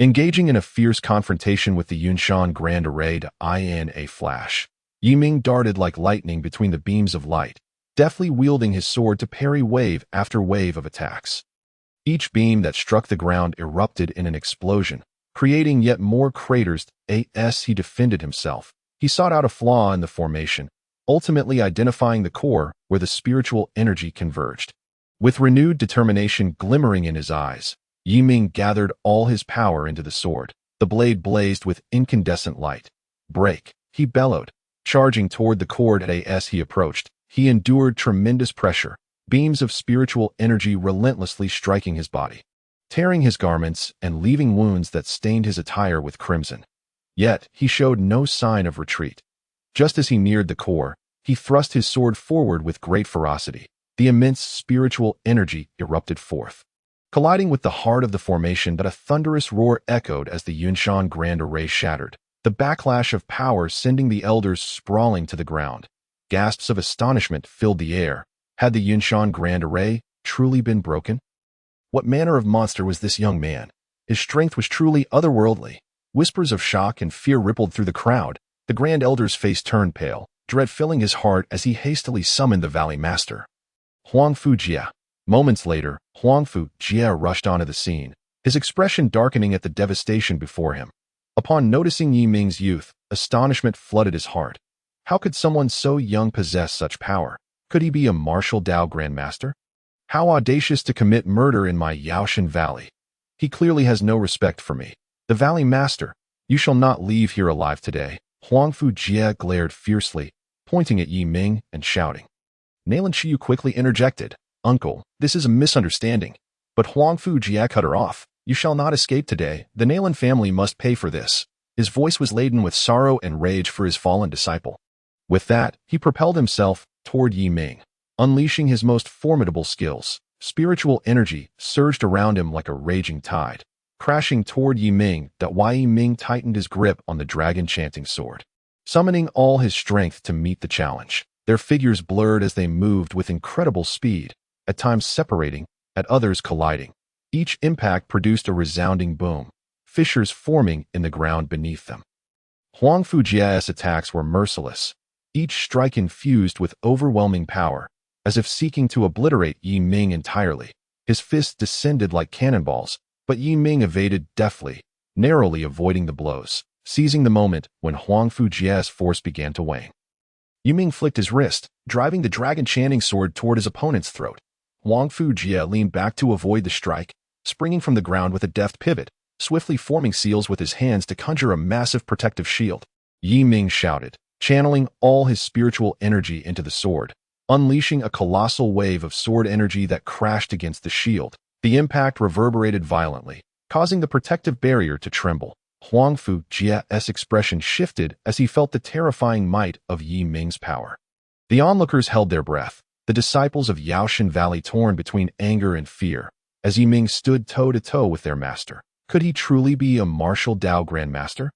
Engaging in a fierce confrontation with the Yunshan Grand Array. In a flash, Yiming darted like lightning between the beams of light, deftly wielding his sword to parry wave after wave of attacks. Each beam that struck the ground erupted in an explosion, creating yet more craters. As he defended himself, he sought out a flaw in the formation, ultimately identifying the core where the spiritual energy converged. With renewed determination glimmering in his eyes, Yiming gathered all his power into the sword. The blade blazed with incandescent light. Break, he bellowed, charging toward the cord. As he approached, he endured tremendous pressure, beams of spiritual energy relentlessly striking his body, tearing his garments and leaving wounds that stained his attire with crimson. Yet, he showed no sign of retreat. Just as he neared the core, he thrust his sword forward with great ferocity. The immense spiritual energy erupted forth, colliding with the heart of the formation. A thunderous roar echoed as the Yunshan Grand Array shattered, the backlash of power sending the elders sprawling to the ground. Gasps of astonishment filled the air. Had the Yunshan Grand Array truly been broken? What manner of monster was this young man? His strength was truly otherworldly. Whispers of shock and fear rippled through the crowd. The Grand Elder's face turned pale, dread filling his heart as he hastily summoned the Valley Master, Huangfu Jia. Moments later, Huangfu Jia rushed onto the scene, his expression darkening at the devastation before him. Upon noticing Yiming's youth, astonishment flooded his heart. How could someone so young possess such power? Could he be a martial Dao Grandmaster? How audacious to commit murder in my Yaoshan Valley. He clearly has no respect for me. The Valley Master, you shall not leave here alive today. Huangfu Jia glared fiercely, pointing at Yiming and shouting. Nalan Chiyu quickly interjected, Uncle, this is a misunderstanding. But Huangfu Jia cut her off. You shall not escape today. The Nalan family must pay for this." His voice was laden with sorrow and rage for his fallen disciple. With that, he propelled himself toward Yi Ming, unleashing his most formidable skills. Spiritual energy surged around him like a raging tide, crashing toward Yi Ming. Yi Ming tightened his grip on the dragon-chanting sword, summoning all his strength to meet the challenge. Their figures blurred as they moved with incredible speed, at times separating, at others colliding. Each impact produced a resounding boom, fissures forming in the ground beneath them. Huang Fujia's attacks were merciless, each strike infused with overwhelming power, as if seeking to obliterate Yi Ming entirely. His fists descended like cannonballs, but Yi Ming evaded deftly, narrowly avoiding the blows, seizing the moment when Huang Fujia's force began to wane. Yi Ming flicked his wrist, driving the dragon-chanting sword toward his opponent's throat. Huang Fujia leaned back to avoid the strike, springing from the ground with a deft pivot, swiftly forming seals with his hands to conjure a massive protective shield. Yi Ming shouted, channeling all his spiritual energy into the sword, unleashing a colossal wave of sword energy that crashed against the shield. The impact reverberated violently, causing the protective barrier to tremble. Huang Fujia's expression shifted as he felt the terrifying might of Yi Ming's power. The onlookers held their breath, the disciples of Yaoshan Valley torn between anger and fear, as Yi Ming stood toe-to-toe with their master. Could he truly be a martial Dao grandmaster?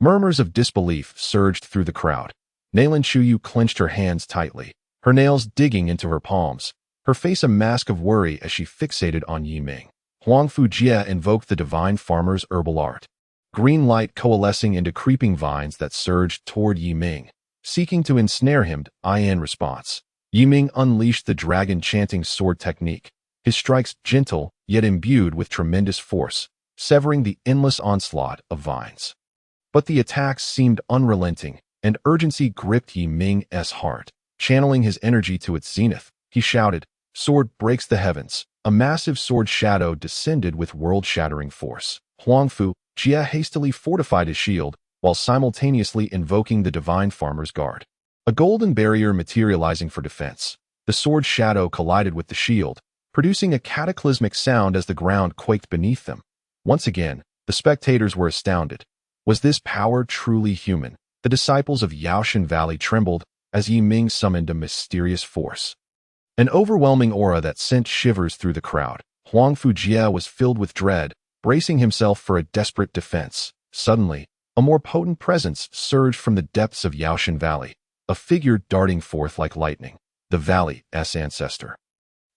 Murmurs of disbelief surged through the crowd. Nalan Chuyu clenched her hands tightly, her nails digging into her palms, her face a mask of worry as she fixated on Yi Ming. Huang Fujia invoked the divine farmer's herbal art, green light coalescing into creeping vines that surged toward Yi Ming, seeking to ensnare him. In response, Yi Ming unleashed the dragon-chanting sword technique, his strikes gentle yet imbued with tremendous force, severing the endless onslaught of vines. But the attacks seemed unrelenting, and urgency gripped Yi Ming's heart. Channeling his energy to its zenith, he shouted, "Sword breaks the heavens." A massive sword shadow descended with world-shattering force. Huang Fujia hastily fortified his shield, while simultaneously invoking the divine farmer's guard, a golden barrier materializing for defense. The sword shadow collided with the shield, producing a cataclysmic sound as the ground quaked beneath them. Once again, the spectators were astounded. Was this power truly human? The disciples of Yaoshan Valley trembled as Yi Ming summoned a mysterious force, an overwhelming aura that sent shivers through the crowd. Huang Fujia was filled with dread, bracing himself for a desperate defense. Suddenly, a more potent presence surged from the depths of Yaoshan Valley, a figure darting forth like lightning, the valley's ancestor.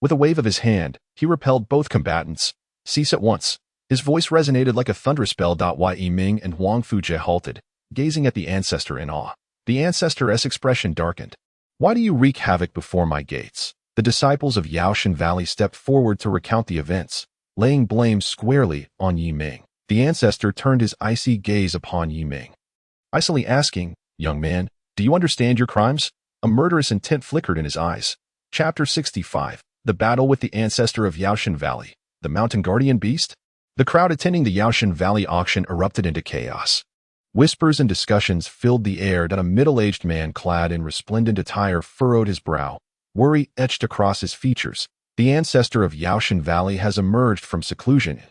With a wave of his hand, he repelled both combatants. "Cease at once." His voice resonated like a thunderspell. Yi Ming and Huang Fujia halted, gazing at the ancestor in awe. The ancestor's expression darkened. "Why do you wreak havoc before my gates?" The disciples of Yaoshan Valley stepped forward to recount the events, laying blame squarely on Yi Ming. The ancestor turned his icy gaze upon Yi Ming, icily asking, "Young man, do you understand your crimes?" A murderous intent flickered in his eyes. Chapter 65. The Battle with the Ancestor of Yaoshan Valley, the Mountain Guardian Beast. The crowd attending the Yaoshan Valley auction erupted into chaos. Whispers and discussions filled the air. A middle-aged man clad in resplendent attire furrowed his brow, worry etched across his features. The ancestor of Yaoshan Valley has emerged from seclusion,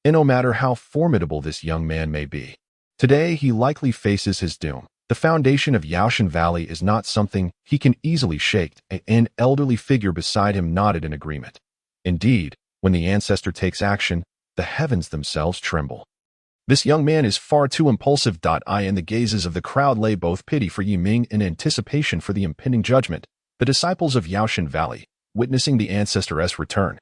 and no matter how formidable this young man may be, today he likely faces his doom. The foundation of Yaoshan Valley is not something he can easily shake. An elderly figure beside him nodded in agreement. Indeed, when the ancestor takes action, the heavens themselves tremble. This young man is far too impulsive. In the gazes of the crowd lay both pity for Yi Ming and anticipation for the impending judgment. The disciples of Yaoshan Valley, witnessing the ancestor's return,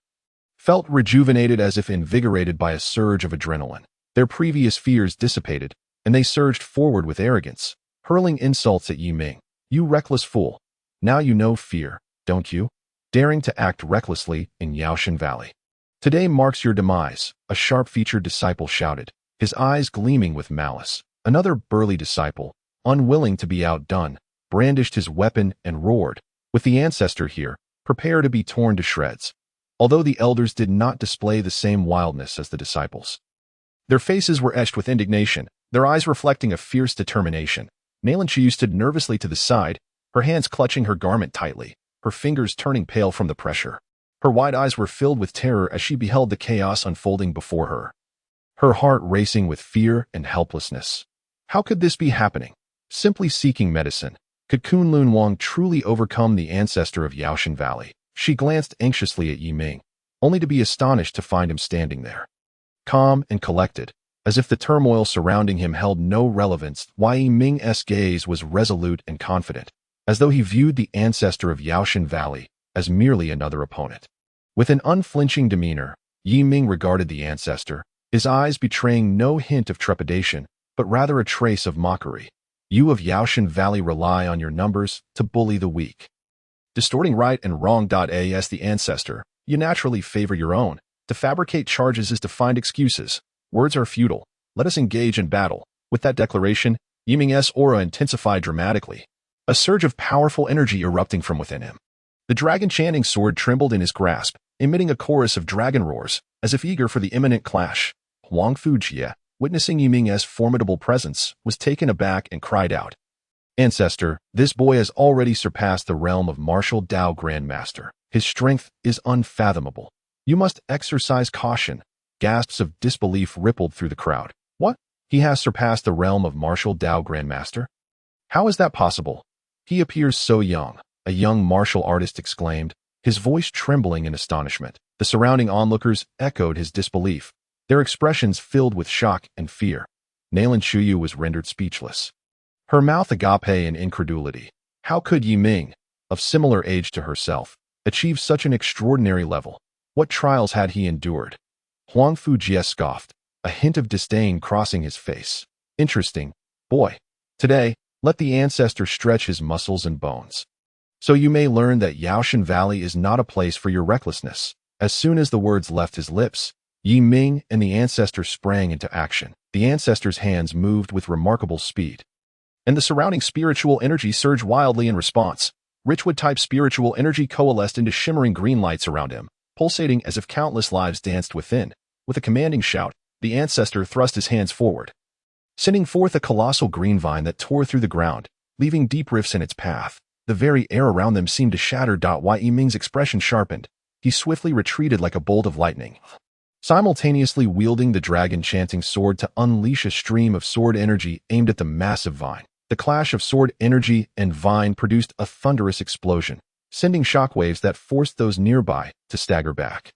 felt rejuvenated as if invigorated by a surge of adrenaline. Their previous fears dissipated, and they surged forward with arrogance, hurling insults at Yi Ming. "You reckless fool. Now you know fear, don't you? Daring to act recklessly in Yaoshan Valley. Today marks your demise," a sharp-featured disciple shouted, his eyes gleaming with malice. Another burly disciple, unwilling to be outdone, brandished his weapon and roared, "With the ancestor here, prepare to be torn to shreds." Although the elders did not display the same wildness as the disciples, their faces were etched with indignation, their eyes reflecting a fierce determination. Nalan Chuyu stood nervously to the side, her hands clutching her garment tightly, her fingers turning pale from the pressure. Her wide eyes were filled with terror as she beheld the chaos unfolding before her. her heart racing with fear and helplessness. How could this be happening? Simply seeking medicine. Could Kunlun Wang truly overcome the ancestor of Yaoshan Valley? She glanced anxiously at Yiming, only to be astonished to find him standing there. Calm and collected, as if the turmoil surrounding him held no relevance, Yiming's gaze was resolute and confident, as though he viewed the ancestor of Yaoshan Valley as merely another opponent. With an unflinching demeanor, Yiming regarded the ancestor, his eyes betraying no hint of trepidation, but rather a trace of mockery. You of Yaoshan Valley rely on your numbers to bully the weak. Distorting right and wrong. As the ancestor, you naturally favor your own. To fabricate charges is to find excuses. Words are futile. Let us engage in battle. With that declaration, Yiming's aura intensified dramatically, a surge of powerful energy erupting from within him. The dragon-chanting sword trembled in his grasp, emitting a chorus of dragon roars, as if eager for the imminent clash. Huang Fujie, witnessing Yiming's formidable presence, was taken aback and cried out, "Ancestor, this boy has already surpassed the realm of martial Dao Grandmaster. His strength is unfathomable. You must exercise caution." Gasps of disbelief rippled through the crowd. What? He has surpassed the realm of martial Dao Grandmaster? How is that possible? He appears so young, a young martial artist exclaimed, his voice trembling in astonishment. The surrounding onlookers echoed his disbelief, their expressions filled with shock and fear. Nalan Shuyu was rendered speechless, her mouth agape in incredulity. How could Yiming, of similar age to herself, achieve such an extraordinary level? What trials had he endured? Huang Fujie scoffed, a hint of disdain crossing his face. Interesting, boy. Today, let the ancestor stretch his muscles and bones, so you may learn that Yaoshan Valley is not a place for your recklessness. As soon as the words left his lips, Yiming and the ancestor sprang into action. The ancestor's hands moved with remarkable speed, and the surrounding spiritual energy surged wildly in response. Richwood-type spiritual energy coalesced into shimmering green lights around him, pulsating as if countless lives danced within. With a commanding shout, the ancestor thrust his hands forward, sending forth a colossal green vine that tore through the ground, leaving deep rifts in its path. The very air around them seemed to shatter. Yiming's expression sharpened. He swiftly retreated like a bolt of lightning, simultaneously wielding the dragon-chanting sword to unleash a stream of sword energy aimed at the massive vine. The clash of sword energy and vine produced a thunderous explosion, sending shockwaves that forced those nearby to stagger back.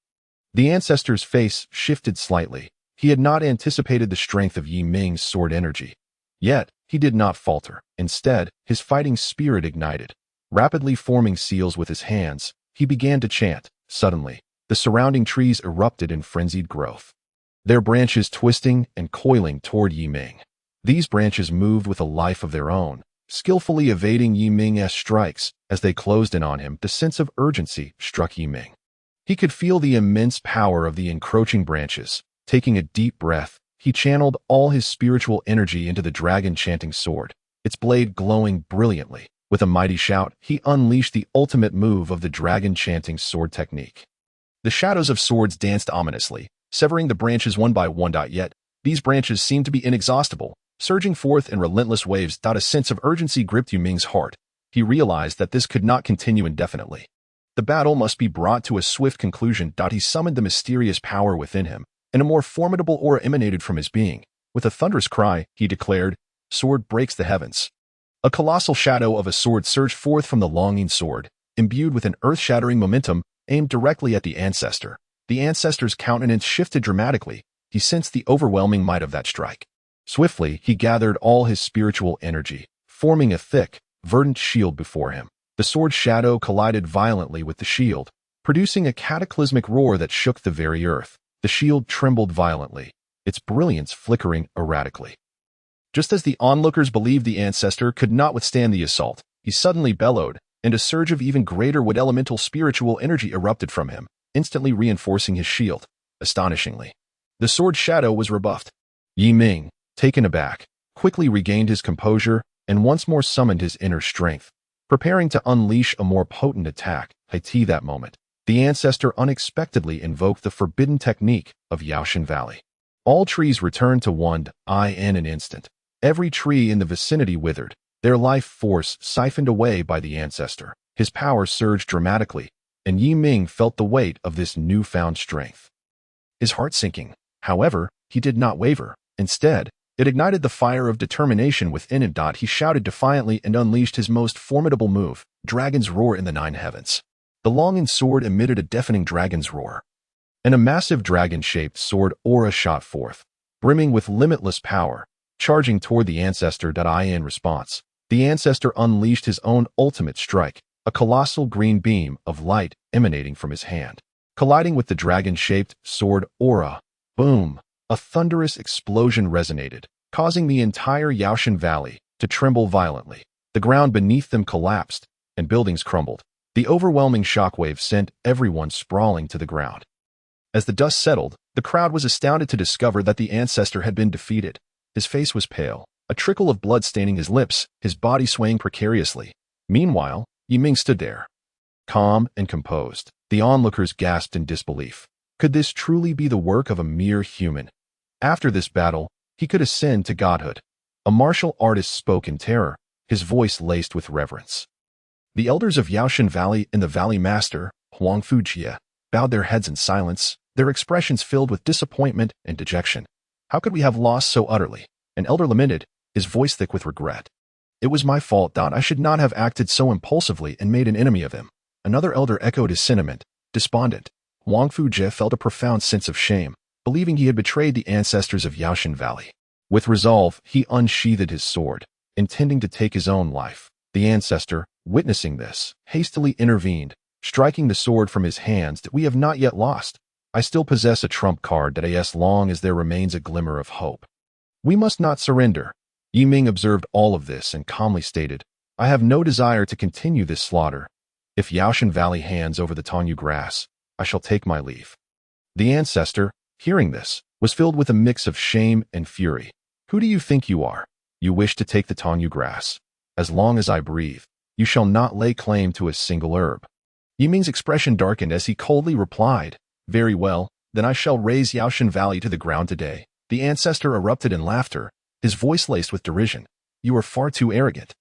The ancestor's face shifted slightly. He had not anticipated the strength of Yiming's sword energy. Yet, he did not falter. Instead, his fighting spirit ignited. Rapidly forming seals with his hands, he began to chant. Suddenly, the surrounding trees erupted in frenzied growth, their branches twisting and coiling toward Yiming. These branches moved with a life of their own, skillfully evading Yiming's strikes. As they closed in on him, the sense of urgency struck Yiming. He could feel the immense power of the encroaching branches. Taking a deep breath, he channeled all his spiritual energy into the dragon-chanting sword, its blade glowing brilliantly. With a mighty shout, he unleashed the ultimate move of the dragon-chanting sword technique. The shadows of swords danced ominously, severing the branches one by one. Yet, these branches seemed to be inexhaustible, surging forth in relentless waves. A sense of urgency gripped Yiming's heart. He realized that this could not continue indefinitely. The battle must be brought to a swift conclusion. He summoned the mysterious power within him, and a more formidable aura emanated from his being. With a thunderous cry, he declared, "Sword breaks the heavens." A colossal shadow of a sword surged forth from the longing sword, imbued with an earth-shattering momentum aimed directly at the ancestor. The ancestor's countenance shifted dramatically. He sensed the overwhelming might of that strike. Swiftly, he gathered all his spiritual energy, forming a thick, verdant shield before him. The sword's shadow collided violently with the shield, producing a cataclysmic roar that shook the very earth. The shield trembled violently, its brilliance flickering erratically. Just as the onlookers believed the ancestor could not withstand the assault, he suddenly bellowed, and a surge of even greater wood elemental spiritual energy erupted from him, instantly reinforcing his shield. Astonishingly, the sword's shadow was rebuffed. Yiming, taken aback, quickly regained his composure and once more summoned his inner strength, preparing to unleash a more potent attack. At that moment, the ancestor unexpectedly invoked the forbidden technique of Yaoshan Valley. All trees returned to one in an instant. Every tree in the vicinity withered, their life force siphoned away by the ancestor. His power surged dramatically, and Yiming felt the weight of this newfound strength. His heart sinking, however, he did not waver. Instead, it ignited the fire of determination within him. He shouted defiantly and unleashed his most formidable move, Dragon's Roar in the Nine Heavens. The longing sword emitted a deafening dragon's roar, and a massive dragon-shaped sword aura shot forth, brimming with limitless power, charging toward the ancestor. In response, the ancestor unleashed his own ultimate strike, a colossal green beam of light emanating from his hand. Colliding with the dragon-shaped sword aura, boom, a thunderous explosion resonated, causing the entire Yaoshan Valley to tremble violently. The ground beneath them collapsed, and buildings crumbled. The overwhelming shockwave sent everyone sprawling to the ground. As the dust settled, the crowd was astounded to discover that the ancestor had been defeated. His face was pale, a trickle of blood staining his lips, his body swaying precariously. Meanwhile, Yiming stood there, calm and composed. The onlookers gasped in disbelief. Could this truly be the work of a mere human? After this battle, he could ascend to godhood. A martial artist spoke in terror, his voice laced with reverence. The elders of Yaoshan Valley and the Valley Master, Huang Fujie, bowed their heads in silence, their expressions filled with disappointment and dejection. How could we have lost so utterly? An elder lamented, his voice thick with regret. It was my fault. I should not have acted so impulsively and made an enemy of him. Another elder echoed his sentiment, despondent. Huang Fujie felt a profound sense of shame, believing he had betrayed the ancestors of Yaoshan Valley. With resolve, he unsheathed his sword, intending to take his own life. The ancestor, witnessing this, hastily intervened, striking the sword from his hands. We have not yet lost. I still possess a trump card. As long as there remains a glimmer of hope, we must not surrender. Yiming observed all of this and calmly stated, I have no desire to continue this slaughter. If Yaoshan Valley hands over the Tanyu grass, I shall take my leave. The ancestor, hearing this, was filled with a mix of shame and fury. Who do you think you are? You wish to take the Tanyu grass. As long as I breathe, you shall not lay claim to a single herb. Yiming's expression darkened as he coldly replied, Very well, then I shall raze Yaoshan Valley to the ground today. The ancestor erupted in laughter, his voice laced with derision. You are far too arrogant.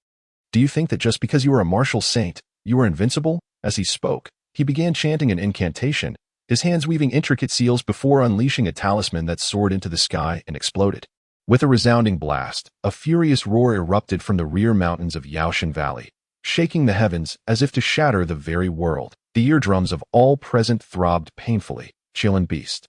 Do you think that just because you are a martial saint, you are invincible? As he spoke, he began chanting an incantation, his hands weaving intricate seals before unleashing a talisman that soared into the sky and exploded. With a resounding blast, a furious roar erupted from the rear mountains of Yaoshan Valley, shaking the heavens as if to shatter the very world. The eardrums of all present throbbed painfully. Qilin Beast,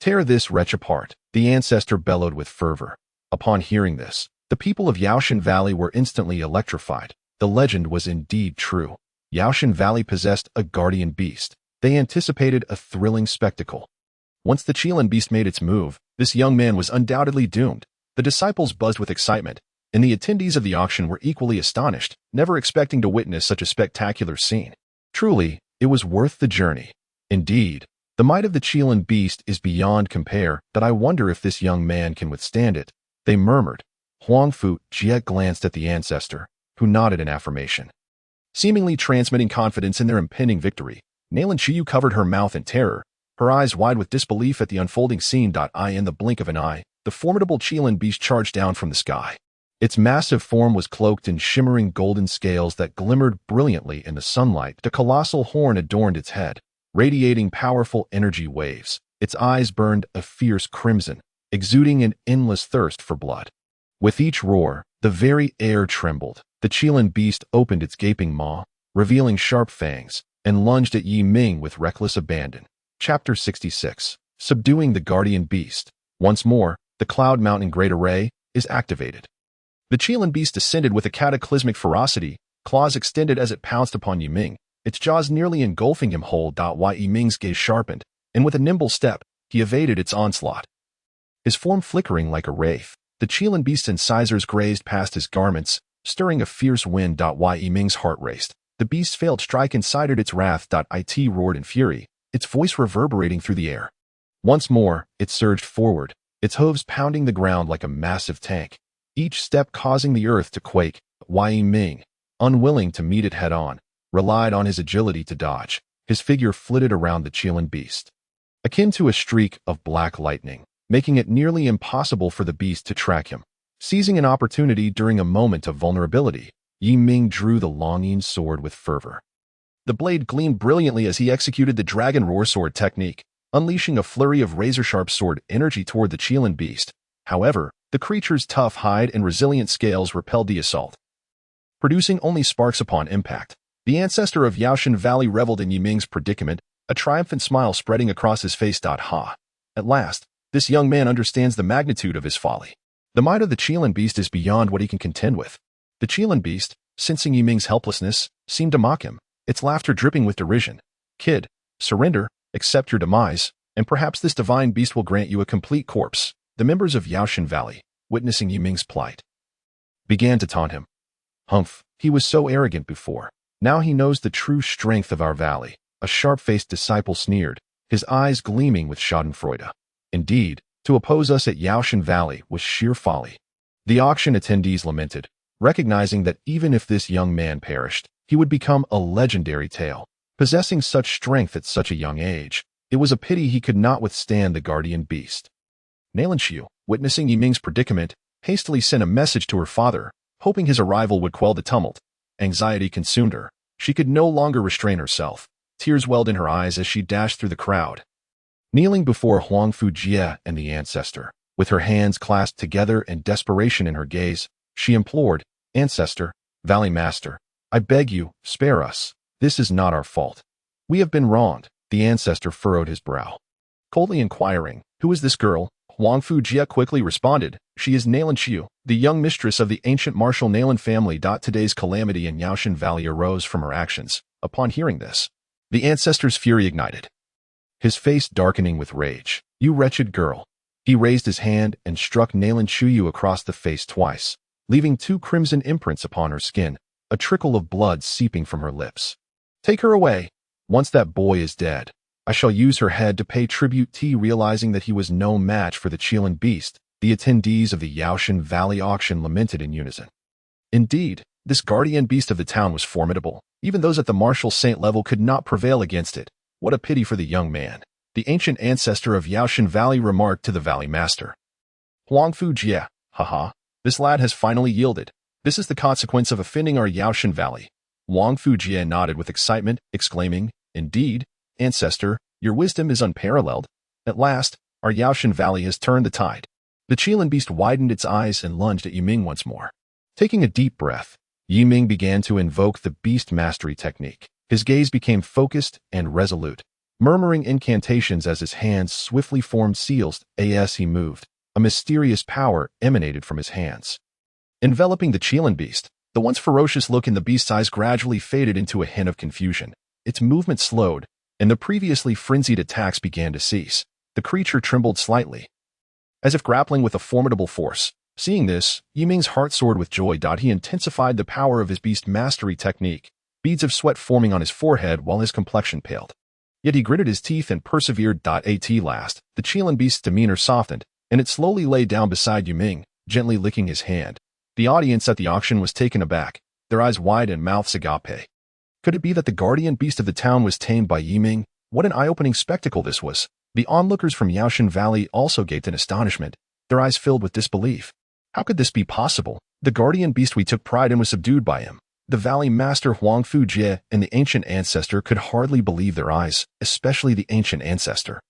tear this wretch apart, the ancestor bellowed with fervor. Upon hearing this, the people of Yaoshan Valley were instantly electrified. The legend was indeed true. Yaoshan Valley possessed a guardian beast. They anticipated a thrilling spectacle. Once the Qilin Beast made its move, this young man was undoubtedly doomed. The disciples buzzed with excitement, and the attendees of the auction were equally astonished, never expecting to witness such a spectacular scene. Truly, it was worth the journey. Indeed, the might of the Qilin Beast is beyond compare. I wonder if this young man can withstand it, they murmured. Huang Fujie glanced at the ancestor, who nodded in affirmation, seemingly transmitting confidence in their impending victory. Nalan Qiyu covered her mouth in terror, her eyes wide with disbelief at the unfolding scene. In the blink of an eye, the formidable Qilin Beast charged down from the sky. Its massive form was cloaked in shimmering golden scales that glimmered brilliantly in the sunlight. The colossal horn adorned its head, radiating powerful energy waves. Its eyes burned a fierce crimson, exuding an endless thirst for blood. With each roar, the very air trembled. The Qilin Beast opened its gaping maw, revealing sharp fangs, and lunged at Yiming with reckless abandon. Chapter 66. Subduing the Guardian Beast. Once more, the Cloud Mountain Great Array is activated. The Qilin Beast descended with a cataclysmic ferocity, claws extended as it pounced upon Yiming, its jaws nearly engulfing him whole. Yiming's gaze sharpened, and with a nimble step, he evaded its onslaught. His form flickering like a wraith, the Qilin Beast's incisors grazed past his garments, stirring a fierce wind. Yiming's heart raced. The beast's failed strike incited its wrath. It roared in fury, its voice reverberating through the air. Once more, it surged forward, its hooves pounding the ground like a massive tank, each step causing the earth to quake. Yiming, unwilling to meet it head-on, relied on his agility to dodge. His figure flitted around the Qilin Beast, akin to a streak of black lightning, making it nearly impossible for the beast to track him. Seizing an opportunity during a moment of vulnerability, Yiming drew the longing sword with fervor. The blade gleamed brilliantly as he executed the Dragon Roar Sword technique, unleashing a flurry of razor-sharp sword energy toward the Qilin beast. However, the creature's tough hide and resilient scales repelled the assault, producing only sparks upon impact. The ancestor of Yaoshan Valley reveled in Yiming's predicament, a triumphant smile spreading across his face. Ha! At last, this young man understands the magnitude of his folly. The might of the Qilin beast is beyond what he can contend with. The Qilin beast, sensing Yiming's helplessness, seemed to mock him, its laughter dripping with derision. Kid, surrender, accept your demise, and perhaps this divine beast will grant you a complete corpse. The members of Yaoshan Valley, witnessing Yiming's plight, began to taunt him. Humph, he was so arrogant before. Now he knows the true strength of our valley. A sharp-faced disciple sneered, his eyes gleaming with schadenfreude. Indeed, to oppose us at Yaoshan Valley was sheer folly. The auction attendees lamented, recognizing that even if this young man perished, he would become a legendary tale. Possessing such strength at such a young age, it was a pity he could not withstand the guardian beast. Nalanxiu, witnessing Yiming's predicament, hastily sent a message to her father, hoping his arrival would quell the tumult. Anxiety consumed her. She could no longer restrain herself. Tears welled in her eyes as she dashed through the crowd. Kneeling before Huangfu Jie and the ancestor, with her hands clasped together and desperation in her gaze, she implored, "Ancestor, Valley Master, I beg you, spare us. This is not our fault. We have been wronged." The ancestor furrowed his brow, coldly inquiring, "Who is this girl?" Huangfu Jie quickly responded, "She is Nalanxiu, the young mistress of the ancient martial Nalan family. Today's calamity in Yaoshan Valley arose from her actions." Upon hearing this, the ancestor's fury ignited, his face darkening with rage. "You wretched girl." He raised his hand and struck Nalanxiu across the face twice, leaving 2 crimson imprints upon her skin, a trickle of blood seeping from her lips. "Take her away. Once that boy is dead, I shall use her head to pay tribute." Realizing that he was no match for the Qilin beast, the attendees of the Yaoshan Valley auction lamented in unison. Indeed, this guardian beast of the town was formidable. Even those at the martial saint level could not prevail against it. What a pity for the young man. The ancient ancestor of Yaoshan Valley remarked to the Valley Master. Huangfu Jie, haha, this lad has finally yielded. This is the consequence of offending our Yaoshan Valley. Huangfu Jie nodded with excitement, exclaiming, "Indeed, Ancestor, your wisdom is unparalleled. At last, our Yaoshan Valley has turned the tide." The Qilin beast widened its eyes and lunged at Yiming once more. Taking a deep breath, Yiming began to invoke the beast mastery technique. His gaze became focused and resolute, murmuring incantations as his hands swiftly formed seals. As he moved, a mysterious power emanated from his hands, enveloping the Qilin beast. The once ferocious look in the beast's eyes gradually faded into a hint of confusion. Its movement slowed, and the previously frenzied attacks began to cease. The creature trembled slightly, as if grappling with a formidable force. Seeing this, Yiming's heart soared with joy. He intensified the power of his beast mastery technique, beads of sweat forming on his forehead while his complexion paled. Yet he gritted his teeth and persevered. At last, the Qilin beast's demeanor softened, and it slowly lay down beside Yiming, gently licking his hand. The audience at the auction was taken aback, their eyes wide and mouths agape. Could it be that the guardian beast of the town was tamed by Yiming? What an eye-opening spectacle this was. The onlookers from Yaoshan Valley also gaped in astonishment, their eyes filled with disbelief. How could this be possible? The guardian beast we took pride in was subdued by him. The Valley Master Huangfu Jie and the ancient ancestor could hardly believe their eyes, especially the ancient ancestor,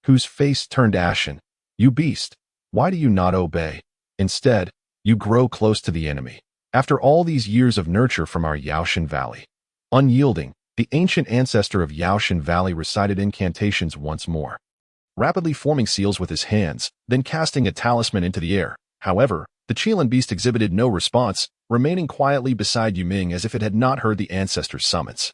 whose face turned ashen. "You beast, why do you not obey? Instead, you grow close to the enemy. After all these years of nurture from our Yaoshan Valley." Unyielding, the ancient ancestor of Yaoshan Valley recited incantations once more, rapidly forming seals with his hands, then casting a talisman into the air. However, the Qilin beast exhibited no response, remaining quietly beside Yiming as if it had not heard the ancestor's summons.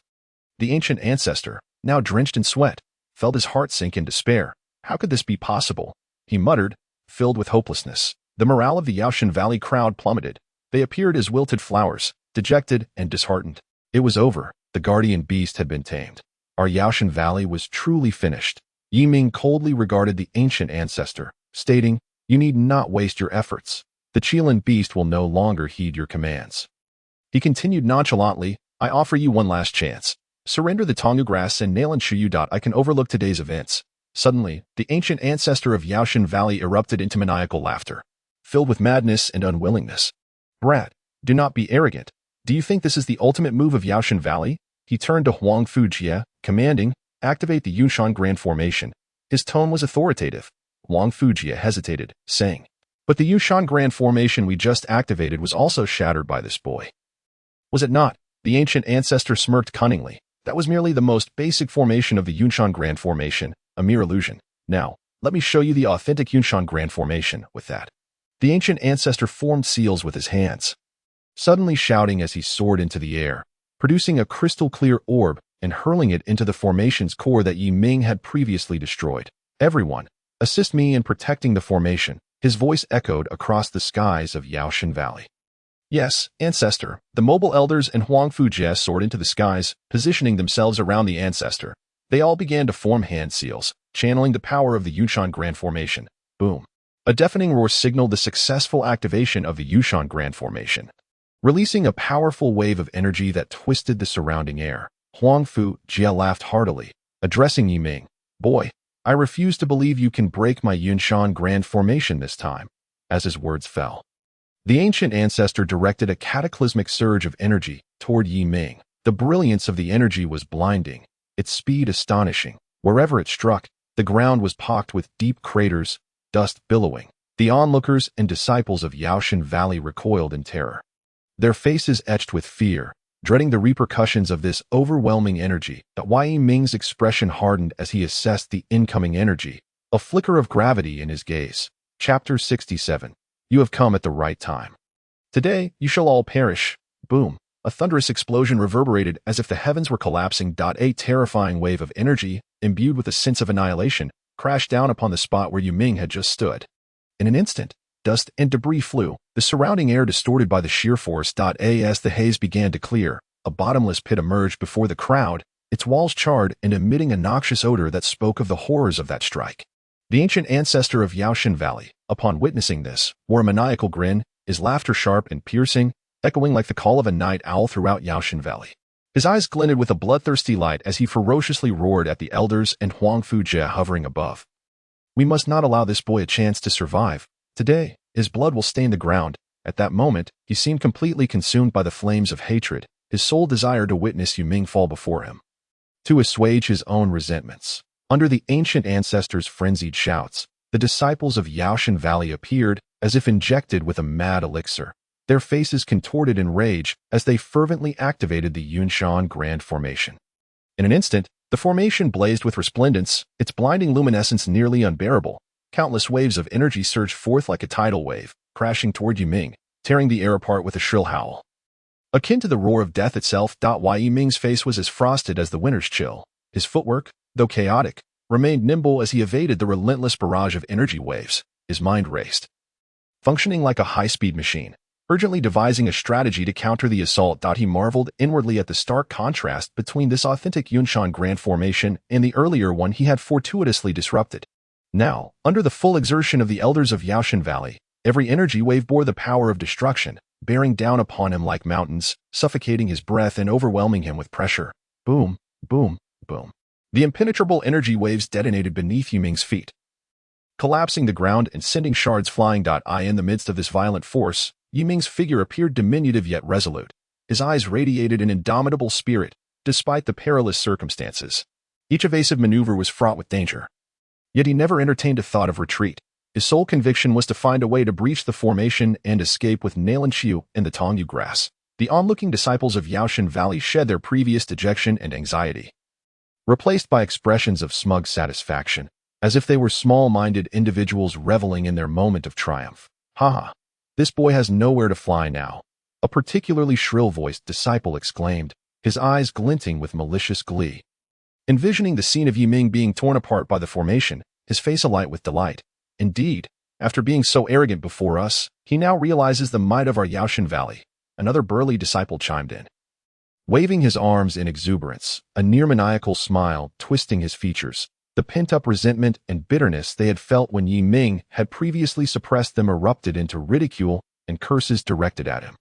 The ancient ancestor, now drenched in sweat, felt his heart sink in despair. How could this be possible? He muttered, filled with hopelessness. The morale of the Yaoshan Valley crowd plummeted. They appeared as wilted flowers, dejected and disheartened. It was over. The guardian beast had been tamed. Our Yaoshan Valley was truly finished. Yiming coldly regarded the ancient ancestor, stating, "You need not waste your efforts. The Qilin beast will no longer heed your commands." He continued nonchalantly, "I offer you one last chance. Surrender the Tongu grass and Nalanxiu. I can overlook today's events." Suddenly, the ancient ancestor of Yaoshan Valley erupted into maniacal laughter, filled with madness and unwillingness. "Brat, do not be arrogant. Do you think this is the ultimate move of Yaoshan Valley?" He turned to Huangfu Jie, commanding, "Activate the Yunshan Grand Formation." His tone was authoritative. Huang Fujie hesitated, saying, "But the Yushan Grand Formation we just activated was also shattered by this boy." "Was it not?" The ancient ancestor smirked cunningly. "That was merely the most basic formation of the Yushan Grand Formation, a mere illusion. Now, let me show you the authentic Yushan Grand Formation with that." The ancient ancestor formed seals with his hands, suddenly shouting as he soared into the air, producing a crystal-clear orb and hurling it into the formation's core that Yi Ming had previously destroyed. "Everyone, assist me in protecting the formation," his voice echoed across the skies of Yaoshan Valley. "Yes, ancestor." The mobile elders and Huang Fujie soared into the skies, positioning themselves around the ancestor. They all began to form hand seals, channeling the power of the Yushan Grand Formation. Boom. A deafening roar signaled the successful activation of the Yushan Grand Formation, releasing a powerful wave of energy that twisted the surrounding air. Huang Fujie laughed heartily, addressing Yi Ming. "Boy, I refuse to believe you can break my Yushan Grand Formation this time." As his words fell, the ancient ancestor directed a cataclysmic surge of energy toward Yi Ming. The brilliance of the energy was blinding, its speed astonishing. Wherever it struck, the ground was pocked with deep craters, dust billowing. The onlookers and disciples of Yaoshan Valley recoiled in terror, their faces etched with fear, dreading the repercussions of this overwhelming energy. Yi Ming's expression hardened as he assessed the incoming energy, a flicker of gravity in his gaze. Chapter 67. You have come at the right time. Today, you shall all perish. Boom. A thunderous explosion reverberated as if the heavens were collapsing. A terrifying wave of energy, imbued with a sense of annihilation, crashed down upon the spot where Yi Ming had just stood. In an instant, dust and debris flew, the surrounding air distorted by the sheer force. As the haze began to clear, a bottomless pit emerged before the crowd, its walls charred and emitting a noxious odor that spoke of the horrors of that strike. The ancient ancestor of Yaoshan Valley, upon witnessing this, wore a maniacal grin, his laughter sharp and piercing, echoing like the call of a night owl throughout Yaoshan Valley. His eyes glinted with a bloodthirsty light as he ferociously roared at the elders and Huang Fujie hovering above. "We must not allow this boy a chance to survive. Today, his blood will stain the ground." At that moment, he seemed completely consumed by the flames of hatred, his sole desire to witness Yi Ming fall before him, to assuage his own resentments. Under the ancient ancestor's frenzied shouts, the disciples of Yaoshan Valley appeared as if injected with a mad elixir, their faces contorted in rage as they fervently activated the Yushan Grand Formation. In an instant, the formation blazed with resplendence, its blinding luminescence nearly unbearable. Countless waves of energy surged forth like a tidal wave, crashing toward Yi Ming, tearing the air apart with a shrill howl, akin to the roar of death itself. Yi Ming's face was as frosted as the winter's chill. His footwork, though chaotic, remained nimble as he evaded the relentless barrage of energy waves. His mind raced, functioning like a high-speed machine, urgently devising a strategy to counter the assault. He marveled inwardly at the stark contrast between this authentic Yushan Grand Formation and the earlier one he had fortuitously disrupted. Now, under the full exertion of the elders of Yaoshan Valley, every energy wave bore the power of destruction, bearing down upon him like mountains, suffocating his breath and overwhelming him with pressure. Boom, boom, boom. The impenetrable energy waves detonated beneath Yi Ming's feet, collapsing the ground and sending shards flying. In the midst of this violent force, Yi Ming's figure appeared diminutive yet resolute. His eyes radiated an indomitable spirit, despite the perilous circumstances. Each evasive maneuver was fraught with danger, yet he never entertained a thought of retreat. His sole conviction was to find a way to breach the formation and escape with Nalan Qiu and the Tongyu grass. The onlooking disciples of Yaoshan Valley shed their previous dejection and anxiety, replaced by expressions of smug satisfaction, as if they were small-minded individuals reveling in their moment of triumph. "Haha, this boy has nowhere to fly now," a particularly shrill-voiced disciple exclaimed, his eyes glinting with malicious glee. Envisioning the scene of Yi Ming being torn apart by the formation, his face alight with delight. "Indeed, after being so arrogant before us, he now realizes the might of our Yaoshan Valley," another burly disciple chimed in, waving his arms in exuberance, a near-maniacal smile twisting his features. The pent-up resentment and bitterness they had felt when Yi Ming had previously suppressed them erupted into ridicule and curses directed at him.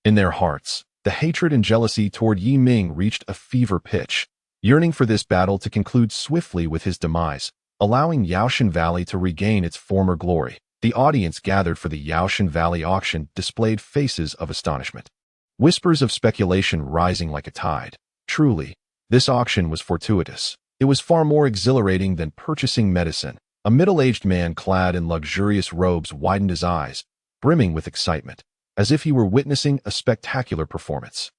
In their hearts, the hatred and jealousy toward Yi Ming reached a fever pitch, yearning for this battle to conclude swiftly with his demise, allowing Yaoshan Valley to regain its former glory. The audience gathered for the Yaoshan Valley auction displayed faces of astonishment, whispers of speculation rising like a tide. Truly, this auction was fortuitous. It was far more exhilarating than purchasing medicine. A middle-aged man clad in luxurious robes widened his eyes, brimming with excitement, as if he were witnessing a spectacular performance.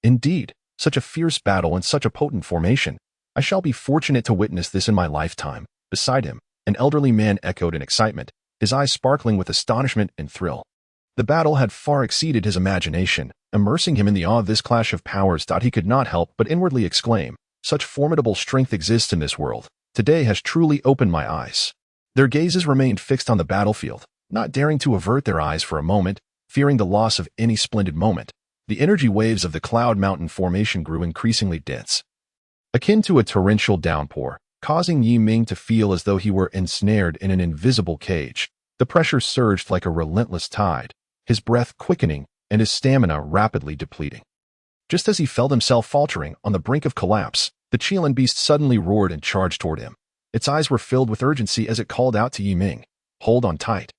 Indeed, such a fierce battle and such a potent formation. I shall be fortunate to witness this in my lifetime. Beside him, an elderly man echoed in excitement, his eyes sparkling with astonishment and thrill. The battle had far exceeded his imagination, immersing him in the awe of this clash of powers. He could not help but inwardly exclaim, "Such formidable strength exists in this world. Today has truly opened my eyes." Their gazes remained fixed on the battlefield, not daring to avert their eyes for a moment, fearing the loss of any splendid moment. The energy waves of the Cloud Mountain formation grew increasingly dense, akin to a torrential downpour, causing Yi Ming to feel as though he were ensnared in an invisible cage. The pressure surged like a relentless tide, his breath quickening and his stamina rapidly depleting. Just as he felt himself faltering on the brink of collapse, the Qilin beast suddenly roared and charged toward him. Its eyes were filled with urgency as it called out to Yi Ming, "Hold on tight.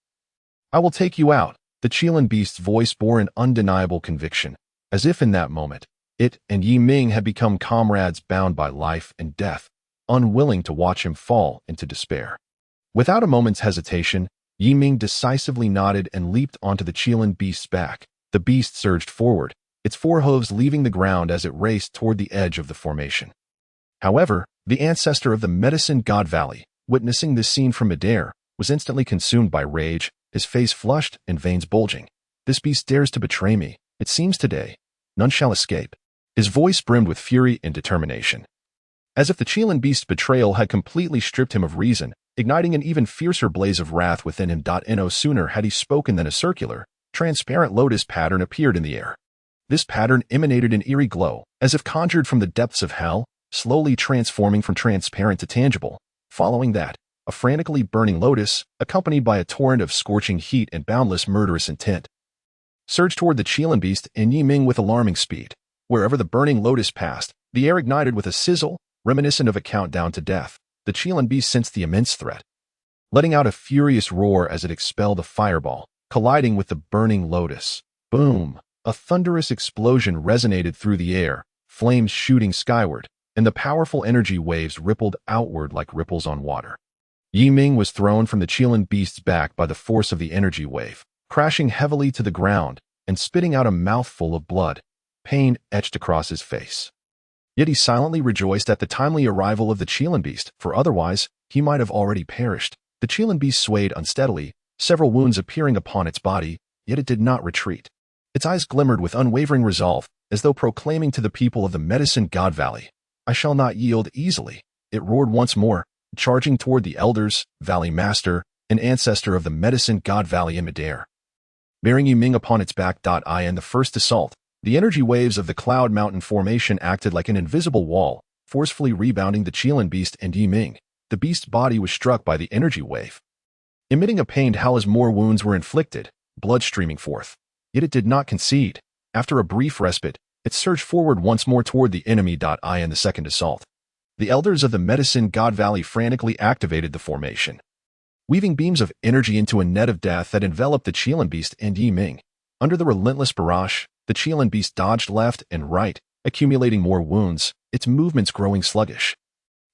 I will take you out." The Qilin beast's voice bore an undeniable conviction, as if in that moment, it and Yi Ming had become comrades bound by life and death, unwilling to watch him fall into despair. Without a moment's hesitation, Yi Ming decisively nodded and leaped onto the Qilin beast's back. The beast surged forward, its forehooves leaving the ground as it raced toward the edge of the formation. However, the ancestor of the Medicine God Valley, witnessing this scene from midair, was instantly consumed by rage, his face flushed and veins bulging. "This beast dares to betray me. It seems today none shall escape." His voice brimmed with fury and determination. As if the Qilin beast's betrayal had completely stripped him of reason, igniting an even fiercer blaze of wrath within him. No sooner had he spoken than a circular, transparent lotus pattern appeared in the air. This pattern emanated an eerie glow, as if conjured from the depths of hell, slowly transforming from transparent to tangible. Following that, a frantically burning lotus, accompanied by a torrent of scorching heat and boundless murderous intent, surged toward the Qilin beast and Yi Ming with alarming speed. Wherever the burning lotus passed, the air ignited with a sizzle, reminiscent of a countdown to death. The Qilin beast sensed the immense threat, letting out a furious roar as it expelled a fireball, colliding with the burning lotus. Boom! A thunderous explosion resonated through the air, flames shooting skyward, and the powerful energy waves rippled outward like ripples on water. Yi Ming was thrown from the Qilin beast's back by the force of the energy wave, crashing heavily to the ground and spitting out a mouthful of blood. Pain etched across his face. Yet he silently rejoiced at the timely arrival of the Qilin beast, for otherwise he might have already perished. The Qilin beast swayed unsteadily, several wounds appearing upon its body, yet it did not retreat. Its eyes glimmered with unwavering resolve, as though proclaiming to the people of the Medicine God Valley, "I shall not yield easily." It roared once more, charging toward the elders, Valley Master, and ancestor of the Medicine God Valley in midair, bearing Yi Ming upon its back. In the first assault, the energy waves of the Cloud Mountain formation acted like an invisible wall, forcefully rebounding the Qilin beast and Yi Ming. The beast's body was struck by the energy wave, emitting a pained howl as more wounds were inflicted, blood streaming forth. Yet it did not concede. After a brief respite, it surged forward once more toward the enemy. In the second assault, the elders of the Medicine God Valley frantically activated the formation, weaving beams of energy into a net of death that enveloped the Qilin beast and Yi Ming. Under the relentless barrage, the Qilin beast dodged left and right, accumulating more wounds, its movements growing sluggish.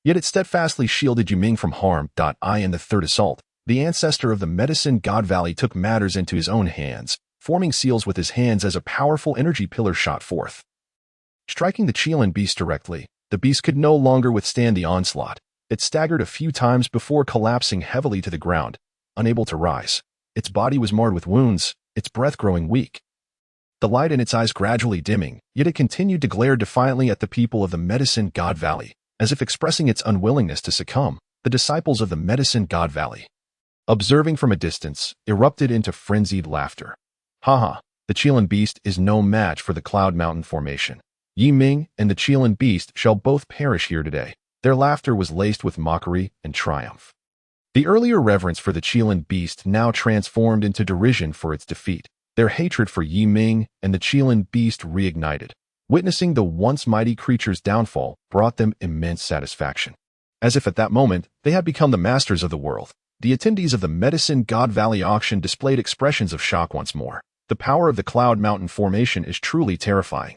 Yet it steadfastly shielded Yi Ming from harm. In the third assault, the ancestor of the Medicine God Valley took matters into his own hands, forming seals with his hands as a powerful energy pillar shot forth, striking the Qilin beast directly. The beast could no longer withstand the onslaught. It staggered a few times before collapsing heavily to the ground, unable to rise. Its body was marred with wounds, its breath growing weak, the light in its eyes gradually dimming, yet it continued to glare defiantly at the people of the Medicine God Valley, as if expressing its unwillingness to succumb. The disciples of the Medicine God Valley, observing from a distance, erupted into frenzied laughter. "Ha! The Qilin beast is no match for the Cloud Mountain formation. Yi Ming and the Qilin beast shall both perish here today." Their laughter was laced with mockery and triumph. The earlier reverence for the Qilin beast now transformed into derision for its defeat. Their hatred for Yi Ming and the Qilin beast reignited. Witnessing the once mighty creature's downfall brought them immense satisfaction. As if at that moment they had become the masters of the world, the attendees of the Medicine God Valley auction displayed expressions of shock once more. The power of the Cloud Mountain formation is truly terrifying.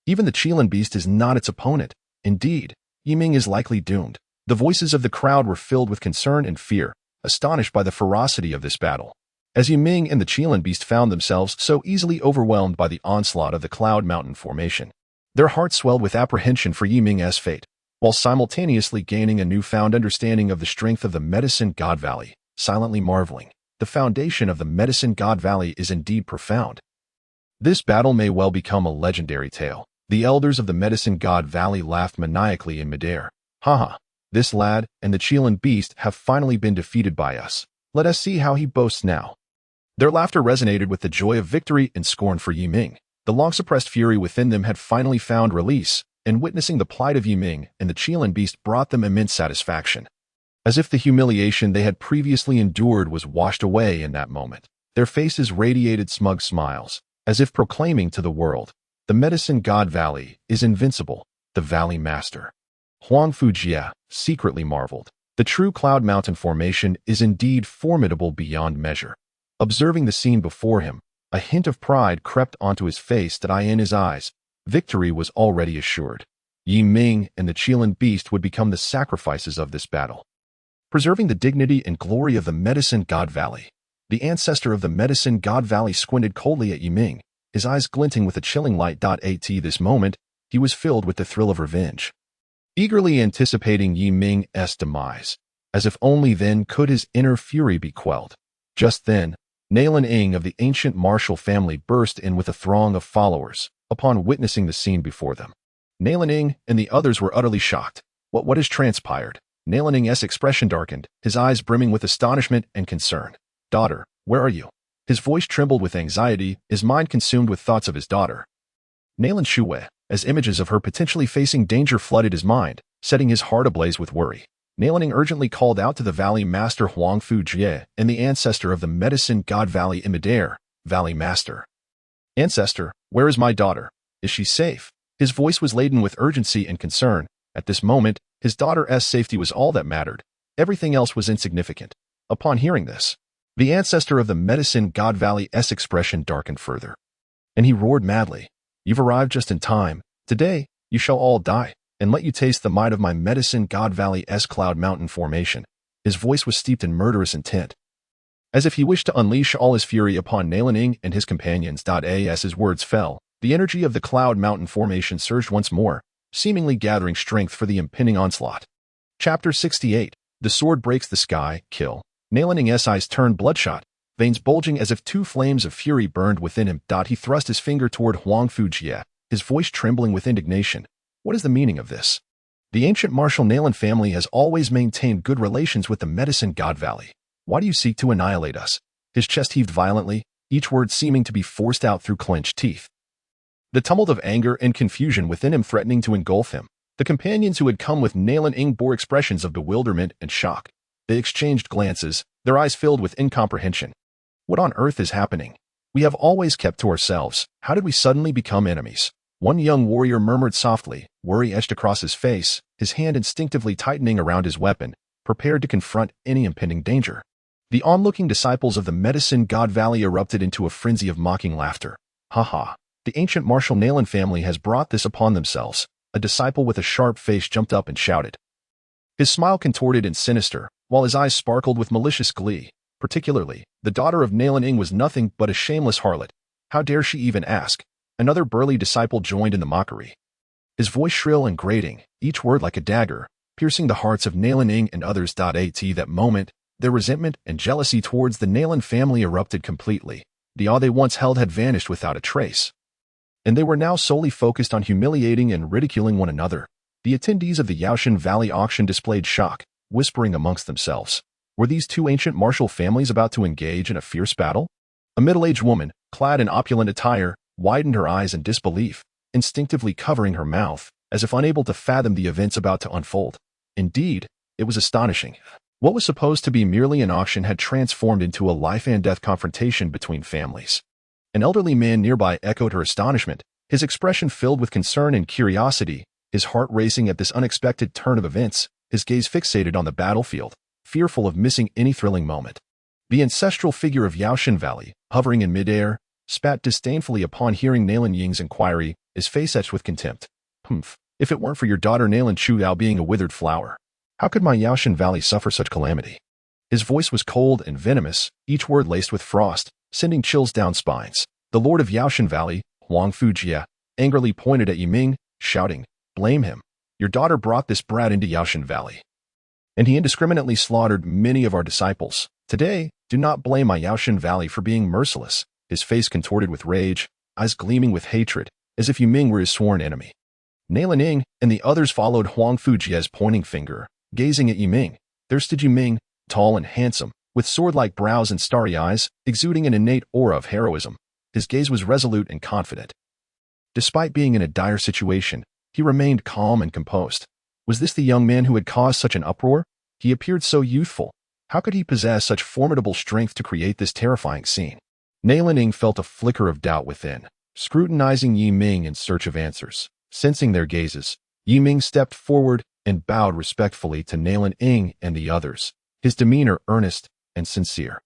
Even the Qilin beast is not its opponent. Indeed, Yiming is likely doomed. The voices of the crowd were filled with concern and fear, astonished by the ferocity of this battle. As Yiming and the Qilin Beast found themselves so easily overwhelmed by the onslaught of the Cloud Mountain formation, their hearts swelled with apprehension for Yiming's fate, while simultaneously gaining a newfound understanding of the strength of the Medicine God Valley, silently marveling. The foundation of the Medicine God Valley is indeed profound. This battle may well become a legendary tale. The elders of the Medicine God Valley laughed maniacally in midair. Haha, this lad and the Qilin Beast have finally been defeated by us. Let us see how he boasts now. Their laughter resonated with the joy of victory and scorn for Yiming. The long-suppressed fury within them had finally found release, and witnessing the plight of Yiming and the Qilin Beast brought them immense satisfaction. As if the humiliation they had previously endured was washed away in that moment, their faces radiated smug smiles, as if proclaiming to the world, the Medicine God Valley is invincible. The Valley Master, Huang Fujie, secretly marveled. The true Cloud Mountain formation is indeed formidable beyond measure. Observing the scene before him, a hint of pride crept onto his face that in his eyes. Victory was already assured. Yiming and the Qilin Beast would become the sacrifices of this battle. Preserving the dignity and glory of the Medicine God Valley, the ancestor of the Medicine God Valley squinted coldly at Yiming, his eyes glinting with a chilling light. At this moment, he was filled with the thrill of revenge, eagerly anticipating Yiming's demise, as if only then could his inner fury be quelled. Just then, Nailin Ing of the ancient martial family burst in with a throng of followers. Upon witnessing the scene before them, Nailin Ing and the others were utterly shocked. What has transpired? Nailin Ing's expression darkened, his eyes brimming with astonishment and concern. Daughter, where are you? His voice trembled with anxiety, his mind consumed with thoughts of his daughter. Nailin Shuwei, as images of her potentially facing danger flooded his mind, setting his heart ablaze with worry. Nailin Ing urgently called out to the Valley Master Huang Fujie and the ancestor of the Medicine God Valley in midair. Valley Master. Ancestor, where is my daughter? Is she safe? His voice was laden with urgency and concern. At this moment, his daughter's safety was all that mattered. Everything else was insignificant. Upon hearing this, the ancestor of the Medicine God Valley's expression darkened further, and he roared madly. You've arrived just in time. Today, you shall all die, and let you taste the might of my Medicine God Valley's Cloud Mountain formation. His voice was steeped in murderous intent, as if he wished to unleash all his fury upon Nailin Ing and his companions. As his words fell, the energy of the Cloud Mountain formation surged once more, seemingly gathering strength for the impending onslaught. Chapter 68. The sword breaks the sky. Kill. Nailin Ing's eyes turned bloodshot, veins bulging as if two flames of fury burned within him. He thrust his finger toward Huang Fujie, his voice trembling with indignation. What is the meaning of this? The ancient martial Nailin family has always maintained good relations with the Medicine God Valley. Why do you seek to annihilate us? His chest heaved violently, each word seeming to be forced out through clenched teeth. The tumult of anger and confusion within him threatening to engulf him. The companions who had come with Nailin Ing bore expressions of bewilderment and shock. They exchanged glances, their eyes filled with incomprehension. What on earth is happening? We have always kept to ourselves. How did we suddenly become enemies? One young warrior murmured softly, worry etched across his face, his hand instinctively tightening around his weapon, prepared to confront any impending danger. The onlooking disciples of the Medicine God Valley erupted into a frenzy of mocking laughter. Ha ha. The ancient martial Nailin family has brought this upon themselves. A disciple with a sharp face jumped up and shouted. His smile contorted and sinister, while his eyes sparkled with malicious glee. Particularly, the daughter of Nailin Ing was nothing but a shameless harlot. How dare she even ask? Another burly disciple joined in the mockery, his voice shrill and grating, each word like a dagger, piercing the hearts of Nailin Ing and others. At that moment, their resentment and jealousy towards the Nailin family erupted completely. The awe they once held had vanished without a trace, and they were now solely focused on humiliating and ridiculing one another. The attendees of the Yaoshan Valley auction displayed shock, whispering amongst themselves. Were these two ancient martial families about to engage in a fierce battle? A middle-aged woman, clad in opulent attire, widened her eyes in disbelief, instinctively covering her mouth, as if unable to fathom the events about to unfold. Indeed, it was astonishing. What was supposed to be merely an auction had transformed into a life-and-death confrontation between families. An elderly man nearby echoed her astonishment, his expression filled with concern and curiosity, his heart racing at this unexpected turn of events, his gaze fixated on the battlefield, fearful of missing any thrilling moment. The ancestral figure of Yaoshan Valley, hovering in midair, spat disdainfully upon hearing Nailin Ying's inquiry, his face etched with contempt. Humph. If it weren't for your daughter Nalan Chuao being a withered flower, how could my Yaoshan Valley suffer such calamity? His voice was cold and venomous, each word laced with frost, sending chills down spines. The lord of Yaoshan Valley, Huang Fujia, angrily pointed at Yiming, shouting, "Blame him. Your daughter brought this brat into Yaoshan Valley. And he indiscriminately slaughtered many of our disciples. Today, do not blame my Yaoshan Valley for being merciless." His face contorted with rage, eyes gleaming with hatred, as if Yiming were his sworn enemy. Neilaning and the others followed Huang Fujia's pointing finger, gazing at Yiming. There stood Yiming, tall and handsome, with sword-like brows and starry eyes, exuding an innate aura of heroism. His gaze was resolute and confident. Despite being in a dire situation, he remained calm and composed. Was this the young man who had caused such an uproar? He appeared so youthful. How could he possess such formidable strength to create this terrifying scene? Neilaning felt a flicker of doubt within, scrutinizing Yiming in search of answers. Sensing their gazes, Yiming stepped forward and bowed respectfully to Neilan and the others, his demeanor earnest and sincere.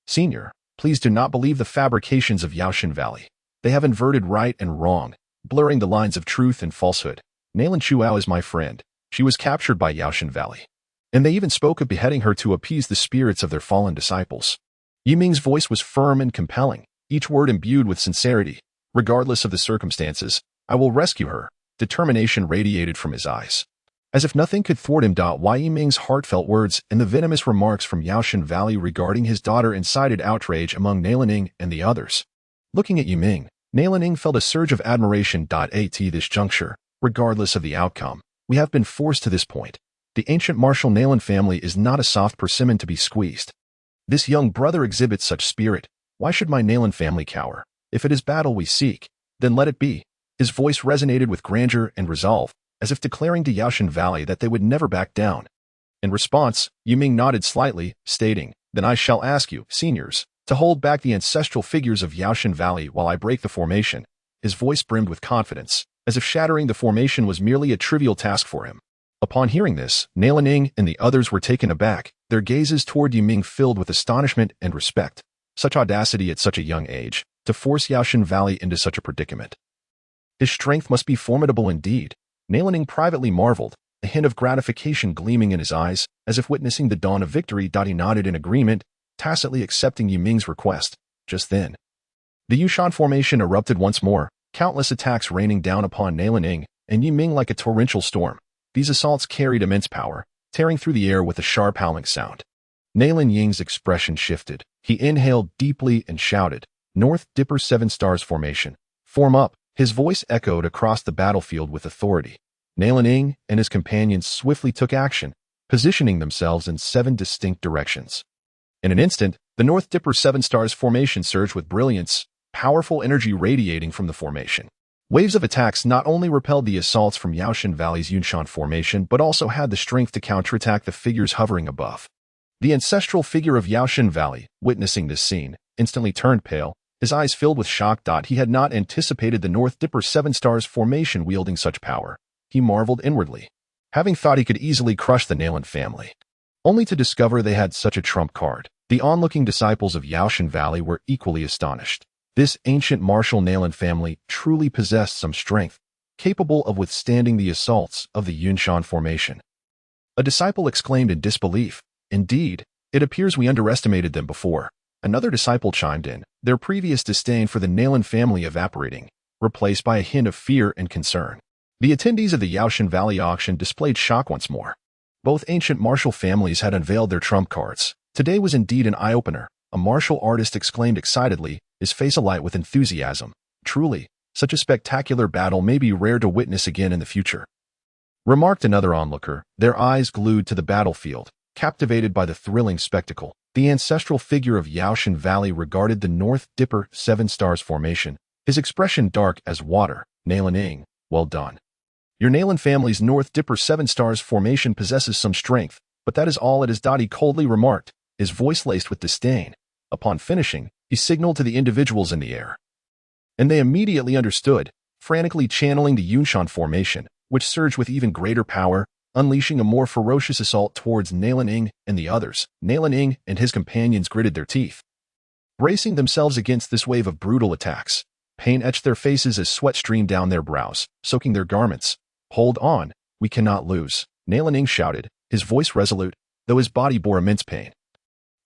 "Senior, please do not believe the fabrications of Yaoshan Valley. They have inverted right and wrong, blurring the lines of truth and falsehood. Nalan Chuao is my friend. She was captured by Yaoshan Valley. And they even spoke of beheading her to appease the spirits of their fallen disciples." Yiming's voice was firm and compelling, each word imbued with sincerity. "Regardless of the circumstances, I will rescue her." Determination radiated from his eyes. As if nothing could thwart him. Why Yiming's heartfelt words and the venomous remarks from Yaoshan Valley regarding his daughter incited outrage among Neilaning and the others. Looking at Yiming, Neilaning felt a surge of admiration. At this juncture, regardless of the outcome, we have been forced to this point. The ancient martial Neilan family is not a soft persimmon to be squeezed. This young brother exhibits such spirit. Why should my Neilan family cower? If it is battle we seek, then let it be. His voice resonated with grandeur and resolve, as if declaring to Yaoshan Valley that they would never back down. In response, Yiming nodded slightly, stating, "Then I shall ask you, seniors, to hold back the ancestral figures of Yaoshan Valley while I break the formation." His voice brimmed with confidence, as if shattering the formation was merely a trivial task for him. Upon hearing this, Neilaning and the others were taken aback, their gazes toward Yiming filled with astonishment and respect. Such audacity at such a young age, to force Yaoshan Valley into such a predicament. His strength must be formidable indeed. Neilaning privately marveled, a hint of gratification gleaming in his eyes, as if witnessing the dawn of victory. He nodded in agreement, tacitly accepting Yiming's request. Just then, the Yushan formation erupted once more, countless attacks raining down upon Neilaning and Yiming like a torrential storm. These assaults carried immense power, tearing through the air with a sharp howling sound. Neilan Ying's expression shifted. He inhaled deeply and shouted, "North Dipper 7 Stars Formation, form up." His voice echoed across the battlefield with authority. Neilan and his companions swiftly took action, positioning themselves in 7 distinct directions. In an instant, the North Dipper 7 Stars Formation surged with brilliance, powerful energy radiating from the formation. Waves of attacks not only repelled the assaults from Yaoshan Valley's Yunshan Formation but also had the strength to counterattack the figures hovering above. The ancestral figure of Yaoshan Valley, witnessing this scene, instantly turned pale, his eyes filled with shock. He had not anticipated the North Dipper 7 Stars Formation wielding such power. He marveled inwardly, having thought he could easily crush the Neilan family, only to discover they had such a trump card. The onlooking disciples of Yaoshan Valley were equally astonished. This ancient martial Neilan family truly possessed some strength, capable of withstanding the assaults of the Yunshan Formation. A disciple exclaimed in disbelief, "Indeed, it appears we underestimated them before." Another disciple chimed in, their previous disdain for the Neilan family evaporating, replaced by a hint of fear and concern. The attendees of the Yaoshan Valley auction displayed shock once more. Both ancient martial families had unveiled their trump cards. Today was indeed an eye-opener. A martial artist exclaimed excitedly, his face alight with enthusiasm. "Truly, such a spectacular battle may be rare to witness again in the future," remarked another onlooker, their eyes glued to the battlefield, captivated by the thrilling spectacle. The ancestral figure of Yaoshan Valley regarded the North Dipper 7 Stars Formation, his expression dark as water. "Neilan, well done. Your Neilan family's North Dipper 7 Stars Formation possesses some strength, but that is all it is." He coldly remarked, his voice laced with disdain. Upon finishing, he signaled to the individuals in the air, and they immediately understood, frantically channeling the Yunshan Formation, which surged with even greater power, unleashing a more ferocious assault towards Neilan and the others. Neilan and his companions gritted their teeth, bracing themselves against this wave of brutal attacks. Pain etched their faces as sweat streamed down their brows, soaking their garments. Hold on, we cannot lose, Nailaning shouted, his voice resolute, though his body bore immense pain.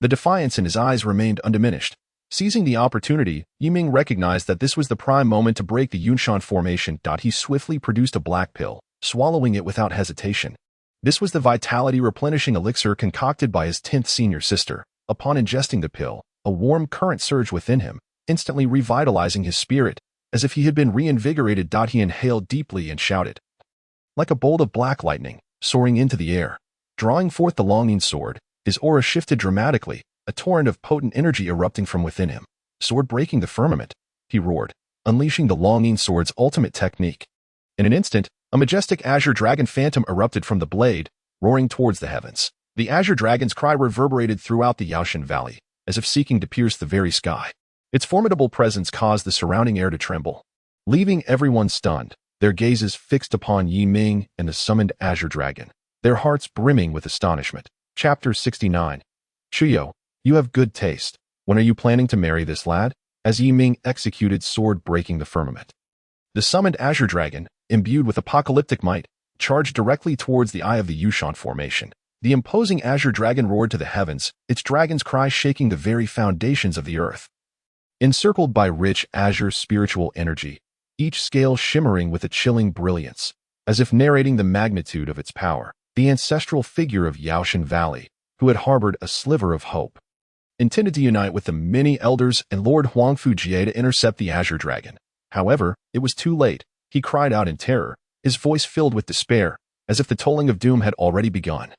The defiance in his eyes remained undiminished. Seizing the opportunity, Yiming recognized that this was the prime moment to break the Yunshan formation. He swiftly produced a black pill, swallowing it without hesitation. This was the vitality-replenishing elixir concocted by his 10th senior sister. Upon ingesting the pill, a warm current surged within him, instantly revitalizing his spirit. As if he had been reinvigorated, he inhaled deeply and shouted. Like a bolt of black lightning, soaring into the air. Drawing forth the longing sword, his aura shifted dramatically, a torrent of potent energy erupting from within him. Sword breaking the firmament, he roared, unleashing the longing sword's ultimate technique. In an instant, a majestic azure dragon phantom erupted from the blade, roaring towards the heavens. The azure dragon's cry reverberated throughout the Yaoshan Valley, as if seeking to pierce the very sky. Its formidable presence caused the surrounding air to tremble, leaving everyone stunned, their gazes fixed upon Yiming and the summoned azure dragon, their hearts brimming with astonishment. Chapter 69. Chuyo, you have good taste. When are you planning to marry this lad? As Yiming executed sword breaking the firmament. The summoned azure dragon, imbued with apocalyptic might, charged directly towards the eye of the Yunshan formation. The imposing azure dragon roared to the heavens, its dragon's cry shaking the very foundations of the earth. Encircled by rich azure spiritual energy, each scale shimmering with a chilling brilliance, as if narrating the magnitude of its power, the ancestral figure of Yaoshan Valley, who had harbored a sliver of hope, intended to unite with the many elders and Lord Huangfu Jie to intercept the azure dragon. However, it was too late. He cried out in terror, his voice filled with despair, as if the tolling of doom had already begun.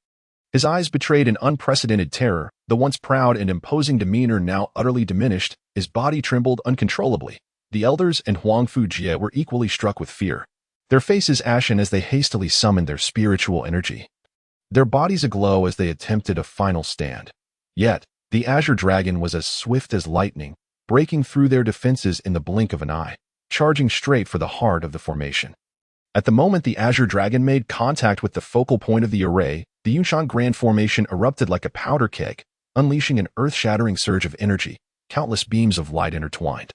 His eyes betrayed an unprecedented terror, the once proud and imposing demeanor now utterly diminished, his body trembled uncontrollably. The elders and Huangfu Jie were equally struck with fear, their faces ashen as they hastily summoned their spiritual energy, their bodies aglow as they attempted a final stand. Yet, the azure dragon was as swift as lightning, breaking through their defenses in the blink of an eye, charging straight for the heart of the formation. At the moment the azure dragon made contact with the focal point of the array, the Yunshan Grand Formation erupted like a powder keg, unleashing an earth-shattering surge of energy, countless beams of light intertwined,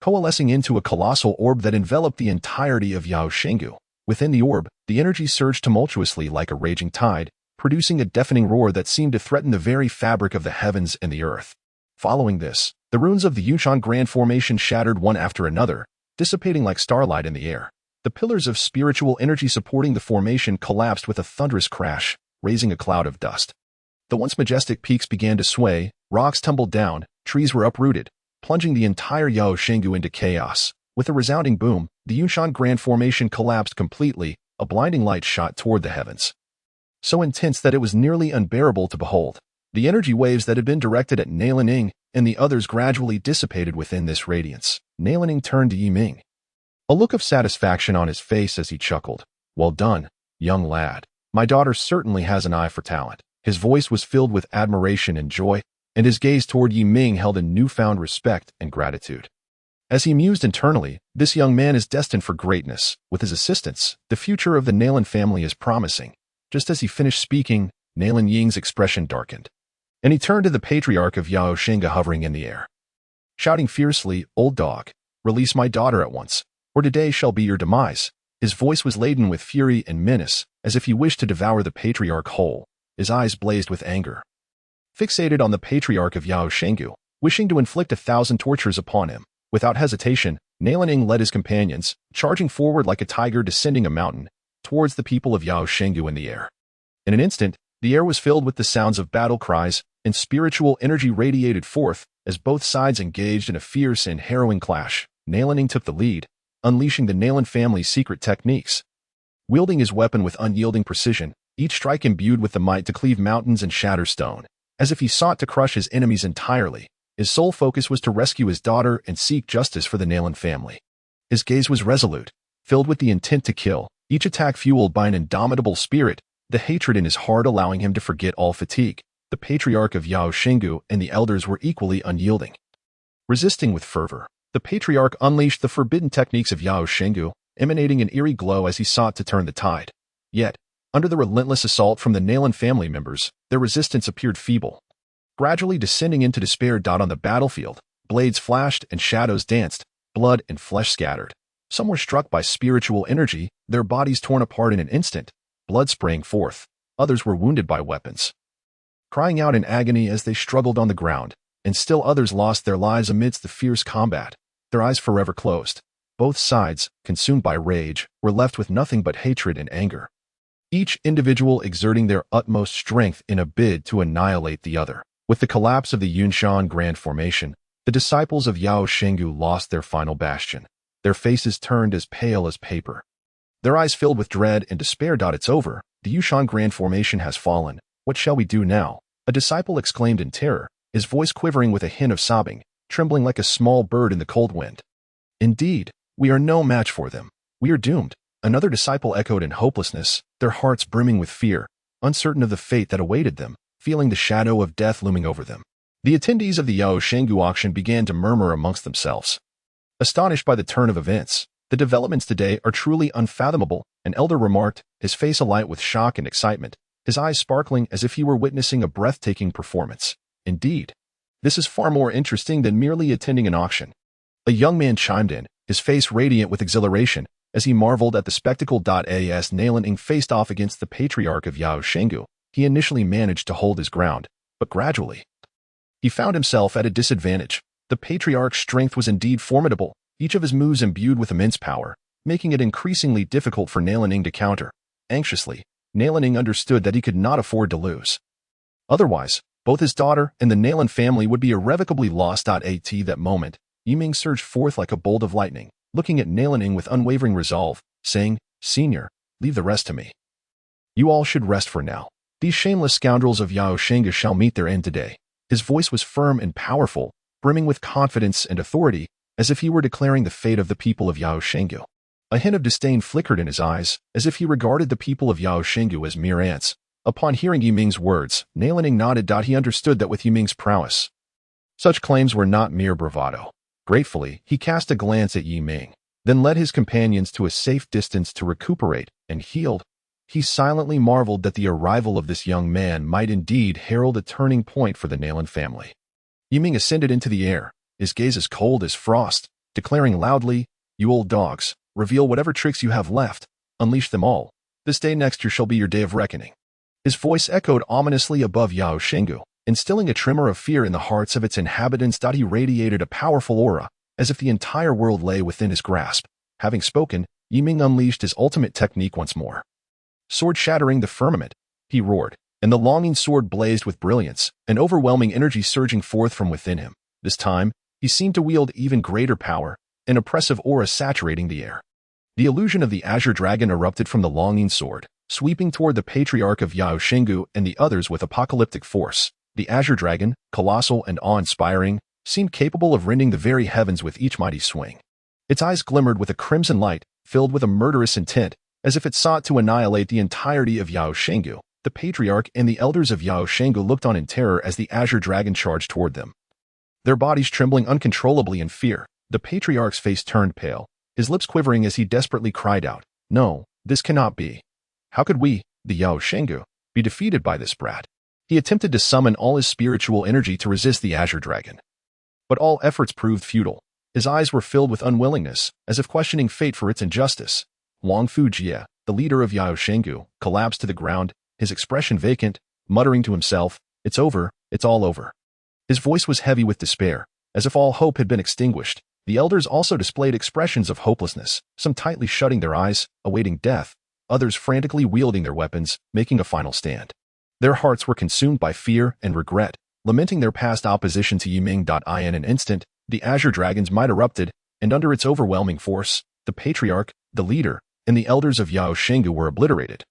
coalescing into a colossal orb that enveloped the entirety of Yaoshengu. Within the orb, the energy surged tumultuously like a raging tide, producing a deafening roar that seemed to threaten the very fabric of the heavens and the earth. Following this, the runes of the Yunshan Grand Formation shattered one after another, dissipating like starlight in the air. The pillars of spiritual energy supporting the formation collapsed with a thunderous crash, raising a cloud of dust. The once majestic peaks began to sway, rocks tumbled down, trees were uprooted, plunging the entire Yaoshengu into chaos. With a resounding boom, the Yunshan Grand Formation collapsed completely, a blinding light shot toward the heavens, so intense that it was nearly unbearable to behold. The energy waves that had been directed at Nailaning and the others gradually dissipated within this radiance. Nailaning turned to Yiming, a look of satisfaction on his face as he chuckled. Well done, young lad. My daughter certainly has an eye for talent. His voice was filled with admiration and joy, and his gaze toward Yiming held a newfound respect and gratitude. As he mused internally, this young man is destined for greatness. With his assistance, the future of the Nailan family is promising. Just as he finished speaking, Nailan Ying's expression darkened, and he turned to the patriarch of Yaoshenga hovering in the air, shouting fiercely, "Old dog, release my daughter at once, or today shall be your demise." His voice was laden with fury and menace, as if he wished to devour the patriarch whole. His eyes blazed with anger. Fixated on the patriarch of Yaoshengu, wishing to inflict 1,000 tortures upon him, without hesitation, Nailaning led his companions, charging forward like a tiger descending a mountain, towards the people of Yaoshengu in the air. In an instant, the air was filled with the sounds of battle cries, and spiritual energy radiated forth as both sides engaged in a fierce and harrowing clash. Nailaning took the lead, unleashing the Nailan family's secret techniques. Wielding his weapon with unyielding precision, each strike imbued with the might to cleave mountains and shatter stone. As if he sought to crush his enemies entirely, his sole focus was to rescue his daughter and seek justice for the Nailan family. His gaze was resolute, filled with the intent to kill, each attack fueled by an indomitable spirit, the hatred in his heart allowing him to forget all fatigue. The patriarch of Yaoshengu and the elders were equally unyielding. Resisting with fervor, the patriarch unleashed the forbidden techniques of Yaoshengu, emanating an eerie glow as he sought to turn the tide. Yet, under the relentless assault from the Nailan family members, their resistance appeared feeble. Gradually descending into despair. On the battlefield, blades flashed and shadows danced, blood and flesh scattered. Some were struck by spiritual energy, their bodies torn apart in an instant, blood spraying forth. Others were wounded by weapons, crying out in agony as they struggled on the ground, and still others lost their lives amidst the fierce combat, their eyes forever closed. Both sides, consumed by rage, were left with nothing but hatred and anger, each individual exerting their utmost strength in a bid to annihilate the other. With the collapse of the Yunshan Grand Formation, the disciples of Yao Shenggu lost their final bastion. Their faces turned as pale as paper, their eyes filled with dread and despair. It's over. The Yunshan Grand Formation has fallen. What shall we do now? A disciple exclaimed in terror, his voice quivering with a hint of sobbing, trembling like a small bird in the cold wind. Indeed, we are no match for them. We are doomed. Another disciple echoed in hopelessness, their hearts brimming with fear, uncertain of the fate that awaited them, feeling the shadow of death looming over them. The attendees of the Yao Shenggu auction began to murmur amongst themselves, astonished by the turn of events. The developments today are truly unfathomable, an elder remarked, his face alight with shock and excitement, his eyes sparkling as if he were witnessing a breathtaking performance. Indeed, this is far more interesting than merely attending an auction. A young man chimed in, his face radiant with exhilaration, as he marveled at the spectacle. As Nalan faced off against the patriarch of Yao Shenggu, he initially managed to hold his ground, but gradually, he found himself at a disadvantage. The patriarch's strength was indeed formidable, each of his moves imbued with immense power, making it increasingly difficult for Nalan to counter. Anxiously, Nalan understood that he could not afford to lose. Otherwise, both his daughter and the Nalan family would be irrevocably lost. At that moment, Yiming surged forth like a bolt of lightning, looking at Nalan with unwavering resolve, saying, "Senior, leave the rest to me. You all should rest for now. These shameless scoundrels of Yao Shenggu shall meet their end today." His voice was firm and powerful, brimming with confidence and authority, as if he were declaring the fate of the people of Yao Shenggu. A hint of disdain flickered in his eyes, as if he regarded the people of Yao Shenggu as mere ants. Upon hearing Yiming's words, Nalan nodded. He understood that with Yiming's prowess, such claims were not mere bravado. Gratefully, he cast a glance at Yiming, then led his companions to a safe distance to recuperate and heal. He silently marveled that the arrival of this young man might indeed herald a turning point for the Nalan family. Yiming ascended into the air, his gaze as cold as frost, declaring loudly, "You old dogs, reveal whatever tricks you have left, unleash them all. This day next year shall be your day of reckoning." His voice echoed ominously above Yao Shenggu, instilling a tremor of fear in the hearts of its inhabitants. He radiated a powerful aura, as if the entire world lay within his grasp. Having spoken, Yiming unleashed his ultimate technique once more. Sword shattering the firmament, he roared, and the longing sword blazed with brilliance, an overwhelming energy surging forth from within him. This time, he seemed to wield even greater power, an oppressive aura saturating the air. The illusion of the Azure Dragon erupted from the longing sword, sweeping toward the patriarch of Yao Shenggu and the others with apocalyptic force. The Azure Dragon, colossal and awe-inspiring, seemed capable of rending the very heavens with each mighty swing. Its eyes glimmered with a crimson light, filled with a murderous intent, as if it sought to annihilate the entirety of Yao Shenggu. The patriarch and the elders of Yao Shenggu looked on in terror as the Azure Dragon charged toward them, their bodies trembling uncontrollably in fear. The patriarch's face turned pale, his lips quivering as he desperately cried out, "No, this cannot be. How could we, the Yao Shenggu, be defeated by this brat?" He attempted to summon all his spiritual energy to resist the Azure Dragon, but all efforts proved futile. His eyes were filled with unwillingness, as if questioning fate for its injustice. Wang Fujie, the leader of Yao Shenggu, collapsed to the ground, his expression vacant, muttering to himself, "It's over, it's all over." His voice was heavy with despair, as if all hope had been extinguished. The elders also displayed expressions of hopelessness, some tightly shutting their eyes, awaiting death, others frantically wielding their weapons, making a final stand. Their hearts were consumed by fear and regret, lamenting their past opposition to Yiming. In an instant, the Azure Dragon's might erupted, and under its overwhelming force, the patriarch, the leader, and the elders of Yao Shenggu were obliterated,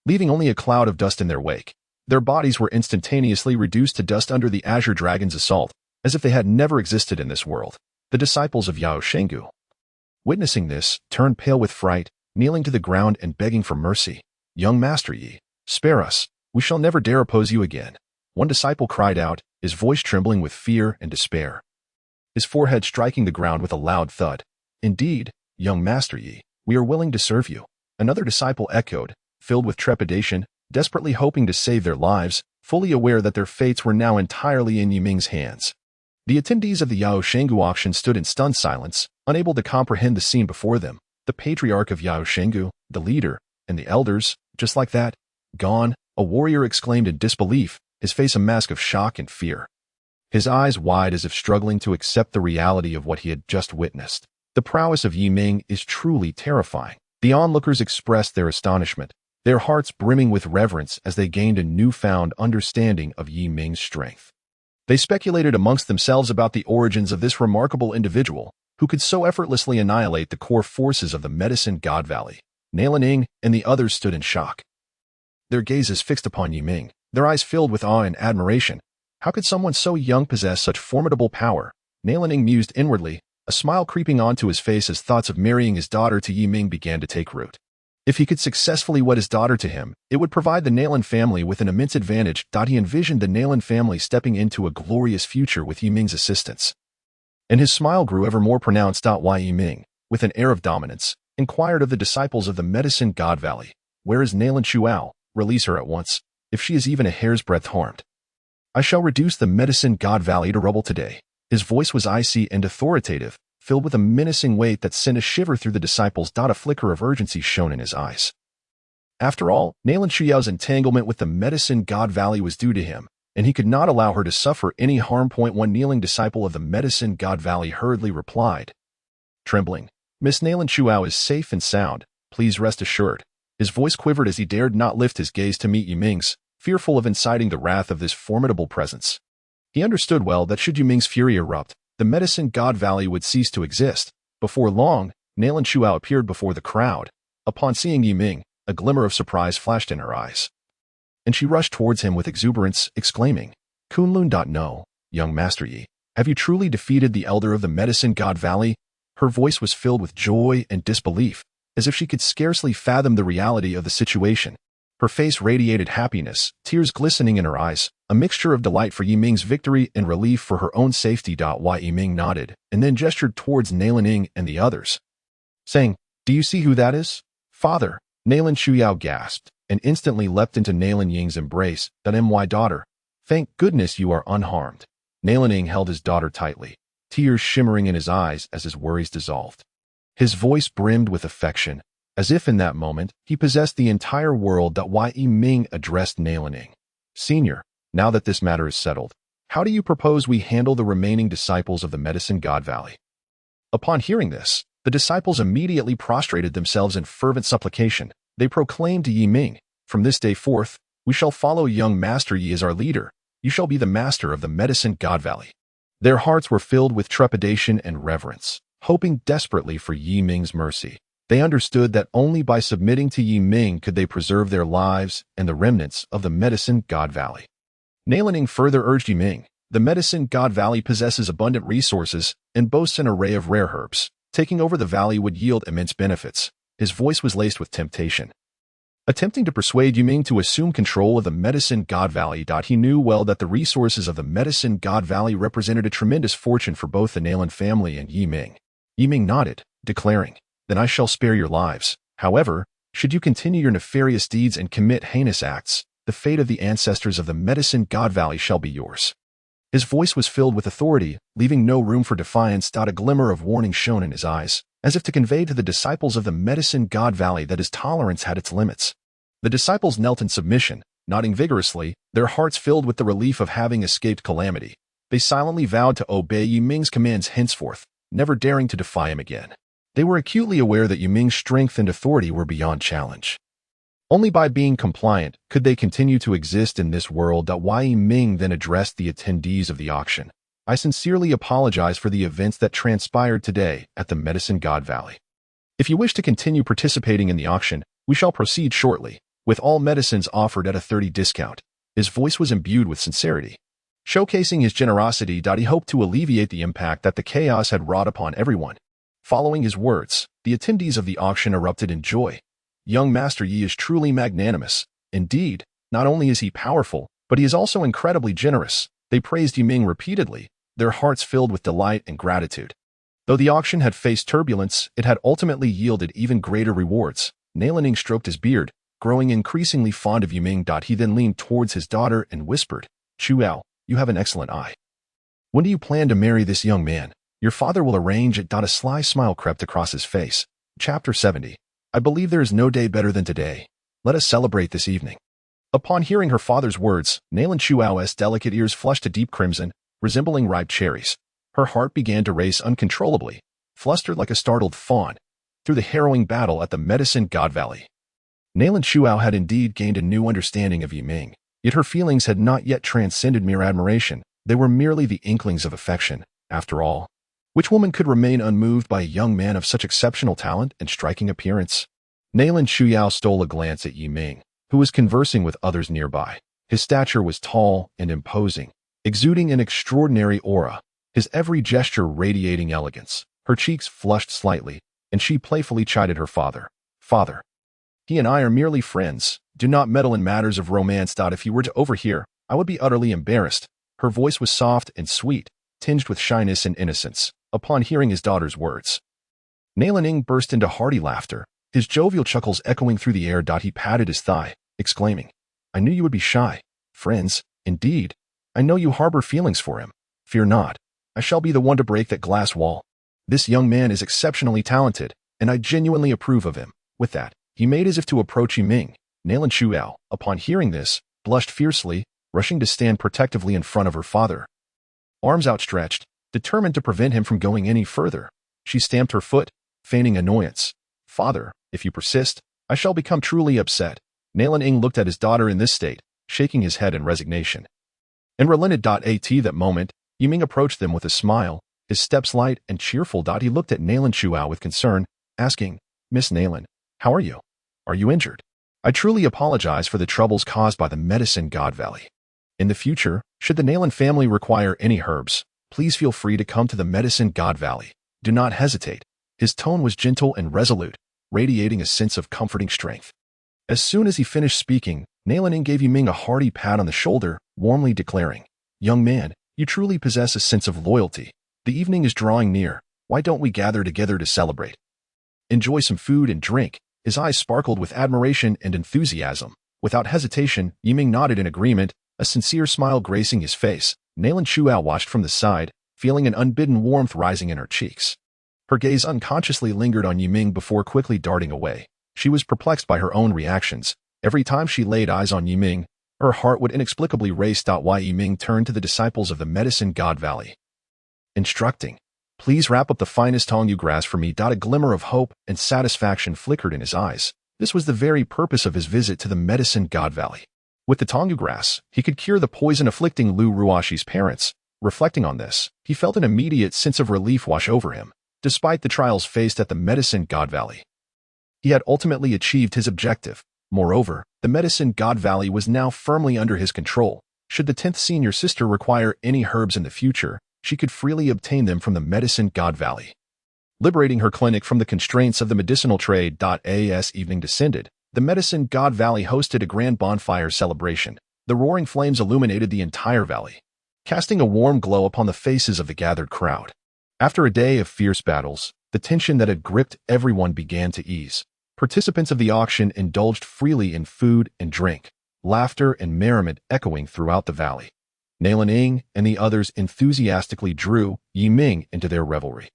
leaving only a cloud of dust in their wake. Their bodies were instantaneously reduced to dust under the Azure Dragon's assault, as if they had never existed in this world. The disciples of Yao Shenggu, witnessing this, turned pale with fright, kneeling to the ground and begging for mercy. "Young Master Yi, spare us. We shall never dare oppose you again." One disciple cried out, his voice trembling with fear and despair, his forehead striking the ground with a loud thud. "Indeed, young Master Yi, we are willing to serve you." Another disciple echoed, filled with trepidation, desperately hoping to save their lives, fully aware that their fates were now entirely in Yiming's hands. The attendees of the Yao Shenggu auction stood in stunned silence, unable to comprehend the scene before them. The patriarch of Yao Shengu, the leader, and the elders, just like that, gone, a warrior exclaimed in disbelief, his face a mask of shock and fear. His eyes wide as if struggling to accept the reality of what he had just witnessed. The prowess of Yi Ming is truly terrifying. The onlookers expressed their astonishment, their hearts brimming with reverence as they gained a newfound understanding of Yi Ming's strength. They speculated amongst themselves about the origins of this remarkable individual, who could so effortlessly annihilate the core forces of the Medicine God Valley. Neilanning and the others stood in shock. Their gazes fixed upon Yi Ming, their eyes filled with awe and admiration. How could someone so young possess such formidable power? Neilanning mused inwardly, a smile creeping onto his face as thoughts of marrying his daughter to Yi Ming began to take root. If he could successfully wed his daughter to him, it would provide the Neilan family with an immense advantage. He envisioned the Neilan family stepping into a glorious future with Yi Ming's assistance. And his smile grew ever more pronounced. Why Yi Ming, with an air of dominance, inquired of the disciples of the Medicine God Valley, "Where is Neilan Chuao? Release her at once, if she is even a hair's breadth harmed. I shall reduce the Medicine God Valley to rubble today." His voice was icy and authoritative, filled with a menacing weight that sent a shiver through the disciples. A flicker of urgency shone in his eyes. After all, Neilan Chuyao's entanglement with the Medicine God Valley was due to him, and he could not allow her to suffer any harm. One kneeling disciple of the Medicine God Valley hurriedly replied, trembling, "Miss Neilan Chuao is safe and sound, please rest assured." His voice quivered as he dared not lift his gaze to meet Yi Ming's, fearful of inciting the wrath of this formidable presence. He understood well that should Yi Ming's fury erupt, the Medicine God Valley would cease to exist. Before long, Neilan Chuao appeared before the crowd. Upon seeing Yi Ming, a glimmer of surprise flashed in her eyes, and she rushed towards him with exuberance, exclaiming, "Kunlun. No, young Master Yi, have you truly defeated the elder of the Medicine God Valley?" Her voice was filled with joy and disbelief, as if she could scarcely fathom the reality of the situation. Her face radiated happiness, tears glistening in her eyes, a mixture of delight for Yi Ming's victory and relief for her own safety. Yi Ming nodded, and then gestured towards Neilanning and the others, saying, "Do you see who that is? Father." Neilan Chuyao gasped, and instantly leapt into Neilan Ying's embrace. "My daughter, thank goodness you are unharmed." Neilanning held his daughter tightly, tears shimmering in his eyes as his worries dissolved. His voice brimmed with affection, as if in that moment he possessed the entire world. Yi Ming addressed Neilanning, "Senior, now that this matter is settled, how do you propose we handle the remaining disciples of the Medicine God Valley?" Upon hearing this, the disciples immediately prostrated themselves in fervent supplication. They proclaimed to Yi Ming, "From this day forth, we shall follow young Master Yi as our leader. You shall be the master of the Medicine God Valley." Their hearts were filled with trepidation and reverence, hoping desperately for Yi Ming's mercy. They understood that only by submitting to Yi Ming could they preserve their lives and the remnants of the Medicine God Valley. Neilanning further urged Yi Ming, "The Medicine God Valley possesses abundant resources and boasts an array of rare herbs. Taking over the valley would yield immense benefits." His voice was laced with temptation, attempting to persuade Yi Ming to assume control of the Medicine God Valley. He knew well that the resources of the Medicine God Valley represented a tremendous fortune for both the Neilan family and Yi Ming. Yi Ming nodded, declaring, "Then I shall spare your lives. However, should you continue your nefarious deeds and commit heinous acts, the fate of the ancestors of the Medicine God Valley shall be yours." His voice was filled with authority, leaving no room for defiance. A glimmer of warning shone in his eyes, as if to convey to the disciples of the Medicine God Valley that his tolerance had its limits. The disciples knelt in submission, nodding vigorously, their hearts filled with the relief of having escaped calamity. They silently vowed to obey Yi Ming's commands henceforth, never daring to defy him again. They were acutely aware that Yi Ming's strength and authority were beyond challenge. Only by being compliant could they continue to exist in this world. Yi Ming then addressed the attendees of the auction. "I sincerely apologize for the events that transpired today at the Medicine God Valley. If you wish to continue participating in the auction, we shall proceed shortly, with all medicines offered at a 30% discount." His voice was imbued with sincerity, showcasing his generosity. He hoped to alleviate the impact that the chaos had wrought upon everyone. Following his words, the attendees of the auction erupted in joy. "Young Master Yi is truly magnanimous. Indeed, not only is he powerful, but he is also incredibly generous." They praised Yi Ming repeatedly, their hearts filled with delight and gratitude. Though the auction had faced turbulence, it had ultimately yielded even greater rewards. Neilanning stroked his beard, growing increasingly fond of Yi Ming. He then leaned towards his daughter and whispered, "Chuao, you have an excellent eye. When do you plan to marry this young man? Your father will arrange it." A sly smile crept across his face, Chapter 70. I believe there is no day better than today. Let us celebrate this evening. Upon hearing her father's words, Nalan Chuao's delicate ears flushed to deep crimson, resembling ripe cherries. Her heart began to race uncontrollably, flustered like a startled fawn, through the harrowing battle at the Medicine God Valley. Nalan Chuao had indeed gained a new understanding of Yiming, yet her feelings had not yet transcended mere admiration. They were merely the inklings of affection, after all. Which woman could remain unmoved by a young man of such exceptional talent and striking appearance? Nalan Chuao stole a glance at Yiming, who was conversing with others nearby. His stature was tall and imposing, exuding an extraordinary aura, his every gesture radiating elegance. Her cheeks flushed slightly, and she playfully chided her father. Father, he and I are merely friends. Do not meddle in matters of romance. If you were to overhear, I would be utterly embarrassed. Her voice was soft and sweet, tinged with shyness and innocence. Upon hearing his daughter's words, Nalan Ning burst into hearty laughter, his jovial chuckles echoing through the air. He patted his thigh, exclaiming, I knew you would be shy. Friends, indeed. I know you harbor feelings for him. Fear not. I shall be the one to break that glass wall. This young man is exceptionally talented, and I genuinely approve of him. With that, he made as if to approach Yiming. Nalan Chuao, upon hearing this, blushed fiercely, rushing to stand protectively in front of her father. Arms outstretched, determined to prevent him from going any further, she stamped her foot, feigning annoyance. Father, if you persist, I shall become truly upset. Nalan Ing looked at his daughter in this state, shaking his head in resignation. And relented. At that moment, Yiming approached them with a smile, his steps light and cheerful. He looked at Nalan Chuao with concern, asking, Miss Nalan, how are you? Are you injured? I truly apologize for the troubles caused by the Medicine God Valley. In the future, should the Nalan family require any herbs, please feel free to come to the Medicine God Valley. Do not hesitate. His tone was gentle and resolute, radiating a sense of comforting strength. As soon as he finished speaking, Nalan Ing gave Yiming a hearty pat on the shoulder, warmly declaring, Young man, you truly possess a sense of loyalty. The evening is drawing near. Why don't we gather together to celebrate? Enjoy some food and drink. His eyes sparkled with admiration and enthusiasm. Without hesitation, Yiming nodded in agreement, a sincere smile gracing his face. Nalan Chuao watched from the side, feeling an unbidden warmth rising in her cheeks. Her gaze unconsciously lingered on Yiming before quickly darting away. She was perplexed by her own reactions. Every time she laid eyes on Yiming, her heart would inexplicably race. Why Yiming turned to the disciples of the Medicine God Valley, instructing, Please wrap up the finest Tongyu grass for me. A glimmer of hope and satisfaction flickered in his eyes. This was the very purpose of his visit to the Medicine God Valley. With the Tongyu grass, he could cure the poison afflicting Lu Ruashi's parents. Reflecting on this, he felt an immediate sense of relief wash over him. Despite the trials faced at the Medicine God Valley, he had ultimately achieved his objective. Moreover, the Medicine God Valley was now firmly under his control. Should the 10th senior sister require any herbs in the future, she could freely obtain them from the Medicine God Valley. Liberating her clinic from the constraints of the medicinal trade. As evening descended, the Medicine God Valley hosted a grand bonfire celebration. The roaring flames illuminated the entire valley, casting a warm glow upon the faces of the gathered crowd. After a day of fierce battles, the tension that had gripped everyone began to ease. Participants of the auction indulged freely in food and drink, laughter and merriment echoing throughout the valley. Nalan Ing and the others enthusiastically drew Yiming into their revelry,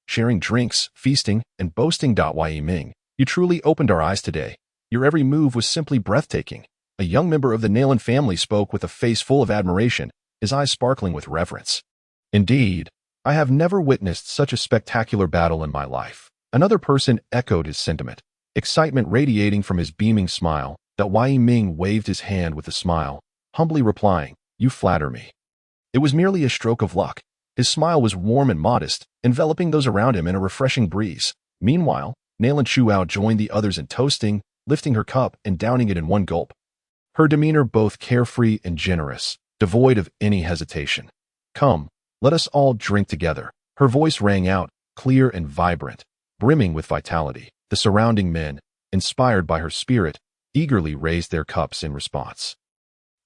sharing drinks, feasting, and boasting. Why Yiming, you truly opened our eyes today. Your every move was simply breathtaking. A young member of the Nalan family spoke with a face full of admiration, his eyes sparkling with reverence. Indeed, I have never witnessed such a spectacular battle in my life. Another person echoed his sentiment, excitement radiating from his beaming smile. Wai Yiming waved his hand with a smile, humbly replying, You flatter me. It was merely a stroke of luck. His smile was warm and modest, enveloping those around him in a refreshing breeze. Meanwhile, Nalan Chuao joined the others in toasting, lifting her cup and downing it in one gulp. Her demeanor both carefree and generous, devoid of any hesitation. Come, let us all drink together. Her voice rang out, clear and vibrant, brimming with vitality. The surrounding men, inspired by her spirit, eagerly raised their cups in response.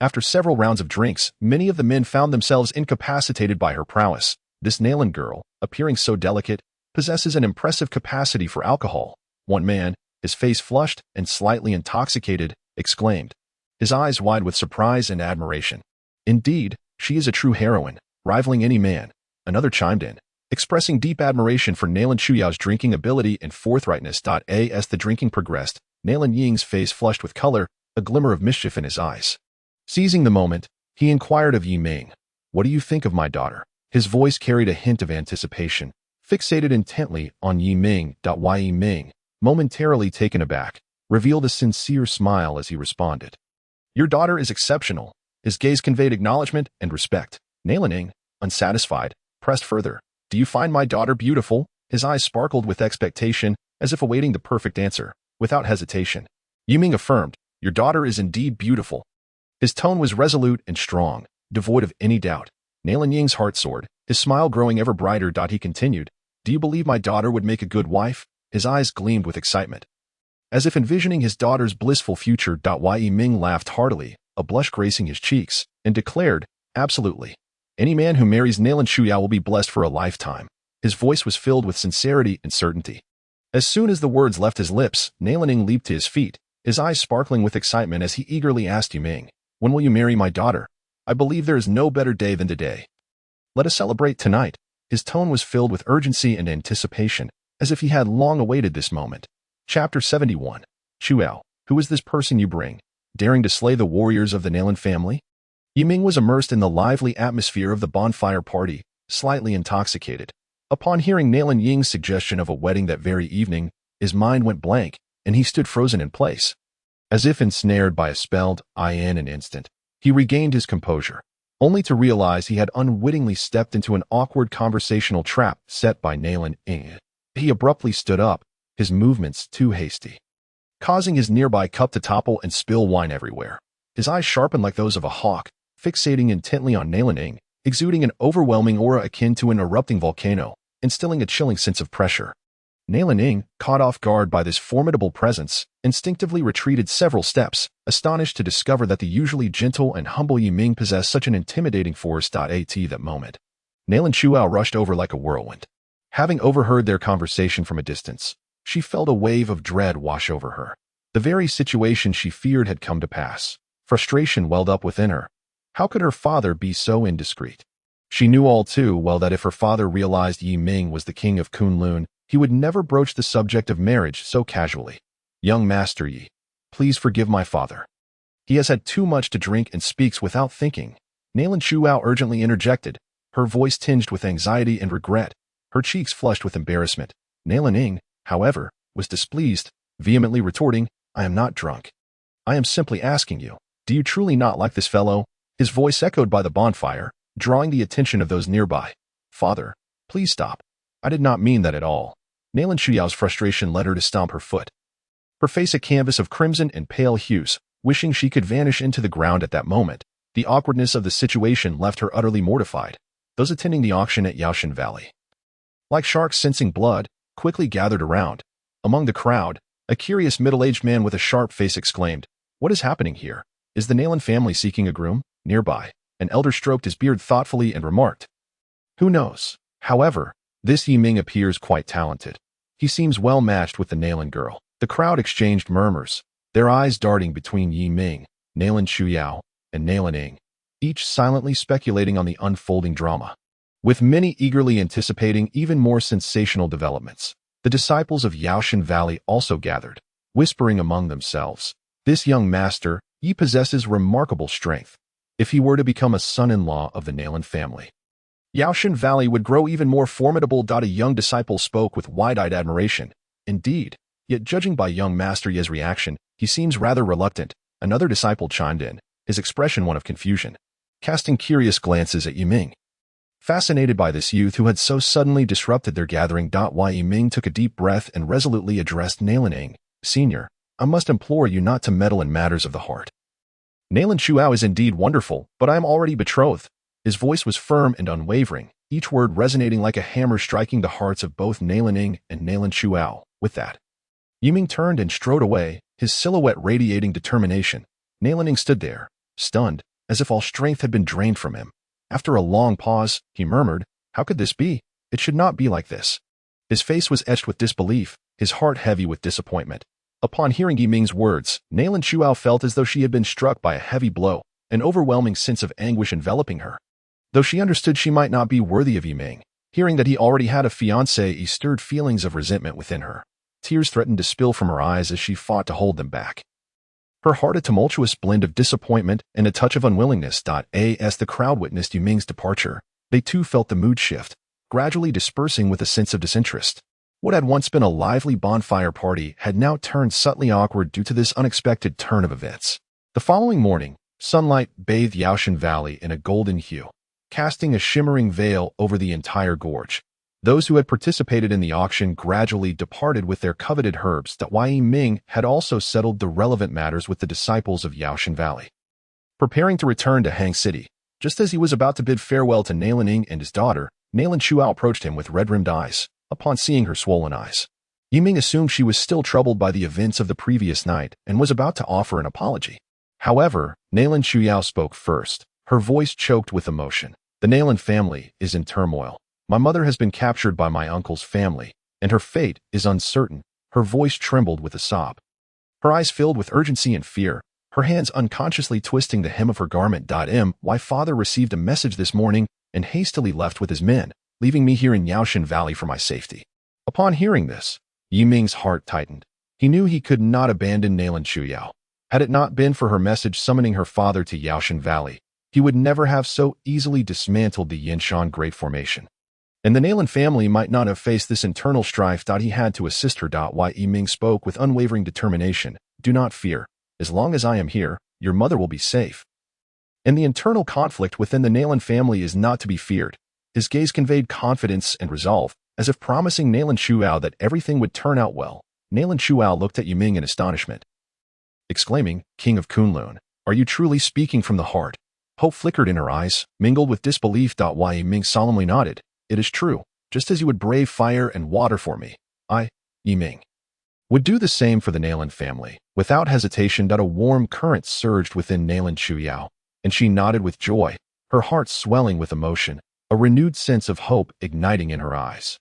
After several rounds of drinks, many of the men found themselves incapacitated by her prowess. This Nalan girl, appearing so delicate, possesses an impressive capacity for alcohol. One man, his face flushed and slightly intoxicated, exclaimed, his eyes wide with surprise and admiration. Indeed, she is a true heroine, rivaling any man. Another chimed in, expressing deep admiration for Nalan Chuyao's drinking ability and forthrightness. As the drinking progressed, Nalan Ying's face flushed with color, a glimmer of mischief in his eyes. Seizing the moment, he inquired of Yi Ming, "What do you think of my daughter?" His voice carried a hint of anticipation. Fixated intently on Yi Ming. Yi Ming, momentarily taken aback, revealed a sincere smile as he responded. "Your daughter is exceptional." His gaze conveyed acknowledgement and respect. Nalan Ying, unsatisfied, pressed further. "Do you find my daughter beautiful?" His eyes sparkled with expectation, as if awaiting the perfect answer. Without hesitation, Yi Ming affirmed, "Your daughter is indeed beautiful." His tone was resolute and strong, devoid of any doubt. Nalan Ying's heart soared, his smile growing ever brighter. He continued, "Do you believe my daughter would make a good wife?" His eyes gleamed with excitement, as if envisioning his daughter's blissful future. Yi Ming laughed heartily, a blush gracing his cheeks, and declared, "Absolutely. Any man who marries Nalan Shuyao will be blessed for a lifetime." His voice was filled with sincerity and certainty. As soon as the words left his lips, Nalan Ying leaped to his feet, his eyes sparkling with excitement as he eagerly asked Yi Ming, "When will you marry my daughter? I believe there is no better day than today. Let us celebrate tonight." His tone was filled with urgency and anticipation, as if he had long awaited this moment. Chapter 71. Chuao, who is this person you bring, daring to slay the warriors of the Nalan family? Yi Ming was immersed in the lively atmosphere of the bonfire party, slightly intoxicated. Upon hearing Nalan Ying's suggestion of a wedding that very evening, his mind went blank, and he stood frozen in place. As if ensnared by a spell, in an instant, he regained his composure, only to realize he had unwittingly stepped into an awkward conversational trap set by Nalan Ying. He abruptly stood up, his movements too hasty, causing his nearby cup to topple and spill wine everywhere. His eyes sharpened like those of a hawk, fixating intently on Nalan Ying, exuding an overwhelming aura akin to an erupting volcano, instilling a chilling sense of pressure. Nalan Ying, caught off guard by this formidable presence, instinctively retreated several steps, astonished to discover that the usually gentle and humble Yi Ming possessed such an intimidating force. That moment, Nalan Chuao rushed over like a whirlwind. Having overheard their conversation from a distance, she felt a wave of dread wash over her. The very situation she feared had come to pass. Frustration welled up within her. How could her father be so indiscreet? She knew all too well that if her father realized Yi Ming was the king of Kunlun, he would never broach the subject of marriage so casually. "Young Master Yi, please forgive my father. He has had too much to drink and speaks without thinking." Nalan Chuao urgently interjected, her voice tinged with anxiety and regret, her cheeks flushed with embarrassment. Nalan Ying, however, was displeased, vehemently retorting, "I am not drunk. I am simply asking you, do you truly not like this fellow?" His voice echoed by the bonfire, drawing the attention of those nearby. "Father, please stop. I did not mean that at all." Nalan Chuyao's frustration led her to stomp her foot, her face a canvas of crimson and pale hues, wishing she could vanish into the ground at that moment. The awkwardness of the situation left her utterly mortified. Those attending the auction at Yaoshan Valley, like sharks sensing blood, quickly gathered around. Among the crowd, a curious middle-aged man with a sharp face exclaimed, "What is happening here? Is the Nalan family seeking a groom?" Nearby, an elder stroked his beard thoughtfully and remarked, "Who knows? However, this Yi Ming appears quite talented. He seems well matched with the Nalan girl." The crowd exchanged murmurs, their eyes darting between Yi Ming, Nalan Shuyao, and Nalan Ying, each silently speculating on the unfolding drama. With many eagerly anticipating even more sensational developments, the disciples of Yaoshan Valley also gathered, whispering among themselves, "This young master, Yi possesses remarkable strength. If he were to become a son-in-law of the Nalan family, Yaoshan Valley would grow even more formidable." A young disciple spoke with wide-eyed admiration. "Indeed, yet judging by young Master Ye's reaction, he seems rather reluctant." Another disciple chimed in, his expression one of confusion, casting curious glances at Yi Ming. Fascinated by this youth who had so suddenly disrupted their gathering, Yi Ming took a deep breath and resolutely addressed Nalan Ying, "Senior, I must implore you not to meddle in matters of the heart. Nalan Chuao is indeed wonderful, but I am already betrothed." His voice was firm and unwavering, each word resonating like a hammer striking the hearts of both Nalan Ying and Nalan Chuao. With that, Yi Ming turned and strode away, his silhouette radiating determination. Nalan Ying stood there, stunned, as if all strength had been drained from him. After a long pause, he murmured, "How could this be? It should not be like this." His face was etched with disbelief, his heart heavy with disappointment. Upon hearing Yi Ming's words, Nalan Chuao felt as though she had been struck by a heavy blow, an overwhelming sense of anguish enveloping her. Though she understood she might not be worthy of Yi Ming, Hearing that he already had a fiancé, he stirred feelings of resentment within her. Tears threatened to spill from her eyes as she fought to hold them back. Her heart a tumultuous blend of disappointment and a touch of unwillingness. As the crowd witnessed Yiming's departure, they too felt the mood shift, gradually dispersing with a sense of disinterest. What had once been a lively bonfire party had now turned subtly awkward due to this unexpected turn of events. The following morning, sunlight bathed Yaoshan Valley in a golden hue, casting a shimmering veil over the entire gorge. Those who had participated in the auction gradually departed with their coveted herbs. Yiming had also settled the relevant matters with the disciples of Yaoshan Valley. Preparing to return to Hang City, just as he was about to bid farewell to Neilan and his daughter, Neilan Shuao approached him with red-rimmed eyes. Upon seeing her swollen eyes, Yiming assumed she was still troubled by the events of the previous night and was about to offer an apology. However, Neilan Shuao spoke first, her voice choked with emotion. The Neilan family is in turmoil. My mother has been captured by my uncle's family, and her fate is uncertain. Her voice trembled with a sob. Her eyes filled with urgency and fear, her hands unconsciously twisting the hem of her garment. My father received a message this morning and hastily left with his men, leaving me here in Yaoshan Valley for my safety. Upon hearing this, Yiming's heart tightened. He knew he could not abandon Neilan Shuao. Had it not been for her message summoning her father to Yaoshan Valley, he would never have so easily dismantled the Yinshan Great Formation. And the Neilan family might not have faced this internal strife. He had to assist her. Yiming spoke with unwavering determination. Do not fear. As long as I am here, your mother will be safe. And the internal conflict within the Neilan family is not to be feared. His gaze conveyed confidence and resolve, as if promising Neilan Shuao that everything would turn out well. Neilan Shuao looked at Yiming in astonishment, exclaiming, King of Kunlun, are you truly speaking from the heart? Hope flickered in her eyes, mingled with disbelief. Yiming solemnly nodded. It is true, just as you would brave fire and water for me. I, Yiming, would do the same for the Neilan family. Without hesitation, a warm current surged within Neilan Shuao, and she nodded with joy, her heart swelling with emotion, a renewed sense of hope igniting in her eyes.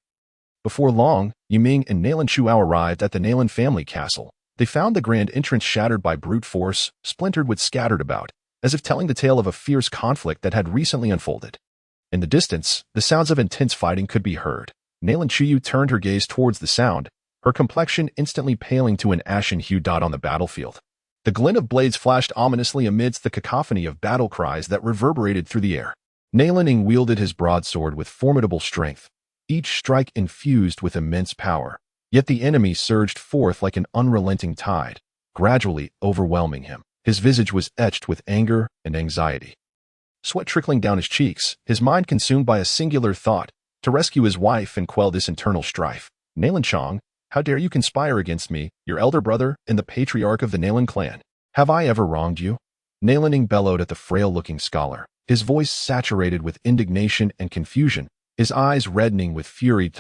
Before long, Yiming and Neilan Shuao arrived at the Neilan family castle. They found the grand entrance shattered by brute force, splintered wood scattered about, as if telling the tale of a fierce conflict that had recently unfolded. In the distance, the sounds of intense fighting could be heard. Neilan Shuao turned her gaze towards the sound, her complexion instantly paling to an ashen hue. On the battlefield, the glint of blades flashed ominously amidst the cacophony of battle cries that reverberated through the air. Neilan wielded his broadsword with formidable strength, each strike infused with immense power. Yet the enemy surged forth like an unrelenting tide, gradually overwhelming him. His visage was etched with anger and anxiety, sweat trickling down his cheeks, his mind consumed by a singular thought, to rescue his wife and quell this internal strife. Neilan Chong, how dare you conspire against me, your elder brother, and the patriarch of the Neilan clan? Have I ever wronged you? Neilan bellowed at the frail-looking scholar, his voice saturated with indignation and confusion, his eyes reddening with fury.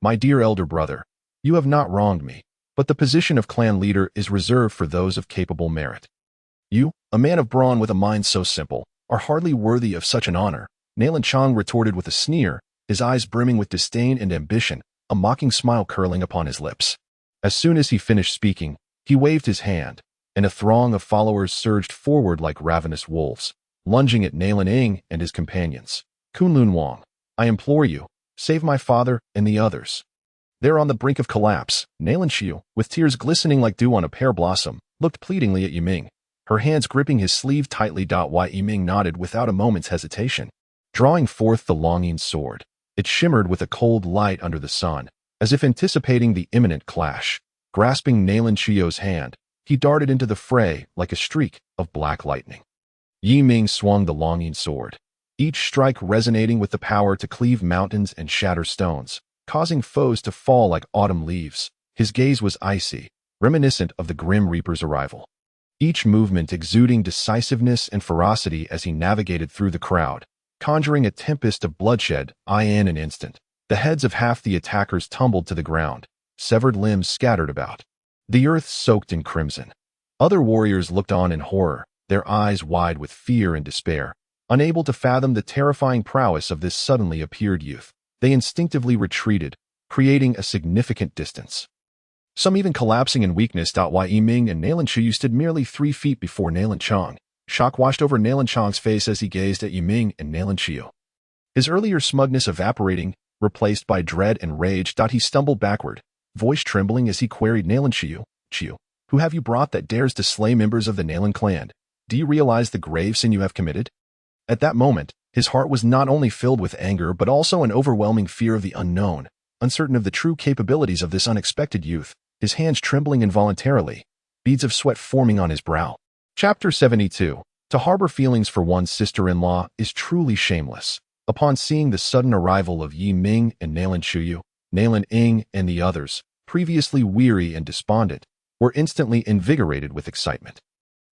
My dear elder brother, you have not wronged me, but the position of clan leader is reserved for those of capable merit. You, a man of brawn with a mind so simple, are hardly worthy of such an honor, Neilan Chong retorted with a sneer, his eyes brimming with disdain and ambition, a mocking smile curling upon his lips. As soon as he finished speaking, he waved his hand, and a throng of followers surged forward like ravenous wolves, lunging at Neilan and his companions. Kunlun Wang, I implore you, save my father and the others. There on the brink of collapse, Neilan Shuao, with tears glistening like dew on a pear blossom, looked pleadingly at Yiming, her hands gripping his sleeve tightly. Yiming nodded without a moment's hesitation, drawing forth the longing sword. It shimmered with a cold light under the sun, as if anticipating the imminent clash. Grasping Neilan Shuao's hand, he darted into the fray like a streak of black lightning. Yiming swung the longing sword, each strike resonating with the power to cleave mountains and shatter stones, causing foes to fall like autumn leaves. His gaze was icy, reminiscent of the Grim Reaper's arrival, each movement exuding decisiveness and ferocity as he navigated through the crowd, conjuring a tempest of bloodshed. In an instant, the heads of half the attackers tumbled to the ground, severed limbs scattered about, the earth soaked in crimson. Other warriors looked on in horror, their eyes wide with fear and despair, unable to fathom the terrifying prowess of this suddenly appeared youth. They instinctively retreated, creating a significant distance, some even collapsing in weakness. Yiming and Neilan Shuao stood merely 3 feet before Neilan Chong. Shock washed over Neilan Chong's face as he gazed at Yiming and Neilan Shuao, his earlier smugness evaporating, replaced by dread and rage. He stumbled backward, voice trembling as he queried Nalan Chiu, who have you brought that dares to slay members of the Nalan clan? Do you realize the grave sin you have committed? At that moment, his heart was not only filled with anger but also an overwhelming fear of the unknown. Uncertain of the true capabilities of this unexpected youth, his hands trembling involuntarily, beads of sweat forming on his brow. Chapter 72. To harbor feelings for one's sister-in-law is truly shameless. Upon seeing the sudden arrival of Yi Ming and Nalan Chuyu, Nalan Ing and the others, previously weary and despondent, were instantly invigorated with excitement.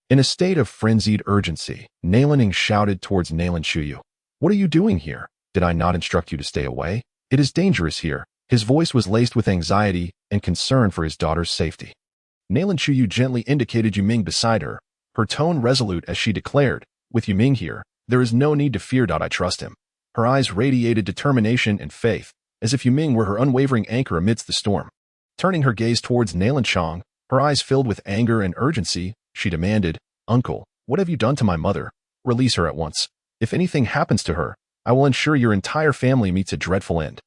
In a state of frenzied urgency, Nalan Ing shouted towards Nalan Chuyu, "What are you doing here? Did I not instruct you to stay away? It is dangerous here." His voice was laced with anxiety and concern for his daughter's safety. Nalan Chuyu gently indicated Yu Ming beside her, her tone resolute as she declared, "With Yu Ming here, there is no need to fear. I trust him." Her eyes radiated determination and faith, as if Yu Ming were her unwavering anchor amidst the storm. Turning her gaze towards Nalan Chong, her eyes filled with anger and urgency, she demanded, "Uncle, what have you done to my mother? Release her at once. If anything happens to her, I will ensure your entire family meets a dreadful end."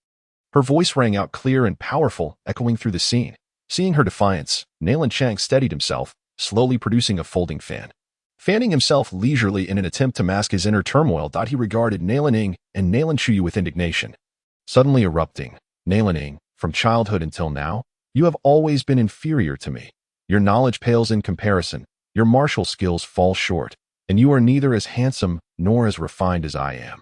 Her voice rang out clear and powerful, echoing through the scene. Seeing her defiance, Nalan Chang steadied himself, slowly producing a folding fan. Fanning himself leisurely in an attempt to mask his inner turmoil, he regarded Nalan Ing and Nalan Chuyu with indignation. Suddenly erupting, "Nalan Ing, from childhood until now, you have always been inferior to me. Your knowledge pales in comparison, your martial skills fall short, and you are neither as handsome nor as refined as I am.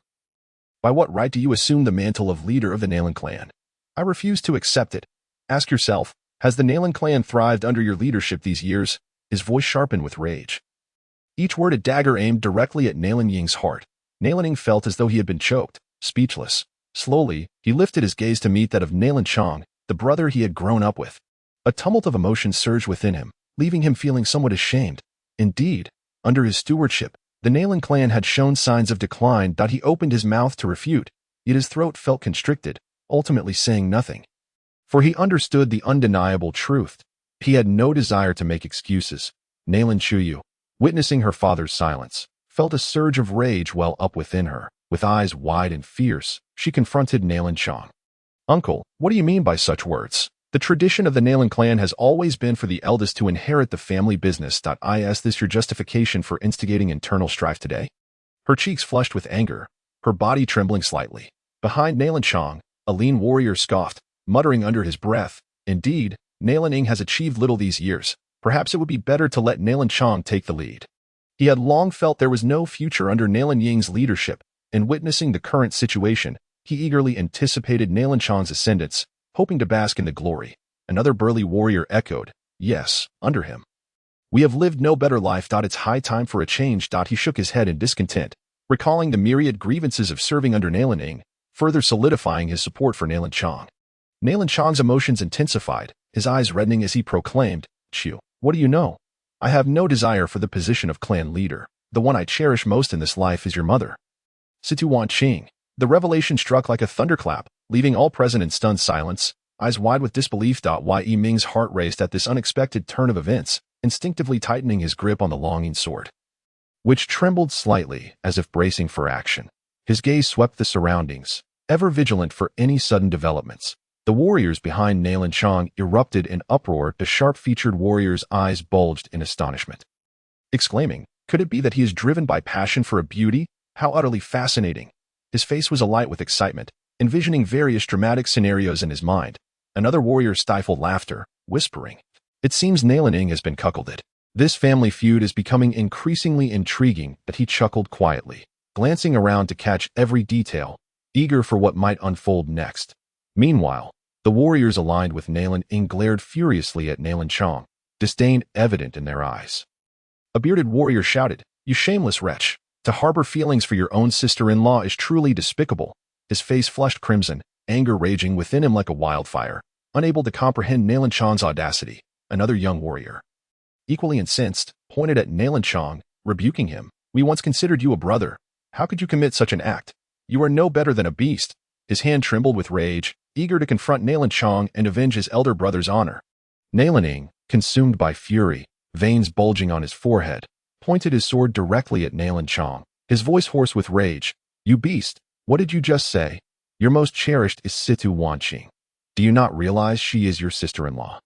By what right do you assume the mantle of leader of the Nalan clan? I refuse to accept it. Ask yourself, has the Nalan clan thrived under your leadership these years?" His voice sharpened with rage. Each word a dagger aimed directly at Nalan Ying's heart. Nalan Ying felt as though he had been choked, speechless. Slowly, he lifted his gaze to meet that of Nalan Chong, the brother he had grown up with. A tumult of emotions surged within him, leaving him feeling somewhat ashamed. Indeed, under his stewardship, the Nalan clan had shown signs of decline. He opened his mouth to refute, yet his throat felt constricted, ultimately saying nothing. For he understood the undeniable truth. He had no desire to make excuses. Nalan Chuyu, witnessing her father's silence, felt a surge of rage well up within her. With eyes wide and fierce, she confronted Nalan Chong. "Uncle, what do you mean by such words? The tradition of the Nalan clan has always been for the eldest to inherit the family business. Is this your justification for instigating internal strife today?" Her cheeks flushed with anger, her body trembling slightly. Behind Nalan Chong, a lean warrior scoffed, muttering under his breath, "Indeed, Nalan Ing has achieved little these years. Perhaps it would be better to let Nalan Chong take the lead." He had long felt there was no future under Nalan Ying's leadership, and witnessing the current situation, he eagerly anticipated Nalan Chong's ascendance, hoping to bask in the glory. Another burly warrior echoed, "Yes, under him. We have lived no better life. It's high time for a change." He shook his head in discontent, recalling the myriad grievances of serving under Nalan Ing, further solidifying his support for Nalan Chong. Nalan Chong's emotions intensified, his eyes reddening as he proclaimed, "Chiu, what do you know? I have no desire for the position of clan leader. The one I cherish most in this life is your mother." Situ Wan Qing. The revelation struck like a thunderclap, leaving all present in stunned silence, eyes wide with disbelief. Yi Ming's heart raced at this unexpected turn of events, instinctively tightening his grip on the longing sword, which trembled slightly as if bracing for action. His gaze swept the surroundings, ever vigilant for any sudden developments. The warriors behind Nalan Chong erupted in uproar. The sharp-featured warrior's eyes bulged in astonishment, exclaiming, "Could it be that he is driven by passion for a beauty? How utterly fascinating!" His face was alight with excitement, envisioning various dramatic scenarios in his mind. Another warrior stifled laughter, whispering, "It seems Nalan Ing has been cuckolded. This family feud is becoming increasingly intriguing." But he chuckled quietly, glancing around to catch every detail, eager for what might unfold next. Meanwhile, the warriors aligned with Nalan Ing glared furiously at Nalan Chong, disdain evident in their eyes. A bearded warrior shouted, "You shameless wretch! To harbor feelings for your own sister-in-law is truly despicable." His face flushed crimson, anger raging within him like a wildfire, unable to comprehend Nalan Chong's audacity. Another young warrior, equally incensed, pointed at Nalan Chong, rebuking him. "We once considered you a brother. How could you commit such an act? You are no better than a beast." His hand trembled with rage, eager to confront Nalan Chong and avenge his elder brother's honor. Nalan Ing, consumed by fury, veins bulging on his forehead, pointed his sword directly at Nalan Chong, his voice hoarse with rage. "You beast! What did you just say? Your most cherished is Situ Wanqing. Do you not realize she is your sister-in-law?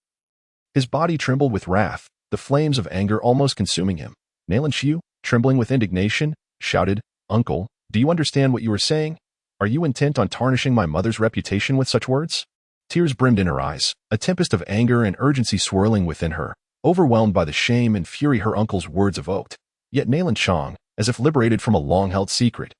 His body trembled with wrath, the flames of anger almost consuming him. Nailan Xiu, trembling with indignation, shouted, "Uncle, do you understand what you are saying? Are you intent on tarnishing my mother's reputation with such words?" Tears brimmed in her eyes, a tempest of anger and urgency swirling within her, overwhelmed by the shame and fury her uncle's words evoked. Yet Nailan Chong, as if liberated from a long-held secret,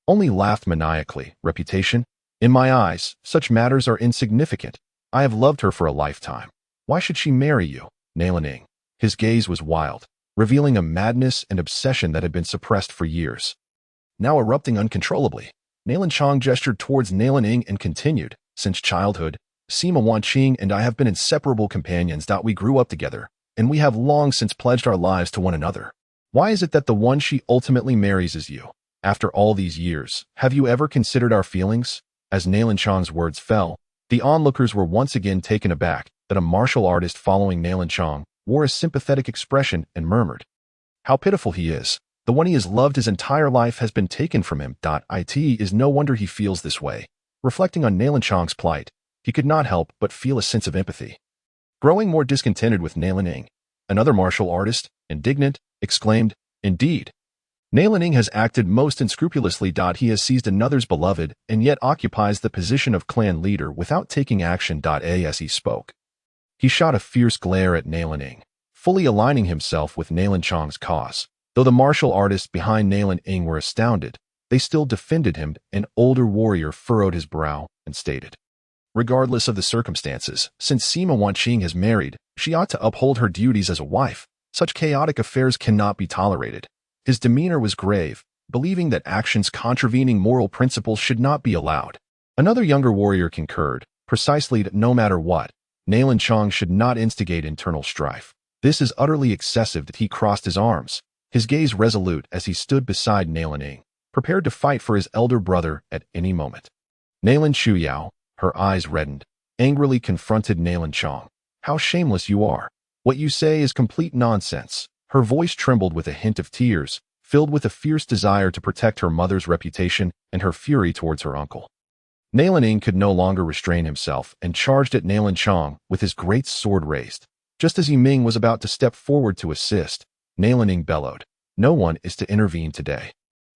only laughed maniacally. Reputation? In my eyes, such matters are insignificant. I have loved her for a lifetime. Why should she marry you? Nailan Ing. His gaze was wild, revealing a madness and obsession that had been suppressed for years. Now erupting uncontrollably, Nailan Chong gestured towards Nailan Ing and continued, "Since childhood, Sima Wanqing and I have been inseparable companions. We grew up together, and we have long since pledged our lives to one another. Why is it that the one she ultimately marries is you? After all these years, have you ever considered our feelings?" As Nailan Chong's words fell, the onlookers were once again taken aback that a martial artist following Nailan Chong wore a sympathetic expression and murmured, "How pitiful he is. The one he has loved his entire life has been taken from him. It is no wonder he feels this way." Reflecting on Nailan Chong's plight, he could not help but feel a sense of empathy. Growing more discontented with Nailan Ing, another martial artist, indignant, exclaimed, "Indeed, Nailan Ing has acted most unscrupulously. He has seized another's beloved and yet occupies the position of clan leader without taking action. As he spoke, he shot a fierce glare at Nailan Ing, fully aligning himself with Nailan Chong's cause. Though the martial artists behind Nailan Ing were astounded, they still defended him. An older warrior furrowed his brow and stated, "Regardless of the circumstances, since Sima Wanqing has married, she ought to uphold her duties as a wife. Such chaotic affairs cannot be tolerated." His demeanor was grave, believing that actions contravening moral principles should not be allowed. Another younger warrior concurred, precisely that no matter what, Nailan Chong should not instigate internal strife. This is utterly excessive. He crossed his arms, his gaze resolute as he stood beside Nailan Ing, prepared to fight for his elder brother at any moment. Nailan Chuyao, her eyes reddened, angrily confronted Nailan Chong. "How shameless you are. What you say is complete nonsense." Her voice trembled with a hint of tears, filled with a fierce desire to protect her mother's reputation and her fury towards her uncle. Nailan Ing could no longer restrain himself and charged at Nailan Chong with his great sword raised. Just as Yiming was about to step forward to assist, Nailan Ing bellowed, "No one is to intervene today.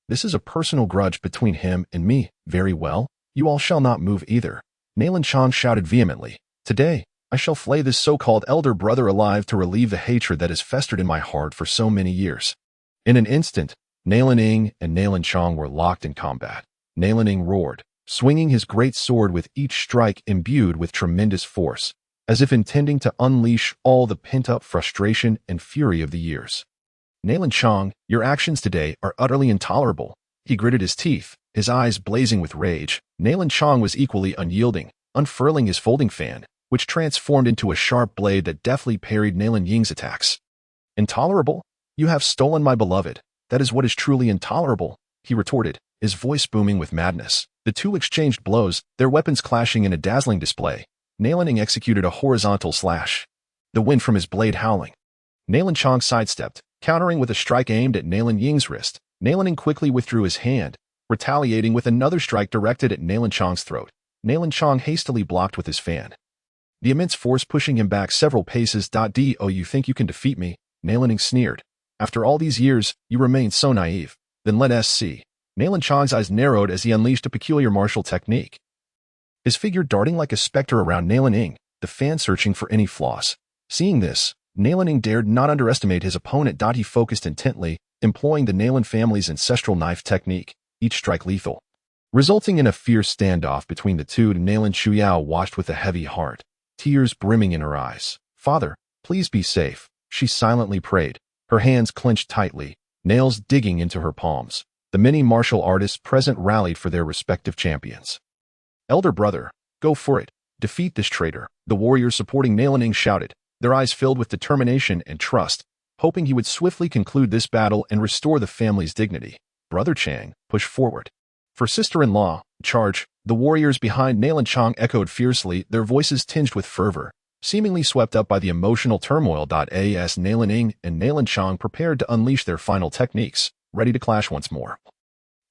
This is a personal grudge between him and me. Very well, you all shall not move either." Nailan Chong shouted vehemently, "Today, I shall flay this so-called elder brother alive to relieve the hatred that has festered in my heart for so many years." In an instant, Nailan Ing and Nailan Chong were locked in combat. Nailan Ing roared, swinging his great sword with each strike imbued with tremendous force, as if intending to unleash all the pent-up frustration and fury of the years. "Nailan Chong, your actions today are utterly intolerable." He gritted his teeth, his eyes blazing with rage. Nailan Chong was equally unyielding, unfurling his folding fan, which transformed into a sharp blade that deftly parried Nailan Ying's attacks. "Intolerable? You have stolen my beloved. That is what is truly intolerable," he retorted, his voice booming with madness. The two exchanged blows, their weapons clashing in a dazzling display. Nailan Ing executed a horizontal slash, the wind from his blade howling. Nailan Chong sidestepped, countering with a strike aimed at Nailan Ying's wrist. Nailan Ing quickly withdrew his hand, retaliating with another strike directed at Nailan Chong's throat. Nailan Chong hastily blocked with his fan, the immense force pushing him back several paces. "Oh, you think you can defeat me?" Nailan Ing sneered. "After all these years, you remain so naive. Then let us see." Nailan Chong's eyes narrowed as he unleashed a peculiar martial technique, his figure darting like a specter around Nailan Ing, the fan searching for any flaws. Seeing this, Nailan Ing dared not underestimate his opponent. He focused intently, employing the Nailan family's ancestral knife technique, each strike lethal, resulting in a fierce standoff between the two. Nailan Chuyao watched with a heavy heart, tears brimming in her eyes. "Father, please be safe," she silently prayed, her hands clenched tightly, nails digging into her palms. The many martial artists present rallied for their respective champions. "Elder brother, go for it. Defeat this traitor," the warriors supporting Nailan Ing shouted, their eyes filled with determination and trust, hoping he would swiftly conclude this battle and restore the family's dignity. "Brother Chang, push forward. For sister-in-law, charge," the warriors behind Nailan Chong echoed fiercely, their voices tinged with fervor, seemingly swept up by the emotional turmoil. As Nailan Ing and Nailan Chong prepared to unleash their final techniques, ready to clash once more.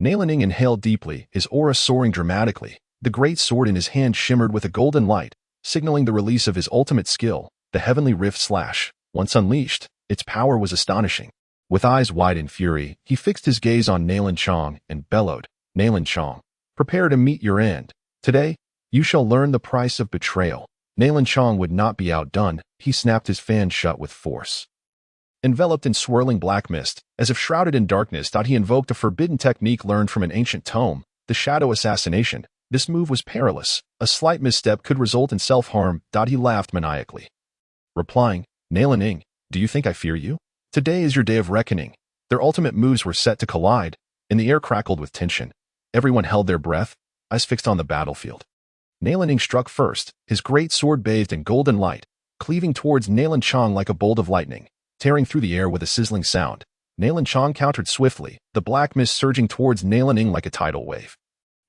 Nailan Ing inhaled deeply, his aura soaring dramatically, The great sword in his hand shimmered with a golden light, signaling the release of his ultimate skill, the Heavenly Rift Slash. Once unleashed, its power was astonishing. With eyes wide in fury, he fixed his gaze on Nalan Chong and bellowed, "Nalan Chong, prepare to meet your end. Today, you shall learn the price of betrayal." Nalan Chong would not be outdone. He snapped his fan shut with force. Enveloped in swirling black mist, as if shrouded in darkness, he invoked a forbidden technique learned from an ancient tome, the Shadow Assassination. This move was perilous. A slight misstep could result in self-harm. He laughed maniacally, replying, "Nalan Ing, do you think I fear you? Today is your day of reckoning." Their ultimate moves were set to collide, and the air crackled with tension. Everyone held their breath, eyes fixed on the battlefield. Nalan Ing struck first, his great sword bathed in golden light, cleaving towards Nalan Chong like a bolt of lightning, tearing through the air with a sizzling sound. Nalan Chong countered swiftly, the black mist surging towards Nalan Ing like a tidal wave,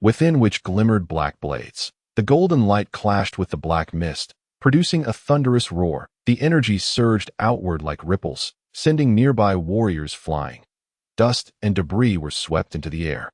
within which glimmered black blades. The golden light clashed with the black mist, producing a thunderous roar. The energy surged outward like ripples, sending nearby warriors flying. Dust and debris were swept into the air,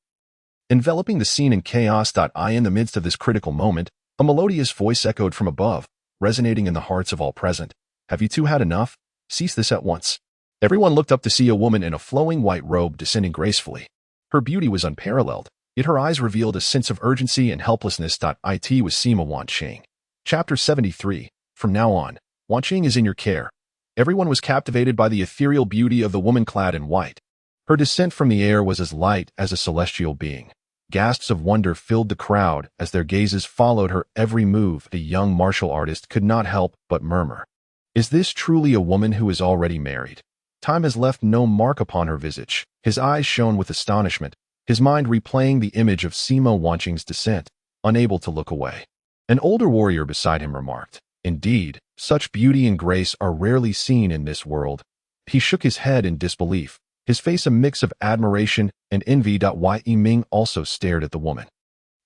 enveloping the scene in chaos. In the midst of this critical moment, a melodious voice echoed from above, resonating in the hearts of all present. "Have you two had enough? Cease this at once." Everyone looked up to see a woman in a flowing white robe descending gracefully. Her beauty was unparalleled, yet her eyes revealed a sense of urgency and helplessness. It was Sima Wanqing. Chapter 73. From now on, Wanqing is in your care. Everyone was captivated by the ethereal beauty of the woman clad in white. Her descent from the air was as light as a celestial being. Gasps of wonder filled the crowd as their gazes followed her every move. The young martial artist could not help but murmur, "Is this truly a woman who is already married?" Time has left no mark upon her visage. His eyes shone with astonishment, his mind replaying the image of Sima Wanqing's descent, unable to look away. An older warrior beside him remarked, "Indeed, such beauty and grace are rarely seen in this world." He shook his head in disbelief, his face a mix of admiration and envy. Yi Ming also stared at the woman.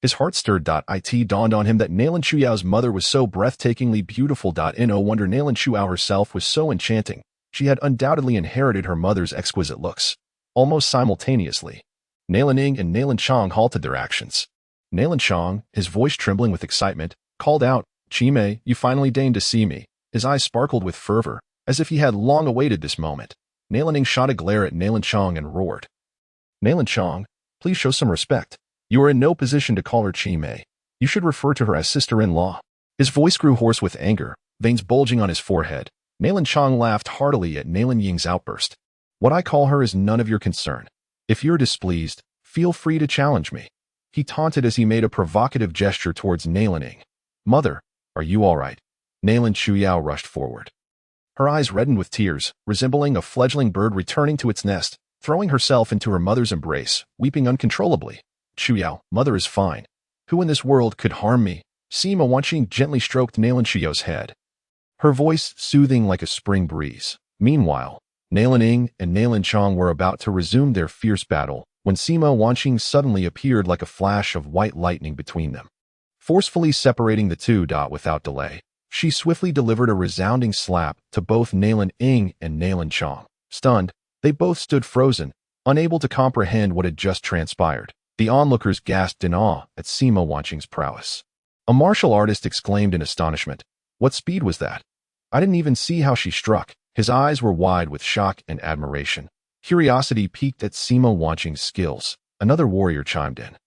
His heart stirred. It dawned on him that Nalan Chuyao's mother was so breathtakingly beautiful. No wonder Nalan Chuyao herself was so enchanting. She had undoubtedly inherited her mother's exquisite looks. Almost simultaneously, Nalan Ing and Nalan Chong halted their actions. Nalan Chong, his voice trembling with excitement, called out, "Chimei, you finally deigned to see me." His eyes sparkled with fervor, as if he had long awaited this moment. Nalan Ing shot a glare at Nalan Chong and roared, "Nalan Chong, please show some respect. You are in no position to call her Chimei. You should refer to her as sister-in-law." His voice grew hoarse with anger, veins bulging on his forehead. Nalan Chong laughed heartily at Nalan Ying's outburst. "What I call her is none of your concern. If you're displeased, feel free to challenge me." He taunted as he made a provocative gesture towards Nalan Ing. "Mother, are you all right?" Nalan Chuyao rushed forward. Her eyes reddened with tears, resembling a fledgling bird returning to its nest, throwing herself into her mother's embrace, weeping uncontrollably. "Chuyao, mother is fine. Who in this world could harm me?" Sima Wanqing gently stroked Nalan Chuyao's head, her voice soothing like a spring breeze. Meanwhile, Nalan Ing and Nalan Chong were about to resume their fierce battle when Sima Wanqing suddenly appeared like a flash of white lightning between them. Forcefully separating the two. Without delay, she swiftly delivered a resounding slap to both Nalan Ing and Nalan Chong. Stunned, they both stood frozen, unable to comprehend what had just transpired. The onlookers gasped in awe at Sima Wanqing's prowess. A martial artist exclaimed in astonishment, "What speed was that? I didn't even see how she struck." His eyes were wide with shock and admiration. Curiosity piqued at Sima Wanqing's skills. Another warrior chimed in,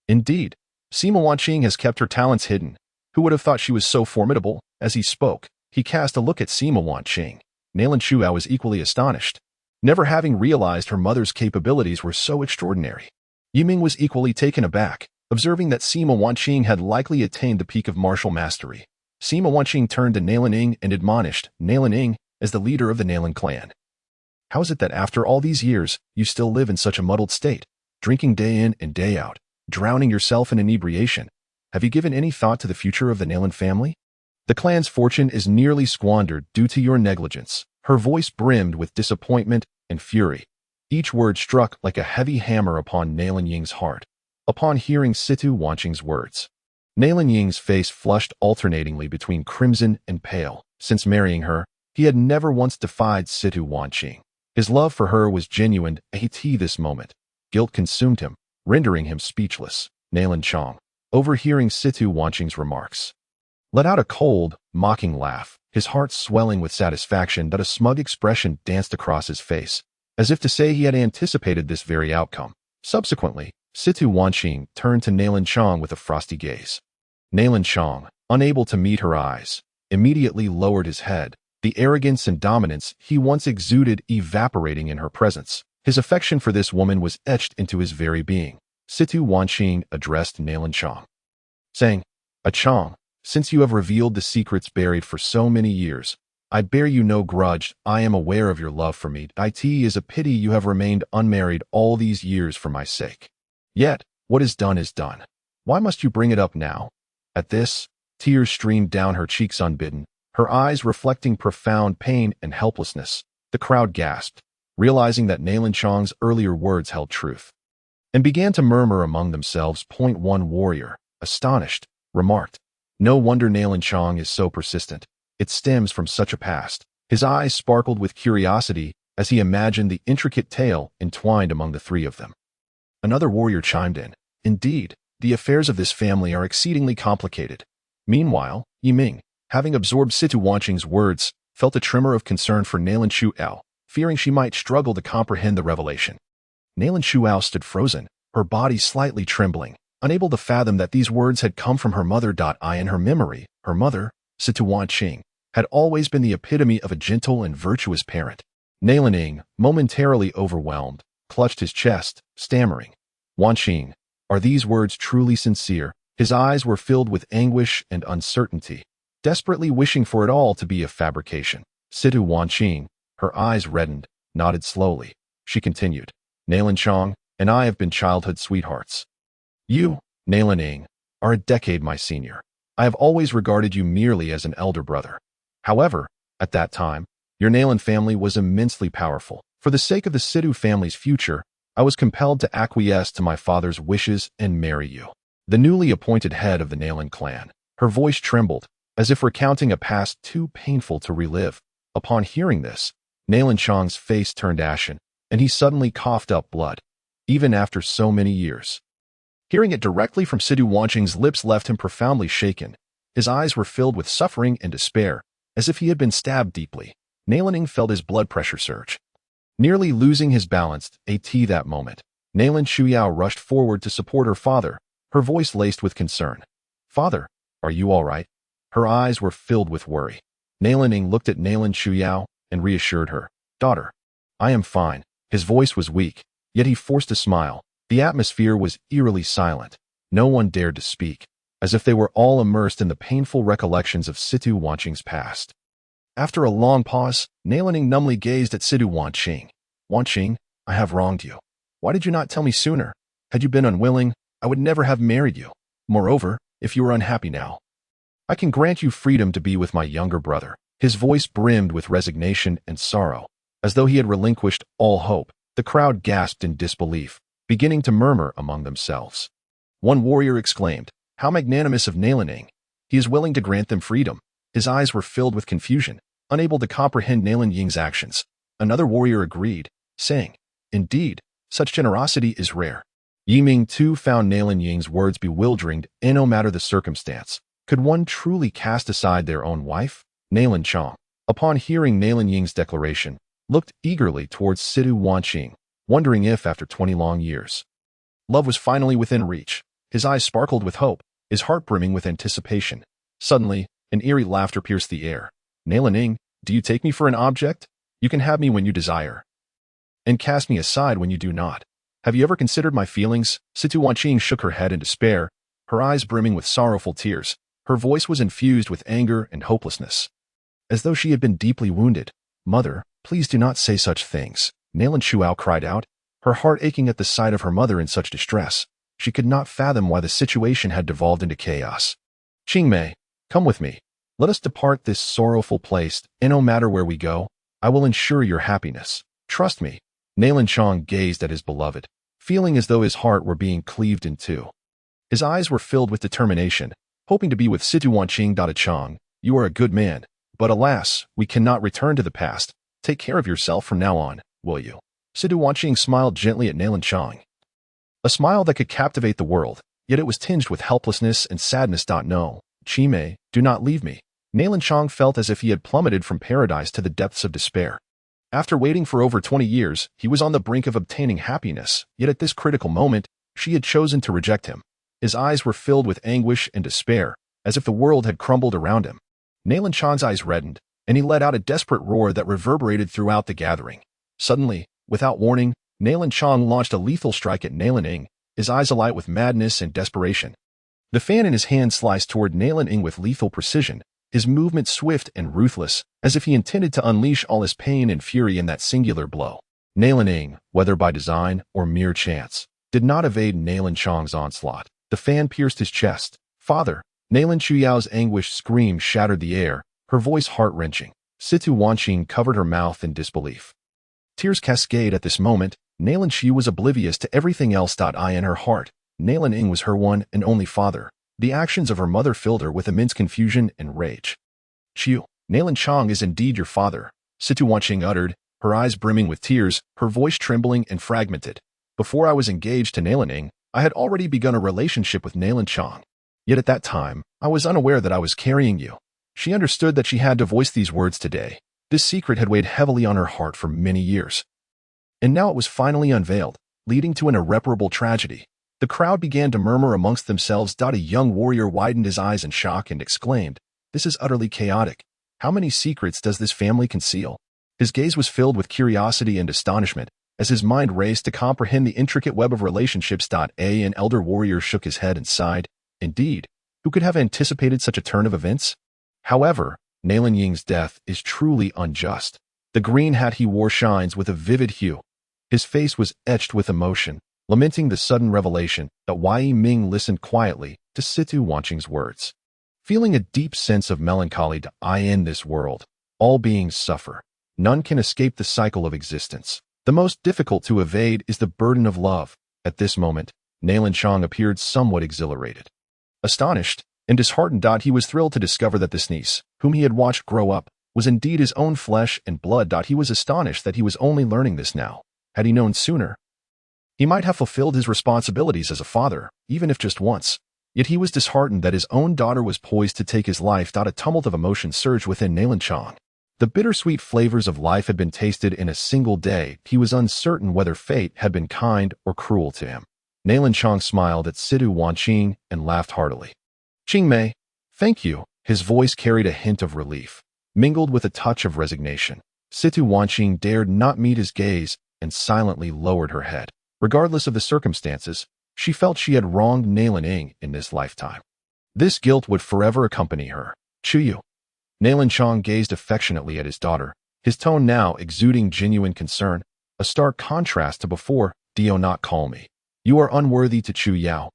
"Indeed, Sima Wanqing has kept her talents hidden. Who would have thought she was so formidable?" As he spoke, he cast a look at Sima Wanqing. Nalan Chuyao was equally astonished, never having realized her mother's capabilities were so extraordinary. Yiming was equally taken aback, observing that Sima Wanqing had likely attained the peak of martial mastery. Sima Wanqing turned to Nalan Ing and admonished, "Nalan Ing, as the leader of the Nalan clan, how is it that after all these years, you still live in such a muddled state, drinking day in and day out, drowning yourself in inebriation? Have you given any thought to the future of the Nalan family? The clan's fortune is nearly squandered due to your negligence." Her voice brimmed with disappointment and fury. Each word struck like a heavy hammer upon Nalan Ying's heart. Upon hearing Situ Wanqing's words, Nalan Ying's face flushed alternatingly between crimson and pale. Since marrying her, he had never once defied Situ Wanqing. His love for her was genuine. At this moment, guilt consumed him, rendering him speechless. "Nalan Chong, overhearing Situ Wanqing's remarks. Let out a cold, mocking laugh, his heart swelling with satisfaction that a smug expression danced across his face, as if to say he had anticipated this very outcome. Subsequently, Situ Wanqing turned to Nailan Chong with a frosty gaze. Nailan Chong, unable to meet her eyes, immediately lowered his head, the arrogance and dominance he once exuded evaporating in her presence. His affection for this woman was etched into his very being. Situ Wanqing addressed Nailan Chong, saying, Chong, since you have revealed the secrets buried for so many years, I bear you no grudge. I am aware of your love for me. It is a pity you have remained unmarried all these years for my sake. Yet, what is done is done. Why must you bring it up now? At this, tears streamed down her cheeks unbidden, her eyes reflecting profound pain and helplessness. The crowd gasped, realizing that Nailan Chong's earlier words held truth, and began to murmur among themselves. One warrior, astonished, remarked, No wonder Nailan Chong is so persistent. It stems from such a past. His eyes sparkled with curiosity as he imagined the intricate tale entwined among the three of them. Another warrior chimed in, Indeed, the affairs of this family are exceedingly complicated. Meanwhile, Yiming, having absorbed Situ Wanqing's words, felt a tremor of concern for Nailan Shuao, fearing she might struggle to comprehend the revelation. Nailan Shuao stood frozen, her body slightly trembling, unable to fathom that these words had come from her mother. In her memory, her mother, Situ Wanqing, had always been the epitome of a gentle and virtuous parent. Nailan Ing, momentarily overwhelmed, clutched his chest, stammering, Wanqing, are these words truly sincere? His eyes were filled with anguish and uncertainty, desperately wishing for it all to be a fabrication. Situ Wanqing, her eyes reddened, nodded slowly. She continued, Nailan Chong and I have been childhood sweethearts. You, Nailan Ing, are a decade my senior. I have always regarded you merely as an elder brother. However, at that time, your Nailan family was immensely powerful. For the sake of the Situ family's future, I was compelled to acquiesce to my father's wishes and marry you. The newly appointed head of the Nailan clan, her voice trembled, as if recounting a past too painful to relive. Upon hearing this, Nailan Chong's face turned ashen, and he suddenly coughed up blood, even after so many years. Hearing it directly from Situ Wanqing's lips left him profoundly shaken. His eyes were filled with suffering and despair, as if he had been stabbed deeply. Nailan Ing felt his blood pressure surge. Nearly losing his balance, that moment, Nailan Shuao rushed forward to support her father, her voice laced with concern. Father, are you all right? Her eyes were filled with worry. Nailan Ing looked at Nailan Shuao and reassured her. Daughter, I am fine. His voice was weak, yet he forced a smile. The atmosphere was eerily silent. No one dared to speak, as if they were all immersed in the painful recollections of Situ Wanqing's past. After a long pause, Nailan Ing numbly gazed at Situ Wanqing. Wanqing, I have wronged you. Why did you not tell me sooner? Had you been unwilling, I would never have married you. Moreover, if you are unhappy now, I can grant you freedom to be with my younger brother. His voice brimmed with resignation and sorrow, as though he had relinquished all hope. The crowd gasped in disbelief, beginning to murmur among themselves. One warrior exclaimed, How magnanimous of Nailan Ing! He is willing to grant them freedom. His eyes were filled with confusion, unable to comprehend Nailan Ying's actions. Another warrior agreed, saying, Indeed, such generosity is rare. Yiming too found Nailan Ying's words bewildering, and no matter the circumstance, could one truly cast aside their own wife? Nailan Chong, upon hearing Nailan Ying's declaration, looked eagerly towards Situ Wanqing, wondering if, after 20 long years, love was finally within reach. His eyes sparkled with hope, his heart brimming with anticipation. Suddenly, an eerie laughter pierced the air. Nailan Ing, do you take me for an object? You can have me when you desire, and cast me aside when you do not. Have you ever considered my feelings? Situ Wanqing shook her head in despair, her eyes brimming with sorrowful tears. Her voice was infused with anger and hopelessness, as though she had been deeply wounded. Mother, please do not say such things. Nailan Shuao cried out, her heart aching at the sight of her mother in such distress. She could not fathom why the situation had devolved into chaos. Qingmei, come with me. Let us depart this sorrowful place, and no matter where we go, I will ensure your happiness. Trust me. Nailan Chong gazed at his beloved, feeling as though his heart were being cleaved in two. His eyes were filled with determination, hoping to be with Situ Wanqing. Chong, you are a good man, but alas, we cannot return to the past. Take care of yourself from now on, will you? Situ Wanqing smiled gently at Nailan Chong. A smile that could captivate the world, yet it was tinged with helplessness and sadness. No, Chimei, do not leave me. Nalanchong felt as if he had plummeted from paradise to the depths of despair. After waiting for over 20 years, he was on the brink of obtaining happiness, yet at this critical moment, she had chosen to reject him. His eyes were filled with anguish and despair, as if the world had crumbled around him. Nalanchong's eyes reddened, and he let out a desperate roar that reverberated throughout the gathering. Suddenly, without warning, Nalanchong launched a lethal strike at Nalan, his eyes alight with madness and desperation. The fan in his hand sliced toward Nalan with lethal precision, his movement swift and ruthless, as if he intended to unleash all his pain and fury in that singular blow. Nalan, whether by design or mere chance, did not evade Nalanchong's onslaught. The fan pierced his chest. Father! Nalan Chuyao's anguished scream shattered the air, her voice heart-wrenching. Situ Wanqing covered her mouth in disbelief. Tears cascaded at this moment. Nalan Chu was oblivious to everything else. In her heart, Nalan was her one and only father. The actions of her mother filled her with immense confusion and rage. Chu, Nalanchong is indeed your father, Situ Wanqing uttered, her eyes brimming with tears, her voice trembling and fragmented. Before I was engaged to Nalan, I had already begun a relationship with Nalanchong. Yet at that time, I was unaware that I was carrying you. She understood that she had to voice these words today. This secret had weighed heavily on her heart for many years. And now it was finally unveiled, leading to an irreparable tragedy. The crowd began to murmur amongst themselves. A young warrior widened his eyes in shock and exclaimed, "This is utterly chaotic. How many secrets does this family conceal?" His gaze was filled with curiosity and astonishment, as his mind raced to comprehend the intricate web of relationships. An elder warrior shook his head and sighed. Indeed, who could have anticipated such a turn of events? However, Nalan Ying's death is truly unjust. The green hat he wore shines with a vivid hue. His face was etched with emotion, lamenting the sudden revelation. Wei Ming listened quietly to Situ Wanqing's words. Feeling a deep sense of melancholy. In this world, all beings suffer. None can escape the cycle of existence. The most difficult to evade is the burden of love. At this moment, Nalanchong appeared somewhat exhilarated. Astonished and disheartened, he was thrilled to discover that this niece, whom he had watched grow up, was indeed his own flesh and blood. He was astonished that he was only learning this now. Had he known sooner, he might have fulfilled his responsibilities as a father, even if just once. Yet he was disheartened that his own daughter was poised to take his life. A tumult of emotion surged within Nalanchong. The bittersweet flavors of life had been tasted in a single day. He was uncertain whether fate had been kind or cruel to him. Nalanchong smiled at Situ Wanqing and laughed heartily. Qingmei, thank you. His voice carried a hint of relief, mingled with a touch of resignation. Situ Wanqing dared not meet his gaze and silently lowered her head. Regardless of the circumstances, she felt she had wronged Nalan in this lifetime. This guilt would forever accompany her. Chuyu. Nalanchong gazed affectionately at his daughter, his tone now exuding genuine concern, a stark contrast to before. Do not call me. You are unworthy to Chu Yao.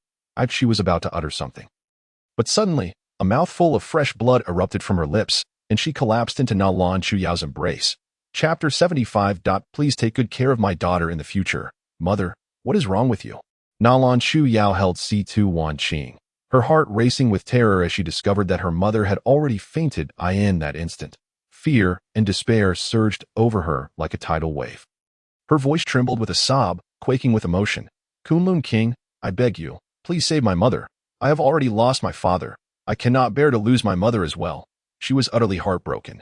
She was about to utter something. But suddenly, a mouthful of fresh blood erupted from her lips, and she collapsed into Nalan Chuyao's embrace. Chapter 75. Please take good care of my daughter in the future. Mother, what is wrong with you? Nalan Chuyao held Situ Wanqing, her heart racing with terror as she discovered that her mother had already fainted in that instant. Fear and despair surged over her like a tidal wave. Her voice trembled with a sob, quaking with emotion. Kunlun King, I beg you, please save my mother. I have already lost my father. I cannot bear to lose my mother as well. She was utterly heartbroken.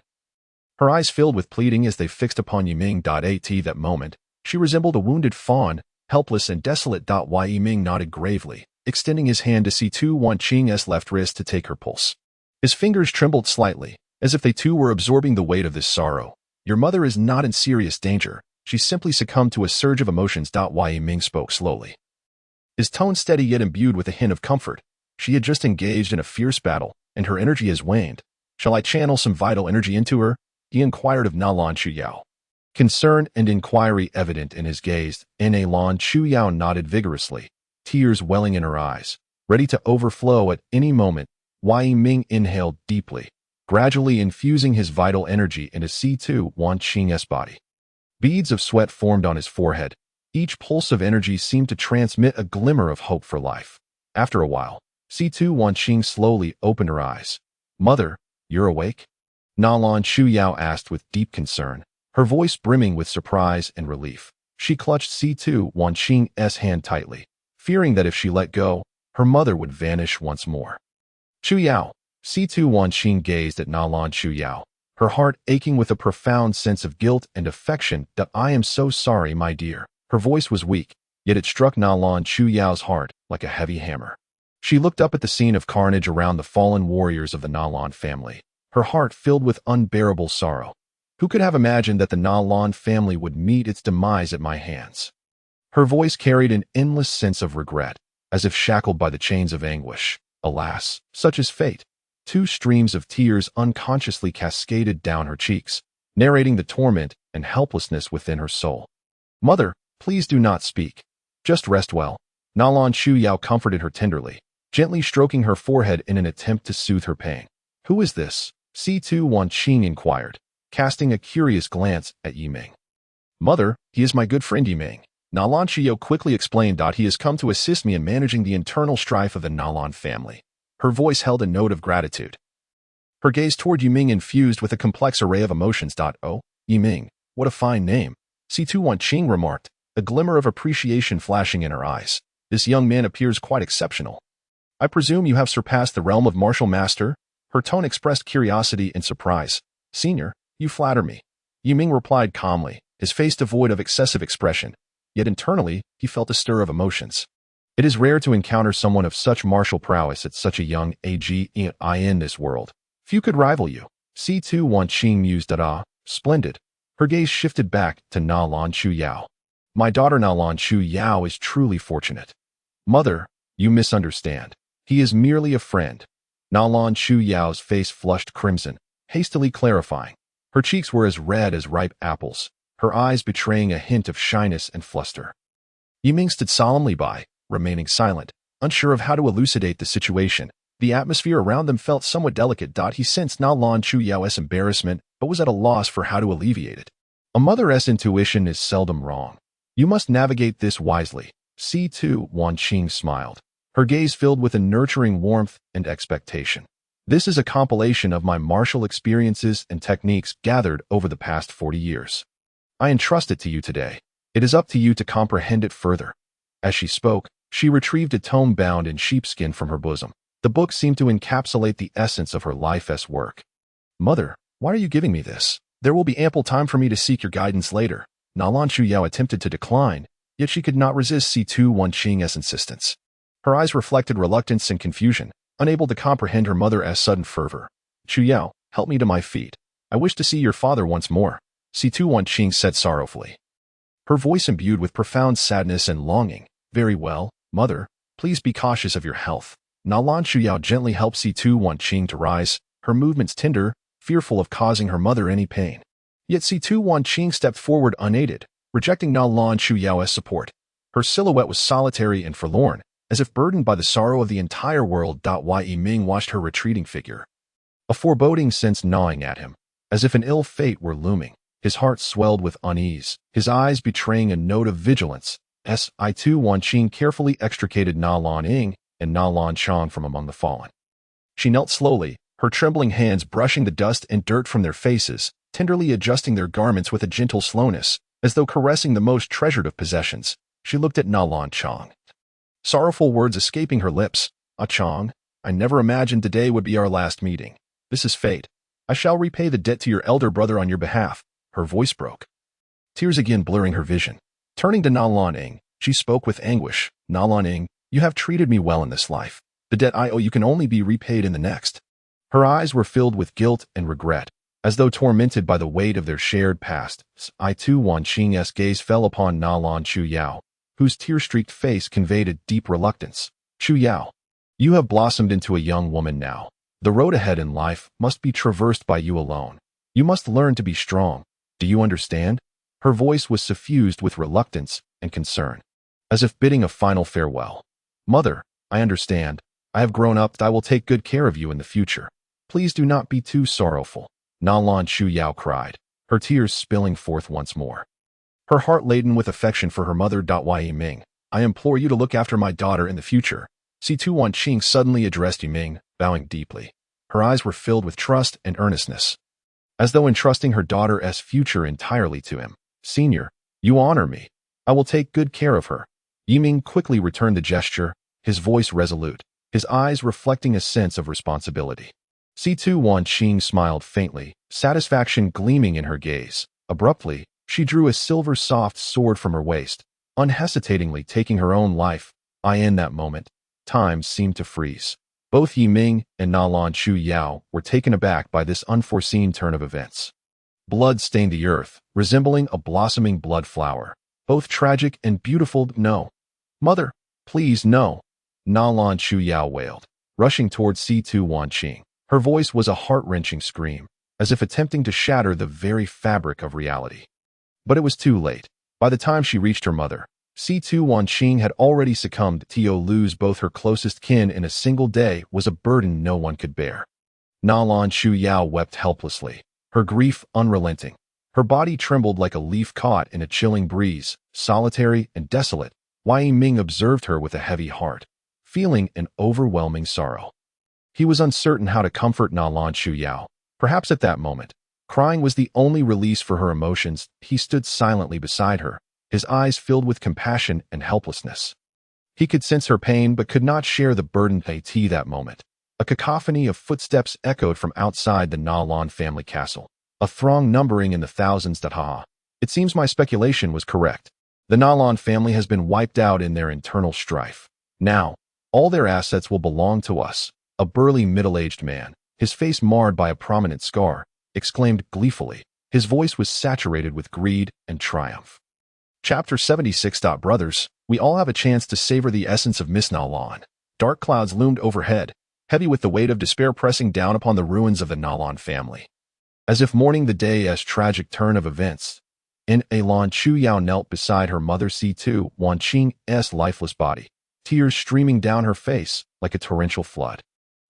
Her eyes filled with pleading as they fixed upon Yiming. At that moment, she resembled a wounded fawn, helpless and desolate. Yiming nodded gravely, extending his hand to Situ Wanqing's left wrist to take her pulse. His fingers trembled slightly, as if they too were absorbing the weight of this sorrow. Your mother is not in serious danger. She simply succumbed to a surge of emotions. Yiming spoke slowly, his tone steady yet imbued with a hint of comfort. She had just engaged in a fierce battle, and her energy has waned. Shall I channel some vital energy into her? He inquired of Nalan Chuyao. Concern and inquiry evident in his gaze, Nalan Chuyao nodded vigorously, tears welling in her eyes, ready to overflow at any moment. Wei Ming inhaled deeply, gradually infusing his vital energy into Situ Wanqing's body. Beads of sweat formed on his forehead. Each pulse of energy seemed to transmit a glimmer of hope for life. After a while, Situ Wanqing slowly opened her eyes. Mother, you're awake? Nalan Chuyao asked with deep concern, her voice brimming with surprise and relief. She clutched Situ Wanqing's hand tightly, fearing that if she let go, her mother would vanish once more. Chu Yao. C2 Wanqing gazed at Nalan Chu Yao, her heart aching with a profound sense of guilt and affection. I am so sorry, my dear. Her voice was weak, yet it struck Nalan Chu Yao's heart like a heavy hammer. She looked up at the scene of carnage around the fallen warriors of the Nalan family, her heart filled with unbearable sorrow. Who could have imagined that the Nalan family would meet its demise at my hands? Her voice carried an endless sense of regret, as if shackled by the chains of anguish. Alas, such is fate. 2 streams of tears unconsciously cascaded down her cheeks, narrating the torment and helplessness within her soul. Mother, please do not speak. Just rest well. Nalan Chu Yao comforted her tenderly, gently stroking her forehead in an attempt to soothe her pain. Who is this? C2 Wanqing inquired, casting a curious glance at Yiming. Mother, he is my good friend Yiming. Nalan Chu Yao quickly explained. He has come to assist me in managing the internal strife of the Nalan family. Her voice held a note of gratitude. Her gaze toward Yiming infused with a complex array of emotions. Oh, Yiming, what a fine name, C2 Wanqing remarked, a glimmer of appreciation flashing in her eyes. This young man appears quite exceptional. I presume you have surpassed the realm of martial master? Her tone expressed curiosity and surprise. Senior, you flatter me. Yiming replied calmly, his face devoid of excessive expression, yet internally he felt a stir of emotions. It is rare to encounter someone of such martial prowess at such a young age in this world. Few could rival you. C2 Wanqing mused. Splendid. Her gaze shifted back to Nalan Chu Yao. My daughter Nalan Chu Yao is truly fortunate. Mother, you misunderstand. He is merely a friend. Nalan Chu Yao's face flushed crimson, hastily clarifying. Her cheeks were as red as ripe apples, her eyes betraying a hint of shyness and fluster. Yiming stood solemnly by, remaining silent, unsure of how to elucidate the situation. The atmosphere around them felt somewhat delicate. He sensed Nalan Chu Yao's embarrassment, but was at a loss for how to alleviate it. A mother's intuition is seldom wrong. You must navigate this wisely. C2 Wanqing smiled, her gaze filled with a nurturing warmth and expectation. This is a compilation of my martial experiences and techniques gathered over the past 40 years. I entrust it to you today. It is up to you to comprehend it further. As she spoke, she retrieved a tome bound in sheepskin from her bosom. The book seemed to encapsulate the essence of her life's work. Mother, why are you giving me this? There will be ample time for me to seek your guidance later. Nalan Chu Yao attempted to decline, yet she could not resist C2 Wanqing's insistence. Her eyes reflected reluctance and confusion, unable to comprehend her mother's sudden fervor. Chu Yao, help me to my feet. I wish to see your father once more, C2 Wanqing said sorrowfully, her voice imbued with profound sadness and longing. Very well, mother, please be cautious of your health. Nalan Chu Yao gently helped C2 Wanqing to rise, her movements tender, fearful of causing her mother any pain. Yet C2 Wanqing stepped forward unaided, rejecting Nalan Chu Yao's support. Her silhouette was solitary and forlorn, as if burdened by the sorrow of the entire world. Yiming watched her retreating figure, a foreboding sense gnawing at him, as if an ill fate were looming. His heart swelled with unease, his eyes betraying a note of vigilance. Si2 Wanqing carefully extricated Nalan Ying and Nalan Chang from among the fallen. She knelt slowly, her trembling hands brushing the dust and dirt from their faces, tenderly adjusting their garments with a gentle slowness, as though caressing the most treasured of possessions. She looked at Nalan Chang, sorrowful words escaping her lips. Ah Chang, I never imagined today would be our last meeting. This is fate. I shall repay the debt to your elder brother on your behalf. Her voice broke, tears again blurring her vision. Turning to Nalan Ying, she spoke with anguish. Nalan Ying, you have treated me well in this life. The debt I owe you can only be repaid in the next. Her eyes were filled with guilt and regret, as though tormented by the weight of their shared past. Si2 Wanqing's gaze fell upon Nalan Chu Yao, whose tear-streaked face conveyed a deep reluctance. Chu Yao, you have blossomed into a young woman now. The road ahead in life must be traversed by you alone. You must learn to be strong. Do you understand? Her voice was suffused with reluctance and concern, as if bidding a final farewell. Mother, I understand. I have grown up. I will take good care of you in the future. Please do not be too sorrowful. Nalan Chu Yao cried, her tears spilling forth once more, her heart laden with affection for her mother. Yiming, I implore you to look after my daughter in the future. C2 Wanqing suddenly addressed Yiming, bowing deeply. Her eyes were filled with trust and earnestness, as though entrusting her daughter's future entirely to him. Senior, you honor me. I will take good care of her. Yiming quickly returned the gesture, his voice resolute, his eyes reflecting a sense of responsibility. C2 Wanqing smiled faintly, satisfaction gleaming in her gaze. Abruptly, she drew a silver soft sword from her waist, unhesitatingly taking her own life. In that moment, time seemed to freeze. Both Yi Ming and Na Chu Yao were taken aback by this unforeseen turn of events. Blood stained the earth, resembling a blossoming blood flower. Both tragic and beautiful. No. Mother, please no. Na Chu Yao wailed, rushing towards C2 Wanqing. Her voice was a heart-wrenching scream, as if attempting to shatter the very fabric of reality. But it was too late. By the time she reached her mother, C2 Wanqing had already succumbed. To lose both her closest kin in a single day was a burden no one could bear. Na Chu Yao wept helplessly, her grief unrelenting. Her body trembled like a leaf caught in a chilling breeze, solitary and desolate. Yi Ming observed her with a heavy heart, feeling an overwhelming sorrow. He was uncertain how to comfort Na Chu Yao. Perhaps at that moment, crying was the only release for her emotions. He stood silently beside her, his eyes filled with compassion and helplessness. He could sense her pain but could not share the burden. That moment, a cacophony of footsteps echoed from outside the Na family castle, a throng numbering in the thousands. It seems my speculation was correct. The Na family has been wiped out in their internal strife. Now, all their assets will belong to us. A burly middle-aged man, his face marred by a prominent scar, exclaimed gleefully. His voice was saturated with greed and triumph. Chapter 76. Brothers, we all have a chance to savor the essence of Miss Na. Dark clouds loomed overhead, heavy with the weight of despair pressing down upon the ruins of the Na family. As if mourning the day's tragic turn of events, Na Chu Yao knelt beside her mother C2 Wanqing's lifeless body, tears streaming down her face like a torrential flood,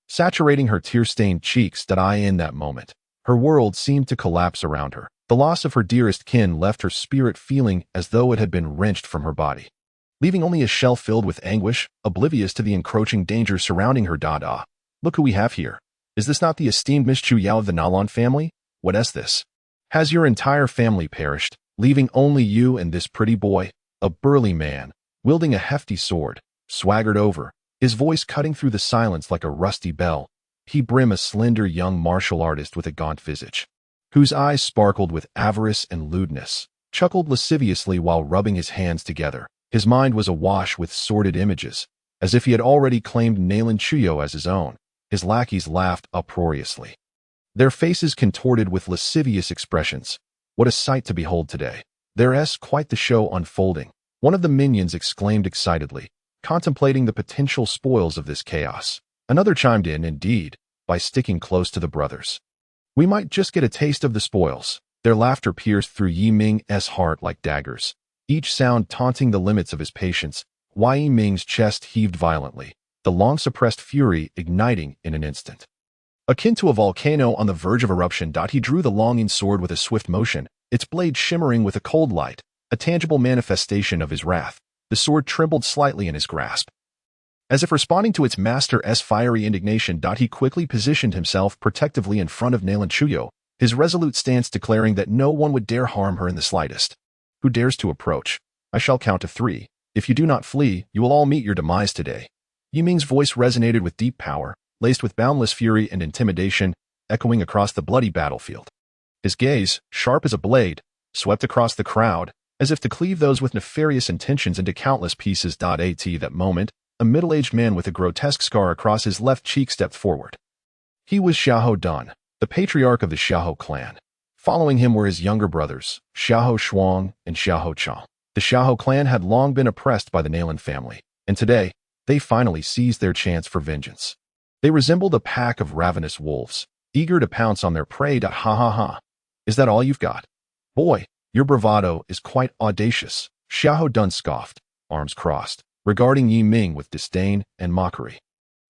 saturating her tear-stained cheeks. In that moment, her world seemed to collapse around her. The loss of her dearest kin left her spirit feeling as though it had been wrenched from her body, leaving only a shell filled with anguish, oblivious to the encroaching danger surrounding her. Look who we have here. Is this not the esteemed Miss Chu Yao of the Na family? What is this? Has your entire family perished, leaving only you and this pretty boy? A burly man, wielding a hefty sword, swaggered over, his voice cutting through the silence like a rusty bell. He brim a slender young martial artist with a gaunt visage, whose eyes sparkled with avarice and lewdness, chuckled lasciviously while rubbing his hands together. His mind was awash with sordid images, as if he had already claimed Nalan Chuyo as his own. His lackeys laughed uproariously, their faces contorted with lascivious expressions. What a sight to behold today. There's quite the show unfolding. One of the minions exclaimed excitedly, contemplating the potential spoils of this chaos. Another chimed in, indeed, by sticking close to the brothers. We might just get a taste of the spoils. Their laughter pierced through Yi Ming's heart like daggers, each sound taunting the limits of his patience. Yi Ming's chest heaved violently, the long-suppressed fury igniting in an instant. Akin to a volcano on the verge of eruption. He drew the longing sword with a swift motion, its blade shimmering with a cold light, a tangible manifestation of his wrath. The sword trembled slightly in his grasp, as if responding to its master's fiery indignation. He quickly positioned himself protectively in front of Nalan Chuyo, his resolute stance declaring that no one would dare harm her in the slightest. Who dares to approach? I shall count to 3. If you do not flee, you will all meet your demise today. Yi Ming's voice resonated with deep power, laced with boundless fury and intimidation, echoing across the bloody battlefield. His gaze, sharp as a blade, swept across the crowd, as if to cleave those with nefarious intentions into countless pieces. At that moment, a middle-aged man with a grotesque scar across his left cheek stepped forward. He was Xiahou Dun, the patriarch of the Xiahou clan. Following him were his younger brothers, Xiahou Shuang and Xiahou Chang. The Xiahou clan had long been oppressed by the Nalan family, and today, they finally seized their chance for vengeance. They resembled a pack of ravenous wolves, eager to pounce on their prey. Ha. Is that all you've got? Boy, your bravado is quite audacious. Xiahou Dun scoffed, arms crossed, regarding Yi Ming with disdain and mockery,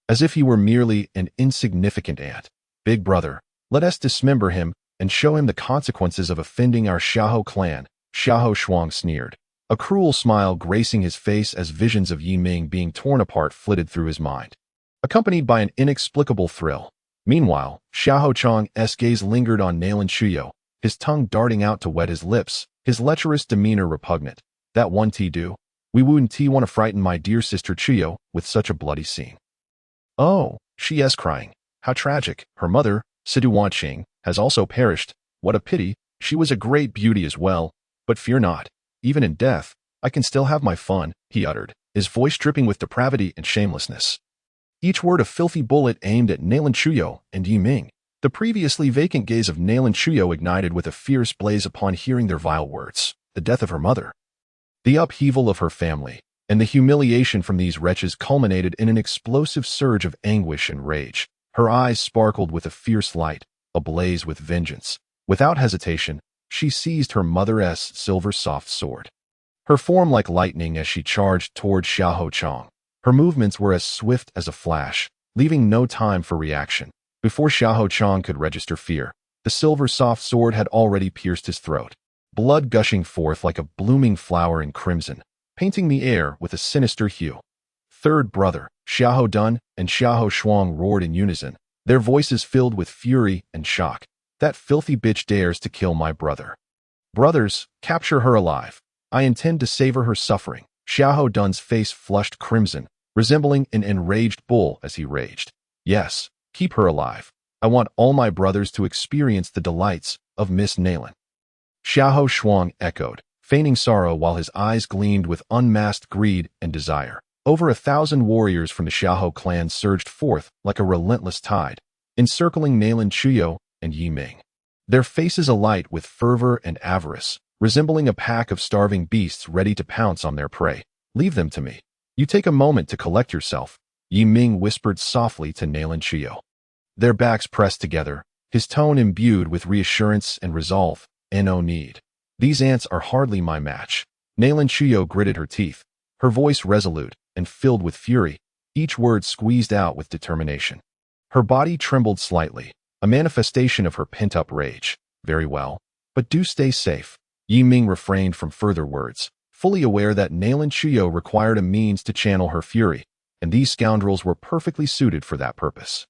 as if he were merely an insignificant ant. Big brother, let us dismember him and show him the consequences of offending our Xiahou clan. Xiahou Shuang sneered, a cruel smile gracing his face as visions of Yi Ming being torn apart flitted through his mind, accompanied by an inexplicable thrill. Meanwhile, Xiahou Chang's gaze lingered on Nalan Chuyo, his tongue darting out to wet his lips, his lecherous demeanor repugnant. That one do? We wouldn't want to frighten my dear sister Chiyo with such a bloody scene. Oh, she is crying. How tragic. Her mother, Sidu Wanqing, has also perished. What a pity. She was a great beauty as well. But fear not. Even in death, I can still have my fun, he uttered, his voice dripping with depravity and shamelessness. Each word a filthy bullet aimed at Nailan Chuyo and Yi Ming. The previously vacant gaze of Nailan Chuyo ignited with a fierce blaze upon hearing their vile words. The death of her mother, the upheaval of her family, and the humiliation from these wretches culminated in an explosive surge of anguish and rage. Her eyes sparkled with a fierce light, ablaze with vengeance. Without hesitation, she seized her mother's silver soft sword. Her form like lightning as she charged toward Xiahou Chang. Her movements were as swift as a flash, leaving no time for reaction. Before Xiahou Chang could register fear, the silver soft sword had already pierced his throat, blood gushing forth like a blooming flower in crimson, painting the air with a sinister hue. Third brother, Xiahou Dun and Xiahou Shuang roared in unison, their voices filled with fury and shock. That filthy bitch dares to kill my brother. Brothers, capture her alive. I intend to savor her suffering. Xiahou Dun's face flushed crimson, resembling an enraged bull as he raged. Yes, keep her alive. I want all my brothers to experience the delights of Miss Nailan. Xiahou Shuang echoed, feigning sorrow while his eyes gleamed with unmasked greed and desire. Over 1,000 warriors from the Xiahou clan surged forth like a relentless tide, encircling Nailan Chuyo and Yi Ming, their faces alight with fervor and avarice, resembling a pack of starving beasts ready to pounce on their prey. Leave them to me. You take a moment to collect yourself, Yi Ming whispered softly to Nailan Chuyo. Their backs pressed together, his tone imbued with reassurance and resolve. No need. These ants are hardly my match. Nailan Chuyo gritted her teeth, her voice resolute and filled with fury, each word squeezed out with determination. Her body trembled slightly, a manifestation of her pent-up rage. Very well, but do stay safe. Yi Ming refrained from further words, fully aware that Nailan Chuyo required a means to channel her fury, and these scoundrels were perfectly suited for that purpose.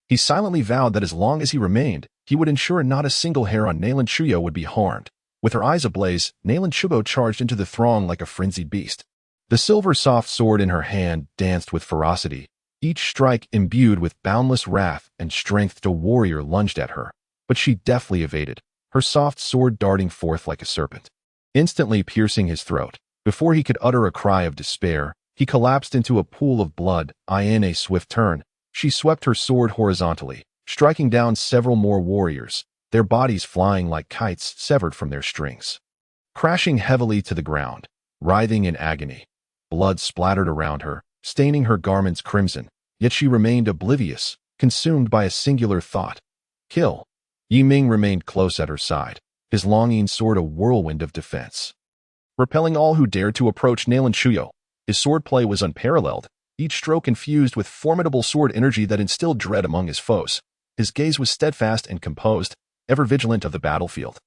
He silently vowed that as long as he remained, he would ensure not a single hair on Nailan Chuyo would be harmed. With her eyes ablaze, Nailan Chuyo charged into the throng like a frenzied beast. The silver soft sword in her hand danced with ferocity, each strike imbued with boundless wrath and strength. The warrior lunged at her, but she deftly evaded, her soft sword darting forth like a serpent, instantly piercing his throat. Before he could utter a cry of despair, he collapsed into a pool of blood. In a swift turn, she swept her sword horizontally, striking down several more warriors, their bodies flying like kites severed from their strings. Crashing heavily to the ground, writhing in agony, blood splattered around her, staining her garments crimson, yet she remained oblivious, consumed by a singular thought. Kill. Yi Ming remained close at her side, his longing sword a whirlwind of defense, repelling all who dared to approach Nailan Chuyo. His swordplay was unparalleled, each stroke infused with formidable sword energy that instilled dread among his foes. His gaze was steadfast and composed, ever vigilant of the battlefield,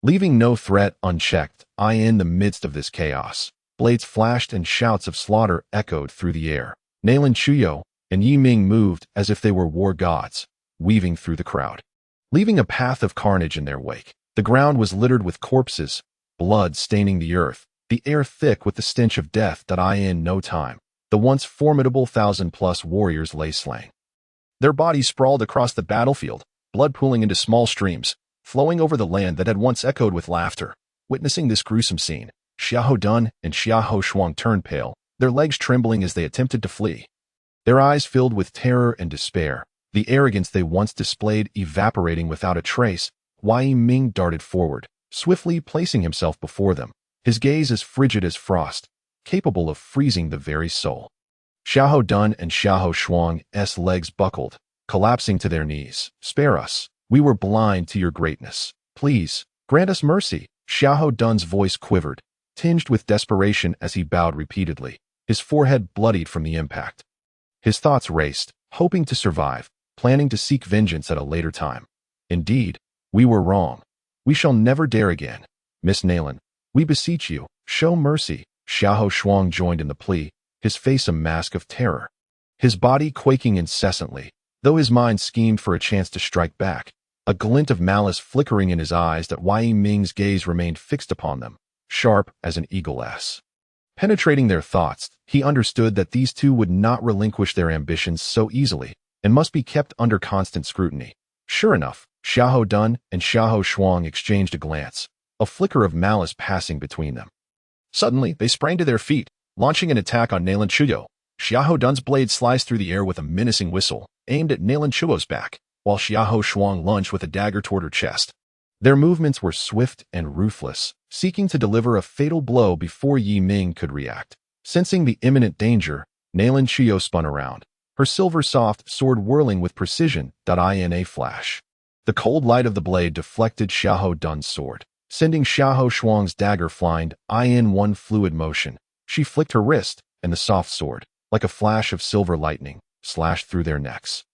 leaving no threat unchecked. In the midst of this chaos, blades flashed and shouts of slaughter echoed through the air. Nailan Chuyo and Yi Ming moved as if they were war gods, weaving through the crowd, leaving a path of carnage in their wake. The ground was littered with corpses, blood staining the earth, the air thick with the stench of death. In no time, the once formidable 1,000+ warriors lay slain. Their bodies sprawled across the battlefield, blood pooling into small streams, flowing over the land that had once echoed with laughter. Witnessing this gruesome scene, Xiahou Dun and Xiahou Shuang turned pale, their legs trembling as they attempted to flee. Their eyes filled with terror and despair, the arrogance they once displayed evaporating without a trace. Yi Ming darted forward, swiftly placing himself before them, his gaze as frigid as frost, capable of freezing the very soul. Xiahou Dun and Xiahou Shuang's legs buckled, collapsing to their knees. Spare us. We were blind to your greatness. Please, grant us mercy. Xiahou Dun's voice quivered, tinged with desperation as he bowed repeatedly, his forehead bloodied from the impact. His thoughts raced, hoping to survive, planning to seek vengeance at a later time. Indeed, we were wrong. We shall never dare again. Miss Nailan, we beseech you, show mercy. Xiahou Shuang joined in the plea, his face a mask of terror, his body quaking incessantly, though his mind schemed for a chance to strike back, a glint of malice flickering in his eyes. Yi Ming's gaze remained fixed upon them, sharp as an eagle's. Penetrating their thoughts, he understood that these two would not relinquish their ambitions so easily and must be kept under constant scrutiny. Sure enough, Xiahou Dun and Xiahou Shuang exchanged a glance, a flicker of malice passing between them. Suddenly, they sprang to their feet, launching an attack on Nailan Chuyo. Xiahou Dun's blade sliced through the air with a menacing whistle, aimed at Nailan Chuyo's back, while Xiahou Shuang lunged with a dagger toward her chest. Their movements were swift and ruthless, seeking to deliver a fatal blow before Yi Ming could react. Sensing the imminent danger, Nailan Chuyo spun around, her silver-soft sword whirling with precision. In a flash, the cold light of the blade deflected Xiahou Dun's sword, sending Xiahou Shuang's dagger flying. In one fluid motion, she flicked her wrist, and the soft sword, like a flash of silver lightning, slashed through their necks.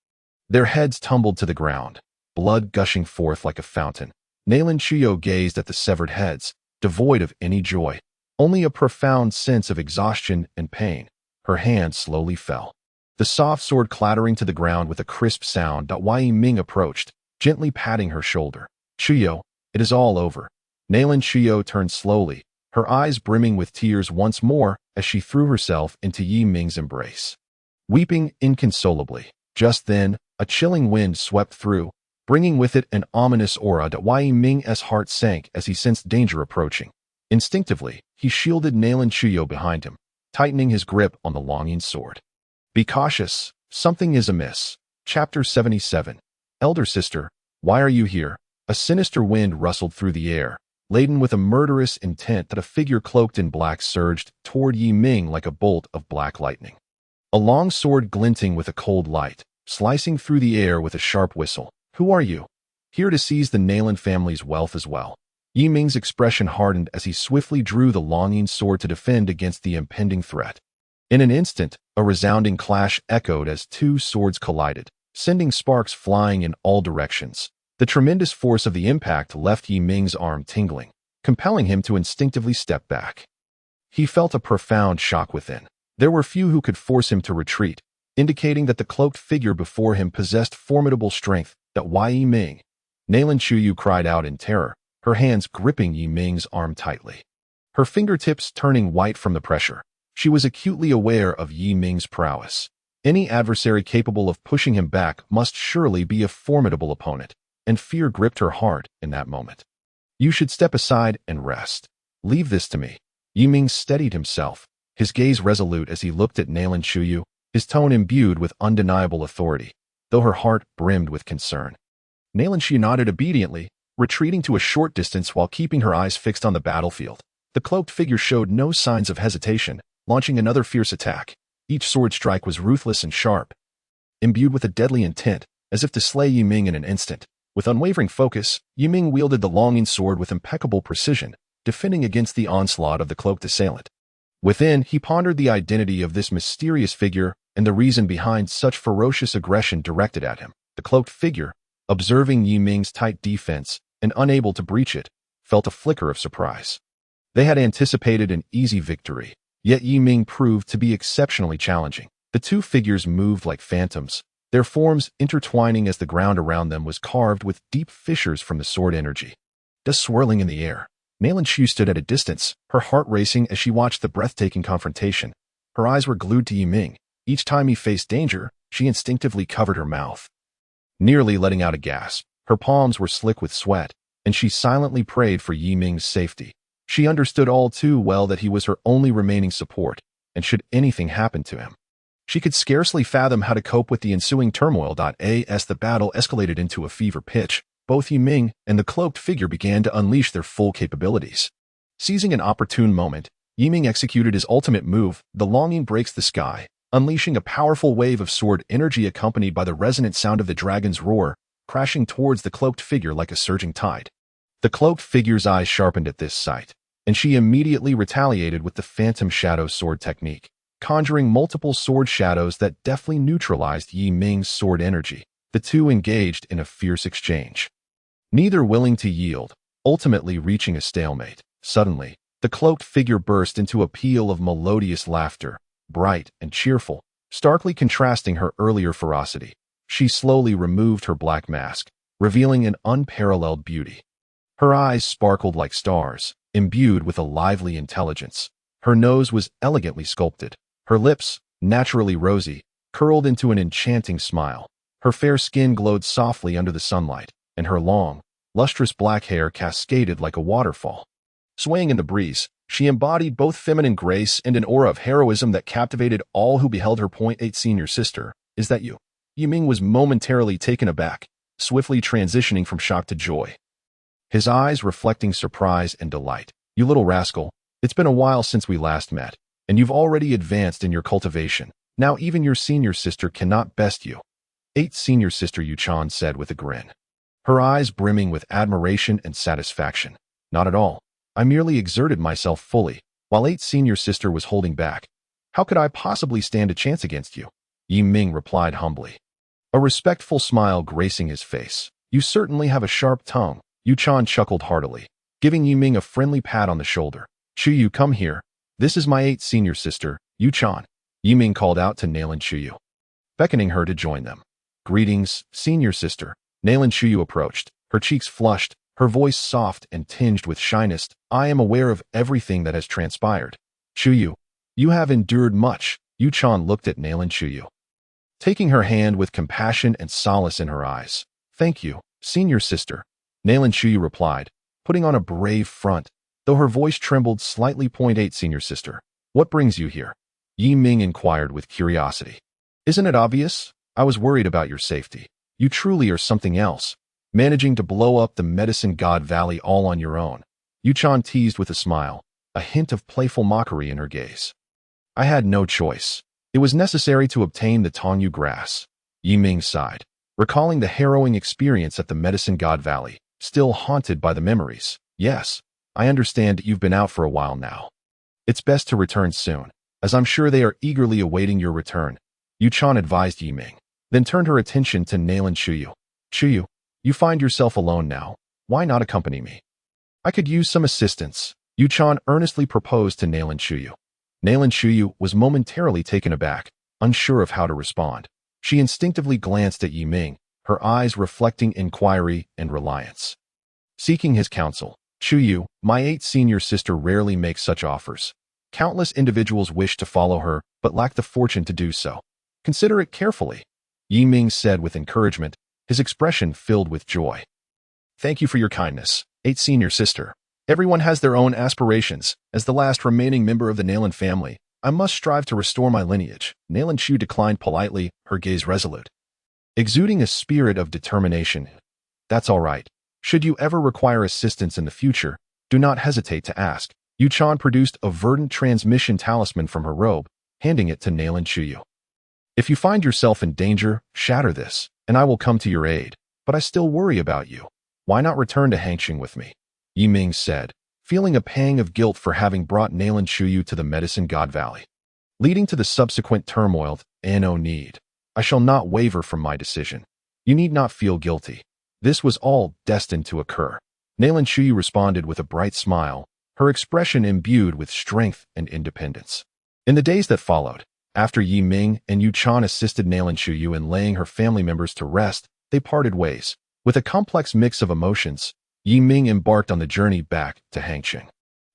Their heads tumbled to the ground, blood gushing forth like a fountain. Nailan Chuyo gazed at the severed heads, devoid of any joy, only a profound sense of exhaustion and pain. Her hand slowly fell, the soft sword clattering to the ground with a crisp sound. Yi Ming approached, gently patting her shoulder. Chuyo, it is all over. Nailan Chuyo turned slowly, her eyes brimming with tears once more as she threw herself into Yi Ming's embrace, weeping inconsolably. Just then, a chilling wind swept through, bringing with it an ominous aura. Yi Ming's heart sank as he sensed danger approaching. Instinctively, he shielded Nailan Chuyo behind him, tightening his grip on the longing sword. Be cautious, something is amiss. Chapter 77. Elder sister, why are you here? A sinister wind rustled through the air, laden with a murderous intent. A figure cloaked in black surged toward Yi Ming like a bolt of black lightning, a long sword glinting with a cold light, slicing through the air with a sharp whistle. Who are you? Here to seize the Nailan family's wealth as well. Yi Ming's expression hardened as he swiftly drew the longing sword to defend against the impending threat. In an instant, a resounding clash echoed as two swords collided, sending sparks flying in all directions. The tremendous force of the impact left Yi Ming's arm tingling, compelling him to instinctively step back. He felt a profound shock within. There were few who could force him to retreat, indicating that the cloaked figure before him possessed formidable strength. Yi Ming. Nailan Chuyo cried out in terror, her hands gripping Yi Ming's arm tightly, her fingertips turning white from the pressure. She was acutely aware of Yi Ming's prowess. Any adversary capable of pushing him back must surely be a formidable opponent, and fear gripped her heart in that moment. You should step aside and rest. Leave this to me. Yi Ming steadied himself, his gaze resolute as he looked at Nailan Chuyo, his tone imbued with undeniable authority, though her heart brimmed with concern. Nailan Chuyo nodded obediently, retreating to a short distance while keeping her eyes fixed on the battlefield. The cloaked figure showed no signs of hesitation, launching another fierce attack. Each sword strike was ruthless and sharp, imbued with a deadly intent, as if to slay Yi Ming in an instant. With unwavering focus, Yi Ming wielded the longing sword with impeccable precision, defending against the onslaught of the cloaked assailant. Within, he pondered the identity of this mysterious figure and the reason behind such ferocious aggression directed at him. The cloaked figure, observing Yi Ming's tight defense and unable to breach it, felt a flicker of surprise. They had anticipated an easy victory, yet Yi Ming proved to be exceptionally challenging. The two figures moved like phantoms, their forms intertwining as the ground around them was carved with deep fissures from the sword energy. Dust swirling in the air, Nailan Chuyo stood at a distance, her heart racing as she watched the breathtaking confrontation. Her eyes were glued to Yi Ming. Each time he faced danger, she instinctively covered her mouth, nearly letting out a gasp. Her palms were slick with sweat, and she silently prayed for Yi Ming's safety. She understood all too well that he was her only remaining support, and should anything happen to him, she could scarcely fathom how to cope with the ensuing turmoil. As the battle escalated into a fever pitch, both Yi Ming and the cloaked figure began to unleash their full capabilities. Seizing an opportune moment, Yi Ming executed his ultimate move, the longing breaks the sky, unleashing a powerful wave of sword energy accompanied by the resonant sound of the dragon's roar, crashing towards the cloaked figure like a surging tide. The cloaked figure's eyes sharpened at this sight, and she immediately retaliated with the phantom shadow sword technique, conjuring multiple sword shadows that deftly neutralized Yi Ming's sword energy. The two engaged in a fierce exchange, neither willing to yield, ultimately reaching a stalemate. Suddenly, the cloaked figure burst into a peal of melodious laughter, bright and cheerful, starkly contrasting her earlier ferocity. She slowly removed her black mask, revealing an unparalleled beauty. Her eyes sparkled like stars, imbued with a lively intelligence. Her nose was elegantly sculpted. Her lips, naturally rosy, curled into an enchanting smile. Her fair skin glowed softly under the sunlight, and her long, lustrous black hair cascaded like a waterfall. Swaying in the breeze, she embodied both feminine grace and an aura of heroism that captivated all who beheld her. 8 Senior sister, is that you? Yiming was momentarily taken aback, swiftly transitioning from shock to joy. His eyes reflecting surprise and delight. You little rascal, it's been a while since we last met, and you've already advanced in your cultivation. Now even your senior sister cannot best you. 8 Senior sister, Yuchan said with a grin, her eyes brimming with admiration and satisfaction. Not at all. I merely exerted myself fully, while 8 Senior sister was holding back. How could I possibly stand a chance against you? Yiming replied humbly, a respectful smile gracing his face. You certainly have a sharp tongue. Yuchan chuckled heartily, giving Yiming a friendly pat on the shoulder. Chuyu, come here. This is my 8 Senior sister, Yuchan. Yiming called out to Nalan Chuyu, beckoning her to join them. Greetings, senior sister. Nalan Chuyu approached, her cheeks flushed, her voice soft and tinged with shyness. I am aware of everything that has transpired. Chuyu, you have endured much. Yuchan looked at Nalan Chuyu, taking her hand with compassion and solace in her eyes. Thank you, senior sister. Nalan Chuyu replied, putting on a brave front, though her voice trembled slightly. 8 Senior sister, what brings you here? Yiming inquired with curiosity. Isn't it obvious? I was worried about your safety. You truly are something else, managing to blow up the Medicine God Valley all on your own. Yuchan teased with a smile, a hint of playful mockery in her gaze. I had no choice. It was necessary to obtain the Tongyu grass. Yiming sighed, recalling the harrowing experience at the Medicine God Valley, still haunted by the memories. Yes, I understand you've been out for a while now. It's best to return soon, as I'm sure they are eagerly awaiting your return, Yuchan advised Yiming, then turned her attention to Nalan Chuyu. Chuyu, you find yourself alone now. Why not accompany me? I could use some assistance, Yuchan earnestly proposed to Nalan Chuyu. Nalan Chuyu was momentarily taken aback, unsure of how to respond. She instinctively glanced at Yiming, her eyes reflecting inquiry and reliance. Seeking his counsel, Chuyu, my 8 Senior sister rarely makes such offers. Countless individuals wish to follow her, but lack the fortune to do so. Consider it carefully, Yiming said with encouragement, his expression filled with joy. Thank you for your kindness, 8 Senior sister. Everyone has their own aspirations. As the last remaining member of the Nalan family, I must strive to restore my lineage. Nalan Chu declined politely, her gaze resolute, exuding a spirit of determination. That's all right. Should you ever require assistance in the future, do not hesitate to ask. Yuchan produced a verdant transmission talisman from her robe, handing it to Nalan Chuyu. If you find yourself in danger, shatter this, and I will come to your aid. But I still worry about you. Why not return to Hangqing with me? Yiming said, feeling a pang of guilt for having brought Nalan Chuyu to the Medicine God Valley, leading to the subsequent turmoil. No need. I shall not waver from my decision. You need not feel guilty. This was all destined to occur. Nalan Chuyu responded with a bright smile, her expression imbued with strength and independence. In the days that followed, after Yiming and Yuchan assisted Nalan Chuyu in laying her family members to rest, they parted ways. With a complex mix of emotions, Yiming embarked on the journey back to Hangqing.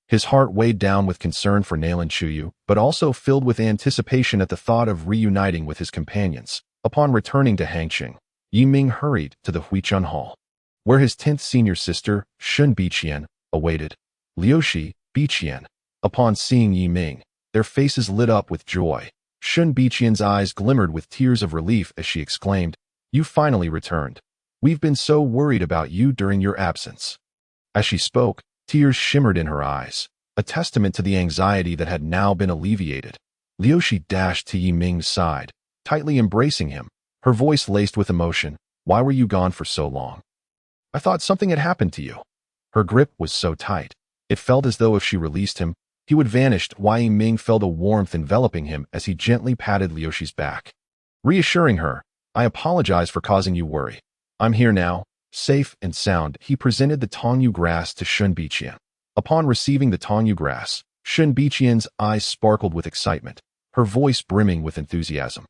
His heart weighed down with concern for Nalan Chuyu, but also filled with anticipation at the thought of reuniting with his companions. Upon returning to Hangqing, Yiming hurried to the Huichun Hall, where his 10th senior sister, Shun Biqian, awaited. Liushi, Biqian. Upon seeing Yiming, their faces lit up with joy. Shun Biqian's eyes glimmered with tears of relief as she exclaimed, "You finally returned. We've been so worried about you during your absence." As she spoke, tears shimmered in her eyes, a testament to the anxiety that had now been alleviated. Liushi dashed to Yiming's side, tightly embracing him, her voice laced with emotion. "Why were you gone for so long? I thought something had happened to you." Her grip was so tight, it felt as though if she released him, he would vanish. Yiming felt a warmth enveloping him as he gently patted Liushi's back, reassuring her, "I apologize for causing you worry. I'm here now, safe and sound." He presented the Tongyu grass to Shun Biqian. Upon receiving the Tongyu grass, Shun Biqian's eyes sparkled with excitement, her voice brimming with enthusiasm.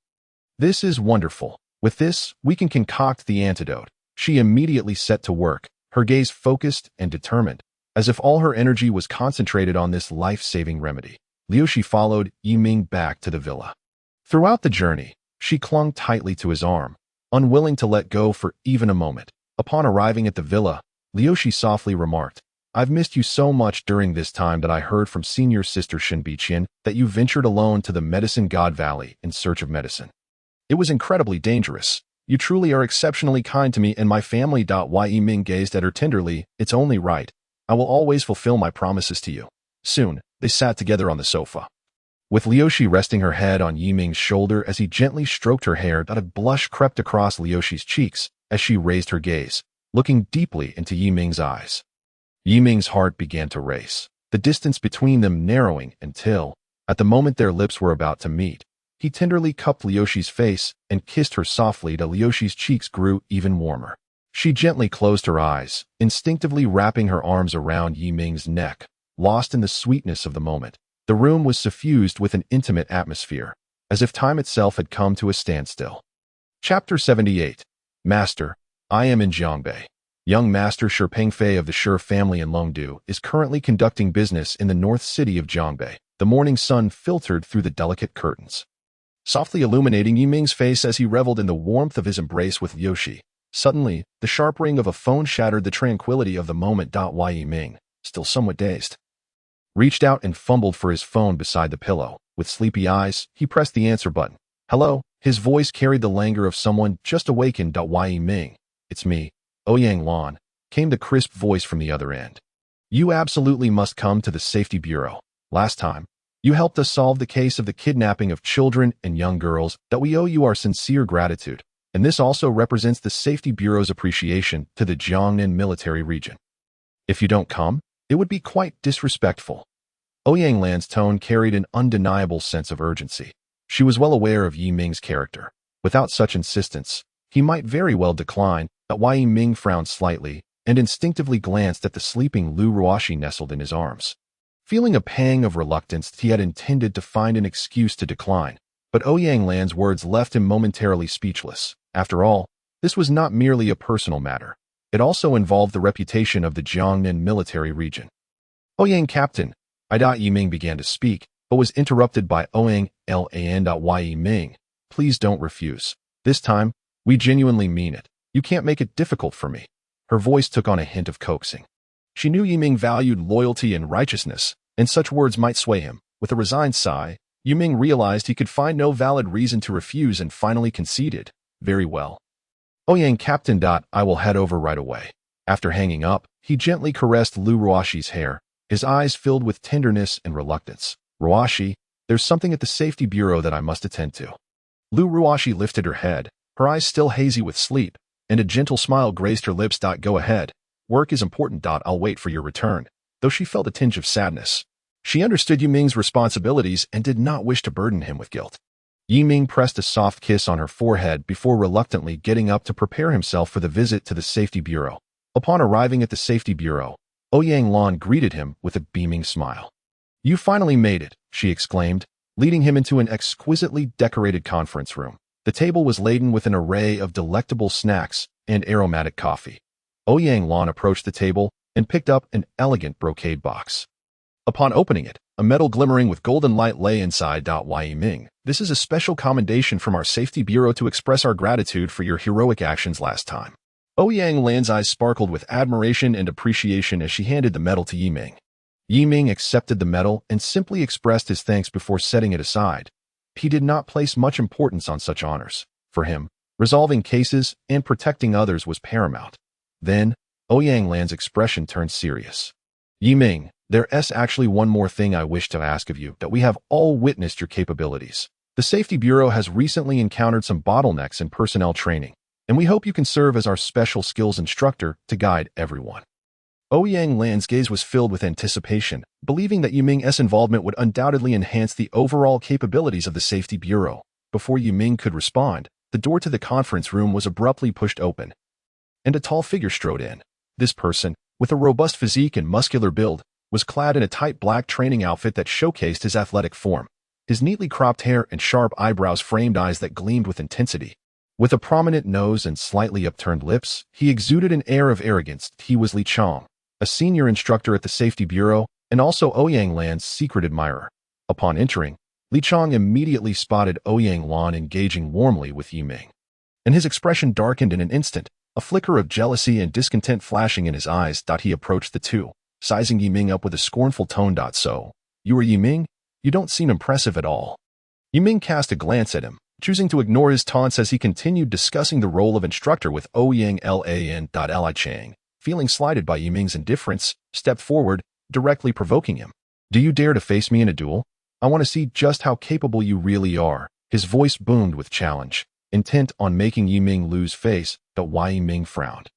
"This is wonderful. With this, we can concoct the antidote." She immediately set to work, her gaze focused and determined, as if all her energy was concentrated on this life-saving remedy. Liushi followed Yiming back to the villa. Throughout the journey, she clung tightly to his arm, unwilling to let go for even a moment. Upon arriving at the villa, Liushi softly remarked, "I've missed you so much during this time that I heard from senior sister Shinbiqian that you ventured alone to the Medicine God Valley in search of medicine. It was incredibly dangerous. You truly are exceptionally kind to me and my family." Yiming gazed at her tenderly. "It's only right. I will always fulfill my promises to you." Soon, they sat together on the sofa, with Liushi resting her head on Yiming's shoulder as he gently stroked her hair. A blush crept across Liushi's cheeks as she raised her gaze, looking deeply into Yiming's eyes. Yiming's heart began to race, the distance between them narrowing until, at the moment their lips were about to meet, he tenderly cupped Liushi's face and kissed her softly. Liushi's cheeks grew even warmer. She gently closed her eyes, instinctively wrapping her arms around Yiming's neck, lost in the sweetness of the moment. The room was suffused with an intimate atmosphere, as if time itself had come to a standstill. Chapter 78. Master, I am in Jiangbei. Young Master Shi Pengfei of the Shi family in Longdu is currently conducting business in the north city of Jiangbei. The morning sun filtered through the delicate curtains, softly illuminating Yiming's face as he reveled in the warmth of his embrace with Liushi. Suddenly, the sharp ring of a phone shattered the tranquility of the moment. Yiming, still somewhat dazed, reached out and fumbled for his phone beside the pillow. With sleepy eyes, he pressed the answer button. "Hello?" His voice carried the languor of someone just awakened. Yiming, "It's me, Ouyang Lan," came the crisp voice from the other end. "You absolutely must come to the Safety Bureau. Last time, you helped us solve the case of the kidnapping of children and young girls. We owe you our sincere gratitude, and this also represents the Safety Bureau's appreciation to the Jiangnan military region. If you don't come, it would be quite disrespectful." Ouyang Lan's tone carried an undeniable sense of urgency. She was well aware of Yiming's character. Without such insistence, he might very well decline. Yiming frowned slightly and instinctively glanced at the sleeping Lu Ruoshi nestled in his arms. Feeling a pang of reluctance, he had intended to find an excuse to decline, but Ouyang Lan's words left him momentarily speechless. After all, this was not merely a personal matter. It also involved the reputation of the Jiangnan military region. "Ouyang Captain," Yiming began to speak, but was interrupted by Ouyang Lan. "Yiming, please don't refuse. This time, we genuinely mean it. You can't make it difficult for me." Her voice took on a hint of coaxing. She knew Yiming valued loyalty and righteousness, and such words might sway him. With a resigned sigh, Yiming realized he could find no valid reason to refuse and finally conceded. "Very well. Ouyang Captain. I will head over right away." After hanging up, he gently caressed Lu Ruoshi's hair, his eyes filled with tenderness and reluctance. "Ruoshi, there's something at the Safety Bureau that I must attend to." Lu Ruoshi lifted her head, her eyes still hazy with sleep, and a gentle smile graced her lips. "Go ahead. Work is important. I'll wait for your return." Though she felt a tinge of sadness, she understood Yiming's responsibilities and did not wish to burden him with guilt. Yiming pressed a soft kiss on her forehead before reluctantly getting up to prepare himself for the visit to the Safety Bureau. Upon arriving at the Safety Bureau, Ouyang Lan greeted him with a beaming smile. "You finally made it," she exclaimed, leading him into an exquisitely decorated conference room. The table was laden with an array of delectable snacks and aromatic coffee. Ouyang Lan approached the table and picked up an elegant brocade box. Upon opening it, a metal glimmering with golden light lay inside. Yiming, this is a special commendation from our Safety Bureau to express our gratitude for your heroic actions last time. Ouyang Lan's eyes sparkled with admiration and appreciation as she handed the medal to Yiming. Yiming accepted the medal and simply expressed his thanks before setting it aside. He did not place much importance on such honors. For him, resolving cases and protecting others was paramount. Then, Ouyang Lan's expression turned serious. "Yiming, there's actually one more thing I wish to ask of you. We have all witnessed your capabilities. The Safety Bureau has recently encountered some bottlenecks in personnel training, and we hope you can serve as our special skills instructor to guide everyone." Ouyang Lan's gaze was filled with anticipation, believing that Yiming's involvement would undoubtedly enhance the overall capabilities of the Safety Bureau. Before Yiming could respond, the door to the conference room was abruptly pushed open, and a tall figure strode in. This person, with a robust physique and muscular build, was clad in a tight black training outfit that showcased his athletic form. His neatly cropped hair and sharp eyebrows framed eyes that gleamed with intensity. With a prominent nose and slightly upturned lips, he exuded an air of arrogance. He was Li Chong, a senior instructor at the Safety Bureau and also Ouyang Lan's secret admirer. Upon entering, Li Chang immediately spotted Ouyang Lan engaging warmly with Yiming, and his expression darkened in an instant, a flicker of jealousy and discontent flashing in his eyes. He approached the two, sizing Yiming up with a scornful tone. So, you are Yiming? You don't seem impressive at all. Yiming cast a glance at him, choosing to ignore his taunts as he continued discussing the role of instructor with Ouyang Lan. Li Chang, feeling slighted by Yiming's indifference, stepped forward, directly provoking him. Do you dare to face me in a duel? I want to see just how capable you really are. His voice boomed with challenge, intent on making Yiming lose face. Yiming frowned,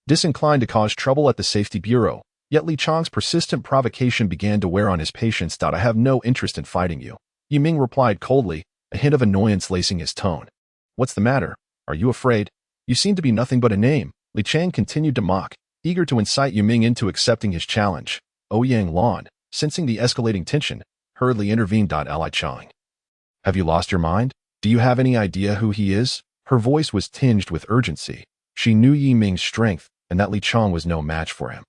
disinclined to cause trouble at the Safety Bureau, yet Li Chang's persistent provocation began to wear on his patience. I have no interest in fighting you, Yiming replied coldly, a hint of annoyance lacing his tone. What's the matter? Are you afraid? You seem to be nothing but a name. Li Chang continued to mock, eager to incite Yiming into accepting his challenge. Ouyang Lan, sensing the escalating tension, hurriedly intervened. Li Chang, have you lost your mind? Do you have any idea who he is? Her voice was tinged with urgency. She knew Yiming's strength and that Li Chang was no match for him.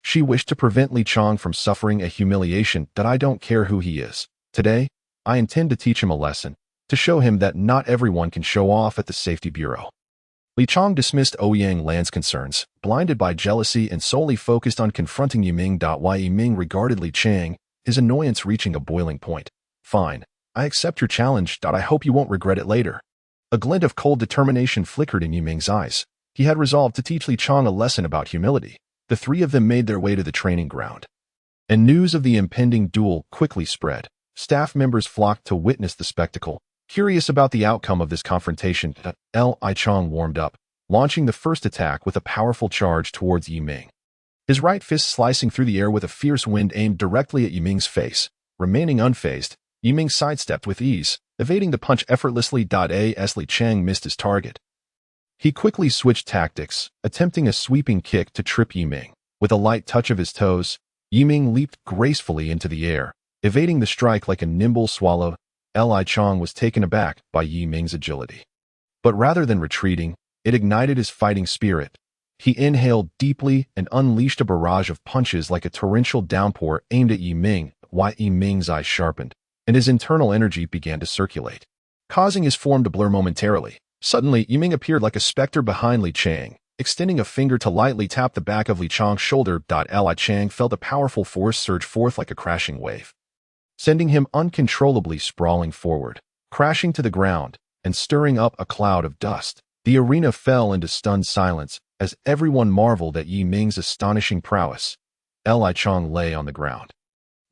She wished to prevent Li Chang from suffering a humiliation. I don't care who he is. Today, I intend to teach him a lesson, to show him that not everyone can show off at the Safety Bureau. Li Chang dismissed Ouyang Lan's concerns, blinded by jealousy and solely focused on confronting Yiming. While Yiming regarded Li Chang, his annoyance reaching a boiling point. Fine, I accept your challenge. I hope you won't regret it later. A glint of cold determination flickered in Yiming's eyes. He had resolved to teach Li Chang a lesson about humility. The three of them made their way to the training ground, and news of the impending duel quickly spread. Staff members flocked to witness the spectacle, curious about the outcome of this confrontation. Li Chang warmed up, launching the first attack with a powerful charge towards Yiming. His right fist slicing through the air with a fierce wind aimed directly at Yiming's face. Remaining unfazed, Yiming sidestepped with ease, evading the punch effortlessly. As Li Chang missed his target, he quickly switched tactics, attempting a sweeping kick to trip Yiming. With a light touch of his toes, Yiming leaped gracefully into the air, evading the strike like a nimble swallow. Li Chang was taken aback by Yiming's agility. But rather than retreating, it ignited his fighting spirit. He inhaled deeply and unleashed a barrage of punches like a torrential downpour aimed at Yiming. While Yiming's eyes sharpened, and his internal energy began to circulate, causing his form to blur momentarily. Suddenly, Yiming appeared like a specter behind Li Chang, extending a finger to lightly tap the back of Li Chang's shoulder. Li Chang felt a powerful force surge forth like a crashing wave, sending him uncontrollably sprawling forward, crashing to the ground, and stirring up a cloud of dust. The arena fell into stunned silence as everyone marveled at Yiming's astonishing prowess. Li Chang lay on the ground,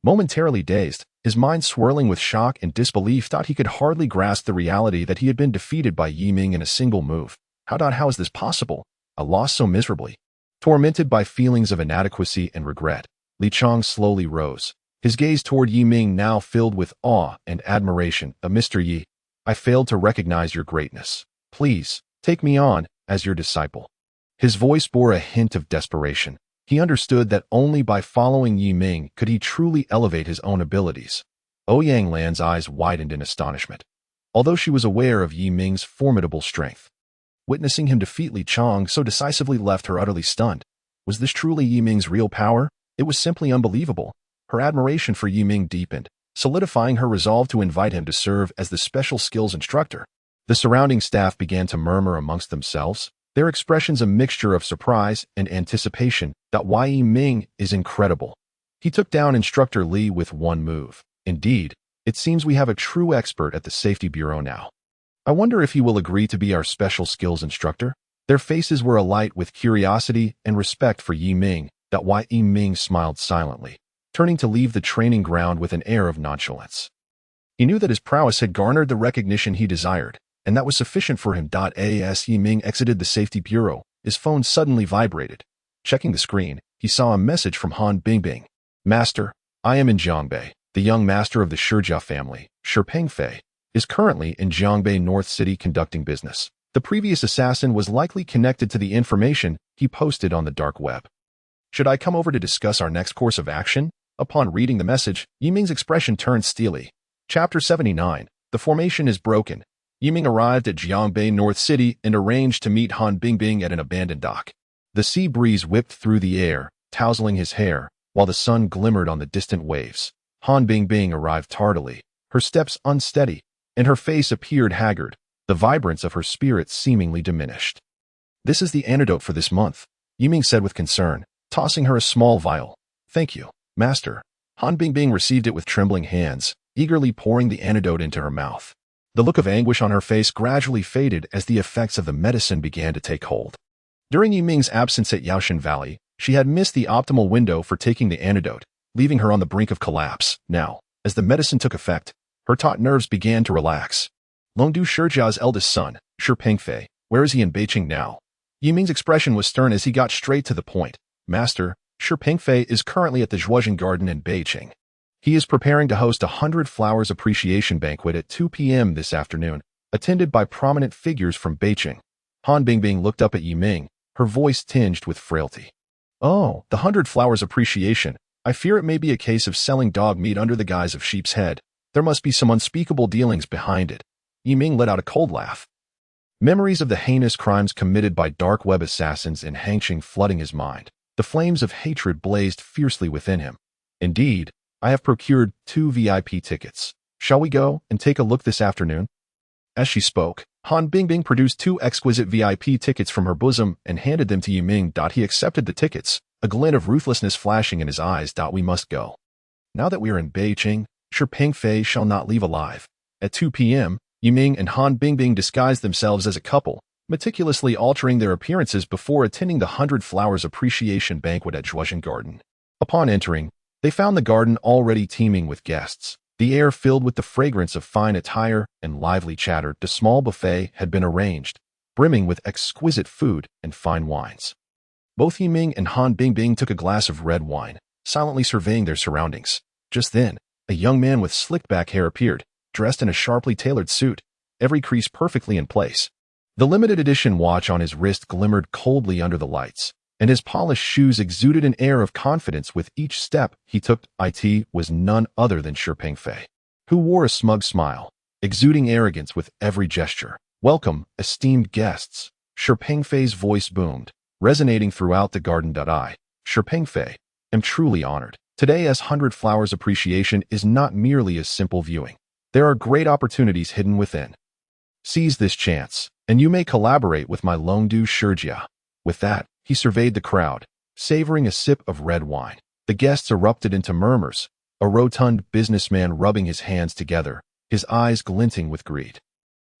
momentarily dazed, his mind swirling with shock and disbelief. He could hardly grasp the reality that he had been defeated by Yiming in a single move. How is this possible? I lost so miserably. Tormented by feelings of inadequacy and regret, Li Chang slowly rose, his gaze toward Yiming now filled with awe and admiration. Mr. Yi, I failed to recognize your greatness. Please, take me on as your disciple. His voice bore a hint of desperation. He understood that only by following Yiming could he truly elevate his own abilities. Ouyang Lan's eyes widened in astonishment, although she was aware of Yiming's formidable strength. Witnessing him defeat Li Chang so decisively left her utterly stunned. Was this truly Yiming's real power? It was simply unbelievable. Her admiration for Yiming deepened, solidifying her resolve to invite him to serve as the special skills instructor. The surrounding staff began to murmur amongst themselves, their expressions a mixture of surprise and anticipation. Yiming is incredible. He took down Instructor Li with one move. Indeed, it seems we have a true expert at the Safety Bureau now. I wonder if he will agree to be our special skills instructor. Their faces were alight with curiosity and respect for Yiming. Yiming smiled silently, turning to leave the training ground with an air of nonchalance. He knew that his prowess had garnered the recognition he desired, and that was sufficient for him. As Yiming exited the Safety Bureau, his phone suddenly vibrated. Checking the screen, he saw a message from Han Bingbing. Master, I am in Jiangbei. The young master of the Shijia family, Shi Pengfei, is currently in Jiangbei North City conducting business. The previous assassin was likely connected to the information he posted on the dark web. Should I come over to discuss our next course of action? Upon reading the message, Yiming's expression turned steely. Chapter 79. The formation is broken. Yiming arrived at Jiangbei North City and arranged to meet Han Bingbing at an abandoned dock. The sea breeze whipped through the air, tousling his hair, while the sun glimmered on the distant waves. Han Bingbing arrived tardily, her steps unsteady, and her face appeared haggard, the vibrance of her spirit seemingly diminished. "This is the antidote for this month," Yiming said with concern, tossing her a small vial. "Thank you, master." Han Bingbing received it with trembling hands, eagerly pouring the antidote into her mouth. The look of anguish on her face gradually faded as the effects of the medicine began to take hold. During Yiming's absence at Yaoshan Valley, she had missed the optimal window for taking the antidote, leaving her on the brink of collapse. Now, as the medicine took effect, her taut nerves began to relax. Longdu Shijia's eldest son, Shi Pengfei, where is he in Beijing now? Yiming's expression was stern as he got straight to the point. "Master, Shi Pengfei is currently at the Zhuozhen Garden in Beijing. He is preparing to host a 100 Flowers Appreciation Banquet at 2 p.m. this afternoon, attended by prominent figures from Beijing." Han Bingbing looked up at Yiming, her voice tinged with frailty. "Oh, the 100 Flowers Appreciation. I fear it may be a case of selling dog meat under the guise of sheep's head. There must be some unspeakable dealings behind it." Yiming let out a cold laugh. Memories of the heinous crimes committed by dark web assassins in Hangqing flooding his mind. The flames of hatred blazed fiercely within him. "Indeed, I have procured 2 VIP tickets. Shall we go and take a look this afternoon?" As she spoke, Han Bingbing produced 2 exquisite VIP tickets from her bosom and handed them to Yiming. He accepted the tickets, a glint of ruthlessness flashing in his eyes. "We must go. Now that we are in Beijing, Shi Pengfei shall not leave alive." At 2 p.m., Yiming and Han Bingbing disguised themselves as a couple, meticulously altering their appearances before attending the 100 Flowers Appreciation Banquet at Zhuozhen Garden. Upon entering, they found the garden already teeming with guests, the air filled with the fragrance of fine attire and lively chatter. The small buffet had been arranged, brimming with exquisite food and fine wines. Both Yiming and Han Bingbing took a glass of red wine, silently surveying their surroundings. Just then, a young man with slicked-back hair appeared, dressed in a sharply tailored suit, every crease perfectly in place. The limited edition watch on his wrist glimmered coldly under the lights, and his polished shoes exuded an air of confidence with each step he took. It was none other than Shi Pengfei, who wore a smug smile, exuding arrogance with every gesture. "Welcome, esteemed guests," Shi Pengfei's voice boomed, resonating throughout the garden. Shi Pengfei, am truly honored. Today as 100 Flowers Appreciation is not merely a simple viewing. There are great opportunities hidden within. Seize this chance, and you may collaborate with my Longdu Shijia. With that, he surveyed the crowd, savoring a sip of red wine. The guests erupted into murmurs, a rotund businessman rubbing his hands together, his eyes glinting with greed.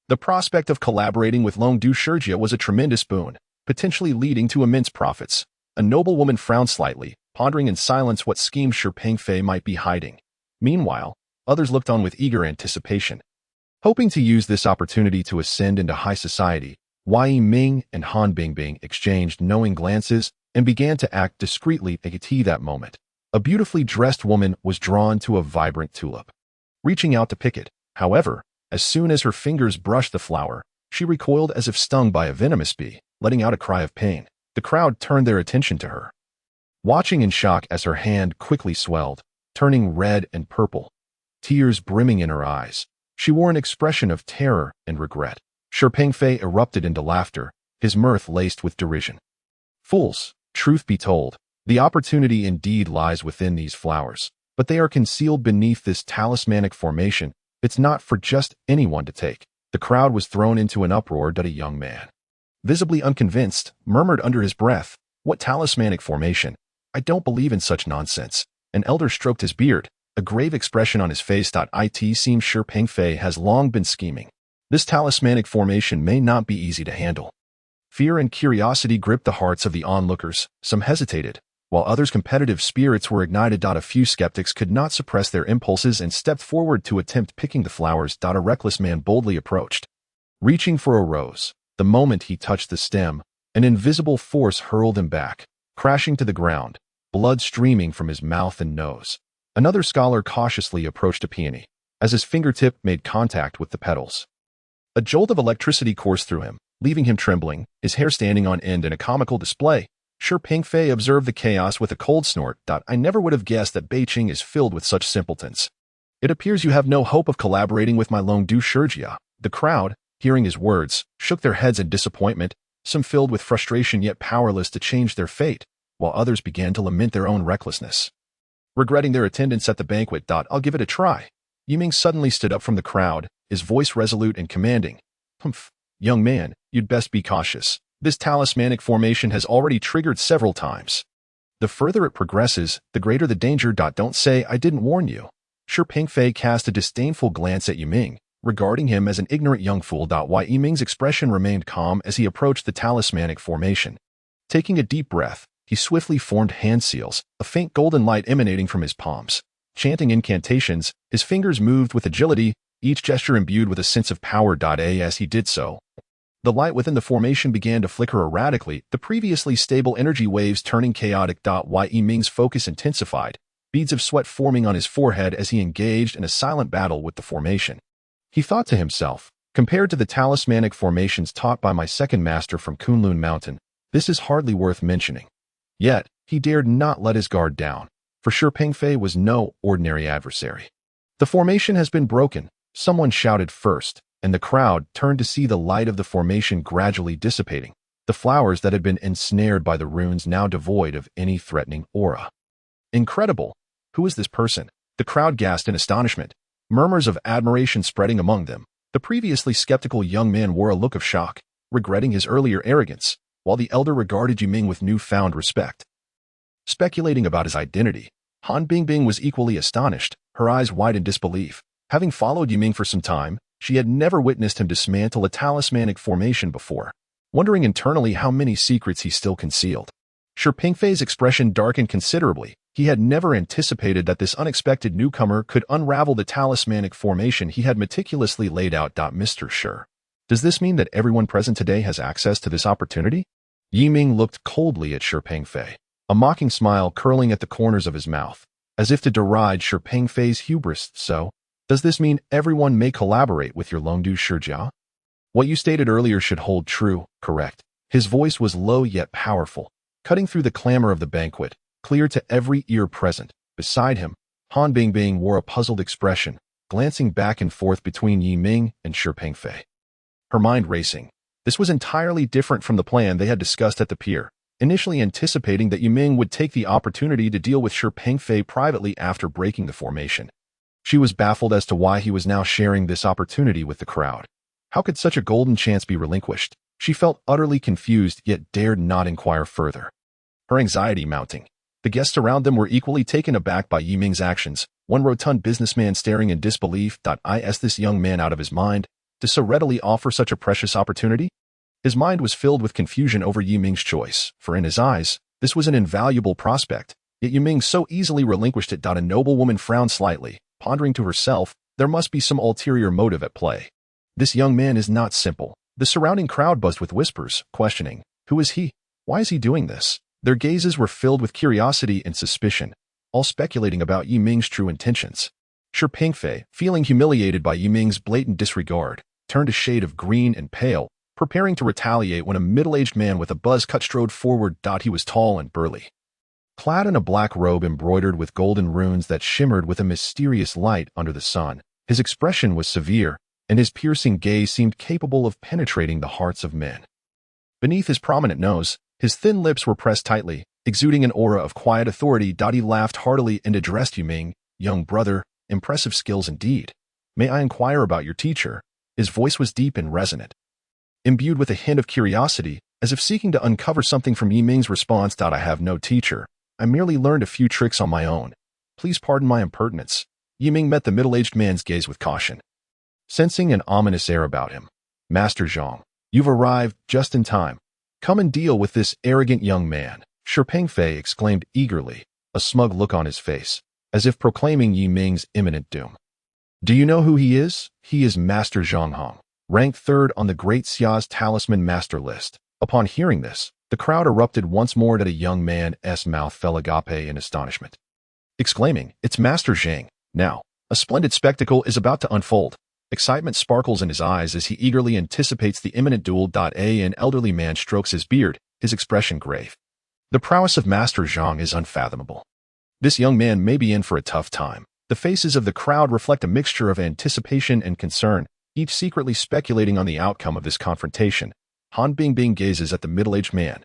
The prospect of collaborating with Longdu Shijia was a tremendous boon, potentially leading to immense profits. A noblewoman frowned slightly, pondering in silence what scheme Shi Pengfei might be hiding. Meanwhile, others looked on with eager anticipation. Hoping to use this opportunity to ascend into high society, Yiming and Han Bingbing exchanged knowing glances and began to act discreetly. At that moment, a beautifully dressed woman was drawn to a vibrant tulip. Reaching out to pick it, however, as soon as her fingers brushed the flower, she recoiled as if stung by a venomous bee, letting out a cry of pain. The crowd turned their attention to her, watching in shock as her hand quickly swelled, turning red and purple, tears brimming in her eyes. She wore an expression of terror and regret. Shi Pengfei erupted into laughter, his mirth laced with derision. "Fools, truth be told, the opportunity indeed lies within these flowers, but they are concealed beneath this talismanic formation. It's not for just anyone to take." The crowd was thrown into an uproar. A young man, visibly unconvinced, murmured under his breath, "What talismanic formation? I don't believe in such nonsense." An elder stroked his beard, a grave expression on his face. It seems Shi Pengfei has long been scheming. This talismanic formation may not be easy to handle. Fear and curiosity gripped the hearts of the onlookers. Some hesitated, while others' competitive spirits were ignited. A few skeptics could not suppress their impulses and stepped forward to attempt picking the flowers. A reckless man boldly approached, reaching for a rose. The moment he touched the stem, an invisible force hurled him back, crashing to the ground, blood streaming from his mouth and nose. Another scholar cautiously approached a peony, as his fingertip made contact with the petals. A jolt of electricity coursed through him, leaving him trembling, his hair standing on end in a comical display. Shi Pengfei observed the chaos with a cold snort. "I never would have guessed that Beijing is filled with such simpletons. It appears you have no hope of collaborating with my Longdu Shijia." The crowd, hearing his words, shook their heads in disappointment, some filled with frustration yet powerless to change their fate, while others began to lament their own recklessness. regretting their attendance at the banquet. I'll give it a try. Yiming suddenly stood up from the crowd, his voice resolute and commanding. Humph, young man, you'd best be cautious. This talismanic formation has already triggered several times. The further it progresses, the greater the danger. Don't say I didn't warn you. Shi Pingfei cast a disdainful glance at Yiming, regarding him as an ignorant young fool. While Yiming's expression remained calm as he approached the talismanic formation. Taking a deep breath, he swiftly formed hand seals, a faint golden light emanating from his palms. Chanting incantations, his fingers moved with agility, each gesture imbued with a sense of power. As he did so, the light within the formation began to flicker erratically, the previously stable energy waves turning chaotic. While Yiming's focus intensified, beads of sweat forming on his forehead as he engaged in a silent battle with the formation. He thought to himself, compared to the talismanic formations taught by my second master from Kunlun Mountain, this is hardly worth mentioning. Yet, he dared not let his guard down, for Shi Pingfei was no ordinary adversary. The formation has been broken, someone shouted first, and the crowd turned to see the light of the formation gradually dissipating, the flowers that had been ensnared by the runes now devoid of any threatening aura. Incredible! Who is this person? The crowd gasped in astonishment, murmurs of admiration spreading among them. The previously skeptical young man wore a look of shock, regretting his earlier arrogance, while the elder regarded Yiming with newfound respect. Speculating about his identity, Han Bingbing was equally astonished, her eyes wide in disbelief. Having followed Yiming for some time, she had never witnessed him dismantle a talismanic formation before, wondering internally how many secrets he still concealed. Shi Pingfei's expression darkened considerably. He had never anticipated that this unexpected newcomer could unravel the talismanic formation he had meticulously laid out. Mr. Shi, does this mean that everyone present today has access to this opportunity? Yiming looked coldly at Shi Pingfei, a mocking smile curling at the corners of his mouth, as if to deride Shi Pingfei's hubris. So, does this mean everyone may collaborate with your Longdu Shijia? What you stated earlier should hold true, correct? His voice was low yet powerful, cutting through the clamor of the banquet, clear to every ear present. Beside him, Han Bingbing wore a puzzled expression, glancing back and forth between Yiming and Shi Pingfei. Her mind racing. This was entirely different from the plan they had discussed at the pier, initially anticipating that Yiming would take the opportunity to deal with Shi Pingfei privately after breaking the formation. She was baffled as to why he was now sharing this opportunity with the crowd. How could such a golden chance be relinquished? She felt utterly confused, yet dared not inquire further. Her anxiety mounting. The guests around them were equally taken aback by Yiming's actions, one rotund businessman staring in disbelief. Is this young man out of his mind to so readily offer such a precious opportunity? His mind was filled with confusion over Yiming's choice, for in his eyes, this was an invaluable prospect, yet Yiming so easily relinquished it. A noblewoman frowned slightly, pondering to herself, there must be some ulterior motive at play. This young man is not simple. The surrounding crowd buzzed with whispers, questioning, who is he? Why is he doing this? Their gazes were filled with curiosity and suspicion, all speculating about Yiming's true intentions. Shi Pingfei, feeling humiliated by Yiming's blatant disregard, turned a shade of green and pale, preparing to retaliate when a middle-aged man with a buzz cut strode forward. He was tall and burly, clad in a black robe embroidered with golden runes that shimmered with a mysterious light under the sun. His expression was severe, and his piercing gaze seemed capable of penetrating the hearts of men. Beneath his prominent nose, his thin lips were pressed tightly, exuding an aura of quiet authority. He laughed heartily and addressed Yiming, young brother, impressive skills indeed. May I inquire about your teacher? His voice was deep and resonant, imbued with a hint of curiosity, as if seeking to uncover something from Yiming's response. I have no teacher. I merely learned a few tricks on my own. Please pardon my impertinence. Yiming met the middle-aged man's gaze with caution, sensing an ominous air about him. Master Zhang, you've arrived just in time. Come and deal with this arrogant young man. Shi Pingfei exclaimed eagerly, a smug look on his face, as if proclaiming Yiming's imminent doom. Do you know who he is? He is Master Zhang Hong, ranked third on the Great Xia's talisman master list. Upon hearing this, the crowd erupted once more. A young man's mouth fell agape in astonishment, exclaiming, it's Master Zhang. Now, a splendid spectacle is about to unfold. Excitement sparkles in his eyes as he eagerly anticipates the imminent duel. An elderly man strokes his beard, his expression grave. The prowess of Master Zhang is unfathomable. This young man may be in for a tough time. The faces of the crowd reflect a mixture of anticipation and concern, each secretly speculating on the outcome of this confrontation. Han Bingbing gazes at the middle-aged man,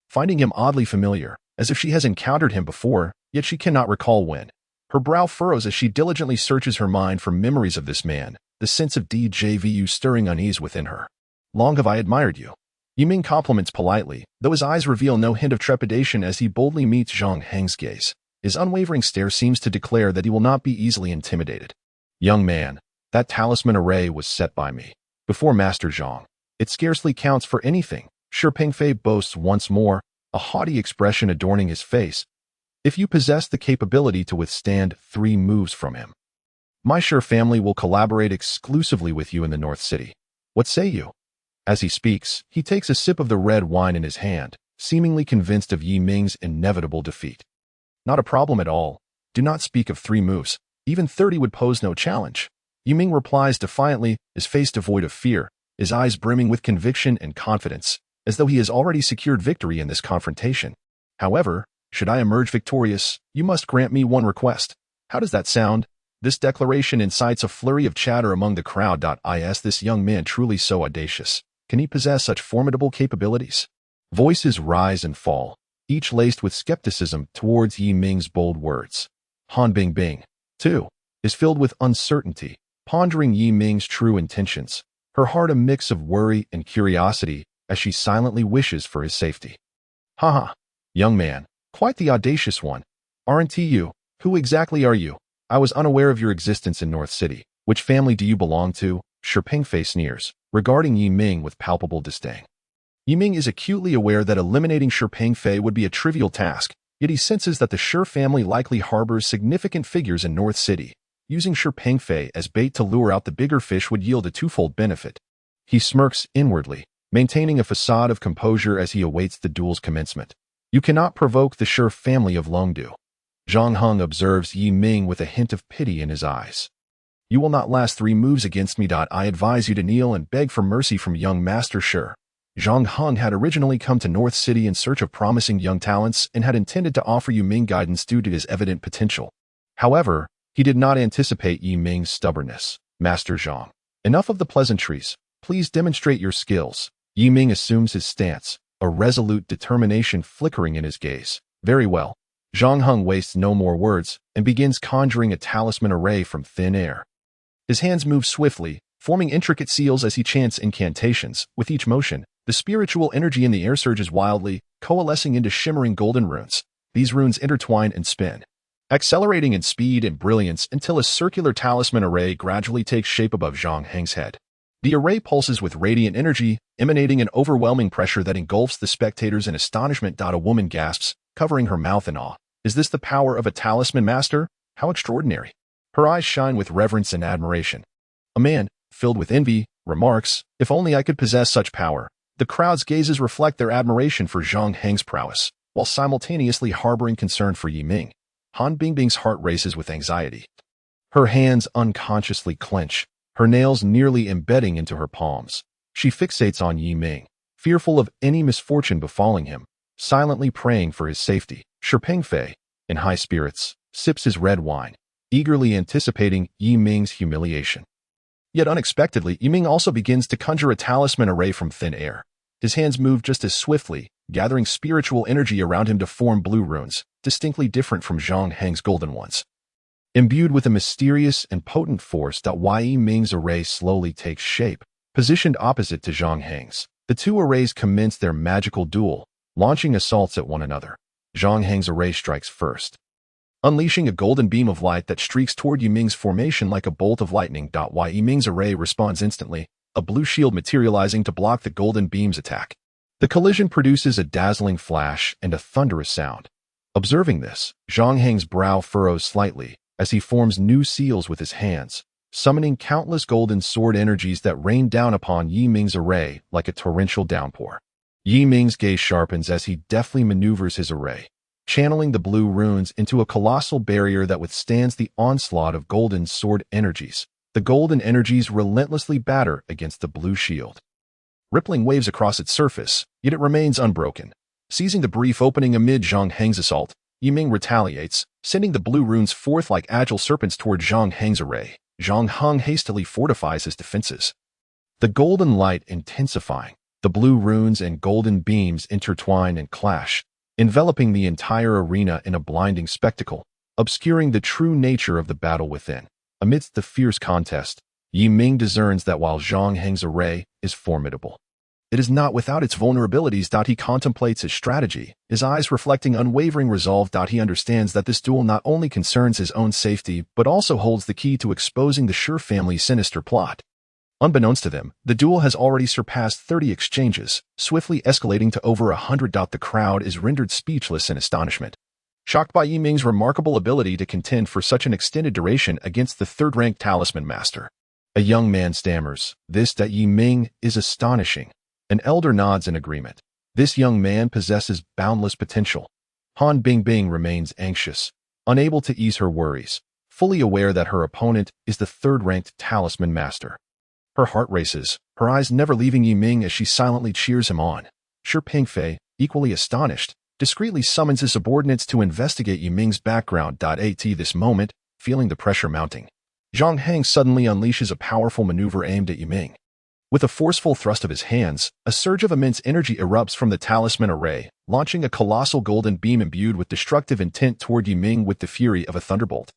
finding him oddly familiar, as if she has encountered him before. yet she cannot recall when. Her brow furrows as she diligently searches her mind for memories of this man, the sense of DJVU stirring unease within her. Long have I admired you. Yiming compliments politely, though his eyes reveal no hint of trepidation as he boldly meets Zhang Heng's gaze. His unwavering stare seems to declare that he will not be easily intimidated. Young man, that talisman array was set by me. Before Master Zhang. It scarcely counts for anything, Shi Pengfei boasts once more, a haughty expression adorning his face. If you possess the capability to withstand 3 moves from him, my Shi family will collaborate exclusively with you in the North City. What say you? As he speaks, he takes a sip of the red wine in his hand, seemingly convinced of Yiming's inevitable defeat. Not a problem at all. Do not speak of 3 moves. Even 30 would pose no challenge. Yiming replies defiantly, his face devoid of fear, his eyes brimming with conviction and confidence, as though he has already secured victory in this confrontation. However, should I emerge victorious, you must grant me one request. How does that sound? This declaration incites a flurry of chatter among the crowd. Is this young man truly so audacious? Can he possess such formidable capabilities? Voices rise and fall, each laced with skepticism towards Yiming's bold words. Han Bingbing, too, is filled with uncertainty, pondering Yiming's true intentions, her heart a mix of worry and curiosity as she silently wishes for his safety. Haha, young man, quite the audacious one. Aren't you? Who exactly are you? I was unaware of your existence in North City. Which family do you belong to? Shi Pengfei sneers, regarding Yiming with palpable disdain. Yiming is acutely aware that eliminating Shi Pengfei would be a trivial task, yet he senses that the Shi family likely harbors significant figures in North City. Using Shi Pengfei as bait to lure out the bigger fish would yield a twofold benefit. He smirks inwardly, maintaining a facade of composure as he awaits the duel's commencement. You cannot provoke the Shi family of Longdu. Zhang Heng observes Yiming with a hint of pity in his eyes. You will not last 3 moves against me. I advise you to kneel and beg for mercy from young Master Shi. Zhang Heng had originally come to North City in search of promising young talents and had intended to offer Yiming guidance due to his evident potential. However, he did not anticipate Yiming's stubbornness. Master Zhang, enough of the pleasantries. Please demonstrate your skills. Yiming assumes his stance, a resolute determination flickering in his gaze. Very well. Zhang Heng wastes no more words and begins conjuring a talisman array from thin air. His hands move swiftly, forming intricate seals as he chants incantations. With each motion, the spiritual energy in the air surges wildly, coalescing into shimmering golden runes. These runes intertwine and spin, accelerating in speed and brilliance until a circular talisman array gradually takes shape above Zhang Heng's head. The array pulses with radiant energy, emanating an overwhelming pressure that engulfs the spectators in astonishment. A woman gasps, covering her mouth in awe. Is this the power of a talisman master? How extraordinary. Her eyes shine with reverence and admiration. A man, filled with envy, remarks, if only I could possess such power. The crowd's gazes reflect their admiration for Zhang Heng's prowess, while simultaneously harboring concern for Yiming. Han Bingbing's heart races with anxiety. Her hands unconsciously clench, her nails nearly embedding into her palms. She fixates on Yiming, fearful of any misfortune befalling him, silently praying for his safety. Shi Pengfei, in high spirits, sips his red wine, eagerly anticipating Yiming's humiliation. Yet unexpectedly, Yiming also begins to conjure a talisman array from thin air. His hands move just as swiftly, gathering spiritual energy around him to form blue runes, distinctly different from Zhang Heng's golden ones. Imbued with a mysterious and potent force, Yiming's array slowly takes shape. Positioned opposite to Zhang Heng's, the 2 arrays commence their magical duel, launching assaults at one another. Zhang Heng's array strikes first, unleashing a golden beam of light that streaks toward Yiming's formation like a bolt of lightning. Yiming's array responds instantly, a blue shield materializing to block the golden beam's attack. The collision produces a dazzling flash and a thunderous sound. Observing this, Zhang Heng's brow furrows slightly as he forms new seals with his hands, summoning countless golden sword energies that rain down upon Yiming's array like a torrential downpour. Yiming's gaze sharpens as he deftly maneuvers his array, channeling the blue runes into a colossal barrier that withstands the onslaught of golden sword energies. The golden energies relentlessly batter against the blue shield, rippling waves across its surface, yet it remains unbroken. Seizing the brief opening amid Zhang Heng's assault, Yiming retaliates, sending the blue runes forth like agile serpents toward Zhang Heng's array. Zhang Heng hastily fortifies his defenses. The golden light intensifying, the blue runes and golden beams intertwine and clash, enveloping the entire arena in a blinding spectacle, obscuring the true nature of the battle within. Amidst the fierce contest, Yi Ming discerns that while Zhang Heng's array is formidable, it is not without its vulnerabilities. He contemplates his strategy, his eyes reflecting unwavering resolve. He understands that this duel not only concerns his own safety, but also holds the key to exposing the Shi family's sinister plot. Unbeknownst to them, the duel has already surpassed 30 exchanges, swiftly escalating to over 100. The crowd is rendered speechless in astonishment, shocked by Yi Ming's remarkable ability to contend for such an extended duration against the third-ranked talisman master. A young man stammers, "This that Yi Ming is astonishing." An elder nods in agreement. This young man possesses boundless potential. Han Bingbing remains anxious, unable to ease her worries, fully aware that her opponent is the third-ranked talisman master. Her heart races, her eyes never leaving Yi Ming as she silently cheers him on. Shi Pingfei, equally astonished, discreetly summons his subordinates to investigate Yi Ming's background. At this moment, feeling the pressure mounting, Zhang Heng suddenly unleashes a powerful maneuver aimed at Yi Ming. With a forceful thrust of his hands, a surge of immense energy erupts from the talisman array, launching a colossal golden beam imbued with destructive intent toward Yi Ming with the fury of a thunderbolt.